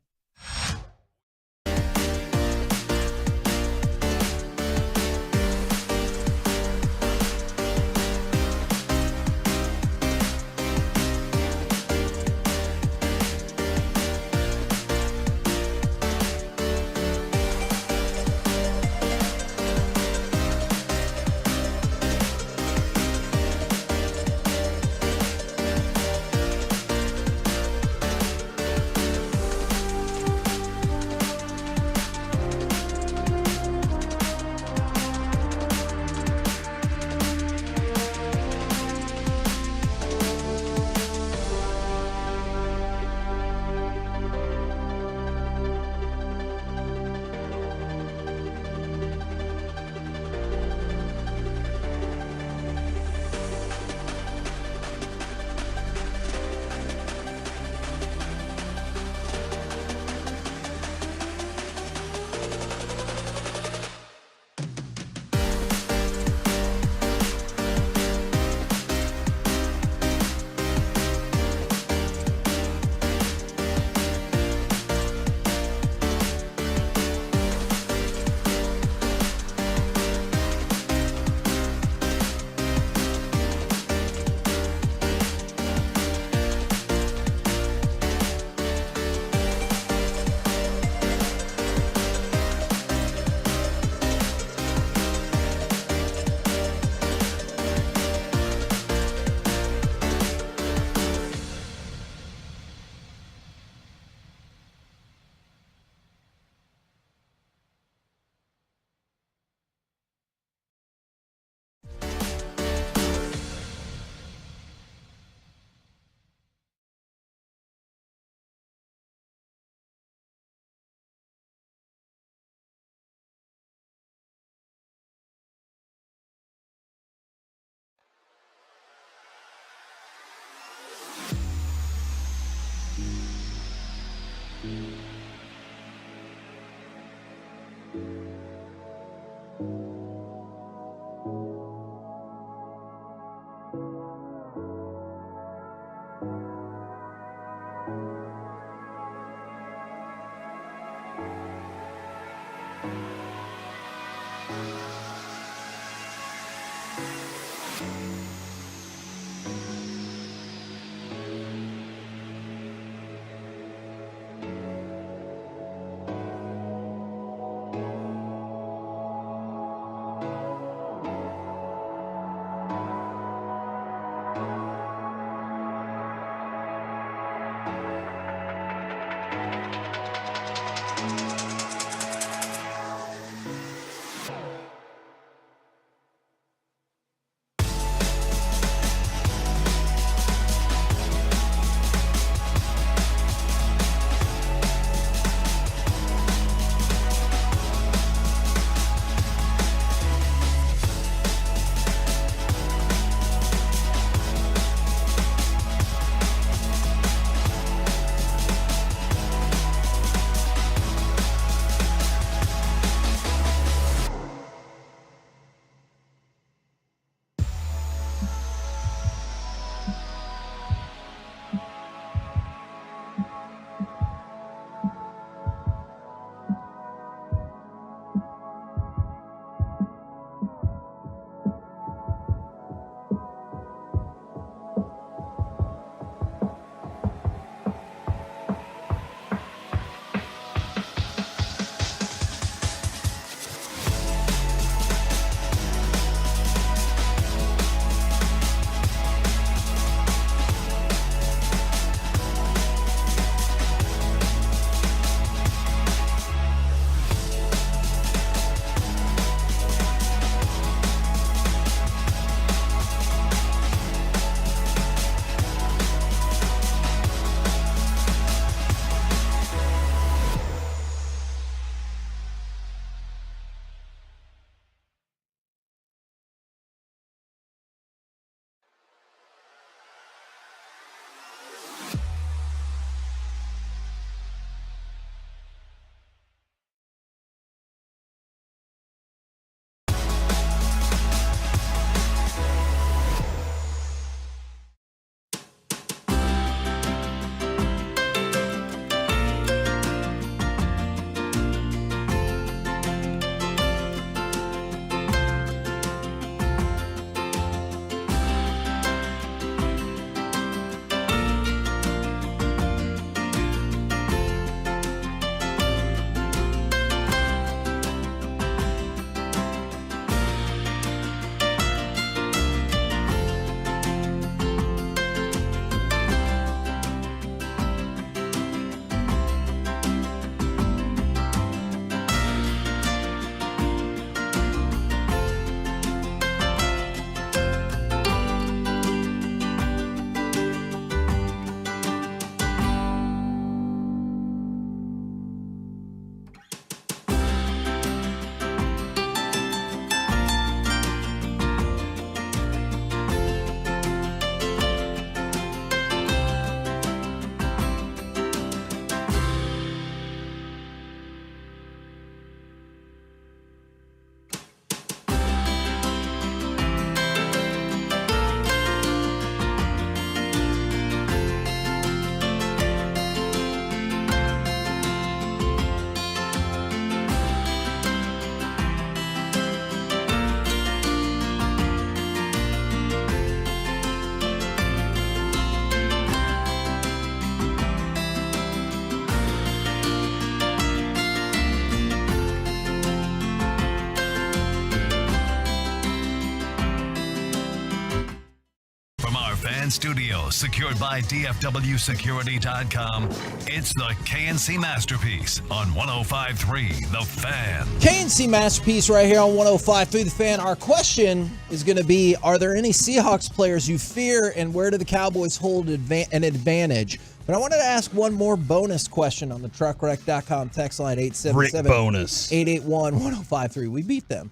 Studio, secured by DFWsecurity.com. It's the KNC Masterpiece on 105.3 The Fan. KNC Masterpiece right here on 105.3 The Fan. Our question is going to be, are there any Seahawks players you fear, and where do the Cowboys hold an advantage? But I wanted to ask one more bonus question on the truckwreck.com text line 877-881-1053. We beat them.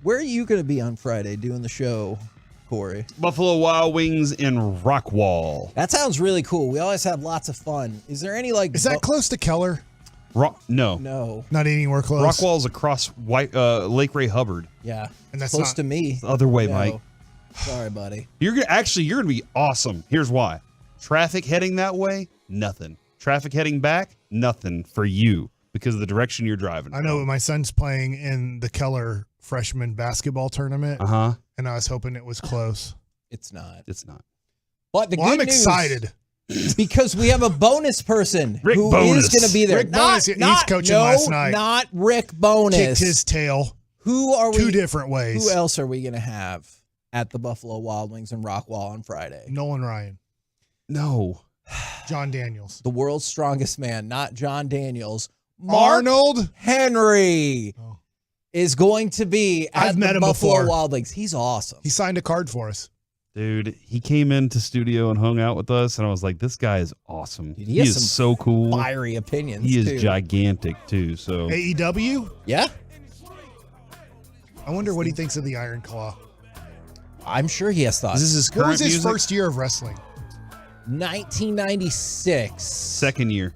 Where are you going to be on Friday doing the show, Corey? Buffalo Wild Wings in Rockwall. That sounds really cool. We always have lots of fun. Is there any Is that close to Keller? No. Not anywhere close. Rockwall's across Lake Ray Hubbard. Yeah. And that's close not to me. It's the other way, No. Mike. Sorry, buddy. You're gonna be awesome. Here's why. Traffic heading that way, nothing. Traffic heading back, nothing for you because of the direction you're driving. I know, but my son's playing in the Keller freshman basketball tournament. And I was hoping it was close. It's not. It's not. But the Well, good I'm news, excited. because we have a bonus person Rick who Bonus. is going to be there. Rick Bonus, he's coaching last night. Not Rick Bonus. Kicked his tail. Who are we? Two different ways. Who else are we going to have at the Buffalo Wild Wings in Rockwall on Friday? Nolan Ryan. No. John Daniels. The world's strongest man, not John Daniels. Arnold Henry is going to be at I've the met him Buffalo before. Wild Wings. He's awesome. He signed a card for us. Dude, he came into studio and hung out with us, and I was like, this guy is awesome. Dude, he has is some so cool. Fiery opinions. He is too. gigantic, too. So AEW? Yeah. I wonder what he thinks of the Iron Claw. I'm sure he has thoughts. Is this his What current was his music? first year of wrestling? 1996. Second year.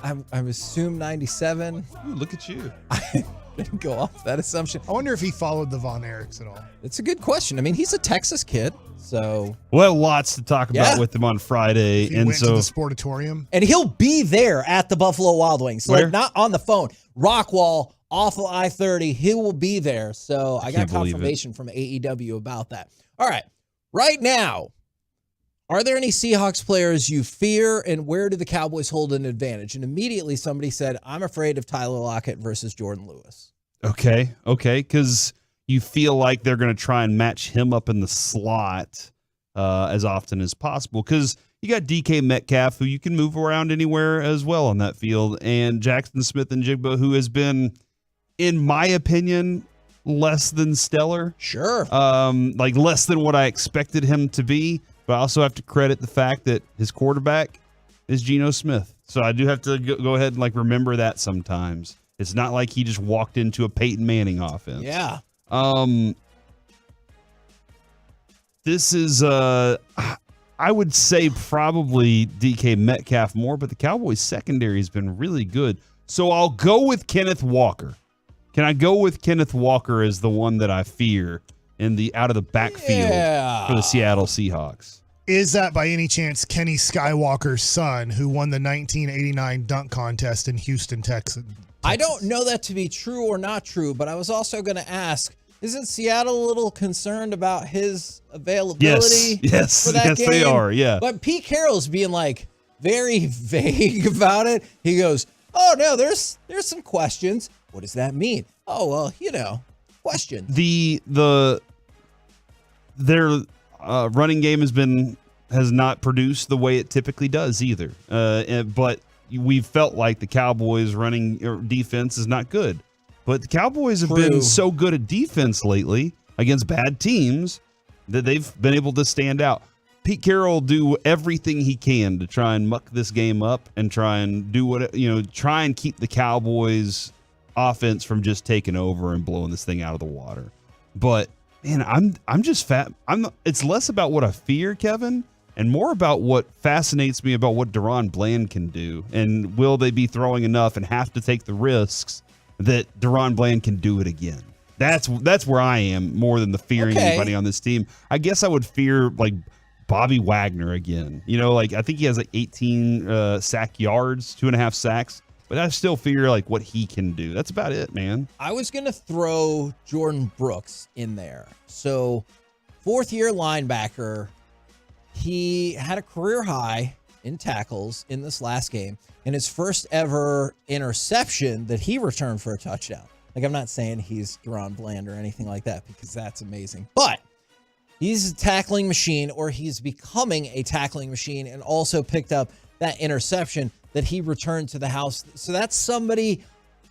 I assume 97. Ooh, look at you. I didn't go off that assumption. I wonder if he followed the Von Erichs at all. It's a good question. I mean, he's a Texas kid, so. We'll have lots to talk about Yeah. with him on Friday. He and went so to the Sportatorium. And he'll be there at the Buffalo Wild Wings. So Where? like not on the phone. Rockwall, off of I-30. He will be there. So I got can't believe it. confirmation from AEW about that. All right. Right now, are there any Seahawks players you fear, and where do the Cowboys hold an advantage? And immediately somebody said, I'm afraid of Tyler Lockett versus Jordan Lewis. Okay, because you feel like they're going to try and match him up in the slot as often as possible. Because you got DK Metcalf, who you can move around anywhere as well on that field, and Jackson Smith and Jigba, who has been, in my opinion, less than stellar. Sure. Like less than what I expected him to be. But I also have to credit the fact that his quarterback is Geno Smith. So I do have to go ahead and like remember that sometimes. It's not like he just walked into a Peyton Manning offense. Yeah. This is I would say probably DK Metcalf more, but the Cowboys secondary has been really good. So I'll go with Kenneth Walker. Can I go with Kenneth Walker as the one that I fear in the out of the backfield for the Seattle Seahawks? Is that by any chance Kenny Skywalker's son who won the 1989 dunk contest in Houston, Texas? I don't know that to be true or not true, but I was also going to ask, isn't Seattle a little concerned about his availability Yes, for that game? they are, yeah. But Pete Carroll's being like very vague about it. He goes, oh no, there's some questions. What does that mean? Oh, well, questions. Their running game has not produced the way it typically does either. But we've felt like the Cowboys' running defense is not good. But the Cowboys have been so good at defense lately against bad teams that they've been able to stand out. Pete Carroll will do everything he can to try and muck this game up and try and try and keep the Cowboys' offense from just taking over and blowing this thing out of the water. But man, I'm just fat. It's less about what I fear, Kevin, and more about what fascinates me about what Deron Bland can do. And will they be throwing enough and have to take the risks that Deron Bland can do it again? That's where I am more than the fearing anybody on this team. I guess I would fear like Bobby Wagner again. I think he has like 18 sack yards, 2.5 sacks. But I still fear like what he can do. That's about it, man. I was going to throw Jordan Brooks in there. So, fourth-year linebacker. He had a career high in tackles in this last game, and his first ever interception that he returned for a touchdown. Like, I'm not saying he's Deron Bland or anything like that, because that's amazing. But he's a tackling machine, or he's becoming a tackling machine, and also picked up that interception that he returned to the house. So that's somebody,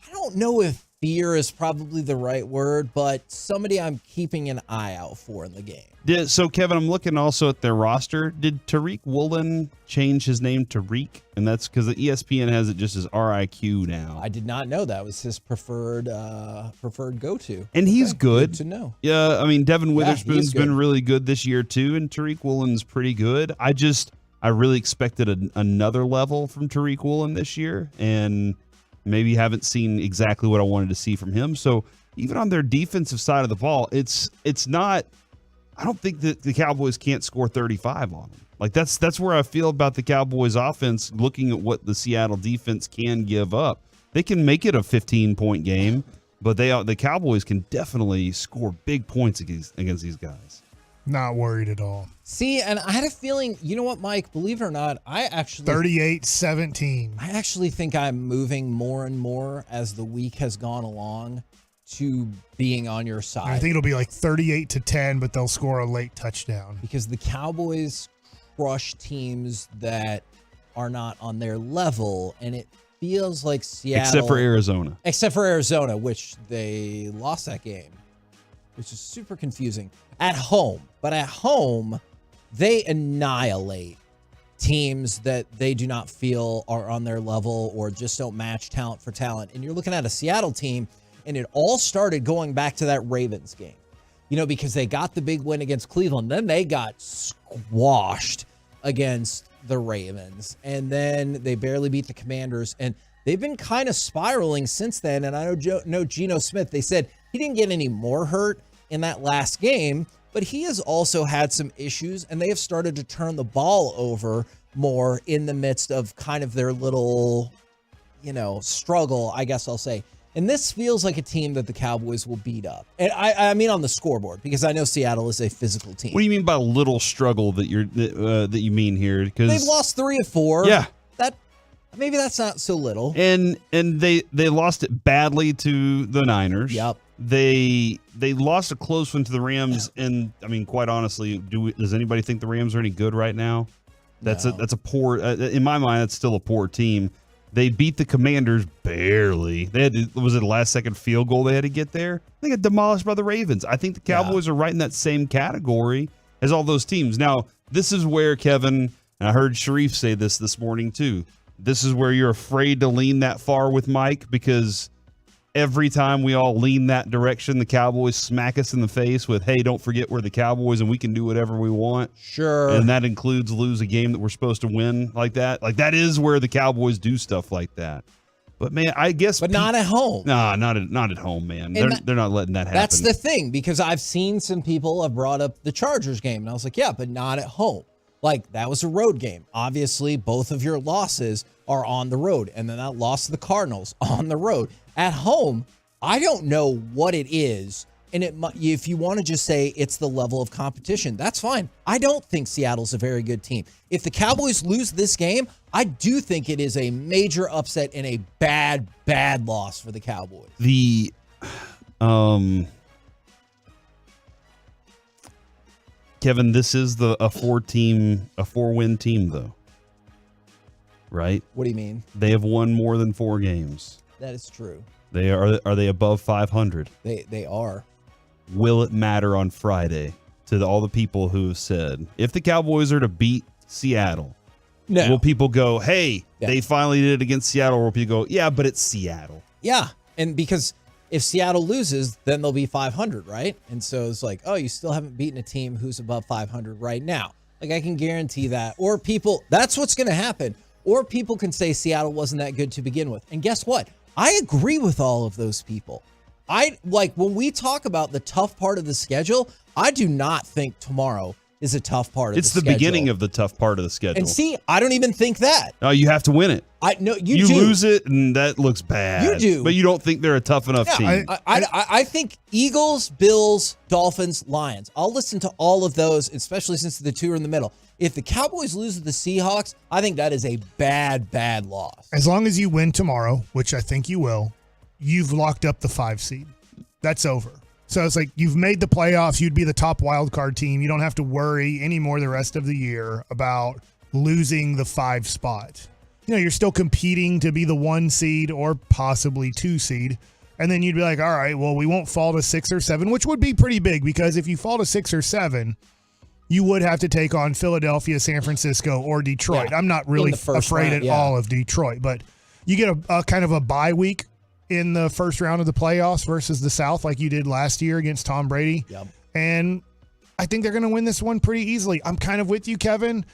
I don't know if fear is probably the right word, but somebody I'm keeping an eye out for in the game. So, Kevin, I'm looking also at their roster. Did Tariq Woolen change his name to Reek? And that's because the ESPN has it just as RIQ now. I did not know that was his preferred go-to. And he's good. Good to know. Yeah, I mean, Devin he is Witherspoon's good. been really good this year, too, and Tariq Woolen's pretty good. I really expected another level from Tariq Woolen this year, and Maybe haven't seen exactly what I wanted to see from him. So even on their defensive side of the ball, it's not. I don't think that the Cowboys can't score 35 on them. Like that's where I feel about the Cowboys offense. Looking at what the Seattle defense can give up, they can make it a 15-point game, but the Cowboys can definitely score big points against these guys. Not worried at all. See, and I had a feeling, you know what, Mike, believe it or not, I actually 38-17. I actually think I'm moving more and more as the week has gone along to being on your side. I think it'll be like 38-10, but they'll score a late touchdown. Because the Cowboys crush teams that are not on their level, and it feels like Seattle. Except for Arizona, which they lost that game, which is super confusing. At home. But at home, they annihilate teams that they do not feel are on their level or just don't match talent for talent. And you're looking at a Seattle team, and it all started going back to that Ravens game. You know, because they got the big win against Cleveland. Then they got squashed against the Ravens. And then they barely beat the Commanders. And they've been kind of spiraling since then. And I know Geno Smith, they said he didn't get any more hurt in that last game, but he has also had some issues, and they have started to turn the ball over more in the midst of kind of their little, struggle, I guess I'll say. And this feels like a team that the Cowboys will beat up. And I mean on the scoreboard, because I know Seattle is a physical team. What do you mean by little struggle that you mean here? Because they've lost 3 of 4. Yeah. Maybe that's not so little. And they lost it badly to the Niners. Yep. They lost a close one to the Rams, and I mean, quite honestly, does anybody think the Rams are any good right now? That's a poor. In my mind, that's still a poor team. They beat the Commanders barely. Was it a last-second field goal they had to get there? They got demolished by the Ravens. I think the Cowboys are right in that same category as all those teams. Now, this is where, Kevin, and I heard Sharif say this morning too, this is where you're afraid to lean that far with Mike, because every time we all lean that direction, the Cowboys smack us in the face with, hey, don't forget we're the Cowboys and we can do whatever we want. Sure. And that includes lose a game that we're supposed to win like that. Like, that is where the Cowboys do stuff like that. But, man, I guess. But not at home. Nah, not at home, man. They're not letting that happen. That's the thing, because I've seen some people have brought up the Chargers game, and I was like, yeah, but not at home. Like, that was a road game. Obviously, both of your losses are on the road. And then that loss to the Cardinals on the road. At home, I don't know what it is. And if you want to just say it's the level of competition, that's fine. I don't think Seattle's a very good team. If the Cowboys lose this game, I do think it is a major upset and a bad, bad loss for the Cowboys. Kevin, this is a 4-win team, though. Right? What do you mean? They have won more than 4 games. That is true. Are they above 500? They are. Will it matter on Friday to all the people who have said, if the Cowboys are to beat Seattle, will people go, hey, they finally did it against Seattle? Or will people go, yeah, but it's Seattle? Yeah, and because if Seattle loses, then they'll be 500, right? And so it's like, oh, you still haven't beaten a team who's above 500 right now. Like, I can guarantee that. Or that's what's going to happen. Or people can say Seattle wasn't that good to begin with. And guess what? I agree with all of those people. When we talk about the tough part of the schedule, I do not think tomorrow is a tough part of the schedule. It's the beginning of the tough part of the schedule. And see, I don't even think that. No, you have to win it. You do. Lose it, and that looks bad. You do. But you don't think they're a tough enough team. I think Eagles, Bills, Dolphins, Lions. I'll listen to all of those, especially since the 2 are in the middle. If the Cowboys lose to the Seahawks, I think that is a bad, bad loss. As long as you win tomorrow, which I think you will, you've locked up the 5 seed. That's over. So it's like you've made the playoffs. You'd be the top wild card team. You don't have to worry anymore the rest of the year about losing the 5 spot. You're still competing to be the 1 seed or possibly 2 seed. And then you'd be like, all right, well, we won't fall to 6 or 7, which would be pretty big, because if you fall to 6 or 7, you would have to take on Philadelphia, San Francisco, or Detroit. Yeah, I'm not really afraid at all of Detroit, but you get a kind of a bye week in the first round of the playoffs versus the South, like you did last year against Tom Brady. Yep. And I think they're going to win this one pretty easily. I'm kind of with you, Kevin.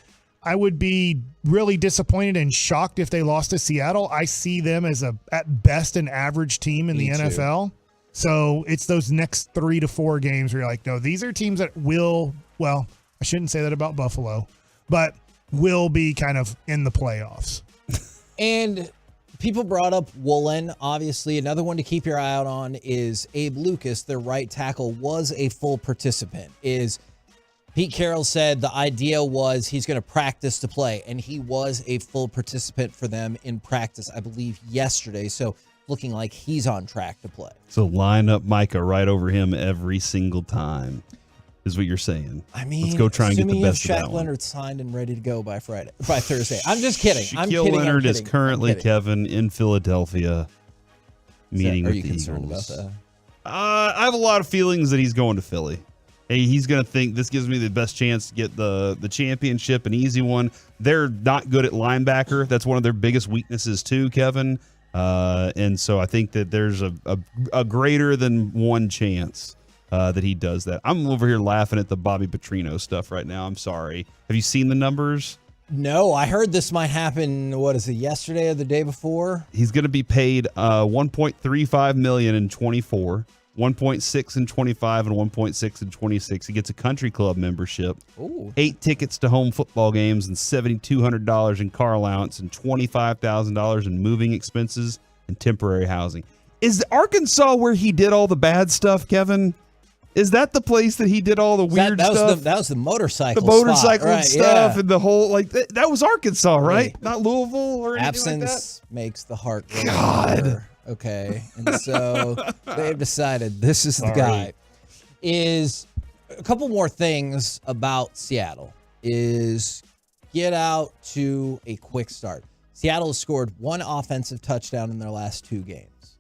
I would be really disappointed and shocked if they lost to Seattle. I see them as at best an average team in the NFL. So it's those next 3 to 4 games where you're like, no, these are teams that will, well, I shouldn't say that about Buffalo, but will be kind of in the playoffs. And people brought up Woolen. Obviously, another one to keep your eye out on is Abe Lucas, their right tackle, was a full participant. Pete Carroll said the idea was he's going to practice to play, and he was a full participant for them in practice, I believe, yesterday. So looking like he's on track to play. So line up Micah right over him every single time, is what you're saying. I mean, let's go try and get the best of that Shaq one. Leonard signed and ready to go by Thursday. I'm just kidding. Shaquille Leonard is currently, Kevin, in Philadelphia meeting with the Eagles. Are you concerned about that? I have a lot of feelings that he's going to Philly. Hey, he's going to think this gives me the best chance to get the championship, an easy one. They're not good at linebacker. That's one of their biggest weaknesses too, Kevin. And so I think that there's a greater than one chance that he does that. I'm over here laughing at the Bobby Petrino stuff right now. I'm sorry. Have you seen the numbers? No, I heard this might happen, yesterday or the day before? He's going to be paid $1.35 million in 24. 1.6 in 25 and 1.6 in 26. He gets a country club membership, 8 tickets to home football games, and $7,200 in car allowance, and $25,000 in moving expenses and temporary housing. Is Arkansas where he did all the bad stuff, Kevin? Is that the place that he did all the weird stuff? That was the motorcycle. The motorcycle spot, right, stuff yeah. and the whole that was Arkansas, right? Not Louisville or anything like that. Absence makes the heart grow fonder. Okay, and so they've decided this is the guy. Is a couple more things about Seattle is get out to a quick start. Seattle has scored 1 offensive touchdown in their last 2 games.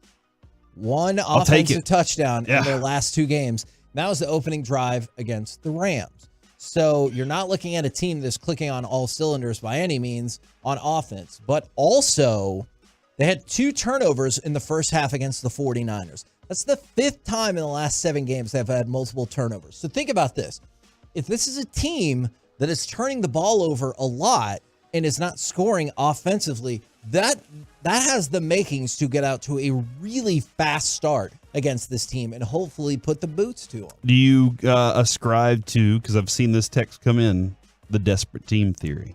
1 offensive touchdown in their last 2 games. That was the opening drive against the Rams. So you're not looking at a team that's clicking on all cylinders by any means on offense, but also they had 2 turnovers in the first half against the 49ers. That's the 5th time in the last 7 games they've had multiple turnovers. So think about this. If this is a team that is turning the ball over a lot and is not scoring offensively, that has the makings to get out to a really fast start against this team and hopefully put the boots to them. Do you ascribe to, because I've seen this text come in, the desperate team theory?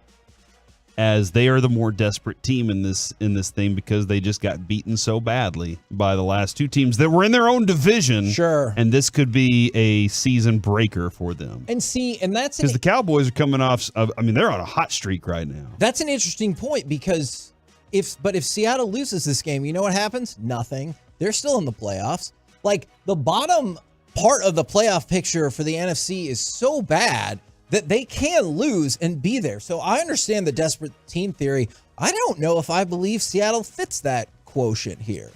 As they are the more desperate team in this thing because they just got beaten so badly by the last 2 teams that were in their own division. Sure. And this could be a season breaker for them. And that's because the Cowboys are coming off. They're on a hot streak right now. That's an interesting point because if Seattle loses this game, you know what happens? Nothing. They're still in the playoffs. Like the bottom part of the playoff picture for the NFC is so bad that they can lose and be there. So I understand the desperate team theory. I don't know if I believe Seattle fits that quotient here.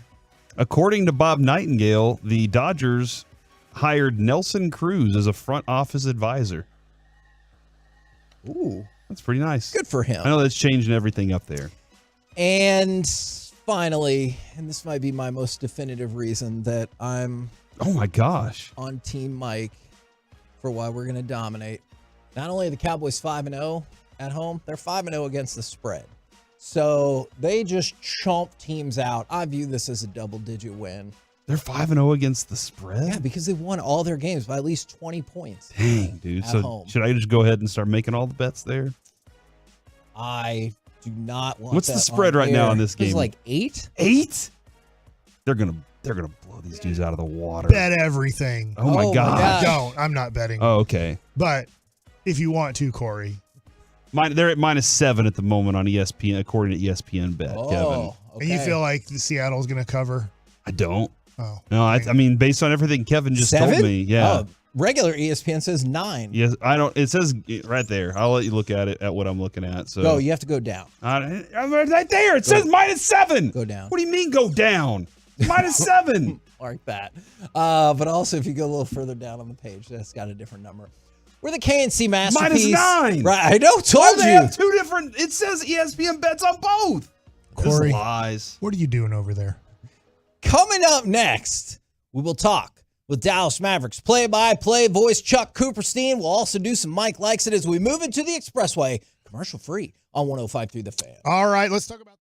According to Bob Nightingale, the Dodgers hired Nelson Cruz as a front office advisor. Ooh. That's pretty nice. Good for him. I know that's changing everything up there. And finally, and this might be my most definitive reason that I'm oh my gosh on Team Mike for why we're going to dominate. Not only are the Cowboys 5-0 at home, they're 5-0 against the spread. So they just chomp teams out. I view this as a double-digit win. They're 5-0 against the spread? Yeah, because they've won all their games by at least 20 points. Dang, dude. So home. Should I just go ahead and start making all the bets there? I do not want What's that the spread right now in this game? It's like 8? 8? They're gonna blow these dudes out of the water. Bet everything. Oh my God. Don't. I'm not betting. Oh, okay. But if you want to, Corey. They're at -7 at the moment on ESPN, according to ESPN Bet, Kevin. Okay. And you feel like the Seattle's going to cover? I don't. Oh. No, I mean, based on everything Kevin just told me, yeah. Oh, regular ESPN says 9. Yes, I don't. It says right there. I'll let you look at it at what I'm looking at. So No, you have to go down. I'm right there. It says -7. Go down. What do you mean go down? -7. Mark that. But also, if you go a little further down on the page, that's got a different number. We're the KNC Masterpiece. -9. Right. I know. Told They you. have 2 different. It says ESPN Bets on both. Corey, This lies. What are you doing over there? Coming up next, we will talk with Dallas Mavericks play-by-play voice Chuck Cooperstein. We'll also do some Mike Likes It as we move into the Expressway commercial free on 105.3 The Fan. All right, let's talk about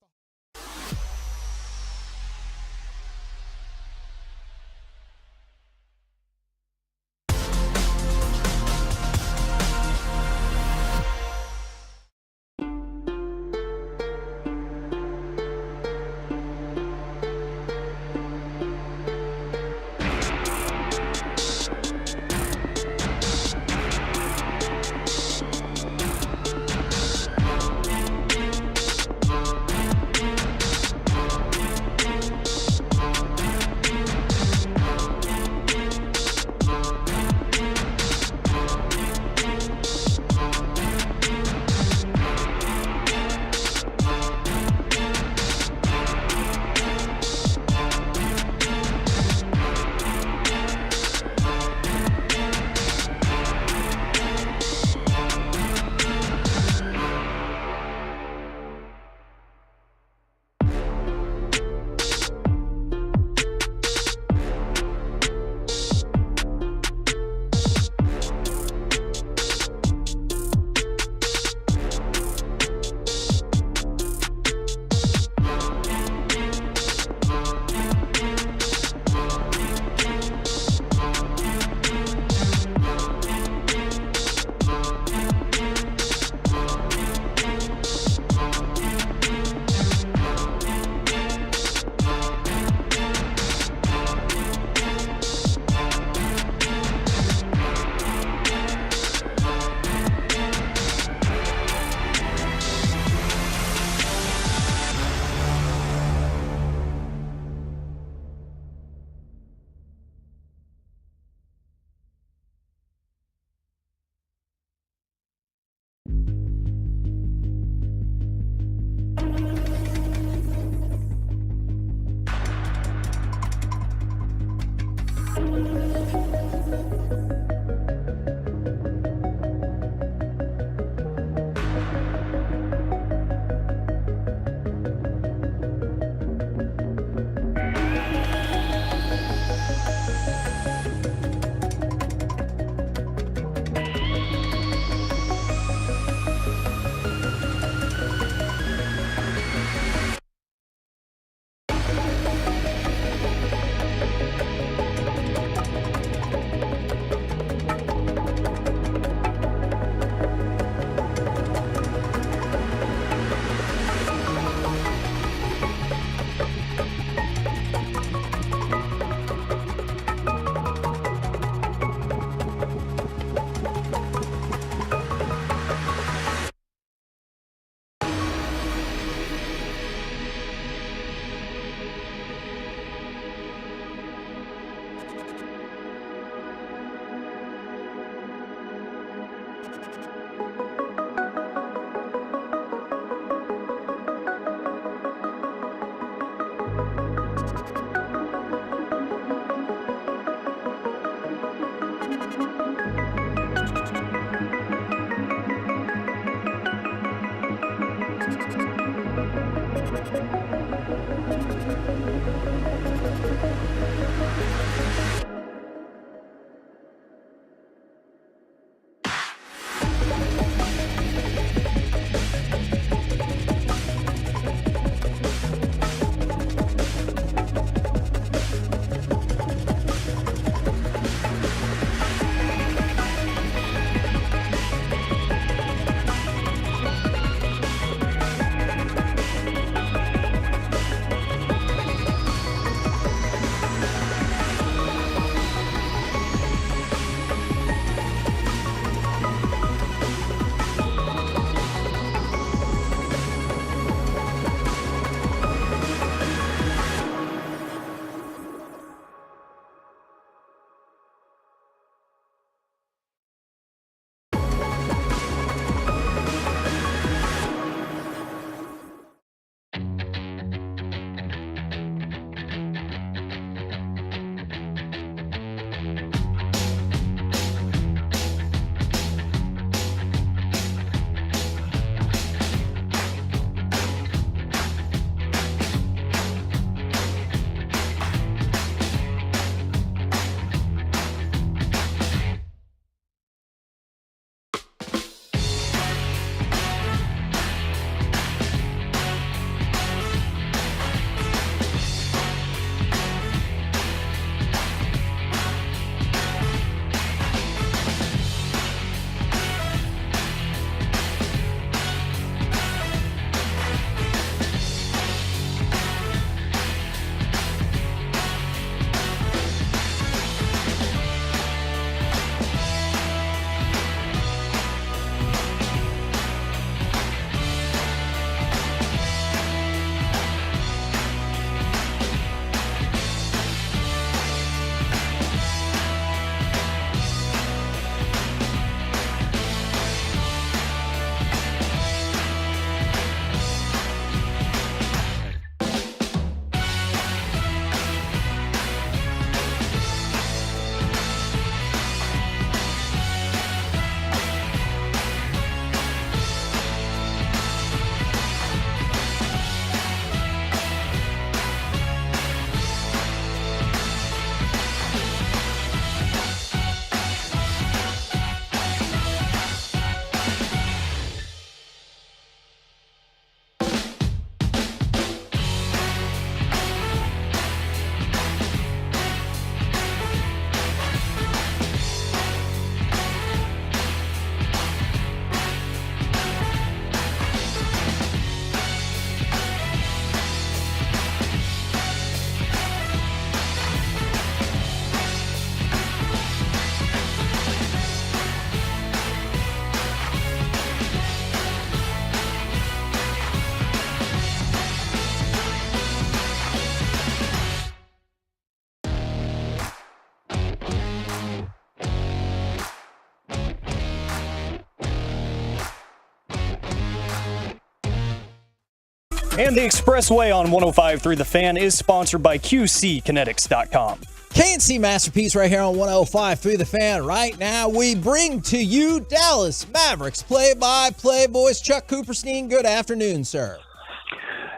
And the Expressway on 105.3 The Fan is sponsored by QCkinetics.com. KNC Masterpiece right here on 105.3 The Fan. Right now, we bring to you Dallas Mavericks play-by-play boys. Chuck Cooperstein, good afternoon, sir.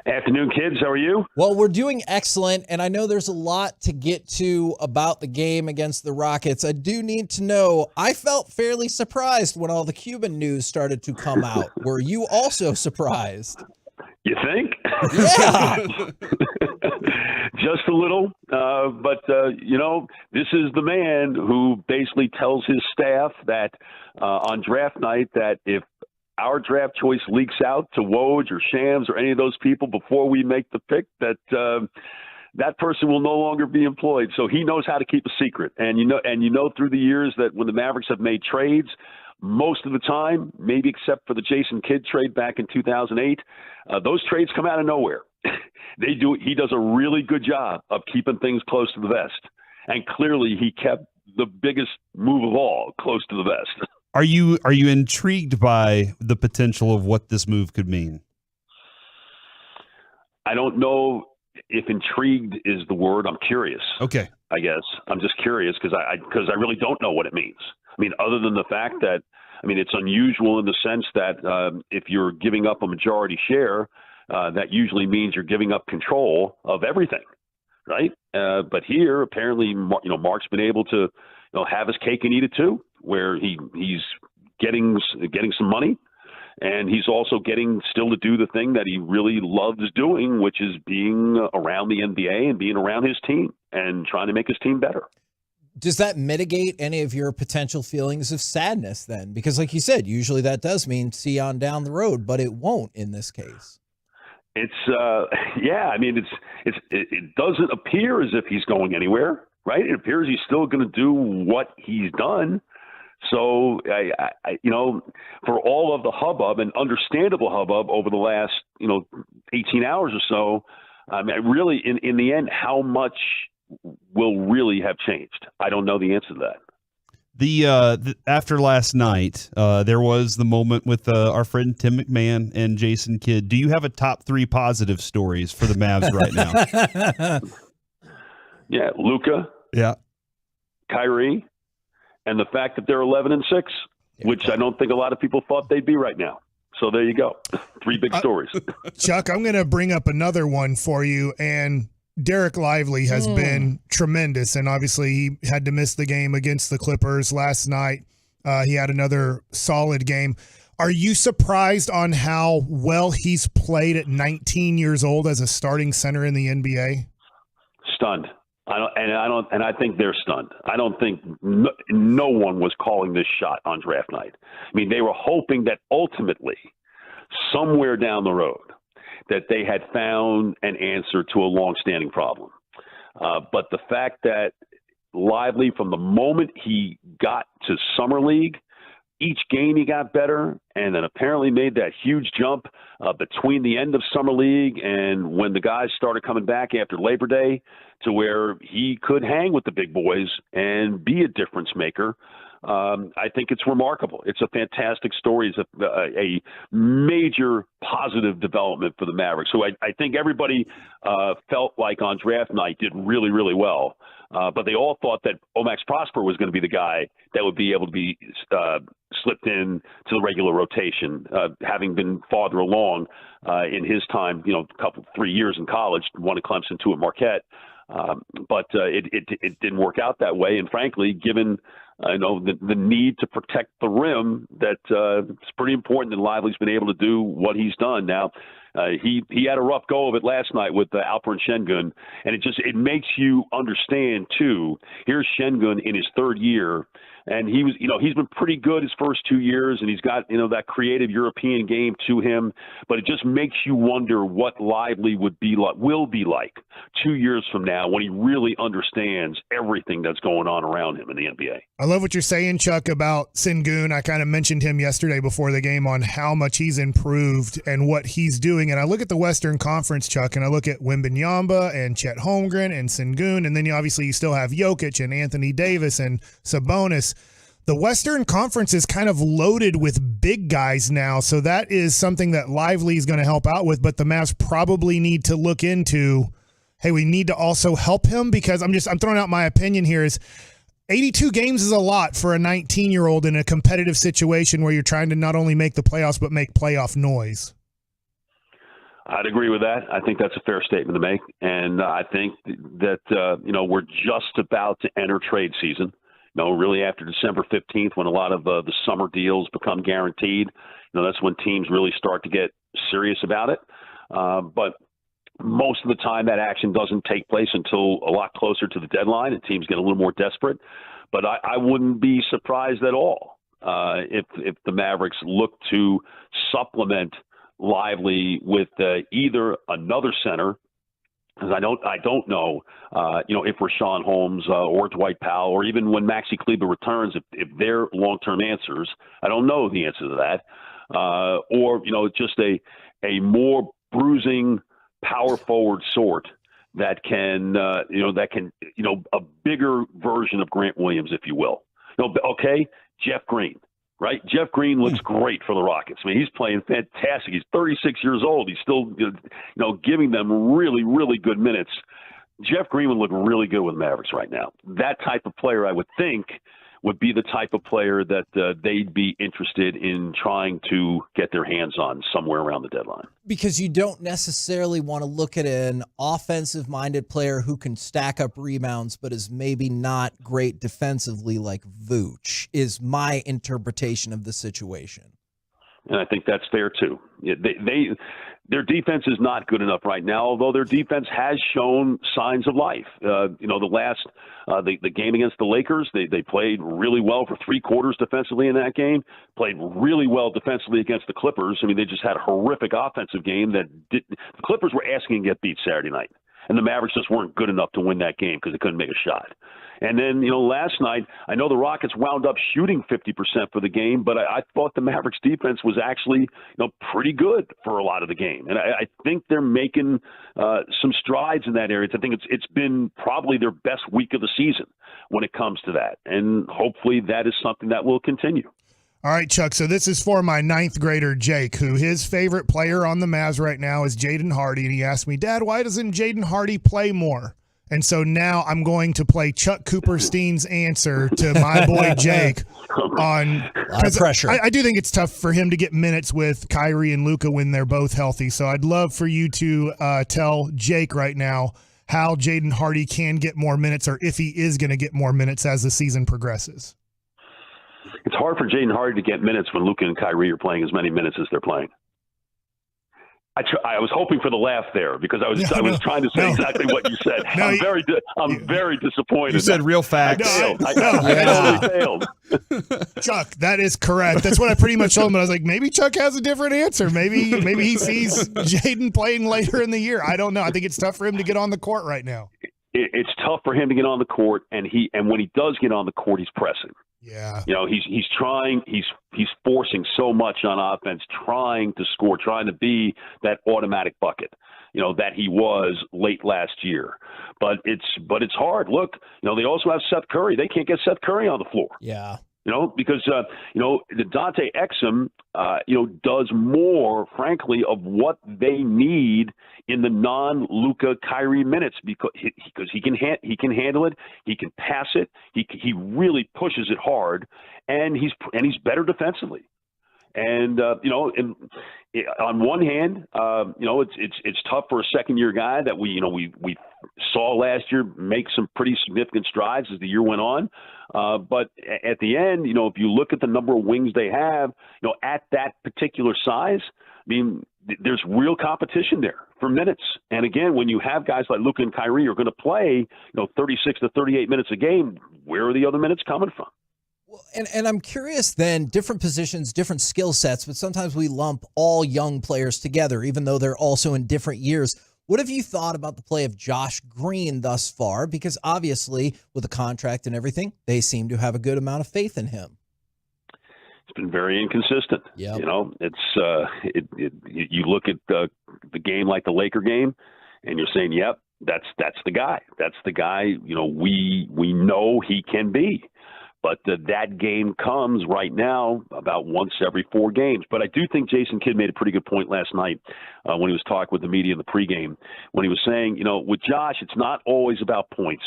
Afternoon, kids. How are you? Well, we're doing excellent, and I know there's a lot to get to about the game against the Rockets. I do need to know, I felt fairly surprised when all the Cuban news started to come out. Were you also surprised? You think? Yeah. Just a little. But this is the man who basically tells his staff that on draft night that if our draft choice leaks out to Woj or Shams or any of those people before we make the pick, that that person will no longer be employed. So he knows how to keep a secret. And you know through the years that when the Mavericks have made trades, most of the time, maybe except for the Jason Kidd trade back in 2008, those trades come out of nowhere. He does a really good job of keeping things close to the vest. And clearly he kept the biggest move of all close to the vest. Are you intrigued by the potential of what this move could mean? I don't know if intrigued is the word. I'm curious. Okay. I guess I'm just curious because I really don't know what it means. I mean, other than the fact that, it's unusual in the sense that if you're giving up a majority share, that usually means you're giving up control of everything, right? But here, apparently, Mark's been able to, have his cake and eat it too, where he's getting some money, and he's also getting still to do the thing that he really loves doing, which is being around the NBA and being around his team and trying to make his team better. Does that mitigate any of your potential feelings of sadness then? Because like you said, usually that does mean see on down the road, but it won't in this case. It's it doesn't appear as if he's going anywhere, right? It appears he's still going to do what he's done. So, for all of the hubbub and understandable hubbub over the last, 18 hours or so, really in the end, how much will really have changed? I don't know the answer to that. The after last night, there was the moment with our friend Tim McMahon and Jason Kidd. Do you have a top 3 positive stories for the Mavs right now? Yeah, Luka. Yeah, Kyrie, and the fact that they're 11-6, which I don't think a lot of people thought they'd be right now. So there you go, 3 big stories. Chuck, I'm going to bring up another one for you, and Derek Lively has been tremendous, and obviously he had to miss the game against the Clippers last night. He had another solid game. Are you surprised on how well he's played at 19 years old as a starting center in the NBA? Stunned. I think they're stunned. I don't think no one was calling this shot on draft night. They were hoping that ultimately, somewhere down the road, that they had found an answer to a long-standing problem. But the fact that Lively, from the moment he got to Summer League, each game he got better, and then apparently made that huge jump between the end of Summer League and when the guys started coming back after Labor Day, to where he could hang with the big boys and be a difference maker. I think it's remarkable. It's a fantastic story. It's a major positive development for the Mavericks, who I think everybody felt like on draft night did really, really well. But they all thought that Omax Prosper was going to be the guy that would be able to be slipped in to the regular rotation, having been farther along in his time, 3 years in college, 1 at Clemson, 2 at Marquette. But it didn't work out that way. And frankly, given the need to protect the rim, that it's pretty important that Lively's been able to do what he's done. Now, he had a rough go of it last night with Alperen Şengün, and it makes you understand too. Here's Şengün in his 3rd year, and he's been pretty good his first 2 years, and he's got that creative European game to him. But it just makes you wonder what Lively will be like 2 years from now when he really understands everything that's going on around him in the NBA. I love what you're saying, Chuck, about Şengün. I kind of mentioned him yesterday before the game on how much he's improved and what he's doing. And I look at the Western Conference, Chuck, and I look at Wembanyama and Chet Holmgren and Şengün, and then obviously you still have Jokic and Anthony Davis and Sabonis. The Western Conference is kind of loaded with big guys now, so that is something that Lively is going to help out with, but the Mavs probably need to look into, hey, we need to also help him, because I'm throwing out my opinion here is 82 games is a lot for a 19-year-old in a competitive situation where you're trying to not only make the playoffs but make playoff noise. I'd agree with that. I think that's a fair statement to make. And I think that, we're just about to enter trade season, really after December 15th, when a lot of the summer deals become guaranteed. That's when teams really start to get serious about it. But most of the time that action doesn't take place until a lot closer to the deadline, and teams get a little more desperate. But I wouldn't be surprised at all if the Mavericks look to supplement Lively with either another center, because I don't know, if Rashawn Holmes or Dwight Powell, or even when Maxi Kleber returns, if they're long-term answers. I don't know the answer to that, or just a more bruising power forward sort that can a bigger version of Grant Williams, if you will. Okay, Jeff Green. Right? Jeff Green looks great for the Rockets. I mean, he's playing fantastic. He's 36 years old. He's still, giving them really, really good minutes. Jeff Green would look really good with Mavericks right now. That type of player, I would think, would be the type of player that they'd be interested in trying to get their hands on somewhere around the deadline. Because you don't necessarily want to look at an offensive-minded player who can stack up rebounds but is maybe not great defensively like Vooch, is my interpretation of the situation. And I think that's fair, too. Their defense is not good enough right now, although their defense has shown signs of life. The game against the Lakers, they played really well for 3 quarters defensively in that game, played really well defensively against the Clippers. I mean, they just had a horrific offensive game the Clippers were asking to get beat Saturday night, and the Mavericks just weren't good enough to win that game because they couldn't make a shot. And then, last night, I know the Rockets wound up shooting 50% for the game, but I thought the Mavericks defense was actually, pretty good for a lot of the game. And I think they're making some strides in that area. I think it's been probably their best week of the season when it comes to that. And hopefully that is something that will continue. All right, Chuck, so this is for my 9th grader, Jake, who his favorite player on the Mavs right now is Jaden Hardy. And he asked me, Dad, why doesn't Jaden Hardy play more? And so now I'm going to play Chuck Cooperstein's answer to my boy Jake on pressure. I do think it's tough for him to get minutes with Kyrie and Luka when they're both healthy. So I'd love for you to tell Jake right now how Jaden Hardy can get more minutes, or if he is going to get more minutes as the season progresses. It's hard for Jaden Hardy to get minutes when Luka and Kyrie are playing as many minutes as they're playing. I was hoping for the laugh there because I was trying to say exactly what you said. I'm very disappointed. You said real facts. I failed. Chuck, that is correct. That's what I pretty much told him. But I was like, maybe Chuck has a different answer. Maybe he sees Jaden playing later in the year. I don't know. I think it's tough for him to get on the court right now. It's tough for him to get on the court, and when he does get on the court, he's pressing. Yeah. He's trying, he's forcing so much on offense, trying to score, trying to be that automatic bucket, that he was late last year. But it's hard. Look, they also have Seth Curry. They can't get Seth Curry on the floor. Yeah. Because the Dante Exum, does more, frankly, of what they need in the non-Luka Kyrie minutes because he can handle it, he can pass it, he really pushes it hard, and he's better defensively. And on one hand, it's tough for a second-year guy that we saw last year make some pretty significant strides as the year went on. But at the end, if you look at the number of wings they have, at that particular size, I mean, there's real competition there for minutes. And again, when you have guys like Luka and Kyrie who are going to play, 36 to 38 minutes a game, where are the other minutes coming from? Well, and I'm curious then, different positions, different skill sets, but sometimes we lump all young players together, even though they're also in different years. What have you thought about the play of Josh Green thus far? Because obviously, with the contract and everything, they seem to have a good amount of faith in him. It's been very inconsistent. Yep. You look at the game like the Laker game, and you're saying, "Yep, that's the guy. That's the guy." We know he can be. But that game comes right now about once every 4 games. But I do think Jason Kidd made a pretty good point last night when he was talking with the media in the pregame, when he was saying, with Josh, it's not always about points.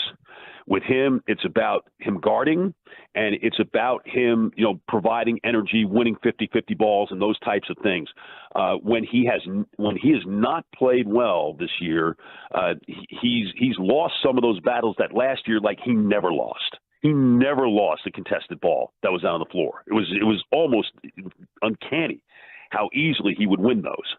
With him, it's about him guarding, and it's about him, providing energy, winning 50-50 balls, and those types of things. When he has not played well this year, he's lost some of those battles that last year, like he never lost. He never lost a contested ball that was out on the floor. It was almost uncanny how easily he would win those.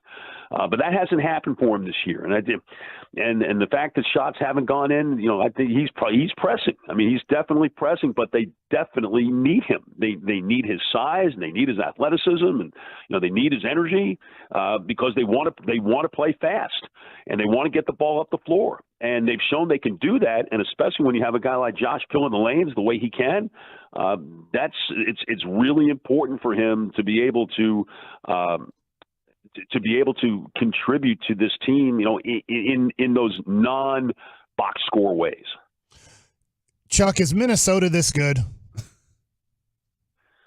But that hasn't happened for him this year. And the fact that shots haven't gone in, I think he's pressing. I mean, he's definitely pressing, but they definitely need him. They need his size, and they need his athleticism, and they need his energy because they want to play fast, and they want to get the ball up the floor. And they've shown they can do that, and especially when you have a guy like Josh filling the lanes the way he can, it's really important for him to be able to contribute to this team, in those non-box score ways. Chuck, is Minnesota this good?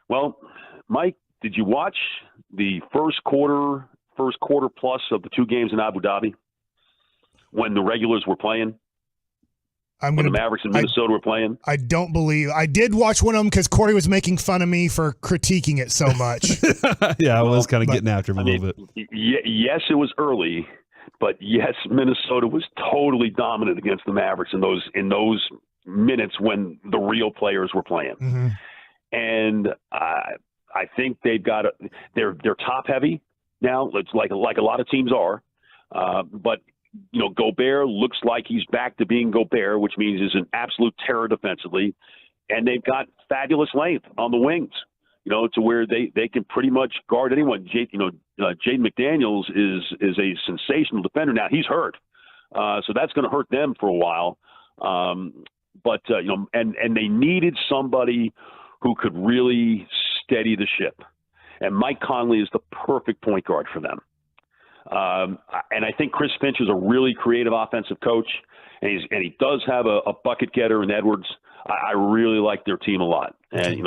Well, Mike, did you watch the first quarter plus of the 2 games in Abu Dhabi when the regulars were playing? When the Mavericks and Minnesota were playing? I don't believe. I did watch one of them because Corey was making fun of me for critiquing it so much. Yeah, I was kind of getting after him a little bit. Yes, it was early, but yes, Minnesota was totally dominant against the Mavericks in those minutes when the real players were playing. Mm-hmm. And I think they're top heavy now. It's like a lot of teams are, but. Gobert looks like he's back to being Gobert, which means he's an absolute terror defensively. And they've got fabulous length on the wings, to where they can pretty much guard anyone. Jaden McDaniels is a sensational defender. Now, he's hurt, so that's going to hurt them for a while. But they needed somebody who could really steady the ship. And Mike Conley is the perfect point guard for them. And I think Chris Finch is a really creative offensive coach, and he does have a bucket getter in Edwards. I really like their team a lot. And,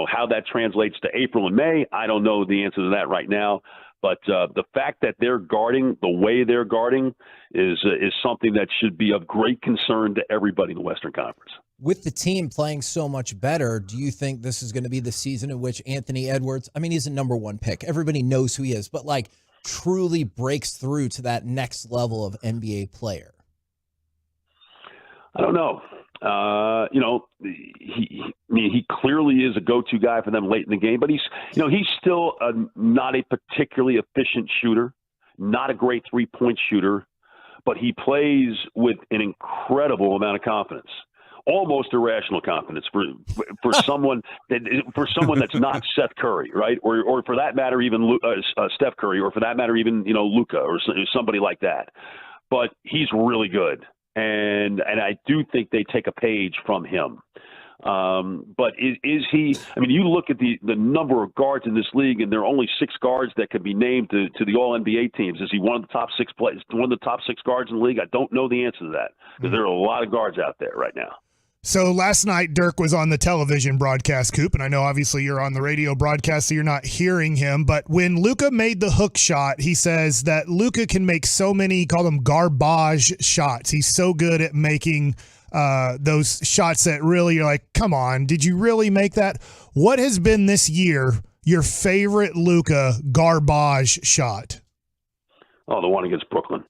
how that translates to April and May, I don't know the answer to that right now. But the fact that they're guarding the way they're guarding is something that should be of great concern to everybody in the Western Conference. With the team playing so much better, do you think this is going to be the season in which Anthony Edwards, he's a number 1 pick. Everybody knows who he is, but truly breaks through to that next level of NBA player? I don't know. He clearly is a go-to guy for them late in the game, but he's still not a particularly efficient shooter, not a great 3-point shooter, but he plays with an incredible amount of confidence. Almost irrational confidence for someone that's not Seth Curry, right? Or for that matter, even Steph Curry, or for that matter, even Luka or somebody like that. But he's really good, and I do think they take a page from him. But is he? You look at the number of guards in this league, and there are only 6 guards that could be named to the All NBA teams. Is he one of the top 6 guards in the league? I don't know the answer to that, because there are a lot of guards out there right now. So last night, Dirk was on the television broadcast, Coop, and I know obviously you're on the radio broadcast, so you're not hearing him. But when Luka made the hook shot, he says that Luka can make so many, he called them garbage shots. He's so good at making those shots that really are like, come on, did you really make that? What has been this year your favorite Luka garbage shot? Oh, the one against Brooklyn.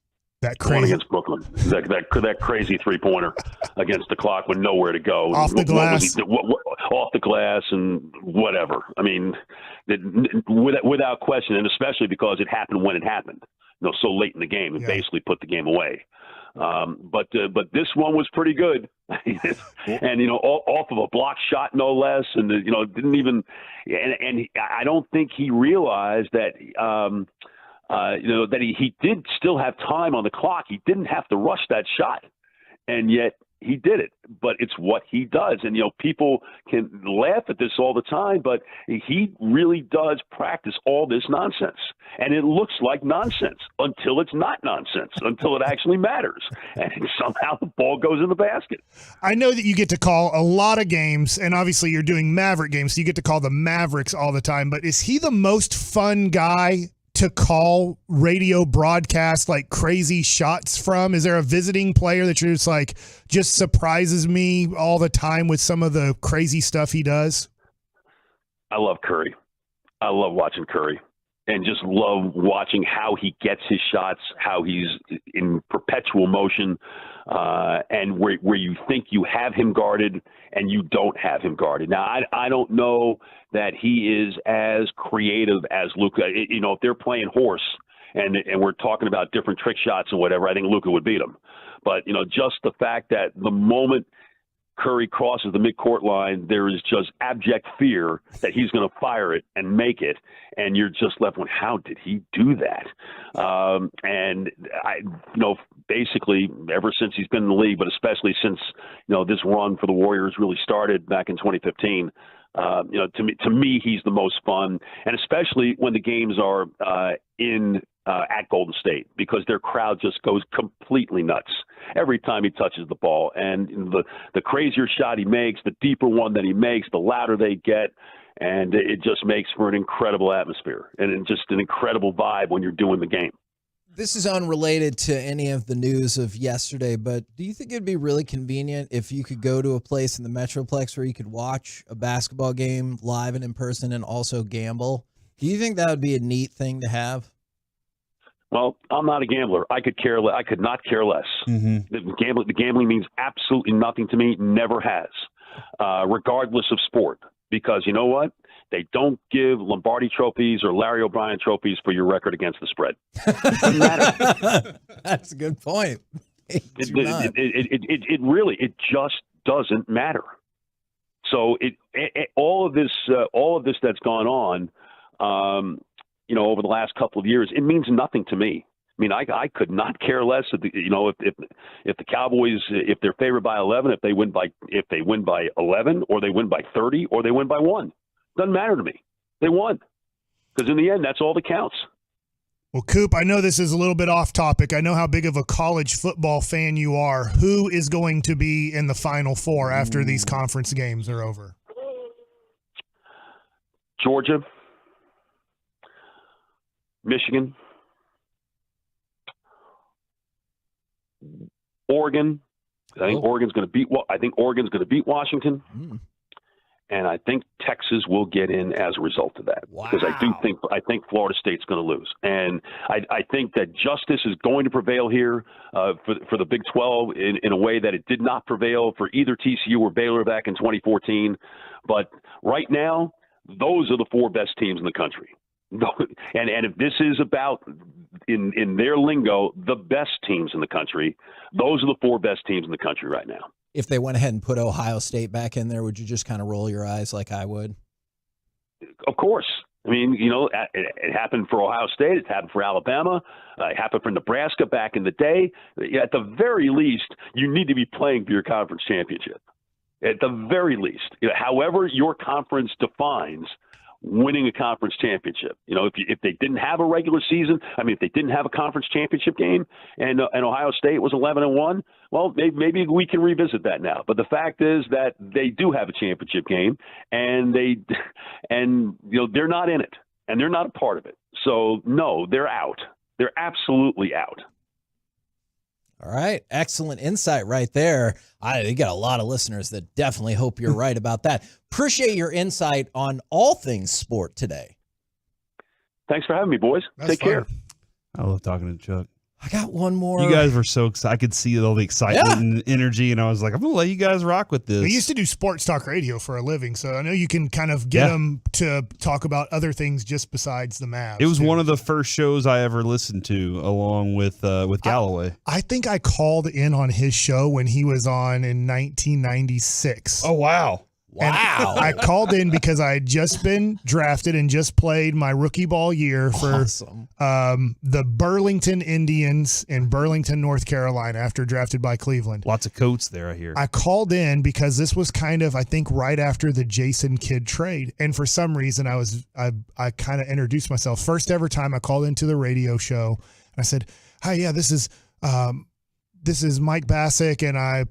That crazy one against Brooklyn, that crazy 3-pointer against the clock with nowhere to go, off the glass, off the glass, and whatever. Without question, and especially because it happened when it happened. So late in the game, it basically put the game away. But this one was pretty good, and off of a block shot, no less, and didn't even, and I don't think he realized that. That he did still have time on the clock. He didn't have to rush that shot, and yet He did it, but it's what he does. And, people can laugh at this all the time, but he really does practice all this nonsense. And it looks like nonsense until it's not nonsense, until it actually matters. And somehow the ball goes in the basket. I know that you get to call a lot of games, and obviously you're doing Maverick games, so you get to call the Mavericks all the time, but is he the most fun guy to call radio broadcast like crazy shots from? Is there a visiting player that you're just surprises me all the time with some of the crazy stuff he does? I love Curry. I love watching Curry and just love watching how he gets his shots, how he's in perpetual motion, and where you think you have him guarded and you don't have him guarded. Now, I don't know that he is as creative as Luka. If they're playing horse and we're talking about different trick shots and whatever, I think Luka would beat him. But, just the fact that the moment Curry crosses the midcourt line, there is just abject fear that he's going to fire it and make it. And you're just left with, how did he do that? And basically ever since he's been in the league, but especially since, this run for the Warriors really started back in 2015, to me, he's the most fun. And especially when the games are at Golden State, because their crowd just goes completely nuts every time he touches the ball. And the crazier shot he makes, the deeper one that he makes, the louder they get. And it just makes for an incredible atmosphere and just an incredible vibe when you're doing the game. This is unrelated to any of the news of yesterday, but do you think it'd be really convenient if you could go to a place in the Metroplex where you could watch a basketball game live and in person and also gamble? Do you think that would be a neat thing to have? Well, I'm not a gambler. I could not care less. Mm-hmm. The gambling means absolutely nothing to me, never has, regardless of sport. Because you know what? They don't give Lombardi trophies or Larry O'Brien trophies for your record against the spread. Doesn't matter. That's a good point. It really just doesn't matter. So all of this that's gone on, over the last couple of years, it means nothing to me. I mean, I could not care less if the Cowboys, if they're favored by 11, if they win by 11, or they win by 30, or they win by 1. Doesn't matter to me. They won, because in the end, that's all that counts. Well, Coop, I know this is a little bit off topic. I know how big of a college football fan you are. Who is going to be in the Final Four after these conference games are over? Georgia, Michigan, Oregon. I think Oregon's going to beat Washington, and I think Texas will get in as a result of that. Because I think Florida State's going to lose, and I think that justice is going to prevail here for the Big 12 in a way that it did not prevail for either TCU or Baylor back in 2014. But right now, those are the 4 best teams in the country. And if this is about, in their lingo, the best teams in the country, those are the 4 best teams in the country right now. If they went ahead and put Ohio State back in there, would you just kind of roll your eyes like I would? Of course. I mean, it happened for Ohio State. It happened for Alabama. It happened for Nebraska back in the day. At the very least, you need to be playing for your conference championship. At the very least, however your conference defines winning a conference championship. If they didn't have a regular season, if they didn't have a conference championship game, and Ohio State was 11-1, well, maybe we can revisit that now. But the fact is that they do have a championship game, and they're not in it, and they're not a part of it. So no, they're out. They're absolutely out. All right. Excellent insight right there. You got a lot of listeners that definitely hope you're right about that. Appreciate your insight on all things sport today. Thanks for having me, boys. Take care. I love talking to Chuck. I got one more. You guys were so excited. I could see all the excitement and energy, and I was like, I'm going to let you guys rock with this. We used to do sports talk radio for a living, so I know you can kind of get them to talk about other things just besides the Mavs. It was one of the first shows I ever listened to, along with Galloway. I think I called in on his show when he was on in 1996. Oh, wow. Wow. I called in because I had just been drafted and just played my rookie ball year for the Burlington Indians in Burlington, North Carolina, after drafted by Cleveland. Lots of coats there, I hear. I called in because this was kind of, I think, right after the Jason Kidd trade. And for some reason, I kind of introduced myself. First ever time I called into the radio show. And I said, hi, yeah, this is Mike Bassick. And I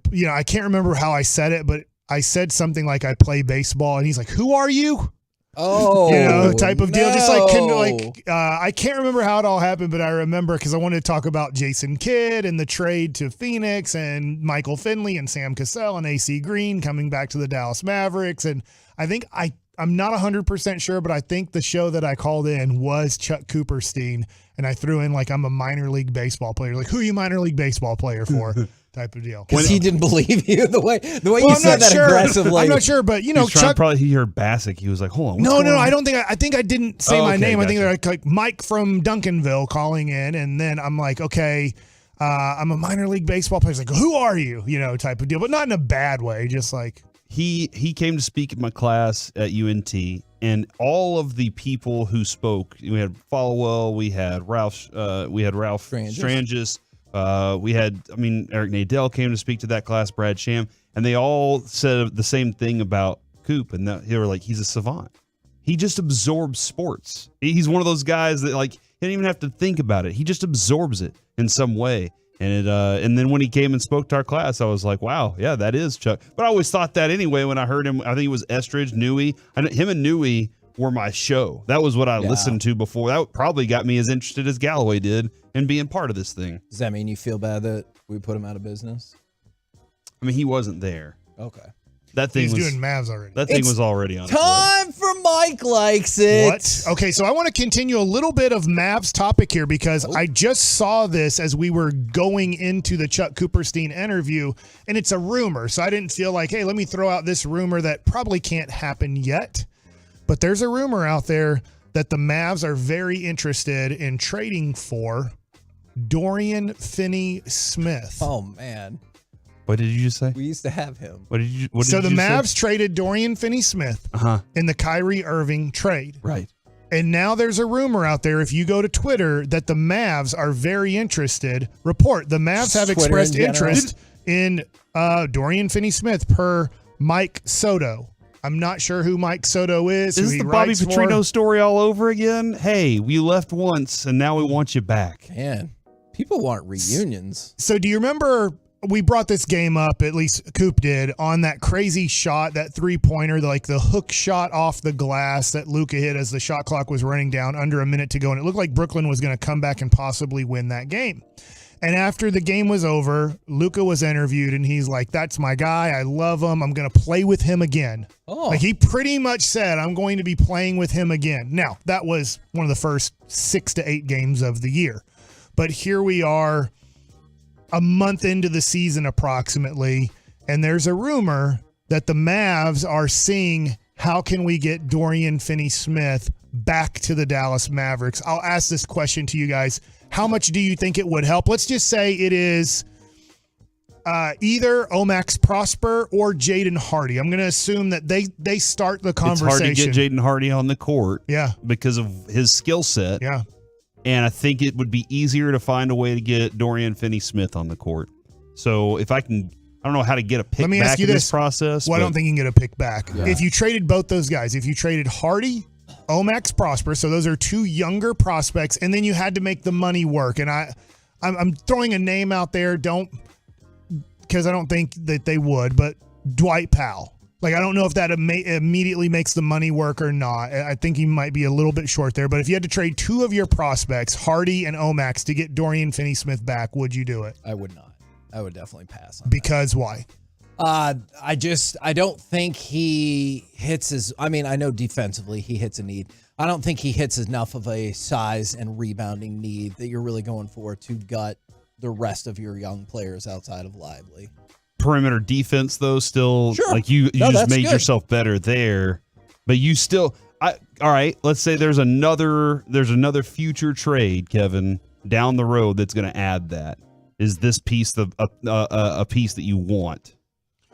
can't remember how I said it, but I said something like I play baseball, and he's like, "Who are you?" Oh, type of deal. Just I can't remember how it all happened, but I remember because I wanted to talk about Jason Kidd and the trade to Phoenix and Michael Finley and Sam Cassell and AC Green coming back to the Dallas Mavericks. And I think I'm not 100% sure, but I think the show that I called in was Chuck Cooperstein, and I threw in like I'm a minor league baseball player. Like, who are you minor league baseball player for? Type of deal. Because he didn't believe you the way you said that aggressively. I'm not sure, but Chuck probably he heard Bassick. He was like, "Hold on, no, I don't think I think I didn't say my name. Gotcha. I think they're like Mike from Duncanville calling in, and then I'm like, okay, I'm a minor league baseball player. He's like, who are you? Type of deal, but not in a bad way. Just like he came to speak at my class at UNT, and all of the people who spoke, we had Followell, we had Ralph Strangis. Eric Nadell came to speak to that class, Brad Sham, and they all said the same thing about Coop, and they were like, he's a savant. He just absorbs sports. He's one of those guys that he didn't even have to think about it. He just absorbs it in some way. And then when he came and spoke to our class, I was like, wow, yeah, that is Chuck. But I always thought that anyway when I heard him. I think it was Estridge, Neie. Him and Neie were my show. That was what I listened to before. That probably got me as interested as Galloway did in being part of this thing. Does that mean you feel bad that we put him out of business? I mean, he wasn't there. Okay. He's doing Mavs already. That thing was already on. Time for Mike Likes It. What? Okay, so I want to continue a little bit of Mavs topic here because I just saw this as we were going into the Chuck Cooperstein interview, and it's a rumor. So I didn't feel like, hey, let me throw out this rumor that probably can't happen yet. But there's a rumor out there that the Mavs are very interested in trading for Dorian Finney-Smith. Oh, man. What did you just say? We used to have him. What did you say? Mavs traded Dorian Finney-Smith in the Kyrie Irving trade. Right. And now there's a rumor out there, if you go to Twitter, that the Mavs are very interested. The Mavs have expressed interest in Dorian Finney-Smith per Mike Soto. I'm not sure who Mike Soto is. Is this the Bobby Petrino story all over again? Hey, we left once, and now we want you back. Man, people want reunions. So do you remember we brought this game up, at least Coop did, on that crazy shot, that three-pointer, like the hook shot off the glass that Luka hit as the shot clock was running down under a minute to go, and it looked like Brooklyn was going to come back and possibly win that game. And after the game was over, Luka was interviewed, and he's like, that's my guy. I love him. I'm going to play with him again. Oh. Like, he pretty much said, I'm going to be playing with him again. Now, that was one of the first 6 to 8 games of the year. But here we are a month into the season approximately, and there's a rumor that the Mavs are seeing how can we get Dorian Finney-Smith back to the Dallas Mavericks. I'll ask this question to you guys. How much do you think it would help? Let's just say it is either Omax Prosper or Jaden Hardy. I'm going to assume that they start the conversation. It's hard to get Jaden Hardy on the court, because of his skill set. Yeah, and I think it would be easier to find a way to get Dorian Finney-Smith on the court. So if I don't know how to get a pick back in this process. Well, I don't think you can get a pick back. Yeah. If you traded both those guys, if you traded Hardy, Omax Prosper, so those are two younger prospects, and then you had to make the money work. And I'm throwing a name out there, because I don't think that they would, but Dwight Powell. Like, I don't know if that immediately makes the money work or not. I think he might be a little bit short there. But if you had to trade two of your prospects, Hardy and Omax, to get Dorian Finney-Smith back, would you do it? I would not. I would definitely pass on because that. Why? I don't think he hits his. I mean, I know defensively he hits a need. I don't think he hits enough of a size and rebounding need that you're really going for to gut the rest of your young players outside of Lively. Perimeter defense, though, still like you No, just made good. yourself better there, but you still. All right, let's say there's another future trade, Kevin, down the road that's going to add that. Is this piece a piece that you want?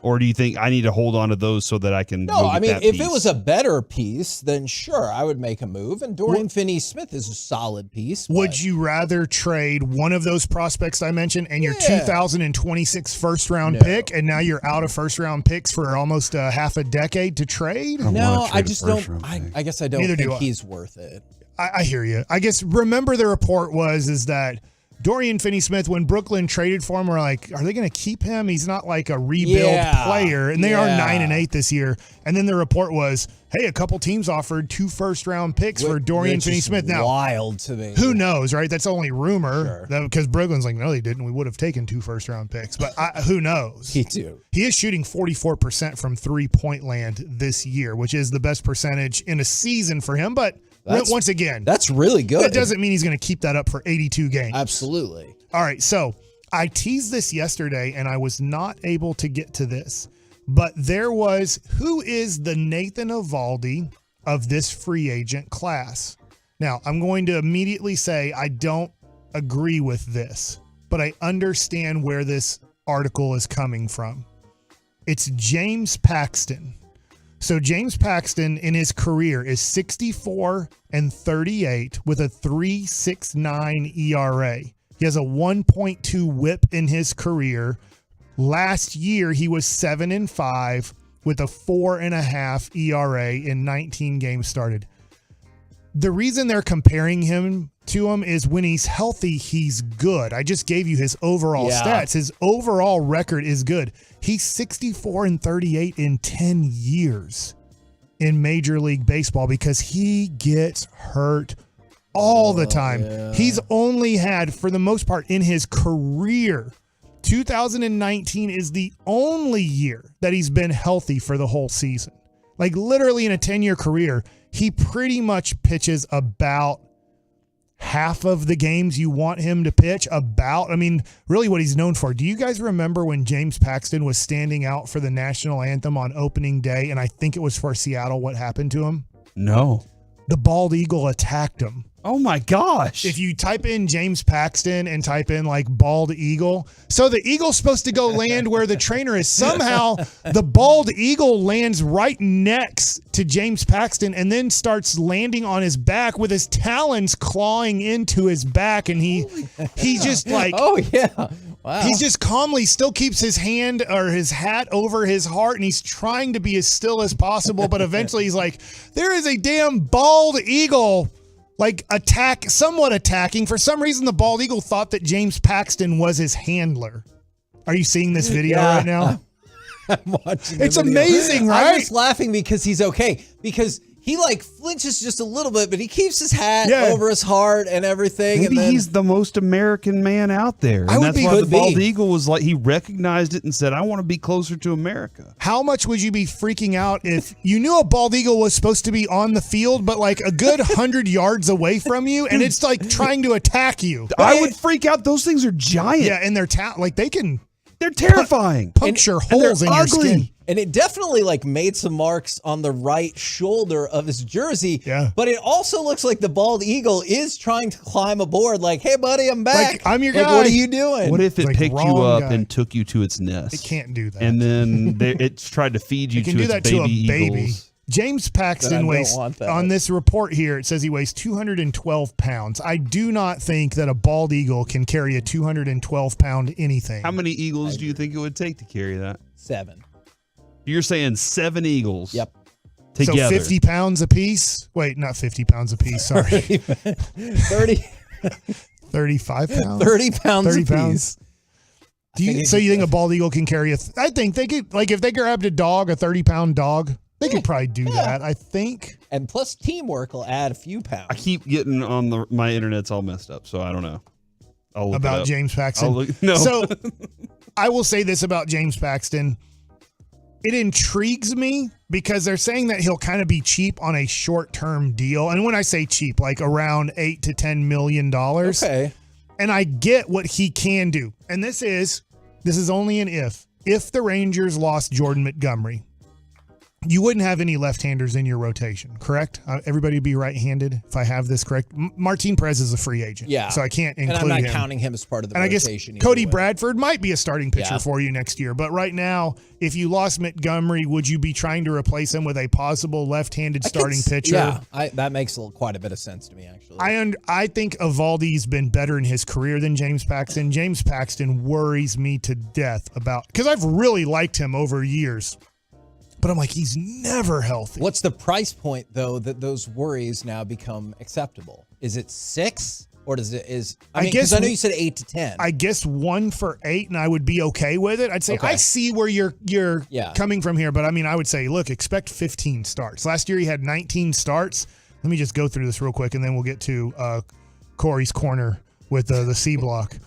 Or do you think I need to hold on to those so that I can? No, I mean, if it was a better piece, then sure, I would make a move. And Dorian Finney-Smith is a solid piece. Would you rather trade one of those prospects I mentioned and your 2026 first-round pick, and now you're out of first-round picks for almost half a decade to trade? No, I just don't. I guess I don't think he's worth it. I hear you. I guess remember the report is that Dorian Finney-Smith, when Brooklyn traded for him, were like, are they going to keep him? He's not like a rebuild player. And they are 9-8 this year. And then the report was, hey, a couple teams offered 2 first-round picks for Dorian Finney-Smith. Now, wild to me. Who knows, right? That's only rumor. Because Brooklyn's like, no, they didn't. We would have taken 2 first-round picks. But who knows? He is shooting 44% from three-point land this year, which is the best percentage in a season for him. But once again, that's really good. That doesn't mean he's going to keep that up for 82 games. Absolutely. All right, so I teased this yesterday, and I was not able to get to this, but who is the Nathan Eovaldi of this free agent class? Now, I'm going to immediately say I don't agree with this, but I understand where this article is coming from. It's James Paxton. So James Paxton in his career is 64-38 with a 3.69 ERA. He has a 1.2 whip in his career. Last year, he was 7-5 with a 4.5 ERA in 19 games started. The reason they're comparing him to him is when he's healthy, he's good. I just gave you his overall stats. His overall record is good. He's 64-38 in 10 years in Major League Baseball because he gets hurt all the time. He's only had, for the most part, in his career, 2019 is the only year that he's been healthy for the whole season. Like literally in a 10-year career, he pretty much pitches about half of the games you want him to pitch. Really what he's known for. Do you guys remember when James Paxton was standing out for the national anthem on opening day, and I think it was for Seattle, what happened to him? No. The bald eagle attacked him. Oh my gosh. If you type in James Paxton and type in like bald eagle, so the eagle's supposed to go land where the trainer is. Somehow the bald eagle lands right next to James Paxton and then starts landing on his back with his talons clawing into his back. And he's just like, oh yeah. Wow. He just calmly still keeps his hand or his hat over his heart, and he's trying to be as still as possible. But eventually he's like, there is a damn bald eagle somewhat attacking. For some reason, the bald eagle thought that James Paxton was his handler. Are you seeing this video right now? I'm watching. It's amazing, right? I'm just laughing because he's okay. Because he flinches just a little bit, but he keeps his hat over his heart and everything. Maybe he's the most American man out there. And that's why the bald eagle was like, he recognized it and said, I want to be closer to America. How much would you be freaking out if you knew a bald eagle was supposed to be on the field, but like a good 100 yards away from you, and it's like trying to attack you? I would freak out. Those things are giant. Yeah, and they're they're terrifying. Puncture holes in your skin. And it definitely made some marks on the right shoulder of his jersey. Yeah. But it also looks like the bald eagle is trying to climb aboard. Like, hey, buddy, I'm back. I'm your guy. What are you doing? What if it picked you up and took you to its nest? It can't do that. And then it tried to feed you it can to do its that baby to a baby. eagles. James Paxton weighs, on this report here, it says he weighs 212 pounds. I do not think that a bald eagle can carry a 212-pound anything. How many eagles do you think it would take to carry that? 7. You're saying 7 eagles. Yep. So Together. 50 pounds apiece? Wait, not 50 pounds apiece. Sorry. 30. 35 pounds? 30 pounds 30 apiece. pounds. Do you think a bald eagle can carry I think they could, if they grabbed a 30-pound dog, they could probably do that, I think. And plus teamwork will add a few pounds. I keep getting on my internet's all messed up, so I don't know. I'll look about it up. James Paxton. No. So I will say this about James Paxton. It intrigues me because they're saying that he'll kind of be cheap on a short-term deal. And when I say cheap, around $8 to $10 million. Okay. And I get what he can do. And this is only an if. If the Rangers lost Jordan Montgomery, you wouldn't have any left-handers in your rotation, correct? Everybody would be right-handed, if I have this correct. Martin Perez is a free agent, Yeah. so I can't include him. And I'm not counting him as part of the and rotation. I guess Cody either way. Bradford might be a starting pitcher Yeah. for you next year. But right now, if you lost Montgomery, would you be trying to replace him with a possible left-handed starting pitcher? Yeah, that makes quite a bit of sense to me, actually. I think Evaldi's been better in his career than James Paxton. James Paxton worries me to death because I've really liked him over years. But I'm like, he's never healthy. What's the price point, though, that those worries now become acceptable? Is it 6? Or does it I guess I know you said 8 to 10. I guess 1 for 8, and I would be okay with it. I'd say I see where you're coming from here, but I mean, I would say, look, expect 15 starts. Last year he had 19 starts. Let me just go through this real quick, and then we'll get to Corey's corner with the C block.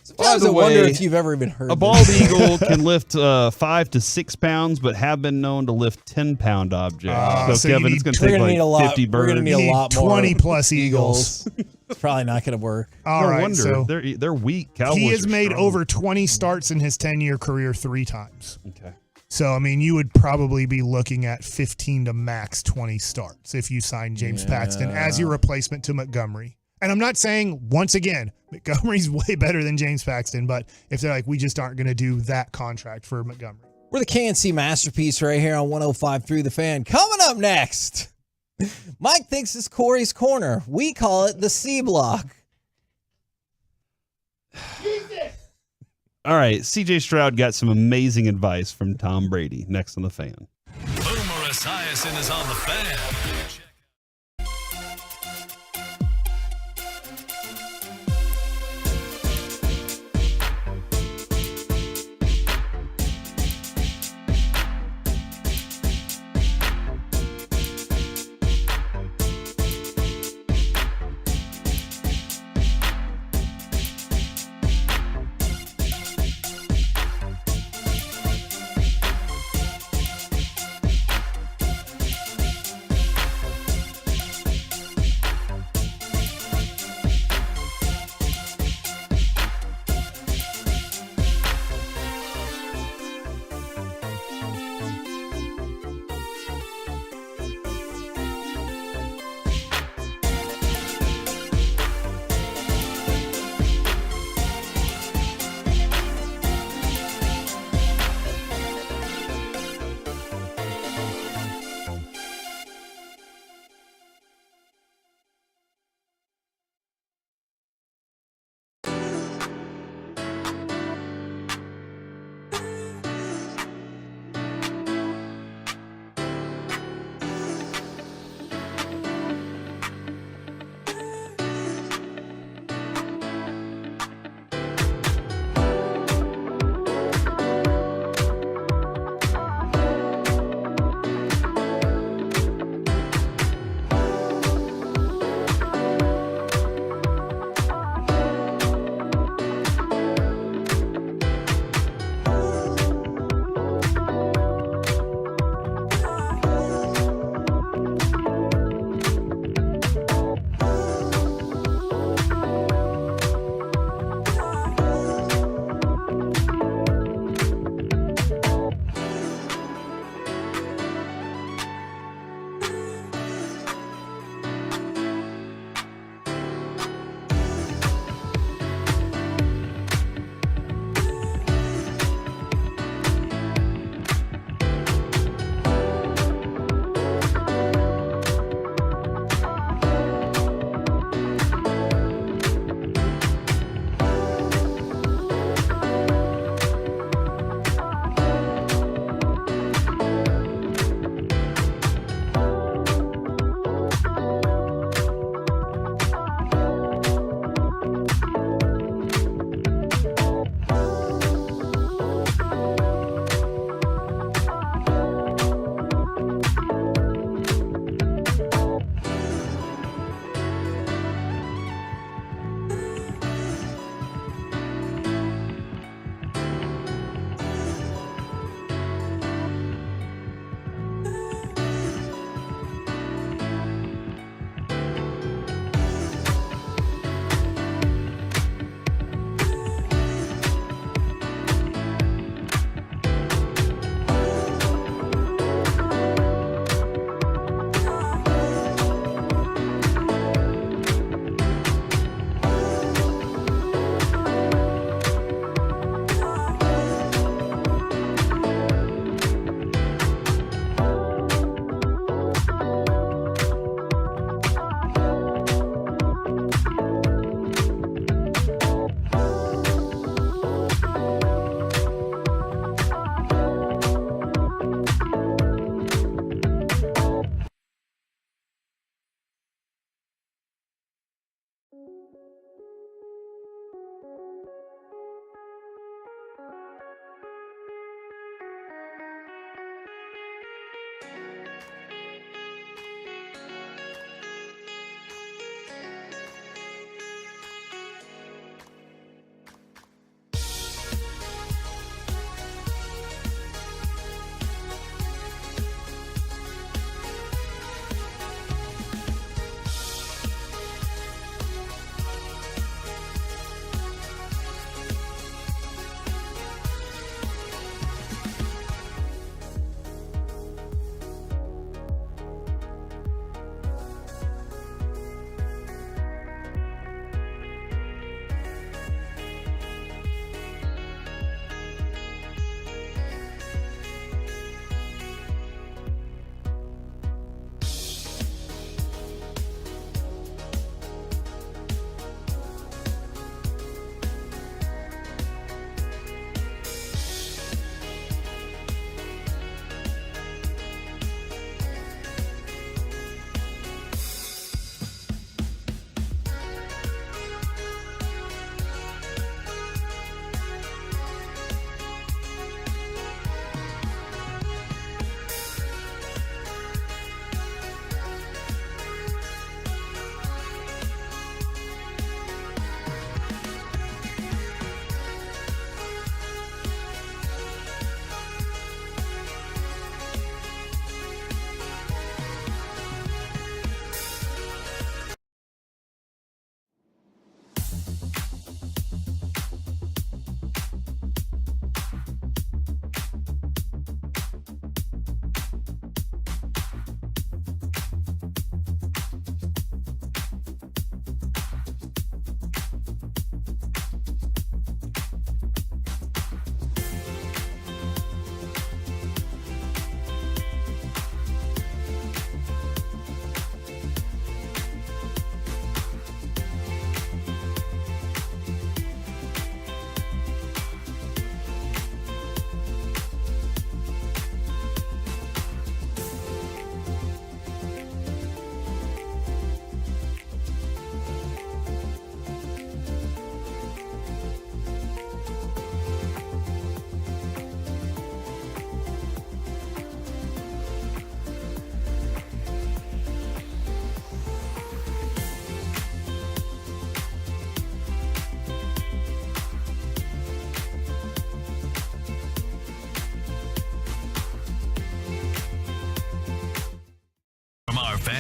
Sometimes I wonder if you've ever even heard a bald eagle can lift 5 to 6 pounds, but have been known to lift 10-pound objects. So Kevin, it's going to take like 50 birds. We're going to need a lot more 20 plus eagles. It's probably not going to work. All right, wonder. so They're weak. Cowboys he has are made strong. over 20 starts in his 10-year career 3 times. Okay. So, I mean, you would probably be looking at 15 to max 20 starts if you sign James Paxton as your replacement to Montgomery. And I'm not saying, once again, Montgomery's way better than James Paxton, but if they're like, we just aren't going to do that contract for Montgomery. We're the KNC Masterpiece right here on 105.3 The Fan. Coming up next, Mike thinks it's Corey's Corner. We call it the C block. All right, CJ Stroud got some amazing advice from Tom Brady. Next on The Fan. Boomer Esiason is on The Fan.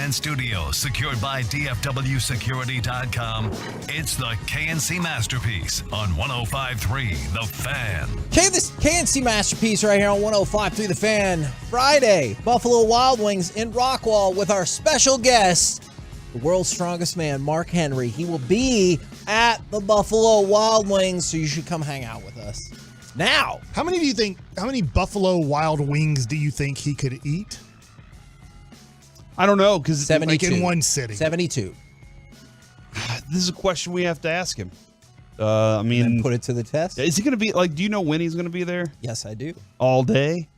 Eatman Studios, secured by DFWSecurity.com. It's the KNC Masterpiece on 105.3 The Fan. Okay, this KNC Masterpiece right here on 105.3 The Fan. Friday, Buffalo Wild Wings in Rockwall with our special guest, the world's strongest man, Mark Henry. He will be at the Buffalo Wild Wings, so you should come hang out with us. Now, how many Buffalo Wild Wings do you think he could eat? I don't know, because 72. Like in one sitting. 72. This is a question we have to ask him. I mean, and put it to the test. Is he going to be do you know when he's going to be there? Yes, I do. All day?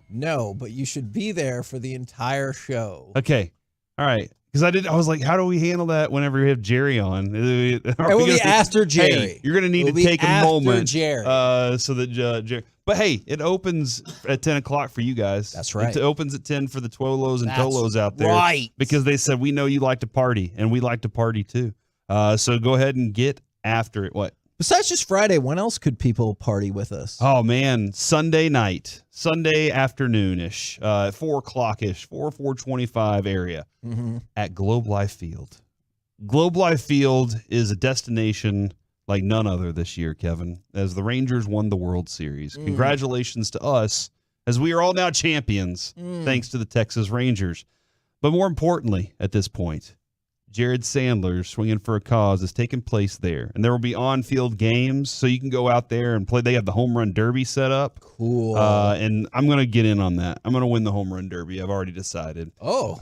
No, but you should be there for the entire show. Okay. All right. Because I was like, how do we handle that whenever we have Jerry on? It will be after Jerry. Hey, you're going to need to take a moment. Jerry. So that Jerry. But hey, it opens at 10 o'clock for you guys. That's right. It opens at 10 for the Twolos and That's Tolos out there. right. Because they said, we know you like to party, and we like to party too. So go ahead and get after it. What? Besides just Friday, when else could people party with us? Oh, man. Sunday night. Sunday afternoon-ish. 4 o'clock-ish. 4:25 area. Mm-hmm. At Globe Life Field. Globe Life Field is a destination like none other this year, Kevin, as the Rangers won the World Series. Congratulations to us, as we are all now champions, thanks to the Texas Rangers. But more importantly, at this point, Jared Sandler's Swinging for a Cause is taking place there. And there will be on-field games, so you can go out there and play. They have the home run derby set up. Cool. And I'm going to get in on that. I'm going to win the home run derby. I've already decided. Oh.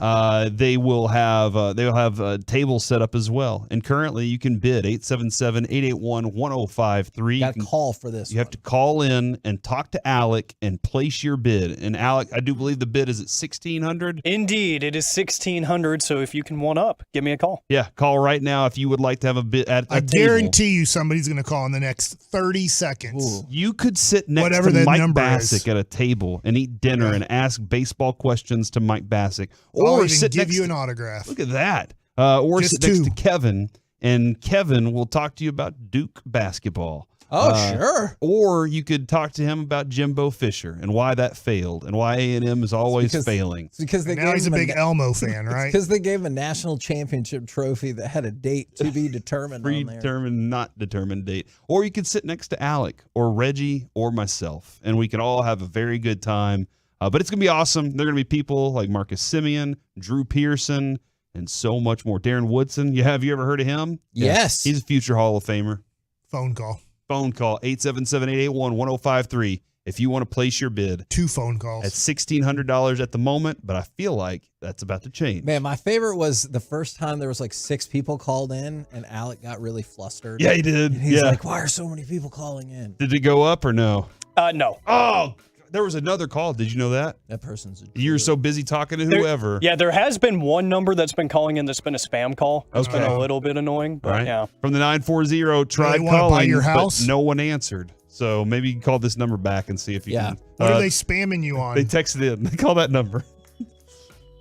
They will have a table set up as well. And currently you can bid 877-881-1053. Got to call for this. You have to call in and talk to Alec and place your bid. And Alec, I do believe the bid is at $1,600. Indeed, it is $1,600. So if you can one up, give me a call. Yeah, call right now if you would like to have a bid at a I table. guarantee you somebody's going to call in the next 30 seconds. You could sit next Whatever to that Mike number Bassick is. at a table and eat dinner and ask baseball questions to Mike Bassick. I'll Or even sit give next you to, an autograph. Look at that. Or Just sit next two. to Kevin, and Kevin will talk to you about Duke basketball. Oh, sure. Or you could talk to him about Jimbo Fisher and why that failed and why A&M is always failing. It's because they Now gave he's a him big Elmo fan, right? Because they gave him a national championship trophy that had a date to be determined on there. Predetermined, not determined date. Or you could sit next to Alec or Reggie or myself, and we can all have a very good time. But it's going to be awesome. There are going to be people like Marcus Simeon, Drew Pearson, and so much more. Darren Woodson, have you ever heard of him? Yes. He's a future Hall of Famer. Phone call. Phone call, 877-881-1053 if you want to place your bid. 2 phone calls. At $1,600 at the moment, but I feel like that's about to change. Man, my favorite was the first time there was like 6 people called in and Alec got really flustered. Yeah, he did. And he's Yeah. like, why are so many people calling in? Did it go up or no? No. Oh, there was another call. Did you know that? That person's You were so busy talking to whoever. Yeah, there has been one number that's been calling in that's been a spam call. It's been Okay. a little bit annoying, but Right. yeah. From the 940, tried wanna buy calling, your house? but no one answered. So maybe you can call this number back and see if you can. What are they spamming you on? They texted in. They call that number.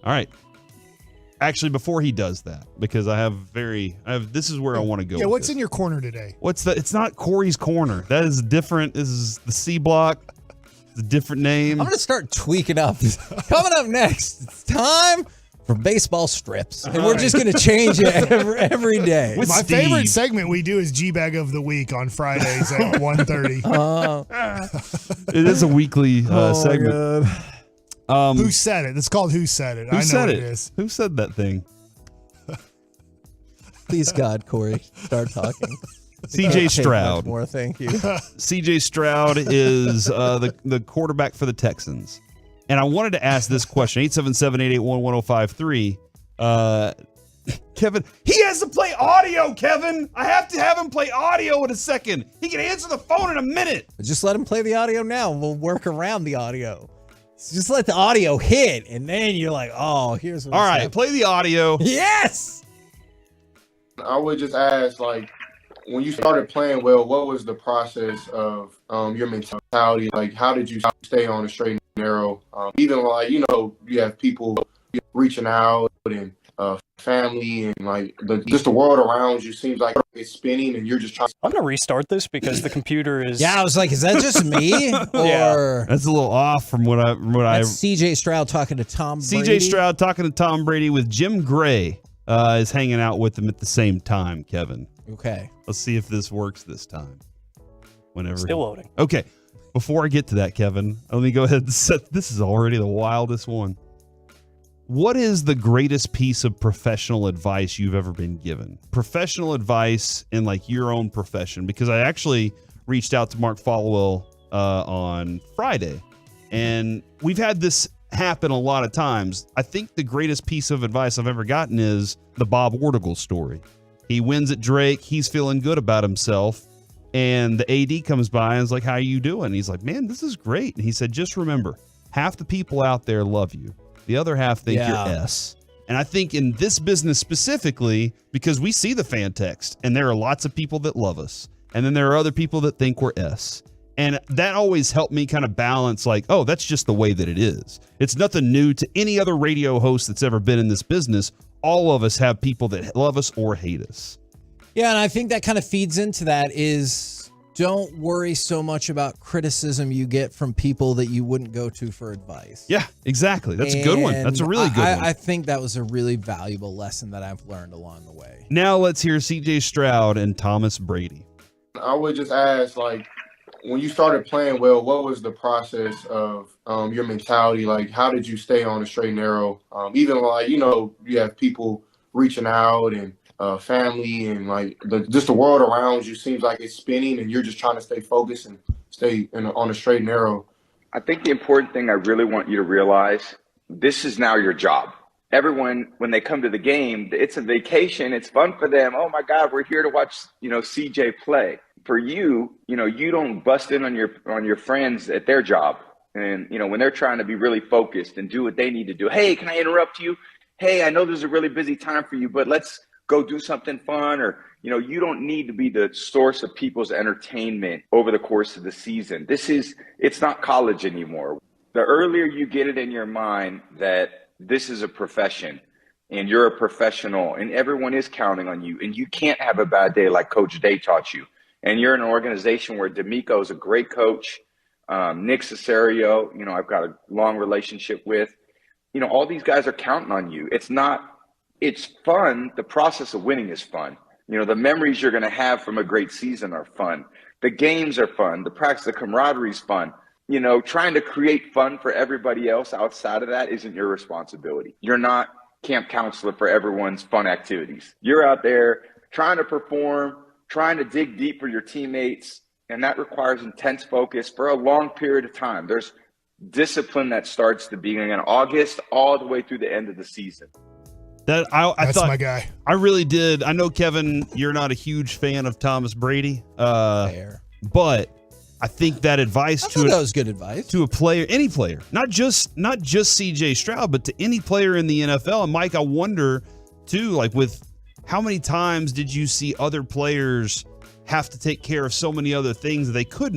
All right. Actually, before he does that, because this is where I want to go. Yeah, with what's this. in your corner today? It's not Corey's Corner. That is different. This is the C Block. It's a different name. I'm going to start tweaking up. Coming up next, it's time for baseball strips. And we're just going to change it every day. My favorite segment we do is G-Bag of the Week on Fridays at 1:30. It is a weekly segment. Who said it? It's called Who Said It. Who I know said what it? it is. Who said that thing? Please, God, Corey, start talking. CJ Stroud. More, thank you. CJ Stroud is the quarterback for the Texans. And I wanted to ask this question, 877-881-1053. Kevin, he has to play audio, Kevin. I have to have him play audio in a second. He can answer the phone in a minute. Just let him play the audio now. We'll work around the audio. Just let the audio hit, and then you're like, oh, here's what All right, play the audio. Yes! I would just ask, like, when you started playing well, what was the process of your mentality? Like, how did you stay on the straight and narrow? Even like, you have people reaching out and family, and like just the world around you seems like it's spinning, and you're just trying. I'm gonna restart this because the computer is. Yeah, I was like, is that just me? Or That's a little off from what I. that's CJ Stroud talking to Tom Brady. CJ Stroud talking to Tom Brady with Jim Gray is hanging out with him at the same time. Kevin. Okay. Let's see if this works this time. Whenever. Still loading. Okay. Before I get to that, Kevin, let me go ahead and set. This is already the wildest one. What is the greatest piece of professional advice you've ever been given? Professional advice in like your own profession, because I actually reached out to Mark Followell on Friday, and we've had this happen a lot of times. I think the greatest piece of advice I've ever gotten is the Bob Ortigal story. He wins at Drake. He's feeling good about himself. And the AD comes by and is like, how are you doing? He's like, man, this is great. And he said, just remember, half the people out there love you. The other half think you're S. And I think in this business specifically, because we see the fan text, and there are lots of people that love us. And then there are other people that think we're S. And that always helped me kind of balance like, oh, that's just the way that it is. It's nothing new to any other radio host that's ever been in this business. All of us have people that love us or hate us. Yeah, and I think that kind of feeds into that is don't worry so much about criticism you get from people that you wouldn't go to for advice. Yeah, exactly. That's a good one. That's a really good one. I think that was a really valuable lesson that I've learned along the way. Now let's hear CJ Stroud and Thomas Brady. I would just ask, like, when you started playing well, what was the process of your mentality? Like, how did you stay on the straight and narrow? Even like, you have people reaching out and family, and like just the world around you seems like it's spinning, and you're just trying to stay focused and stay on the straight and narrow. I think the important thing I really want you to realize, this is now your job. Everyone, when they come to the game, it's a vacation. It's fun for them. Oh my God, we're here to watch, CJ play. For you, you don't bust in on your friends at their job. And, when they're trying to be really focused and do what they need to do. Hey, can I interrupt you? Hey, I know there's a really busy time for you, but let's go do something fun. Or, you don't need to be the source of people's entertainment over the course of the season. It's not college anymore. The earlier you get it in your mind that this is a profession and you're a professional and everyone is counting on you, and you can't have a bad day like Coach Day taught you. And you're in an organization where D'Amico is a great coach. Nick Cesario, I've got a long relationship with. All these guys are counting on you. It's fun. The process of winning is fun. The memories you're going to have from a great season are fun. The games are fun. The practice, the camaraderie is fun. Trying to create fun for everybody else outside of that isn't your responsibility. You're not camp counselor for everyone's fun activities. You're out there trying to perform, trying to dig deep for your teammates, and that requires intense focus for a long period of time. There's discipline that starts the beginning in August all the way through the end of the season. That's my guy. I really did. I know, Kevin, you're not a huge fan of Thomas Brady, but I think that advice that was good advice to a player, any player, not just CJ Stroud, but to any player in the NFL. And Mike, I wonder too, like, with how many times did you see other players have to take care of so many other things that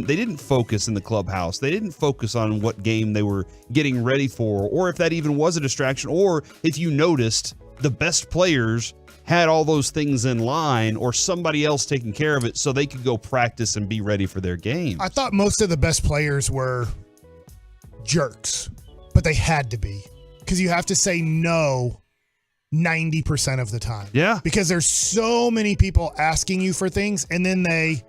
they didn't focus in the clubhouse. They didn't focus on what game they were getting ready for, or if that even was a distraction, or if you noticed the best players had all those things in line or somebody else taking care of it so they could go practice and be ready for their game. I thought most of the best players were jerks, but they had to be, because you have to say no 90% of the time. Yeah. Because there's so many people asking you for things, and then they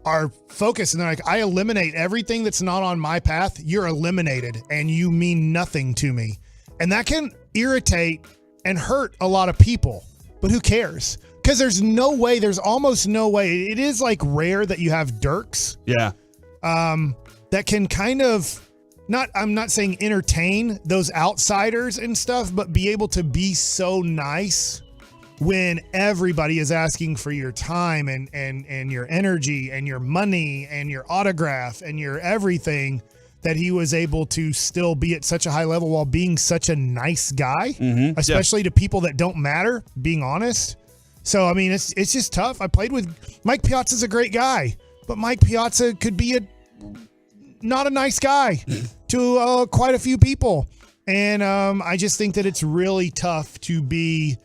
are focused and they're like, I eliminate everything that's not on my path. You're eliminated and you mean nothing to me. And that can irritate and hurt a lot of people, but who cares? Because there's almost no way. It is like rare that you have Dirks. Yeah. That can kind of I'm not saying entertain those outsiders and stuff, but be able to be so nice when everybody is asking for your time and your energy and your money and your autograph and your everything, that he was able to still be at such a high level while being such a nice guy, especially to people that don't matter, being honest. So, I mean, it's just tough. I played with Mike Piazza's a great guy, but Mike Piazza could be not a nice guy to quite a few people. And I just think that it's really tough to be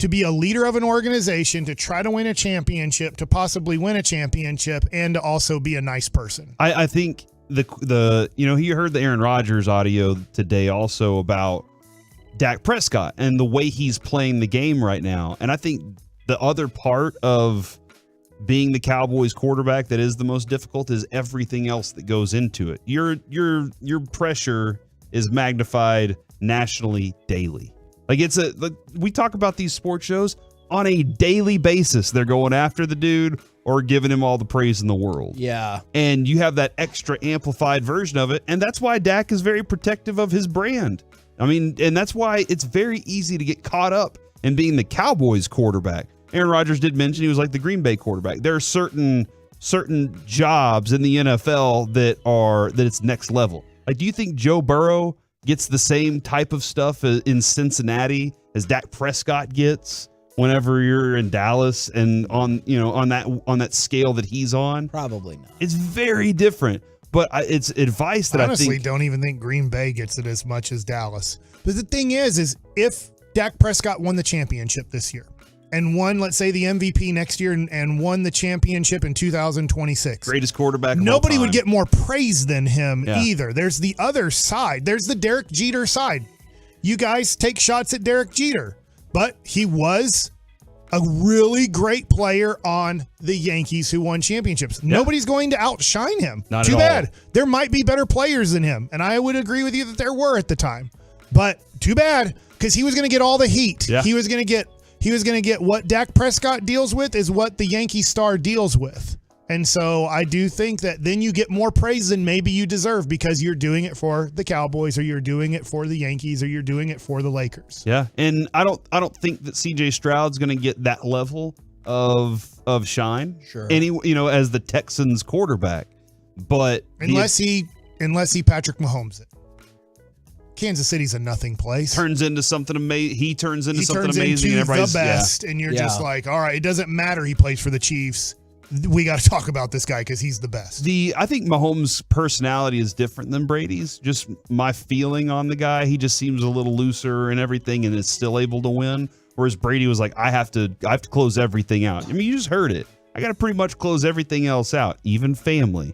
a leader of an organization, to try to win a championship, to possibly win a championship, and to also be a nice person. I think the you heard the Aaron Rodgers audio today also about Dak Prescott and the way he's playing the game right now. And I think the other part of being the Cowboys quarterback that is the most difficult is everything else that goes into it. Your pressure is magnified nationally daily. Like we talk about these sports shows on a daily basis. They're going after the dude or giving him all the praise in the world. Yeah. And you have that extra amplified version of it. And that's why Dak is very protective of his brand. I mean, and that's why it's very easy to get caught up in being the Cowboys quarterback. Aaron Rodgers did mention he was like the Green Bay quarterback. There are certain jobs in the NFL that it's next level. Like, do you think Joe Burrow gets the same type of stuff in Cincinnati as Dak Prescott gets whenever you're in Dallas and on that scale that he's on? Probably not. It's very different. But it's advice that honestly, I think don't even think Green Bay gets it as much as Dallas. But the thing is if Dak Prescott won the championship this year and won, let's say, the MVP next year and won the championship in 2026. Greatest quarterback of Nobody all time. would get more praise than him Yeah. either. There's the other side. There's the Derek Jeter side. You guys take shots at Derek Jeter, but he was a really great player on the Yankees who won championships. Yeah. Nobody's going to outshine him. Not Too at all. bad. There might be better players than him, and I would agree with you that there were at the time. But too bad, because he was going to get all the heat. Yeah. He was going to get what Dak Prescott deals with is what the Yankee star deals with. And so I do think that then you get more praise than maybe you deserve because you're doing it for the Cowboys or you're doing it for the Yankees or you're doing it for the Lakers. Yeah, and I don't think that C.J. Stroud's going to get that level of shine. Sure. As the Texans quarterback, but Unless he Patrick Mahomes it. Kansas City's a nothing place. turns into something amazing. He turns into something turns amazing, into and everybody's the best, and you're just like, all right, it doesn't matter. He plays for the Chiefs. We got to talk about this guy because he's the best. I think Mahomes' personality is different than Brady's. Just my feeling on the guy, he just seems a little looser and everything, and is still able to win. Whereas Brady was like, I have to close everything out. I mean, you just heard it. I got to pretty much close everything else out, even family.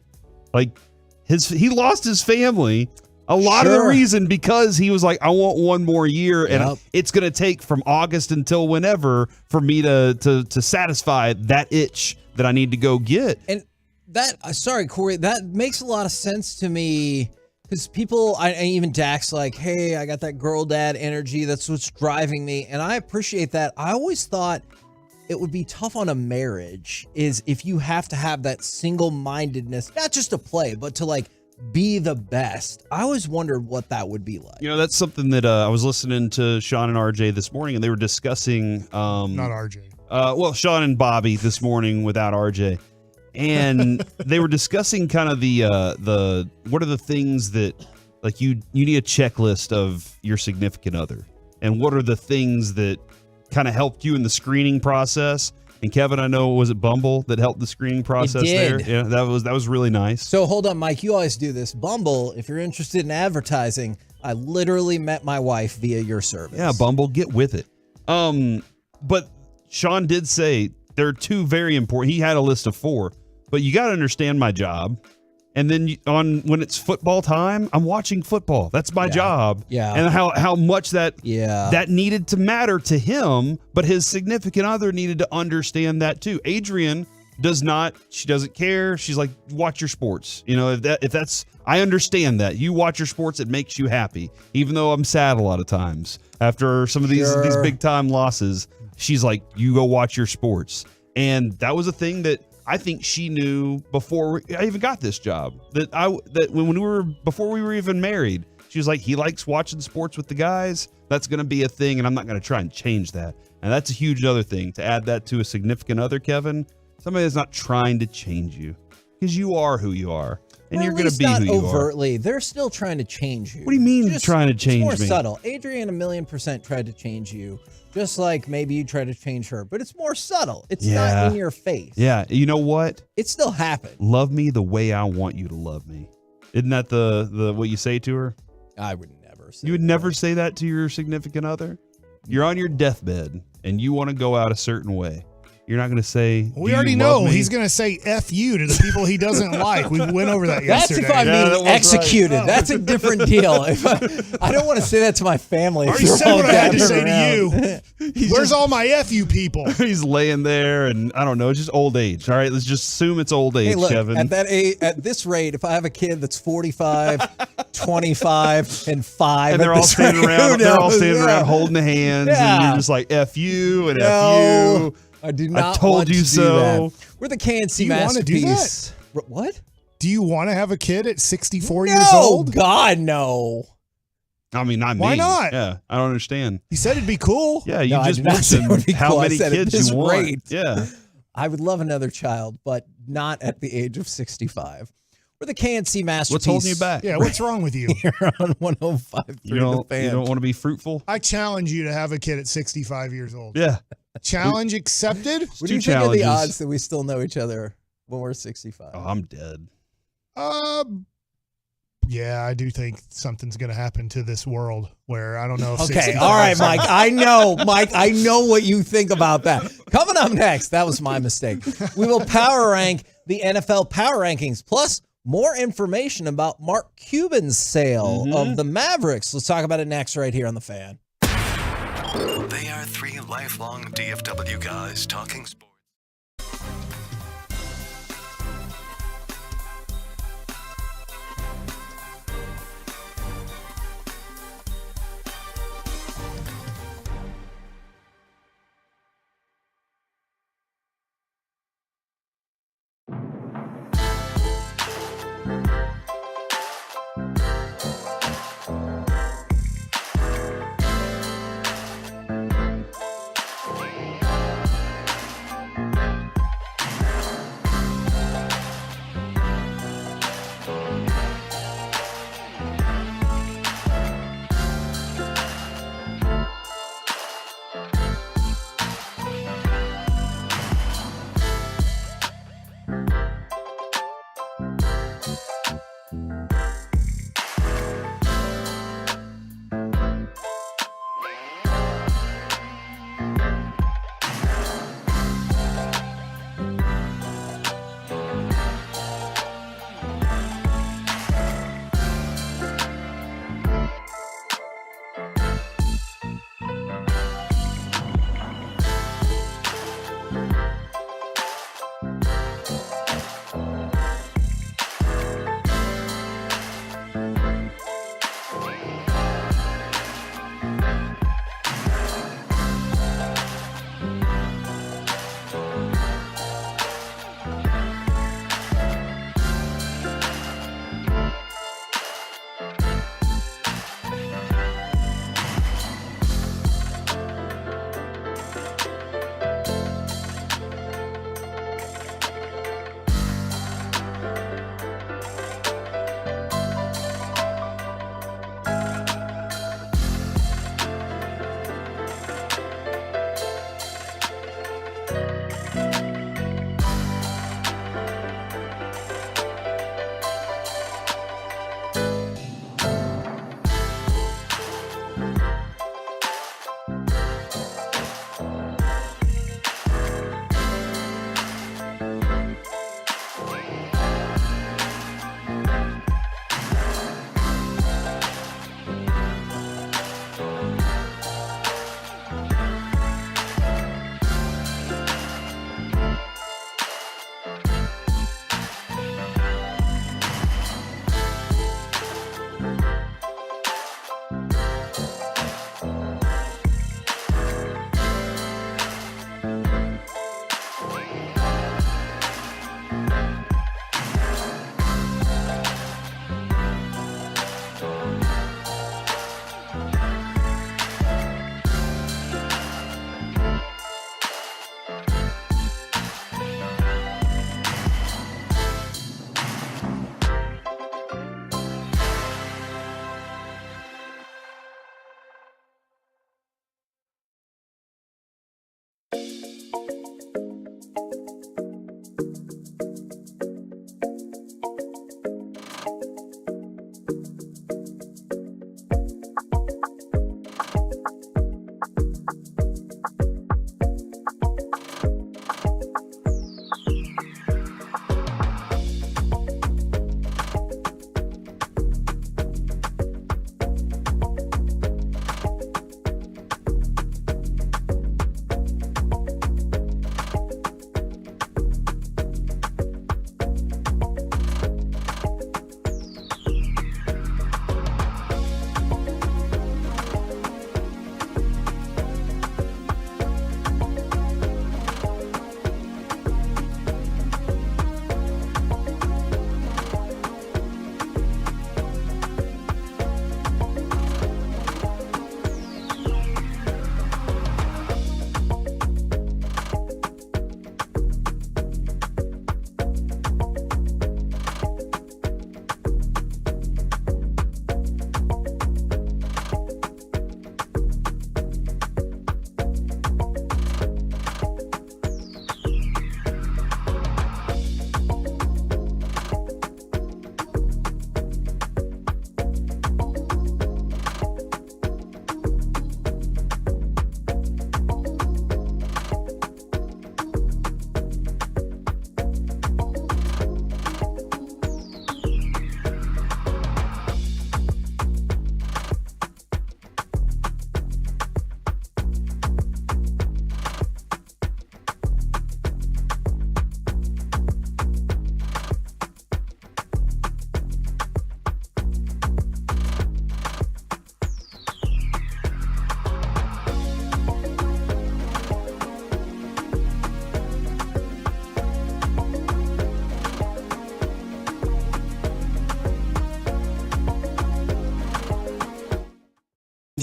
Like he lost his family. A lot of the reason because he was like, I want one more year, and it's going to take from August until whenever for me to satisfy that itch that I need to go get. And sorry, Corey, that makes a lot of sense to me because people, even Dak's like, hey, I got that girl dad energy. That's what's driving me. And I appreciate that. I always thought it would be tough on a marriage is if you have to have that single-mindedness, not just to play, but to like be the best. I always wondered what that would be like. That's something that I was listening to Sean and RJ this morning, and they were discussing. Not RJ. Sean and Bobby this morning without RJ, and they were discussing kind of the what are the things that like you need a checklist of your significant other, and what are the things that kind of helped you in the screening process. And Kevin, I know, was it Bumble that helped the screening process there? Yeah, that was really nice. So hold on, Mike. You always do this. Bumble, if you're interested in advertising, I literally met my wife via your service. Yeah, Bumble, get with it. But Sean did say there are two very important. He had a list of 4, but you got to understand my job. And then when it's football time, I'm watching football. That's my job. Yeah. And how much that needed to matter to him, but his significant other needed to understand that too. Adrian does not. She doesn't care. She's like, watch your sports. If that's, I understand that. You watch your sports, it makes you happy. Even though I'm sad a lot of times after some of these big time losses, she's like, you go watch your sports. And that was a thing that I think she knew before I even got this job, before we were even married. She was like, he likes watching sports with the guys. That's going to be a thing, and I'm not going to try and change that. And that's a huge other thing, to add that to a significant other, Kevin. Somebody that's not trying to change you, because you are who you are, and you're going to be who you are. Overtly, they're still trying to change you. What do you mean trying to change me? It's more subtle. Adrian 1,000,000% tried to change you. Just like maybe you try to change her, but it's more subtle. It's not in your face. Yeah, you know what? It still happened. Love me the way I want you to love me. Isn't that the what you say to her? I would never say You would never say that to your significant other? You're on your deathbed and you want to go out a certain way. You're not going to say, we already know he's going to say F you to the people he doesn't like. We went over that yesterday. That's if I'm being executed. Right. That's a different deal. I don't want to say that to my family. I already said what I had to say to you. Where's all my F you people? He's laying there and I don't know, it's just old age. All right, let's just assume it's old age, look, Kevin. At this rate, if I have a kid that's 45, 25, and 5, and they're all standing around holding hands, and you're just like F you and F you. I do not. I told you so. We're the KNC masterpiece. What? Do you want to have a kid at 64 years old? God, no. I mean, not me. Why not? Yeah, I don't understand. He said it'd be cool. Yeah, you just mentioned how many kids you want. Yeah. I would love another child, but not at the age of 65. We're the KNC masterpiece. What's holding you back? Yeah, what's wrong with you? Here on 105.3 The Fan. You don't want to be fruitful? I challenge you to have a kid at 65 years old. Yeah. Challenge accepted. What do you think of the odds that we still know each other when we're 65? Oh, I'm dead. Yeah, I do think something's going to happen to this world where I don't know if Okay, all right, Mike. I know what you think about that. Coming up next, that was my mistake. We will power rank the NFL power rankings, plus more information about Mark Cuban's sale of the Mavericks. Let's talk about it next right here on The Fan. They are three lifelong DFW guys talking sports.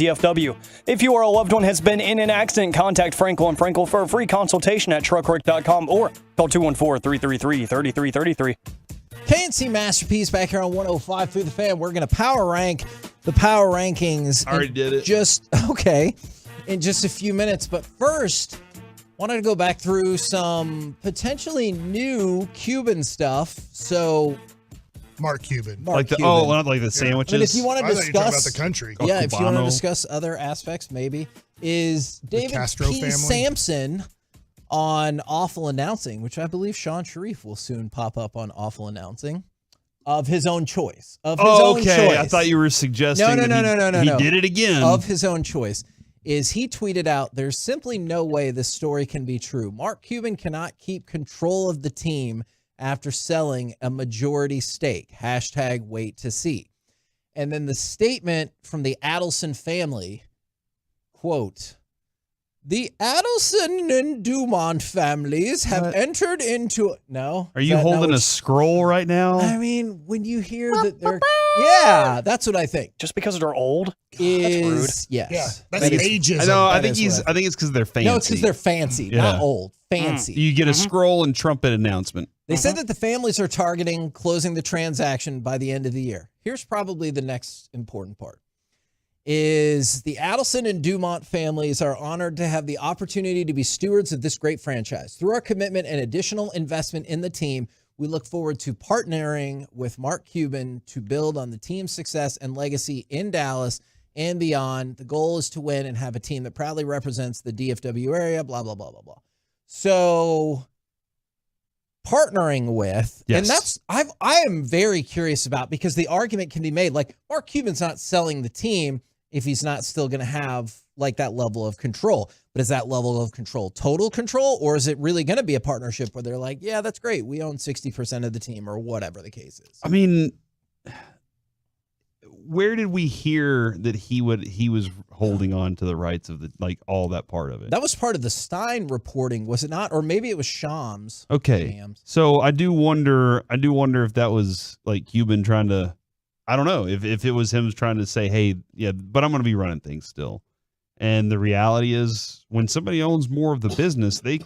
DFW. If you or a loved one has been in an accident, contact Frankel & Frankel for a free consultation at truckwreck.com or call 214-333-3333. KNC Masterpiece back here on 105 through the fan. We're going to power rank the power rankings. I already did it. In just a few minutes. But first, wanted to go back through some potentially new Cuban stuff. So, Mark Cuban. Not like the sandwiches. I mean, if you want to I thought you were discuss talking about the country. Yeah, if you want to Cubano. discuss other aspects, maybe is David Castro P. family. Sampson on Awful Announcing, which I believe Sean Sharif will soon pop up on Awful Announcing of his own choice. Okay. I thought you were suggesting No. he did it again. Of his own choice. Is he tweeted out, there's simply no way this story can be true. Mark Cuban cannot keep control of the team after selling a majority stake. # wait to see. And then the statement from the Adelson family, quote, the Adelson and Dumont families have entered into... No? Are you holding a scroll right now? I mean, when you hear that they're... Yeah, that's what I think. Just because they're old? That's rude. Yes. Yeah, that's ageism. I know. I That think is I think it's because they're fancy. No, it's because they're fancy, not old. Fancy. You get a scroll and trumpet announcement. They said that the families are targeting closing the transaction by the end of the year. Here's probably the next important part. Is the Adelson and Dumont families are honored to have the opportunity to be stewards of this great franchise. Through our commitment and additional investment in the team, we look forward to partnering with Mark Cuban to build on the team's success and legacy in Dallas and beyond. The goal is to win and have a team that proudly represents the DFW area, blah, blah, blah, blah, blah. So partnering with, and that's I am very curious about, because the argument can be made like Mark Cuban's not selling the team if he's not still going to have like that level of control. But is that level of control total control, or is it really going to be a partnership where they're like, yeah, that's great, we own 60% of the team, or whatever the case is? I mean, where did we hear that he was holding on to the rights of the, like, all that part of it? That was part of the Stein reporting, was it not? Or maybe it was Shams. Okay. So I do wonder if that was like Cuban trying to, I don't know, if it was him trying to say, hey, yeah, but I'm going to be running things still. And the reality is, when somebody owns more of the business, they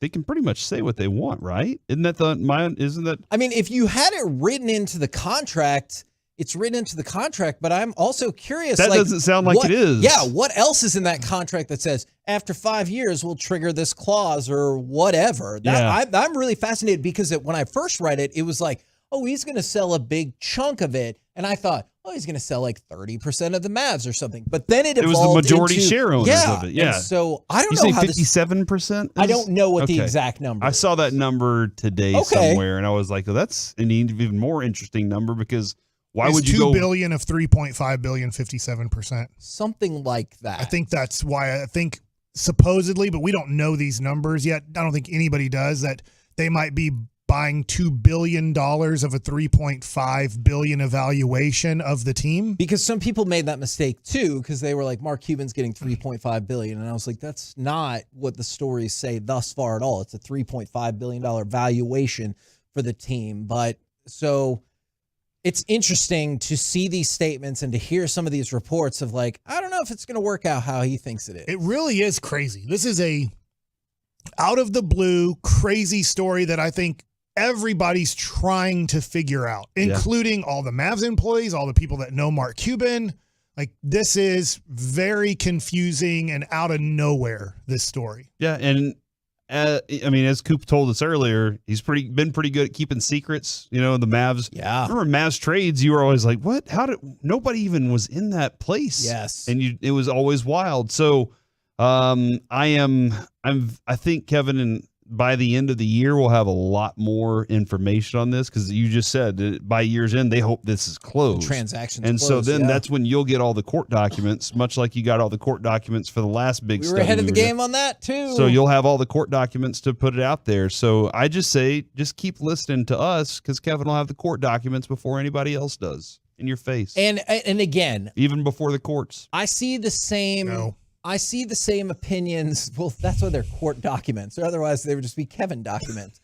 can pretty much say what they want, right? Isn't that? I mean, if you had it written into the contract, it's written into the contract, but I'm also curious. That doesn't sound like it is. Yeah, what else is in that contract that says after 5 years we'll trigger this clause or whatever? I'm really fascinated, because when I first read it, it was like, oh, he's going to sell a big chunk of it, and I thought, oh, he's going to sell like 30% of the Mavs or something. But then it evolved. It was the majority into, share owners of it. Yeah. And so I don't you know say how 57%. I don't know what the exact number. I saw that number today somewhere, and I was like, oh, that's an even more interesting number, because why would you go $2 billion of 3.5 billion, 57%, something like that? I think that's why I think supposedly, but we don't know these numbers yet. I don't think anybody does, that they might be buying $2 billion of a $3.5 billion evaluation of the team. Because some people made that mistake too, because they were like, Mark Cuban's getting $3.5 billion. And I was like, that's not what the stories say thus far at all. It's a $3.5 billion valuation for the team. But so it's interesting to see these statements and to hear some of these reports of like, I don't know if it's going to work out how he thinks it is. It really is crazy. This is a out of the blue, crazy story that I think everybody's trying to figure out, including all the Mavs employees, all the people that know Mark Cuban. Like, this is very confusing and out of nowhere, this story. Yeah, and I mean, as Coop told us earlier, he's been pretty good at keeping secrets. You know, the Mavs. Yeah. Remember Mavs trades? You were always like, what? How did nobody even was in that place? Yes. And it was always wild. So I think, Kevin, and by the end of the year, we'll have a lot more information on this, because you just said that by year's end, they hope this is closed. The transaction's and closed, so then that's when you'll get all the court documents, much like you got all the court documents for the last big study. We were ahead of the game on that too. So you'll have all the court documents to put it out there. So I just say, just keep listening to us, because Kevin will have the court documents before anybody else does, in your face. And again, even before the courts. I see the same. No. I see the same opinions. Well, that's why they're court documents, or otherwise they would just be Kevin documents.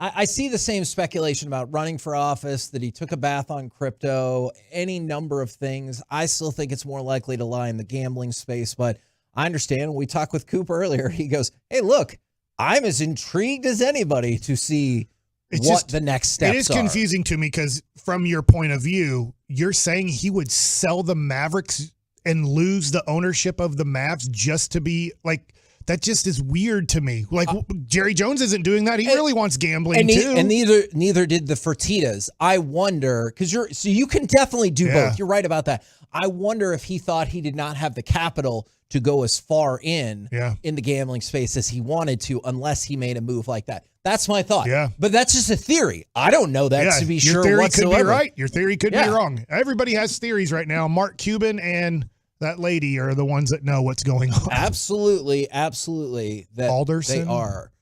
I see the same speculation about running for office, that he took a bath on crypto, any number of things. I still think it's more likely to lie in the gambling space, but I understand. When we talked with Cooper earlier, he goes, hey, look, I'm as intrigued as anybody to see the next steps are. It is confusing to me because from your point of view, you're saying he would sell the Mavericks and lose the ownership of the Mavs just to be like, that just is weird to me. Like Jerry Jones isn't doing that. He really wants gambling too. And neither did the Fertittas. I wonder, because you can definitely do both. You're right about that. I wonder if he thought he did not have the capital to go as far in the gambling space as he wanted to, unless he made a move like that. That's my thought. Yeah. But that's just a theory. I don't know that to be sure whatsoever. Your theory could be right. Your theory could be wrong. Everybody has theories right now. Mark Cuban and that lady are the ones that know what's going on. Absolutely. That Alderson? They are.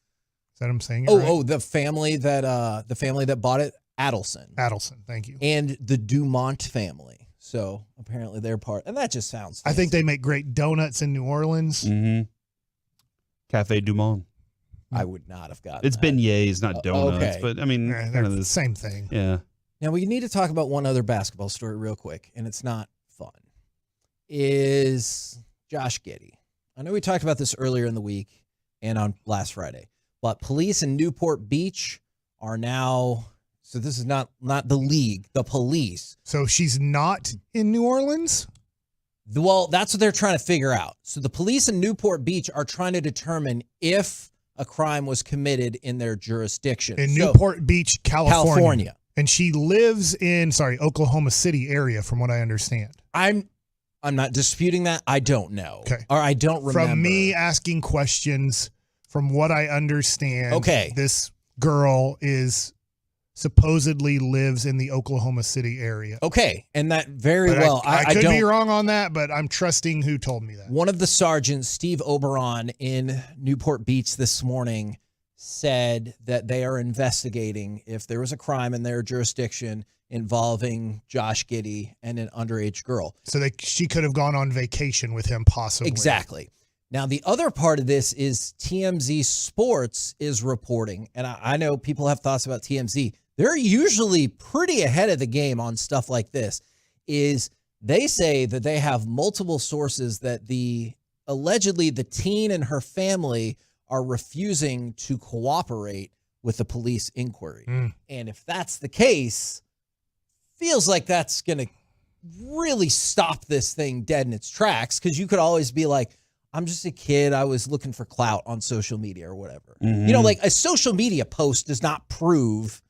Is that I'm saying it right? The family that bought it, Adelson. Thank you. And the Dumont family. So apparently they're part, and that just sounds fancy. I think they make great donuts in New Orleans. Mm-hmm. Cafe Dumont. I would not have gotten It's beignets, not donuts, but I mean, kind of the same thing. Yeah. Now we need to talk about one other basketball story real quick, and it's not fun. Is Josh Giddey. I know we talked about this earlier in the week and on last Friday, but police in Newport Beach are now, so this is not the league, the police. So she's not in New Orleans? Well, that's what they're trying to figure out. So the police in Newport Beach are trying to determine if a crime was committed in their jurisdiction. In Newport Beach, California. And she lives in, Oklahoma City area, from what I understand. I'm not disputing that. I don't know. Okay. Or I don't remember. From me asking questions, from what I understand, this girl supposedly lives in the Oklahoma City area. Okay. And that very but well. I could be wrong on that, but I'm trusting who told me that. One of the sergeants, Steve Oberon, in Newport Beach this morning said that they are investigating if there was a crime in their jurisdiction involving Josh Giddey and an underage girl. So she could have gone on vacation with him, possibly. Exactly. Now, the other part of this is TMZ Sports is reporting, and I know people have thoughts about TMZ. They're usually pretty ahead of the game on stuff like this. Is they say that they have multiple sources that allegedly the teen and her family are refusing to cooperate with the police inquiry. And if that's the case, feels like that's going to really stop this thing dead in its tracks, because you could always be like, I'm just a kid. I was looking for clout on social media or whatever. Mm-hmm. You know, like a social media post does not prove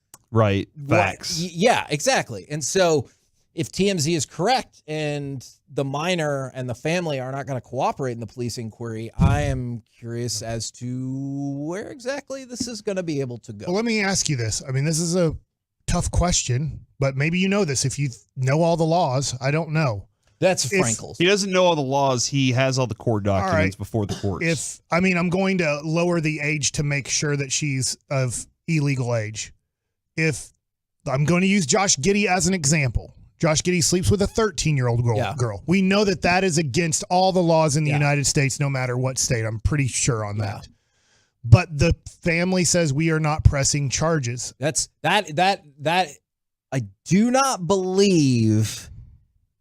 facts. Yeah, exactly. And so if TMZ is correct and the minor and the family are not going to cooperate in the police inquiry, I am curious as to where exactly this is going to be able to go. Well, let me ask you this. I mean, this is a tough question, but maybe you know this. If you know all the laws, I don't know. That's Frankel's. He doesn't know all the laws. He has all the court documents before the courts. I'm going to lower the age to make sure that she's of illegal age. If I'm going to use Josh Giddey as an example, Josh Giddey sleeps with a 13-year-old girl. We know that is against all the laws in the United States, no matter what state. I'm pretty sure on that. But the family says we are not pressing charges. That I do not believe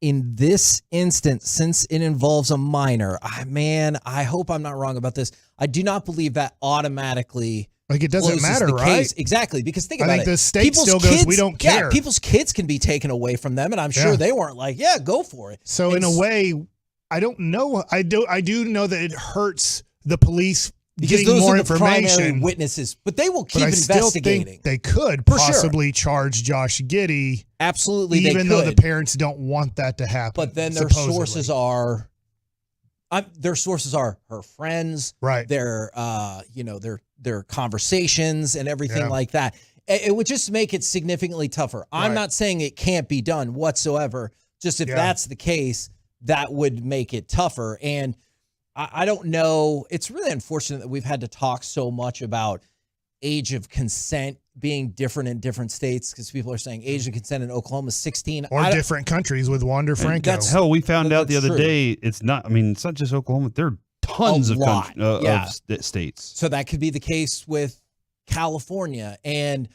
in this instance, since it involves a minor. I hope I'm not wrong about this. I do not believe that automatically. Like, it doesn't matter, right? Case. Exactly, because think about it. I think the state still goes, we don't care. Yeah, people's kids can be taken away from them, and I'm sure they weren't like, yeah, go for it. So in a way, I don't know. I do know that it hurts the police getting those more are the information. Primary witnesses, but they will keep but I investigating. Still think they could possibly charge Josh Giddey. Absolutely, even though the parents don't want that to happen. But then their sources are her friends, right? Their their conversations and everything like that. It would just make it significantly tougher. I'm not saying it can't be done whatsoever. Just if that's the case, that would make it tougher. And I don't know. It's really unfortunate that we've had to talk so much about age of consent being different in different states, because people are saying age of consent in Oklahoma is 16. Or different countries with Wander Franco. Hell, we found out the other day, it's not just Oklahoma. There are tons of states. So that could be the case with California. And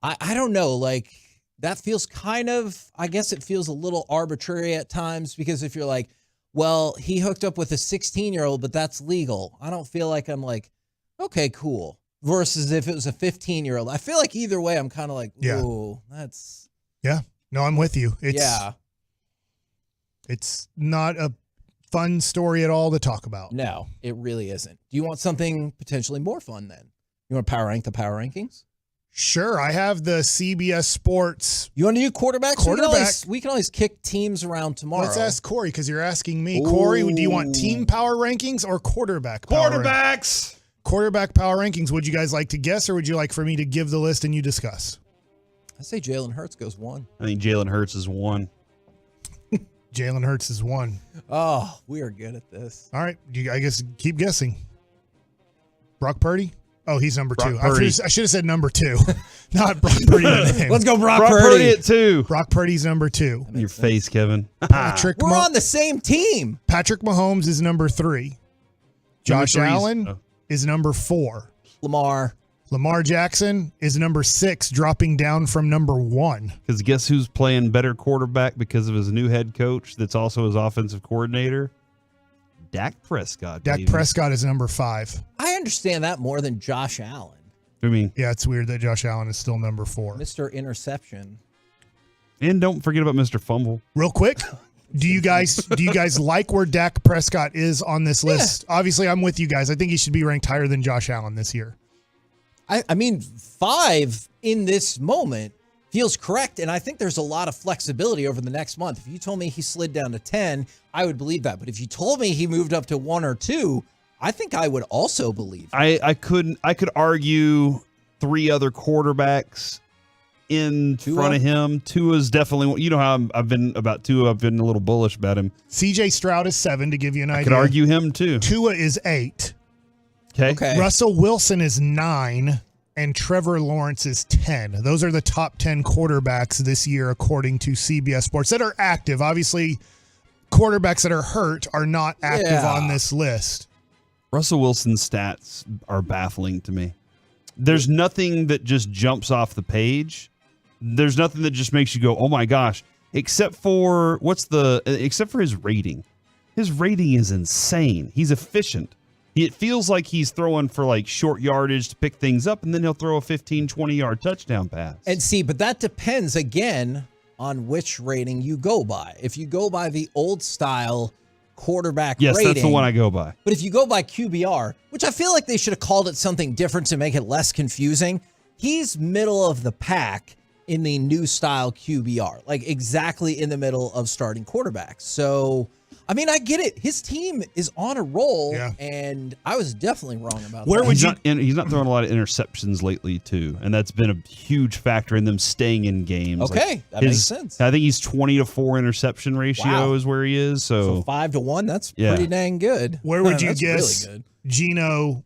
I don't know, like, that feels kind of, I guess it feels a little arbitrary at times, because if you're like, well, he hooked up with a 16-year-old, but that's legal, I don't feel like I'm like, okay, cool. Versus if it was a 15-year-old. I feel like either way, I'm kind of like, ooh, that's. Yeah. No, I'm with you. Yeah. It's not a fun story at all to talk about. No, it really isn't. Do you want something potentially more fun then? You want to power rank the power rankings? Sure. I have the CBS Sports. You want to do quarterbacks? Quarterback. We can always kick teams around tomorrow. Let's ask Corey, because you're asking me. Ooh. Corey, do you want team power rankings or quarterback power Quarterbacks. Quarterback power rankings. Would you guys like to guess, or would you like for me to give the list and you discuss? I say Jalen Hurts goes 1. I think Jalen Hurts is 1. Jalen Hurts is 1. Oh, we are good at this. All right. I guess keep guessing. Brock Purdy? Oh, he's number 2. Purdy. I should have said number 2. Not Brock Purdy. Let's go Brock Purdy. Purdy At 2. Brock Purdy's number 2. Your face, Kevin. Patrick We're on the same team. Patrick Mahomes is number 3. Josh Allen is number 4. Lamar Jackson is number 6, dropping down from number 1. Because guess who's playing better quarterback because of his new head coach that's also his offensive coordinator? Dak Prescott. Dak Prescott is number 5. I understand that more than Josh Allen. I mean, yeah, it's weird that Josh Allen is still number 4. Mr. Interception. And don't forget about Mr. Fumble. Real quick, do you guys like where Dak Prescott is on this list? Yeah. Obviously, I'm with you guys. I think he should be ranked higher than Josh Allen this year. I mean, 5 in this moment feels correct, and I think there's a lot of flexibility over the next month. If you told me he slid down to 10, I would believe that. But if you told me he moved up to 1 or 2, I think I would also believe that. I could argue 3 other quarterbacks in front of him. Tua's definitely, you know how I've been about Tua. I've been a little bullish about him. CJ Stroud is 7, to give you an idea. I could argue him too. Tua is 8. Okay. Russell Wilson is 9, and Trevor Lawrence is 10. Those are the top 10 quarterbacks this year, according to CBS Sports, that are active. Obviously, quarterbacks that are hurt are not active on this list. Russell Wilson's stats are baffling to me. There's nothing that just jumps off the page. There's nothing that just makes you go, "Oh my gosh!" Except for his rating. His rating is insane. He's efficient. It feels like he's throwing for like short yardage to pick things up, and then he'll throw a 15, 20-yard touchdown pass. And see, but that depends, again, on which rating you go by. If you go by the old style quarterback rating. Yes, that's the one I go by. But if you go by QBR, which I feel like they should have called it something different to make it less confusing, he's middle of the pack in the new style QBR, like exactly in the middle of starting quarterbacks. So, I mean, I get it. His team is on a roll, and I was definitely wrong about that. He's not throwing a lot of interceptions lately, too, and that's been a huge factor in them staying in games. Okay, that makes sense. I think he's 20-4 interception ratio is where he is. So 5-1, that's pretty dang good. Where would you that's guess really good. Geno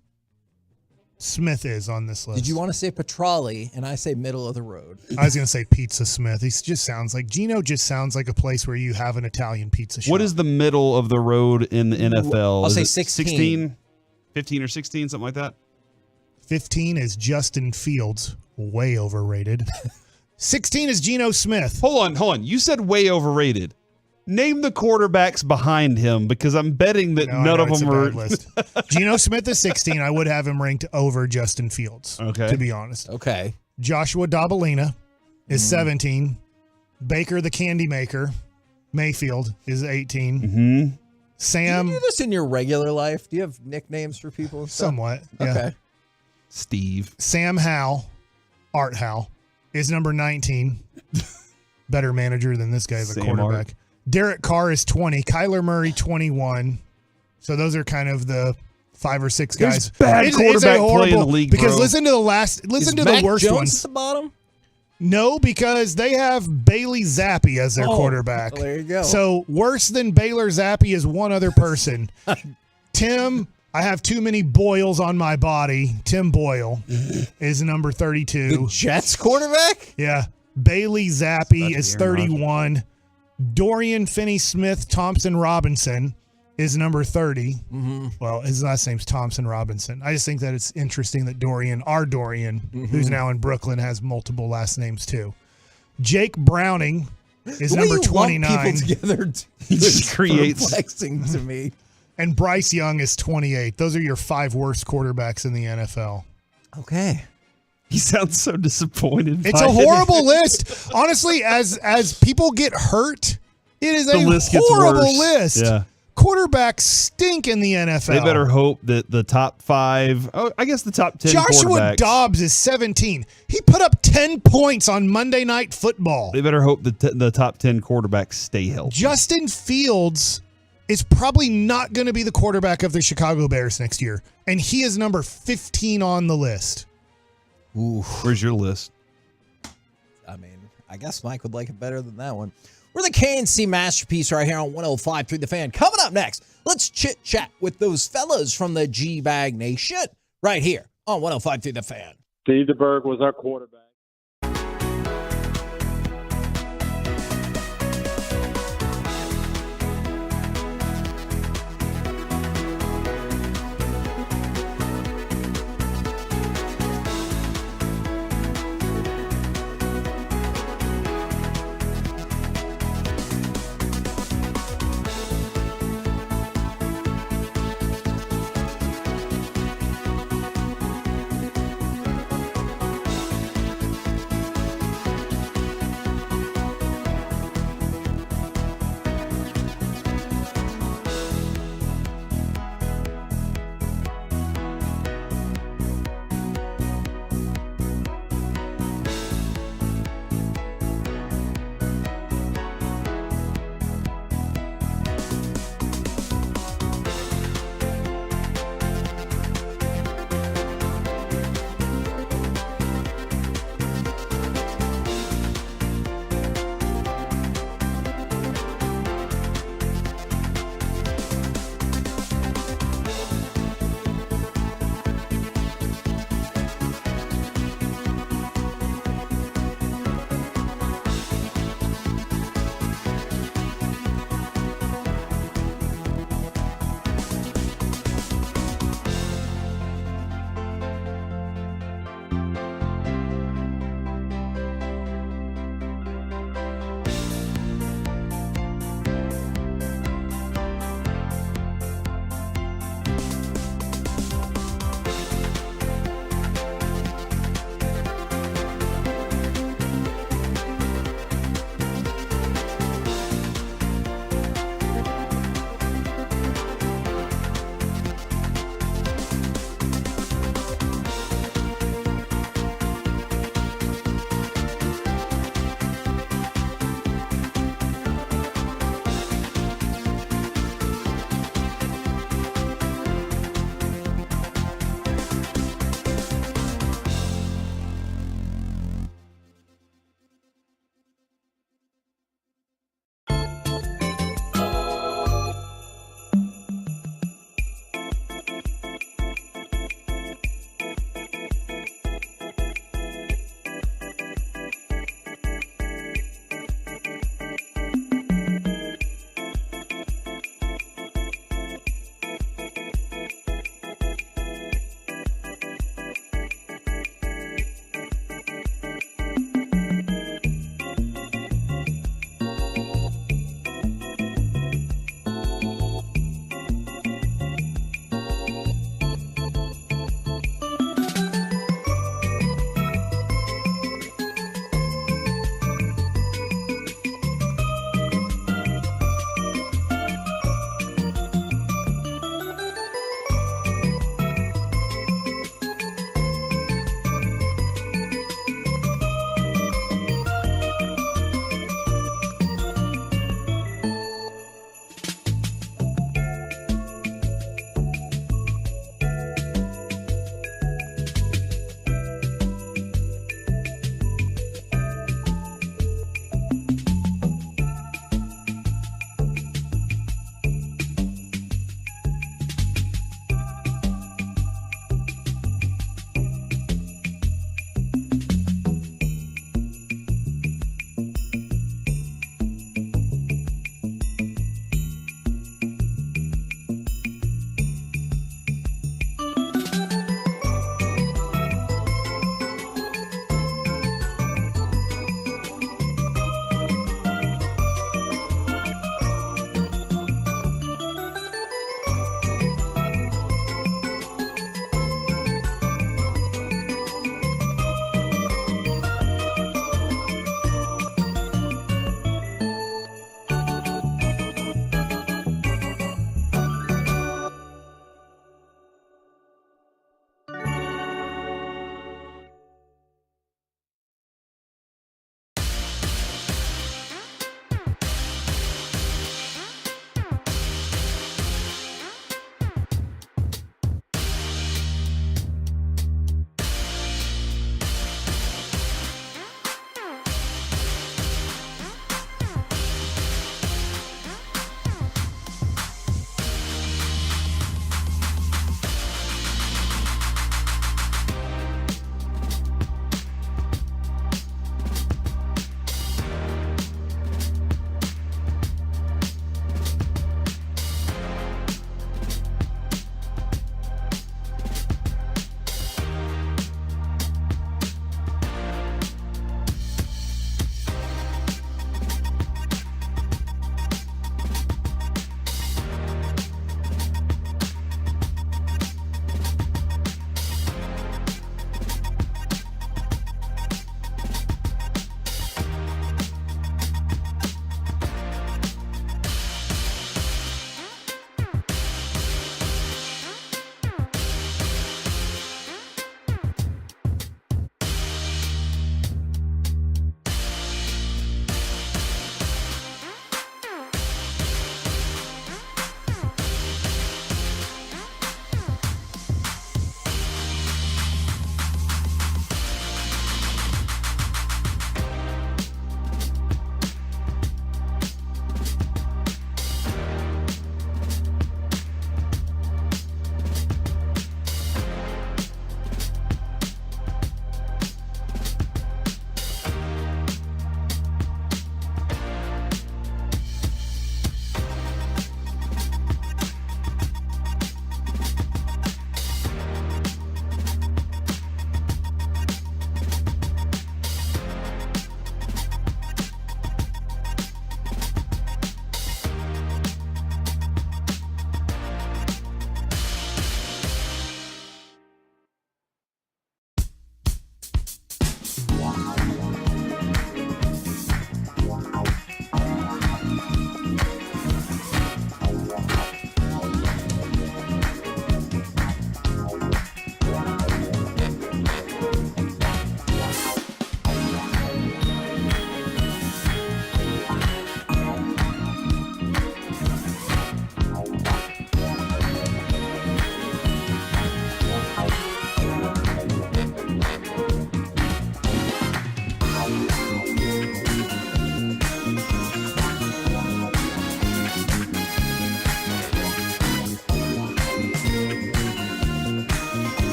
Smith is on this list? Did you want to say Petrali, and I say middle of the road? I was going to say Pizza Smith. Geno just sounds like a place where you have an Italian pizza shop. What is the middle of the road in the NFL? I'll say it 16. 15 or 16, something like that? 15 is Justin Fields. Way overrated. 16 is Geno Smith. Hold on. You said way overrated. Name the quarterbacks behind him, because I'm betting that none of them are. Geno Smith is 16. I would have him ranked over Justin Fields, to be honest. Okay. Joshua Dabalina is 17. Baker the Candy Maker, Mayfield, is 18. Mm-hmm. Sam. Do you do this in your regular life? Do you have nicknames for people and stuff? Somewhat, yeah. Okay. Steve. Sam Howell, Art Howell, is number 19. Better manager than this guy as a quarterback. Art. Derek Carr is 20. Kyler Murray, 21. So those are kind of the 5 or 6 guys. There's bad quarterback play in the league, because bro. listen to the Mac worst Jones ones. at the bottom? No, because they have Bailey Zappi as their quarterback. Well, there you go. So worse than Baylor Zappi is one other person. Tim, I have too many boils on my body. Tim Boyle is number 32. The Jets quarterback? Yeah. Bailey Zappi is 31. Dorian Finney-Smith Thompson Robinson is number 30. Mm-hmm. Well, his last name's Thompson Robinson. I just think that it's interesting that our Dorian, who's now in Brooklyn, has multiple last names too. Jake Browning is The way number you lump 29. people together He just creates perplexing to me. And Bryce Young is 28. Those are your 5 worst quarterbacks in the NFL. Okay. He sounds so disappointed. It's a horrible list. Honestly, as people get hurt, it is The a list gets horrible worse. list. Yeah. Quarterbacks stink in the NFL. They better hope that the top 5, I guess the top 10 Joshua quarterbacks. Dobbs is 17. He put up 10 points on Monday Night Football. They better hope that the top 10 quarterbacks stay healthy. Justin Fields is probably not going to be the quarterback of the Chicago Bears next year, and he is number 15 on the list. Ooh. Where's your list? I mean, I guess Mike would like it better than that one. We're the KNC Masterpiece right here on 105.3 The Fan. Coming up next, let's chit-chat with those fellas from the G-Bag Nation right here on 105.3 The Fan. Steve DeBerg was our quarterback.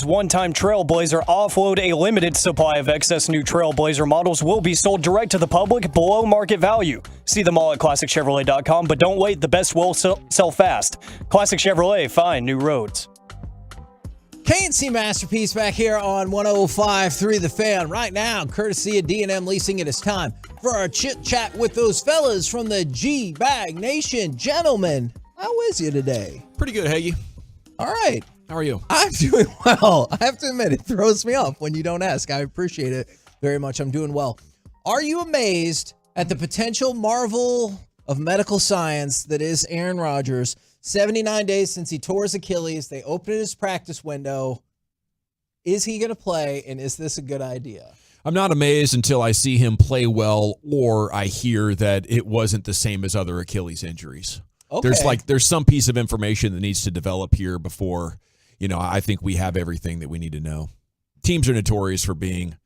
One-time Trailblazer offload. A limited supply of excess new Trailblazer models will be sold direct to the public below market value. See them all at ClassicChevrolet.com, but don't wait. The best will sell fast. Classic Chevrolet, find new roads. K&C Masterpiece back here on 105.3 The Fan. Right now, courtesy of D&M Leasing, it is time for our chit-chat with those fellas from the G-Bag Nation. Gentlemen, how is you today? Pretty good, Hagee. All right. How are you? I'm doing well. I have to admit, it throws me off when you don't ask. I appreciate it very much. I'm doing well. Are you amazed at the potential marvel of medical science that is Aaron Rodgers? 79 days since he tore his Achilles. They opened his practice window. Is he going to play, and is this a good idea? I'm not amazed until I see him play well or I hear that it wasn't the same as other Achilles injuries. Okay. There's some piece of information that needs to develop here before, I think we have everything that we need to know. Teams are notorious for being,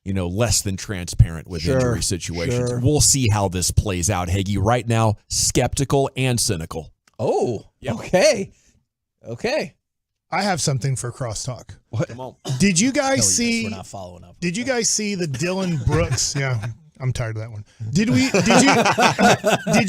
less than transparent with injury situations. Sure. We'll see how this plays out, Hagee. Right now, skeptical and cynical. Oh, Yep. okay. I have something for crosstalk. What? Come on. Did you guys We're see? not following up. Did you guys see the Dylan Brooks? Yeah, I'm tired of that one. Did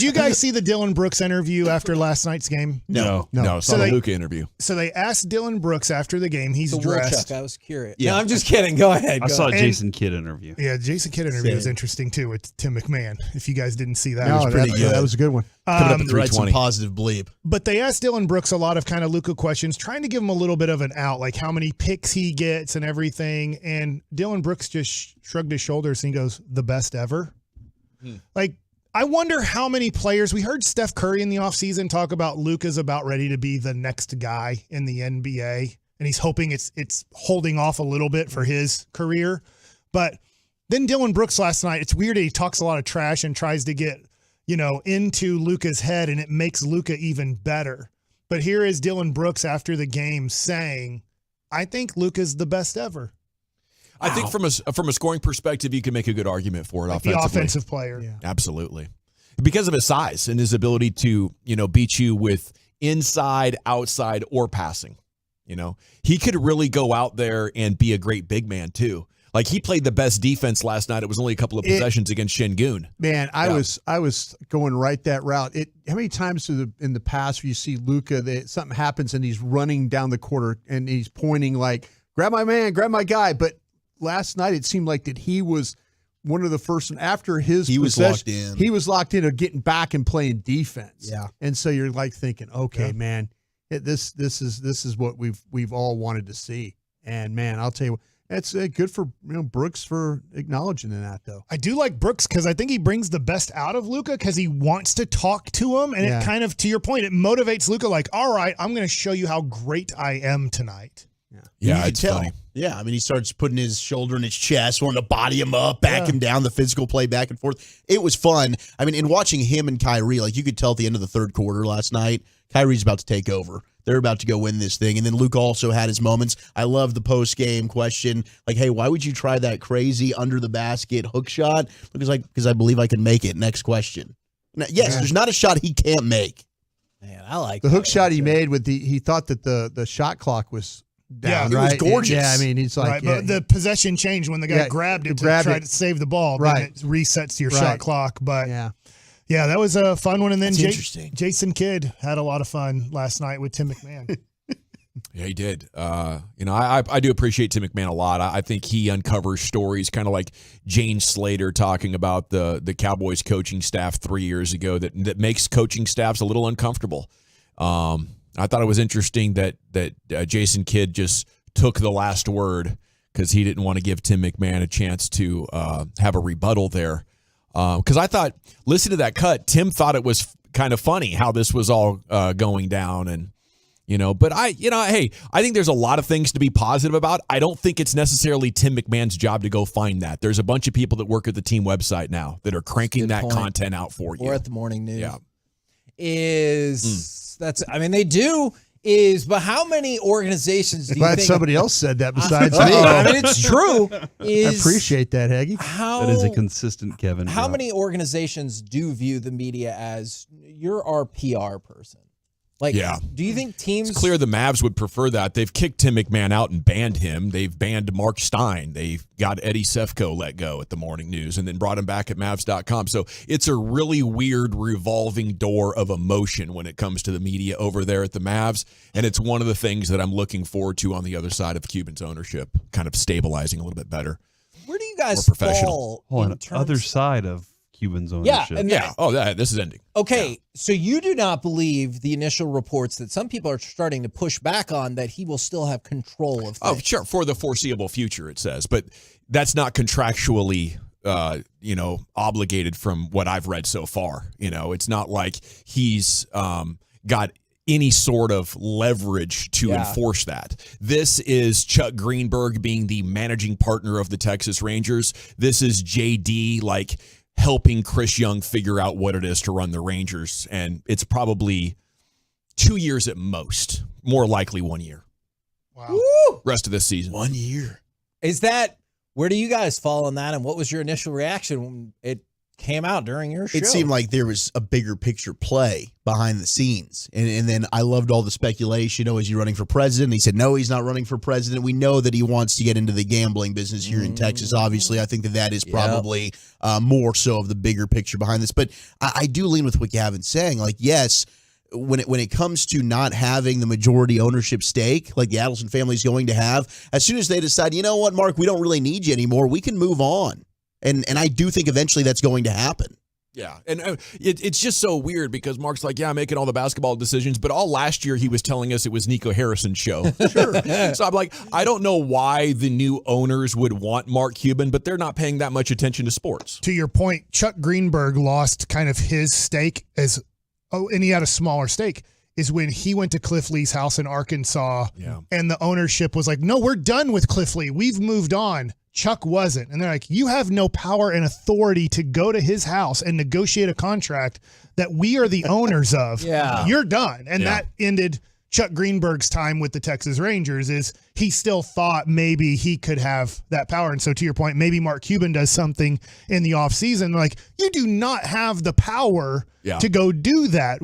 you guys see the Dylan Brooks interview after last night's game? No. Saw the Luka interview. So they asked Dylan Brooks after the game. He's The dressed. Woolchuck, I was curious. Yeah. No, I'm just kidding. Go ahead. I saw a And- Jason Kidd interview. Yeah, Jason Kidd interview was Same. interesting too with Tim McMahon. If you guys didn't see that, That was pretty good. That was a good one. Put up a To write some 320. positive bleep. But they asked Dylan Brooks a lot of kind of Luka questions, trying to give him a little bit of an out, like how many picks he gets and everything. And Dylan Brooks just shrugged his shoulders and he goes, "The best ever." Like, I wonder how many players, we heard Steph Curry in the offseason talk about Luka's about ready to be the next guy in the NBA. And he's hoping it's holding off a little bit for his career. But then Dylan Brooks last night, it's weird that he talks a lot of trash and tries to get, into Luka's head, and it makes Luka even better. But here is Dylan Brooks after the game saying, "I think Luka's the best ever." I think from a scoring perspective, you can make a good argument for it Like the offensively. offensive player. Yeah. Absolutely. Because of his size and his ability to, beat you with inside, outside, or passing. He could really go out there and be a great big man too. Like, he played the best defense last night. It was only a couple of possessions against Şengün. Man, I was going right that route. How many times in the past you see Luka that something happens and he's running down the court and he's pointing like, "Grab my man, grab my guy." But last night it seemed like that he was one of the first after his He was possession, locked in. He was locked in of getting back and playing defense. Yeah. And so you're like thinking, okay, man, this is what we've all wanted to see. And man, I'll tell you what, it's good for Brooks for acknowledging that though. I do like Brooks because I think he brings the best out of Luka because he wants to talk to him. And it kind of, to your point, it motivates Luka like, all right, I'm going to show you how great I am tonight. Yeah, You it's could tell. funny. Yeah, I mean, he starts putting his shoulder in his chest, wanting to body him up, back him down, the physical play back and forth. It was fun. I mean, in watching him and Kyrie, like you could tell at the end of the third quarter last night, Kyrie's about to take over. They're about to go win this thing. And then Luke also had his moments. I love the post-game question, like, hey, why would you try that crazy under-the-basket hook shot? Luke is like, because I believe I can make it. Next question. Now, yes, there's not a shot he can't make. Man, I like The hook shot he made with he thought that the shot clock was down, it was right? gorgeous. Yeah, I mean, he's like, right, but the possession changed when the guy grabbed it to try to save the ball. Right. Then it resets your Right. shot clock. But yeah, that was a fun one. And then That's interesting. Jason Kidd had a lot of fun last night with Tim McMahon. Yeah, he did. I do appreciate Tim McMahon a lot. I think he uncovers stories kind of like Jane Slater talking about the Cowboys coaching staff 3 years ago that makes coaching staffs a little uncomfortable. I thought it was interesting that Jason Kidd just took the last word because he didn't want to give Tim McMahon a chance to have a rebuttal there. Because I thought, listen to that cut, Tim thought it was kind of funny how this was all going down, and but hey, I think there's a lot of things to be positive about. I don't think it's necessarily Tim McMahon's job to go find that. There's a bunch of people that work at the team website now that are cranking that content out for you. Or at the morning news. Yeah. They do. But how many organizations do you Glad think? somebody else said that besides me. I mean, it's true. I appreciate that, Hagee. That is a consistent Kevin. How many organizations do view the media as you're our PR person? Like, Yeah. do you think teams? It's clear the Mavs would prefer that. They've kicked Tim McMahon out and banned him. They've banned Mark Stein. They've got Eddie Sefko let go at the Morning News and then brought him back at Mavs.com. So it's a really weird revolving door of emotion when it comes to the media over there at the Mavs. And it's one of the things that I'm looking forward to on the other side of Cuban's ownership, kind of stabilizing a little bit better. Where do you guys More professional. fall On in the other side of Cuban's Yeah, ownership. and Yeah. Oh, this is ending. Okay, so you do not believe the initial reports that some people are starting to push back on that he will still have control of things. Oh, sure. For the foreseeable future, it says. But that's not contractually, obligated from what I've read so far. It's not like he's got any sort of leverage to enforce that. This is Chuck Greenberg being the managing partner of the Texas Rangers. This is JD, helping Chris Young figure out what it is to run the Rangers. And it's probably 2 years at most, more likely 1 year. Wow. Woo! Rest of this season. 1 year. Where do you guys fall on that, and what was your initial reaction when it came out during your show? It seemed like there was a bigger picture play behind the scenes. And then I loved all the speculation. Is he running for president? He said, no, he's not running for president. We know that he wants to get into the gambling business here in Texas. Obviously, I think that is probably more so of the bigger picture behind this. But I do lean with what Gavin's saying. Yes, when it comes to not having the majority ownership stake, like the Adelson family is going to have, as soon as they decide, you know what, Mark, we don't really need you anymore, we can move on. And I do think eventually that's going to happen. Yeah, and it's just so weird because Mark's like, yeah, I'm making all the basketball decisions, but all last year he was telling us it was Nico Harrison's show. Sure. So I'm like, I don't know why the new owners would want Mark Cuban, but they're not paying that much attention to sports. To your point, Chuck Greenberg lost kind of his stake and he had a smaller stake, is when he went to Cliff Lee's house in Arkansas and the ownership was like, no, we're done with Cliff Lee. We've moved on. Chuck wasn't. And they're like, you have no power and authority to go to his house and negotiate a contract that we are the owners of. You're done. And that ended Chuck Greenberg's time with the Texas Rangers. Is he still thought maybe he could have that power. And so to your point, maybe Mark Cuban does something in the offseason. Like, you do not have the power to go do that.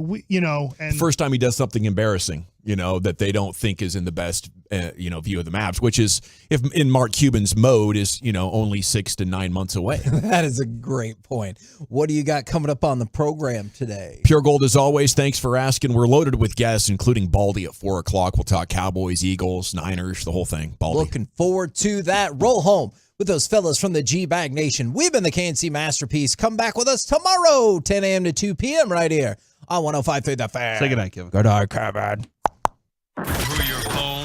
And first time he does something embarrassing, that they don't think is in the best, view of the Mavs, which is, if in Mark Cuban's mode, is, only 6 to 9 months away. That is a great point. What do you got coming up on the program today? Pure Gold, as always, thanks for asking. We're loaded with guests, including Baldy at 4 o'clock. We'll talk Cowboys, Eagles, Niners, the whole thing. Baldy. Looking forward to that. Roll home with those fellas from the G-Bag Nation. We've been the KNC Masterpiece. Come back with us tomorrow, 10 a.m. to 2 p.m. right here on 105.3 The Fan. Say goodnight, Kevin. Good night, Kevin. Through your phone.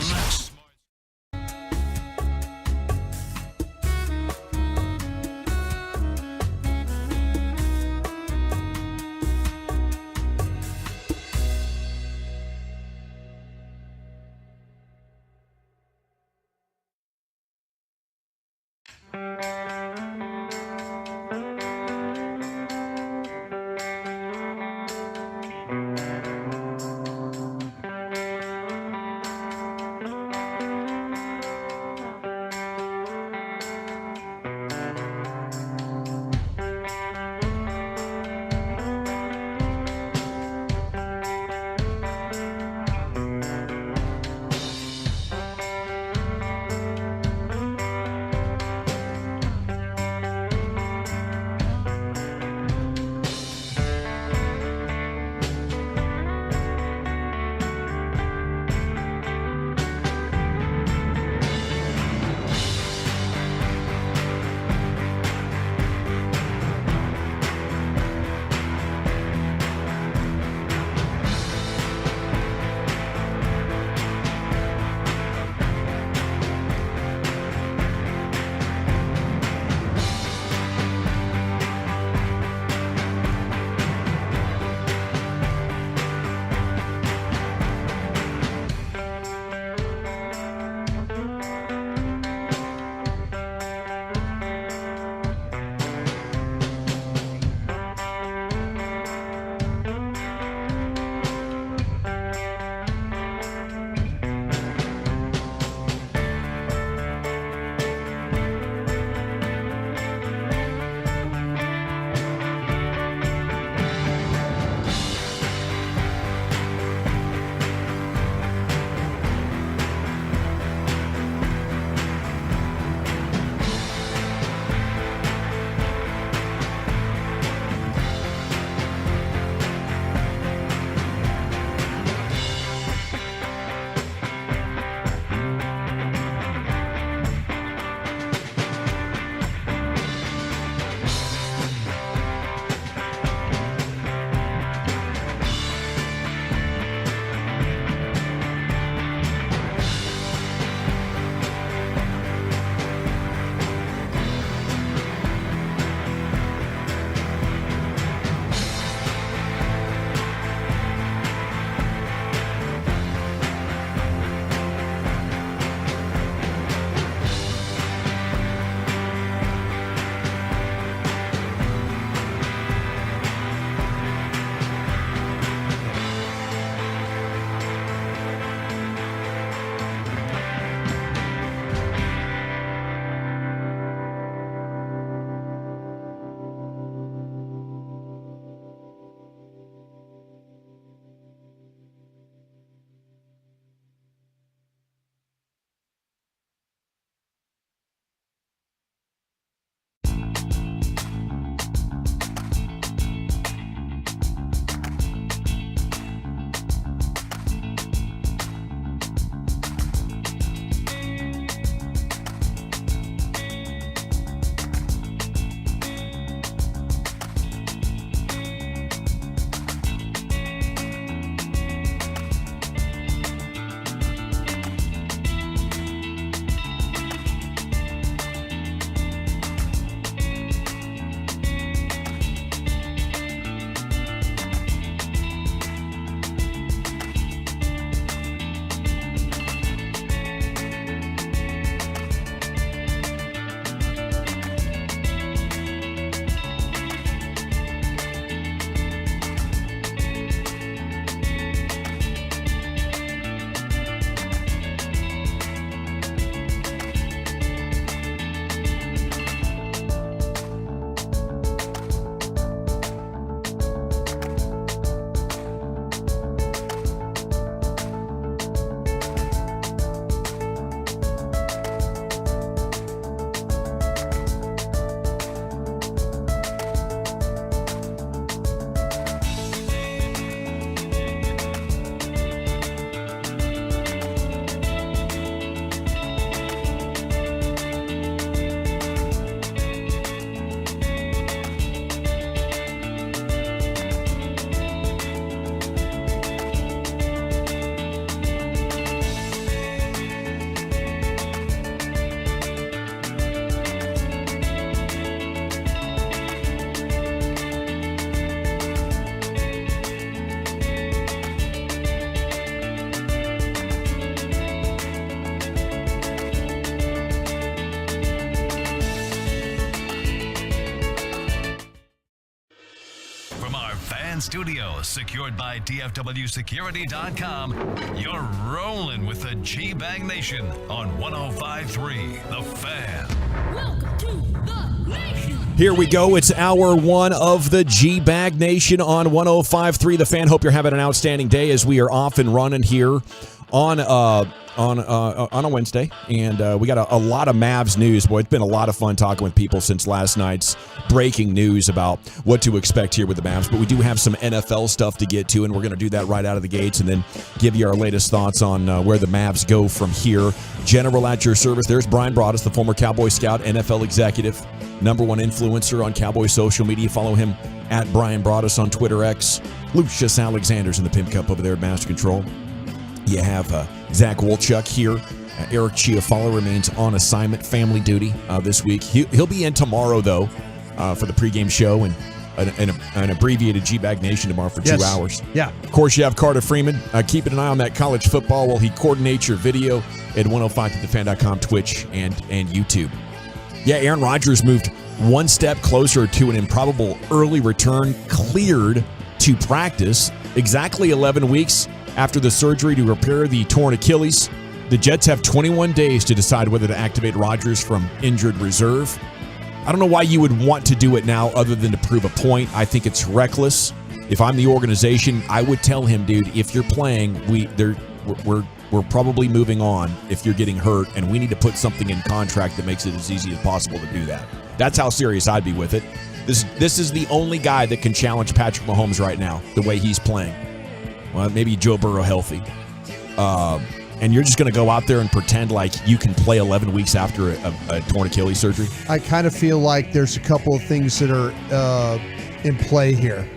Fan Studios, secured by DFWSecurity.com. You're rolling with the G-Bag Nation on 105.3 The Fan. Welcome to the Nation. Here we go. It's hour one of the G-Bag Nation on 105.3 The Fan. Hope you're having an outstanding day as we are off and running here on a Wednesday, and we got a lot of Mavs news. Boy, it's been a lot of fun talking with people since last night's breaking news about what to expect here with the Mavs. But we do have some NFL stuff to get to, and we're going to do that right out of the gates, and then give you our latest thoughts on where the Mavs go from here. General at your service. There's Brian Broaddus, the former Cowboy scout, NFL executive, #1 influencer on Cowboys social media. Follow him at Brian Broaddus on Twitter X. Lucius Alexander's in the Pimp Cup over there at Master Control. You have Zach Wolchuk here. Eric Chiafalo remains on assignment, family duty this week. He'll be in tomorrow, though, for the pregame show and an abbreviated G-Bag Nation tomorrow for 2 hours. Yeah. Of course, you have Carter Freeman. Keeping an eye on that college football while he coordinates your video at 105thethefan.com, Twitch, and YouTube. Yeah, Aaron Rodgers moved one step closer to an improbable early return, cleared to practice exactly 11 weeks after the surgery to repair the torn Achilles. The Jets have 21 days to decide whether to activate Rodgers from injured reserve. I don't know why you would want to do it now other than to prove a point. I think it's reckless. If I'm the organization, I would tell him, dude, if you're playing, we're probably moving on if you're getting hurt, and we need to put something in contract that makes it as easy as possible to do that. That's how serious I'd be with it. This is the only guy that can challenge Patrick Mahomes right now, the way he's playing. Well, maybe Joe Burrow healthy. And you're just going to go out there and pretend like you can play 11 weeks after a torn Achilles surgery? I kind of feel like there's a couple of things that are in play here.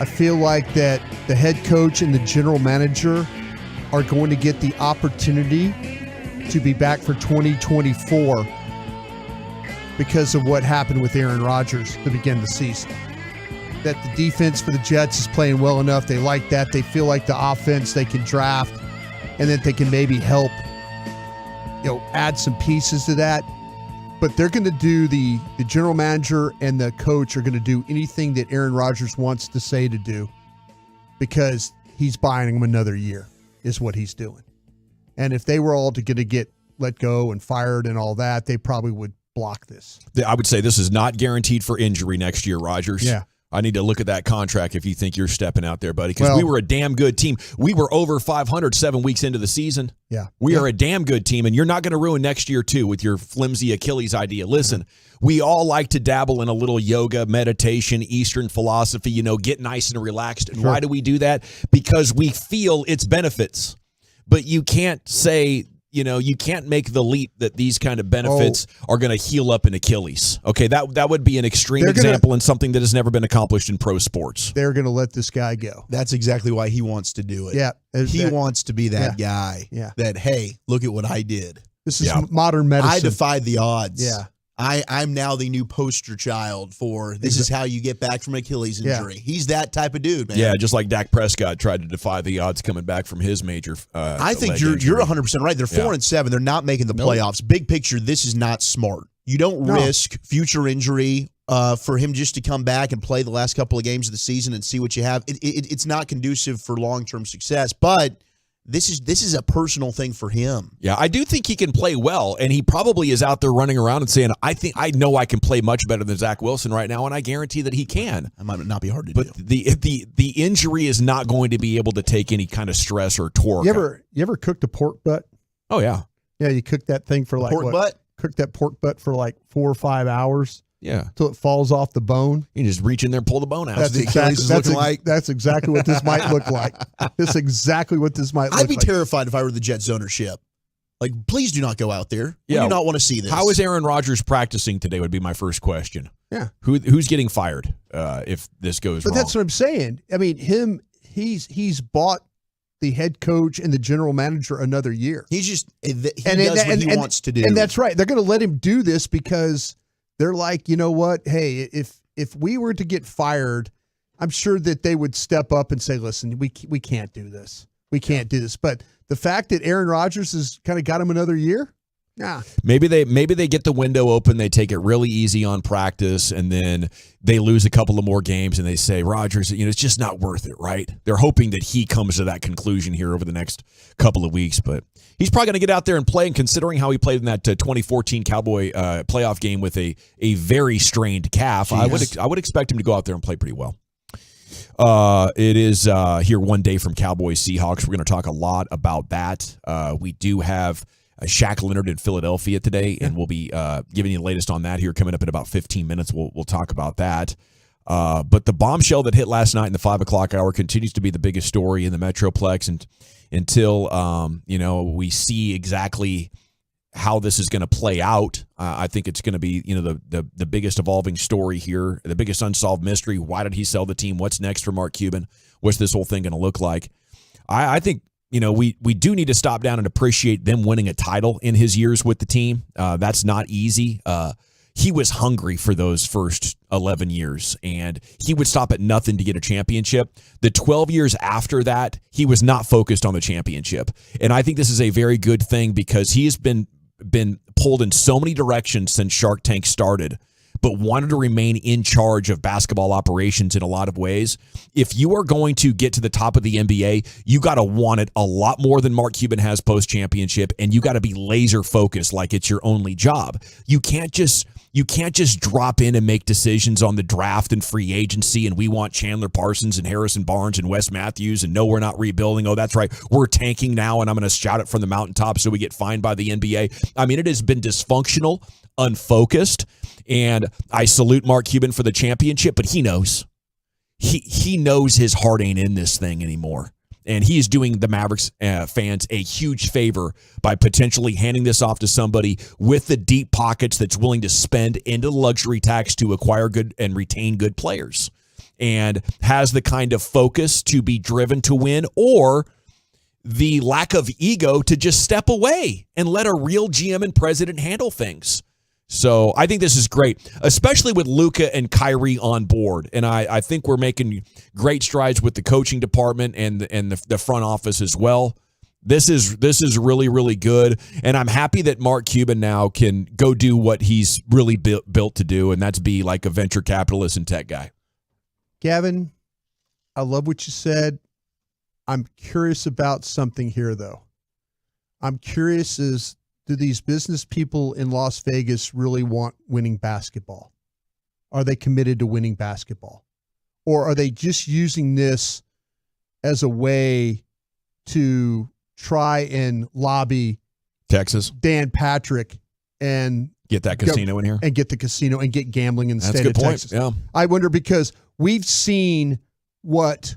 I feel like that the head coach and the general manager are going to get the opportunity to be back for 2024 because of what happened with Aaron Rodgers to begin the season. That the defense for the Jets is playing well enough. They like that. They feel like the offense they can draft and that they can maybe help, add some pieces to that. But they're going to do the general manager and the coach are going to do anything that Aaron Rodgers wants to say to do because he's buying him another year is what he's doing. And if they were all going to get let go and fired and all that, they probably would block this. I would say this is not guaranteed for injury next year, Rodgers. Yeah. I need to look at that contract if you think you're stepping out there, buddy, because we were a damn good team. We were over 500 7 weeks into the season. Yeah. We are a damn good team, and you're not going to ruin next year, too, with your flimsy Achilles idea. Listen, we all like to dabble in a little yoga, meditation, Eastern philosophy, get nice and relaxed. And why do we do that? Because we feel its benefits. But you can't say, you can't make the leap that these kind of benefits are going to heal up an Achilles. Okay, that would be an extreme example and something that has never been accomplished in pro sports. They're going to let this guy go. That's exactly why he wants to do it. Yeah. He wants to be that guy. Yeah. That, hey, look at what I did. This is modern medicine. I defied the odds. Yeah. I'm now the new poster child for this is how you get back from Achilles injury. Yeah. He's that type of dude, man. Yeah, just like Dak Prescott tried to defy the odds coming back from his major I think you're 100% right. They're 4-7. They're not making the playoffs. Big picture, this is not smart. You don't risk future injury for him just to come back and play the last couple of games of the season and see what you have. It's not conducive for long-term success, but this is a personal thing for him. Yeah, I do think he can play well, and he probably is out there running around and saying, I know I can play much better than Zach Wilson right now, and I guarantee that he can. That might not be hard to do. But the injury is not going to be able to take any kind of stress or torque. You ever cooked a pork butt? Oh, yeah. Yeah, you cook that thing for cook that pork butt for like 4 or 5 hours. Yeah. Till it falls off the bone. You just reach in there and pull the bone out. That's exactly what this might look like. That's exactly what this might look like. I'd be terrified if I were the Jets ownership. Like, please do not go out there. We do not want to see this. How is Aaron Rodgers practicing today would be my first question. Yeah. Who's getting fired if this goes wrong? But that's what I'm saying. I mean, he's bought the head coach and the general manager another year. He does what he wants to do. And that's right. They're going to let him do this because they're like, you know what? Hey, if we were to get fired, I'm sure that they would step up and say, listen, we can't do this. We can't do this. But the fact that Aaron Rodgers has kind of got him another year, Yeah. Maybe they get the window open, they take it really easy on practice, and then they lose a couple of more games and they say, Rodgers, it's just not worth it, right? They're hoping that he comes to that conclusion here over the next couple of weeks, but he's probably going to get out there and play, and considering how he played in that 2014 Cowboy playoff game with a very strained calf, I would expect him to go out there and play pretty well. It is here one day from Cowboys Seahawks. We're going to talk a lot about that. We do have Shaq Leonard in Philadelphia today, and we'll be giving you the latest on that here coming up in about 15 minutes. We'll talk about that. But the bombshell that hit last night in the 5 o'clock hour continues to be the biggest story in the Metroplex, and until we see exactly how this is going to play out, I think it's going to be the biggest evolving story here, the biggest unsolved mystery. Why did he sell the team? What's next for Mark Cuban? What's this whole thing going to look like? I think we do need to stop down and appreciate them winning a title in his years with the team. That's not easy. He was hungry for those first 11 years, and he would stop at nothing to get a championship. The 12 years after that, he was not focused on the championship. And I think this is a very good thing, because he has been pulled in so many directions since Shark Tank started, but wanted to remain in charge of basketball operations in a lot of ways. If you are going to get to the top of the NBA, you got to want it a lot more than Mark Cuban has post-championship, and you got to be laser focused like it's your only job. You can't just drop in and make decisions on the draft and free agency, and we want Chandler Parsons and Harrison Barnes and Wes Matthews, and no, we're not rebuilding. Oh, that's right, we're tanking now, and I'm going to shout it from the mountaintop so we get fined by the NBA. I mean, it has been dysfunctional, unfocused, and I salute Mark Cuban for the championship, but he knows. He knows his heart ain't in this thing anymore. And he is doing the Mavericks fans a huge favor by potentially handing this off to somebody with the deep pockets that's willing to spend into the luxury tax to acquire good and retain good players, and has the kind of focus to be driven to win, or the lack of ego to just step away and let a real GM and president handle things. So I think this is great, especially with Luka and Kyrie on board. And I think we're making great strides with the coaching department and the front office as well. This is really, really good. And I'm happy that Mark Cuban now can go do what he's really built to do, and that's be like a venture capitalist and tech guy. Gavin, I love what you said. I'm curious about something here, though. I'm curious do these business people in Las Vegas really want winning basketball? Are they committed to winning basketball? Or are they just using this as a way to try and lobby Texas, Dan Patrick, and get that casino in here? And get the casino and get gambling in the state of Texas. Yeah. I wonder, because we've seen what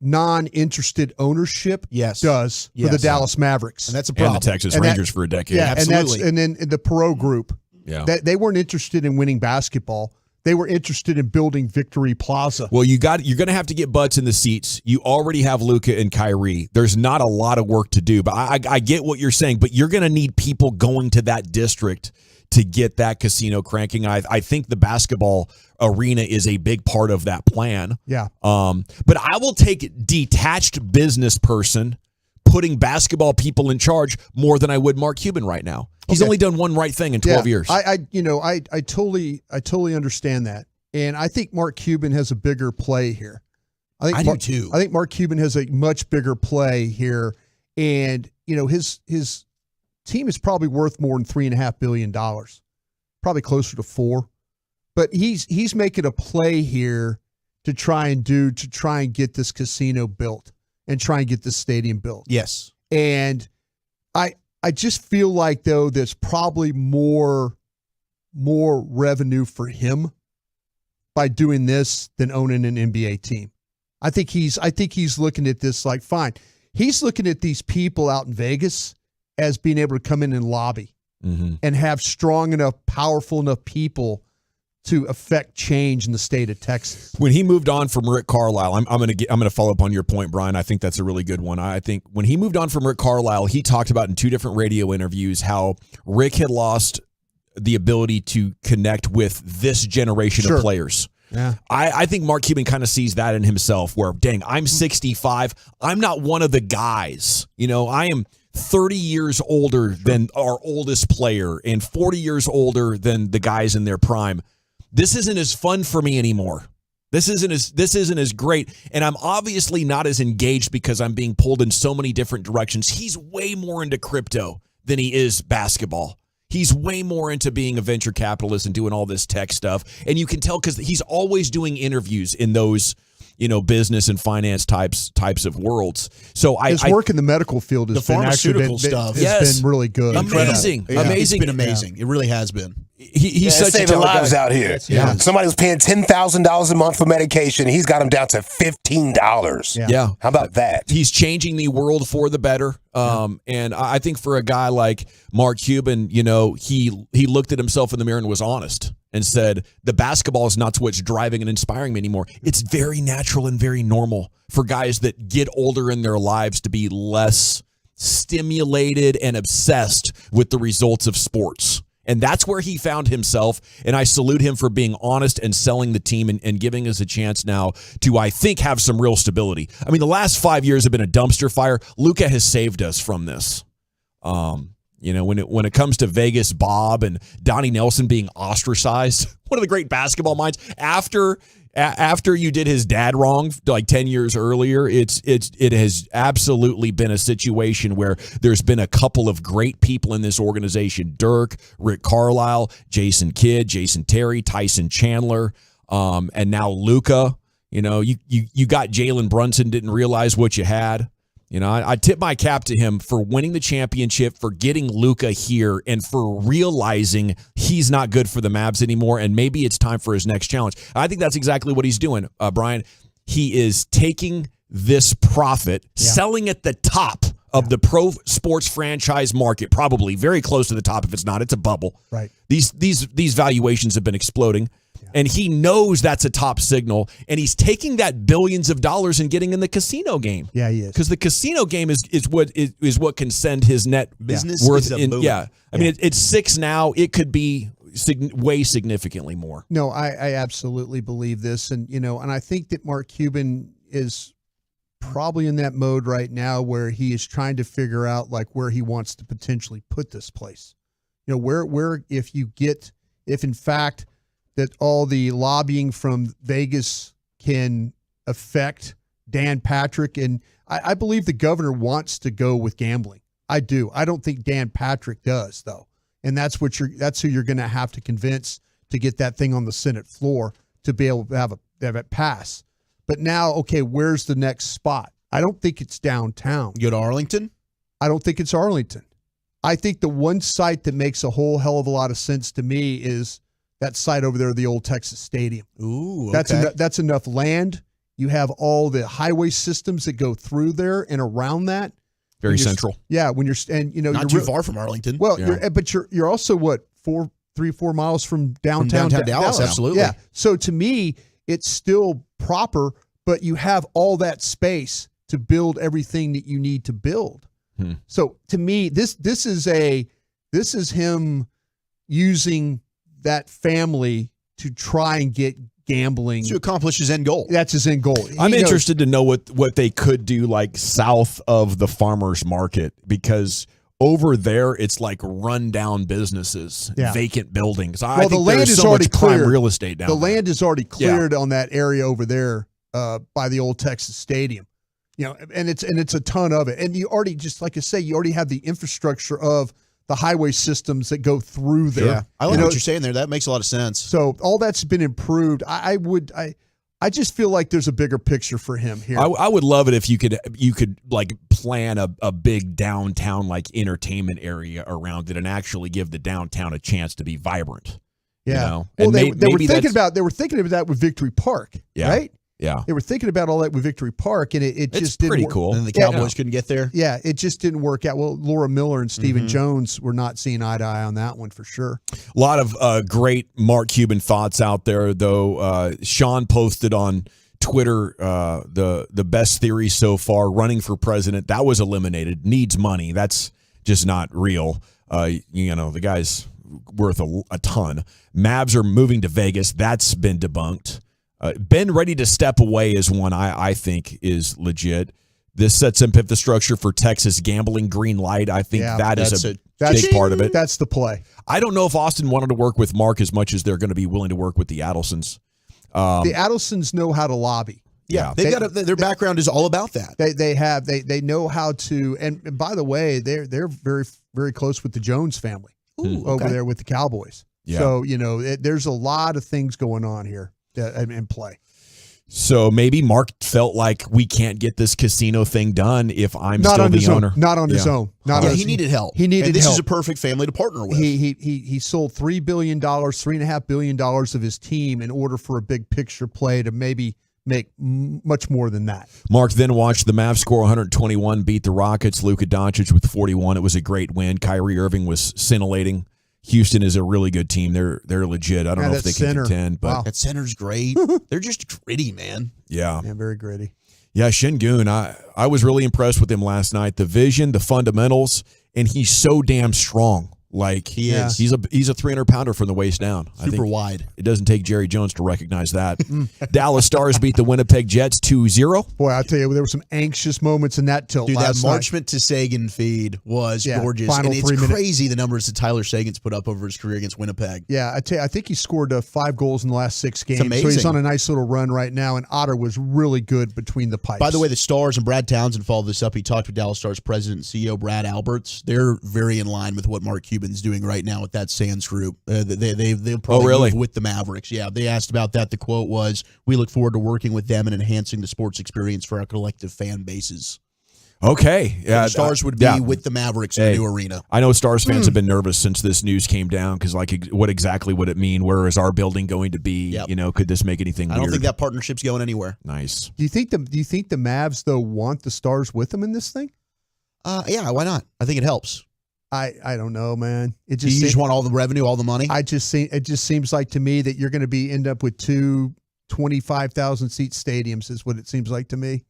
non-interested ownership does for the Dallas Mavericks. And that's a problem. And the Texas Rangers for a decade. Yeah, absolutely. And then the Perot Group. Yeah. They weren't interested in winning basketball. They were interested in building Victory Plaza. Well, you're going to have to get butts in the seats. You already have Luka and Kyrie. There's not a lot of work to do, but I get what you're saying, but you're going to need people going to that district to get that casino cranking. I think the basketball arena is a big part of that plan. Yeah. But I will take detached business person putting basketball people in charge more than I would Mark Cuban right now. He's only done one right thing in 12 years. I totally understand that. And I think Mark Cuban has a bigger play here. I do too. I think Mark Cuban has a much bigger play here. And, his team is probably worth more than $3.5 billion, probably closer to $4 billion. But he's making a play here to try and get this casino built and try and get this stadium built. Yes. And I just feel like, though, there's probably more revenue for him by doing this than owning an NBA team. I think he's looking at this like, fine. He's looking at these people out in Vegas as being able to come in and lobby and have strong enough, powerful enough people to affect change in the state of Texas. When he moved on from Rick Carlisle, I'm going to follow up on your point, Brian. I think that's a really good one. I think when he moved on from Rick Carlisle, he talked about in 2 different radio interviews how Rick had lost the ability to connect with this generation of players. Yeah. I think Mark Cuban kind of sees that in himself where, dang, I'm 65. I'm not one of the guys. I am 30 years older than our oldest player and 40 years older than the guys in their prime. This isn't as fun for me anymore. This isn't as great, and I'm obviously not as engaged because I'm being pulled in so many different directions. He's way more into crypto than he is basketball. He's way more into being a venture capitalist and doing all this tech stuff, and you can tell because he's always doing interviews in those, business and finance types of worlds. So his work in the medical field has been pharmaceutical stuff has been really good. Amazing. Yeah, Amazing. It's been amazing. It really has been. He's such saving a lives guy. out here. Yeah. Somebody was paying $10,000 a month for medication. He's got him down to $15. Yeah. How about that? He's changing the world for the better. And I think for a guy like Mark Cuban, he looked at himself in the mirror and was honest and said, the basketball is not what's driving and inspiring me anymore. It's very natural and very normal for guys that get older in their lives to be less stimulated and obsessed with the results of sports. And that's where he found himself, and I salute him for being honest and selling the team and giving us a chance now to, I think, have some real stability. I mean, the last 5 years have been a dumpster fire. Luka has saved us from this. When it comes to Vegas, Bob and Donnie Nelson being ostracized, one of the great basketball minds, after you did his dad wrong like 10 years earlier, it has absolutely been a situation where there's been a couple of great people in this organization: Dirk, Rick Carlisle, Jason Kidd, Jason Terry, Tyson Chandler, and now Luka. You got Jalen Brunson, didn't realize what you had. I tip my cap to him for winning the championship, for getting Luka here, and for realizing he's not good for the Mavs anymore, and maybe it's time for his next challenge. I think that's exactly what he's doing, Brian. He is taking this profit, selling at the top of the pro sports franchise market, probably very close to the top. If it's not, it's a bubble. Right. These valuations have been exploding. And he knows that's a top signal, and he's taking that billions of dollars and getting in the casino game. Yeah, he is. Because the casino game is what can send his net business worth is a in. boom. Yeah, I mean it's 6 now. It could be way significantly more. No, I absolutely believe this, and and I think that Mark Cuban is probably in that mode right now where he is trying to figure out where he wants to potentially put this place. Where if in fact that all the lobbying from Vegas can affect Dan Patrick. And I believe the governor wants to go with gambling. I do. I don't think Dan Patrick does, though. And that's who you're going to have to convince to get that thing on the Senate floor to be able to have it pass. But now, okay, where's the next spot? I don't think it's downtown. You go to Arlington? I don't think it's Arlington. I think the one site that makes a whole hell of a lot of sense to me is that site over there, the old Texas Stadium. Ooh, okay. That's enough land. You have all the highway systems that go through there and around that. Very central. Yeah, when you're not too far from Arlington. Well, you're also what 3-4 miles from downtown Dallas. Absolutely. Yeah. So to me, it's still proper, but you have all that space to build everything that you need to build. So to me, this is him using that family to try and get gambling to accomplish his end goal. That's his end goal. I'm interested to know what they could do south of the farmers market, because over there it's run down businesses, vacant buildings. I think the land is so already much prime cleared. real estate down The there. land is already cleared on that area over there by the old Texas Stadium. And it's a ton of it. And you already, just like I say, you already have the infrastructure of the highway systems that go through there. Yeah, I like what you're saying there. That makes a lot of sense. So all that's been improved. I just feel like there's a bigger picture for him here. I would love it if you could plan a big downtown entertainment area around it and actually give the downtown a chance to be vibrant. Yeah. Well, they were thinking about that with Victory Park, right? Yeah. They were thinking about all that with Victory Park, and it just didn't pretty work. cool. And the Cowboys couldn't get there. Yeah, it just didn't work out. Well, Laura Miller and Stephen Jones were not seeing eye to eye on that one for sure. A lot of great Mark Cuban thoughts out there, though. Sean posted on Twitter the best theory so far: running for president. That was eliminated. Needs money. That's just not real. The guy's worth a ton. Mavs are moving to Vegas. That's been debunked. Been ready to step away is one I think is legit. This sets up infrastructure for Texas gambling green light. I think that is a big part of it. That's the play. I don't know if Austin wanted to work with Mark as much as they're going to be willing to work with the Adelsons. The Adelsons know how to lobby. Yeah, their background is all about that. They know how to. And by the way, they're very, very close with the Jones family over there with the Cowboys. Yeah. So there's a lot of things going on here in play. So maybe Mark felt like we can't get this casino thing done if I'm still the owner. Not on his own. He needed help. He needed and this help. is a perfect family to partner with. He sold $3 billion, $3.5 billion of his team in order for a big picture play to maybe make much more than that. Mark then watched the Mavs score 121, beat the Rockets. Luka Doncic with 41. It was a great win. Kyrie Irving was scintillating. Houston is a really good team. They're legit. I don't know if they can contend, but that center's great. They're just gritty, man. Yeah, very gritty. Yeah, Şengün, I was really impressed with him last night. The vision, the fundamentals, and he's so damn strong. Like he is. He's a 300-pounder from the waist down. Super wide. It doesn't take Jerry Jones to recognize that. Dallas Stars beat the Winnipeg Jets 2-0. Boy, I'll tell you, there were some anxious moments in that tilt. Dude, that last night. Marchment to Sagan feed was gorgeous. Final And it's 3 minutes. crazy the numbers that Tyler Sagan's put up over his career against Winnipeg. Yeah, I think he scored 5 goals in the last 6 games. amazing. So he's on a nice little run right now, and Otter was really good between the pipes. By the way, the Stars and Brad Townsend followed this up. He talked with Dallas Stars president and CEO Brad Alberts. They're very in line with what Mark Cuban's doing right now with that Sands group. They'll probably move with the Mavericks. Yeah, they asked about that. The quote was, "We look forward to working with them and enhancing the sports experience for our collective fan bases." Okay. Yeah, the Stars would be with the Mavericks in the new arena. I know Stars fans have been nervous since this news came down because, like, what exactly would it mean? Where is our building going to be? Yep. Could this make anything I weird? don't think that partnership's going anywhere. Nice. Do you think the Mavs though want the Stars with them in this thing? Yeah, why not? I think it helps. I don't know, man. It Do you just want all the revenue, all the money? it just seems like to me that you're going to end up with 2 25,000 seat stadiums is what it seems like to me.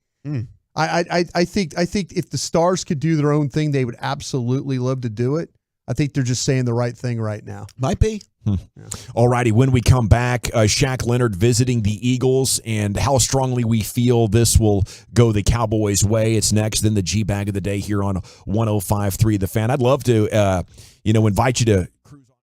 I think if the Stars could do their own thing, they would absolutely love to do it. I think they're just saying the right thing right now. Might be. All righty. When we come back, Shaq Leonard visiting the Eagles and how strongly we feel this will go the Cowboys' way. It's next. Then the G-Bag of the day here on 105.3 The Fan. I'd love to, invite you to cruise on.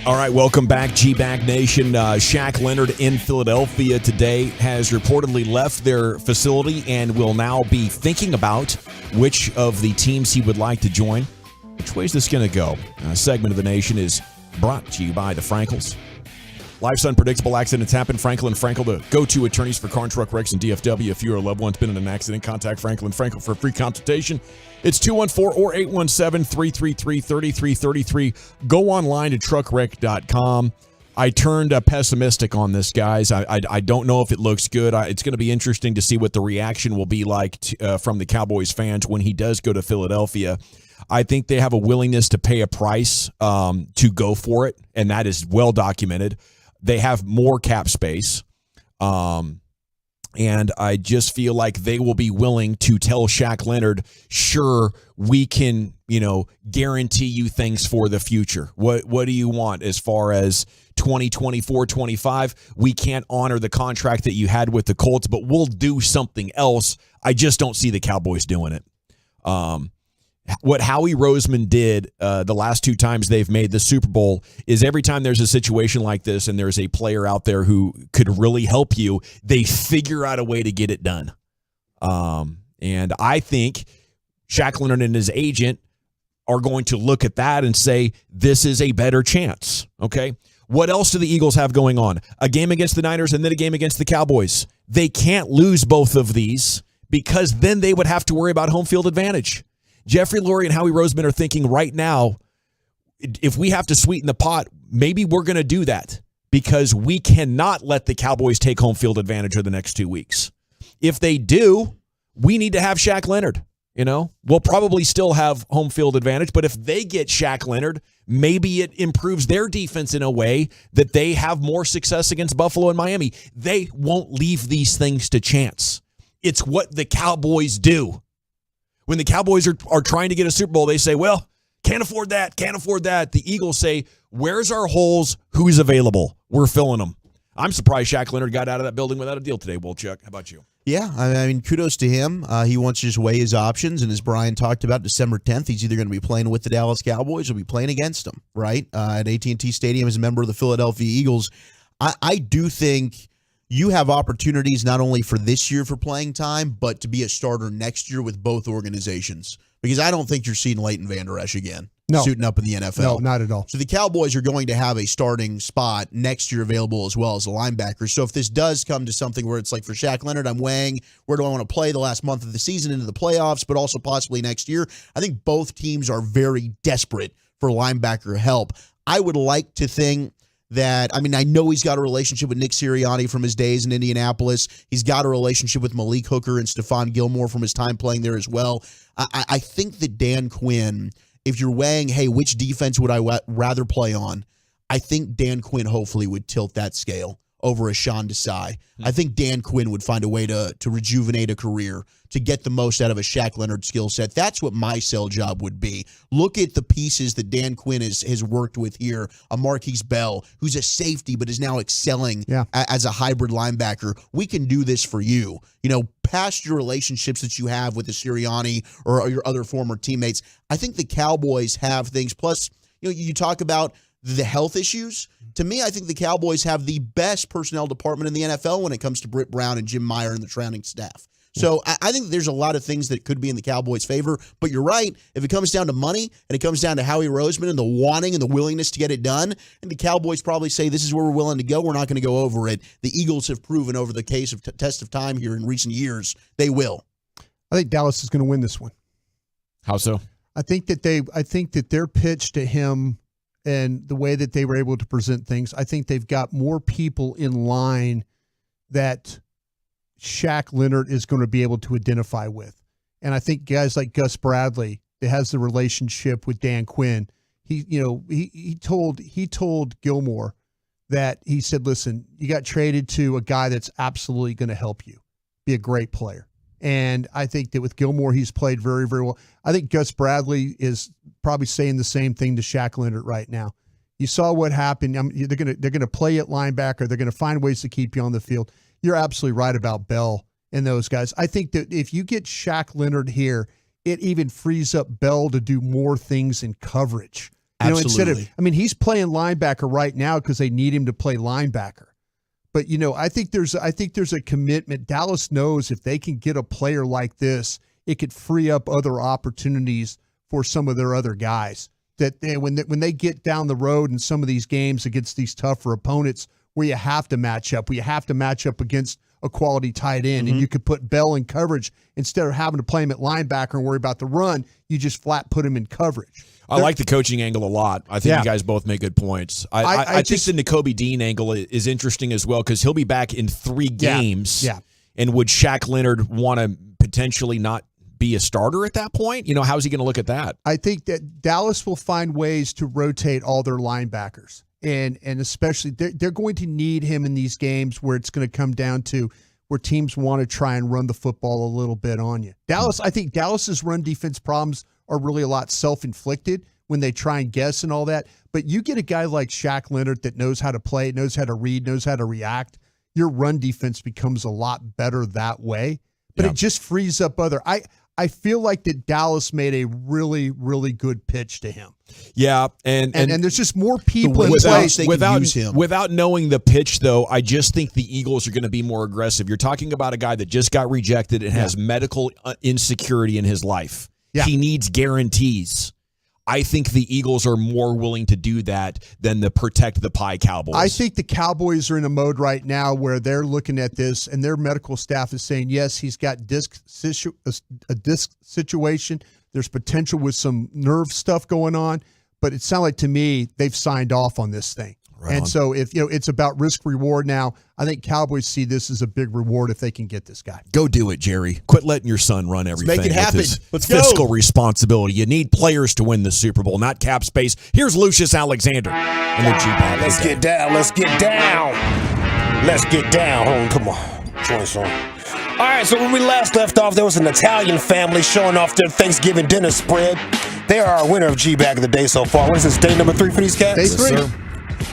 All right, welcome back, G-Bag Nation. Shaq Leonard in Philadelphia today has reportedly left their facility and will now be thinking about which of the teams he would like to join. Which way is this going to go? A segment of the Nation is brought to you by the Frankels. Life's unpredictable. Accidents happen. Frankel & Frankel, the go-to attorneys for car and truck wrecks and DFW. If you or a loved one's been in an accident, contact Frankel & Frankel for a free consultation. It's 214 or 817-333-3333. Go online to truckwreck.com. I turned pessimistic on this, guys. I don't know if it looks good. It's going to be interesting to see what the reaction will be like from the Cowboys fans when he does go to Philadelphia. I think they have a willingness to pay a price to go for it, and that is well documented. They have more cap space, and I just feel like they will be willing to tell Shaq Leonard, sure, we can, guarantee you things for the future. What do you want as far as 2024, 25? We can't honor the contract that you had with the Colts, but we'll do something else. I just don't see the Cowboys doing it. What Howie Roseman did the last two times they've made the Super Bowl is every time there's a situation like this and there's a player out there who could really help you, they figure out a way to get it done. And I think Shaq Leonard and his agent are going to look at that and say, this is a better chance. Okay. What else do the Eagles have going on? A game against the Niners and then a game against the Cowboys. They can't lose both of these because then they would have to worry about home field advantage. Jeffrey Lurie and Howie Roseman are thinking right now, if we have to sweeten the pot, maybe we're going to do that because we cannot let the Cowboys take home field advantage of the next 2 weeks. If they do, we need to have Shaq Leonard. We'll probably still have home field advantage, but if they get Shaq Leonard, maybe it improves their defense in a way that they have more success against Buffalo and Miami. They won't leave these things to chance. It's what the Cowboys do. When the Cowboys are trying to get a Super Bowl, they say, well, can't afford that, can't afford that. The Eagles say, where's our holes? Who's available? We're filling them. I'm surprised Shaq Leonard got out of that building without a deal today, Wolchuk. How about you? Yeah, I mean, kudos to him. He wants to just weigh his options, and as Brian talked about, December 10th, he's either going to be playing with the Dallas Cowboys or be playing against them, right? At AT&T Stadium as a member of the Philadelphia Eagles. I do think you have opportunities not only for this year for playing time, but to be a starter next year with both organizations. Because I don't think you're seeing Leighton Vander Esch again suiting up in the NFL. No, not at all. So the Cowboys are going to have a starting spot next year available as well as a linebacker. So if this does come to something where it's like for Shaq Leonard, I'm weighing where do I want to play the last month of the season into the playoffs, but also possibly next year, I think both teams are very desperate for linebacker help. I would like to think that, I know he's got a relationship with Nick Sirianni from his days in Indianapolis. He's got a relationship with Malik Hooker and Stephon Gilmore from his time playing there as well. I think that Dan Quinn, if you're weighing, hey, which defense would I rather play on, I think Dan Quinn hopefully would tilt that scale over a Sean Desai. I think Dan Quinn would find a way to rejuvenate a career, to get the most out of a Shaq Leonard skill set. That's what my sell job would be. Look at the pieces that Dan Quinn has worked with here. A Marquise Bell, who's a safety but is now excelling as a hybrid linebacker. We can do this for you. Past your relationships that you have with the Sirianni or your other former teammates, I think the Cowboys have things. Plus, you talk about the health issues. To me, I think the Cowboys have the best personnel department in the NFL when it comes to Britt Brown and Jim Meyer and the surrounding staff. So I think there's a lot of things that could be in the Cowboys' favor. But you're right. If it comes down to money and it comes down to Howie Roseman and the wanting and the willingness to get it done, and the Cowboys probably say this is where we're willing to go, we're not going to go over it. The Eagles have proven over the case of test of time here in recent years, they will. I think Dallas is going to win this one. How so? I think that their pitch to him and the way that they were able to present things, I think they've got more people in line that Shaq Leonard is going to be able to identify with. And I think guys like Gus Bradley, that has the relationship with Dan Quinn, he told Gilmore that he said, listen, you got traded to a guy that's absolutely going to help you be a great player. And I think that with Gilmore, he's played very, very well. I think Gus Bradley is probably saying the same thing to Shaq Leonard right now. You saw what happened. They're gonna play at linebacker. They're gonna find ways to keep you on the field. You're absolutely right about Bell and those guys. I think that if you get Shaq Leonard here, it even frees up Bell to do more things in coverage. You know, instead Absolutely. of, I mean, he's playing linebacker right now because they need him to play linebacker. But you know, I think there's a commitment. Dallas knows if they can get a player like this, it could free up other opportunities for some of their other guys. That when they get down the road in some of these games against these tougher opponents, where you have to match up, against a quality tight end, and you could put Bell in coverage instead of having to play him at linebacker and worry about the run. You just flat put him in coverage. I like the coaching angle a lot. I think you guys both make good points. I think the Nakobe Dean angle is interesting as well because he'll be back in 3 games. Yeah. And would Shaq Leonard want to potentially not be a starter at that point? You know, how's he going to look at that? I think that Dallas will find ways to rotate all their linebackers. And especially they're going to need him in these games where it's going to come down to where teams want to try and run the football a little bit on you. I think Dallas's run defense problems are really a lot self-inflicted when they try and guess and all that. But you get a guy like Shaq Leonard that knows how to play, knows how to read, knows how to react. Your run defense becomes a lot better that way. But it just frees up other. I feel like that Dallas made a really, really good pitch to him. Yeah, and there's just more people in place they can use him. Without knowing the pitch, though, I just think the Eagles are going to be more aggressive. You're talking about a guy that just got rejected and has medical insecurity in his life. Yeah. He needs guarantees. I think the Eagles are more willing to do that than the protect the pie Cowboys. I think the Cowboys are in a mode right now where they're looking at this and their medical staff is saying, yes, he's got a disc situation. There's potential with some nerve stuff going on, but it sounds like to me they've signed off on this thing. Right on. So if it's about risk reward now, I think Cowboys see this as a big reward if they can get this guy. Go do it, Jerry. Quit letting your son run everything. Make it happen. Let's fiscal responsibility. You need players to win the Super Bowl, not cap space. Here's Lucius Alexander. Let's get down. Let's get down. Let's get down. Hold on, come on. Join us on. All right, so when we last left off, there was an Italian family showing off their Thanksgiving dinner spread. They are our winner of G-Bag of the day so far. What is this, day number 3 for these cats? Day 3. Yes,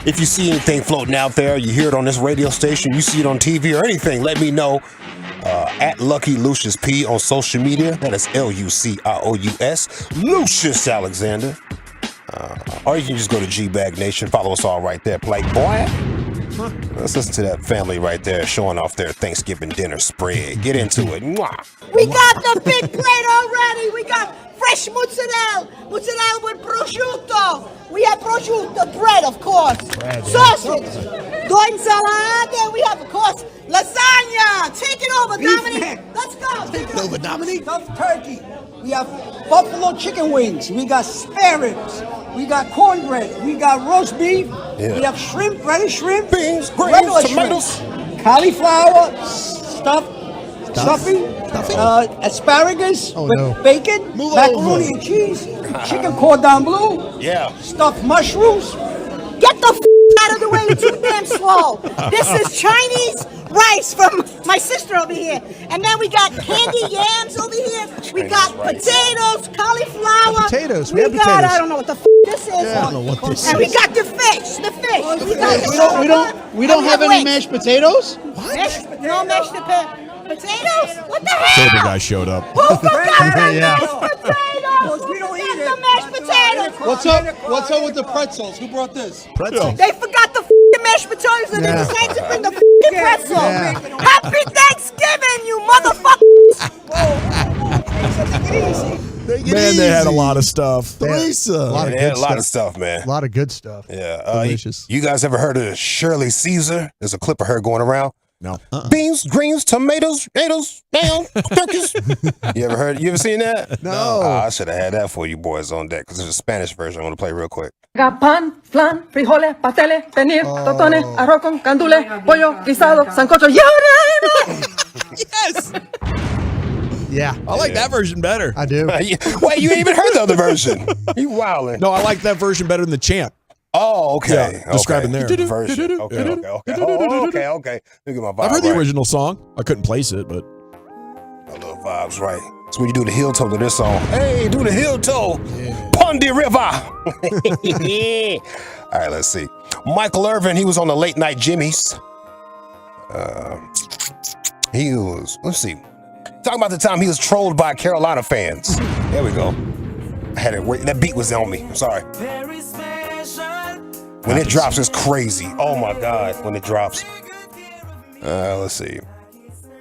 if you see anything floating out there, you hear it on this radio station, you see it on TV or anything, let me know. At Lucky Lucius P on social media. That is Lucious, Lucius Alexander. Or you can just go to G-Bag Nation. Follow us all right there. Play, boy. Let's listen to that family right there showing off their Thanksgiving dinner spread. Get into it. Mwah. We got the big plate already. We got fresh mozzarella with prosciutto. We have prosciutto, bread, of course. Sausage, 2 ensalada. We have, of course, lasagna. Take it over, Dominic. Let's go. Take it over, Dominic. Stuffed turkey. We have buffalo chicken wings. We got spare ribs. We got cornbread. We got roast beef. Yeah. We have shrimp, ready shrimp. Beans, regular greens, tomatoes. shrimp. Cauliflower, stuffing. Asparagus with bacon, macaroni and cheese, chicken cordon bleu, stuffed mushrooms. Get the out of the way, you're too damn slow. This is Chinese rice from my sister over here. And then we got candy yams over here. We got potatoes, cauliflower. Potatoes, we have got, potatoes. I don't know what the this is. Yeah, I don't know what this and is. we got the fish. We don't have any mashed potatoes. No mashed potatoes? What the hell? Sober guy showed up. Who forgot the Yeah. mashed potatoes? We don't eat the mashed potatoes. What's up with the pretzels? Who brought this? Pretzels. They forgot the f***ing mashed potatoes and they decided to bring the f***ing pretzel. Yeah. Happy Thanksgiving, you motherfuckers! Man, they had a lot of stuff. A lot of Yeah, good a lot of stuff, man. A lot of good stuff. Yeah. Delicious. You guys ever heard of Shirley Caesar? There's a clip of her going around. No. Beans, greens, tomatoes, down, turkeys. You ever seen that? No. I should have had that for you boys on deck because there's a Spanish version I want to play real quick. Pan, flan, frijoles, pasteles, pernil, tostones, arroz con candules, pollo, guisado, sancocho. Yes. Yeah. I like that version better. I do. Wait, you ain't even heard the other version. You wildin'. No, I like that version better than the champ. Oh, okay. Yeah, describing there. Version. Okay. Oh, okay. Let me get my vibe I've heard the right. original song. I couldn't place it, but My little vibes right. So when you do the heel toe to this song, hey, do the heel toe. Pondy River. All right, let's see. Michael Irvin, he was on the Late Night Jimmy's. Let's see. Talking about the time he was trolled by Carolina fans. There we go. I had it. That beat was on me. I'm sorry. When it drops, it's crazy. Oh my God, when it drops. Let's see.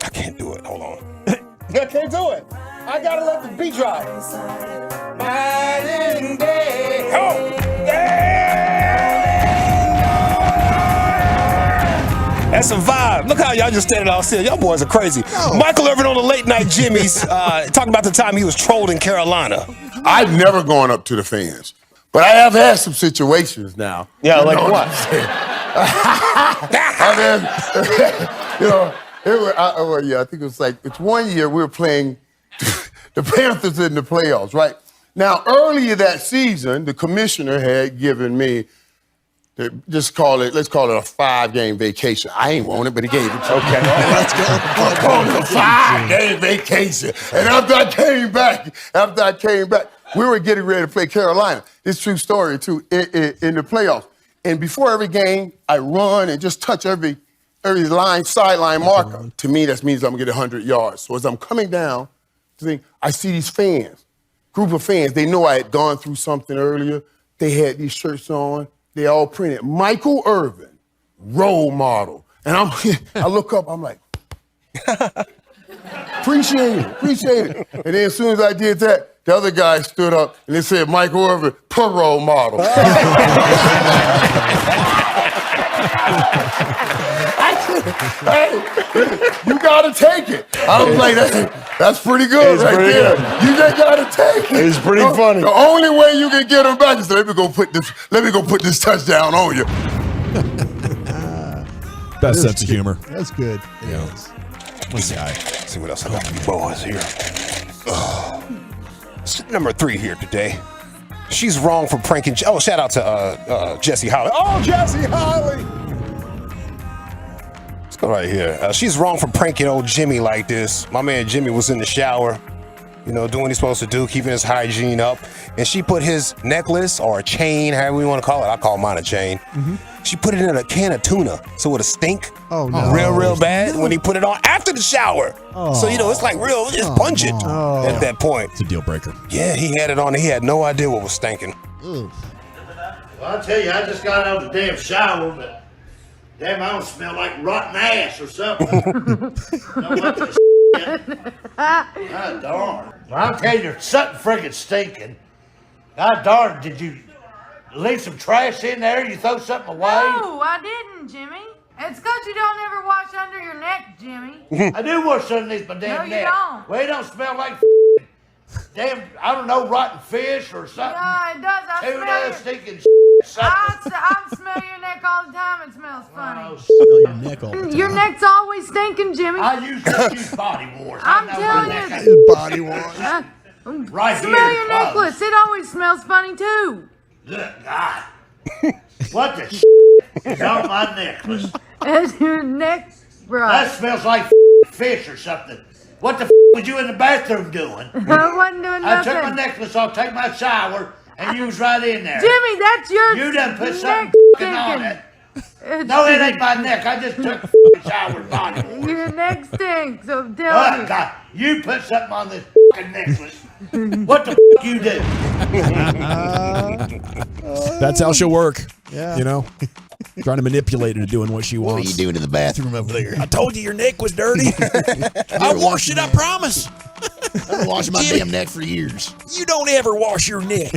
I can't do it. Hold on. I can't do it. I gotta let the beat drop. Night and day. Oh, that's a vibe. Look how y'all just standing out still. Y'all boys are crazy. Michael Irvin on the late night Jimmy's talking about the time he was trolled in Carolina. I've never gone up to the fans, but I have had some situations now. Yeah, like what? I think it was it's one year we were playing the Panthers in the playoffs, right? Now, earlier that season, the commissioner had given me, let's call it a 5-game vacation. I ain't want it, but he gave it to me. Okay, let's go. I called it a 5-game vacation. And after I came back, we were getting ready to play Carolina. It's a true story, too, in the playoffs. And before every game, I run and just touch every sideline marker. To me, that means I'm going to get 100 yards. So as I'm coming down, I see these fans, group of fans. They know I had gone through something earlier. They had these shirts on. They all printed Michael Irvin, role model. And I look up, I'm like, appreciate it. And then as soon as I did that, the other guy stood up and they said, Michael Irvin, per role model. Hey, you gotta take it. I was like, that's pretty good right there. You just gotta take it. It's pretty funny. The only way you can get him back is let me go put this touchdown on you. Best sense of humor. That's good. Yeah. Let's see what else I got for you boys here. Number 3 here today. She's wrong for pranking. Oh, shout out to Jesse Holly. Oh, Jesse Holly. Let's go right here. She's wrong for pranking old Jimmy like this. My man Jimmy was in the shower, doing what he's supposed to do, keeping his hygiene up. And she put his necklace or a chain, however you want to call it. I call mine a chain. Mm-hmm. She put it in a can of tuna, so it would stink real bad when he put it on after the shower. Oh. So, it's like it's pungent at that point. It's a deal breaker. Yeah, he had it on and he had no idea what was stinking. Well, I tell you, I just got out of the damn shower, but damn, I don't smell like rotten ass or something. Don't like this shit. God darn. Well, I'll tell you, there's something freaking stinking. God darn, did you leave some trash in there? You throw something away? No, I didn't, Jimmy. It's because you don't ever wash under your neck, Jimmy. I do wash underneath my damn neck. No, you don't. Well, it don't smell like damn, I don't know, rotten fish or something. No, it does. I smell Tuna, stinking I smell your neck all the time. It smells funny. Smell your neck all the time. Your neck's always stinking, Jimmy. I just use body wash. I'm telling you. Body wash. Right smell here, your necklace. It always smells funny, too. Good God. What the is on my necklace? It's your neck, bro. That smells like fish or something. What the was you in the bathroom doing? I wasn't doing nothing. I took my necklace off, take my shower, and you was right in there. Jimmy, that's your You done put something stinking on it. No, it ain't my neck. I just took a shower and body wash. Your neck stinks, so tell me. God, you put something on this necklace. What the you do? That's how she'll work. Yeah. Trying to manipulate her to doing what she wants. What are you doing in the bathroom over there? I told you your neck was dirty. I washed it, I promise. I've been washing my damn neck for years. You don't ever wash your neck.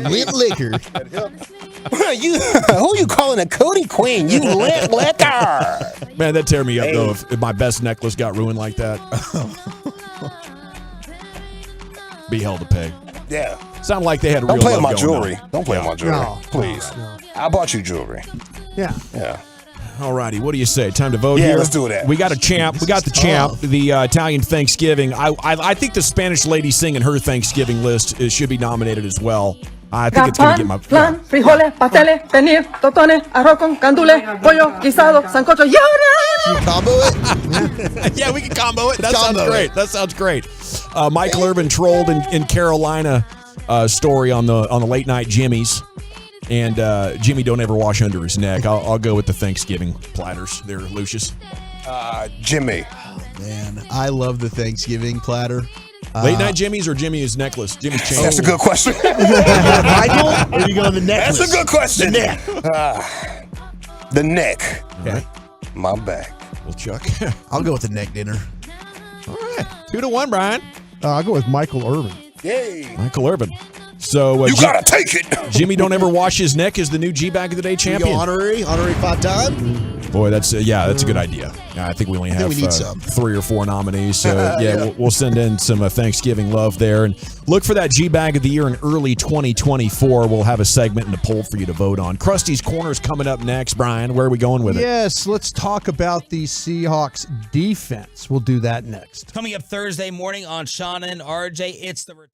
Lint liquor. Who you calling a cootie queen? You lint liquor. Man, that'd tear me up, though, if my best necklace got ruined like that. Be hell to pay. Yeah. Sound like they had a Don't real play with my love going jewelry. on. Don't play with my jewelry. No. Please. No. I bought you jewelry. Yeah. Yeah. All righty, what do you say? Time to vote Yeah, here? let's do that. We got a champ. We got the champ, the Italian Thanksgiving. I think the Spanish lady singing her Thanksgiving list should be nominated as well. I think it's going to get my... Flan, frijoles, pasteles, pernil, tostones, arroz con candules, pollo, guisado, sancocho, You combo it? Yeah, we can combo it. That sounds great. That sounds great. Michael Irvin trolled in Carolina story on the late night Jimmy's. And Jimmy don't ever wash under his neck. I'll go with the Thanksgiving platters there, Lucius. Jimmy. Oh, man, I love the Thanksgiving platter. Late night Jimmy's or Jimmy's necklace? Jimmy's chain. That's a good question. Michael, or you go the necklace? That's a good question. The neck. The neck. Okay. My back. Well, Chuck. I'll go with the neck dinner. All right. 2-1, Brian. I'll go with Michael Irvin. Yay. Michael Urban. So you gotta take it. Jimmy don't ever wash his neck is the new G Bag of the Day champion. Honorary 5-time. Boy, that's a good idea. I think we only have we need some. 3 or 4 nominees. So we'll send in some Thanksgiving love there, and look for that G Bag of the Year in early 2024. We'll have a segment and a poll for you to vote on. Krusty's Corner's coming up next. Brian, where are we going with it? Yes, let's talk about the Seahawks defense. We'll do that next. Coming up Thursday morning on Sean and RJ, it's the return.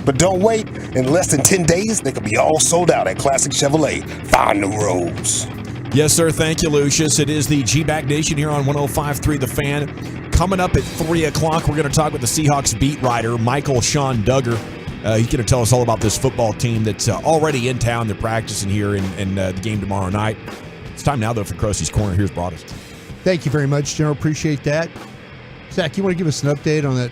But don't wait. In less than 10 days, they could be all sold out at Classic Chevrolet. Find new roads. Yes, sir. Thank you, Lucius. It is the G-Back Nation here on 105.3 The Fan. Coming up at 3 o'clock, we're going to talk with the Seahawks beat writer, Michael Sean Duggar. He's going to tell us all about this football team that's already in town. They're practicing here in the game tomorrow night. It's time now, though, for Krusty's Corner. Here's Broadus. Thank you very much, General. Appreciate that. Zach, you want to give us an update on that?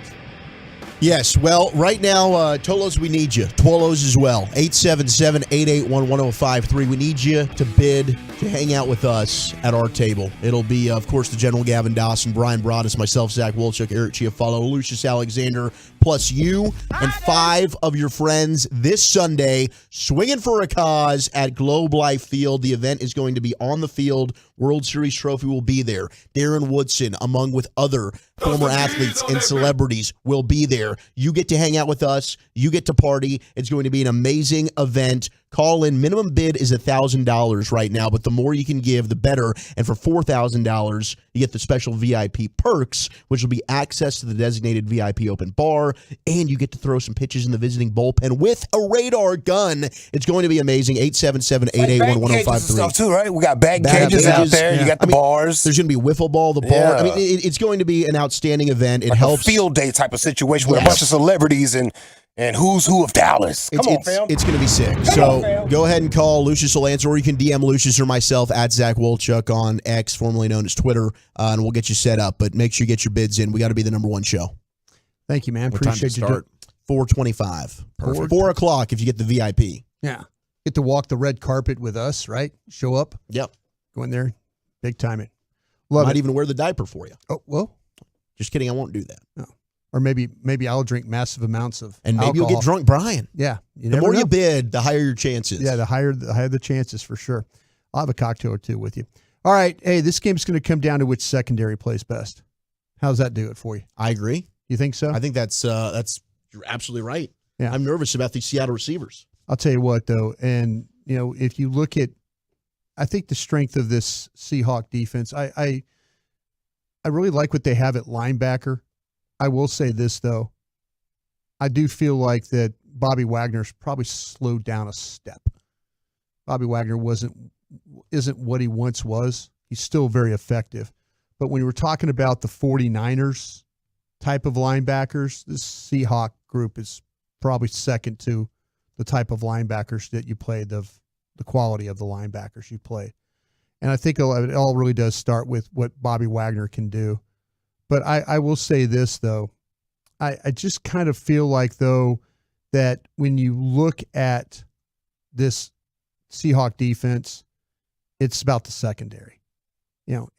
Yes. Well, right now, Tolos, we need you. Twolos as well. 877-881-1053. We need you to bid to hang out with us at our table. It'll be, of course, the General Gavin Dawson, Brian Broaddus, myself, Zach Wolchuk, Eric Chiafalo, Lucius Alexander, plus you and 5 of your friends this Sunday, swinging for a cause at Globe Life Field. The event is going to be on the field. World Series trophy will be there. Darren Woodson, among with other former athletes and celebrities, will be there. You get to hang out with us. You get to party. It's going to be an amazing event. Call in. Minimum bid is $1,000 right now, but the more you can give, the better. And for $4,000, you get the special VIP perks, which will be access to the designated VIP open bar, and you get to throw some pitches in the visiting bullpen with a radar gun. It's going to be amazing. 877-881-1053. Stuff too, right? We got bag cages out there. Yeah. You got the bars. There's going to be wiffle ball, the bar. Yeah. I mean, it's going to be an outstanding event. It like helps. A field day type of situation with a bunch of celebrities and who's who of Dallas. Come on, fam. It's going to be sick. Go ahead and call. Lucius will answer, or you can DM Lucius or myself at Zach Wolchuk on X, formerly known as Twitter, and we'll get you set up. But make sure you get your bids in. We got to be the #1 show. Thank you, man. What Appreciate time to you. start? 4:25. Perfect. 4 o'clock if you get the VIP. Yeah. Get to walk the red carpet with us, right? Show up. Yep. Go in there. Big time it. Might even wear the diaper for you. Oh, well. Just kidding. I won't do that. No. Or maybe I'll drink massive amounts of and maybe alcohol. You'll get drunk, Brian. Yeah. The more you bid, the higher your chances. Yeah, the higher the chances for sure. I'll have a cocktail or two with you. All right. Hey, this game's going to come down to which secondary plays best. How's that do it for you? I agree. You think so? I think that's you're absolutely right. Yeah. I'm nervous about these Seattle receivers. I'll tell you what, though, and if you look at, I think the strength of this Seahawk defense, I really like what they have at linebacker. I will say this, though. I do feel like that Bobby Wagner's probably slowed down a step. Bobby Wagner isn't what he once was. He's still very effective. But when we were talking about the 49ers type of linebackers, this Seahawk group is probably second to the type of linebackers that you played, the quality of the linebackers you played. And I think it all really does start with what Bobby Wagner can do. But I will say this, though. I just kind of feel like, though, that when you look at this Seahawk defense, it's about the secondary.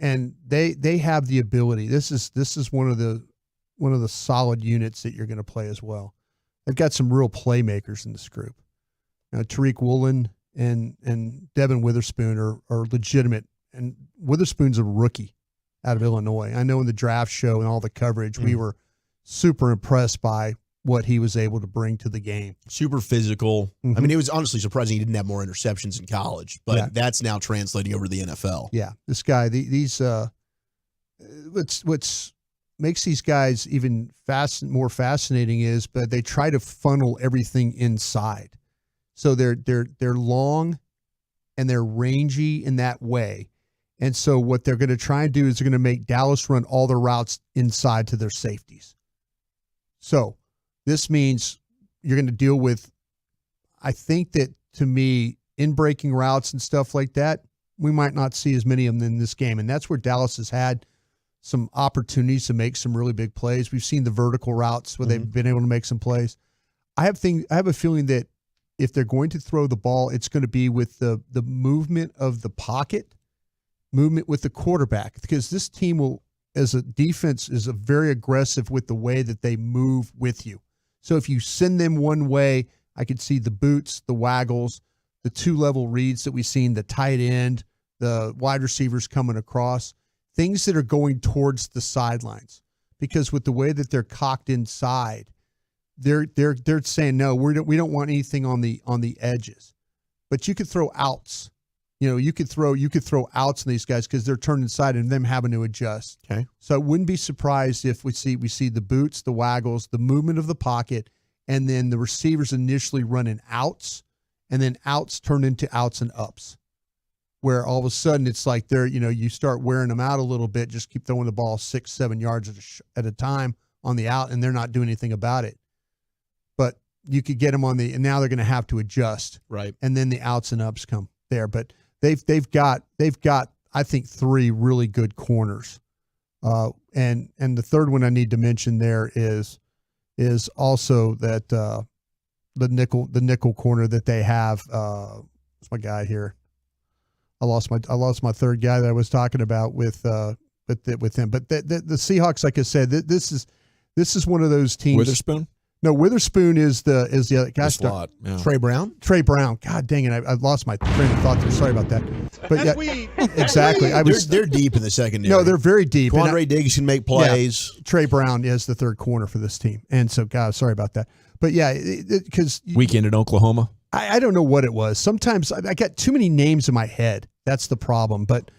And they have the ability. This is one of the solid units that you're going to play as well. They've got some real playmakers in this group. Tariq Woolen and Devin Witherspoon are legitimate. And Witherspoon's a rookie out of Illinois. I know in the draft show and all the coverage, we were super impressed by what he was able to bring to the game. Super physical. I mean, it was honestly surprising he didn't have more interceptions in college, but that's now translating over to the NFL. Yeah, this guy, what's makes these guys even more fascinating is, but they try to funnel everything inside. So they're long and they're rangy in that way. And so what they're going to try and do is they're going to make Dallas run all their routes inside to their safeties. So this means you're going to deal with, I think that, to me, in-breaking routes and stuff like that, we might not see as many of them in this game. And that's where Dallas has had some opportunities to make some really big plays. We've seen the vertical routes where they've been able to make some plays. I have a feeling that if they're going to throw the ball, it's going to be with the movement of the pocket, movement with the quarterback, because this team will, as a defense, is very aggressive with the way that they move with you. So if you send them one way, I could see the boots, the waggles, the two-level reads that we've seen, the tight end, the wide receivers coming across, things that are going towards the sidelines. Because with the way that they're cocked inside, they're saying, no, we don't want anything on the edges. But you could throw outs. You could throw outs on these guys because they're turned inside and them having to adjust. Okay. So I wouldn't be surprised if we see the boots, the waggles, the movement of the pocket, and then the receivers initially running outs, and then outs turn into outs and ups, where all of a sudden it's like you start wearing them out a little bit, just keep throwing the ball 6-7 yards at a time on the out, and they're not doing anything about it. But you could get them and now they're going to have to adjust. Right. And then the outs and ups come there. But they've got I think 3 really good corners. And the third one I need to mention there is also that the nickel corner that they have. What's my guy here? I lost my third guy that I was talking about with him. But the Seahawks, like I said, this is one of those teams. Witherspoon? No, Witherspoon is the other guy. Slot, yeah. Trey Brown. God dang it! I lost my train of thought there. Sorry about that. But yeah, exactly. They're deep in the secondary. No, they're very deep. Quandre Diggs can make plays. Yeah, Trey Brown is the third corner for this team, and so God, sorry about that. But yeah, because weekend in Oklahoma. I don't know what it was. Sometimes I got too many names in my head. That's the problem. But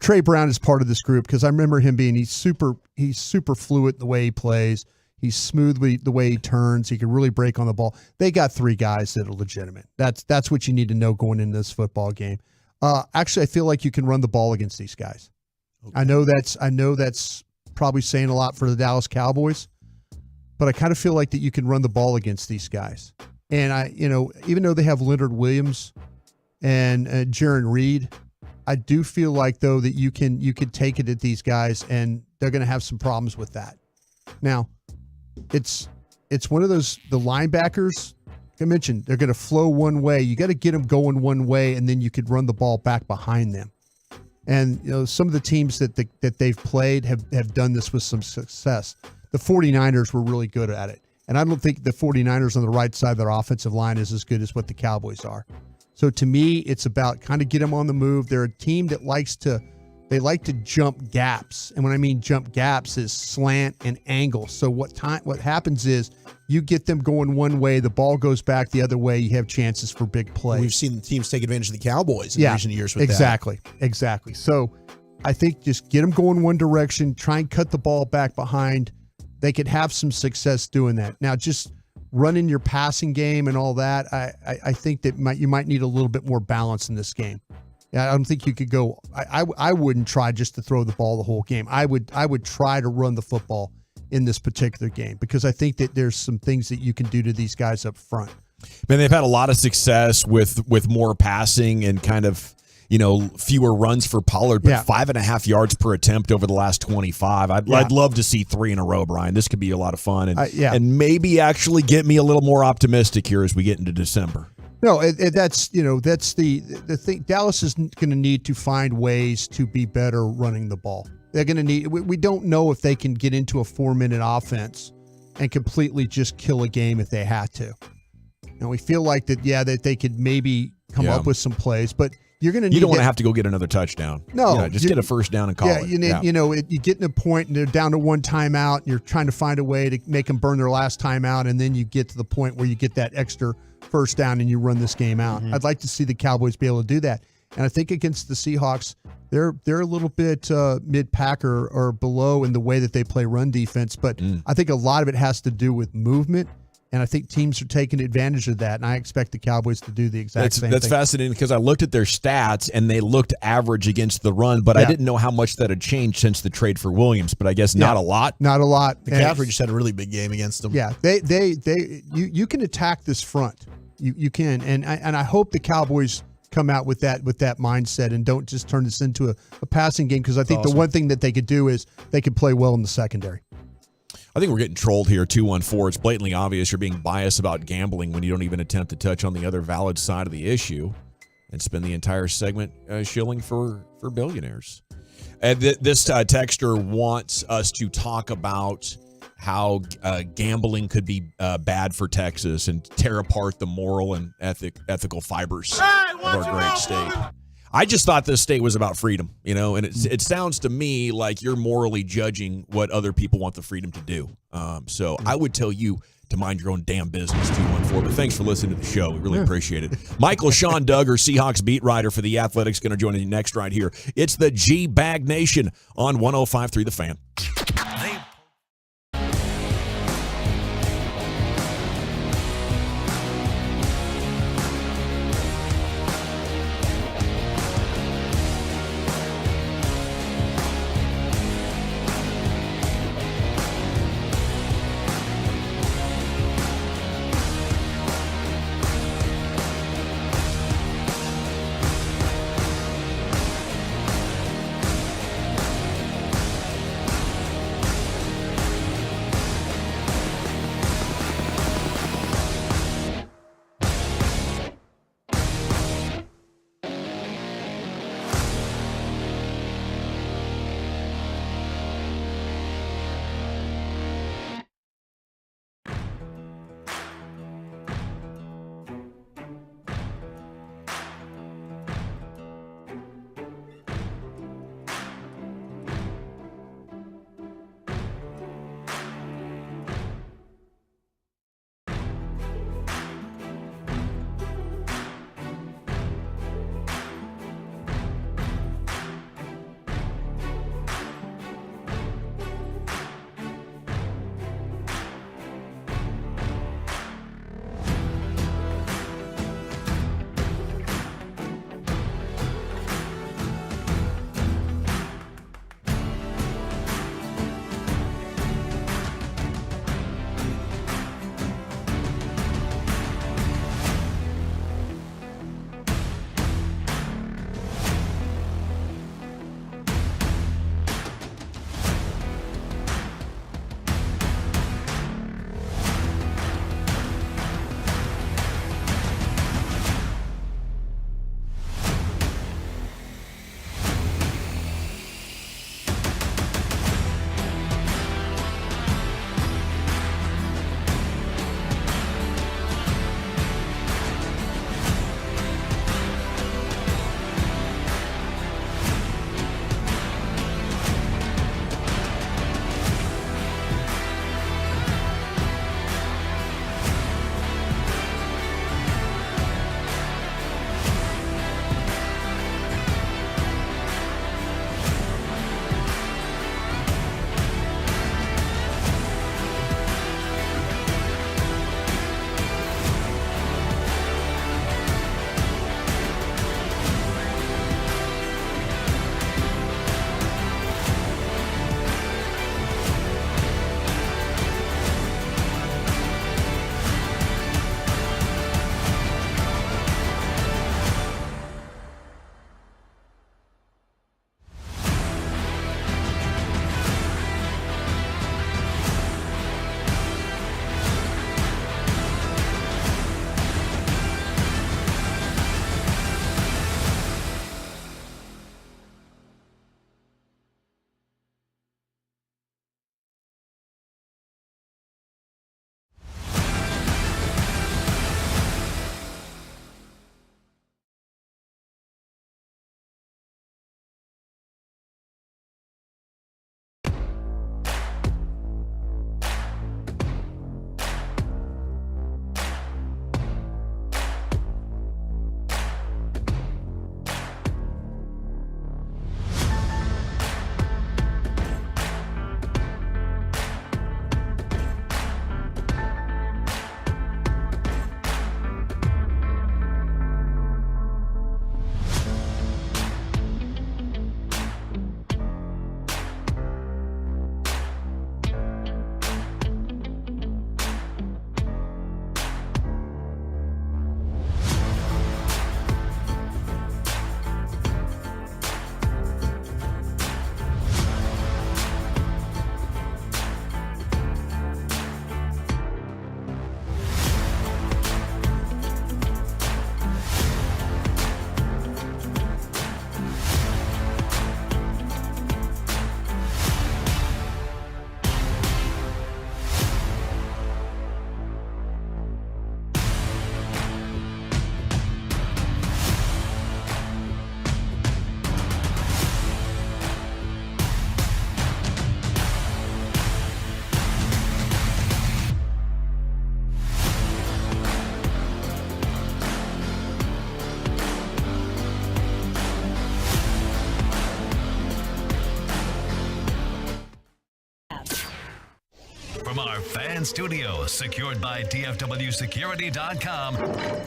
Trey Brown is part of this group because I remember him being he's super fluid the way he plays. He's smooth the way he turns. He can really break on the ball. They got 3 guys that are legitimate. That's what you need to know going into this football game. Actually, I feel like you can run the ball against these guys. Okay. I know that's probably saying a lot for the Dallas Cowboys, but I kind of feel like that you can run the ball against these guys. And even though they have Leonard Williams and Jaron Reed, I do feel like though that you can take it at these guys, and they're going to have some problems with that. Now, it's one of those, the linebackers, like I mentioned, they're going to flow one way. You got to get them going one way, and then you could run the ball back behind them. And some of the teams that they've played have done this with some success. The 49ers were really good at it. And I don't think the 49ers on the right side of their offensive line is as good as what the Cowboys are. So to me, it's about kind of get them on the move. They're a team that likes to jump gaps. And when I mean jump gaps is slant and angle. So what happens is you get them going one way, the ball goes back the other way, you have chances for big plays. We've seen the teams take advantage of the Cowboys in recent years with that. Exactly. So I think just get them going one direction, try and cut the ball back behind. They could have some success doing that. Now, just running your passing game and all that, I think that you might need a little bit more balance in this game. Yeah, I don't think you could go. I wouldn't try just to throw the ball the whole game. I would try to run the football in this particular game because I think that there's some things that you can do to these guys up front. Man, they've had a lot of success with more passing and kind of fewer runs for Pollard, but 5.5 yards per attempt over the last 25. I'd love to see 3 in a row, Brian. This could be a lot of fun and maybe actually get me a little more optimistic here as we get into December. No, that's the thing. Dallas is going to need to find ways to be better running the ball. They're going to need. We don't know if they can get into a 4-minute offense and completely just kill a game if they had to. And we feel like that. Yeah, that they could maybe come up with some plays, but you're going to need. You don't want to have to go get another touchdown. No, just get a first down and call it. You get in a point and they're down to 1 timeout, and you're trying to find a way to make them burn their last timeout, and then you get to the point where you get that extra first down and you run this game out. Mm-hmm. I'd like to see the Cowboys be able to do that. And I think against the Seahawks, they're a little bit mid-pack or below in the way that they play run defense. But I think a lot of it has to do with movement. And I think teams are taking advantage of that. And I expect the Cowboys to do the exact same thing. That's fascinating because I looked at their stats and they looked average against the run, but I didn't know how much that had changed since the trade for Williams. But I guess not a lot. Not a lot. McCaffrey just had a really big game against them. Yeah, you can attack this front. You can, and I hope the Cowboys come out with that mindset and don't just turn this into a passing game because I think the one thing that they could do is they could play well in the secondary. I think we're getting trolled here, 214. It's blatantly obvious you're being biased about gambling when you don't even attempt to touch on the other valid side of the issue and spend the entire segment shilling for billionaires. And this texter wants us to talk about how gambling could be bad for Texas and tear apart the moral and ethical fibers of our great state. I just thought this state was about freedom, and it sounds to me like you're morally judging what other people want the freedom to do. So I would tell you to mind your own damn business, 214. But thanks for listening to the show. We really appreciate it. Michael Sean Duggar, Seahawks beat writer for The Athletics, going to join you next right here. It's the G-Bag Nation on 105.3 The Fan. fan studio, secured by DFWsecurity.com.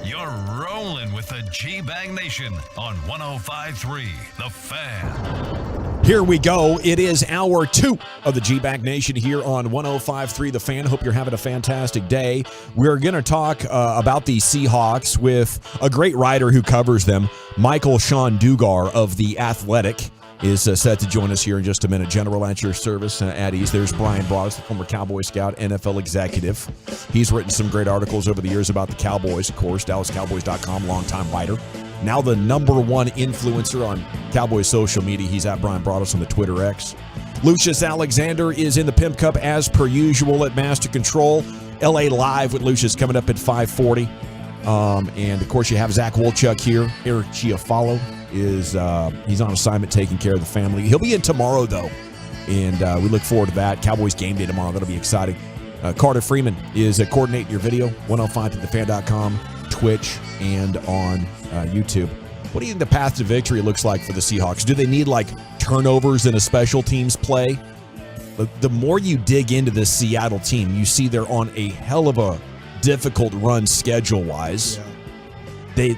You're rolling with the G-Bang Nation on 105.3 The Fan. Here we go. It is hour 2 of the G-Bag Nation here on 105.3 The Fan. Hope you're having a fantastic day. We're going to talk about the Seahawks with a great writer who covers them. Michael Sean Dugar of The Athletic is set to join us here in just a minute. General at your service at ease. There's Brian Broaddus, the former Cowboy scout, NFL executive. He's written some great articles over the years about the Cowboys, of course. DallasCowboys.com, longtime writer. Now the number one influencer on Cowboys social media. He's at Brian Broaddus on the Twitter X. Lucius Alexander is in the Pimp Cup as per usual at Master Control. LA Live with Lucius coming up at 5:40. And, of course, you have Zach Wolchuk here. Eric Chiafalo is he's on assignment taking care of the family. He'll be in tomorrow, though, and we look forward to that. Cowboys game day tomorrow. That'll be exciting. Carter Freeman is coordinating your video, 105thefan.com, Twitch, and on YouTube. What do you think the path to victory looks like for the Seahawks? Do they need, like, turnovers in a special teams play? The more you dig into this Seattle team, you see they're on a hell of a difficult run schedule-wise. Yeah.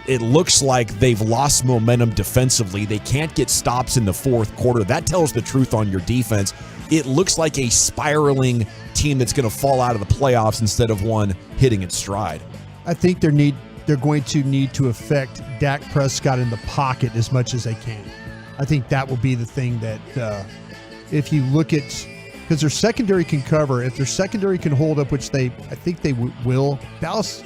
It looks like they've lost momentum defensively. They can't get stops in the fourth quarter. That tells the truth on your defense. It looks like a spiraling team that's going to fall out of the playoffs instead of one hitting its stride. I think they're going to need to affect Dak Prescott in the pocket as much as they can. I think that will be the thing that if you look at, because their secondary can cover. If their secondary can hold up, which I think they will, Dallas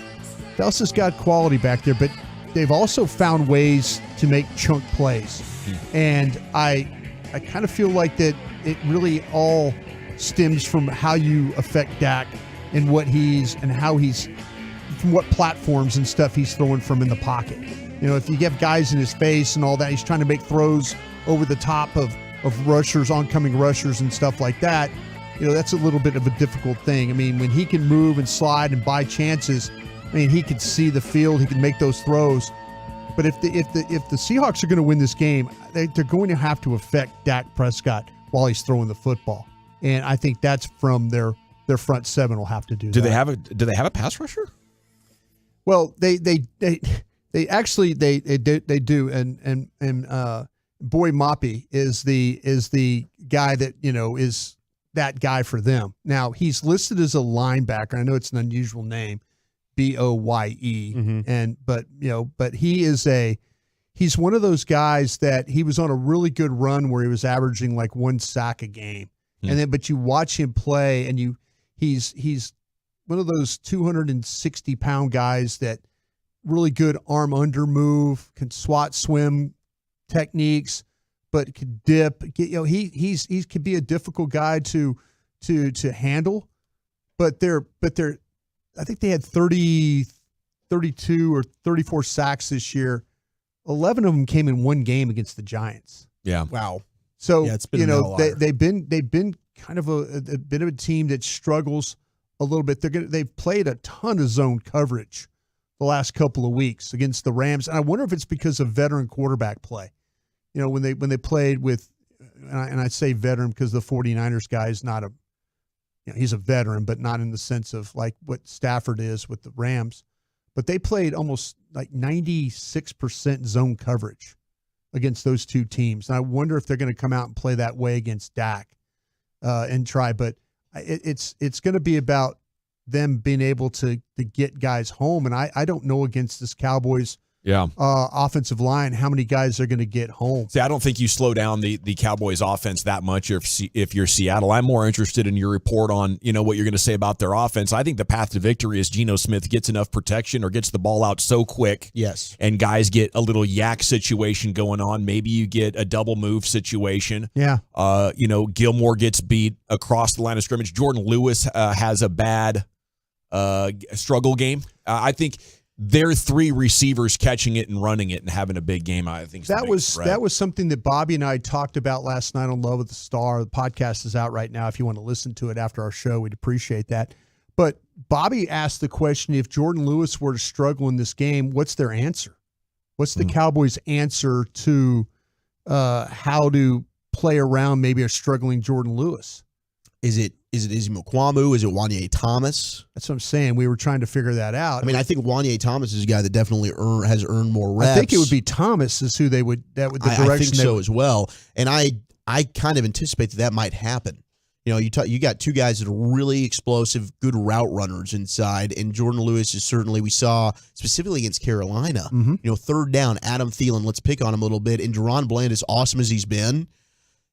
has got quality back there, but they've also found ways to make chunk plays. And I kind of feel like that it really all stems from how you affect Dak and how he's from what platforms and stuff he's throwing from in the pocket. You know, if you have guys in his face and all that, he's trying to make throws over the top of rushers, oncoming rushers and stuff like that. You know, that's a little bit of a difficult thing. I mean, when he can move and slide and buy chances, I mean, he can see the field, he can make those throws. But if the Seahawks are going to win this game, they're going to have to affect Dak Prescott while he's throwing the football. And I think that's from their front seven will have to do that. Do they have a pass rusher? Well, they actually do, and Boy Moppy is the guy that, you know, is that guy for them. Now he's listed as a linebacker. I know it's an unusual name, Boye, but he's one of those guys that he was on a really good run where he was averaging like 1 sack a game, but you watch him play and he's one of those 260-pound guys that really good arm under move, can swat swim techniques, but could dip. He could be a difficult guy to handle. But I think they had 32 or 34 sacks this year. 11 of them came in one game against the Giants. Yeah. Wow. So yeah, it's been they've been kind of a bit of a team that struggles a little bit. They've played a ton of zone coverage the last couple of weeks against the Rams, and I wonder if it's because of veteran quarterback play. You know, when they played with, and I say veteran because the 49ers guy is not he's a veteran, but not in the sense of like what Stafford is with the Rams. But they played almost like 96% zone coverage against those two teams, and I wonder if they're going to come out and play that way against Dak and try. But it's going to be about them being able to get guys home, and I don't know against this Cowboys offensive line how many guys are going to get home. See, I don't think you slow down the Cowboys offense that much if you're Seattle. I'm more interested in your report on, you know, what you're going to say about their offense. I think the path to victory is Geno Smith gets enough protection or gets the ball out so quick. Yes. And guys get a little yak situation going on. Maybe you get a double move situation. Yeah. You know, Gilmore gets beat across the line of scrimmage. Jordan Lewis has a bad struggle game. I think their 3 receivers catching it and running it and having a big game, I think that was something that Bobby and I talked about last night on Love of the Star. The podcast is out right now. If you want to listen to it after our show, we'd appreciate that. But Bobby asked the question, if Jordan Lewis were to struggle in this game, what's their answer? What's the Cowboys' answer to how to play around maybe a struggling Jordan Lewis? Is it Is it Izzy Mukwamu? Is it Wanye Thomas? That's what I'm saying. We were trying to figure that out. I mean, I think Wanye Thomas is a guy that definitely has earned more reps. I think it would be Thomas is who they would, that would the direction I think they so would, as well. And I kind of anticipate that might happen. You know, you got two guys that are really explosive, good route runners inside, and Jordan Lewis is certainly, we saw specifically against Carolina, Mm-hmm. you know, third down, Adam Thielen, let's pick on him a little bit, and Deron Bland, as awesome as he's been,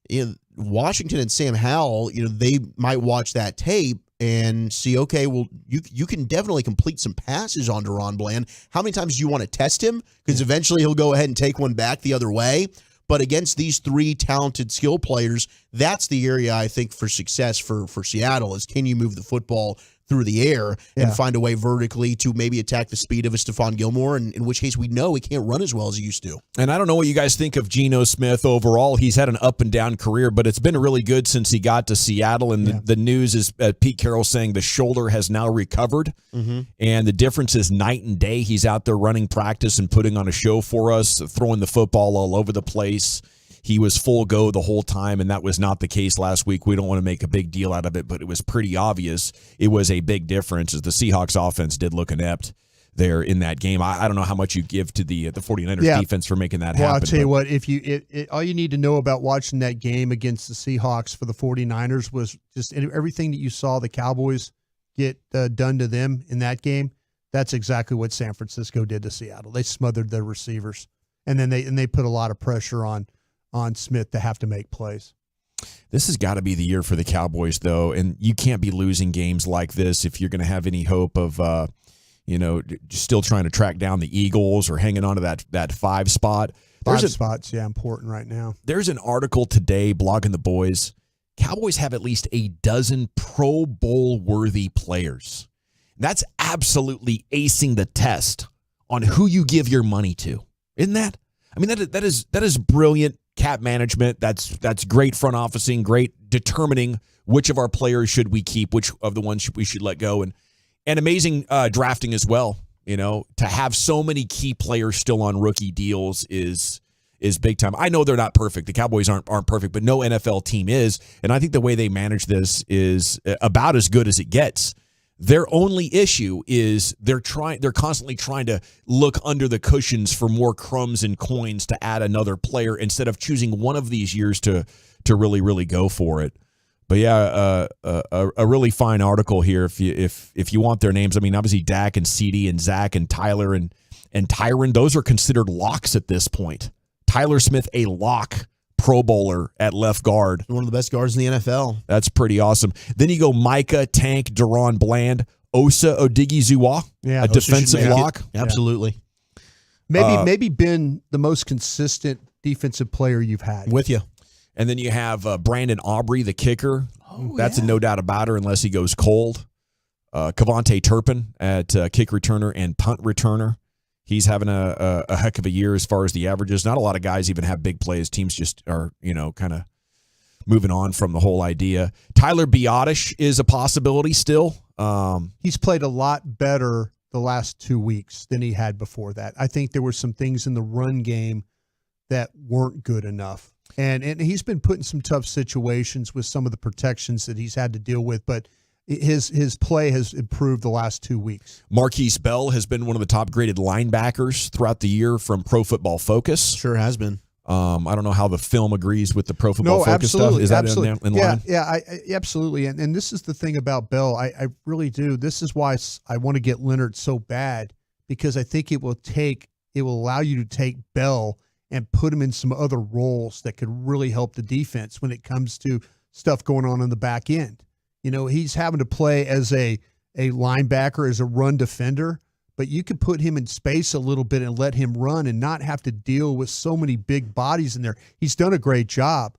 you know, Washington and Sam Howell, you know, they might watch that tape and see, okay, well, you can definitely complete some passes on Deron Bland. How many times do you want to test him? Because eventually he'll go ahead and take one back the other way. But against these three talented skill players, that's the area I think for success for Seattle is, can you move the football through the air and find a way vertically to maybe attack the speed of a Stephon Gilmore, and in which case we know he can't run as well as he used to. And I don't know what you guys think of Geno Smith overall. He's had an up and down career, but it's been really good since he got to Seattle. And the news is Pete Carroll saying the shoulder has now recovered. Mm-hmm. And the difference is night and day. He's out there running practice and putting on a show for us, throwing the football all over the place. He was full go the whole time, and that was not the case last week. We don't want to make a big deal out of it, but it was pretty obvious it was a big difference as the Seahawks offense did look inept there in that game. I don't know how much you give to the 49ers defense for making that happen. Well, I'll tell you what, if you all you need to know about watching that game against the Seahawks for the 49ers was just everything that you saw the Cowboys get done to them in that game. That's exactly what San Francisco did to Seattle. They smothered their receivers, and then they put a lot of pressure on Smith to have to make plays. This has got to be the year for the Cowboys, though, and you can't be losing games like this if you're going to have any hope of, still trying to track down the Eagles or hanging on to that 5 spot. Five spots, important right now. There's an article today, Blogging the Boys. Cowboys have at least a dozen Pro Bowl-worthy players. That's absolutely acing the test on who you give your money to. Isn't that? I mean, that is brilliant cap management. That's great front officing, great determining which of our players should we keep, which of the ones we should let go, and amazing drafting as well. You know, to have so many key players still on rookie deals is big time. I know they're not perfect. The Cowboys aren't perfect, but no NFL team is, and I think the way they manage this is about as good as it gets. Their only issue is they're constantly trying to look under the cushions for more crumbs and coins to add another player instead of choosing one of these years to really, really go for it. But yeah, a really fine article here if you want their names. I mean, obviously Dak and CD and Zach and Tyler and Tyron, those are considered locks at this point. Tyler Smith, a lock. Pro Bowler at left guard. One of the best guards in the NFL. That's pretty awesome. Then you go Micah, Tank, Deron Bland, Osa Odighizuwa, a defensive lock. Absolutely. Maybe been the most consistent defensive player you've had. With you. And then you have Brandon Aubrey, the kicker. That's a no doubt about it unless he goes cold. Kavontae Turpin at kick returner and punt returner. He's having a heck of a year as far as the averages. Not a lot of guys even have big plays. Teams just are, kind of moving on from the whole idea. Tyler Biotish is a possibility still. He's played a lot better the last 2 weeks than he had before that. I think there were some things in the run game that weren't good enough. And he's been put in some tough situations with some of the protections that he's had to deal with, but his play has improved the last 2 weeks. Marquise Bell has been one of the top graded linebackers throughout the year from Pro Football Focus. Sure has been. I don't know how the film agrees with the Pro Football Focus stuff. Is that in line? Yeah, absolutely. And this is the thing about Bell. I really do. This is why I want to get Leonard so bad, because I think it will allow you to take Bell and put him in some other roles that could really help the defense when it comes to stuff going on the back end. He's having to play as a linebacker, as a run defender, but you could put him in space a little bit and let him run and not have to deal with so many big bodies in there. He's done a great job,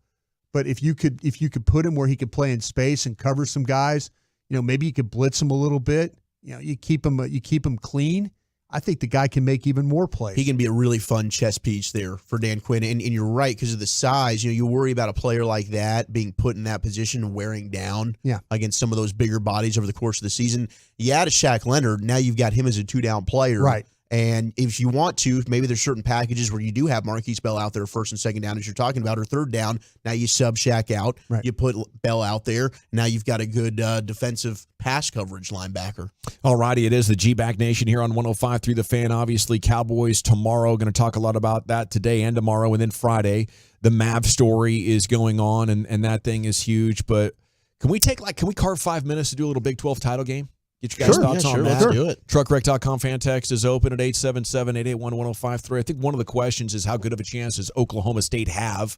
but if you could put him where he could play in space and cover some guys, maybe you could blitz him a little bit. You keep him clean. I think the guy can make even more plays. He can be a really fun chess piece there for Dan Quinn. And you're right, because of the size. You worry about a player like that being put in that position and wearing down against some of those bigger bodies over the course of the season. You add a Shaq Leonard, now you've got him as a 2-down player. Right. And if you want to, maybe there's certain packages where you do have Marquise Bell out there first and second down, as you're talking about, or third down. Now you sub Shaq out. Right. You put Bell out there. Now you've got a good defensive pass coverage linebacker. All righty, it is the G-Back Nation here on 105.3 The Fan. Obviously, Cowboys tomorrow. Going to talk a lot about that today and tomorrow, and then Friday. The Mav story is going on, and that thing is huge. But can we carve 5 minutes to do a little Big 12 title game? Get your guys' thoughts on that. Let's do it. Truckwreck.com fan text is open at 877-881-1053. I think one of the questions is how good of a chance does Oklahoma State have?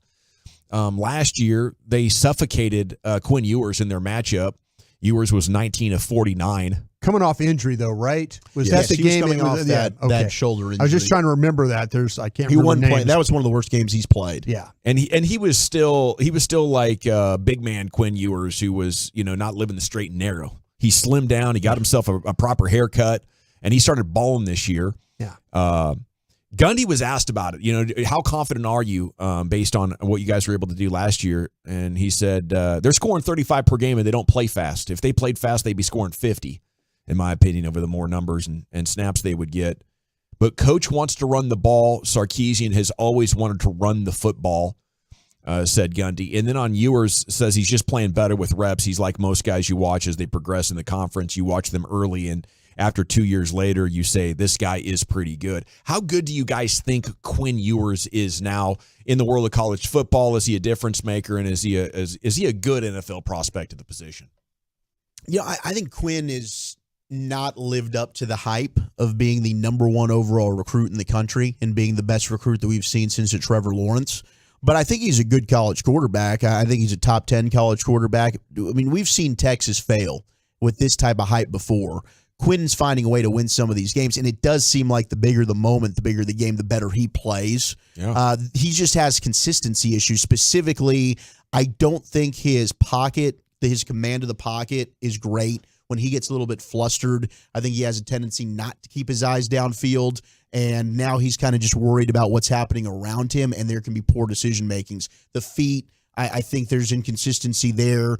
Last year, they suffocated Quinn Ewers in their matchup. Ewers was 19 of 49. Coming off injury, though, right? Was Yes, that the he was game? coming off that shoulder injury. I was just trying to remember that. I can't He remember wasn't names. playing. That was one of the worst games he's played. Yeah. And he was still like big man Quinn Ewers, who was not living the straight and narrow. He slimmed down. He got himself a proper haircut, and he started balling this year. Yeah. Gundy was asked about it. How confident are you based on what you guys were able to do last year? And he said they're scoring 35 per game, and they don't play fast. If they played fast, they'd be scoring 50, in my opinion, over the more numbers and snaps they would get. But Coach wants to run the ball. Sarkisian has always wanted to run the football. Said Gundy. And then on Ewers, says he's just playing better with reps. He's like most guys you watch as they progress in the conference. You watch them early, and after 2 years later, you say, this guy is pretty good. How good do you guys think Quinn Ewers is now in the world of college football? Is he a difference maker, and is he a good NFL prospect at the position? I think Quinn is not lived up to the hype of being the number one overall recruit in the country and being the best recruit that we've seen since Trevor Lawrence. But I think he's a good college quarterback. I think he's a top 10 college quarterback. I mean, we've seen Texas fail with this type of hype before. Quinn's finding a way to win some of these games, and it does seem like the bigger the moment, the bigger the game, the better he plays. Yeah. He just has consistency issues. Specifically, I don't think his command of the pocket is great. When he gets a little bit flustered, I think he has a tendency not to keep his eyes downfield. And now he's kind of just worried about what's happening around him, and there can be poor decision makings. The feet, I think there's inconsistency there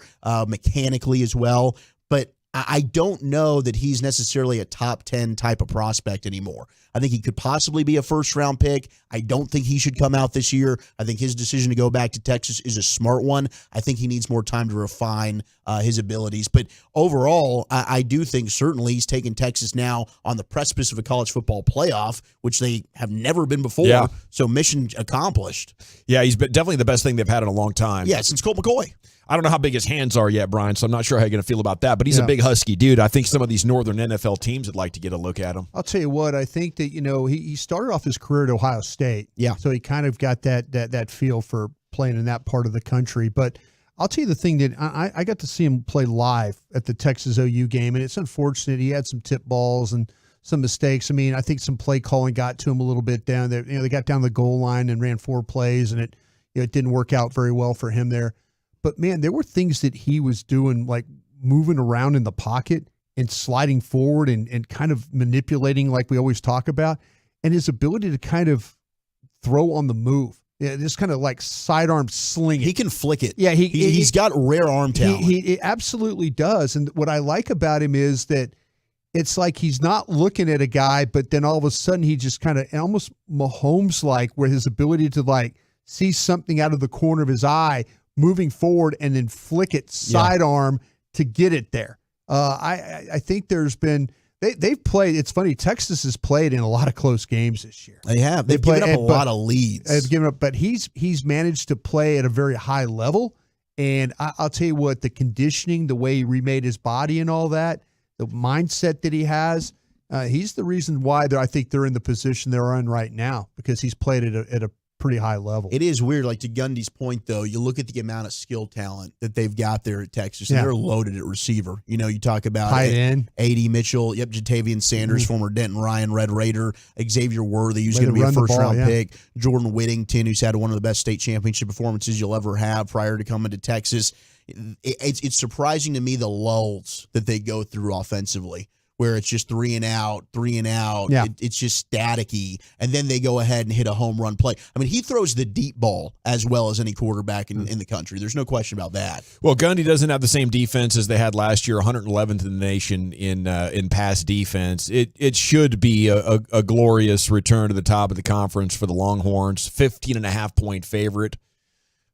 mechanically as well. But I don't know that he's necessarily a top 10 type of prospect anymore. I think he could possibly be a first-round pick. I don't think he should come out this year. I think his decision to go back to Texas is a smart one. I think he needs more time to refine his abilities. But overall, I do think certainly he's taken Texas now on the precipice of a college football playoff, which they have never been before. Yeah. So mission accomplished. Yeah, he's been definitely the best thing they've had in a long time. Yeah, since Colt McCoy. I don't know how big his hands are yet, Brian, so I'm not sure how you're going to feel about that. But he's a big, husky dude. I think some of these northern NFL teams would like to get a look at him. I'll tell you what, I think that, he started off his career at Ohio State. Yeah. So he kind of got that feel for playing in that part of the country. But I'll tell you the thing that I got to see him play live at the Texas OU game, and it's unfortunate. He had some tip balls and some mistakes. I mean, I think some play calling got to him a little bit down there. They got down the goal line and ran 4 plays, and it didn't work out very well for him there. But, man, there were things that he was doing, like moving around in the pocket and sliding forward and kind of manipulating like we always talk about, and his ability to kind of throw on the move. Yeah, just kind of like sidearm sling it. He can flick it. Yeah, he's got rare arm talent. He absolutely does. And what I like about him is that it's like he's not looking at a guy, but then all of a sudden he just kind of almost Mahomes-like, where his ability to like see something out of the corner of his eye moving forward and then flick it sidearm to get it there. I think there's been they've played. It's funny. Texas has played in a lot of close games this year. They have. They've given up a lot of leads. They've given up, but he's managed to play at a very high level. And I'll tell you what, the conditioning, the way he remade his body, and all that, the mindset that he has, he's the reason why I think they're in the position they're in right now, because he's played at a pretty high level. It is weird. Like, to Gundy's point, though, you look at the amount of skill talent that they've got there at Texas, and they're loaded at receiver. You talk about tight end, A.D. Mitchell, Jatavian Sanders, former Denton Ryan Red Raider, Xavier Worthy, who's going to be a first-round pick, Jordan Whittington, who's had one of the best state championship performances you'll ever have prior to coming to Texas. It's surprising to me the lulls that they go through offensively, where it's just 3 and out. Yeah. It's just staticky. And then they go ahead and hit a home run play. I mean, he throws the deep ball as well as any quarterback in the country. There's no question about that. Well, Gundy doesn't have the same defense as they had last year, 111th in the nation in pass defense. It should be a glorious return to the top of the conference for the Longhorns, 15.5-point favorite.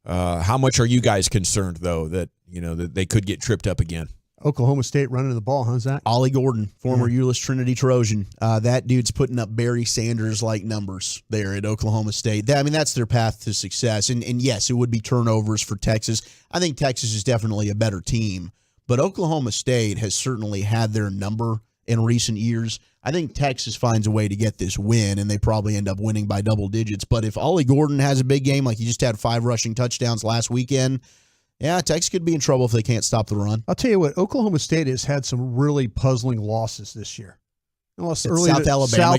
How much are you guys concerned, though, that they could get tripped up again? Oklahoma State running the ball, huh, Zach? Ollie Gordon, former Euless Trinity Trojan. That dude's putting up Barry Sanders-like numbers there at Oklahoma State. That's their path to success. And yes, it would be turnovers for Texas. I think Texas is definitely a better team. But Oklahoma State has certainly had their number in recent years. I think Texas finds a way to get this win, and they probably end up winning by double digits. But if Ollie Gordon has a big game, like he just had 5 rushing touchdowns last weekend, yeah, Texas could be in trouble if they can't stop the run. I'll tell you what, Oklahoma State has had some really puzzling losses this year. They lost early South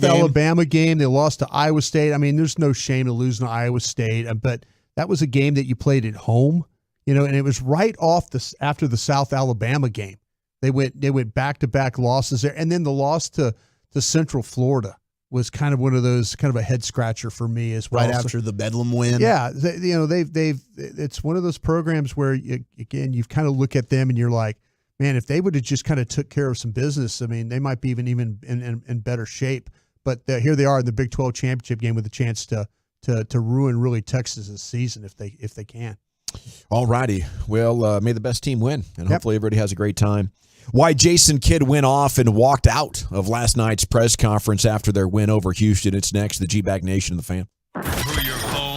Alabama game. They lost to Iowa State. I mean, there's no shame to losing to Iowa State, but that was a game that you played at home, and it was right off after the South Alabama game. They went back-to-back losses there, and then the loss to Central Florida was kind of one of those, kind of a head scratcher for me as well. Right after the Bedlam win. Yeah, it's one of those programs where you've kind of look at them and you're like, man, if they would have just kind of took care of some business, I mean, they might be even in better shape. But here they are in the Big 12 championship game with a chance to ruin really Texas's season if they can. All righty. Well, may the best team win, and hopefully everybody has a great time. Why Jason Kidd went off and walked out of last night's press conference after their win over Houston. It's next, the G-Bag Nation of the Fan. Through your phone.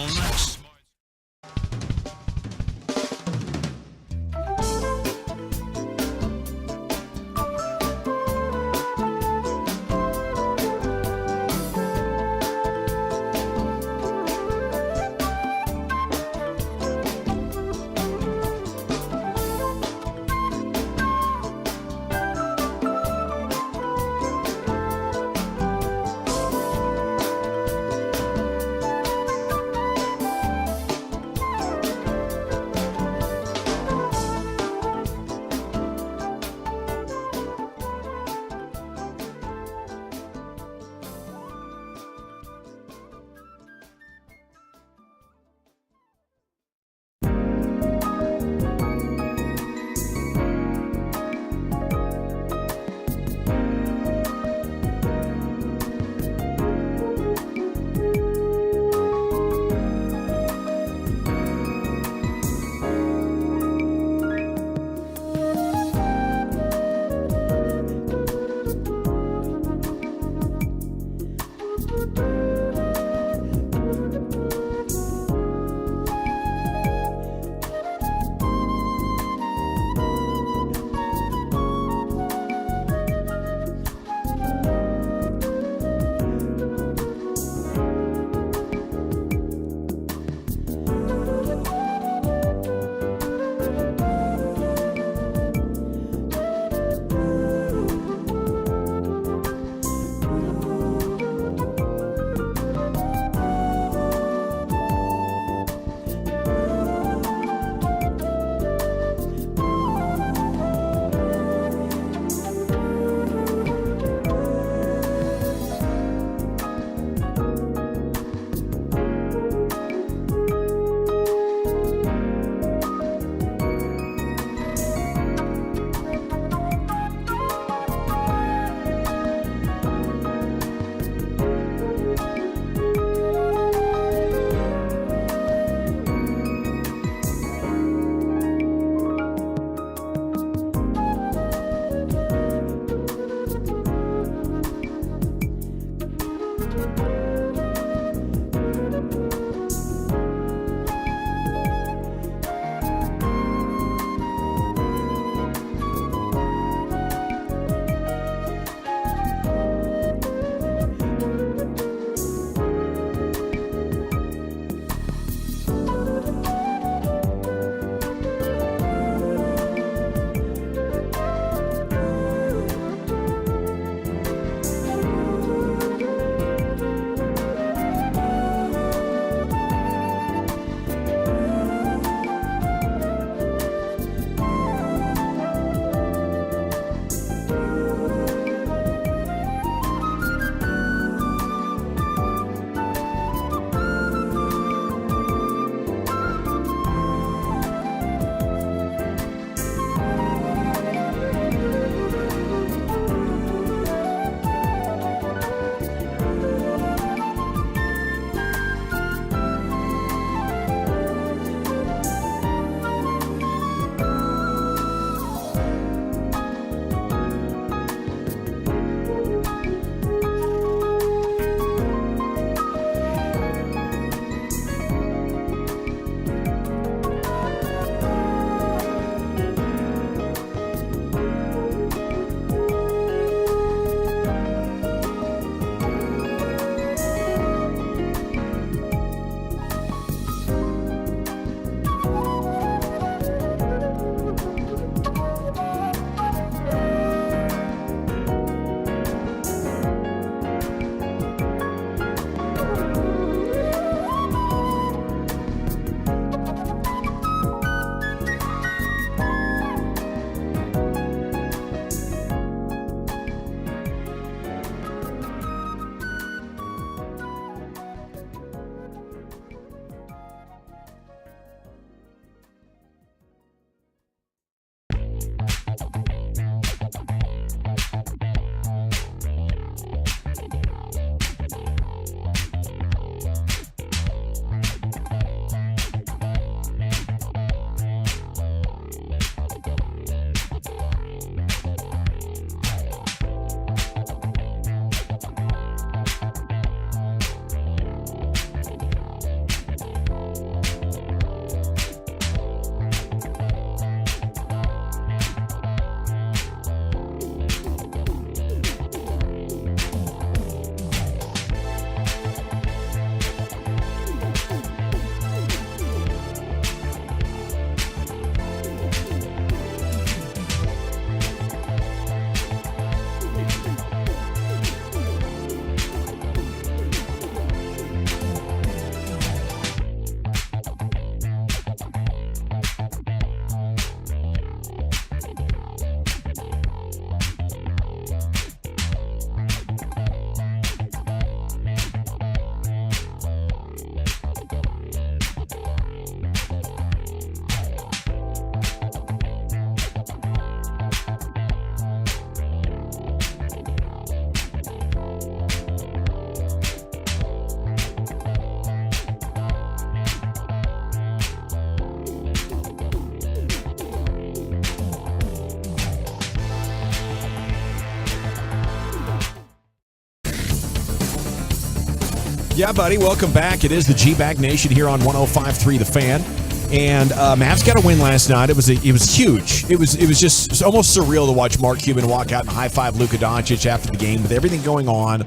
Yeah, buddy. Welcome back. It is the G-Bag Nation here on 105.3 The Fan. And Mavs got a win last night. It was huge. It was just almost surreal to watch Mark Cuban walk out and high-five Luka Doncic after the game with everything going on.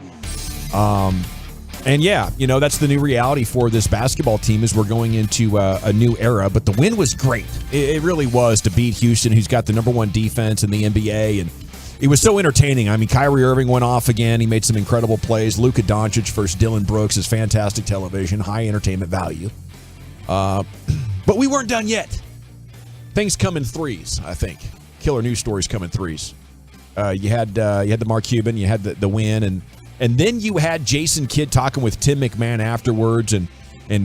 And yeah, that's the new reality for this basketball team as we're going into a new era. But the win was great. It really was, to beat Houston, who's got the number one defense in the NBA. And it was so entertaining. I mean, Kyrie Irving went off again. He made some incredible plays. Luka Doncic versus Dylan Brooks is fantastic television, high entertainment value. But we weren't done yet. Things come in threes, I think. Killer news stories come in threes. You had the Mark Cuban, you had the win, and then you had Jason Kidd talking with Tim McMahon afterwards, and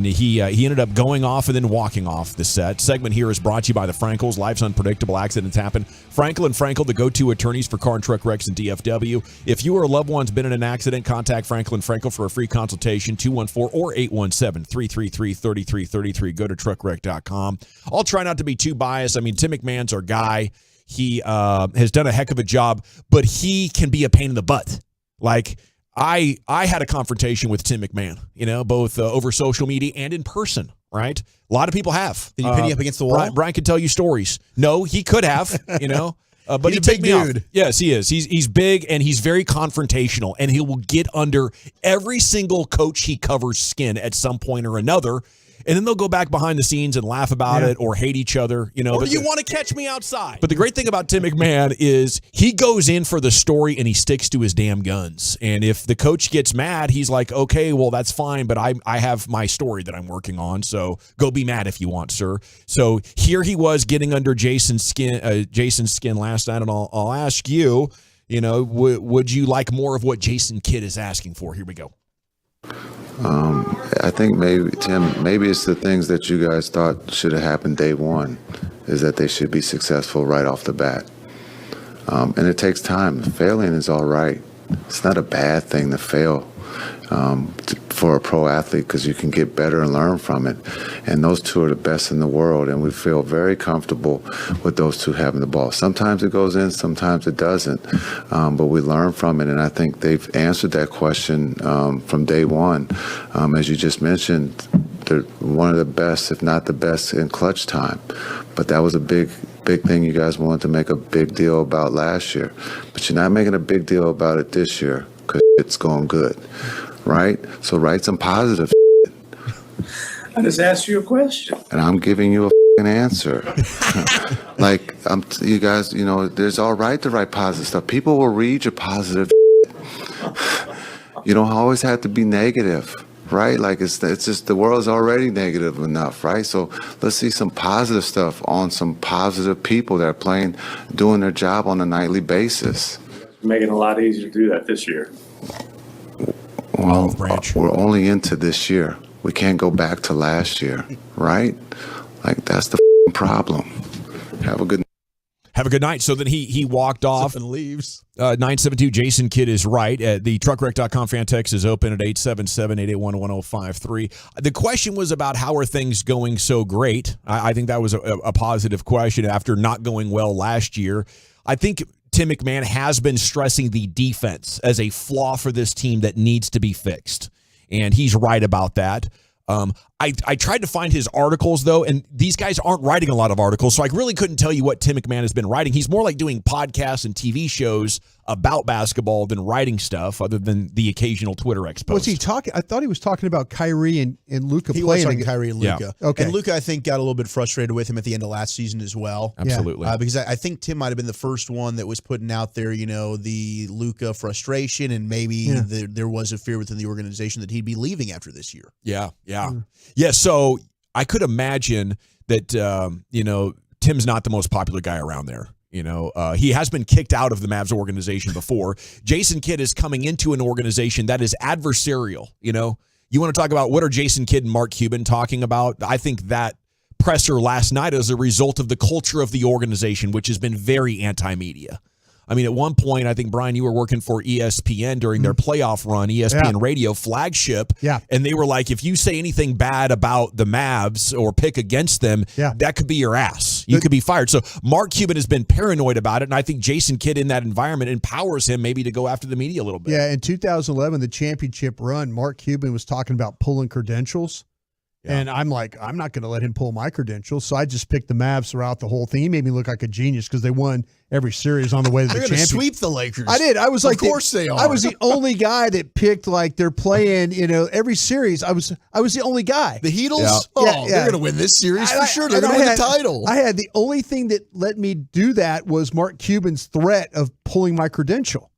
he ended up going off and then walking off the set. Segment here is brought to you by the Frankels. Life's unpredictable. Accidents happen. Frankel and Frankel, the go-to attorneys for car and truck wrecks in DFW. If you or a loved one's been in an accident, contact Frankel and Frankel for a free consultation, 214 or 817-333-3333. Go to truckwreck.com. I'll try not to be too biased. I mean, Tim McMahon's our guy. He has done a heck of a job, but he can be a pain in the butt. Like, I had a confrontation with Tim McMahon, both over social media and in person, right? A lot of people have. Did you pin you up against the wall? Brian could tell you stories. No, he could have, but he's he a took big me off. dude. Yes, he is. He's big, and he's very confrontational, and he will get under every single coach he covers skin at some point or another. And then they'll go back behind the scenes and laugh about it or hate each other. Or do you want to catch me outside? But the great thing about Tim McMahon is he goes in for the story and he sticks to his damn guns. And if the coach gets mad, he's like, okay, well, that's fine, but I have my story that I'm working on, so go be mad if you want, sir. So here he was getting under Jason's skin last night, and I'll ask you, would you like more of what Jason Kidd is asking for? Here we go. I think maybe it's the things that you guys thought should have happened day one, is that they should be successful right off the bat. And it takes time. Failing is all right. It's not a bad thing to fail for a pro athlete, because you can get better and learn from it. And those two are the best in the world, and we feel very comfortable with those two having the ball. Sometimes it goes in, sometimes it doesn't, but we learn from it, and I think they've answered that question from day one. As you just mentioned, they're one of the best, if not the best, in clutch time. But that was a big thing you guys wanted to make a big deal about last year. But you're not making a big deal about it this year because it's going good, right? So write some positive shit. I just asked you a question. And I'm giving you a answer. Like, you guys, there's all right to write positive stuff. People will read your positive shit. You don't always have to be negative. Right? Like, it's just the world's already negative enough, right? So let's see some positive stuff on some positive people that are doing their job on a nightly basis. Making it a lot easier to do that this year. Well, we're only into this year. We can't go back to last year, right? Like, that's the problem. Have a good night. So then he walked off and leaves. 972 Jason Kidd is right. The truckwreck.com fan text is open at 877-881-1053. The question was about how are things going so great. I think that was a positive question after not going well last year. I think Tim McMahon has been stressing the defense as a flaw for this team that needs to be fixed, and he's right about that. I tried to find his articles, though, and these guys aren't writing a lot of articles, so I really couldn't tell you what Tim McMahon has been writing. He's more like doing podcasts and TV shows about basketball than writing stuff, other than the occasional Twitter expose. Was he talking? I thought he was talking about Kyrie and Luka playing. He was talking Kyrie and Luka. Yeah. Okay. And Luka, I think, got a little bit frustrated with him at the end of last season as well. Absolutely. Because I think Tim might have been the first one that was putting out there, the Luka frustration, and maybe there was a fear within the organization that he'd be leaving after this year. Yeah. So I could imagine that, Tim's not the most popular guy around there. He has been kicked out of the Mavs organization before. Jason Kidd is coming into an organization that is adversarial. You want to talk about what are Jason Kidd and Mark Cuban talking about? I think that presser last night is a result of the culture of the organization, which has been very anti-media. I mean, at one point, I think, Brian, you were working for ESPN during their playoff run, ESPN Radio flagship. Yeah. And they were like, if you say anything bad about the Mavs or pick against them, that could be your ass. You could be fired. So Mark Cuban has been paranoid about it, and I think Jason Kidd in that environment empowers him maybe to go after the media a little bit. Yeah, in 2011, the championship run, Mark Cuban was talking about pulling credentials. Yeah. And I'm like, I'm not going to let him pull my credentials. So I just picked the Mavs throughout the whole thing. He made me look like a genius because they won every series on the way to the They're championship. sweep the Lakers. I did. I was like, of course they are. I was the only guy that picked like they're playing, every series. I was the only guy. The Heatles? They're going to win this series for sure. They're going to win the title. I had the only thing that let me do that was Mark Cuban's threat of pulling my credential.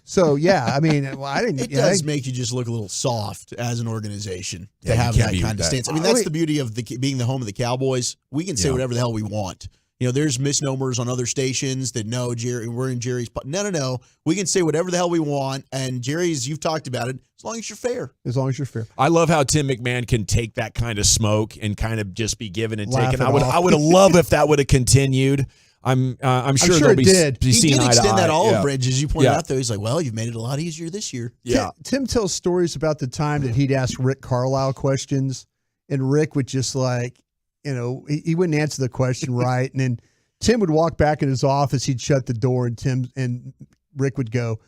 So, yeah, I mean, I didn't. It does make you just look a little soft as an organization to have that kind of stance. I mean, that's the beauty of being the home of the Cowboys. We can say whatever the hell we want. There's misnomers on other stations that Jerry, we're in Jerry's. No. We can say whatever the hell we want. And Jerry's, you've talked about it, as long as you're fair. As long as you're fair. I love how Tim McMahon can take that kind of smoke and kind of just be given and taken. I off. would have loved if that would have continued. I'm sure they'll it did. be He seen did eye to extend that eye. olive bridge, as you pointed out, though. He's like, well, you've made it a lot easier this year. Yeah. Tim tells stories about the time that he'd ask Rick Carlisle questions, and Rick would just he wouldn't answer the question right. And then Tim would walk back in his office, he'd shut the door, and Rick would go,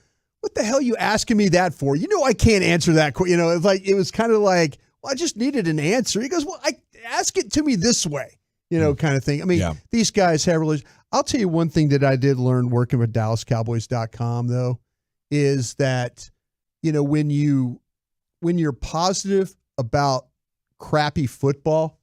"What the hell are you asking me that for? I can't answer that." It was kind of like, well, I just needed an answer. He goes, well, ask it to me this way, kind of thing. I mean, these guys have religion. I'll tell you one thing that I did learn working with DallasCowboys.com, though, is that, when you're positive about crappy football,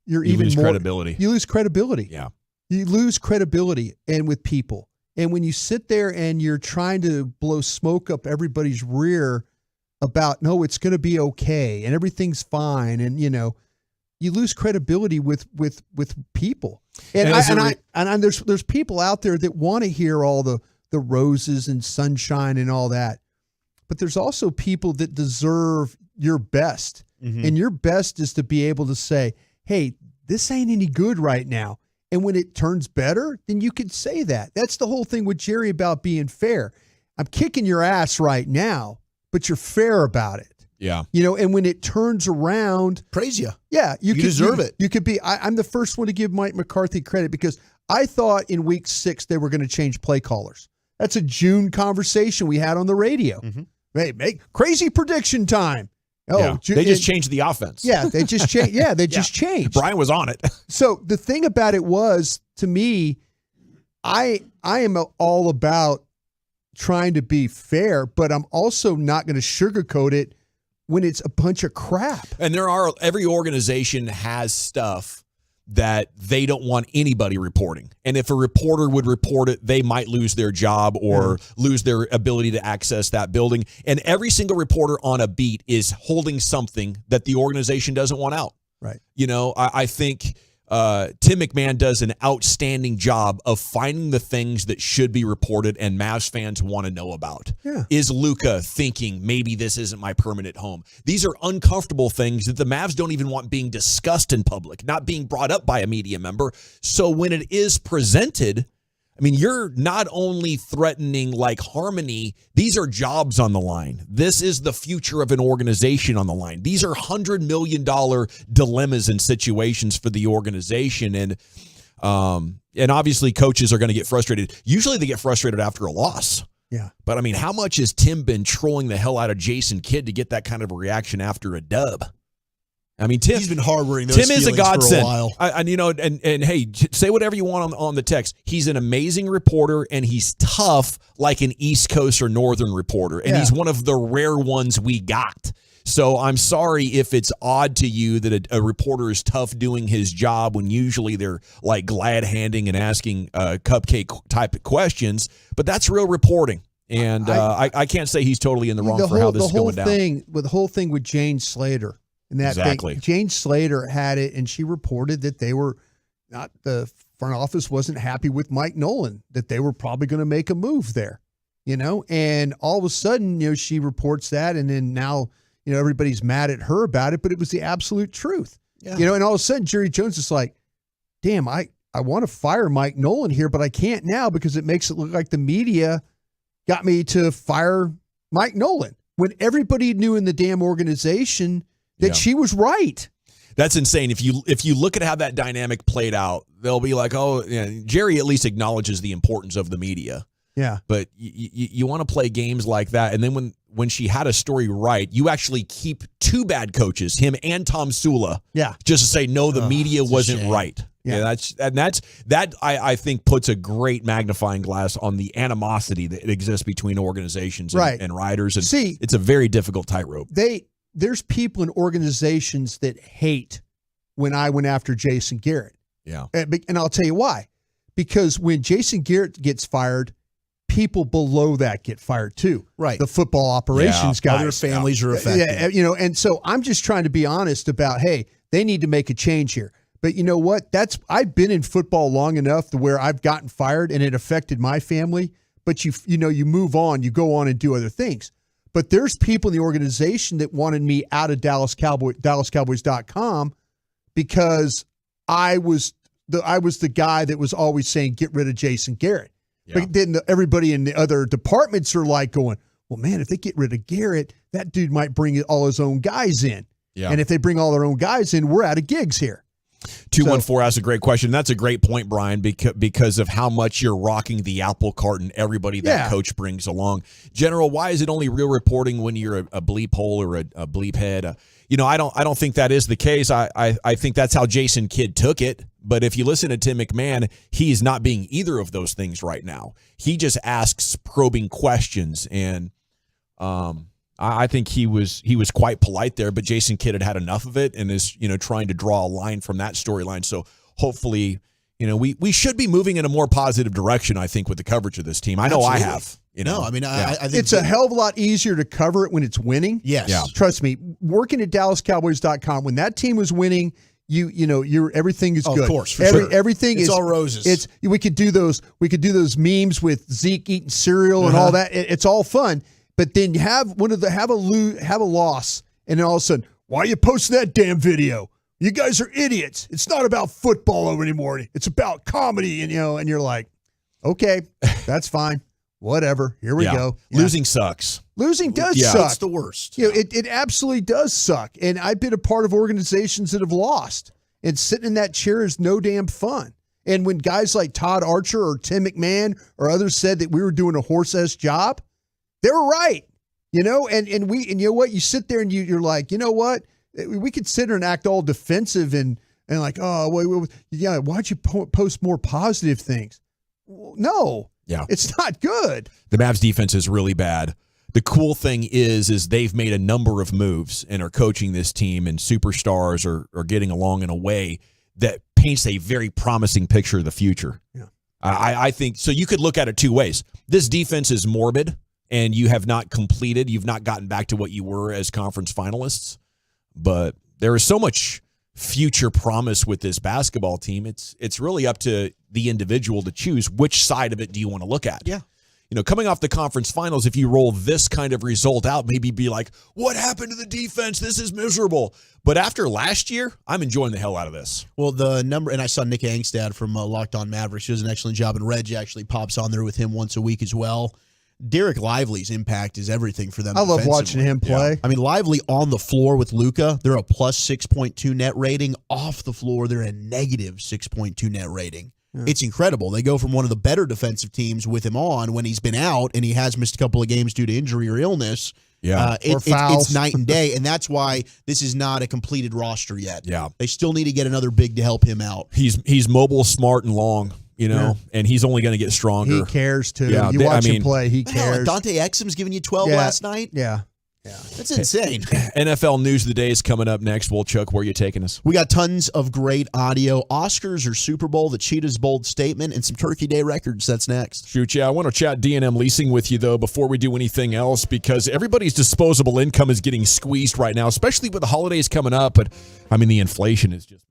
you lose credibility. You lose credibility. Yeah. You lose credibility and with people. And when you sit there and you're trying to blow smoke up everybody's rear about, no, it's going to be okay and everything's fine, and you lose credibility with people. And there's people out there that want to hear all the roses and sunshine and all that. But there's also people that deserve your best. Mm-hmm. And your best is to be able to say, hey, this ain't any good right now. And when it turns better, then you can say that. That's the whole thing with Jerry about being fair. I'm kicking your ass right now, but you're fair about it. Yeah. And when it turns around, praise you. Yeah. You deserve it. You could be, I'm the first one to give Mike McCarthy credit because I thought in week 6 they were going to change play callers. That's a June conversation we had on the radio. Mm-hmm. Hey, make crazy prediction time. Oh, they just changed the offense. Yeah, they just changed. Yeah, they just changed. Brian was on it. So the thing about it was, to me, I am all about trying to be fair, but I'm also not going to sugarcoat it when it's a bunch of crap. And every organization has stuff that they don't want anybody reporting. And if a reporter would report it, they might lose their job or lose their ability to access that building. And every single reporter on a beat is holding something that the organization doesn't want out. Right. I think Tim McMahon does an outstanding job of finding the things that should be reported and Mavs fans want to know about. Yeah. Is Luka thinking maybe this isn't my permanent home? These are uncomfortable things that the Mavs don't even want being discussed in public, not being brought up by a media member. So when it is presented, I mean, you're not only threatening like harmony, these are jobs on the line. This is the future of an organization on the line. These are $100 million dilemmas and situations for the organization. And obviously coaches are going to get frustrated. Usually they get frustrated after a loss. Yeah. But I mean, how much has Tim been trolling the hell out of Jason Kidd to get that kind of a reaction after a dub? I mean, Tim. He's been harboring those Tim is a godsend. For a while. And hey, say whatever you want on the text. He's an amazing reporter, and he's tough like an East Coast or Northern reporter, and he's one of the rare ones we got. So I'm sorry if it's odd to you that a reporter is tough doing his job when usually they're like glad handing and asking cupcake type of questions, but that's real reporting. And I can't say he's totally in the wrong for how this is going down. The whole thing with Jane Slater. And that exactly. Jane Slater had it, and she reported that the front office wasn't happy with Mike Nolan, that they were probably going to make a move there, and all of a sudden, she reports that, and then now, everybody's mad at her about it, but it was the absolute truth, and all of a sudden, Jerry Jones is like, damn, I I want to fire Mike Nolan here, but I can't now because it makes it look like the media got me to fire Mike Nolan when everybody knew in the damn organization that she was right. That's insane. If you look at how that dynamic played out, they'll be like, oh, Jerry at least acknowledges the importance of the media. Yeah. But you want to play games like that. And then when she had a story right, you actually keep two bad coaches, him and Tom Sula. Yeah. Just to say, no, the media wasn't right. Yeah. That I think puts a great magnifying glass on the animosity that exists between organizations and writers. And see, it's a very difficult tightrope. There's people in organizations that hate when I went after Jason Garrett. Yeah. And I'll tell you why. Because when Jason Garrett gets fired, people below that get fired too. Right. The football operations guys. Other families are affected. Yeah, and so I'm just trying to be honest about, hey, they need to make a change here. But you know what? I've been in football long enough to where I've gotten fired and it affected my family. But you move on, you go on and do other things. But there's people in the organization that wanted me out of DallasCowboys.com because I was the guy that was always saying get rid of Jason Garrett. Yeah. But then everybody in the other departments are like going, well, man, if they get rid of Garrett, that dude might bring all his own guys in. Yeah. And if they bring all their own guys in, we're out of gigs here. 214 asked a great question. That's a great point, Brian, because of how much you're rocking the apple cart and everybody that coach brings along. General, why is it only real reporting when you're a bleep hole or a bleep head? I don't think that is the case. I think that's how Jason Kidd took it. But if you listen to Tim McMahon, he's not being either of those things right now. He just asks probing questions, and I think he was quite polite there. But Jason Kidd had enough of it and is trying to draw a line from that storyline. So hopefully, we should be moving in a more positive direction. I think with the coverage of this team, I know Absolutely. I have. I think it's a hell of a lot easier to cover it when it's winning. Yes. Yeah. Trust me, working at DallasCowboys.com, when that team was winning, everything is good. Of course, for sure. Everything it's is all roses. We could do those memes with Zeke eating cereal and all that. It's all fun. But then you have have a loss, and then all of a sudden, why are you posting that damn video? You guys are idiots. It's not about football anymore. It's about comedy, and you're like, okay, that's fine. Whatever. Here we go. Yeah. Losing sucks. Losing does suck. It's the worst. It absolutely does suck. And I've been a part of organizations that have lost. And sitting in that chair is no damn fun. And when guys like Todd Archer or Tim McMahon or others said that we were doing a horse-ass job, they were right. And you know what? You sit there and you're like, you know what? We could sit there and act all defensive and like, oh, why'd you post more positive things? No. Yeah. It's not good. The Mavs defense is really bad. The cool thing is they've made a number of moves and are coaching this team, and superstars are getting along in a way that paints a very promising picture of the future. Yeah. I think so. You could look at it two ways. This defense is morbid, and you have not completed. You've not gotten back to what you were as conference finalists. But there is so much future promise with this basketball team. It's really up to the individual to choose which side of it do you want to look at. Yeah. Coming off the conference finals, if you roll this kind of result out, maybe be like, what happened to the defense? This is miserable. But after last year, I'm enjoying the hell out of this. Well, the number, and I saw Nick Angstad from Locked On Mavericks. She does an excellent job, and Reg actually pops on there with him once a week as well. Derek Lively's impact is everything for them. I love watching him play. Yeah. I mean, Lively on the floor with Luka, they're a plus 6.2 net rating. Off the floor, they're a negative 6.2 net rating. Yeah. It's incredible. They go from one of the better defensive teams with him on when he's been out, and he has missed a couple of games due to injury or illness. Yeah, it's night and day, and that's why this is not a completed roster yet. Yeah, they still need to get another big to help him out. He's mobile, smart, and long. And he's only going to get stronger. He cares too. Yeah, you watch him play. He cares. Hell, Dante Exum's giving you 12 last night. Yeah. That's insane. NFL News of the Day is coming up next. Well, Chuck, where are you taking us? We got tons of great audio. Oscars or Super Bowl, the Cheetah's bold statement, and some Turkey Day records. That's next. Shoot, yeah. I want to chat D&M leasing with you, though, before we do anything else, because everybody's disposable income is getting squeezed right now, especially with the holidays coming up. But, I mean, the inflation is just...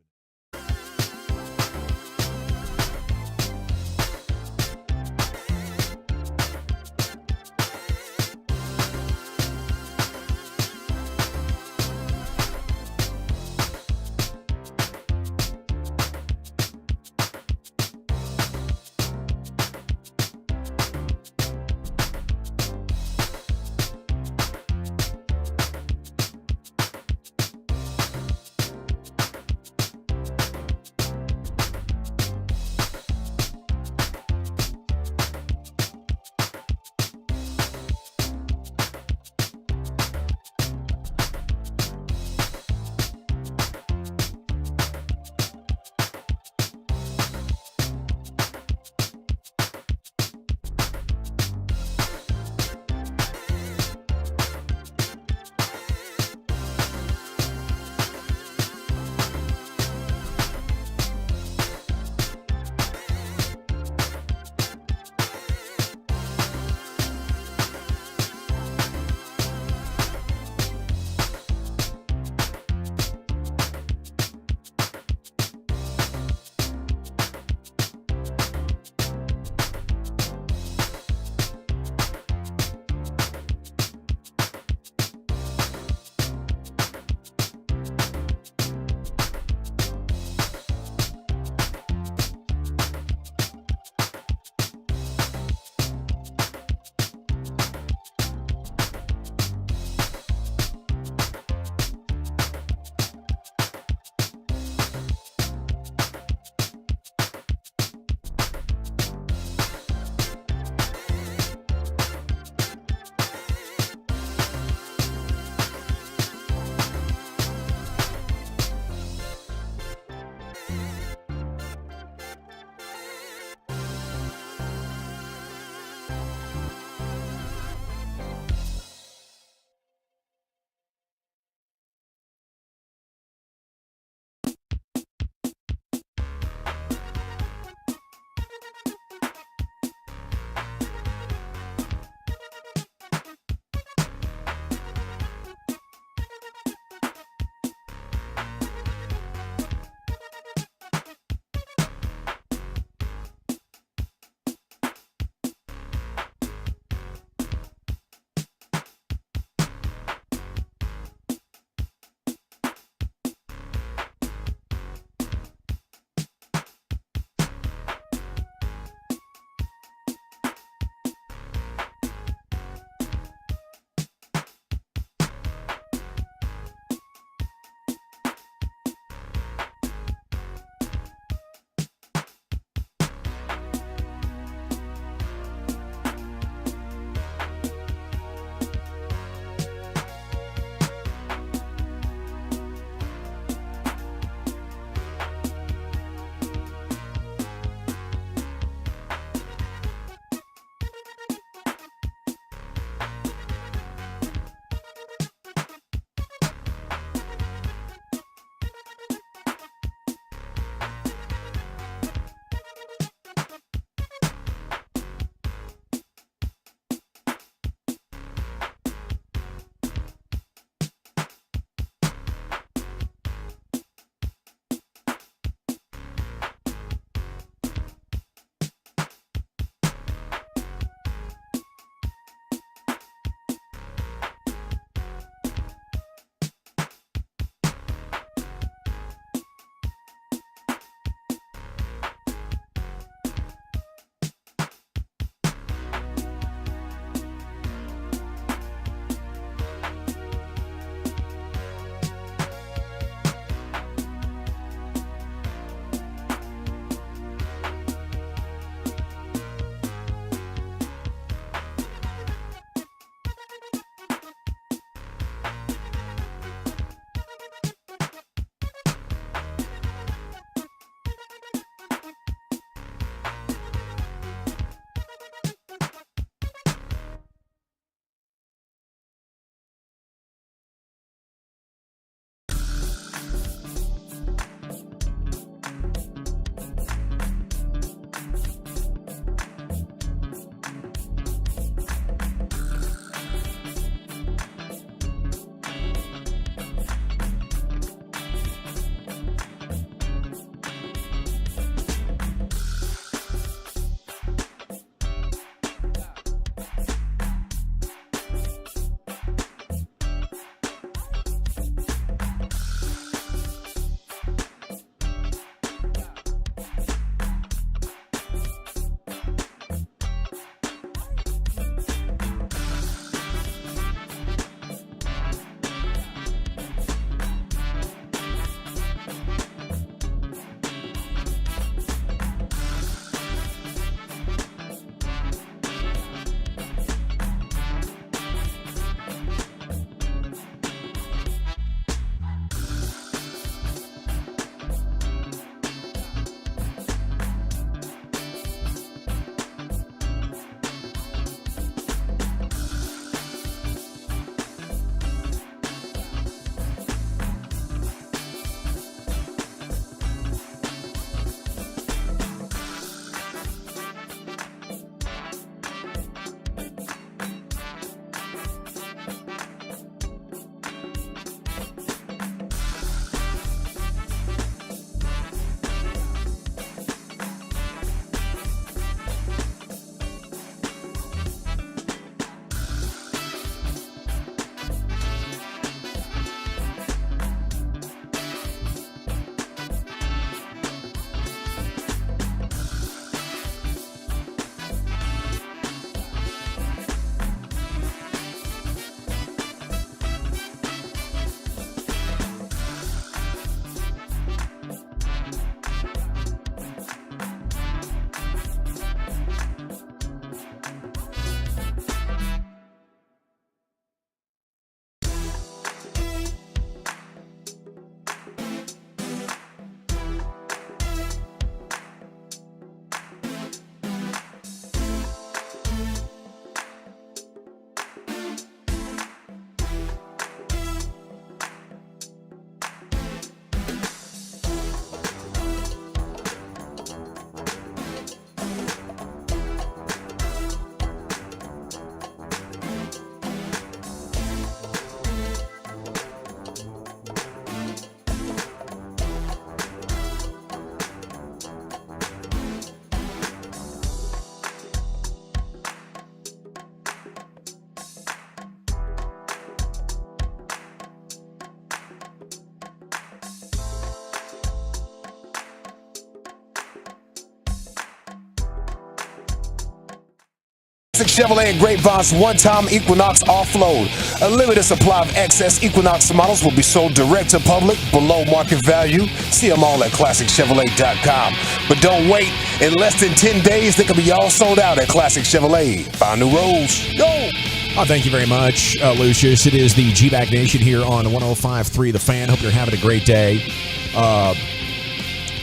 Chevrolet and Grapevine's one-time Equinox offload. A limited supply of excess Equinox models will be sold direct to public below market value. See them all at ClassicChevrolet.com. But don't wait. In less than 10 days, they could be all sold out at Classic Chevrolet. Find new roads. Go! Oh, thank you very much, Lucius. It is the G-Bag Nation here on 105.3 The Fan. Hope you're having a great day.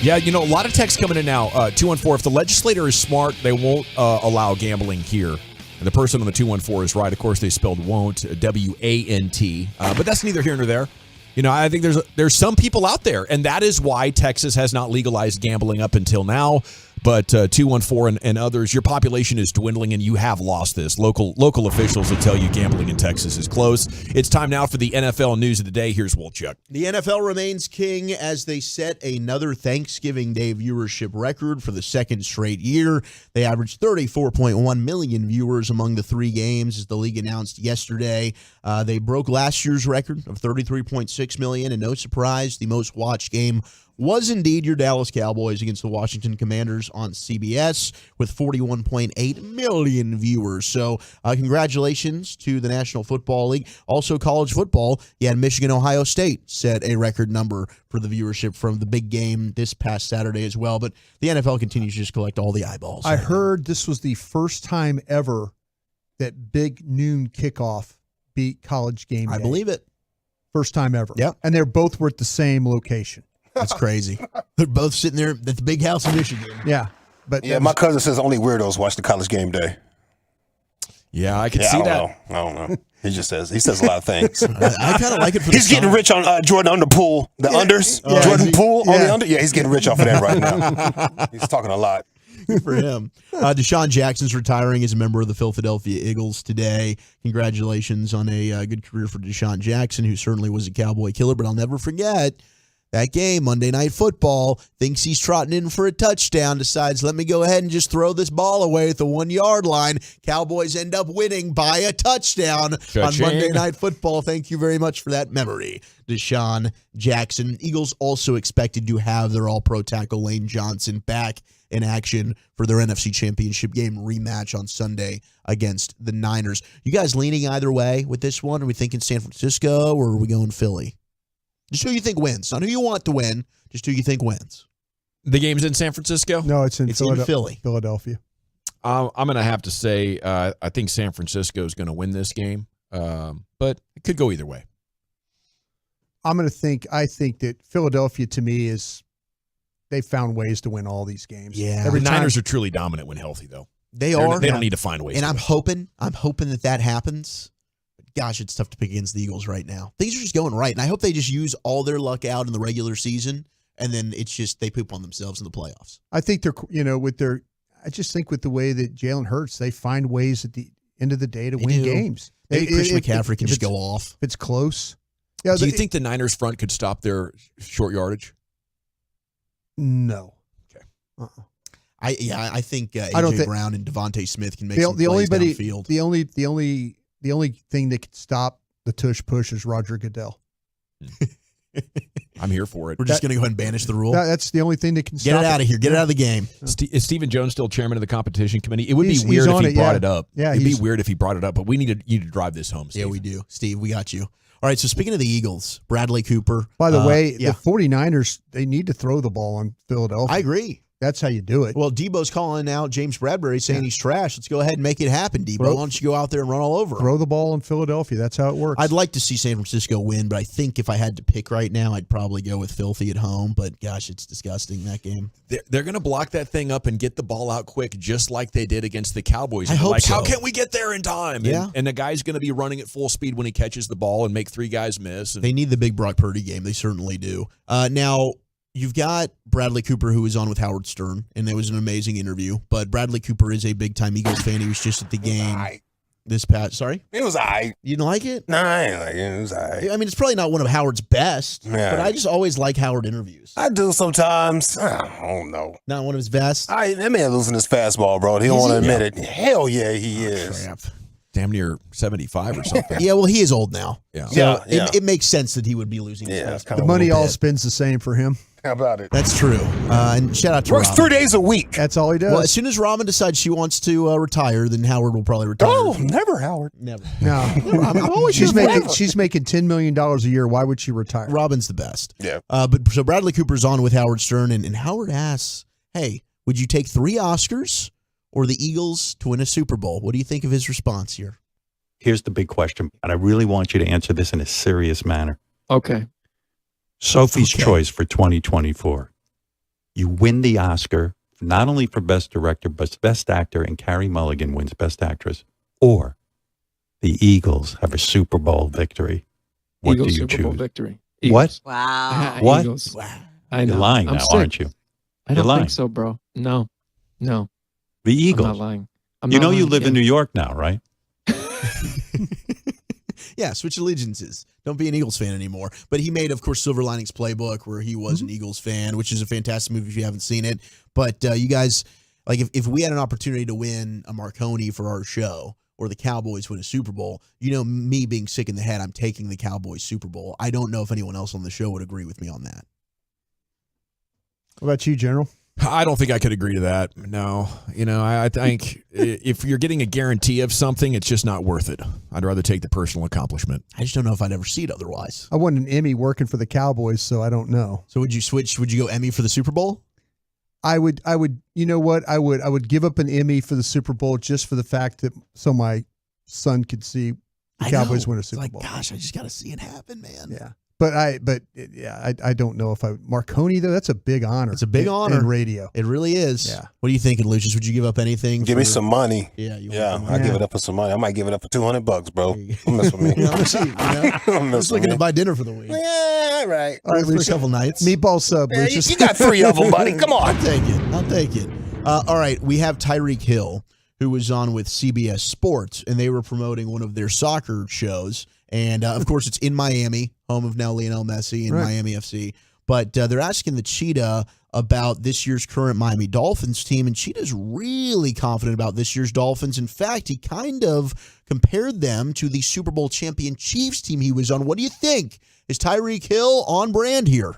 Yeah, a lot of texts coming in now. 214, if the legislator is smart, they won't allow gambling here. And the person on the 214 is right. Of course, they spelled won't, W-A-N-T. But that's neither here nor there. I think there's some people out there, and that is why Texas has not legalized gambling up until now. But 214 and others, your population is dwindling, and you have lost this. Local officials will tell you gambling in Texas is close. It's time now for the NFL news of the day. Here's Wolchuk. The NFL remains king as they set another Thanksgiving Day viewership record for the second straight year. They averaged 34.1 million viewers among the three games, as the league announced yesterday. They broke last year's record of 33.6 million, and no surprise, the most watched game was indeed your Dallas Cowboys against the Washington Commanders on CBS with 41.8 million viewers. So congratulations to the National Football League. Also college football, you had Michigan-Ohio State set a record number for the viewership from the big game this past Saturday as well. But the NFL continues to just collect all the eyeballs. I heard this was the first time ever that big noon kickoff beat college game day. I believe it. First time ever. Yep. And they're both were at the same location. That's crazy. They're both sitting there at the big house in Michigan. Yeah. But my cousin says only weirdos watch the college game day. Yeah, I can see that. I don't know. He says a lot of things. I kind of like it for He's getting rich on Jordan Under Pool. The unders. Jordan Pool on the under. Yeah, he's getting rich off of that right now. He's talking a lot. Good for him. Deshaun Jackson's retiring as a member of the Philadelphia Eagles today. Congratulations on a good career for Deshaun Jackson, who certainly was a Cowboy killer. But I'll never forget that game, Monday Night Football, thinks he's trotting in for a touchdown, decides, let me go ahead and just throw this ball away at the 1 yard line. Cowboys end up winning by a touchdown on Monday Night Football. Thank you very much for that memory, Deshaun Jackson. Eagles also expected to have their all-pro tackle Lane Johnson back in action for their NFC Championship game rematch on Sunday against the Niners. You guys leaning either way with this one? Are we thinking San Francisco or are we going Philly? Just who you think wins. Not who you want to win, just who you think wins. The game's in San Francisco? No, it's in Philly. Philadelphia. I'm going to have to say I think San Francisco is going to win this game, but it could go either way. I think that Philadelphia, to me, they've found ways to win all these games. Yeah. The Niners are truly dominant when healthy, though. They are. They don't need to find ways. And I'm hoping that happens. Gosh, it's tough to pick against the Eagles right now. Things are just going right, and I hope they just use all their luck out in the regular season, and then it's just they poop on themselves in the playoffs. I think I just think with the way that Jalen Hurts, they find ways at the end of the day to win games. Maybe Christian McCaffrey can just go off. If it's close. Yeah, do you think the Niners front could stop their short yardage? No. Okay. I think AJ Brown and Devontae Smith can make some plays downfield. The only thing that could stop the tush push is Roger Goodell. I'm here for it. We're just going to go ahead and banish the rule. That's the only thing that can get it out of here. Get it out of the game. Is Stephen Jones still chairman of the competition committee? It would be weird if he brought it up. Yeah, it'd be weird if he brought it up. But we need you to drive this home, Steve. Yeah, we do. Steve, we got you. All right, so speaking of the Eagles, Bradley Cooper. By the way, the 49ers, they need to throw the ball on Philadelphia. I agree. That's how you do it. Well, Debo's calling out James Bradbury saying he's trash. Let's go ahead and make it happen, Debo. Why don't you go out there and run all over him? Throw the ball in Philadelphia. That's how it works. I'd like to see San Francisco win, but I think if I had to pick right now, I'd probably go with Filthy at home. But, gosh, it's disgusting, that game. They're going to block that thing up and get the ball out quick, just like they did against the Cowboys. I hope so. How can we get there in time? Yeah. And the guy's going to be running at full speed when he catches the ball and make three guys miss. They need the big Brock Purdy game. They certainly do. Now, you've got Bradley Cooper, who was on with Howard Stern, and it was an amazing interview. But Bradley Cooper is a big-time Eagles fan. He was just at the game this past. Sorry? It was all right. You didn't like it? No, I ain't like it. It was all right. I mean, it's probably not one of Howard's best, but I just always like Howard interviews. I do sometimes. I don't know. Not one of his best? That man losing his fastball, bro. He don't want to admit it. Hell yeah, he is. Crap. Damn near 75 or something. Yeah, well, he is old now. Yeah. So it makes sense that he would be losing his fastball. The money all spins the same for him. How about it? That's true. And shout out to Works Robin. 3 days a week. That's all he does. Well, as soon as Robin decides she wants to retire, then Howard will probably retire. Oh, never, Howard. Never. No, I'm always she's here making forever. $10 million a year. Why would she retire? Robin's the best. Yeah. But so Bradley Cooper's on with Howard Stern, and Howard asks, "Hey, would you take 3 Oscars or the Eagles to win a Super Bowl?" What do you think of his response here? Here's the big question, and I really want you to answer this in a serious manner. Okay. Sophie's Choice for 2024. You win the Oscar, not only for Best Director, but Best Actor, and Carey Mulligan wins Best Actress. Or the Eagles have a Super Bowl victory. What Eagles do you Super choose? Bowl victory. What? Wow. What? Eagles. I You're know. lying I'm now, sick. aren't you? I You're don't lying. think so, bro. No. The I'm Eagles. not lying. You know you live in New York now, right? Yeah, switch allegiances. Don't be an Eagles fan anymore. But he made, of course, Silver Linings Playbook, where he was an Eagles fan, which is a fantastic movie if you haven't seen it. But you guys, like, if we had an opportunity to win a Marconi for our show, or the Cowboys win a Super Bowl, you know, me being sick in the head, I'm taking the Cowboys Super Bowl. I don't know if anyone else on the show would agree with me on that. What about you, General? I don't think I could agree to that. No. You know, I think if you're getting a guarantee of something, it's just not worth it. I'd rather take the personal accomplishment. I just don't know if I'd ever see it otherwise. I won an Emmy working for the Cowboys, so I don't know. So would you switch? Would you go Emmy for the Super Bowl? I would, you know what? I would give up an Emmy for the Super Bowl just for the fact that so my son could see the Cowboys win a Super Bowl. Gosh, I just got to see it happen, man. Yeah. But I don't know if Marconi though. That's a big honor. It's a big honor in radio. It really is. Yeah. What are you thinking, Lucius? Would you give up anything? Give me some money. Yeah. I'll give it up for some money. I might give it up for $200, bro. Don't mess with me. I'm just looking to buy dinner for the week. Yeah, right. All right, for a Lucius. couple nights. Meatball sub. Yeah, Lucius. you got 3 of them, buddy. Come on. I'll take it. All right, we have Tyreek Hill, who was on with CBS Sports, and they were promoting one of their soccer shows. And, of course, it's in Miami, home of now Lionel Messi and Miami FC. But they're asking the Cheetah about this year's current Miami Dolphins team, and Cheetah's really confident about this year's Dolphins. In fact, he kind of compared them to the Super Bowl champion Chiefs team he was on. What do you think? Is Tyreek Hill on brand here?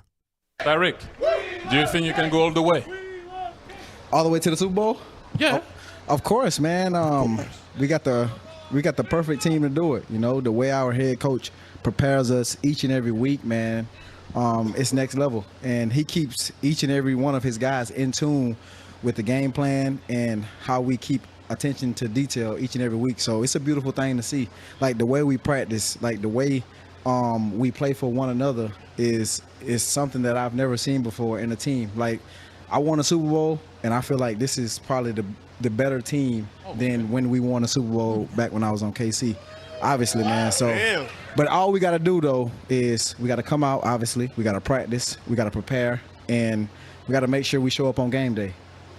Tyreek, do you think you can go all the way? All the way to the Super Bowl? Yeah. Of course, man. We got the perfect team to do it. You know, the way our head coach prepares us each and every week, man, it's next level. And he keeps each and every one of his guys in tune with the game plan and how we keep attention to detail each and every week. So it's a beautiful thing to see. Like the way we practice, like the way we play for one another is something that I've never seen before in a team. Like I won a Super Bowl, and I feel like this is probably the better team than when we won a Super Bowl back when I was on KC. Obviously, man. So, but all we got to do, though, is we got to come out, obviously. We got to practice. We got to prepare. And we got to make sure we show up on game day.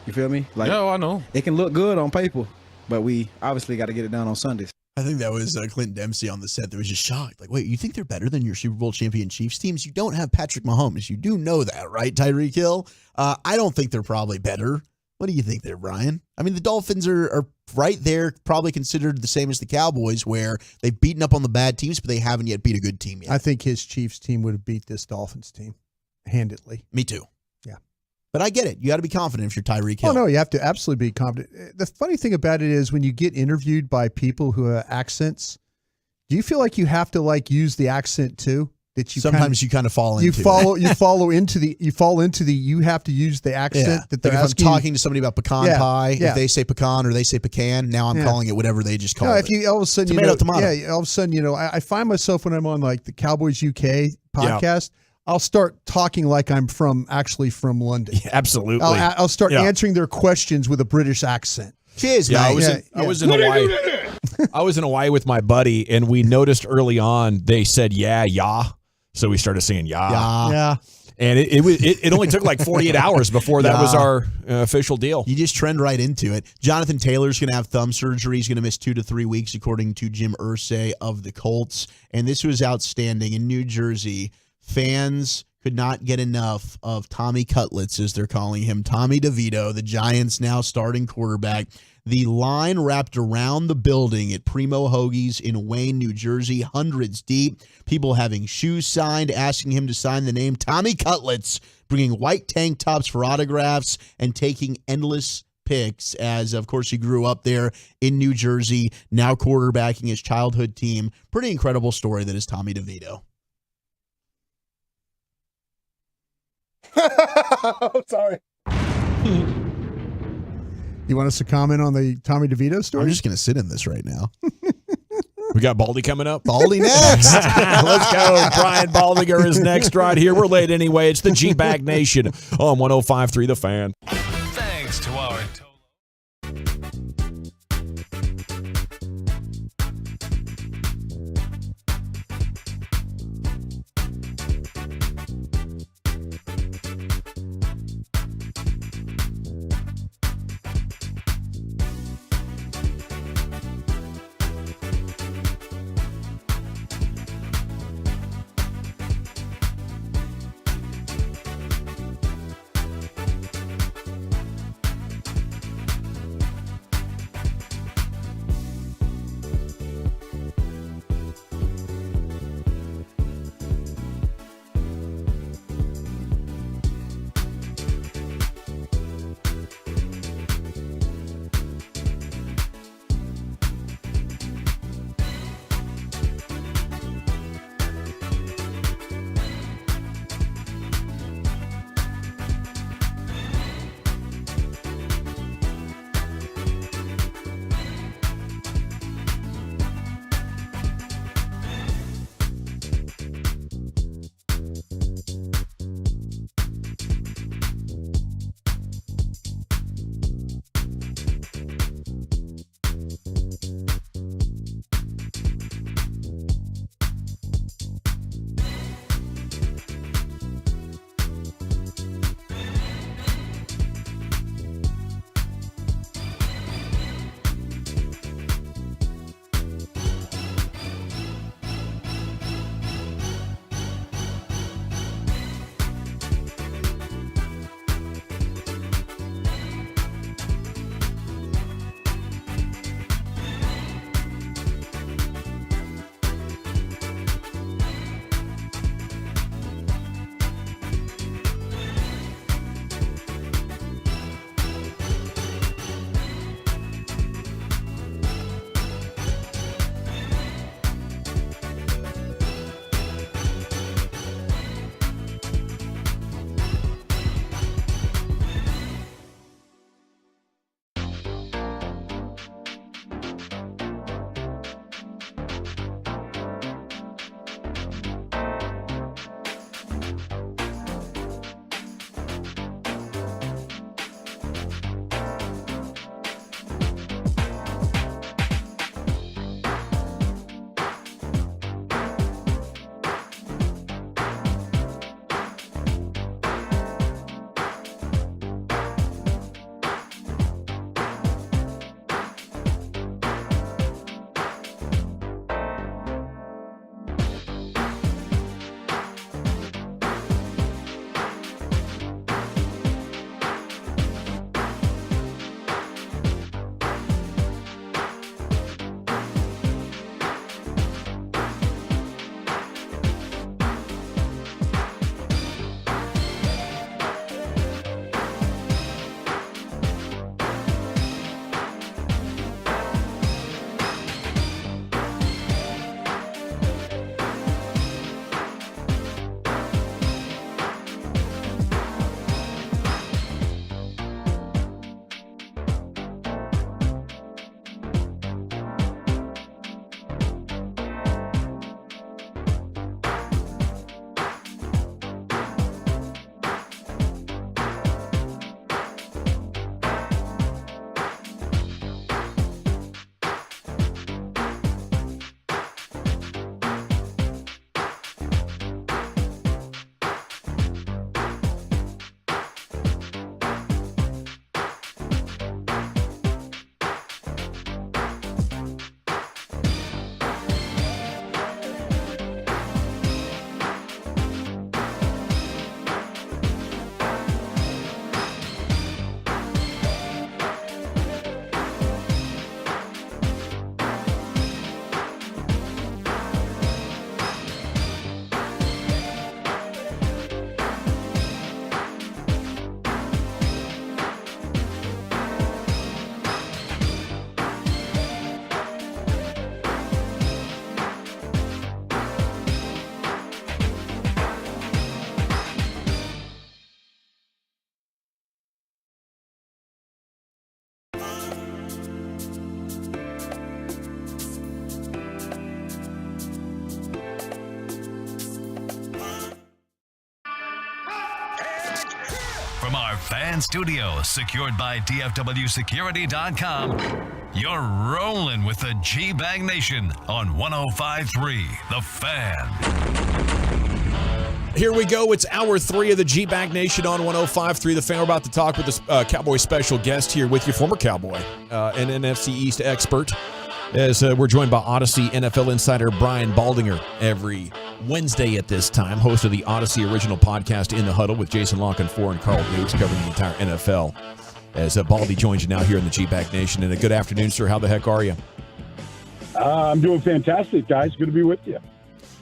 You feel me? Like, Yeah, I know. It can look good on paper, but we obviously got to get it done on Sundays. I think that was Clinton Dempsey on the set that was just shocked. Like, wait, you think they're better than your Super Bowl champion Chiefs teams? You don't have Patrick Mahomes. You do know that, right, Tyreek Hill? I don't think they're probably better. What do you think there, Brian? I mean, the Dolphins are right there, probably considered the same as the Cowboys, where they've beaten up on the bad teams, but they haven't yet beat a good team yet. I think his Chiefs team would have beat this Dolphins team handedly. Me too. Yeah. But I get it. You got to be confident if you're Tyreek Hill. Oh, no, you have to absolutely be confident. The funny thing about it is when you get interviewed by people who have accents, do you feel like you have to like use the accent too? That you sometimes you kind of fall into you fall into the you have to use the accent that they're like if asking. I'm talking to somebody about pecan pie, if they say pecan or they say pecan, now I'm calling it whatever they just call it. If you all of a sudden tomato. Yeah, all of a sudden I find myself when I'm on like the Cowboys UK podcast, I'll start talking like I'm actually from London. Yeah, absolutely. I'll start answering their questions with a British accent. Cheers, yeah, man. I was in Hawaii. I was in Hawaii with my buddy, and we noticed early on they said yeah. So we started singing Yeah. And it only took like 48 hours before that was our official deal. You just trend right into it. Jonathan Taylor's going to have thumb surgery. He's going to miss 2 to 3 weeks, according to Jim Irsay of the Colts. And this was outstanding. In New Jersey, fans could not get enough of Tommy Cutlets, as they're calling him, Tommy DeVito, the Giants' now starting quarterback. The line wrapped around the building at Primo Hoagie's in Wayne, New Jersey, hundreds deep. People having shoes signed, asking him to sign the name Tommy Cutlets, bringing white tank tops for autographs, and taking endless pics as, of course, he grew up there in New Jersey, now quarterbacking his childhood team. Pretty incredible story that is Tommy DeVito. I'm sorry. You want us to comment on the Tommy DeVito story? I'm just going to sit in this right now. We got Baldy coming up. Baldy next. Let's go. Brian Baldinger is next right here. We're late anyway. It's the G-Bag Nation on 105.3 The Fan. Thanks to our Fan Studios, secured by DFWSecurity.com. You're rolling with the G-Bag Nation on 105.3 The Fan. Here we go. It's hour 3 of the G-Bag Nation on 105.3 The Fan. We're about to talk with this Cowboy special guest here with you, former Cowboy, an NFC East expert, as we're joined by Odyssey NFL insider Brian Baldinger every Wednesday at this time, host of the Odyssey original podcast In the Huddle with Jason Lockenfor and Carl Newts, covering the entire NFL. As Baldy joins you now here in the G-Bag Nation. And a good afternoon, sir. How the heck are you? I'm doing fantastic, guys. Good to be with you.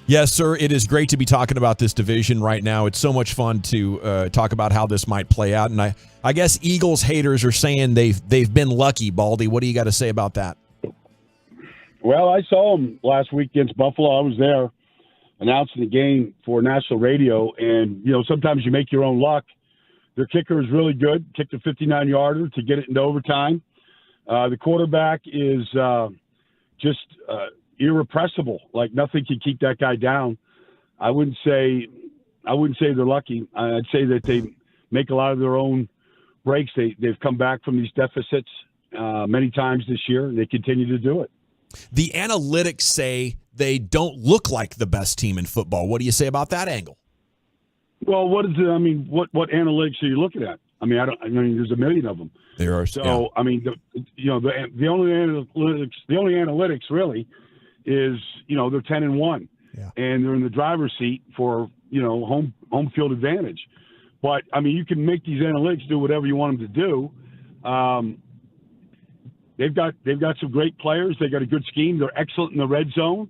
Yes, sir. It is great to be talking about this division right now. It's so much fun to talk about how this might play out. And I guess Eagles haters are saying they've been lucky, Baldy. What do you got to say about that? Well, I saw them last week against Buffalo. I was there announcing the game for national radio. And, you know, sometimes you make your own luck. Their kicker is really good, kicked a 59-yarder to get it into overtime. The quarterback is just irrepressible. Like, nothing can keep that guy down. I wouldn't say they're lucky. I'd say that they make a lot of their own breaks. They've come back from these deficits many times this year, and they continue to do it. The analytics say they don't look like the best team in football. What do you say about that angle? Well, what is it? I mean, what analytics are you looking at? I mean, there's a million of them. There are. So, yeah. I mean, the only analytics really is, you know, they're 10-1, and they're in the driver's seat for, you know, home field advantage. But I mean, you can make these analytics do whatever you want them to do. They've got some great players. They got a good scheme. They're excellent in the red zone.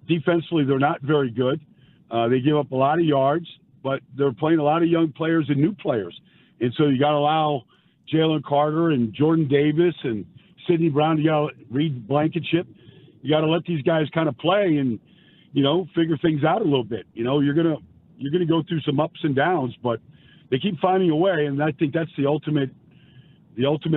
Defensively, they're not very good. They give up a lot of yards, but they're playing a lot of young players and new players. And so you got to allow Jalen Carter and Jordan Davis and Sidney Brown, you got to read Blankenship. You got to let these guys kind of play and, you know, figure things out a little bit. You know, you're gonna go through some ups and downs, but they keep finding a way, and I think that's the ultimate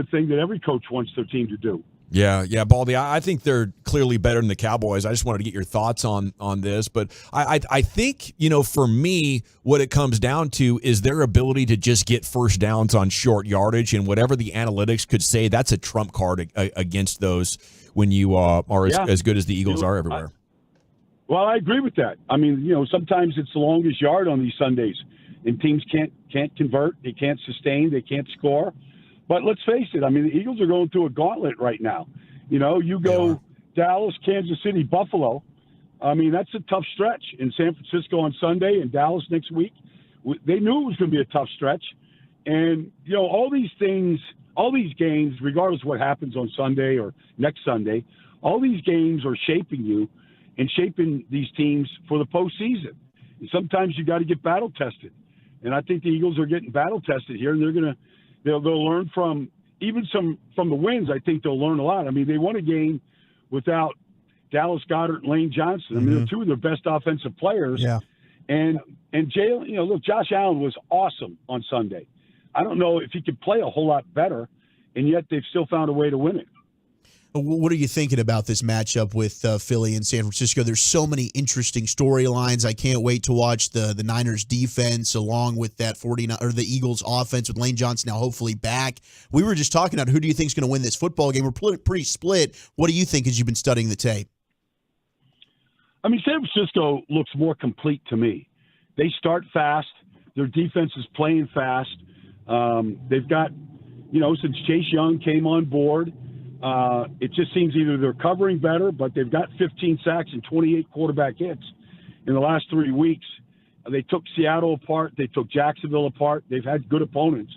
thing that every coach wants their team to do. Yeah, Baldy. I think they're clearly better than the Cowboys. I just wanted to get your thoughts on this, but I think, you know, for me, what it comes down to is their ability to just get first downs on short yardage, and whatever the analytics could say, that's a trump card against those when you are as good as the Eagles are everywhere. Well, I agree with that. I mean, you know, sometimes it's the longest yard on these Sundays, and teams can't convert, they can't sustain, they can't score. But let's face it, I mean, the Eagles are going through a gauntlet right now. You know, you go Dallas, Kansas City, Buffalo. I mean, that's a tough stretch. In San Francisco on Sunday and Dallas next week, they knew it was going to be a tough stretch. And, you know, all these things, all these games, regardless of what happens on Sunday or next Sunday, all these games are shaping you and shaping these teams for the postseason. And sometimes you got to get battle tested. And I think the Eagles are getting battle tested here, and they'll learn from the wins. I think they'll learn a lot. I mean, they won a game without Dallas Goedert and Lane Johnson. I mean, they're two of their best offensive players. Yeah. And Jalen, you know, look, Josh Allen was awesome on Sunday. I don't know if he could play a whole lot better, and yet they've still found a way to win it. What are you thinking about this matchup with Philly and San Francisco? There's so many interesting storylines. I can't wait to watch the Niners defense along with that the Eagles offense with Lane Johnson now hopefully back. We were just talking about who do you think is going to win this football game. We're pretty split. What do you think as you've been studying the tape? I mean, San Francisco looks more complete to me. They start fast. Their defense is playing fast. They've got, you know, since Chase Young came on board, it just seems either they're covering better, but they've got 15 sacks and 28 quarterback hits in the last 3 weeks. They took Seattle apart. They took Jacksonville apart. They've had good opponents.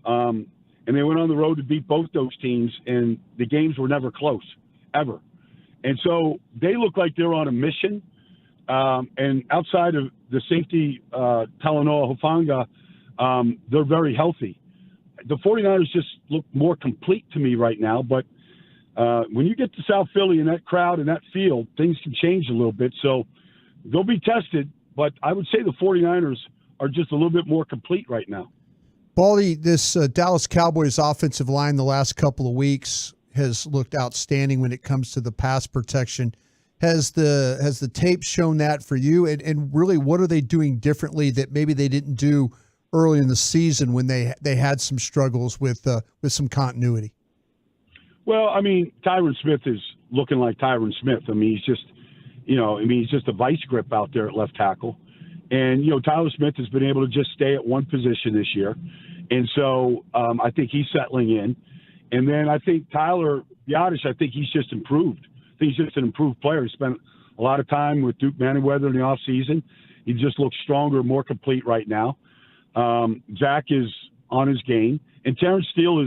And they went on the road to beat both those teams, and the games were never close, ever. And so they look like they're on a mission. And outside of the safety, Talanoa Hufanga, they're very healthy. The 49ers just look more complete to me right now, but when you get to South Philly and that crowd and that field, things can change a little bit. So they'll be tested, but I would say the 49ers are just a little bit more complete right now. Baldy, this Dallas Cowboys offensive line the last couple of weeks has looked outstanding when it comes to the pass protection. Has the tape shown that for you? And really, what are they doing differently that maybe they didn't do early in the season when they had some struggles with some continuity. Well, I mean, Tyron Smith is looking like Tyron Smith. I mean, he's just a vice grip out there at left tackle. And, Tyler Smith has been able to just stay at one position this year. And so I think he's settling in. And then I think Tyler Biotish, I think he's just improved. I think he's just an improved player. He spent a lot of time with Duke Manyweather in the offseason. He just looks stronger, more complete right now. Zach is on his game. And Terrence Steele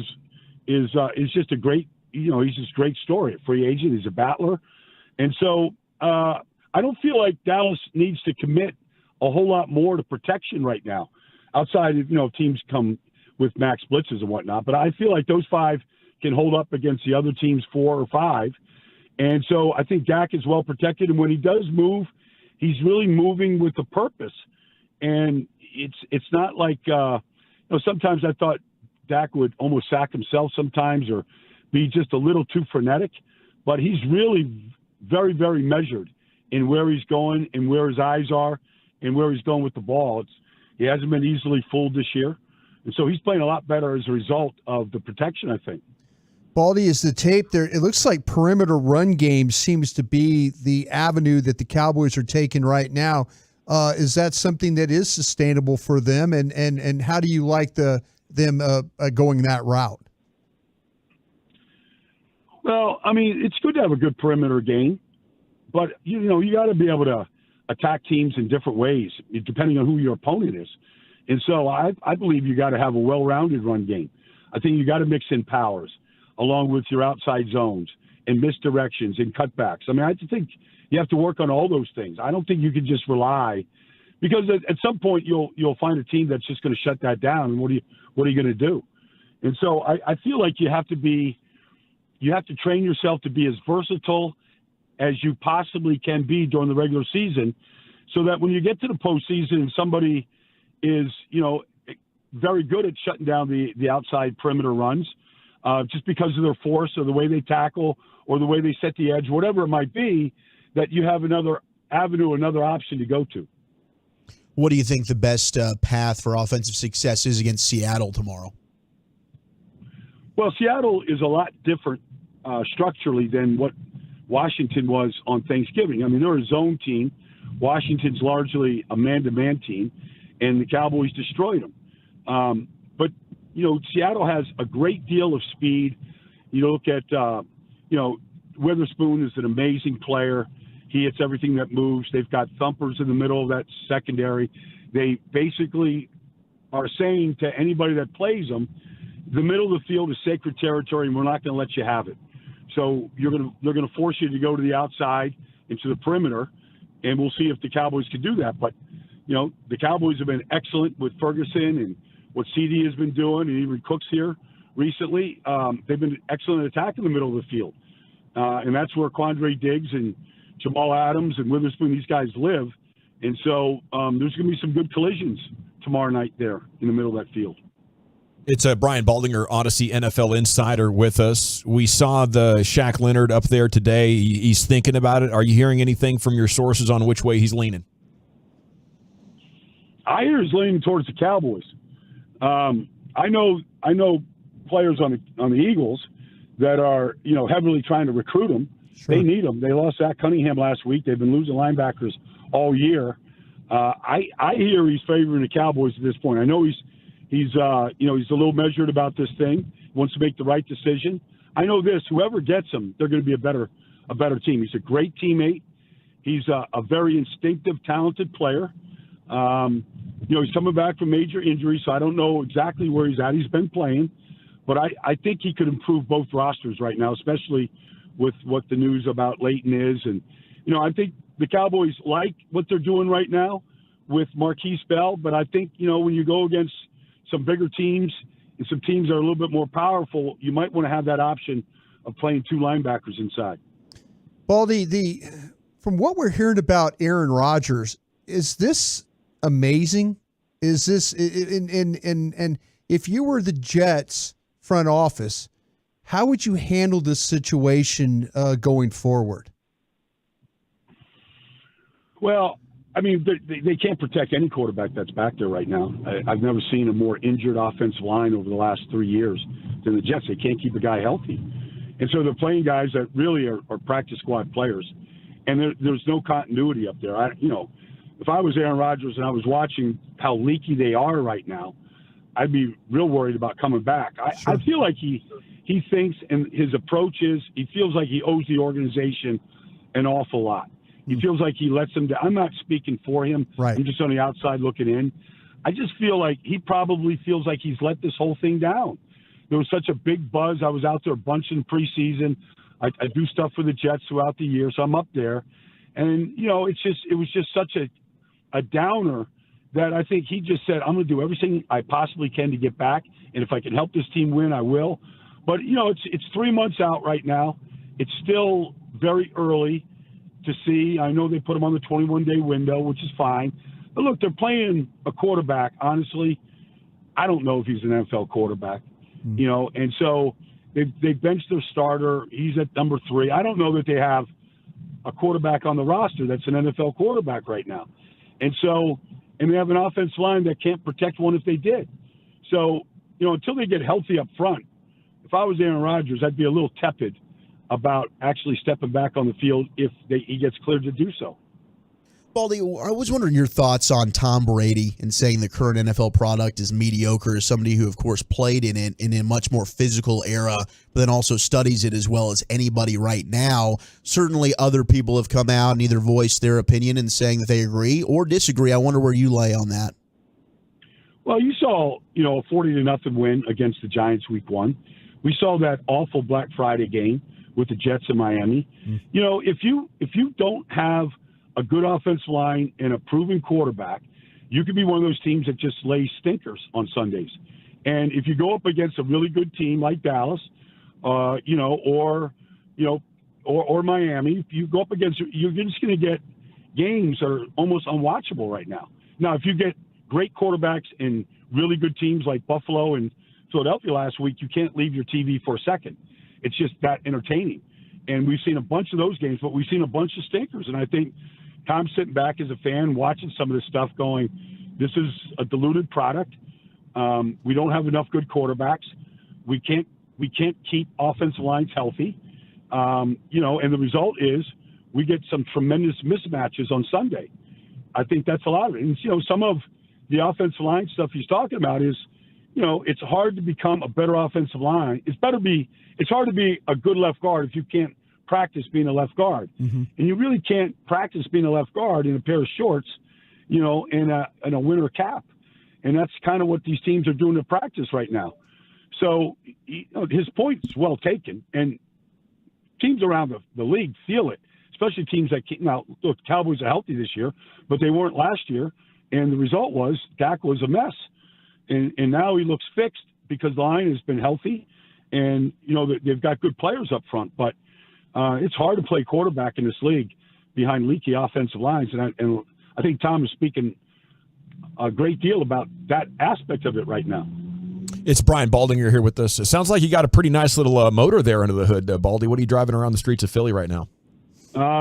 is just a great, he's just a great story. A free agent. He's a battler. And so I don't feel like Dallas needs to commit a whole lot more to protection right now, outside of, teams come with max blitzes and whatnot. But I feel like those 5 can hold up against the other team's 4 or 5. And so I think Dak is well protected. And when he does move, he's really moving with a purpose. And it's not like, sometimes I thought Dak would almost sack himself sometimes or be just a little too frenetic. But he's really very, very measured in where he's going and where his eyes are and where he's going with the ball. He hasn't been easily fooled this year. And so he's playing a lot better as a result of the protection, I think. Baldy, is the tape there? It looks like perimeter run game seems to be the avenue that the Cowboys are taking right now. Is that something that is sustainable for them? And how do you like them going that route? Well, I mean, it's good to have a good perimeter game, but you got to be able to attack teams in different ways depending on who your opponent is. And so I believe you got to have a well-rounded run game. I think you got to mix in powers along with your outside zones and misdirections and cutbacks. I mean, I think you have to work on all those things. I don't think you can just rely, because at some point you'll find a team that's just going to shut that down. And what are you going to do? And so I feel like you have to train yourself to be as versatile as you possibly can be during the regular season, so that when you get to the postseason and somebody is, very good at shutting down the outside perimeter runs, just because of their force or the way they tackle or the way they set the edge, whatever it might be, that you have another avenue, another option to go to. What do you think the best path for offensive success is against Seattle tomorrow? Well, Seattle is a lot different structurally than what Washington was on Thanksgiving. I mean, they're a zone team. Washington's largely a man-to-man team, and the Cowboys destroyed them. But, Seattle has a great deal of speed. You look at, Witherspoon is an amazing player. He hits everything that moves. They've got thumpers in the middle of that secondary. They basically are saying to anybody that plays them, the middle of the field is sacred territory, and we're not going to let you have it. So they're going to force you to go to the outside into the perimeter, and we'll see if the Cowboys can do that. But, the Cowboys have been excellent with Ferguson and what CD has been doing, and even Cooks here recently. They've been excellent at attacking the middle of the field. And that's where Quandre Diggs and Jamal Adams and Witherspoon, these guys live. And so there's going to be some good collisions tomorrow night there in the middle of that field. It's Brian Baldinger, Odyssey NFL Insider, with us. We saw the Shaq Leonard up there today. He's thinking about it. Are you hearing anything from your sources on which way he's leaning? I hear he's leaning towards the Cowboys. I know players on the Eagles that are heavily trying to recruit him. Sure. They need him. They lost Zach Cunningham last week. They've been losing linebackers all year. I hear he's favoring the Cowboys at this point. I know he's a little measured about this thing. He wants to make the right decision. I know this: whoever gets him, they're going to be a better team. He's a great teammate. He's a very instinctive, talented player. He's coming back from major injury, so I don't know exactly where he's at. He's been playing, but I think he could improve both rosters right now, especially with what the news about Leighton is. And, I think the Cowboys like what they're doing right now with Marquise Bell, but I think, when you go against some bigger teams and some teams that are a little bit more powerful, you might want to have that option of playing 2 linebackers inside. Baldy, from what we're hearing about Aaron Rodgers, is this amazing? Is this and if you were the Jets front office, how would you handle this situation going forward? Well, I mean, they can't protect any quarterback that's back there right now. I've never seen a more injured offensive line over the last 3 years than the Jets. They can't keep a guy healthy. And so they're playing guys that really are practice squad players. And there's no continuity up there. If I was Aaron Rodgers and I was watching how leaky they are right now, I'd be real worried about coming back. I feel like he thinks, and his approach is, he feels like he owes the organization an awful lot. He feels like he lets them down. I'm not speaking for him. Right. I'm just on the outside looking in. I just feel like he probably feels like he's let this whole thing down. There was such a big buzz. I was out there a bunch in preseason. I do stuff for the Jets throughout the year, so I'm up there. And, it was just such a downer that I think he just said, I'm going to do everything I possibly can to get back, and if I can help this team win, I will. But, it's 3 months out right now. It's still very early to see. I know they put him on the 21-day window, which is fine. But, look, they're playing a quarterback. Honestly, I don't know if he's an NFL quarterback, and so they benched their starter. He's at number 3. I don't know that they have a quarterback on the roster that's an NFL quarterback right now. And they have an offensive line that can't protect one if they did. So, until they get healthy up front, if I was Aaron Rodgers, I'd be a little tepid about actually stepping back on the field if he gets cleared to do so. Baldy, I was wondering your thoughts on Tom Brady and saying the current NFL product is mediocre, as somebody who, of course, played in it in a much more physical era, but then also studies it as well as anybody right now. Certainly other people have come out and either voiced their opinion and saying that they agree or disagree. I wonder where you lay on that. Well, you saw, a 40-0 win against the Giants week 1. We saw that awful Black Friday game with the Jets in Miami. If you don't have a good offensive line and a proven quarterback, you could be one of those teams that just lays stinkers on Sundays. And if you go up against a really good team like Dallas, or Miami, if you go up against, you're just going to get games that are almost unwatchable right now. Now, if you get great quarterbacks and really good teams like Buffalo and Philadelphia last week, you can't leave your TV for a second. It's just that entertaining. And we've seen a bunch of those games, but we've seen a bunch of stinkers. And I think Tom's sitting back as a fan watching some of this stuff going, this is a diluted product. We don't have enough good quarterbacks. We can't keep offensive lines healthy. And the result is we get some tremendous mismatches on Sunday. I think that's a lot of it. And, some of the offensive line stuff he's talking about is, it's hard to become a better offensive line. It's hard to be a good left guard if you can't practice being a left guard. Mm-hmm. And you really can't practice being a left guard in a pair of shorts, and a winter cap. And that's kind of what these teams are doing to practice right now. So his point is well taken. And teams around the league feel it, especially teams that look, Cowboys are healthy this year, but they weren't last year. And the result was Dak was a mess. And now he looks fixed because the line has been healthy, and they've got good players up front. But it's hard to play quarterback in this league behind leaky offensive lines, and I think Tom is speaking a great deal about that aspect of it right now. It's Brian Baldinger here with us. It sounds like you got a pretty nice little motor there under the hood, Baldy. What are you driving around the streets of Philly right now?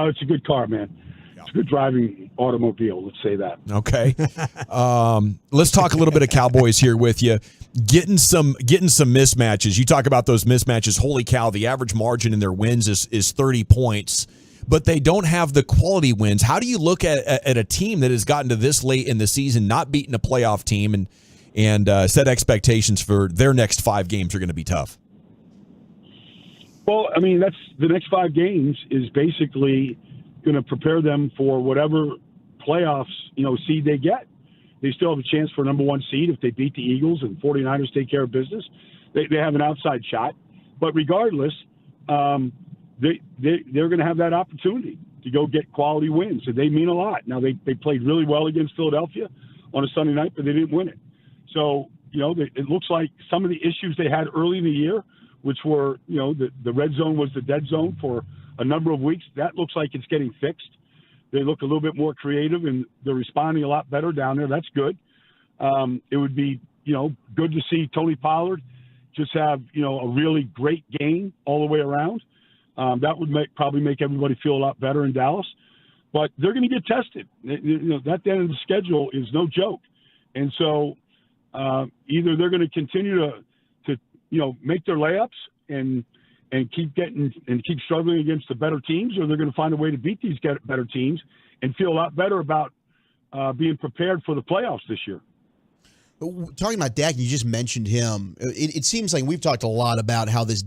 It's a good car, man. It's a good driving automobile, let's say that. Okay. Let's talk a little bit of Cowboys here with you. Getting some mismatches. You talk about those mismatches. Holy cow, the average margin in their wins is 30 points, but they don't have the quality wins. How do you look at a team that has gotten to this late in the season, not beating a playoff team, and set expectations for their next 5 games are going to be tough? Well, I mean, that's the next 5 games is basically going to prepare them for whatever playoffs, seed they get. They still have a chance for a number 1 seed if they beat the Eagles and 49ers take care of business. They have an outside shot. But regardless, they're going to have that opportunity to go get quality wins. So they mean a lot. Now, they played really well against Philadelphia on a Sunday night, but they didn't win it. So, it looks like some of the issues they had early in the year, which were, the red zone was the dead zone for a number of weeks, that looks like it's getting fixed. They look a little bit more creative, and they're responding a lot better down there. That's good. It would be, good to see Tony Pollard just have, a really great game all the way around. That would probably make everybody feel a lot better in Dallas. but they're going to get tested. That end of the schedule is no joke. And so either they're going to continue to make their layups and keep struggling against the better teams, or they're going to find a way to beat these better teams and feel a lot better about being prepared for the playoffs this year. Talking about Dak, you just mentioned him. It seems like we've talked a lot about how this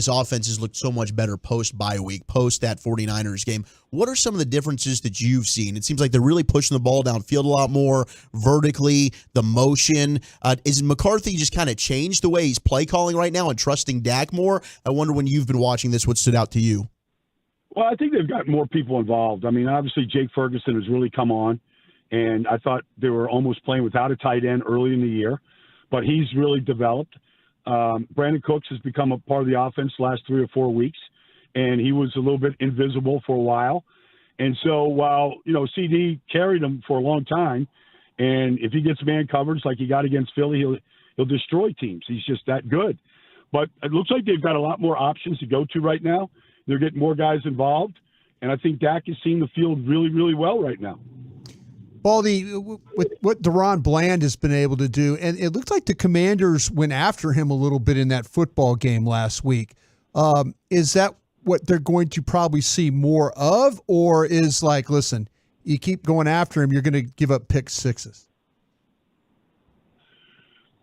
offense has looked so much better post-bye week, post that 49ers game. What are some of the differences that you've seen? It seems like they're really pushing the ball downfield a lot more, vertically, the motion. Is McCarthy just kind of changed the way he's play calling right now and trusting Dak more? I wonder, when you've been watching this, what stood out to you? Well, I think they've got more people involved. I mean, obviously Jake Ferguson has really come on. And I thought they were almost playing without a tight end early in the year, but he's really developed. Brandon Cooks has become a part of the offense the last 3 or 4 weeks, and he was a little bit invisible for a while. And so while, CD carried him for a long time, and if he gets man coverage like he got against Philly, he'll destroy teams. He's just that good. But it looks like they've got a lot more options to go to right now. They're getting more guys involved, and I think Dak is seeing the field really, really well right now. Baldy, with what Deron Bland has been able to do, and it looks like the Commanders went after him a little bit in that football game last week. Is that what they're going to probably see more of, or is like, listen, you keep going after him, you're going to give up pick sixes?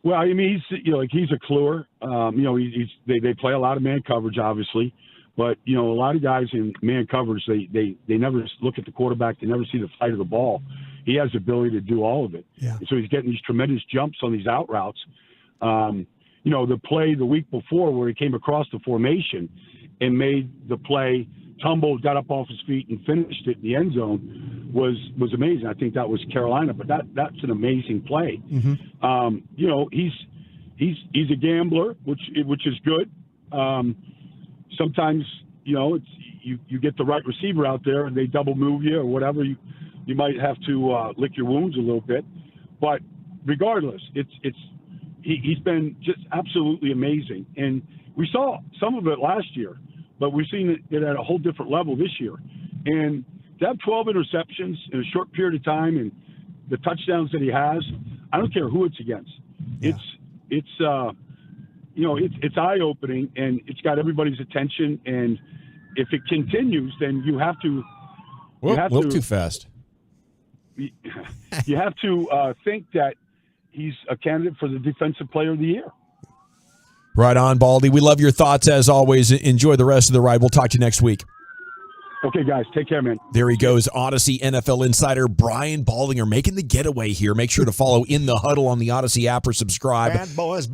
Well, I mean, he's a cluer. They play a lot of man coverage, obviously. But, a lot of guys in man coverage, they never look at the quarterback. They never see the flight of the ball. He has the ability to do all of it. Yeah. And so he's getting these tremendous jumps on these out routes. The play the week before where he came across the formation and made the play, tumbled, got up off his feet, and finished it in the end zone was amazing. I think that was Carolina, but that's an amazing play. Mm-hmm. He's a gambler, which is good. Sometimes, you get the right receiver out there and they double move you or whatever. You might have to lick your wounds a little bit, but regardless, he's been just absolutely amazing. And we saw some of it last year, but we've seen it at a whole different level this year. And to have 12 interceptions in a short period of time and the touchdowns that he has, I don't care who it's against. Yeah. It's eye-opening, and it's got everybody's attention. And if it continues, then you have to. Too fast. You have to think that he's a candidate for the Defensive Player of the Year. Right on, Baldy. We love your thoughts as always. Enjoy the rest of the ride. We'll talk to you next week. Okay, guys. Take care, man. There he goes, Odyssey NFL insider Brian Baldinger making the getaway here. Make sure to follow In the Huddle on the Odyssey app or subscribe. Bad boys.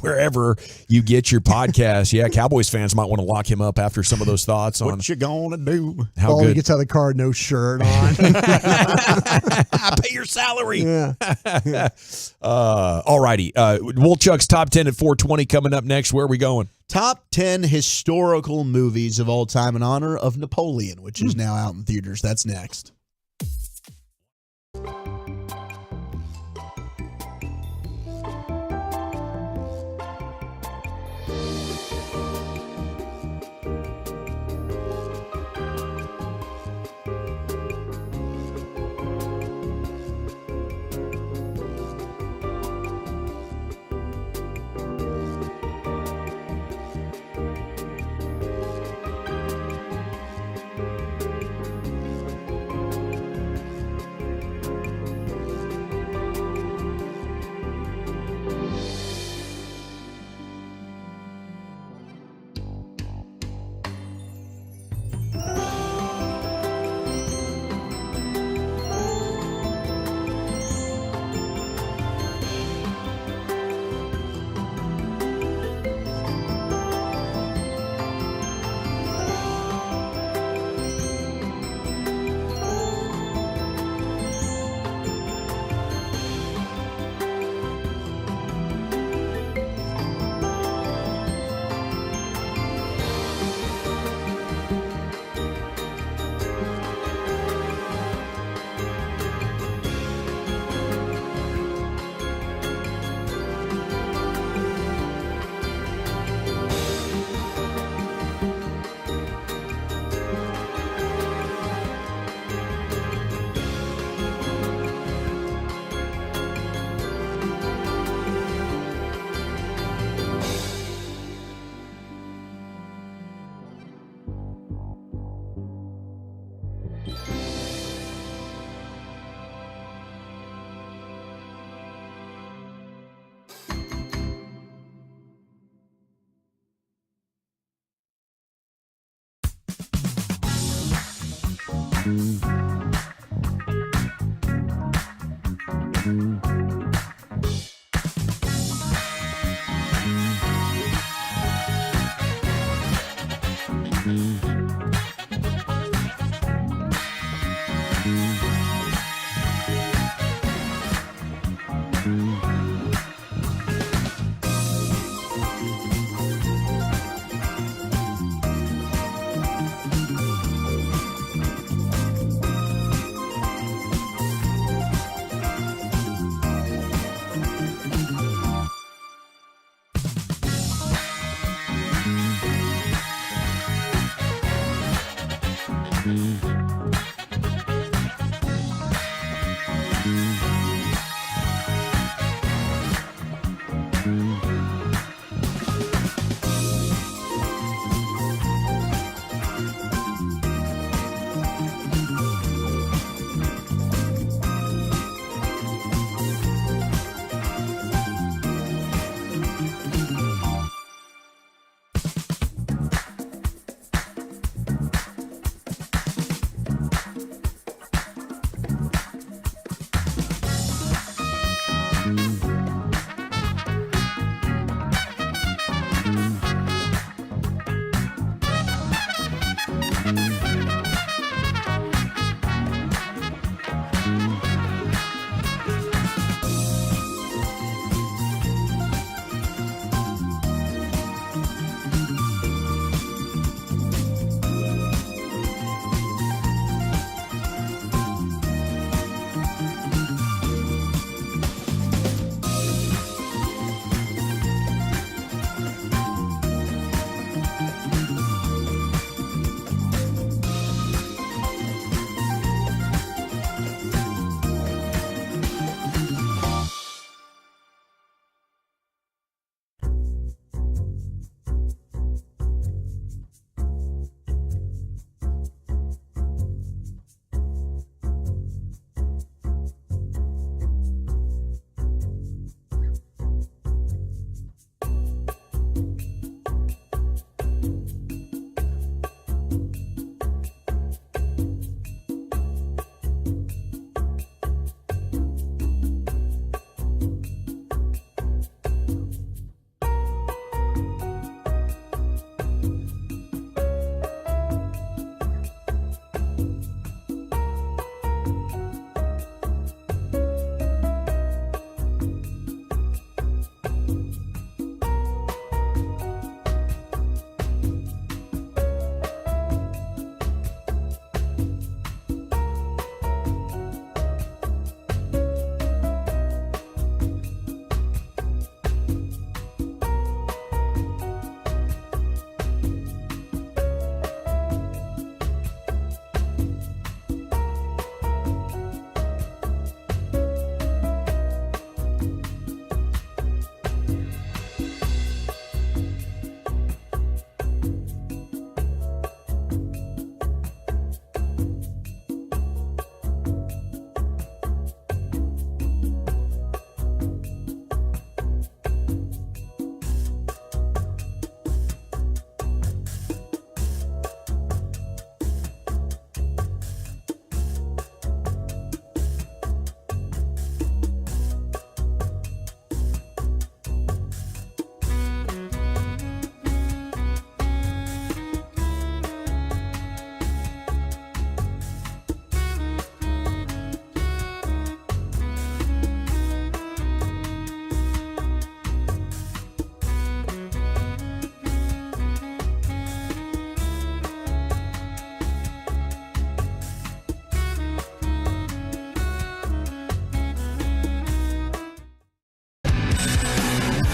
Wherever you get your podcast. Yeah, Cowboys fans might want to lock him up after some of those thoughts on what you gonna do. How Baldy good. gets out of the car, no shirt on. I pay your salary. Yeah. All righty. Woolchuck's Top 10 at 420 coming up next. Where are we going? Top 10 historical movies of all time in honor of Napoleon, which is now out in theaters. That's next.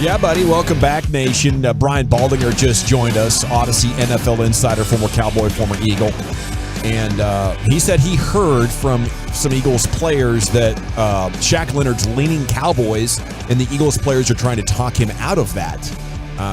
Yeah, buddy. Welcome back, Nation. Brian Baldinger just joined us, Odyssey NFL insider, former Cowboy, former Eagle. And he said he heard from some Eagles players that Shaq Leonard's leaning Cowboys, and the Eagles players are trying to talk him out of that.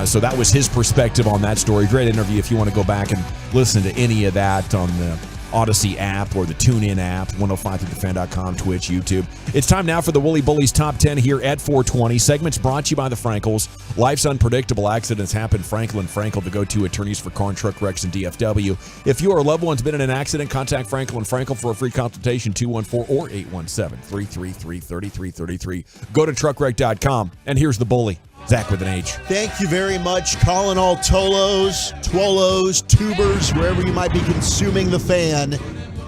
So that was his perspective on that story. Great interview if you want to go back and listen to any of that on the Odyssey app or the TuneIn app, 1053thefan.com, Twitch, YouTube. It's time now for the Wooly Bullies Top 10 here at 420. Segments brought to you by the Frankels. Life's unpredictable. Accidents happen. Frankel, the go-to attorneys for car and truck wrecks in DFW. If you or a loved one's been in an accident, contact Frankel for a free consultation, 214 or 817-333-3333. Go to truckwreck.com. And here's the bully, Zach with an H. Thank you very much. Calling all Tolos, Twolos, Tubers, wherever you might be consuming the fan.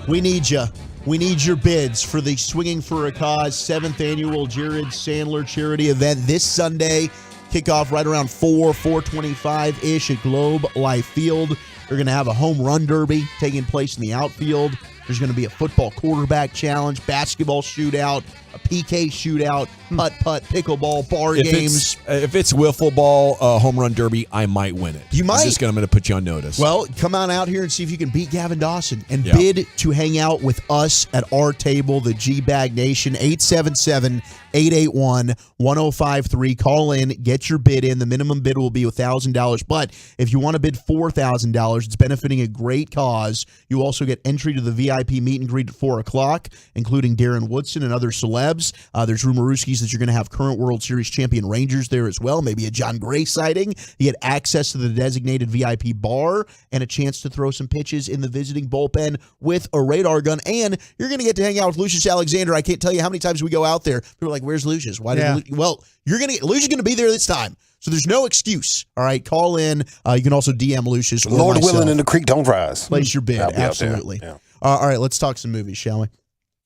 We need you. We need your bids for the Swinging for a Cause 7th annual Jared Sandler charity event this Sunday. Kickoff right around 4:25-ish at Globe Life Field. We're going to have a home run derby taking place in the outfield. There's going to be a football quarterback challenge, basketball shootout, a PK shootout, putt-putt, pickleball, bar games. If it's wiffle ball, home run derby, I might win it. You might. I'm going to put you on notice. Well, come on out here and see if you can beat Gavin Dawson and bid to hang out with us at our table, the G-Bag Nation, 877-881-1053. Call in, get your bid in. The minimum bid will be $1,000. But if you want to bid $4,000, it's benefiting a great cause. You also get entry to the VIP meet and greet at 4 o'clock, including Darren Woodson and other celebs. There's rumorooskies that you're going to have current World Series champion Rangers there as well, maybe a John Gray sighting. You get access to the designated VIP bar and a chance to throw some pitches in the visiting bullpen with a radar gun. And you're going to get to hang out with Lucius Alexander. I can't tell you how many times we go out there. People are like, where's Lucius? Why did Well, Lucius is going to be there this time. So there's no excuse. All right, call in. You can also DM Lucius. Or Lord myself. willing, and the creek don't rise. Place your bid. Absolutely. Yeah. All right, let's talk some movies, shall we?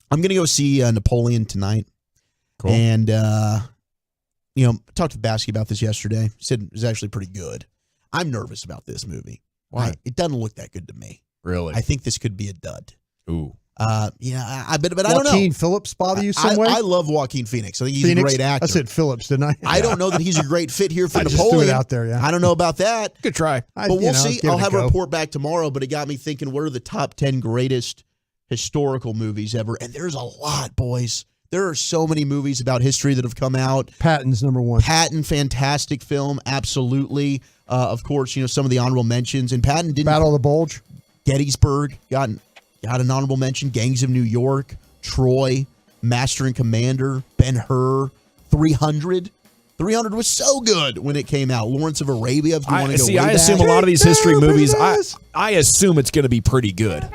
I'm going to go see Napoleon tonight. Cool. And, I talked to Basky about this yesterday. He said it was actually pretty good. I'm nervous about this movie. Why? It doesn't look that good to me. Really? I think this could be a dud. Ooh. But I don't know. Joaquin Phillips bother you some way? I love Joaquin Phoenix. I think he's a great actor. I said Phillips, didn't I? I don't know that he's a great fit here for Napoleon. Just threw it out there, yeah. I don't know about that. Good try. But we'll see. I'll have a report back tomorrow, but it got me thinking, what are the top 10 greatest historical movies ever? And there's a lot, boys. There are so many movies about history that have come out. Patton's number one. Patton, fantastic film, absolutely. Of course, some of the honorable mentions. And Patton didn't... Battle of the Bulge. Gettysburg got an honorable mention. Gangs of New York, Troy, Master and Commander, Ben-Hur, 300. 300 was so good when it came out. Lawrence of Arabia, if you want to go way I back. assume a lot of these history movies, I assume it's going to be pretty good.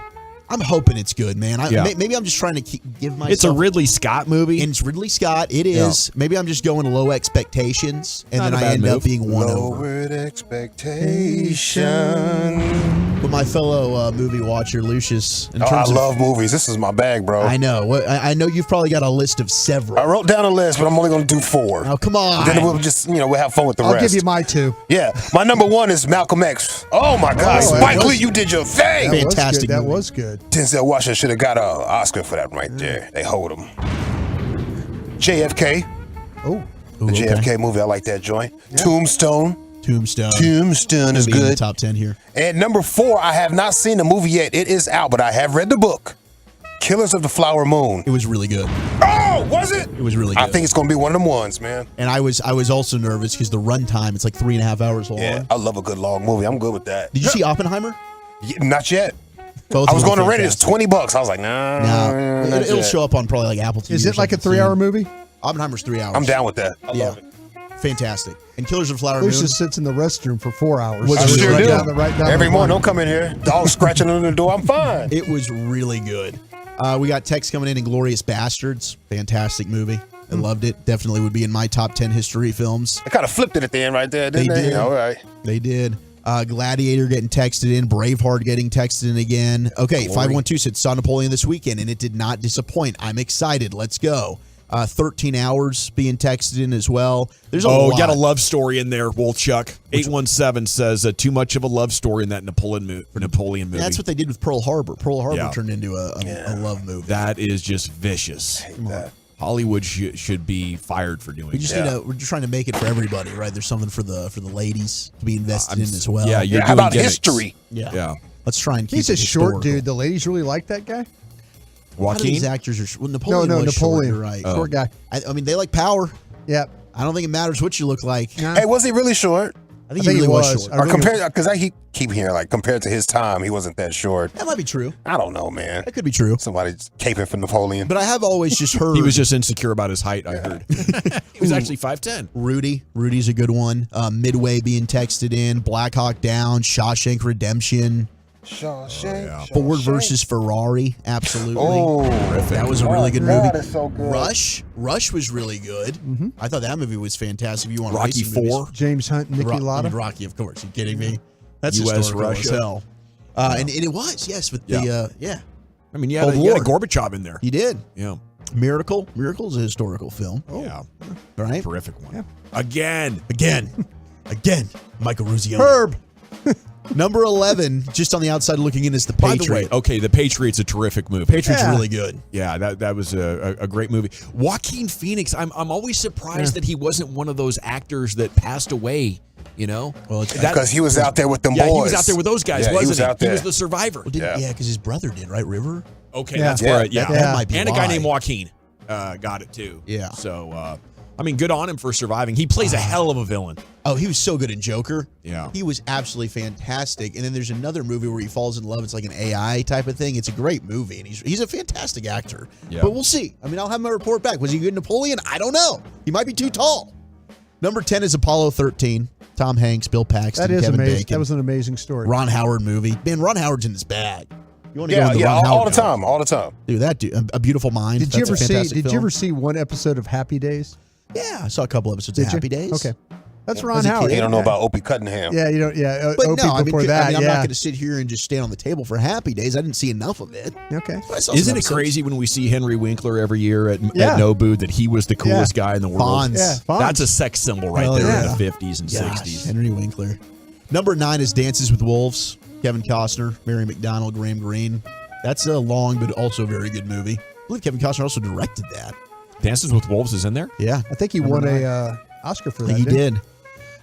I'm hoping it's good, man. Maybe I'm just trying to give myself... It's a Ridley Scott movie. And it's Ridley Scott. It is. Yeah. Maybe I'm just going low expectations, and then I end up being won over. Lowered expectation. But my fellow movie watcher, Lucius... I love movies. This is my bag, bro. I know. I know you've probably got a list of several. I wrote down a list, but I'm only going to do 4. Oh, come on. Then we'll just, we'll have fun with the rest. I'll give you my 2. Yeah. My number 1 is Malcolm X. Oh, my God. Spike Lee, you did your thing. Fantastic. That was good. Denzel Washington should have got an Oscar for that right there. They hold him. JFK. Oh. The JFK movie, I like that joint. Yeah. Tombstone is good. In the top 10 here. And number 4, I have not seen the movie yet. It is out, but I have read the book. Killers of the Flower Moon. It was really good. Oh, was it? It was really good. I think it's going to be one of them ones, man. And I was also nervous because the runtime, it's like 3.5 hours long. Yeah, I love a good long movie. I'm good with that. Did you see Oppenheimer? Yeah, not yet. Both I was going to rent it. It's $20. I was like, nah. It'll show up on probably like Apple TV. Is it like a 3-hour movie? Oppenheimer's 3 hours. I'm down with that. I love it. Fantastic. And Killers of the Flower Moon. Just sits in the restroom for 4 hours. I sure do. Every morning, don't come in here. Dog scratching on the door. I'm fine. It was really good. We got text coming in Inglourious Bastards. Fantastic movie. I loved it. Definitely would be in my top 10 history films. I kind of flipped it at the end right there, didn't they? Did. All right. They did. Gladiator getting texted in. Braveheart getting texted in again. Okay, 512 said saw Napoleon this weekend, and it did not disappoint. I'm excited. Let's go. 13 Hours being texted in as well. There's a lot. Got a love story in there, Wolchuk. 817 says too much of a love story in that Napoleon movie. That's what they did with Pearl Harbor. Pearl Harbor turned into a love movie. That is just vicious. Hollywood should be fired for doing that. We're just trying to make it for everybody, right? There's something for the ladies to be invested in as well. Yeah, how about history? Yeah. Let's try and keep He's it a short historical. dude. The ladies really like that guy? Joaquin? These actors are Napoleon. No, was Napoleon. Short, you're right. Short guy. I mean, they like power. Yep. I don't think it matters what you look like. Hey, was he really short? I think he really was short. Or compared, because I keep hearing like compared to his time, he wasn't that short. That might be true. I don't know, man. That could be true. Somebody caping for Napoleon. But I have always just heard He was just insecure about his height, I heard. He was actually 5'10". Rudy's a good one. Midway being texted in. Black Hawk Down. Shawshank Redemption. Ford versus Ferrari. Absolutely. Oh, that was a really good movie. That's so good. Rush was really good. I thought that movie was fantastic. If you want Rocky racing movies. 4. James Hunt, Nicky Lauda. Rocky, of course. You kidding me? That's US historical Russia. as hell. And it was, yes, with the I mean, you had a Gorbachev in there. He did. Yeah. Miracle's a historical film. Yeah. Right? Terrific one. Again. Michael Ruzioni. Herb. Number 11, just on the outside looking in, is The By Patriot. the way, okay, The Patriot's a terrific movie. Patriot's really good. Yeah, that was a great movie. Joaquin Phoenix, I'm always surprised that he wasn't one of those actors that passed away, you know? Well, because he was out there with them boys. Yeah, he was out there with those guys, wasn't he? Was out there. He was the survivor. Well, because his brother did, right? River? Okay, that's where it, That might be and why. a guy named Joaquin got it too. Yeah. So, I mean, good on him for surviving. He plays a hell of a villain. Oh, he was so good in Joker. Yeah. He was absolutely fantastic. And then there's another movie where he falls in love. It's like an AI type of thing. It's a great movie, and he's a fantastic actor. Yeah. But we'll see. I mean, I'll have my report back. Was he good in Napoleon? I don't know. He might be too tall. Number 10 is Apollo 13. Tom Hanks, Bill Paxton, That is Kevin amazing. Bacon. That was an amazing story. Ron Howard movie. Man, Ron Howard's in his bag. You want to go in the Ron all Howard the time, all the time. Dude, that dude, A Beautiful Mind. Did you That's a ever see? fantastic Did you film. ever see one episode of Happy Days? Yeah, I saw a couple episodes Did of you? Happy Days. Okay, that's Yeah. Ron As a Howard. kid. You don't know about Opie Cunningham. Yeah, you don't. Yeah, But Opie no, I mean, before that. I'm yeah. not going to sit here and just stand on the table for Happy Days. I didn't see enough of it. Okay. But I saw some Isn't it episodes. crazy when we see Henry Winkler every year at Yeah. Nobu that he was the coolest guy in the world? Fonz. Yeah, Fonz. That's a sex symbol right Hell there yeah. in the 50s and Gosh, 60s. Henry Winkler. Number 9 is Dances with Wolves. Kevin Costner, Mary McDonnell, Graham Greene. That's a long but also very good movie. I believe Kevin Costner also directed that. Dances with Wolves is in there? Yeah. I think he won a Oscar for I that. think he didn't did.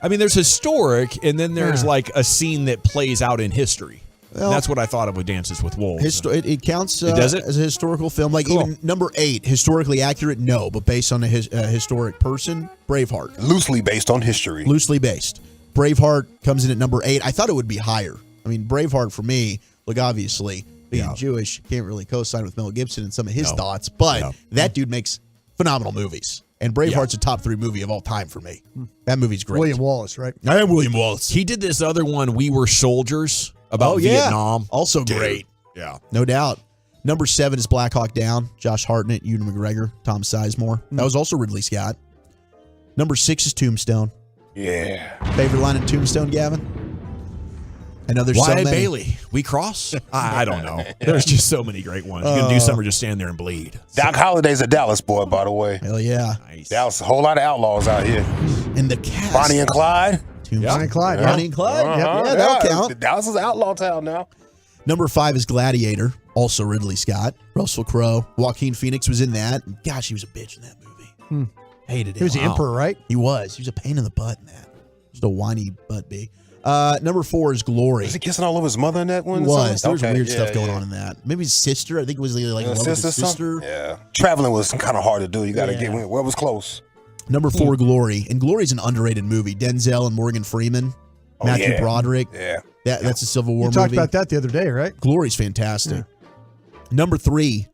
I mean, there's historic, and then there's Yeah. like a scene that plays out in history. Well, That's what I thought of with Dances with Wolves. It counts does it? as a historical film. Like Cool. even number 8, historically accurate, no, but based on a historic person, Braveheart. Loosely based on history. Loosely based. Braveheart comes in at number 8. I thought it would be higher. I mean, Braveheart for me, look, obviously, being Jewish, can't really co-sign with Mel Gibson and some of his thoughts, but that dude makes phenomenal movies. And Braveheart's a top 3 movie of all time for me. That movie's great. William Wallace, right? I am William Wallace. He did this other one, We Were Soldiers, about Vietnam. Also Dude. great. Yeah. No doubt. Number 7 is Black Hawk Down. Josh Hartnett, Ewan McGregor, Tom Sizemore. That was also Ridley Scott. Number 6 is Tombstone. Yeah. Favorite line in Tombstone, Gavin? I know there's so Wyatt many. Bailey, We Cross? I don't know. There's just so many great ones. You can do some or just stand there and bleed. Doc Holliday's a Dallas boy, by the way. Hell yeah. Nice. Dallas, a whole lot of outlaws out here. And the cast. Bonnie and Clyde. Bonnie and Clyde. Yeah. Bonnie and Clyde. Uh-huh. Yeah, that'll count. Dallas is an outlaw town now. Number 5 is Gladiator, also Ridley Scott. Russell Crowe. Joaquin Phoenix was in that. And gosh, he was a bitch in that movie. Hated it. He was the emperor, right? He was. He was a pain in the butt in that. Just a whiny butt bee. Number 4 is Glory. Was he kissing all over his mother in that one? He was. There was Okay, weird yeah, stuff going yeah. on in that. Maybe his sister. I think it was like in love with his sister. Yeah. Traveling was kind of hard to do. You got to Yeah. get where it was close. Number 4, Glory. And Glory's an underrated movie. Denzel and Morgan Freeman. Oh, Matthew yeah. Broderick. Yeah. That's a Civil War You talked movie. about that the other day, right? Glory's fantastic. Number 3,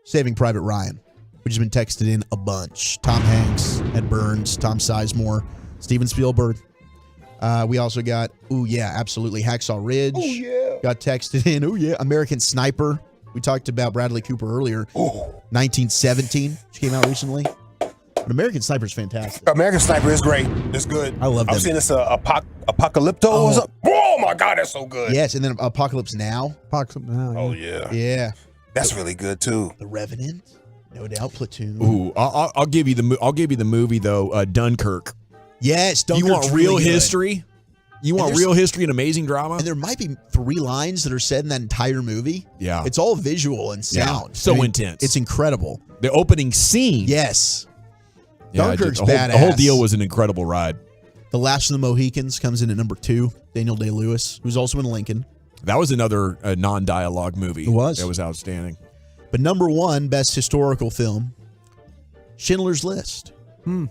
Saving Private Ryan, which has been texted in a bunch. Tom Hanks, Ed Burns, Tom Sizemore, Steven Spielberg. We also got, absolutely, Hacksaw Ridge. Oh, yeah. Got texted in, American Sniper. We talked about Bradley Cooper earlier. 1917, which came out recently. But American Sniper is fantastic. American Sniper is great. It's good. I love I'm them. seeing this Apocalypto or something. Oh, my God, that's so good. Yes, and then Apocalypse Now. Oh, yeah. Yeah. That's really good, too. The Revenant. No doubt. Platoon. Ooh, I'll give you the movie though, Dunkirk. Yes, You want Dunkirk's real really good. history? You want there's- real history and amazing drama? And there might be 3 lines that are said in that entire movie. Yeah. It's all visual and Yeah. sound. So intense. It's incredible. The opening scene. Yes. Yeah, Dunkirk's the whole, badass. The whole deal was an incredible ride. The Last of the Mohicans comes in at number 2. Daniel Day-Lewis, who's also in Lincoln. That was another non-dialogue movie. It was. That was outstanding. But number 1, best historical film, Schindler's List. Liam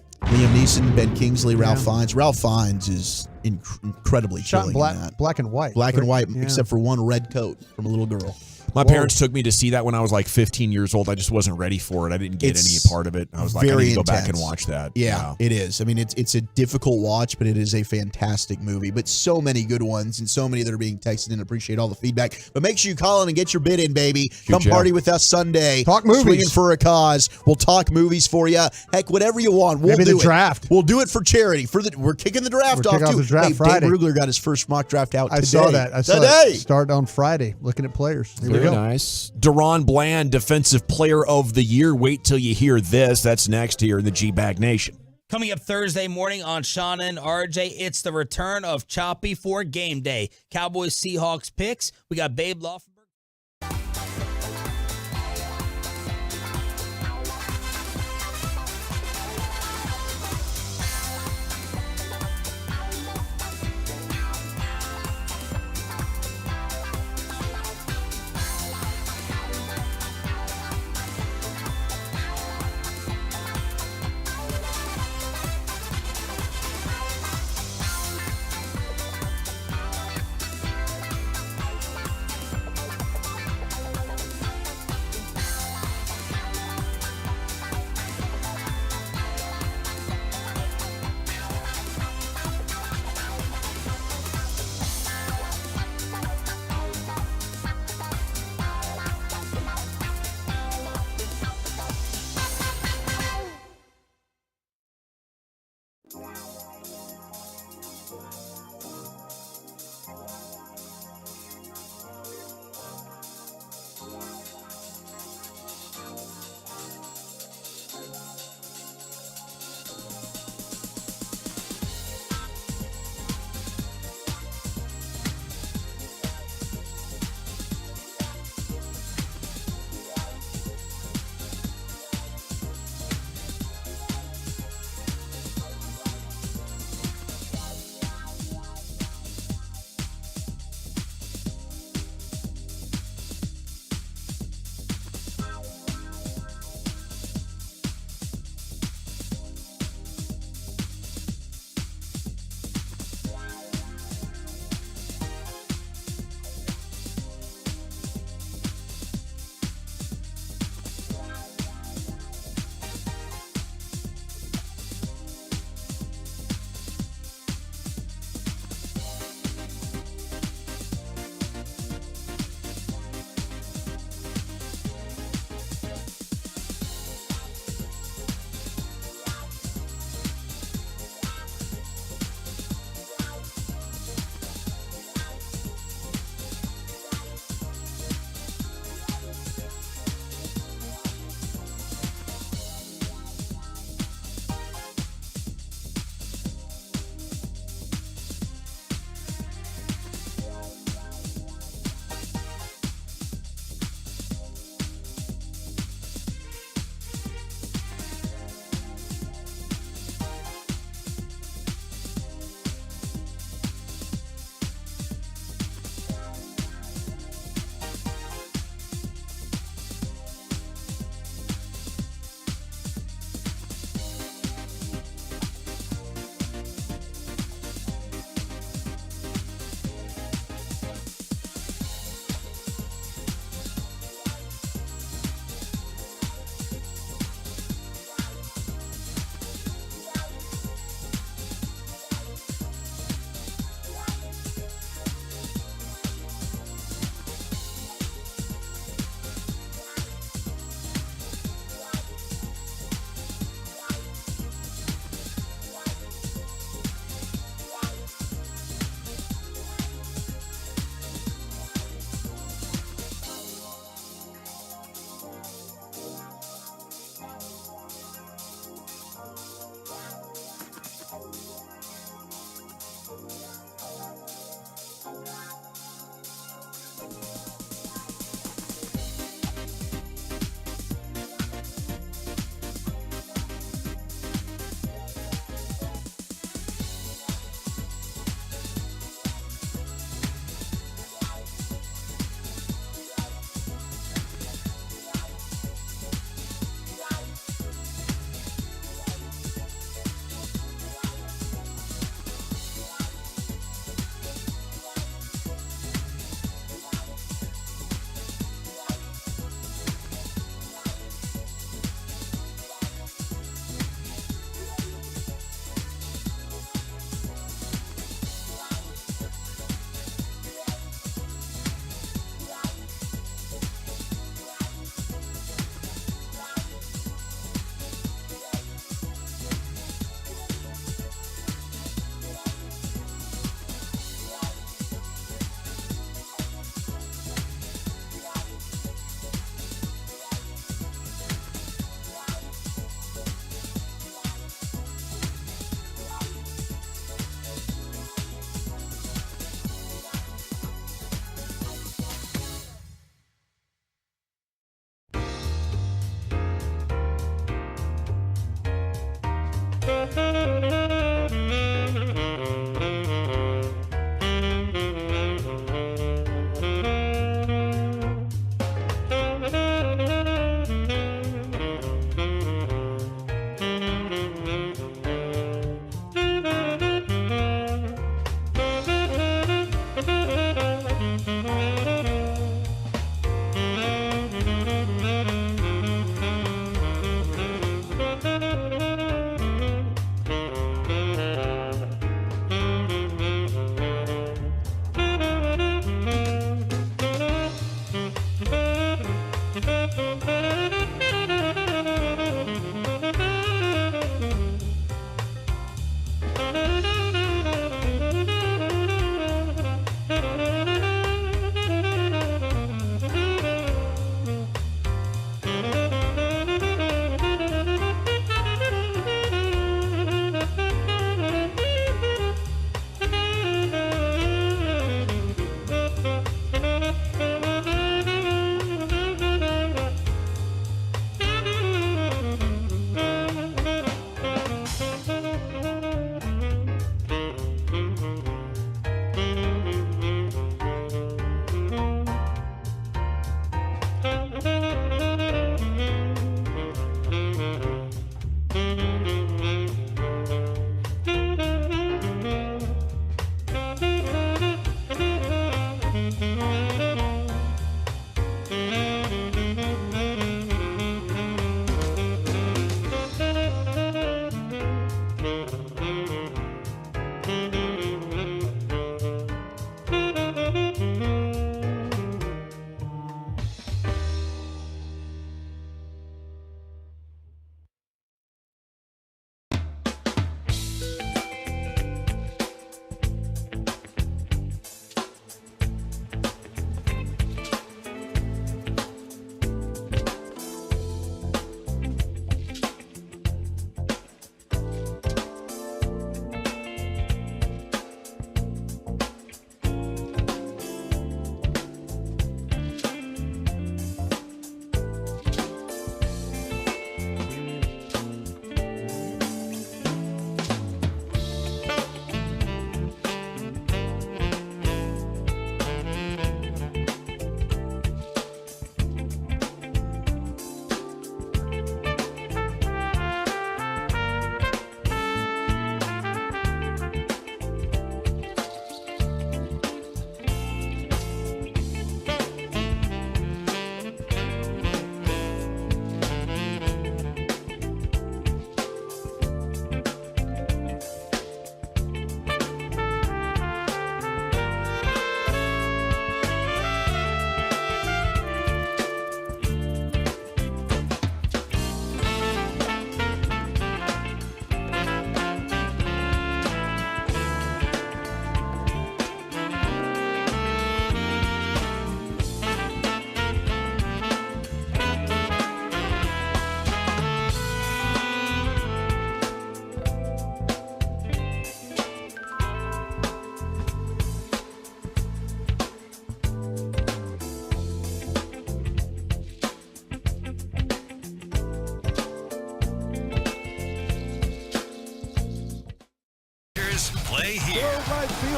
Neeson, Ben Kingsley, Ralph Fiennes. Ralph Fiennes is incredibly Shot chilling. in in that. black and white. Black and white, Yeah. except for one red coat from a little girl. My parents took me to see that when I was like 15 years old. I just wasn't ready for it. I didn't get any part of it. I was like, I need to go back and watch that. Yeah, it is. I mean, it's a difficult watch, but it is a fantastic movie. But so many good ones and so many that are being texted in. Appreciate all the feedback. But make sure you call in and get your bid in, baby. Come job. party with us Sunday. Talk movies. Swinging for a cause. We'll talk movies for you. Heck, whatever you want. We'll Maybe do the draft. We'll do it for charity. We're kicking the draft off, too. The draft hey, Friday. Dave Rugler got his first mock draft out today. I saw that. I saw today. it start on Friday. Looking at players. Here we Very go. nice. Deron Bland, Defensive Player of the Year. Wait till you hear this. That's next here in the G-Bag Nation. Coming up Thursday morning on Sean and RJ, it's the return of Choppy for game day. Cowboys Seahawks picks. We got Babe Laufenberg.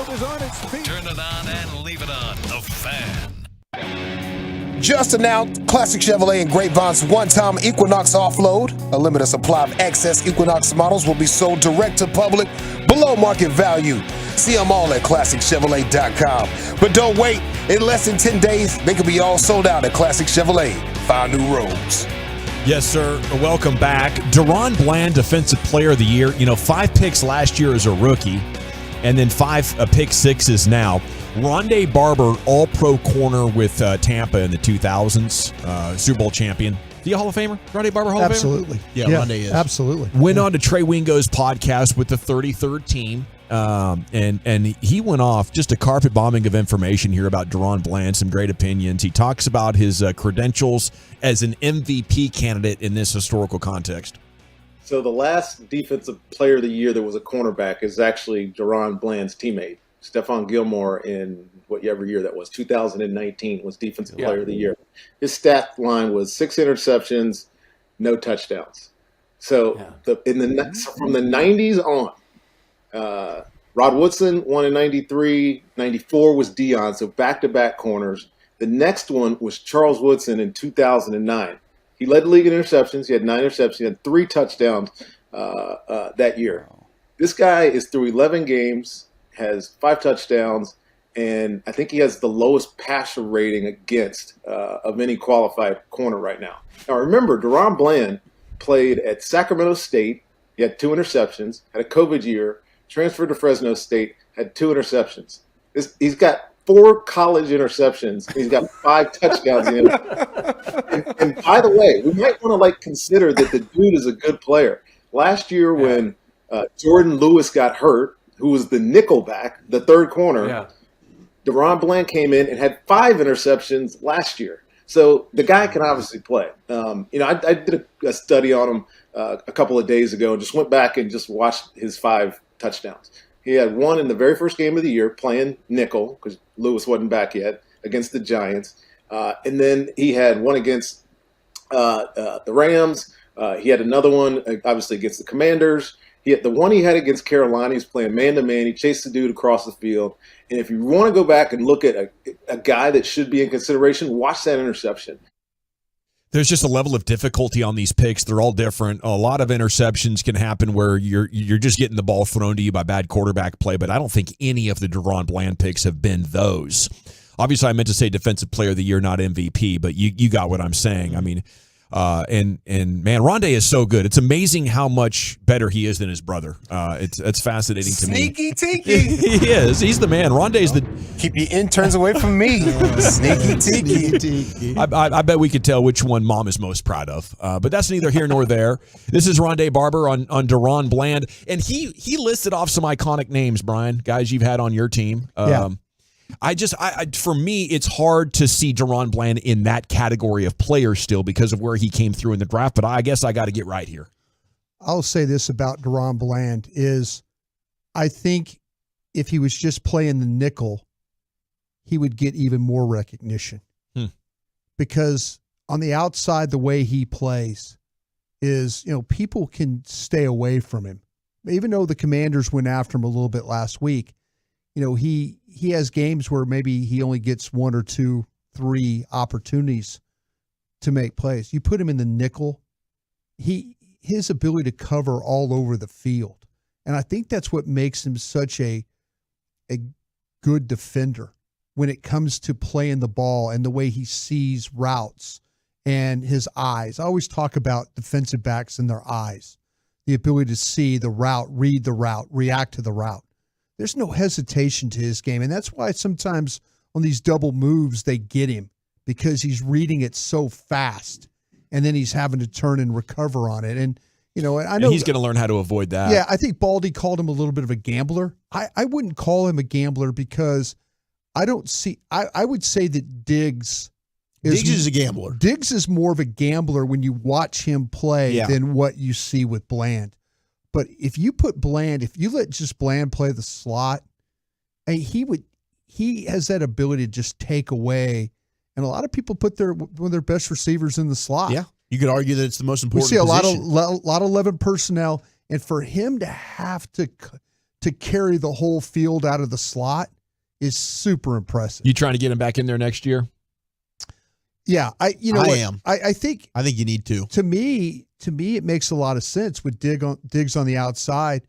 field is on its feet. Turn it on and leave it on. The Fan. Just announced, Classic Chevrolet and Grapevine's one-time Equinox offload. A limited supply of excess Equinox models will be sold direct to public below market value. See them all at ClassicChevrolet.com. But don't wait. In less than 10 days, they could be all sold out at Classic Chevrolet. Find new roads. Yes, sir. Welcome back. Deron Bland, Defensive Player of the Year. 5 picks last year as a rookie, and then 5 pick sixes now. Rondé Barber, all-pro corner with Tampa in the 2000s, Super Bowl champion. Is he a Hall of Famer? Rondé Barber, Hall of Famer? Absolutely. Yeah, Rondé is. Absolutely. Went on to Trey Wingo's podcast with the 33rd team, and he went off just a carpet bombing of information here about Deron Bland, some great opinions. He talks about his credentials as an MVP candidate in this historical context. So the last Defensive Player of the Year that was a cornerback is actually Deron Bland's teammate. Stephon Gilmore in whatever year that was, 2019 was Defensive Player of the Year. His stat line was 6 interceptions, no touchdowns. So from the 90s on, Rod Woodson won in 93, 94 was Dion, so back-to-back corners. The next one was Charles Woodson in 2009. He led the league in interceptions. He had 9 interceptions. He had 3 touchdowns that year. This guy is through 11 games, has 5 touchdowns, and I think he has the lowest passer rating against of any qualified corner right now. Now, remember, Deron Bland played at Sacramento State. He had 2 interceptions, had a COVID year, transferred to Fresno State, had 2 interceptions. He's got 4 college interceptions. He's got 5 touchdowns in him. And by the way, we might want to consider that the dude is a good player. Last year when Jordan Lewis got hurt, who was the nickelback, the third corner, Deron Bland came in and had 5 interceptions last year. So the guy can obviously play. I did a study on him a couple of days ago and just went back and just watched his 5 touchdowns. He had 1 in the very first game of the year playing nickel because Lewis wasn't back yet against the Giants. And then he had 1 against the Rams. He had another one, obviously, against the Commanders. The one he had against Carolina, he's playing man-to-man. He chased the dude across the field. And if you want to go back and look at a guy that should be in consideration, watch that interception. There's just a level of difficulty on these picks. They're all different. A lot of interceptions can happen where you're just getting the ball thrown to you by bad quarterback play, but I don't think any of the Deron Bland picks have been those. Obviously, I meant to say Defensive Player of the Year, not MVP, but you got what I'm saying. I mean, and man, Rondé is so good. It's amazing how much better he is than his brother. It's fascinating to me. Sneaky Tiki. He is. He's the man. Rondé's the keep the interns away from me. Sneaky Tiki. I bet we could tell which one Mom is most proud of. But that's neither here nor there. This is Rondé Barber on Deron Bland, and he listed off some iconic names, Brian, guys you've had on your team. For me, it's hard to see Deron Bland in that category of player still because of where he came through in the draft, but I guess I got to get right here. I'll say this about Deron Bland is I think if he was just playing the nickel, he would get even more recognition. Because on the outside, the way he plays is, people can stay away from him. Even though the Commanders went after him a little bit last week, he has games where maybe he only gets 1 or 2, 3 opportunities to make plays. You put him in the nickel, his ability to cover all over the field. And I think that's what makes him such a good defender when it comes to playing the ball and the way he sees routes and his eyes. I always talk about defensive backs and their eyes, the ability to see the route, read the route, react to the route. There's no hesitation to his game, and that's why sometimes on these double moves they get him because he's reading it so fast, and then he's having to turn and recover on it. And I know he's going to learn how to avoid that. Yeah, I think Baldy called him a little bit of a gambler. I wouldn't call him a gambler because I don't see. I would say that Diggs is a gambler. Diggs is more of a gambler when you watch him play than what you see with Bland. But if you let just Bland play the slot, he has that ability to just take away. And a lot of people put one of their best receivers in the slot. Yeah, you could argue that it's the most important. We see a position. lot of 11 personnel, and for him to have to to carry the whole field out of the slot is super impressive. You trying to get him back in there next year? Yeah, I am. I think you need to. To me, it makes a lot of sense with Diggs on the outside.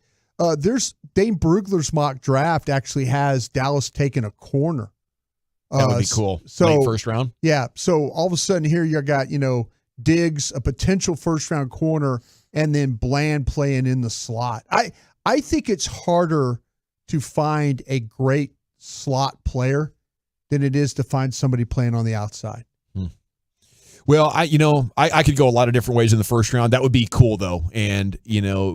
There's Dane Brugler's mock draft actually has Dallas taking a corner. That would be cool. So late first round. Yeah. So all of a sudden here you got Diggs, a potential first round corner, and then Bland playing in the slot. I think it's harder to find a great slot player than it is to find somebody playing on the outside. Well, I could go a lot of different ways in the first round. That would be cool, though. And,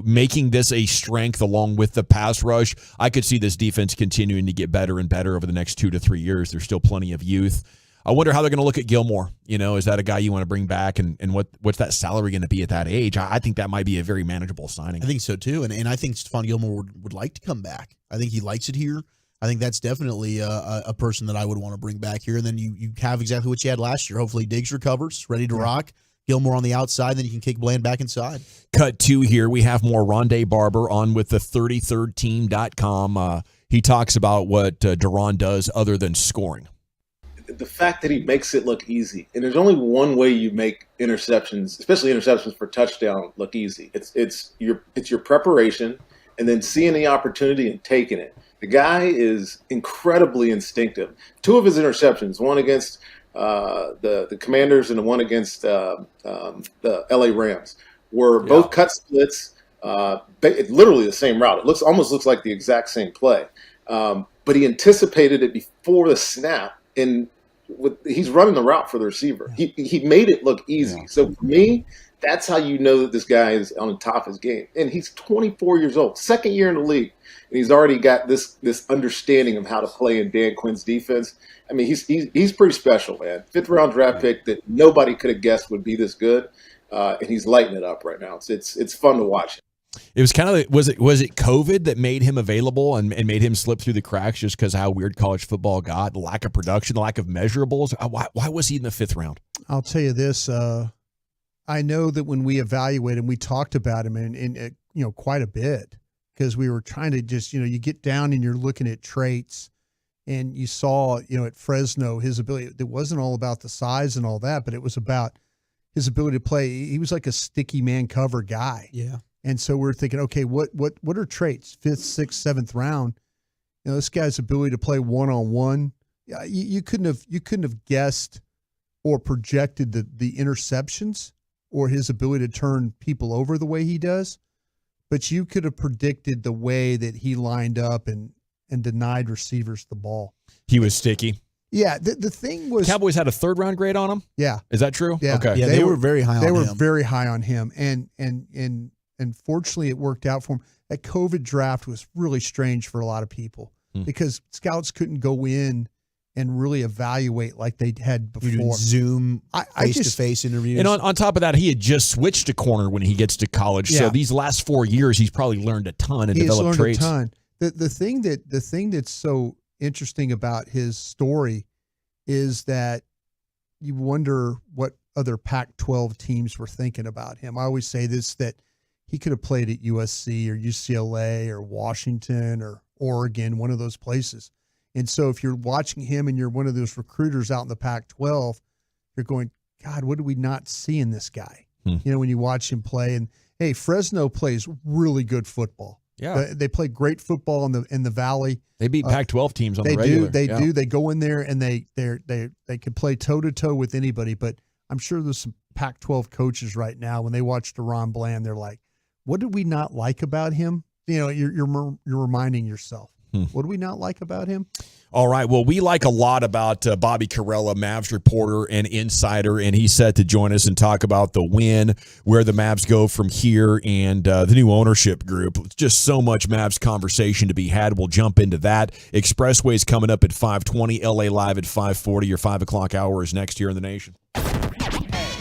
making this a strength along with the pass rush, I could see this defense continuing to get better and better over the next 2 to 3 years. There's still plenty of youth. I wonder how they're going to look at Gilmore. Is that a guy you want to bring back? And what's that salary going to be at that age? I think that might be a very manageable signing. I think so, too. And I think Stephon Gilmore would like to come back. I think he likes it here. I think that's definitely a person that I would want to bring back here. And then you have exactly what you had last year. Hopefully Diggs recovers, ready to rock. Gilmore on the outside, then you can kick Bland back inside. Cut 2 here. We have more Rondé Barber on with the 33rdteam.com. He talks about what Duron does other than scoring. The fact that he makes it look easy, and there's only one way you make interceptions, especially interceptions for touchdown, look easy. It's your preparation and then seeing the opportunity and taking it. The guy is incredibly instinctive. 2 of his interceptions, one against the Commanders and the one against the LA Rams, were both cut splits, literally the same route. It almost looks like the exact same play. But he anticipated it before the snap, and he's running the route for the receiver. He made it look easy. Yeah. So for me, that's how you know that this guy is on the top of his game. And he's 24 years old, second year in the league. And he's already got this understanding of how to play in Dan Quinn's defense. I mean, he's pretty special, man. 5th round draft pick that nobody could have guessed would be this good, and he's lighting it up right now. It's fun to watch. It was kind of was it COVID that made him available and made him slip through the cracks just because how weird college football got, the lack of production, the lack of measurables. Why was he in the 5th round? I'll tell you this. I know that when we evaluated him, we talked about him in quite a bit. Because we were trying to just, you get down and you're looking at traits, and you saw, at Fresno, his ability. It wasn't all about the size and all that, but it was about his ability to play. He was like a sticky man cover guy. Yeah. And so we're thinking, okay, what are traits? 5th, 6th, 7th round. This guy's ability to play one-on-one. Yeah, you couldn't have guessed or projected the interceptions or his ability to turn people over the way he does. But you could have predicted the way that he lined up and denied receivers the ball. He was sticky. Yeah, the thing was, Cowboys had a 3rd round grade on him. Yeah, is that true? Yeah, okay. Yeah, they were very high on him. They were very high on him, and fortunately it worked out for him. That COVID draft was really strange for a lot of people because scouts couldn't go in and really evaluate like they had before. Zoom face-to-face interviews. And on top of that, he had just switched to corner when he gets to college. Yeah. So these last 4 years, he's probably learned a ton and developed traits. He's learned a ton. The thing that's so interesting about his story is that you wonder what other Pac-12 teams were thinking about him. I always say this, that he could have played at USC or UCLA or Washington or Oregon, one of those places. And so if you're watching him and you're one of those recruiters out in the Pac-12, you're going, God, what do we not see in this guy? When you watch him play. And, hey, Fresno plays really good football. Yeah. They play great football in the Valley. They beat Pac-12 teams on the regular. They do. They go in there and they can play toe-to-toe with anybody. But I'm sure there's some Pac-12 coaches right now, when they watch Duron Bland, they're like, what did we not like about him? You're reminding yourself. What do we not like about him? All right. Well, we like a lot about Bobby Carrella, Mavs reporter and insider, and he's set to join us and talk about the win, where the Mavs go from here, and the new ownership group. Just so much Mavs conversation to be had. We'll jump into that. Expressway's coming up at 5:20, LA Live at 5:40. Your 5 o'clock hour is next here in the nation.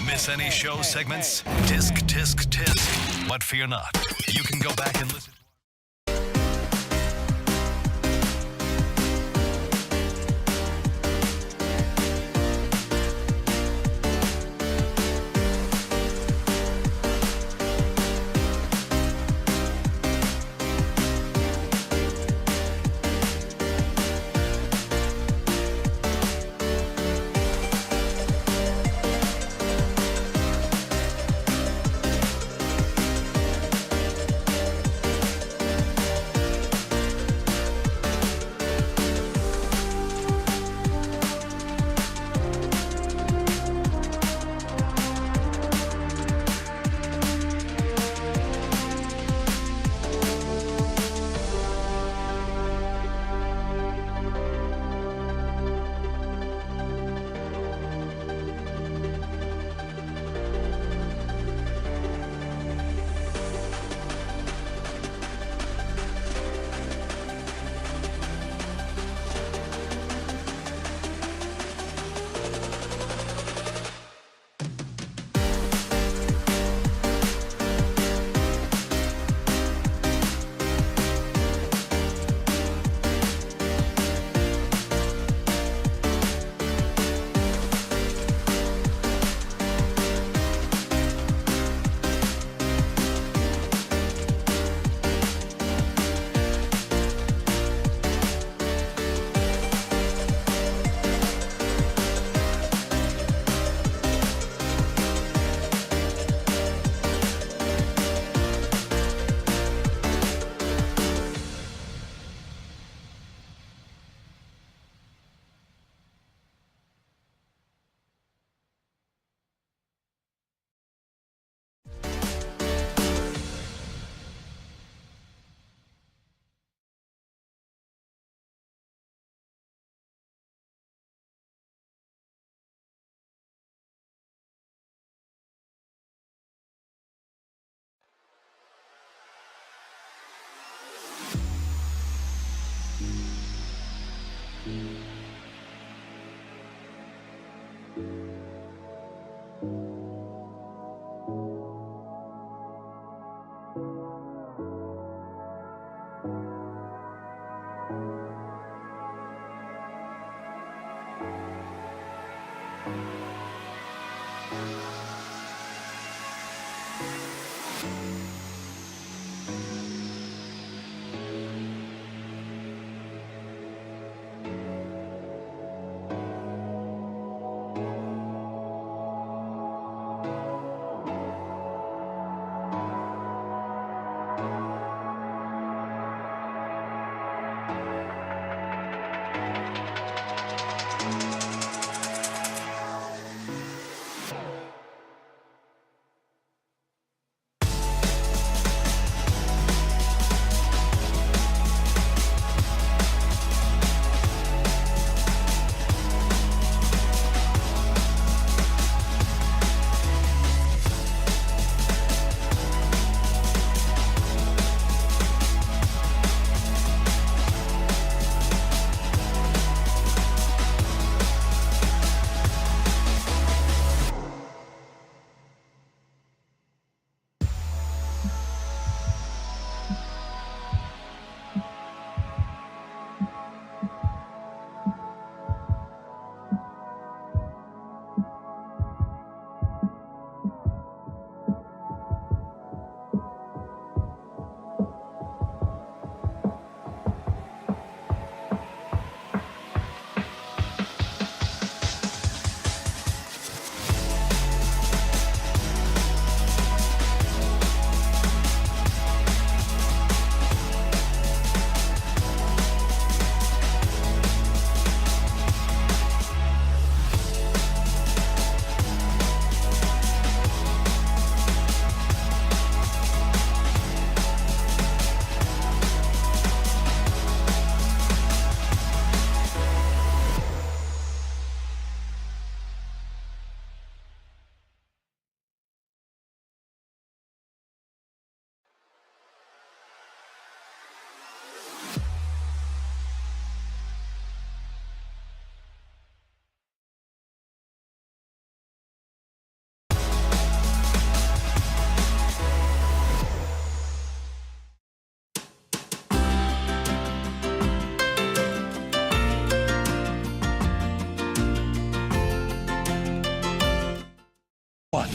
Miss any show segments? Tisk, tisk, tisk. But fear not. You can go back and listen.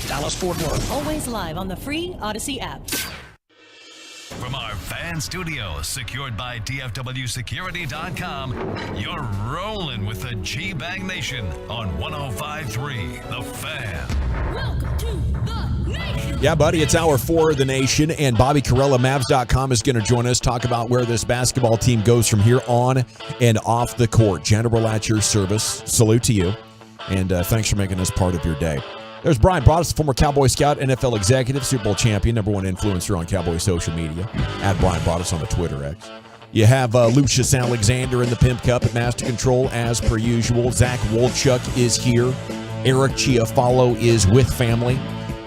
Dallas-Fort Worth. Always live on the free Odyssey app. From our fan studio, secured by DFWsecurity.com, you're rolling with the G-Bag Nation on 105.3 The Fan. Welcome to the Nation. Yeah, buddy, it's hour 4 of the Nation, and Bobby Carella, Mavs.com, is going to join us, talk about where this basketball team goes from here on and off the court. General at your service. Salute to you, and thanks for making us part of your day. There's Brian Broaddus, former Cowboy scout, NFL executive, Super Bowl champion, #1 influencer on Cowboy social media, at Brian Broaddus on the Twitter X. You have Lucius Alexander in the Pimp Cup at Master Control, as per usual. Zach Wolchuk is here. Eric Chiafalo is with family,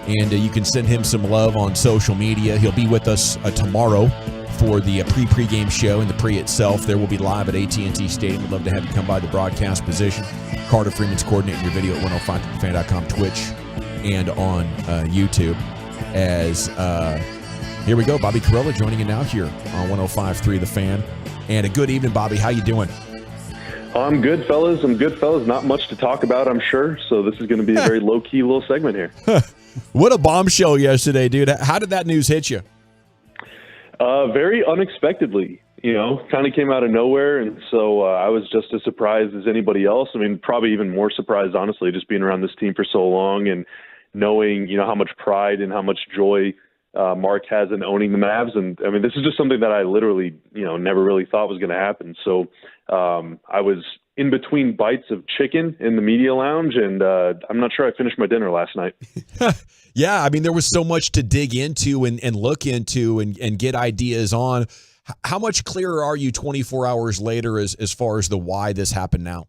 and you can send him some love on social media. He'll be with us tomorrow for the pregame show and the pre itself. There will be live at AT&T Stadium. We'd love to have you come by the broadcast position. Carter Freeman's coordinating your video at 105thefan.com, Twitch, and on YouTube. As here we go, Bobby Carella joining you now here on 105.3 The Fan. And a good evening, Bobby. How you doing? I'm good, fellas. Not much to talk about, I'm sure. So this is going to be a very low-key little segment here. What a bombshell yesterday, dude. How did that news hit you? Very unexpectedly, kind of came out of nowhere. And so I was just as surprised as anybody else. I mean, probably even more surprised, honestly, just being around this team for so long and knowing, how much pride and how much joy Mark has in owning the Mavs. And I mean, this is just something that I literally, never really thought was going to happen. So I was in between bites of chicken in the media lounge, and I'm not sure I finished my dinner last night. Yeah, I mean, there was so much to dig into and look into and get ideas on. How much clearer are you 24 hours later as far as the why this happened now?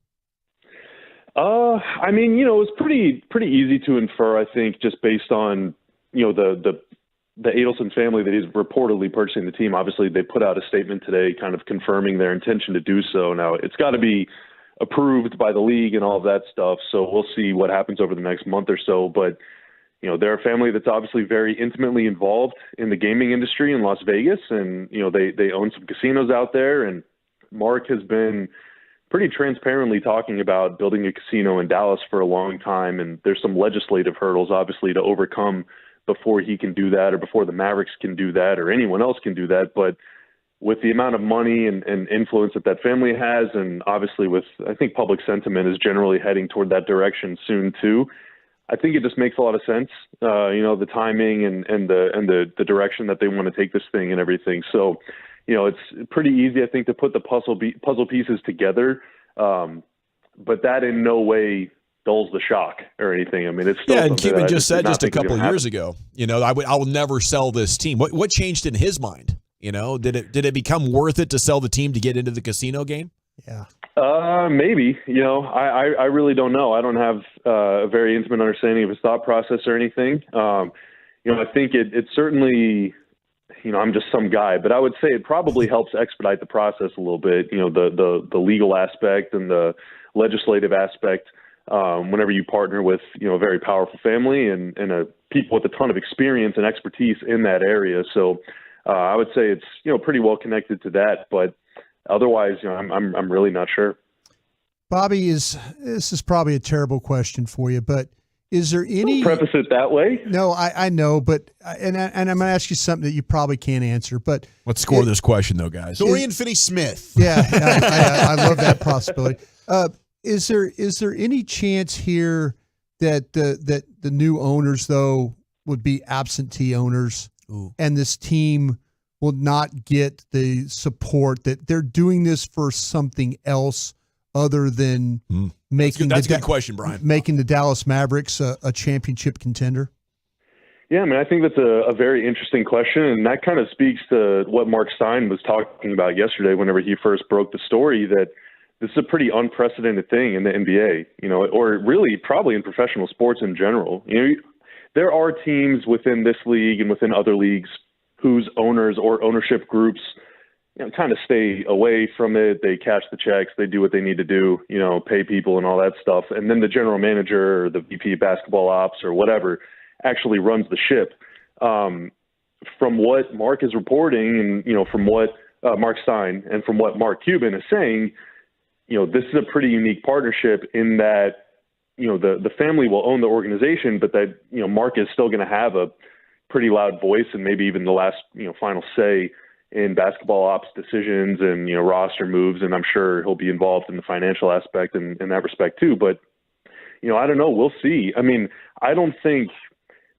I mean, it was pretty easy to infer, I think, just based on, the Adelson family that is reportedly purchasing the team. Obviously, they put out a statement today kind of confirming their intention to do so. Now, it's got to be approved by the league and all of that stuff, so we'll see what happens over the next month or so. But, they're a family that's obviously very intimately involved in the gaming industry in Las Vegas, and, they own some casinos out there, and Mark has been pretty transparently talking about building a casino in Dallas for a long time, and there's some legislative hurdles, obviously, to overcome before he can do that or before the Mavericks can do that or anyone else can do that. But with the amount of money and influence that family has, and obviously with, I think public sentiment is generally heading toward that direction soon too, I think it just makes a lot of sense, the timing and the direction that they want to take this thing and everything. So, it's pretty easy, I think, to put the puzzle pieces together, but that in no way dulls the shock or anything. I mean, it's still and Cuban just said just a couple of years ago, I will never sell this team. What changed in his mind? Did it become worth it to sell the team to get into the casino game? Yeah. Maybe. I really don't know. I don't have a very intimate understanding of his thought process or anything. I think it certainly, I'm just some guy, but I would say it probably helps expedite the process a little bit. The legal aspect and the legislative aspect. Whenever you partner with a very powerful family and people with a ton of experience and expertise in that area, so I would say it's pretty well connected to that. But otherwise, I'm really not sure. Bobby, this is probably a terrible question for you, but is there any? Don't preface it that way. No, I know, but and I'm going to ask you something that you probably can't answer. But let's score this question, though, guys. Dorian Finney-Smith. Yeah, I love that possibility. Is there any chance here that the new owners though would be absentee owners, and this team will not get the support, that they're doing this for something else other than making that's a good question, Brian. Making the Dallas Mavericks a championship contender? Yeah, I mean, I think that's a very interesting question, and that kind of speaks to what Mark Stein was talking about yesterday whenever he first broke the story, that this is a pretty unprecedented thing in the NBA, or really probably in professional sports in general. There are teams within this league and within other leagues whose owners or ownership groups kind of stay away from it. They cash the checks, they do what they need to do, pay people and all that stuff. And then the general manager or the VP of basketball ops or whatever actually runs the ship. From what Mark is reporting and, from what Mark Stein and from what Mark Cuban is saying, this is a pretty unique partnership in that, the family will own the organization, but that, Mark is still going to have a pretty loud voice and maybe even the last, final say in basketball ops decisions and, roster moves. And I'm sure he'll be involved in the financial aspect in that respect too. But, I don't know. We'll see. I mean, I don't think,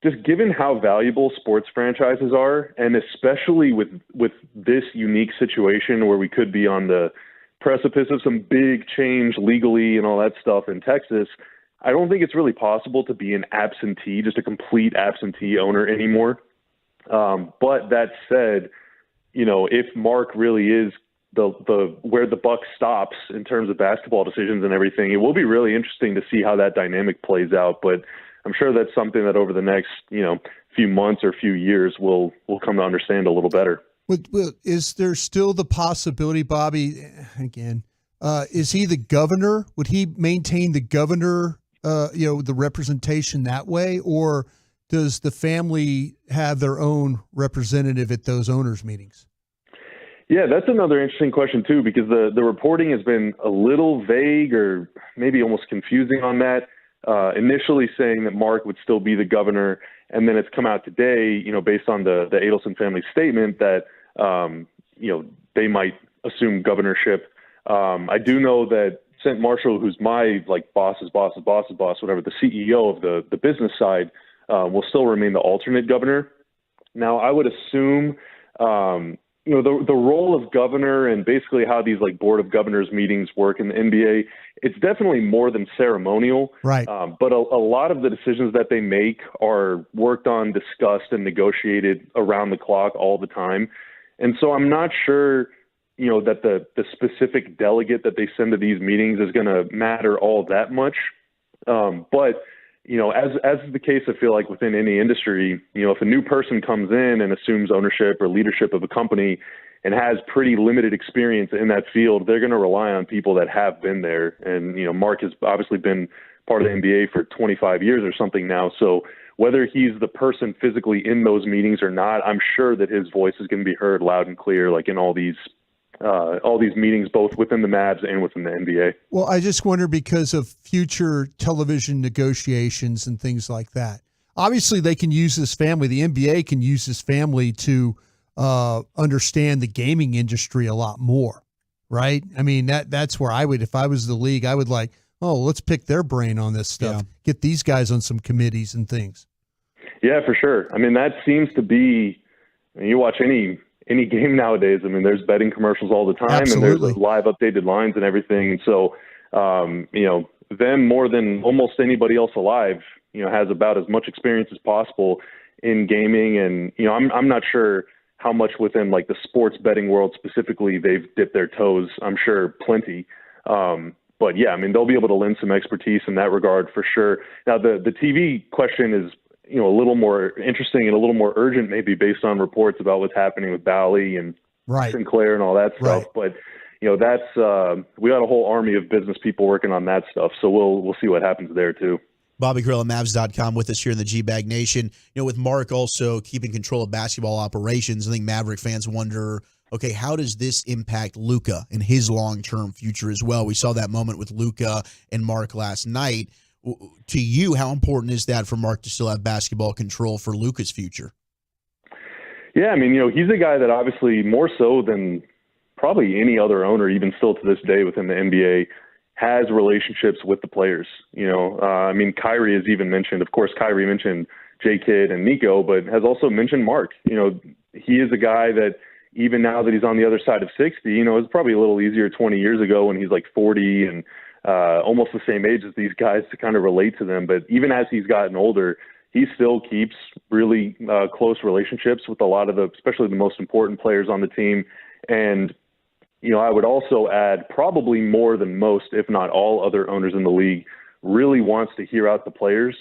just given how valuable sports franchises are, and especially with this unique situation where we could be on the precipice of some big change legally and all that stuff in Texas, I don't think it's really possible to be an absentee, just a complete absentee owner anymore. But that said, if Mark really is the where the buck stops in terms of basketball decisions and everything, it will be really interesting to see how that dynamic plays out. But I'm sure that's something that over the next, few months or few years we'll come to understand a little better. Is there still the possibility, Bobby, again, is he the governor? Would he maintain the governor, the representation that way? Or does the family have their own representative at those owners' meetings? Yeah, that's another interesting question, too, because the reporting has been a little vague or maybe almost confusing on that. Initially saying that Mark would still be the governor, and then it's come out today, based on the Adelson family statement that, they might assume governorship. I do know that St. Marshall, who's my boss's boss, whatever, the CEO of the business side, will still remain the alternate governor. Now, I would assume, the role of governor and basically how these board of governors meetings work in the NBA, it's definitely more than ceremonial. Right. But a lot of the decisions that they make are worked on, discussed, and negotiated around the clock all the time. And so I'm not sure, that the specific delegate that they send to these meetings is going to matter all that much. But as is the case, I feel like within any industry, if a new person comes in and assumes ownership or leadership of a company and has pretty limited experience in that field, they're going to rely on people that have been there. And, Mark has obviously been part of the NBA for 25 years or something now. So whether he's the person physically in those meetings or not, I'm sure that his voice is going to be heard loud and clear, in all these all these meetings, both within the Mavs and within the NBA. Well, I just wonder because of future television negotiations and things like that. Obviously, they can use this family. The NBA can use this family to understand the gaming industry a lot more, right? I mean, that's where I would, if I was the league, I would like, oh, let's pick their brain on this stuff. Yeah. Get these guys on some committees and things. Yeah, for sure. I mean, that seems to be, you watch any game nowadays, I mean, there's betting commercials all the time. Absolutely. And there's live updated lines and everything. And so, them more than almost anybody else alive, has about as much experience as possible in gaming. And, I'm not sure how much within like the sports betting world specifically they've dipped their toes. I'm sure plenty. But yeah, I mean, they'll be able to lend some expertise in that regard for sure. Now, the TV question is, a little more interesting and a little more urgent, maybe based on reports about what's happening with Bally and Sinclair and all that stuff. But, that's, we got a whole army of business people working on that stuff. So we'll see what happens there too. Bobby Carell at Mavs.com with us here in the G-Bag Nation. With Mark also keeping control of basketball operations, I think Maverick fans wonder, okay, how does this impact Luka and his long-term future as well? We saw that moment with Luka and Mark last night. To you, how important is that for Mark to still have basketball control for Luka's future? Yeah, I mean, he's a guy that obviously more so than probably any other owner, even still to this day within the NBA, has relationships with the players. I mean, Kyrie has even mentioned, of course, Kyrie mentioned J-Kidd and Nico, but has also mentioned Mark. He is a guy that even now that he's on the other side of 60, it's probably a little easier 20 years ago when he's like 40 and almost the same age as these guys to kind of relate to them. But even as he's gotten older, he still keeps really close relationships with a lot of especially the most important players on the team. And, I would also add probably more than most, if not all other owners in the league, really wants to hear out the players,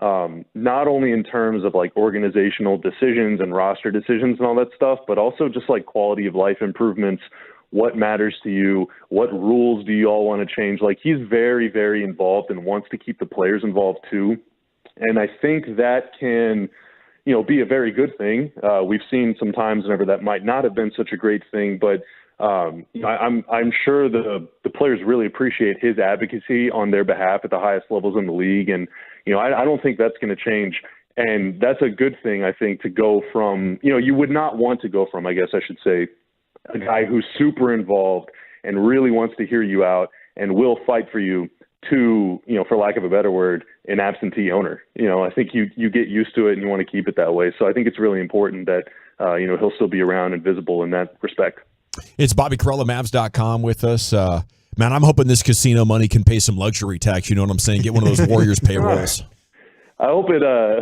not only in terms of like organizational decisions and roster decisions and all that stuff, but also just like quality of life improvements. What matters to you? What rules do you all want to change? Like, he's very, very involved and wants to keep the players involved too. And I think that can, be a very good thing. We've seen some times whenever that might not have been such a great thing, but I'm sure the players really appreciate his advocacy on their behalf at the highest levels in the league. And, I don't think that's going to change. And that's a good thing, I think, to go from, you would not want to go from, I guess I should say, a guy who's super involved and really wants to hear you out and will fight for you to, for lack of a better word, an absentee owner. I think you get used to it and you want to keep it that way. So I think it's really important that, he'll still be around and visible in that respect. It's Bobby Carell at Mavs.com with us. Man, I'm hoping this casino money can pay some luxury tax. You know what I'm saying? Get one of those Warriors payrolls. I hope it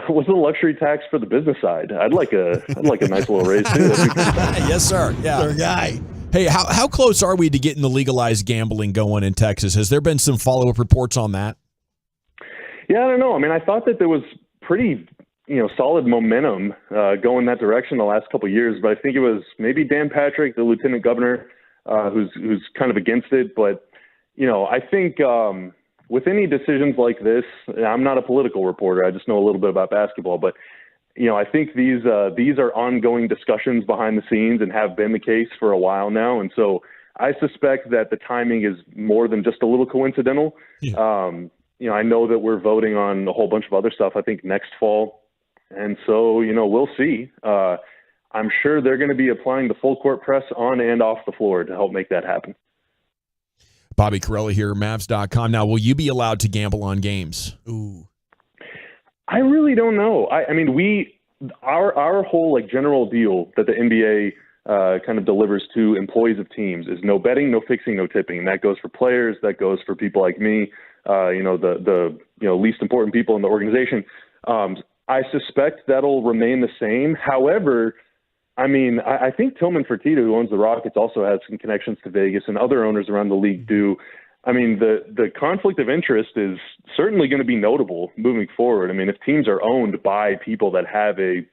was a luxury tax for the business side. I'd like a nice little raise too. Yes, sir. Yeah, sir, guy. Hey, how close are we to getting the legalized gambling going in Texas? Has there been some follow-up reports on that? Yeah, I don't know. I mean, I thought that there was pretty solid momentum going that direction the last couple of years, but I think it was maybe Dan Patrick, the lieutenant governor, who's kind of against it. But I think with any decisions like this, I'm not a political reporter. I just know a little bit about basketball, but I think these are ongoing discussions behind the scenes and have been the case for a while now. And so I suspect that the timing is more than just a little coincidental. Yeah. I know that we're voting on a whole bunch of other stuff, I think next fall. And so, we'll see. I'm sure they're going to be applying the full court press on and off the floor to help make that happen. Bobby Carell here, Mavs.com. Now, will you be allowed to gamble on games? Ooh. I really don't know. I mean, our whole general deal that the NBA kind of delivers to employees of teams is no betting, no fixing, no tipping. And that goes for players. That goes for people like me, the least important people in the organization. I suspect that'll remain the same. However, I mean, I think Tillman Fertitta, who owns the Rockets, also has some connections to Vegas, and other owners around the league do. I mean, the conflict of interest is certainly going to be notable moving forward. I mean, if teams are owned by people that have a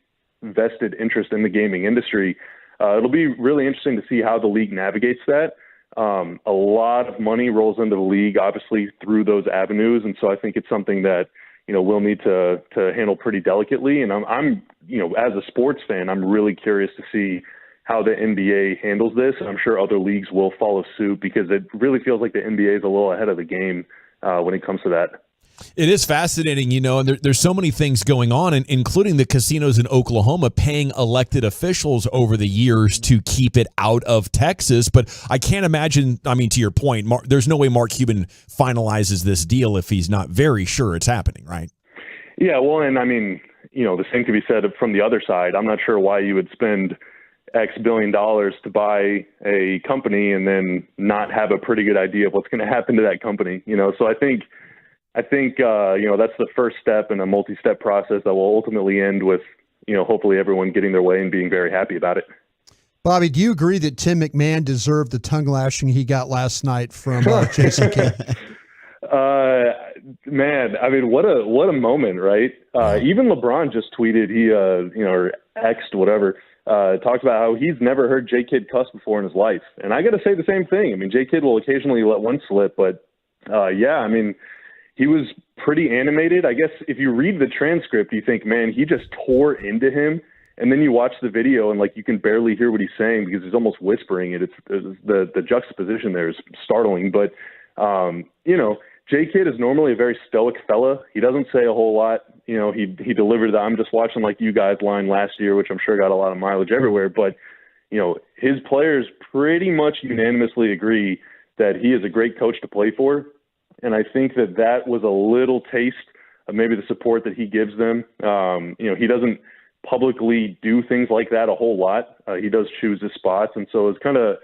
vested interest in the gaming industry, it'll be really interesting to see how the league navigates that. A lot of money rolls into the league, obviously, through those avenues, and so I think it's something that we'll need to handle pretty delicately. And I'm as a sports fan, I'm really curious to see how the NBA handles this. And I'm sure other leagues will follow suit because it really feels like the NBA is a little ahead of the game when it comes to that. It is fascinating, and there's so many things going on, including the casinos in Oklahoma paying elected officials over the years to keep it out of Texas. But I can't imagine, to your point, there's no way Mark Cuban finalizes this deal if he's not very sure it's happening, right? Yeah, well, and the same can be said from the other side. I'm not sure why you would spend X billion dollars to buy a company and then not have a pretty good idea of what's going to happen to that company. So I think that's the first step in a multi-step process that will ultimately end with, hopefully everyone getting their way and being very happy about it. Bobby, do you agree that Tim McMahon deserved the tongue lashing he got last night from Jason Kidd? Man, what a moment, right? Even LeBron just tweeted, or X'd, whatever, talked about how he's never heard J. Kidd cuss before in his life. And I got to say the same thing. J. Kidd will occasionally let one slip, but he was pretty animated. I guess if you read the transcript, you think, man, he just tore into him. And then you watch the video and you can barely hear what he's saying because he's almost whispering it. It's the juxtaposition there is startling. But, J. Kidd is normally a very stoic fella. He doesn't say a whole lot. He delivered the "I'm just watching like you guys" line last year, which I'm sure got a lot of mileage everywhere. But, his players pretty much unanimously agree that he is a great coach to play for. And I think that was a little taste of maybe the support that he gives them. He doesn't publicly do things like that a whole lot. He does choose his spots. And so it's kind of,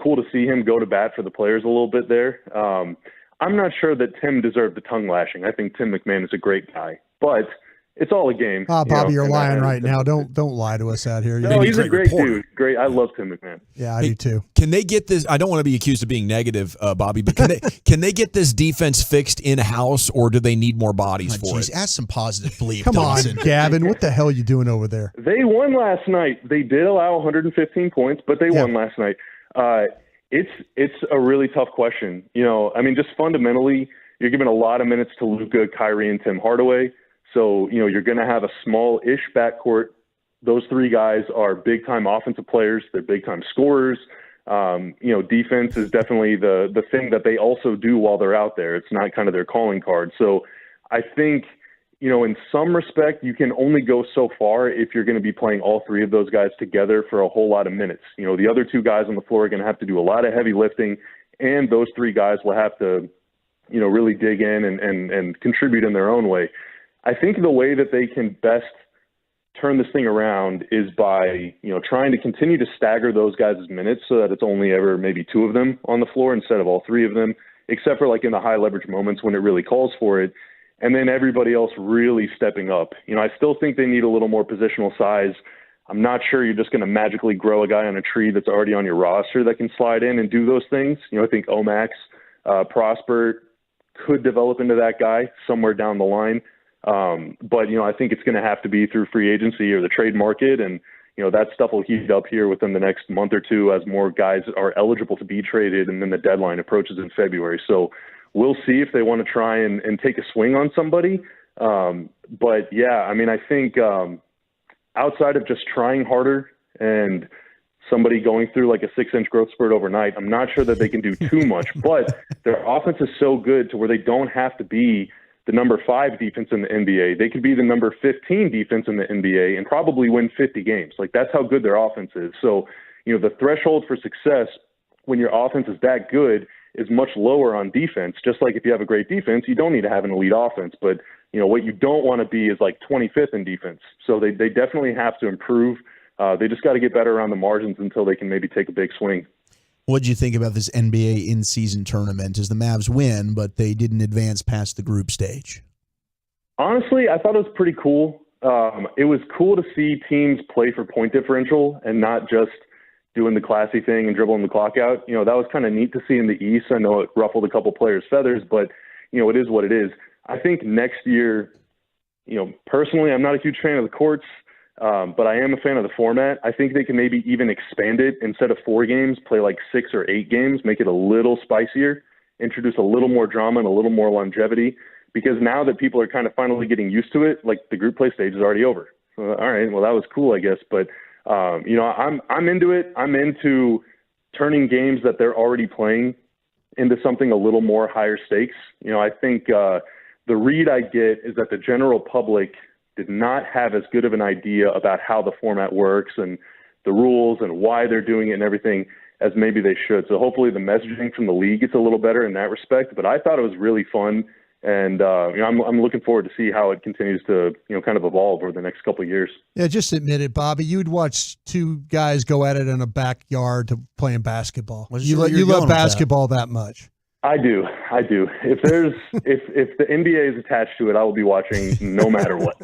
cool to see him go to bat for the players a little bit there. I'm not sure that Tim deserved the tongue lashing. I think Tim McMahon is a great guy, but it's all a game. Bobby, you're lying right now. Don't lie to us out here. No, he's a great dude. Great. I love Tim McMahon. Yeah, I do too. Can they get this? I don't want to be accused of being negative, Bobby, but can they get this defense fixed in-house, or do they need more bodies for it? Add some positive bleep. Come on, Gavin. What the hell are you doing over there? They won last night. They did allow 115 points, but they won last night. It's a really tough question. Just fundamentally, you're giving a lot of minutes to Luka, Kyrie, and Tim Hardaway. So, you're going to have a small-ish backcourt. Those three guys are big-time offensive players. They're big-time scorers. Defense is definitely the thing that they also do while they're out there. It's not kind of their calling card. So I think, in some respect, you can only go so far if you're going to be playing all three of those guys together for a whole lot of minutes. The other two guys on the floor are going to have to do a lot of heavy lifting, and those three guys will have to, really dig in and contribute in their own way. I think the way that they can best turn this thing around is by, trying to continue to stagger those guys' minutes so that it's only ever maybe two of them on the floor instead of all three of them, except for in the high leverage moments when it really calls for it. And then everybody else really stepping up. I still think they need a little more positional size. I'm not sure you're just going to magically grow a guy on a tree that's already on your roster that can slide in and do those things. I think Omax, Prosper could develop into that guy somewhere down the line. But I think it's going to have to be through free agency or the trade market. And, that stuff will heat up here within the next month or two as more guys are eligible to be traded. And then the deadline approaches in February. So we'll see if they want to try and take a swing on somebody. But yeah, I think, outside of just trying harder and somebody going through a 6-inch growth spurt overnight, I'm not sure that they can do too much, but their offense is so good to where they don't have to be the number 5 defense in the NBA. They could be the number 15 defense in the NBA and probably win 50 games. That's how good their offense is. So, the threshold for success when your offense is that good is much lower on defense. Just like if you have a great defense, you don't need to have an elite offense. But, what you don't want to be is 25th in defense. So they definitely have to improve. They just got to get better around the margins until they can maybe take a big swing. What did you think about this NBA in-season tournament? As the Mavs win, but they didn't advance past the group stage. Honestly, I thought it was pretty cool. It was cool to see teams play for point differential and not just doing the classy thing and dribbling the clock out. That was kind of neat to see in the East. I know it ruffled a couple players' feathers, but, it is what it is. I think next year, personally, I'm not a huge fan of the courts. But I am a fan of the format. I think they can maybe even expand it. Instead of 4 games, play 6 or 8 games, make it a little spicier, introduce a little more drama and a little more longevity. Because now that people are kind of finally getting used to it, the group play stage is already over. All right, well, that was cool, I guess. But I'm into it. I'm into turning games that they're already playing into something a little more higher stakes. I think the read I get is that the general public did not have as good of an idea about how the format works and the rules and why they're doing it and everything as maybe they should. So hopefully the messaging from the league gets a little better in that respect. But I thought it was really fun. And, I'm looking forward to see how it continues to, kind of evolve over the next couple of years. Yeah, just admit it, Bobby. You'd watch two guys go at it in a backyard to playing basketball. You love basketball that much. I do. If if the NBA is attached to it, I will be watching no matter what.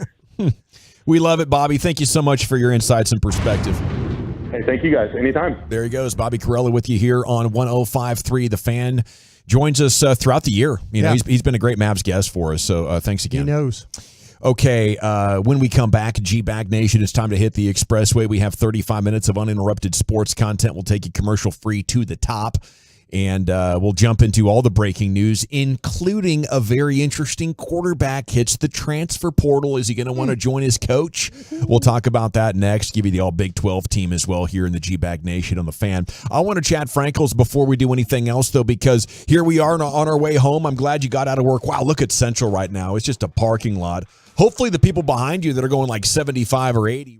We love it, Bobby. Thank you so much for your insights and perspective. Hey, thank you guys. Anytime. There he goes. Bobby Corella with you here on 105.3 The Fan. Joins us throughout the year. He's been a great Mavs guest for us. So thanks again. He knows. Okay, when we come back, G-Bag Nation, it's time to hit the expressway. We have 35 minutes of uninterrupted sports content. We'll take you commercial-free to the top. And we'll jump into all the breaking news, including a very interesting quarterback hits the transfer portal. Is he going to want to join his coach? We'll talk about that next. Give you the all Big 12 team as well here in the G-Bag Nation on The Fan. I want to chat Frankels before we do anything else, though, because here we are on our way home. I'm glad you got out of work. Wow, look at Central right now. It's just a parking lot. Hopefully the people behind you that are going like 75 or 80